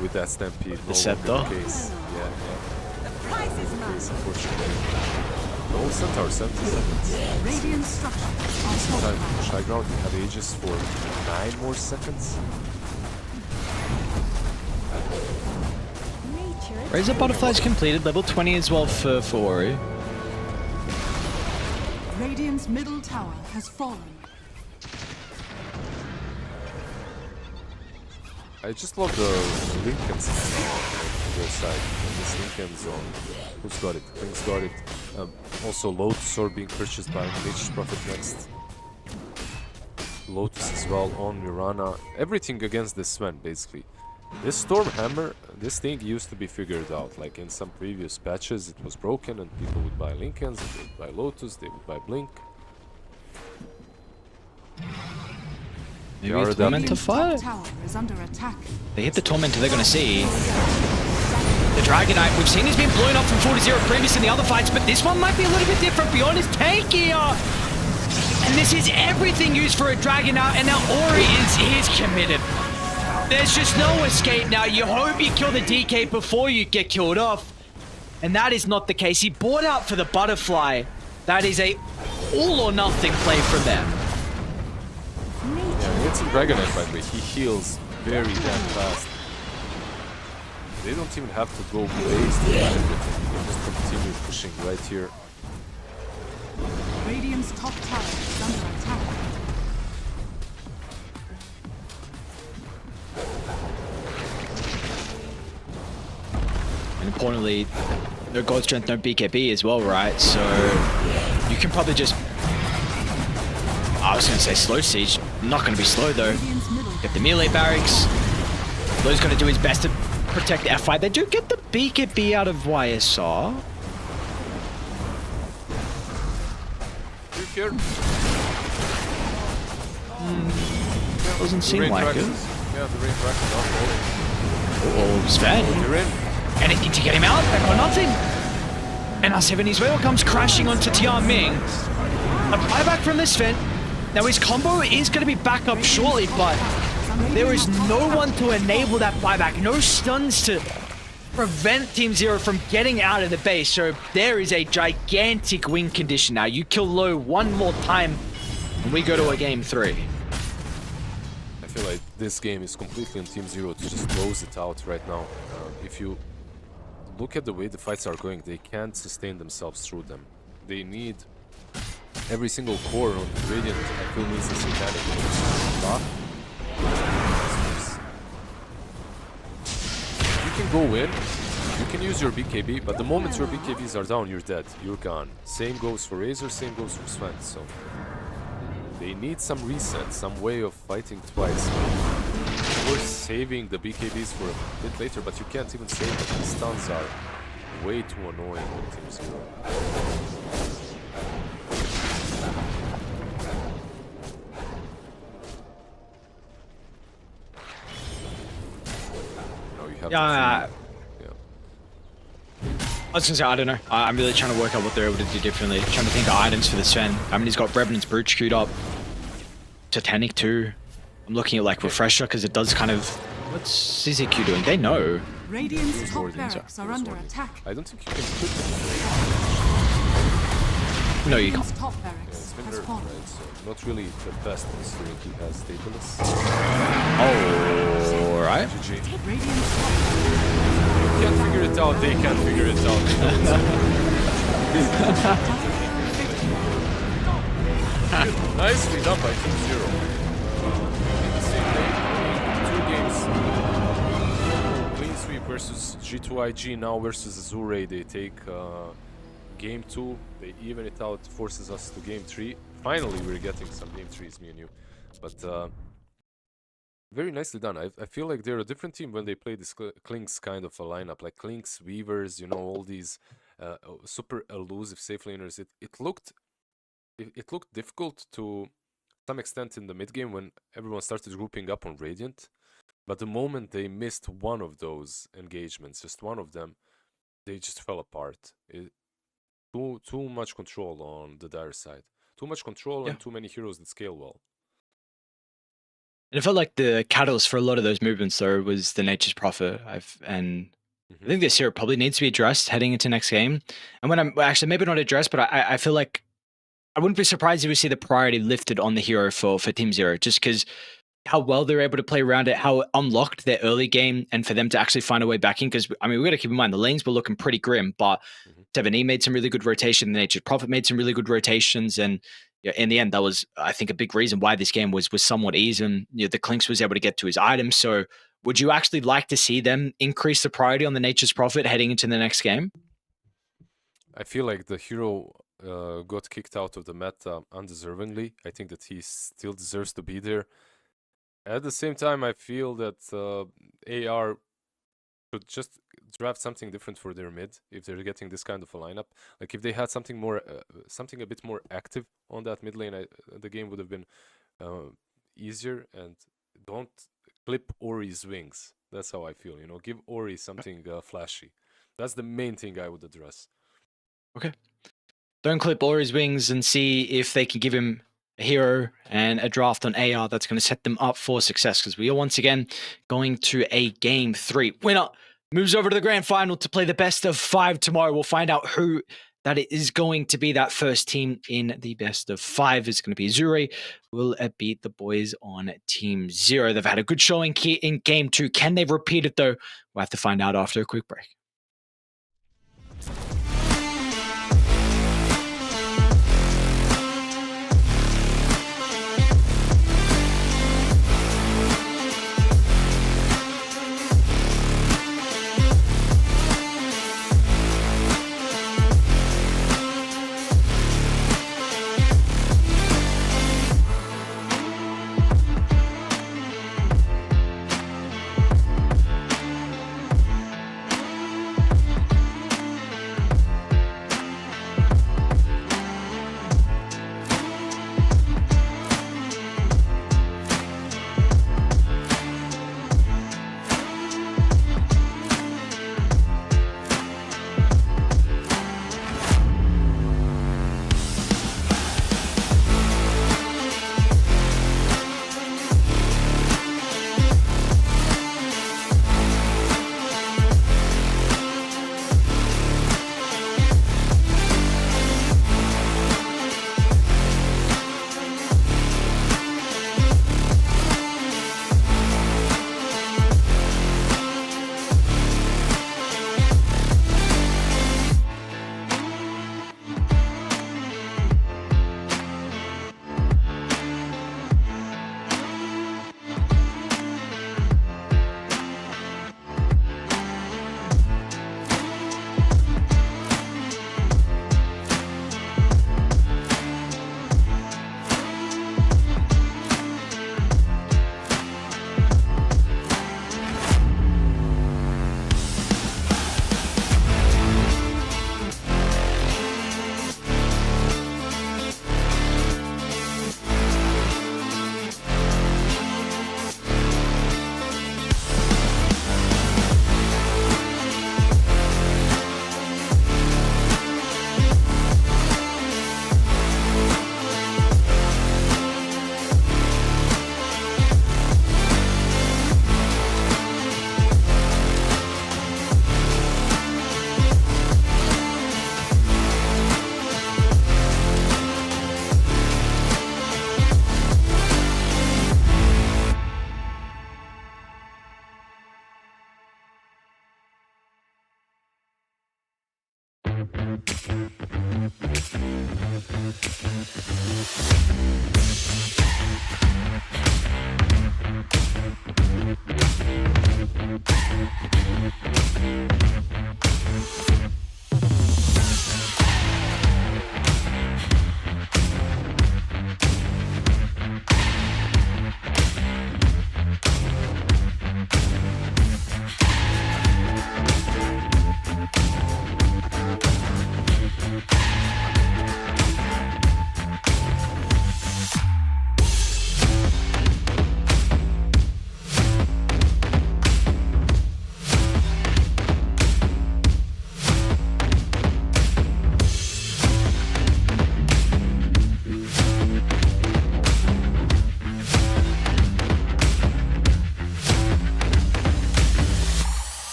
With that Stampede, The Scepter? Case. Yeah. The prize is mine. Case, unfortunately. No Centaur, 70 seconds. Radiant structures are Time. fortified. Shy Ground, you have Aegis for 9 more seconds. Nature. Razor Butterfly's completed, level 20 as well for Ori. Radiant's middle tower has fallen. I just love the Lincolns on their side. This Lincoln zone. Who's got it? King's got it. Also, Lotus Sword being purchased by Nature's Prophet next. Lotus as well on Mirana. Everything against this Sven, basically. This Stormhammer, this thing used to be figured out. Like in some previous patches, it was broken and people would buy Lincolns, they would buy Lotus, they would buy Blink. Maybe They are it's Tormentor Radiant's fire? top tower is under attack. They hit the Tormentor, they're gonna see. The Dragonite, we've seen he's been blown up from 4-0 previous in the other fights, but this one might be a little bit different. Beyond is tankier. And this is everything used for a Dragonite, and now Ori is committed. There's just no escape now. You hope you kill the DK before you get killed off. And that is not the case. He bought out for the Butterfly. That is a all or nothing play from them. Yeah, it's a Dragonite, by the way. He heals very damn fast. They don't even have to go waste everything. They can just continue pushing right here. Radiant's top tower is under attack. And importantly, no gold strength, no BKB as well, right? So you can probably just... I was going to say slow siege. Not going to be slow though. Radiant's middle Get the melee barracks. Lo's going to do his best to protect the F5. They do get the BKB out of YSR. Here. Doesn't seem like it. Yeah, the rain tracks are falling. Oh, Sven. You're in. Anything to get him out, back on nothing. And our 70s whale comes crashing onto Tian Ming. A buyback from this Sven. Now his combo is going to be back up shortly, but there is no one to enable that buyback. No stuns to prevent Team Zero from getting out of the base. So there is a gigantic win condition now. You kill Low one more time and we go to a game 3. I feel like this game is completely on Team Zero to just close it out right now. If you look at the way the fights are going. They can't sustain themselves through them. They need every single core on Radiant. I feel needs a satanic stop. You can go in. You can use your BKB, but the moment your BKBs are down, you're dead. You're gone. Same goes for Razor, same goes for Sven. So they need some reset, some way of fighting twice. Or saving the BKBs for a bit later, but you can't even save them. The stuns are way too annoying on Team 0. Now you have Yeah, I was gonna say, I don't know. I'm really trying to work out what they're able to do differently. Trying to think of items for the Sven. I mean, he's got Revenant's Brute queued up. Titanic too. I'm looking at like Refresher because it does kind of... What's CZQ doing? They know. Radiant's top Warding, barracks are under attack. I don't think you can put No, you can't. Radiant's top Yeah, barracks it's been has nerfed, fallen. right? So not really the best considering he has Stabilis. Oh, alright. GG. Radiant's top You can't figure it out, they can't figure it out. Nicely done by Team 0. In the same day, 2 games. Clean sweep versus G2IG, now versus Azure. They take game 2, they even it out, forces us to game 3. Finally, we're getting some game 3s, me and you. But very nicely done. I feel like they're a different team when they play this Klinks kind of a lineup, like Klinks, Weavers, you know, all these super elusive safe laners. It looked difficult to some extent in the mid game when everyone started grouping up on Radiant, but the moment they missed one of those engagements, just one of them, they just fell apart. Too much control on the Dire side, too much control and too many heroes that scale well. And it felt like the catalyst for a lot of those movements, though, was the Nature's Prophet. I think this hero probably needs to be addressed heading into next game. And when I'm actually maybe not addressed, but I feel like I wouldn't be surprised if we see the priority lifted on the hero for Team 0, just because how well they're able to play around it, how unlocked their early game, and for them to actually find a way back in. Because, I mean, we got to keep in mind, the lanes were looking pretty grim, but 7E made some really good rotation, the Nature's Prophet made some really good rotations, and in the end, that was, I think, a big reason why this game was somewhat easy, and the Klinks was able to get to his items. So would you actually like to see them increase the priority on the Nature's Prophet heading into the next game? I feel like the hero got kicked out of the meta undeservingly. I think that he still deserves to be there. At the same time, I feel that AR should just draft something different for their mid if they're getting this kind of a lineup. Like if they had something more, something a bit more active on that mid lane, the game would have been easier. And don't clip Ori's wings. That's how I feel. You know, give Ori something flashy. That's the main thing I would address. Okay. Don't clip Ori's wings and see if they can give him a hero and a draft on AR that's going to set them up for success, because we are once again going to a game 3. Winner moves over to the grand final to play the best of 5 tomorrow. We'll find out who that is going to be. That first team in the best of 5 is going to be Azure. Will it beat the boys on Team 0? They've had a good showing in game 2. Can they repeat it though? We'll have to find out after a quick break.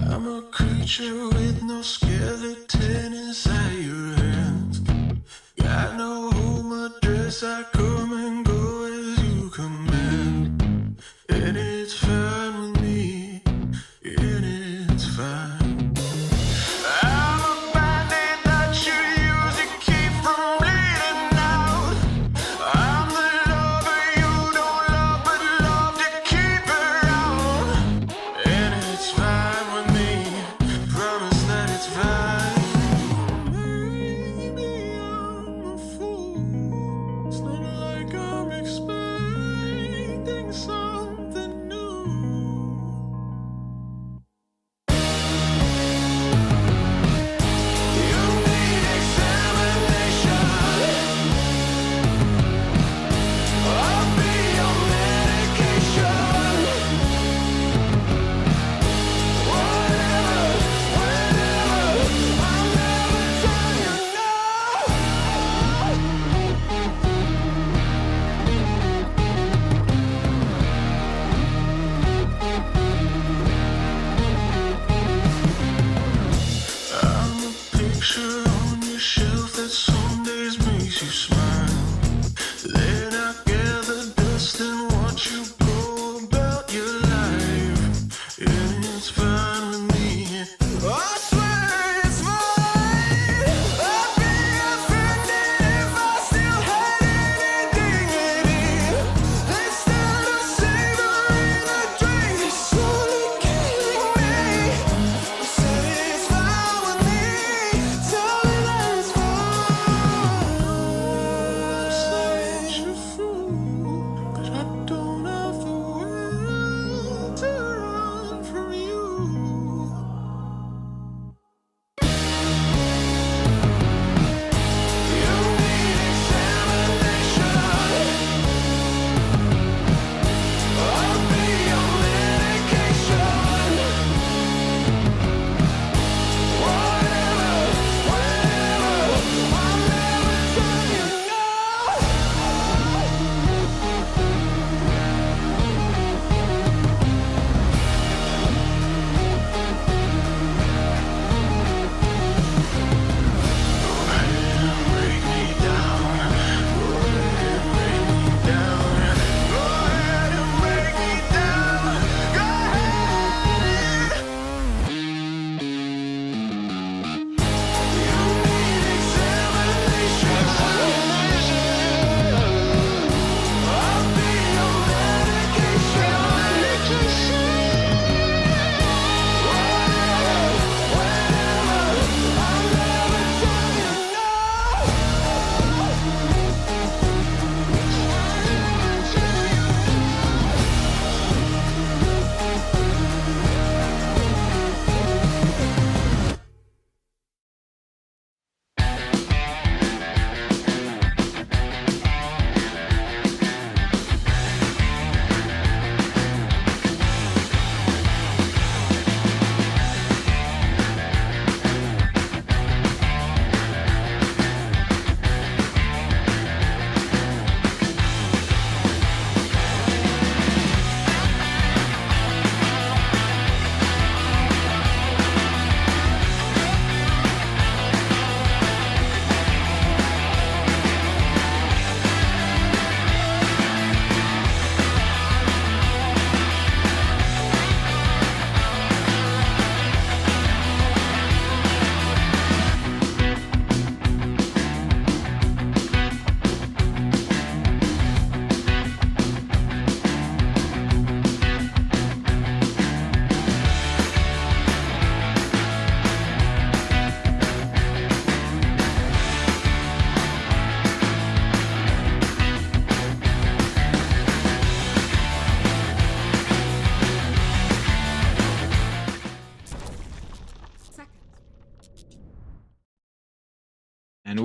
I'm a creature with no skeleton inside your hands. Got no home address, I come and go as you command. And it's fine with me, and it's fine. I'm a bandit that you use to keep from bleeding out. I'm the lover you don't love, but love to keep around. And it's fine with me, promise that it's fine. Maybe I'm a fool, it's not like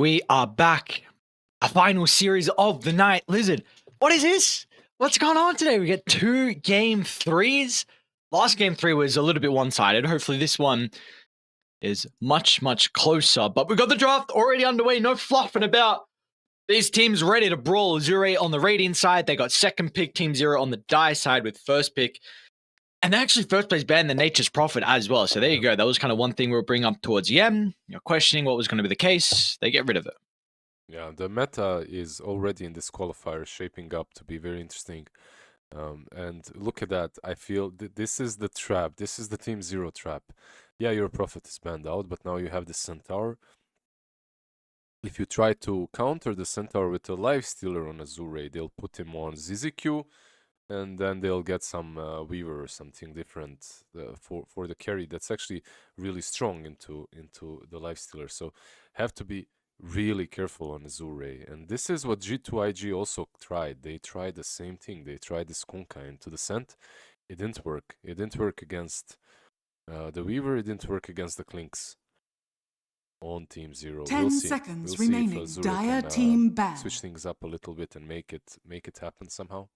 we are back. A final series of the night. Lizard, what is this? What's going on today? We get 2 game 3s. Last game 3 was a little bit one-sided. Hopefully this one is much, much closer. But we've got the draft already underway. No fluffing about. These teams ready to brawl. Azure on the Radiant side. They got second pick. Team Zero on the Die side with first pick. And they actually first place banned the Nature's Prophet as well. So there you go. That was kind of one thing we were bringing up towards the end. You're questioning what was going to be the case. They get rid of it. Yeah, the meta is already in this qualifier shaping up to be very interesting. And look at that. I feel this is the trap. This is the Team Zero trap. Yeah, your Prophet is banned out, but now you have the Centaur. If you try to counter the Centaur with a Lifestealer on Azure, they'll put him on ZZQ, and then they'll get some Weaver or something different for the carry that's actually really strong into the Lifestealer. So have to be really careful on Azure. And this is what G2IG also tried. They tried the same thing. They tried this Kunkka into the Scent. It didn't work. It didn't work against the Weaver. It didn't work against the Clinks on Team Zero. 10 seconds remaining. Dire team ban. Switch things up a little bit and make it happen somehow.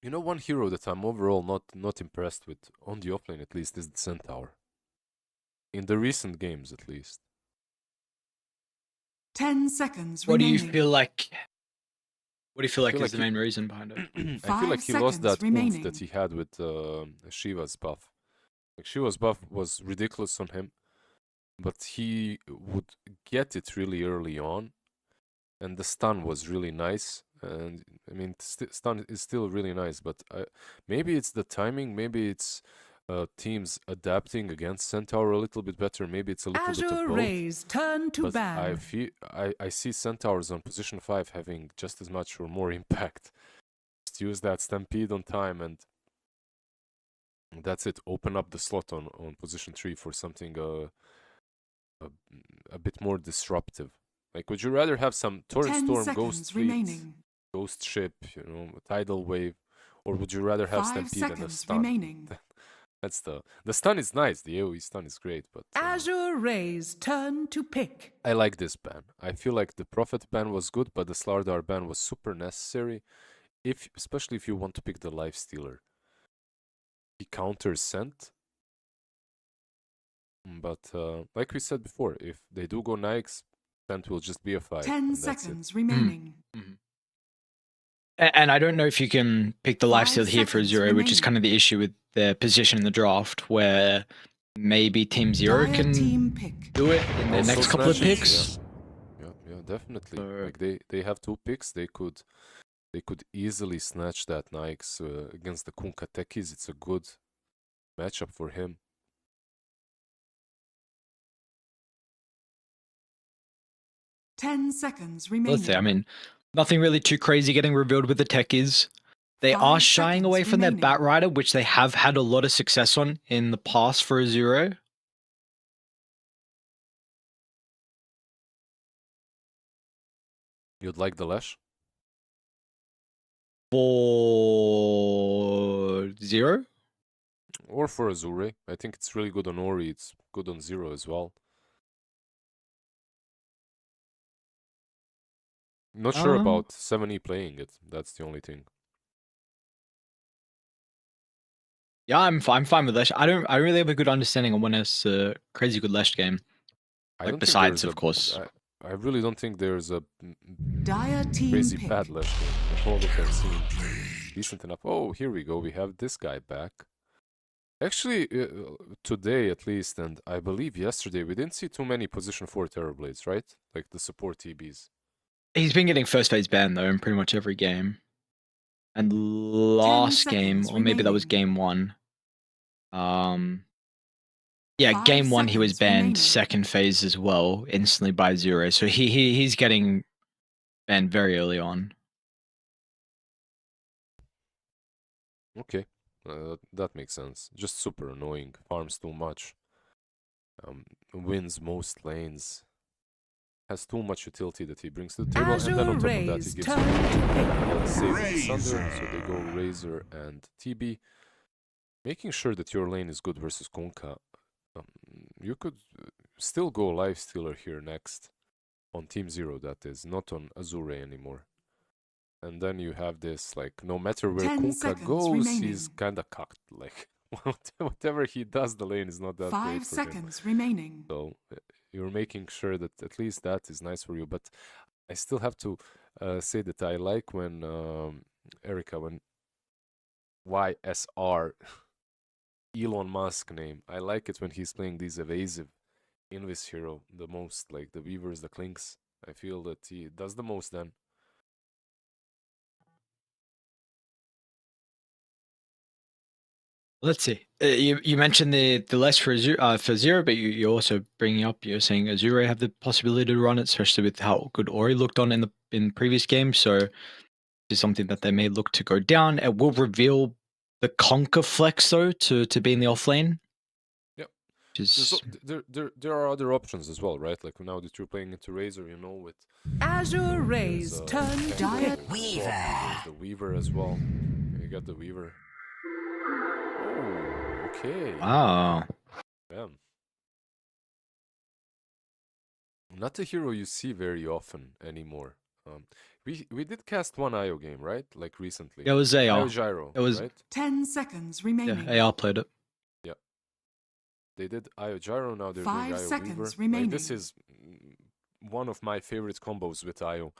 You know, one hero that I'm overall not impressed with, on the offlane at least, is the Centaur. In the recent games, at least. 10 seconds What do remaining. you feel like? What do you feel like feel is like the main reason behind it? I feel like he 5 lost that seconds remaining. oomph that he had with Shiva's buff. Like Shiva's buff was ridiculous on him, but he would get it really early on, and the stun was really nice. And I mean, stun is still really nice, but maybe it's the timing, maybe it's teams adapting against Centaur a little bit better, maybe it's a little bit of Azure both. Rays turn to But ban. I see Centaurs on position 5 having just as much or more impact. Just use that Stampede on time and that's it. Open up the slot on position 3 for something a bit more disruptive. Like, would you rather have some Torrent 10 Storm, seconds Ghost Fleet, remaining. Ghost Ship, you know, Tidal Wave, or would you rather have 5 Stampede and a seconds stun? remaining. That's the stun is nice. The AoE stun is great, but Azure Rays turn to pick. I like this ban. I feel like the Prophet ban was good, but the Slardar ban was super necessary, especially if you want to pick the Lifestealer. He counters Scent, but like we said before, if they do go Nikes, Scent will just be a 5. 10 seconds remaining. And I don't know if you can pick the 5 lifesteal here for seconds Zero, which is remaining. kind of the issue with their position in the draft, where maybe Team Zero Dire can team pick. do it in their Also next couple of snatches, picks. Yeah, definitely. Like they have 2 picks. They could easily snatch that Nikes against the Kunkka techies. It's a good matchup for him. Ten seconds remaining. Let's say, I mean, nothing really too crazy getting revealed with the techies. They 5 are shying away seconds from their remaining. Bat Rider, which they have had a lot of success on in the past for a Zero. You'd like the Lash? For Zero? Or for Azure. I think it's really good on Ori. It's good on Zero as well. Not sure about 7E playing it. That's the only thing. Yeah, I'm fine with Lesh. I don't really have a good understanding on when it's a crazy good Lesh game. I Like don't think besides, there's of course. I really don't think there's a Dire team crazy pick. bad Lash game. All that I've seen. Decent enough. Oh, here we go. We have this guy back. Actually, today at least, and I believe yesterday, we didn't see too many position 4 Terrorblades, right? Like the support TBs. He's been getting first phase banned though in pretty much every game. And last game, seconds or maybe that was remaining. game 1. Yeah, 5 game 1 he was seconds banned remaining. second phase as well, instantly by Zero. So he's getting banned very early on. Okay, that makes sense. Just super annoying. Farms too much. Wins most lanes. Has too much utility that he brings to the table, and then Azure on top of that, Rays he gives turn you to pick. save with Sunder, so they go Razor and TB. Making sure that your lane is good versus Kunkka you could still go Life Stealer here next. On Team Zero, that is, not on Azure anymore. And then you have this, like, no matter where 10 Kunkka seconds goes, remaining. he's kinda cocked. Like, whatever he does, the lane is not that 5 great for him. seconds remaining. So you're making sure that at least that is nice for you. But I still have to say that I like when Erica, when YSR, Elon Musk name, I like it when he's playing these evasive Invis hero the most, like the Weavers, the Clinks. I feel that he does the most then. Let's see. You mentioned the less for Zero, but you also bringing up, you're saying Azure have the possibility to run it, especially with how good Ori looked on in previous games. So this is something that they may look to go down. It will reveal the Conquer flex though to be in the off lane. Yep. Which is, There are other options as well, right? Like now that you're playing into Razor, you know, with Azure Rays turn to Tango, pick. Weaver. There's the Weaver as well. You got the Weaver. Oh, okay. wow. Damn. Not a hero you see very often anymore. We did cast one IO game, right? Like recently. It was AR. IO Gyro, It was right? 10 seconds yeah, remaining. AR played it. They did IO Gyro, now they're 5 doing IO seconds Weaver. Like, remaining. this is one of my favorite combos with IO.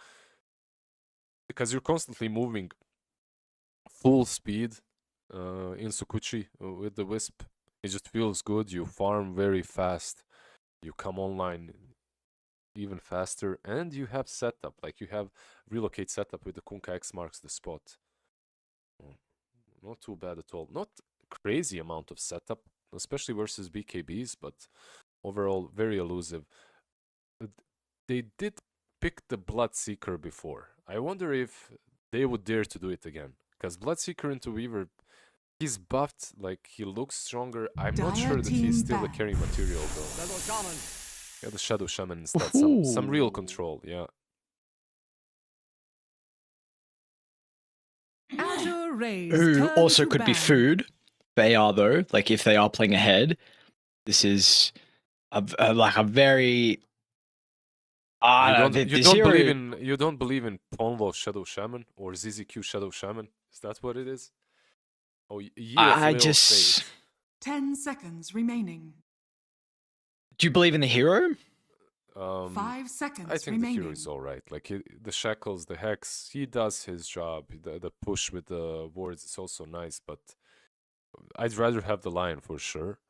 Because you're constantly moving full speed in Sukuchi with the Wisp. It just feels good. You farm very fast. You come online even faster. And you have setup. Like you have relocate setup with the Kunkka X marks the spot. Not too bad at all. Not crazy amount of setup, especially versus BKBs, but overall very elusive. They did pick the Bloodseeker before. I wonder if they would dare to do it again. Because Bloodseeker into Weaver, he's buffed, like he looks stronger. I'm not Dire sure that team he's still the back. carry material though. Shadow Shaman. Yeah, the Shadow Shaman instead. Some real control, yeah. Azure Rays Who turn also to could be ban. food. They are though. Like if they are playing ahead, this is like a very. You don't believe in Ponlo Shadow Shaman or ZZQ Shadow Shaman? Is that what it is? Oh, Ye of I Lil just. Fate. 10 seconds remaining. Do you believe in the hero? 5 seconds I think remaining. the hero is alright. Like the shackles, the hex, he does his job. The push with the wards is also nice, but I'd rather have the lion for sure.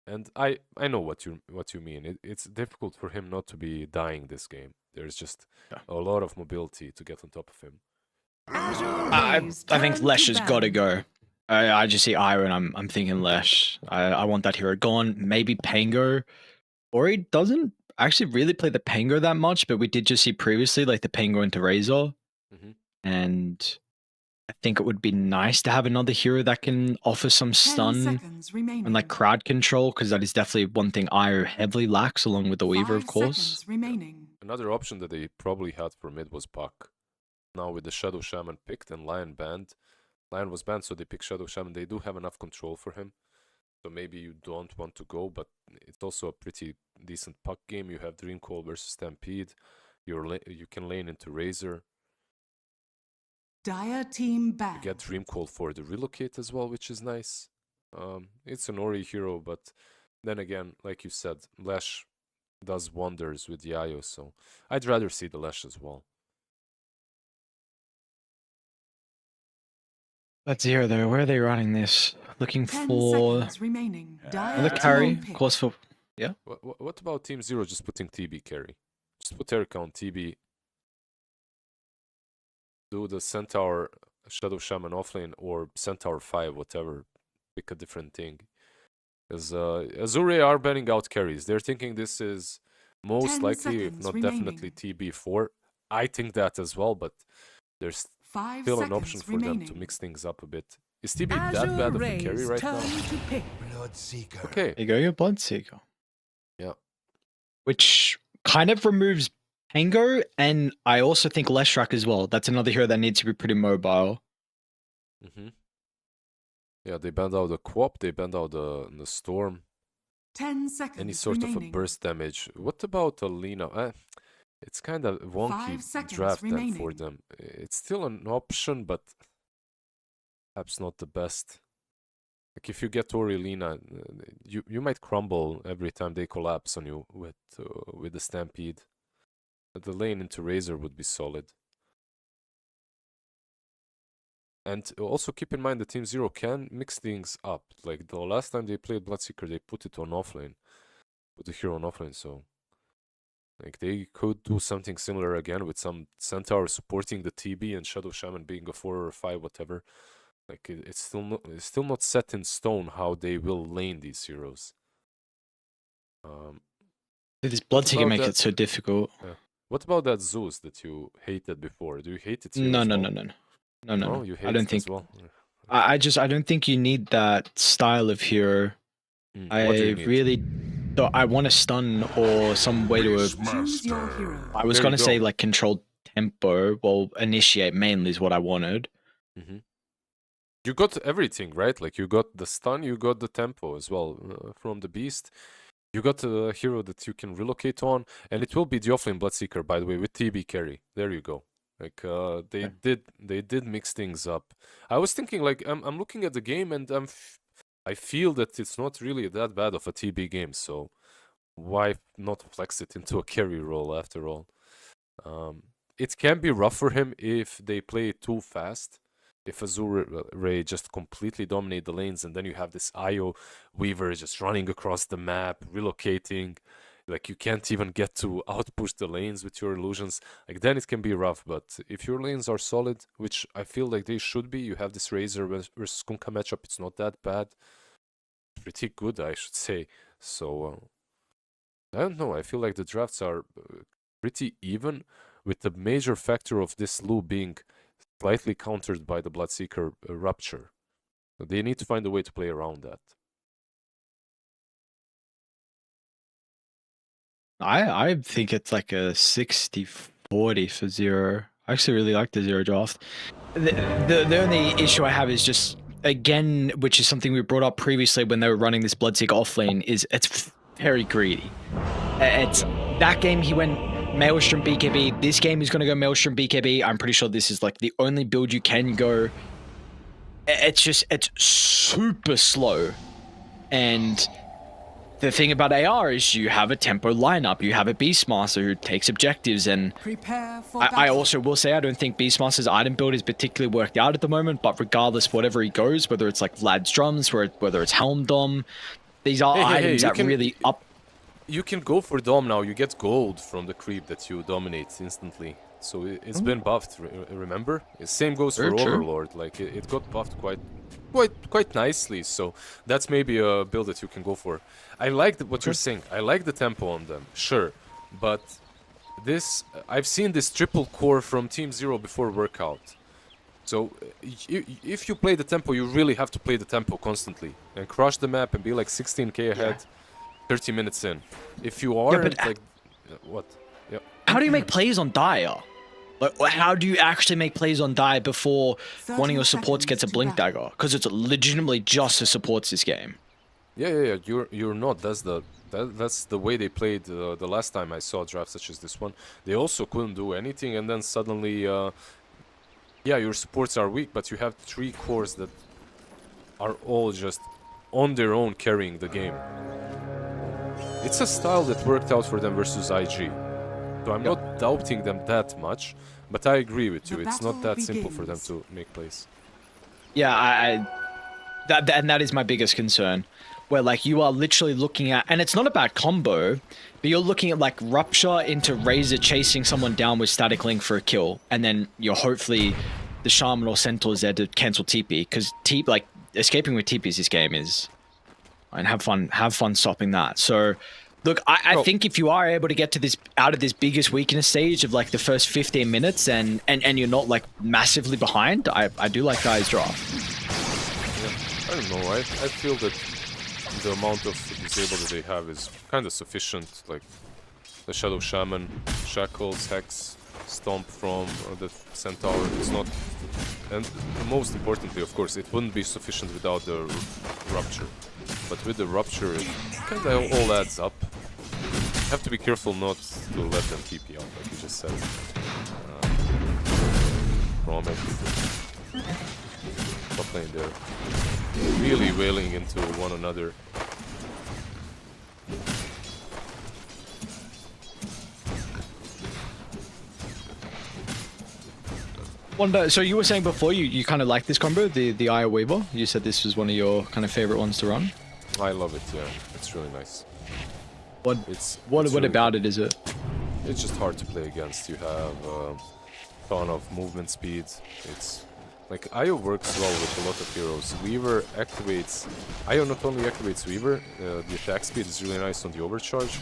And I know what you mean. It's difficult for him not to be dying this game. There's just a lot of mobility to get on top of him. Azure I Rays think turn Lesh to has got to ban. go. I just see Iron. I'm thinking Lesh. I want that hero gone. Maybe Pango. Ori doesn't actually really play the Pango that much, but we did just see previously like the Pango into Razor. Mhm. And I think it would be nice to have another hero that can offer some 10 stun seconds remaining. and like crowd control, because that is definitely one thing Io heavily lacks, along with the Weaver, 5 of course. seconds remaining. Another option that they probably had for mid was Puck. Now with the Shadow Shaman picked and Lion banned. Lion was banned, so they pick Shadow Shaman. They do have enough control for him. So maybe you don't want to go, but it's also a pretty decent Puck game. You have Dream Call versus Stampede. You can lane into Razor. Dire team You back. get Dream Call for the relocate as well, which is nice. It's an Ori hero, but then again, like you said, Lash does wonders with the IO, so I'd rather see the Lash as well. Let's hear though. Where are they running this? Looking 10 for seconds remaining. Dire another team carry. pick. Of course, for What about Team Zero just putting TB carry? Just put Erica on TB. Do the Centaur Shadow Shaman offlane or Centaur 5, whatever. Pick a different thing. Because Azure are banning out carries. They're thinking this is 10 most likely, if seconds not remaining. definitely, TB4. I think that as well, but there's 5 still an seconds option for remaining. them to mix things up a bit. Is TB that Azure bad of a Rays carry right turn now? to pick. Bloodseeker. Okay. there you go, your Bloodseeker. Yeah. Which kind of removes Pango, and I also think Leshrak as well. That's another hero that needs to be pretty mobile. Yeah, they banned out the Quap, they banned out the Storm. 10 seconds Any sort of a remaining. burst damage. What about Alina? It's kind of 5 wonky seconds draft then for remaining. them. It's still an option, but perhaps not the best. Like if you get Lina, you might crumble every time they collapse on you with the Stampede. But the lane into Razor would be solid. And also keep in mind that Team Zero can mix things up. Like the last time they played Bloodseeker, they put it on offlane. Put the hero on offlane, so like they could do something similar again with some Centaur supporting the TB and Shadow Shaman being a 4 or 5, whatever. Like it's still not set in stone how they will lane these heroes. This Bloodseeker make that? it so difficult. What about that Zeus that you hated before? Do you hate it? No, as no, well? no. You hate I don't it think. as well. I don't think you need that style of hero. What do I you need? really. I want a stun or some way to. Choose your hero. I was There gonna you say go. like control tempo. Well, initiate mainly is what I wanted. You got everything, right? Like you got the stun, you got the tempo as well from the beast. You got a hero that you can relocate on, and it will be the offlane Bloodseeker, by the way, with TB carry. There you go. Like they did mix things up. I was thinking like I'm looking at the game and I feel that it's not really that bad of a TB game. So why not flex it into a carry role after all? It can be rough for him if they play it too fast. If Azure Ray just completely dominate the lanes and then you have this IO Weaver just running across the map, relocating, like you can't even get to outpush the lanes with your illusions, like then it can be rough. But if your lanes are solid, which I feel like they should be, you have this Razor versus Kunkka matchup, it's not that bad. Pretty good, I should say. So, I don't know, I feel like the drafts are pretty even, with the major factor of this Lu being slightly countered by the Bloodseeker Rupture. So they need to find a way to play around that. I think it's like a 60-40 for Zero. I actually really like the Zero draft. The only issue I have is just, again, which is something we brought up previously when they were running this Bloodseeker offlane, is it's very greedy. It's that game he went Maelstrom BKB. This game he's going to go Maelstrom BKB. I'm pretty sure this is like the only build you can go. It's super slow. And the thing about AR is you have a tempo lineup. You have a Beastmaster who takes objectives. And Prepare for I also will say I don't think Beastmaster's item build is particularly worked out at the moment. But regardless, whatever he goes, whether it's like Vlad's drums, whether it's Helm Dom, these are items that really up. You can go for Dom now. You get gold from the creep that you dominate instantly. So it's been buffed. Remember? Same goes for Overlord. Like it got buffed quite nicely. So that's maybe a build that you can go for. I like what you're saying. I like the tempo on them, sure, but this I've seen this triple core from Team Zero before workout. So if you play the tempo, you really have to play the tempo constantly and crush the map and be like 16k ahead. 30 minutes in. If you aren't, like, what? Yeah. How do you make plays on Dire? Like, how do you actually make plays on Dire before one of your supports gets a Blink Dagger? Because it's legitimately just the supports this game. Yeah. You're not. That's the way they played the last time I saw drafts such as this one. They also couldn't do anything, and then suddenly, your supports are weak, but you have 3 cores that are all just on their own carrying the game. It's a style that worked out for them versus IG. So I'm not doubting them that much, but I agree with you. It's not that simple for them to make plays. Yeah, that is my biggest concern. Where like you are literally looking at, and it's not a bad combo, but you're looking at like Rupture into Razor chasing someone down with Static Link for a kill, and then you're hopefully the Shaman or Centaur's there to cancel TP, because like escaping with TPs this game is. And have fun stopping that. So, look, I think if you are able to get to this out of this biggest weakness stage of like the first 15 minutes and you're not like massively behind, I do like Dire's draft. Yeah, I don't know. I feel that the amount of disable that they have is kind of sufficient. Like the Shadow Shaman, Shackles, Hex, Stomp from the Centaur. It's not, and most importantly, of course, it wouldn't be sufficient without the Rupture. but with the rupture, it kind of all adds up. Have to be careful not to let them TP out, like you just said. From it. Top lane there. Really wailing into one another. So you were saying before you kind of like this combo, the Eye Weaver. You said this was one of your kind of favorite ones to run. I love it, yeah. It's really nice. What really about it is it? It's just hard to play against. You have a ton of movement speed. It's like IO works well with a lot of heroes. Weaver activates. IO not only activates Weaver, the attack speed is really nice on the overcharge.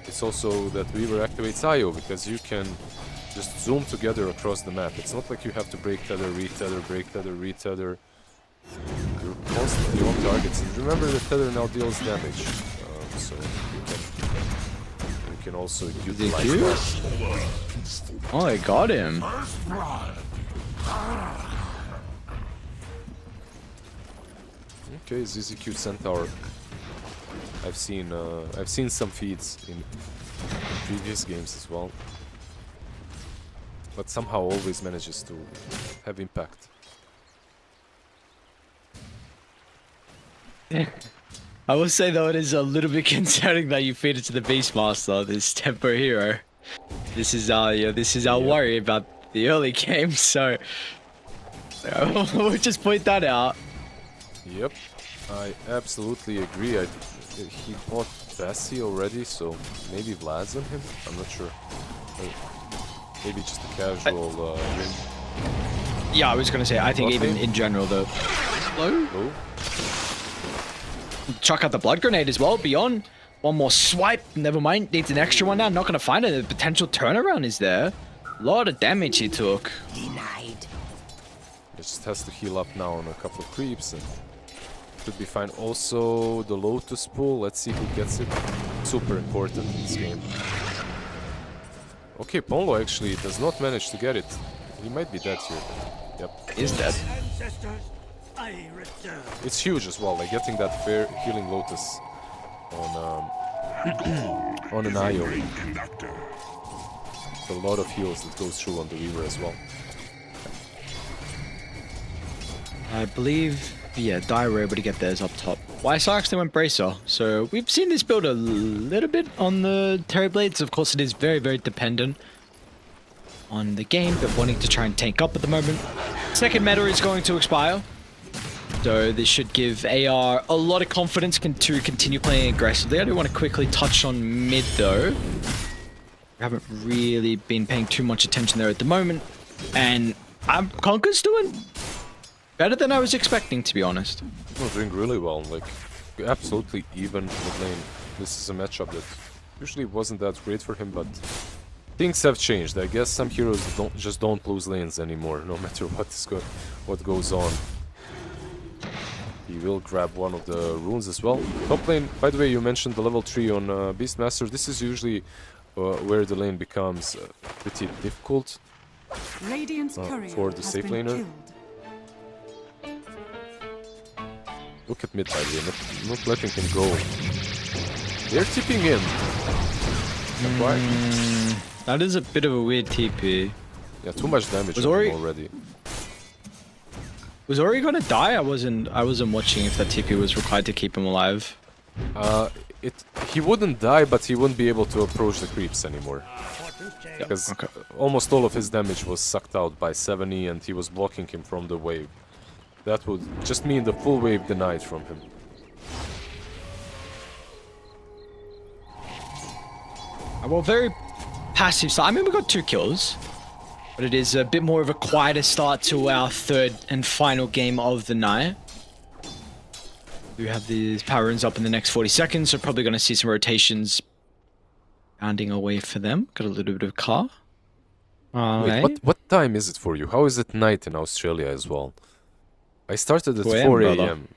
It's also that Weaver activates IO because you can just zoom together across the map. It's not like you have to break tether, retether, break tether, retether. You're constantly on targets. And remember that tether now deals damage, so you can also utilize that. Oh, I got him. Okay, ZZQ Centaur. I've seen some feeds in previous games as well, but somehow always manages to have impact. I will say though, it is a little bit concerning that you feed it to the Beastmaster, this tempo hero. This is our worry about the early game. So we'll just point that out. Yep, I absolutely agree. He bought Bessie already, so maybe Vlad's on him. I'm not sure. Maybe just a casual win. Yeah, I was gonna say. I think even in general though. Low. Chuck out the blood grenade as well. Beyond one more swipe. Never mind. Needs an extra one now. Not gonna find it. The potential turnaround is there. A lot of damage he took. Denied. He just has to heal up now on a couple of creeps and should be fine. Also, the Lotus pool. Let's see who gets it. Super important in this game. Okay, Ponlo actually does not manage to get it. He might be dead here. Yep. Is dead. It's huge as well, like getting that fair healing Lotus on on an IO. A lot of heals that goes through on the Weaver as well. I believe, yeah, Dire were able to get theirs up top. YSR actually went Bracer, so we've seen this build a little bit on the Terrorblades. Of course, it is very, very dependent on the game, but wanting to try and tank up at the moment. Second meta is going to expire, so this should give AR a lot of confidence to continue playing aggressively. I do want to quickly touch on mid though. I haven't really been paying too much attention there at the moment, and Conker's doing better than I was expecting, to be honest. No, doing really well, like absolutely even mid lane. This is a matchup that usually wasn't that great for him, but things have changed. I guess some heroes don't lose lanes anymore, no matter what goes on. He will grab one of the runes as well. Top lane, by the way, you mentioned the level 3 on Beastmaster. This is usually where the lane becomes pretty difficult for the safe laner. Look at mid, by the way, not letting him go. They're tipping in. Why? That is a bit of a weird TP. Yeah, too much damage on him already. Was Ori gonna die? I wasn't watching if that TP was required to keep him alive. He wouldn't die, but he wouldn't be able to approach the creeps anymore. Because almost all of his damage was sucked out by 70 and he was blocking him from the wave. That would just mean the full wave denied from him. Well, very passive start. I mean, we got 2 kills, but it is a bit more of a quieter start to our third and final game of the night. We have these power runes up in the next 40 seconds, so probably going to see some rotations rounding away for them. Got a little bit of car. Wait, what time is it for you? How is it night in Australia as well? I started at 4 a.m.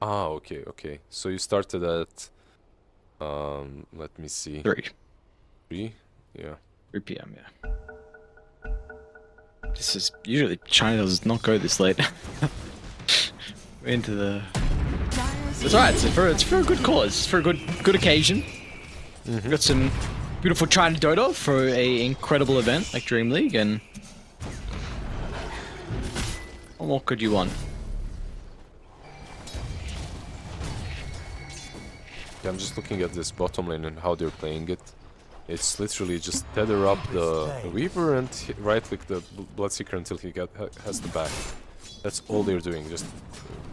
Ah, okay. So you started at, let me see. 3. 3? Yeah. 3 p.m., yeah. This is usually China does not go this late. We're into the That's right. It's for a good cause. It's for a good occasion. Got some beautiful China Dota for a incredible event like DreamLeague, and what more could you want? Yeah, I'm just looking at this bottom lane and how they're playing it. It's literally just tether up the Weaver and right-click the Bloodseeker until he has the back. That's all they're doing, just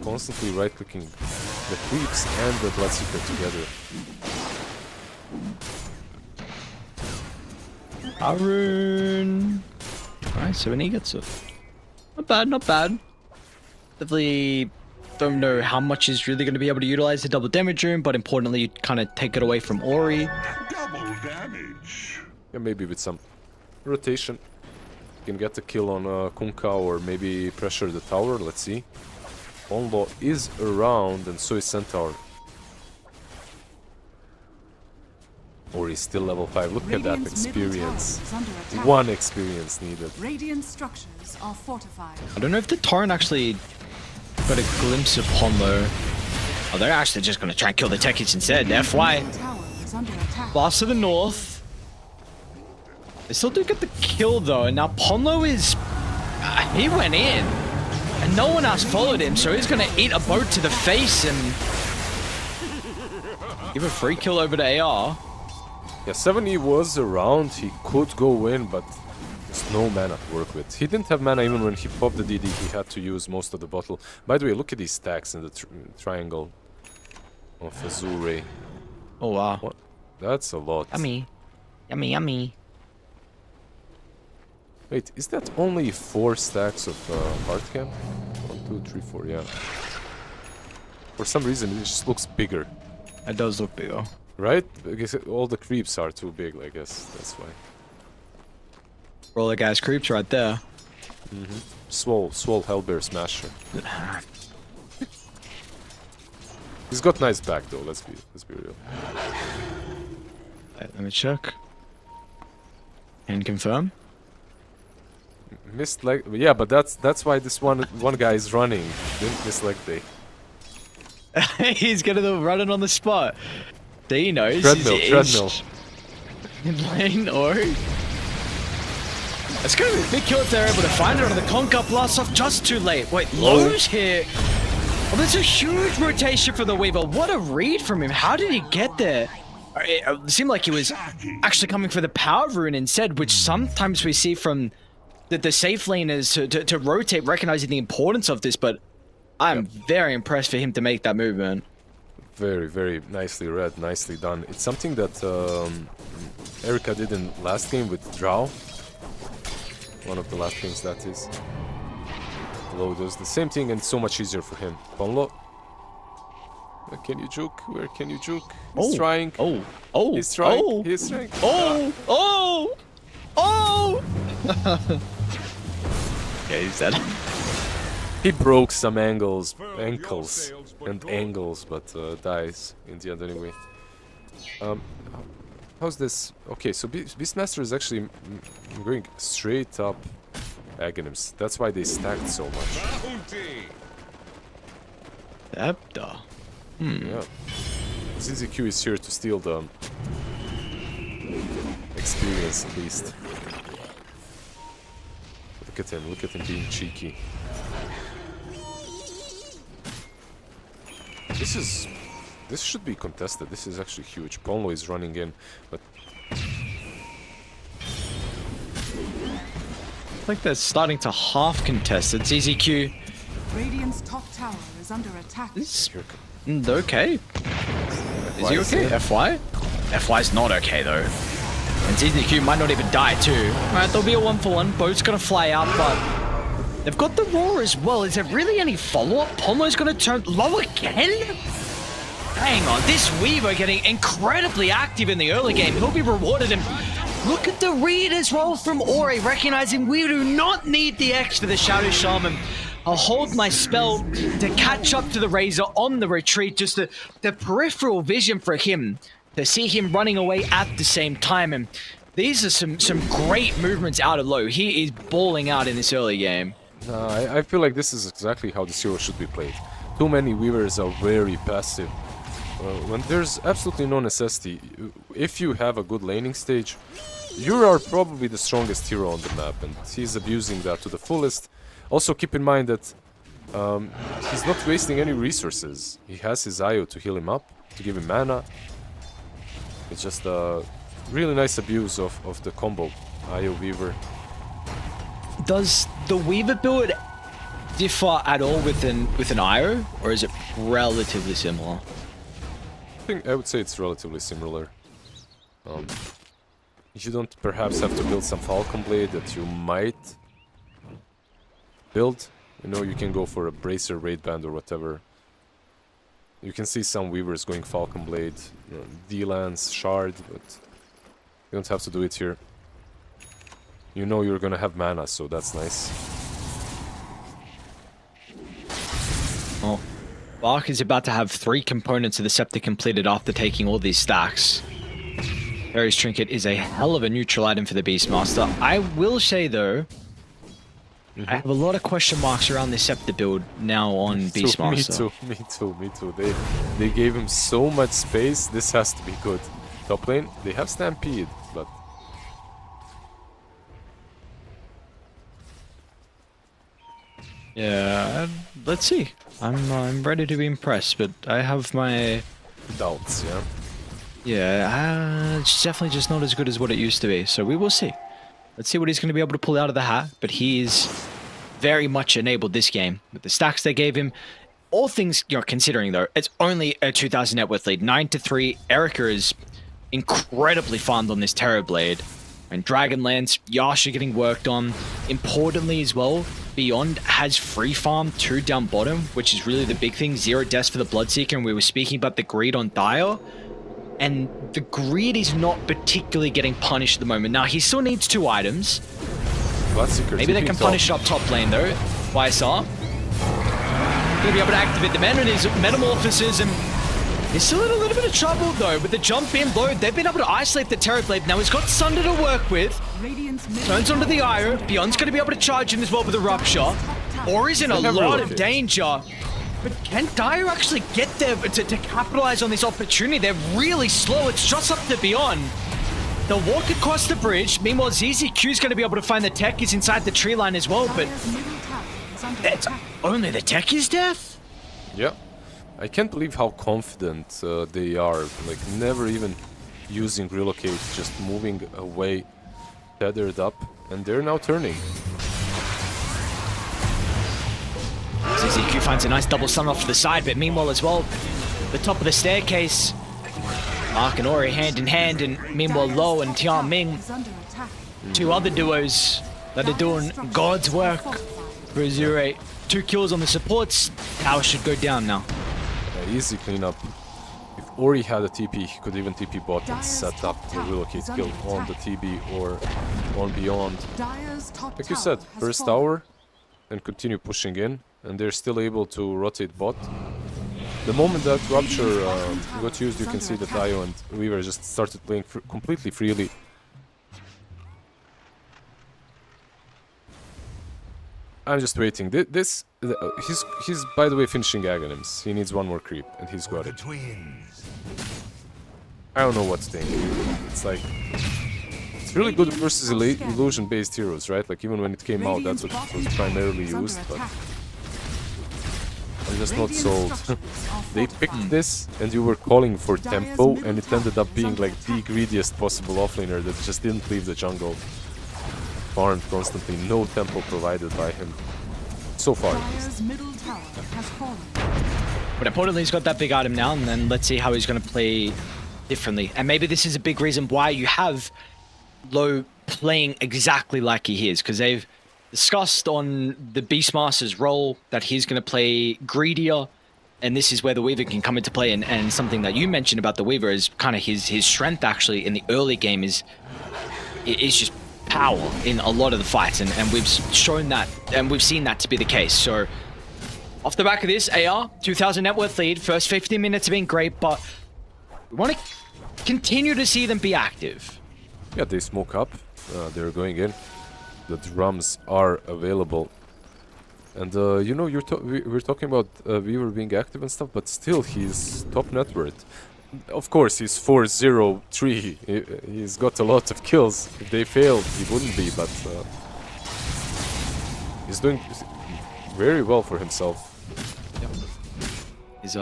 constantly right-clicking the creeps and the Bloodseeker together. Arun. Alright, so when he gets it. Not bad, not bad. Definitely don't know how much he's really going to be able to utilize the double damage rune, but importantly, you kind of take it away from Ori. Double damage. Yeah, maybe with some rotation. You can get the kill on Kunkka or maybe pressure the tower, let's see. Onlo is around and so is Centaur. Or he's still level 5. Look at that Radiant's middle tower experience. is under attack. One experience needed. Radiant structures are fortified. I don't know if the Torrent actually got a glimpse of Ponlo. Oh, they're actually just going to try and kill the techies instead. FY. Middle tower is under attack. Blast to the north. They still do get the kill though, and now Ponlo is... he went in. And no one else followed him, so he's going to eat a boat to the face and... give a free kill over to AR. Yeah, 70 was around, he could go in, but there's no mana to work with. He didn't have mana even when he popped the DD, he had to use most of the bottle. By the way, look at these stacks in the triangle of Azure. Oh wow. What? That's a lot. Yummy. Yummy, yummy. Wait, is that only 4 stacks of hard cam? 1, 2, 3, 4, yeah. For some reason it just looks bigger. It does look bigger. Right? Because all the creeps are too big, I guess. That's why. Roller guys creeps right there. Swole Hellbear Smasher. He's got nice back though, let's be real. Let me check. And confirm. Missed leg, yeah, but that's why this one guy is running. Didn't miss leg day. He's gonna run it on the spot. He knows. Treadmill. In lane or it's gonna be a big kill if they're able to find it on the Conker blasts off just too late. Wait, Lowe's here. Oh, there's a huge rotation for the Weaver. What a read from him. How did he get there? It seemed like he was actually coming for the power rune instead, which sometimes we see from the safe laners to rotate, recognizing the importance of this, but I'm very impressed for him to make that movement. Very, very nicely read, nicely done. It's something that Erika did in last game with Drow. One of the last games, that is. Low does the same thing and it's so much easier for him. Ponlo. Where can you juke? Where can you juke? He's trying. Oh! He's trying. Oh! He's trying. Oh! Oh! Oh! Okay, he's dead. He broke some ankles, but dies in the end anyway. How's this? Okay, so Beastmaster is actually going straight up Aghanims. That's why they stacked so much. Epta. Yeah. ZZQ is here to steal the experience at least. Look at him being cheeky. This should be contested. This is actually huge. Ponlo is running in, but I think they're starting to half contest it. ZZQ Radiant's top tower is under attack. is okay. Is he okay? FY? FY's not okay though. And ZZQ might not even die too. Alright, there'll be a 1-for-1. Boat's gonna fly out, but they've got the roar as well. Is there really any follow-up? Ponlo's gonna turn low again? Hang on, this Weaver getting incredibly active in the early game. He'll be rewarded, and look at the read as well from Ori, recognizing we do not need the X for the Shadow Shaman. I'll hold my spell to catch up to the Razor on the retreat. Just the peripheral vision for him, to see him running away at the same time. And these are some great movements out of low. He is balling out in this early game. I feel like this is exactly how this hero should be played. too many Weavers are very passive. When there's absolutely no necessity, if you have a good laning stage, you are probably the strongest hero on the map, and he's abusing that to the fullest. Also keep in mind that he's not wasting any resources. He has his IO to heal him up, to give him mana. It's just a really nice abuse of the combo, IO Weaver. Does the Weaver build differ at all with an IO, or is it relatively similar? I would say it's relatively similar. You don't perhaps have to build some Falcon Blade that you might build. You know, you can go for a Bracer, Raid Band or whatever. You can see some Weavers going Falcon Blade, you know, D-Lance, Shard, but you don't have to do it here. You know you're gonna have mana, so that's nice. Oh, Bark is about to have 3 components of the Scepter completed after taking all these stacks. Fairy's Trinket is a hell of a neutral item for the Beastmaster. I will say though, I have a lot of question marks around this Scepter build now on Beastmaster. Me too. They gave him so much space, this has to be good. Top lane, they have Stampede, but... Yeah, let's see. I'm ready to be impressed, but I have my doubts, yeah? Yeah, it's definitely just not as good as what it used to be, so we will see. Let's see what he's going to be able to pull out of the hat, but he's very much enabled this game with the stacks they gave him. All things you're considering, though, it's only a 2,000 net worth lead, 9-3. Erica is incredibly farmed on this Terrorblade. And Dragonlance, Yasha getting worked on. Importantly as well, Beyond has free farm 2 down bottom, which is really the big thing. 0 deaths for the Bloodseeker, and we were speaking about the greed on Dire. And the greed is not particularly getting punished at the moment. Now, he still needs 2 items. Bloodseeker, maybe they can punish it up top lane, though. YSR. Gonna be able to activate the mana and his metamorphosis, and he's still in a little bit of trouble, though, with the jump in low. They've been able to isolate the Terrorblade. Now he's got Sunder to work with. Turns onto the IO. Beyond's going to be able to charge in as well with a Rupture. Ori's in a lot of danger. But can Dire actually get there to capitalize on this opportunity? They're really slow. It's just up to Beyond. They'll walk across the bridge. Meanwhile, ZZQ's going to be able to find the tech. He's inside the tree line as well, but it's only the tech is death? Yeah. I can't believe how confident they are. Like, never even using relocate, just moving away, tethered up, and they're now turning. ZZQ finds a nice double stun off to the side, but meanwhile as well, the top of the staircase, Mark and Ori hand in hand, and meanwhile Lo and Tian Ming, 2 other duos that are doing God's work for Azure. 2 kills on the supports. Tower should go down now. Easy cleanup. If Ori had a TP, he could even TP bot and set up the relocate kill on the TB or on Beyond. Like you said, first tower and continue pushing in, and they're still able to rotate bot. The moment that Rupture got used, you can see that Io and Weaver just started playing completely freely. I'm just waiting. He's by the way finishing Aghanims. He needs 1 more creep, and he's got it. I don't know what's thinking. It's like, it's really good versus illusion-based heroes, right? Like, even when it came out, that's what was primarily used, but I'm just not sold. They picked this, and you were calling for tempo, and it ended up being like the greediest possible offlaner that just didn't leave the jungle. Farmed constantly, no tempo provided by him. So far. But importantly, he's got that big item now, and then let's see how he's going to play differently. And maybe this is a big reason why you have Lo playing exactly like he is, because they've discussed on the Beastmaster's role that he's going to play greedier, and this is where the Weaver can come into play. And something that you mentioned about the Weaver is kind of his strength actually in the early game is just power in a lot of the fights, and we've shown that, and we've seen that to be the case. So off the back of this, AR 2,000 net worth lead, first 15 minutes have been great, but we want to continue to see them be active. Yeah, they smoke up, they're going in, the drums are available. And you know, we're talking about Weaver being active and stuff, but still he's top net worth. Of course, he's 4-0-3. He's got a lot of kills. If they failed, he wouldn't be, but he's doing very well for himself. He's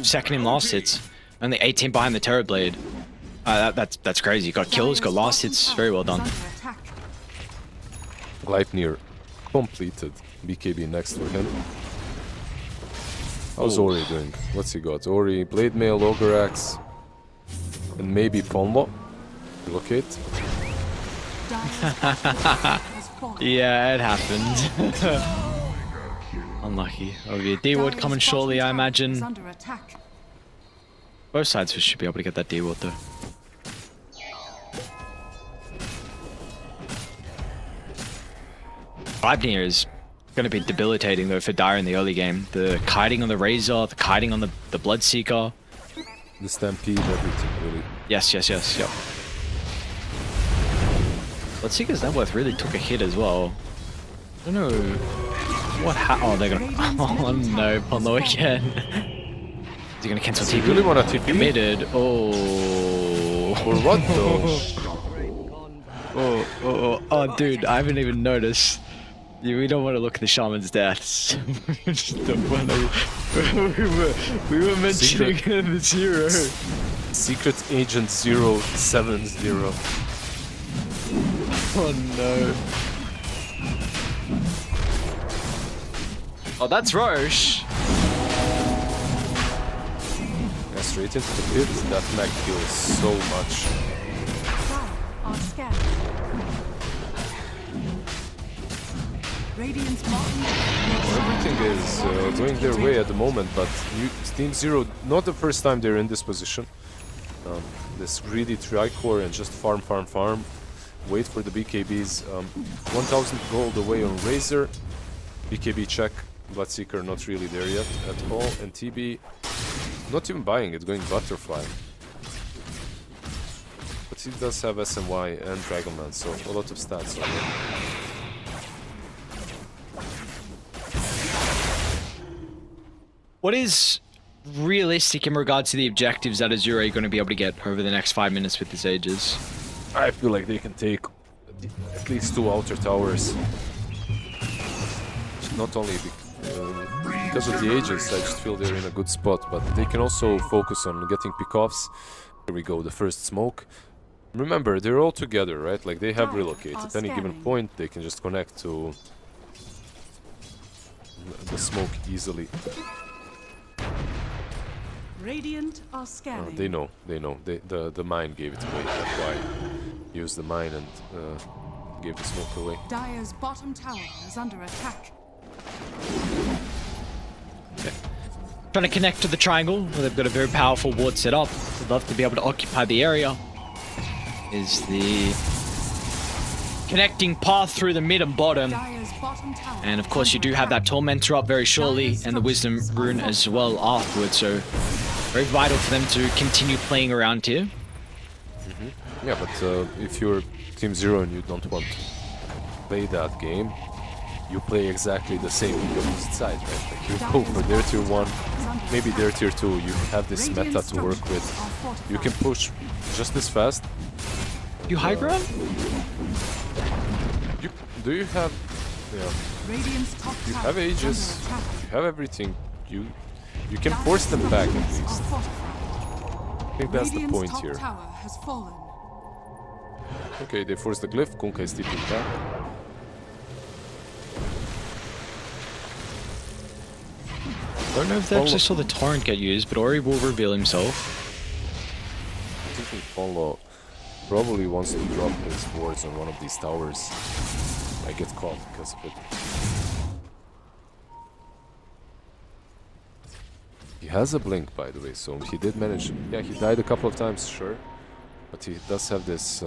second in last hits, only 18 behind the Terror Blade. That's crazy. Got kills, got last hits. Very well done. Gleipnir completed. BKB next for him. How's Ori doing? What's he got? Ori, Blade Mail, Ogre Axe, and maybe Ponlo. Relocate. Yeah, it happened. Unlucky. Okay, D-Ward coming shortly, I imagine. Both sides should be able to get that D-Ward though. Gleipnir is going to be debilitating though for Dire in the early game. The kiting on the Razor, the kiting on the Bloodseeker. The Stampede, everything really. Yes, yep. Bloodseeker's net worth really took a hit as well. I don't know what oh, they're gonna. Oh no, Ponlo again. Is he gonna cancel TP? Really wanna TP? Committed. Oh. For what though? Oh, dude, I haven't even noticed. Yeah, we don't want to look at the shaman's stats. we were mentioning the 0. Secret Agent 070. Oh no. Oh, that's Roche. Yeah, straight into the pit. That mag kills so much. Everything is going their way at the moment, but Team Zero, not the first time they're in this position. This greedy Tricore and just farm. Wait for the BKBs. 1000 gold away on Razor. BKB check. Bloodseeker not really there yet at all. And TB not even buying it, going Butterfly. But he does have SMY and Dragonman, so a lot of stats on him. What is realistic in regards to the objectives that Azure are going to be able to get over the next 5 minutes with this Aegis? I feel like they can take at least 2 outer towers. Not only because of the Aegis, I just feel they're in a good spot, but they can also focus on getting pickoffs. Here we go, the first smoke. Remember, they're all together, right? Like, they have relocate. At any given point, they can just connect to the smoke easily. Radiant are scanning. They know. The mine gave it away. That's why used the mine and gave the smoke away. Dire's bottom tower is under attack. Okay. Trying to connect to the triangle, where they've got a very powerful ward set up. They'd love to be able to occupy the area. Is the connecting path through the mid and bottom. And of course you do have that Tormentor up very shortly, and the Wisdom Rune as well afterwards, so very vital for them to continue playing around here. Yeah, but if you're Team Zero and you don't want to play that game, you play exactly the same on the opposite side, right? Like, you go for their tier 1, maybe their tier 2, you have this meta to work with. You can push just as fast. You high ground? Do you have... Yeah. You have Aegis, you have everything, you can force them back at least. I think that's the point here. Okay, they force the glyph, Kunkka is tipping back. I don't know if they actually saw the torrent get used, but Ori will reveal himself. I think Ponlo probably wants to drop his wards on one of these towers. I get caught because of it. He has a blink, by the way, so he did manage. Yeah, he died a couple of times, sure. But he does have this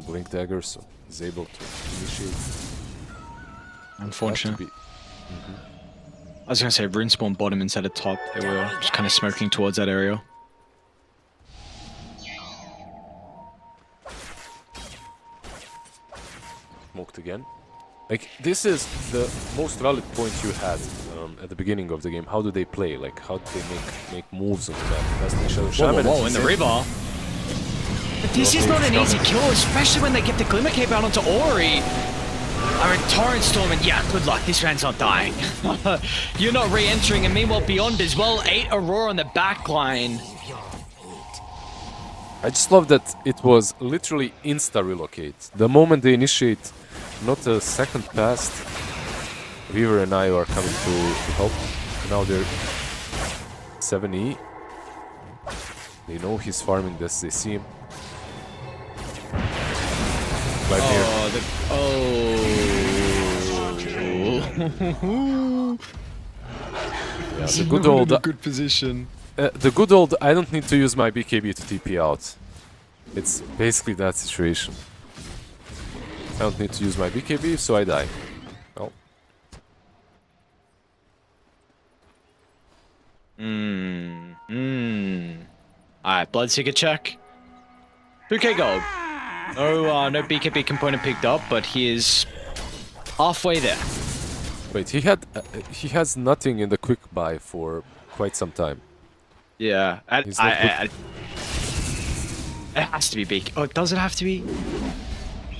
blink dagger, so he's able to initiate. Unfortunate. I was gonna say rune spawn bottom instead of top. They were just kind of smoking towards that area. Smoked again. Like, this is the most valid point you had at the beginning of the game. How do they play? Like, how do they make moves on the map? That's the Shadow Shaman. Whoa, in the river. But this is not an easy kill, especially when they get the Glimmer Cape out onto Ori. I mean, Torrent Storm, and yeah, good luck. This man's not dying. You're not re-entering, and meanwhile, Beyond as well. 8 Aurora on the back line. I just love that it was literally insta-relocate. The moment they initiate, not a second past, Weaver and I are coming to help. Now they're 7E. They know he's farming this, they see him. Right here. Yeah, the good old... good position. The good old, I don't need to use my BKB to TP out. It's basically that situation. I don't need to use my BKB, so I die. Well. Alright, Bloodseeker check. 2k gold. No BKB component picked up, but he is halfway there. Wait, he has nothing in the quick buy for quite some time. Yeah, He's not it has to be BKB. Oh, does it have to be?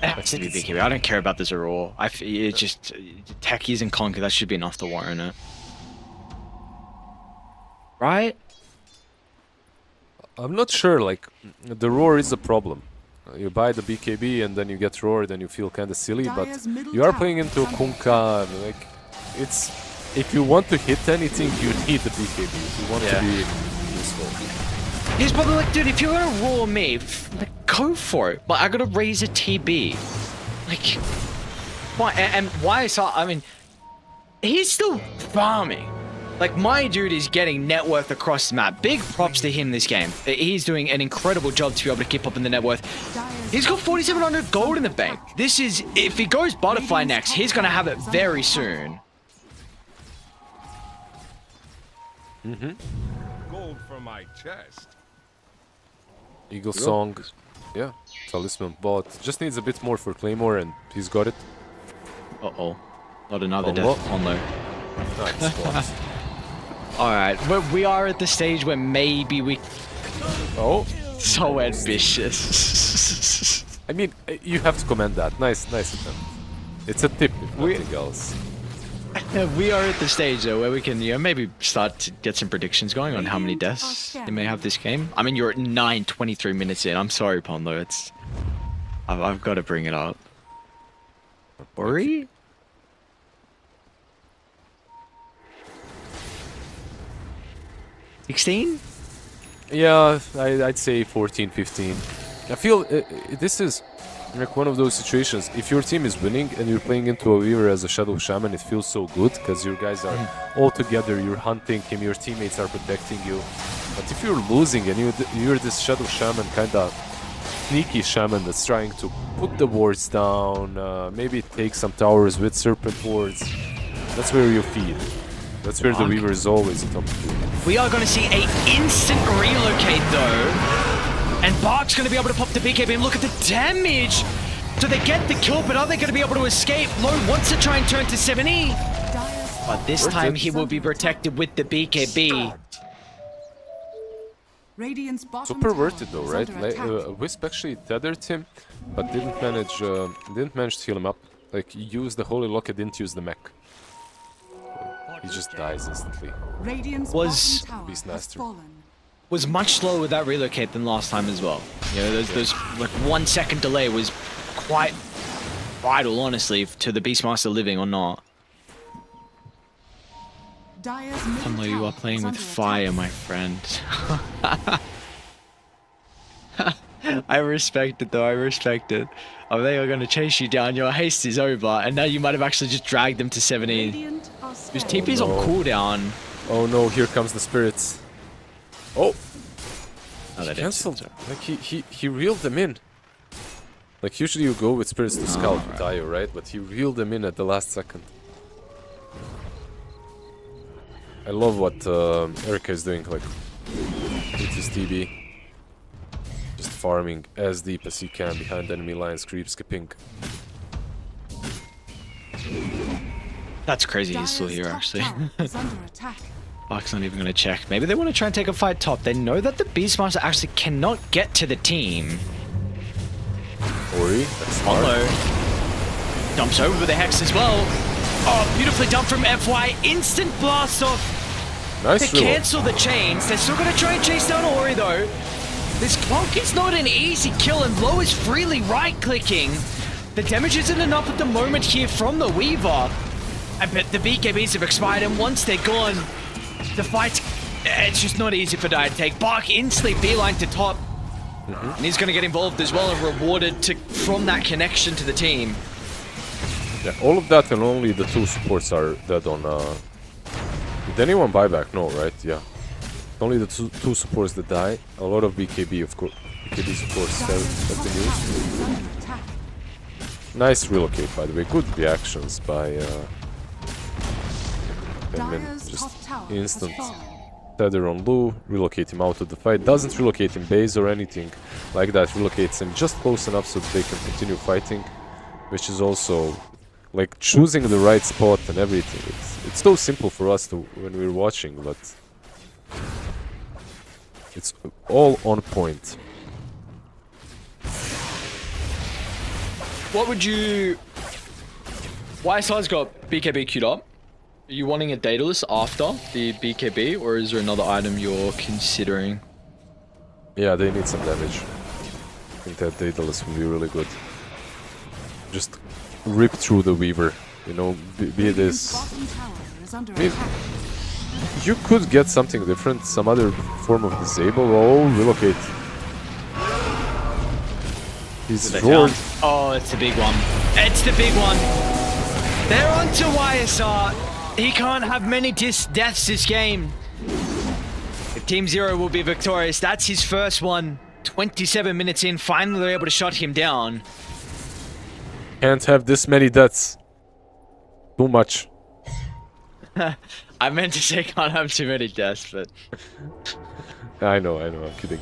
It has to be BKB. I don't care about this Aurora. It just techies and Conquer. That should be enough to warrant it, right? I'm not sure. Like, the roar is a problem. You buy the BKB and then you get roar, then you feel kind of silly. But you are playing into a Kunkka. Like, it's if you want to hit anything, you need the BKB. If you want to be useful. He's probably like, dude, if you're gonna roar me, go for it. But I gotta raise a TB. Like, why? And why? So I mean, he's still farming. Like, my dude is getting net worth across the map. Big props to him this game. He's doing an incredible job to be able to keep up in the net worth. He's got 4,700 gold in the bank. This is, if he goes Butterfly next, he's gonna have it very soon. Gold from my chest. Eagle Song. Yeah. Talisman bot. Just needs a bit more for Claymore and he's got it. Uh-oh. Not another Combo. death on though. Nice spot. Alright, we are at the stage where maybe we... Oh. So ambitious. I mean, you have to commend that. Nice attempt. It's a tip, if nothing else. We are at the stage though where we can, you know, maybe start to get some predictions going on how many deaths they may have this game. I mean, you're at 23 minutes in. I'm sorry, Pondo. It's... I've got to bring it up. Ori? $16? Yeah, I'd say 14, 15. I feel this is like one of those situations. If your team is winning and you're playing into a Weaver as a Shadow Shaman, it feels so good because your guys are all together. You're hunting him, your teammates are protecting you. But if you're losing and you're this Shadow Shaman, kind of sneaky Shaman that's trying to put the wards down, maybe take some towers with Serpent wards, that's where you feed. That's where the Weaver is always a top 2. We are going to see an instant relocate though. And Bark's going to be able to pop the BKB and look at the damage. Do they get the kill, but are they going to be able to escape? Low wants to try and turn to 7E. But this time he will be protected with the BKB. Super worth it though, right? Wisp actually tethered him, but didn't manage to heal him up. Like, he used the Holy Locket, didn't use the mech. He just dies instantly. Beastmaster. Was much slower with that relocate than last time as well. You know, those like 1 second delay was quite vital, honestly, to the Beastmaster living or not. Hello, you are playing with fire, my friend. I respect it though, I respect it. Oh, they are going to chase you down, your haste is over, and now you might have actually just dragged them to 17. His TP's on cooldown. Oh no, here comes the spirits. Oh! Oh, He cancelled. Like, he reeled them in. Like, usually you go with spirits to scout with Io, right? But he reeled them in at the last second. I love what Erika is doing, like, with his TB. Just farming as deep as he can behind enemy lines, creep skipping. That's crazy. He's still Dire's here, top actually. tower is under attack. Buck's not even going to check. Maybe they want to try and take a fight top. They know that the Beastmaster actually cannot get to the team. Ori, that's hard. Follow. Dumps over with the Hex as well. Oh, beautifully done from FY. Instant blast off Nice to reload. cancel the chains. They're still going to try and chase down Ori, though. This clock is not an easy kill, and Low is freely right-clicking. The damage isn't enough at the moment here from the Weaver. But the BKBs have expired, and once they're gone, the fight, it's just not easy for Dire to take. Bark instantly beeline to top. And he's going to get involved as well and rewarded from that connection to the team. Yeah, all of that and only the 2 supports are dead on... Did anyone buy back? No, right? Yeah. Only the two supports that die. A lot of BKB, of course. BKB supports have been used. Under attack. Nice relocate, by the way. Good reactions by... Dire's just top tower has instant fallen. tether on Lu, relocate him out of the fight. Doesn't relocate him base or anything like that. Relocates him just close enough so that they can continue fighting, which is also like choosing the right spot and everything. It's so simple for us to when we're watching, but it's all on point. What would you... YSI's got BKB queued up. Are you wanting a dataless after the BKB, or is there another item you're considering? Yeah, they need some damage. I think that dataless will be really good. Just rip through the Weaver, you know, be this... Bottom tower is under I mean, attack. you could get something different, some other form of disable. Oh, relocate. He's roared. Oh, it's the big one. It's the big one. They're onto YSR. He can't have many deaths this game. If Team Zero will be victorious, that's his first one. 27 minutes in, finally they're able to shut him down. Can't have this many deaths. Too much. I meant to say can't have too many deaths, but... I know, I'm kidding.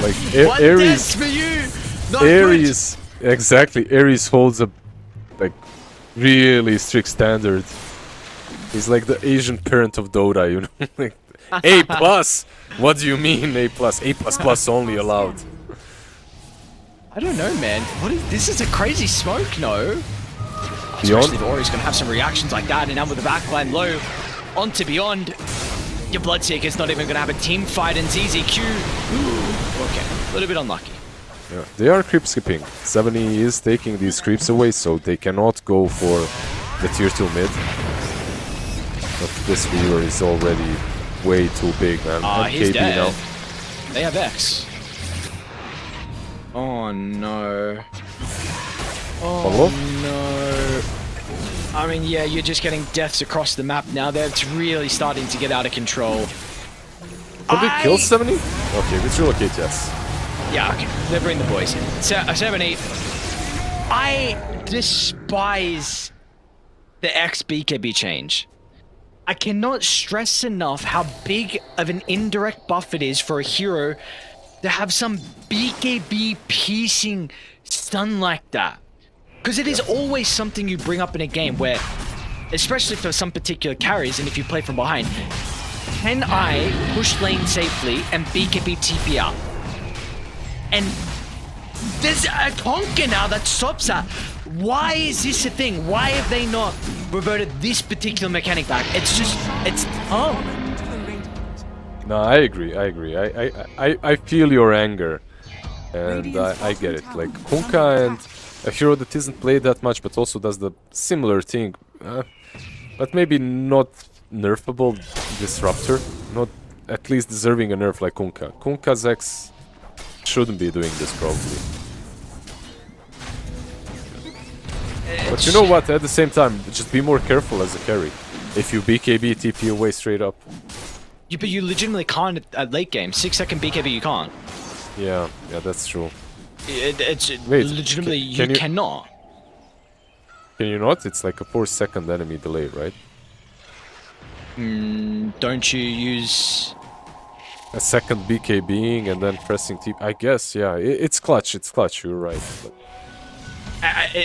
Like, One Ares... death for you! Not Ares... Exactly, Ares holds a... like... really strict standard. He's like the Asian parent of Dota, you know? Like, A+! What do you mean A+? A++ only allowed. I don't know, man. What is this? Is a crazy smoke, no? Beyond? Especially if Ori's gonna have some reactions like that, and now with the backline low, onto Beyond. Your Bloodseeker's not even gonna have a team fight in ZZQ. Ooh, okay. A little bit unlucky. Yeah, they are creep skipping. 70 is taking these creeps away, so they cannot go for the tier 2 mid. But this Weaver is already way too big, man. And He's KB dead. now. They have X. Oh no. Hello? No. I mean, yeah, you're just getting deaths across the map now. That's really starting to get out of control. Did they kill 70? Okay, let's relocate, yes. Yeah, okay. They bring the boys in. 70. I despise the X-BKB change. I cannot stress enough how big of an indirect buff it is for a hero to have some BKB piecing stun like that. Because it is always something you bring up in a game where, especially for some particular carries, and if you play from behind, can I push lane safely and BKB TP out? And there's a conker now that stops that. Why is this a thing? Why have they not reverted this particular mechanic back? It's just, it's dumb. To the Radiant. No, I agree. I feel your anger. And I get it. Like, Kunkka and a hero that isn't played that much, but also does the similar thing. But maybe not nerfable Disruptor. Not at least deserving a nerf like Kunkka. Kunkka's X shouldn't be doing this, probably. But you know what? At the same time, just be more careful as a carry. If you BKB TP away straight up. But you legitimately can't at late game. 6-second BKB, you can't. Yeah, that's true. It's Wait, legitimately, you can you- cannot. Can you not? It's like a 4-second enemy delay, right? Don't you use... A second BKBing and then pressing TP. I guess, yeah. It's clutch, you're right. But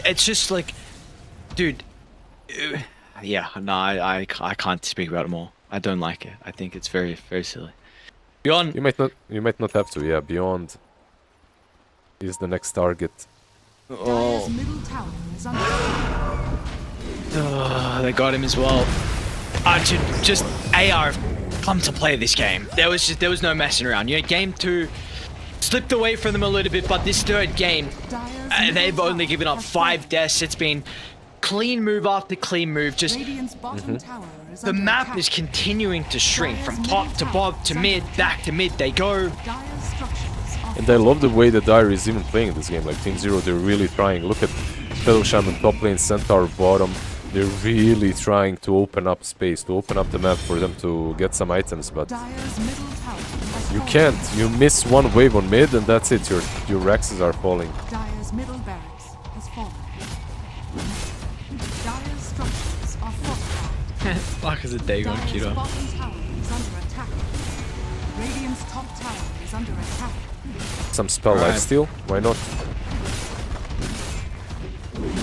It's just like, Dude, yeah, no, I can't speak about it more. I don't like it. I think it's very, very silly. Beyond, You might not have to. Yeah, Beyond is the next target. Dire's middle tower is under attack. they got him as well. Just AR come to play this game. There was no messing around. You know, game 2 slipped away from them a little bit, but this third game, they've only given up 5 deaths. It's been clean move after clean move. Just Radiant's bottom tower is the under map attack. is continuing to shrink from top to bottom to mid, back to mid they go. Dire's structures are And I love the way that Dire is even playing this game. Like Team Zero, they're really trying. Look at Shadow Shaman top lane, Centaur bottom. They're really trying to open up space, to open up the map for them to get some items. But Dire's middle tower has you fallen. can't. You miss one wave on mid, and that's it. Your Rexes are falling. Dire's middle barracks has fallen. Dire's structures are fortified. Fuck is a day on Dire's Kira. bottom tower is under attack. Radiant's top tower is under attack. Some spell Alright. lifesteal. Why not?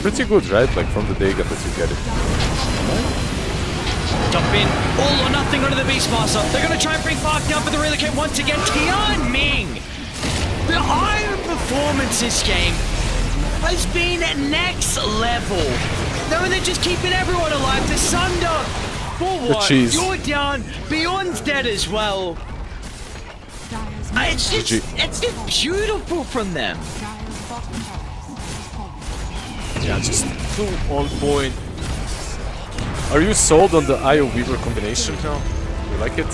Pretty good, right? Like from the Dega that you get it. Jump in, all or nothing onto the Beastmaster. They're gonna try and bring Park down for the relocate once again. Tian Ming! The iron performance this game has been next level. No, they're just keeping everyone alive. The Sunder, for what? cheese. You're down. Beyond's dead as well. Dire's It's just beautiful from them. Dire's bottom barracks has fallen. Yeah, just too on point. Are you sold on the IO Weaver combination now? You like it?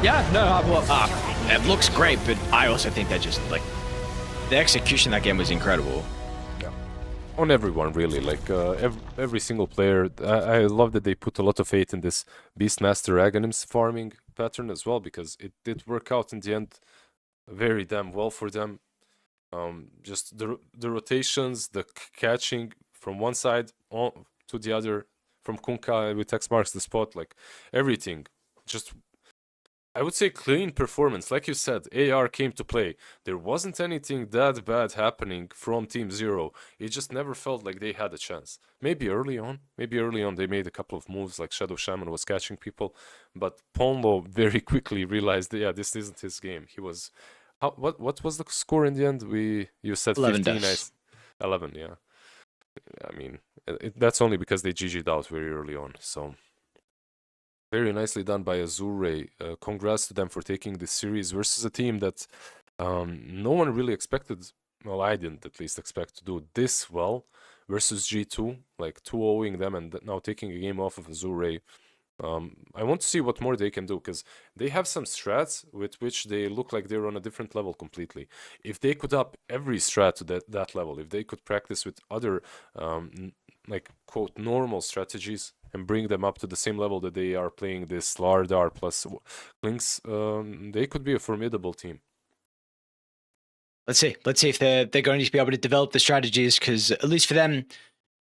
Yeah, no, it looks great, but I also think that just like the execution of that game was incredible. On everyone, really. Like every single player. I love that they put a lot of faith in this Beastmaster Aghanims farming pattern as well, because it did work out in the end very damn well for them. Just the rotations, the catching from one side on to the other, from Kunkka with X marks the spot, like everything. Just, I would say, clean performance. Like you said, AR came to play. There wasn't anything that bad happening from Team Zero. It just never felt like they had a chance. Maybe early on they made a couple of moves, like Shadow Shaman was catching people, but Ponlo very quickly realized that, yeah, this isn't his game. He was, what was the score in the end? You said 11 15, deaths. 11, yeah. I mean, that's only because they GG'd out very early on, so... Very nicely done by Azure. Congrats to them for taking this series versus a team that no one really expected, well, I didn't at least expect to do this well, versus G2, like 2-0ing them and now taking a game off of Azure. I want to see what more they can do, because they have some strats with which they look like they're on a different level completely. If they could up every strat to that level, if they could practice with other, like, quote, normal strategies, and bring them up to the same level that they are playing this Lardar plus Lynx, they could be a formidable team. Let's see if they're going to be able to develop the strategies, because at least for them,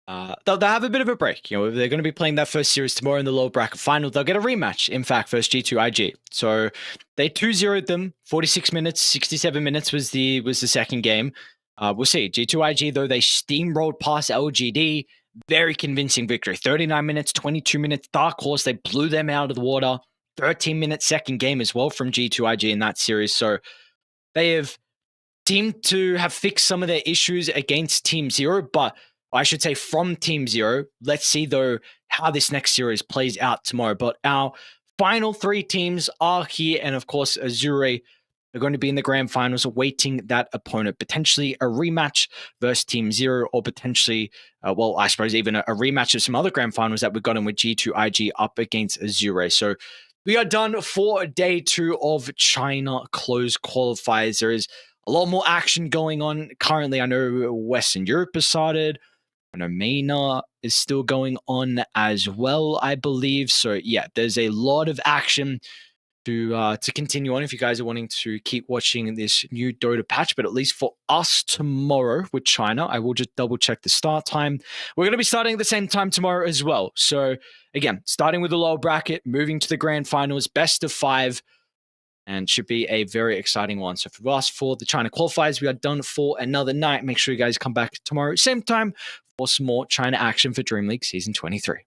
they'll have a bit of a break. You know, they're going to be playing that first series tomorrow in the lower bracket final. They'll get a rematch, in fact, versus G2 IG. So they 2-0'd them. 46 minutes, 67 minutes was the second game. We'll see. G2 IG, though, they steamrolled past LGD. Very convincing victory. 39 minutes, 22 minutes. Dark Horse, they blew them out of the water. 13-minute second game as well from G2 IG in that series. So they have seemed to have fixed some of their issues against Team Zero, but I should say from Team Zero. Let's see, though, how this next series plays out tomorrow. But our final 3 teams are here, and of course, Azure are going to be in the grand finals awaiting that opponent, potentially a rematch versus Team Zero, or potentially, well, I suppose even a rematch of some other grand finals that we've gotten with G2 IG up against Azure. So we are done for day 2 of China closed qualifiers. There is a lot more action going on currently. I know Western Europe has started. I know MENA is still going on as well, I believe. So yeah, there's a lot of action to continue on if you guys are wanting to keep watching this new Dota patch. But at least for us tomorrow with China, I will just double check the start time. We're going to be starting at the same time tomorrow as well. So again, starting with the lower bracket, moving to the grand finals, best of 5. and should be a very exciting one. So for us, for the China qualifiers, we are done for another night. Make sure you guys come back tomorrow, same time, for some more China action for Dream League Season 23.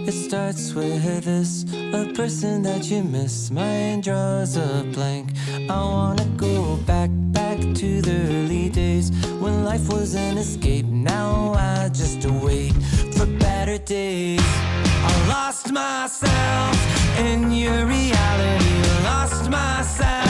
It starts with this, a person that you miss. My mind draws a blank. I wanna go back to the early days when life was an escape. Now I just wait for better days. I lost myself in your reality. Lost myself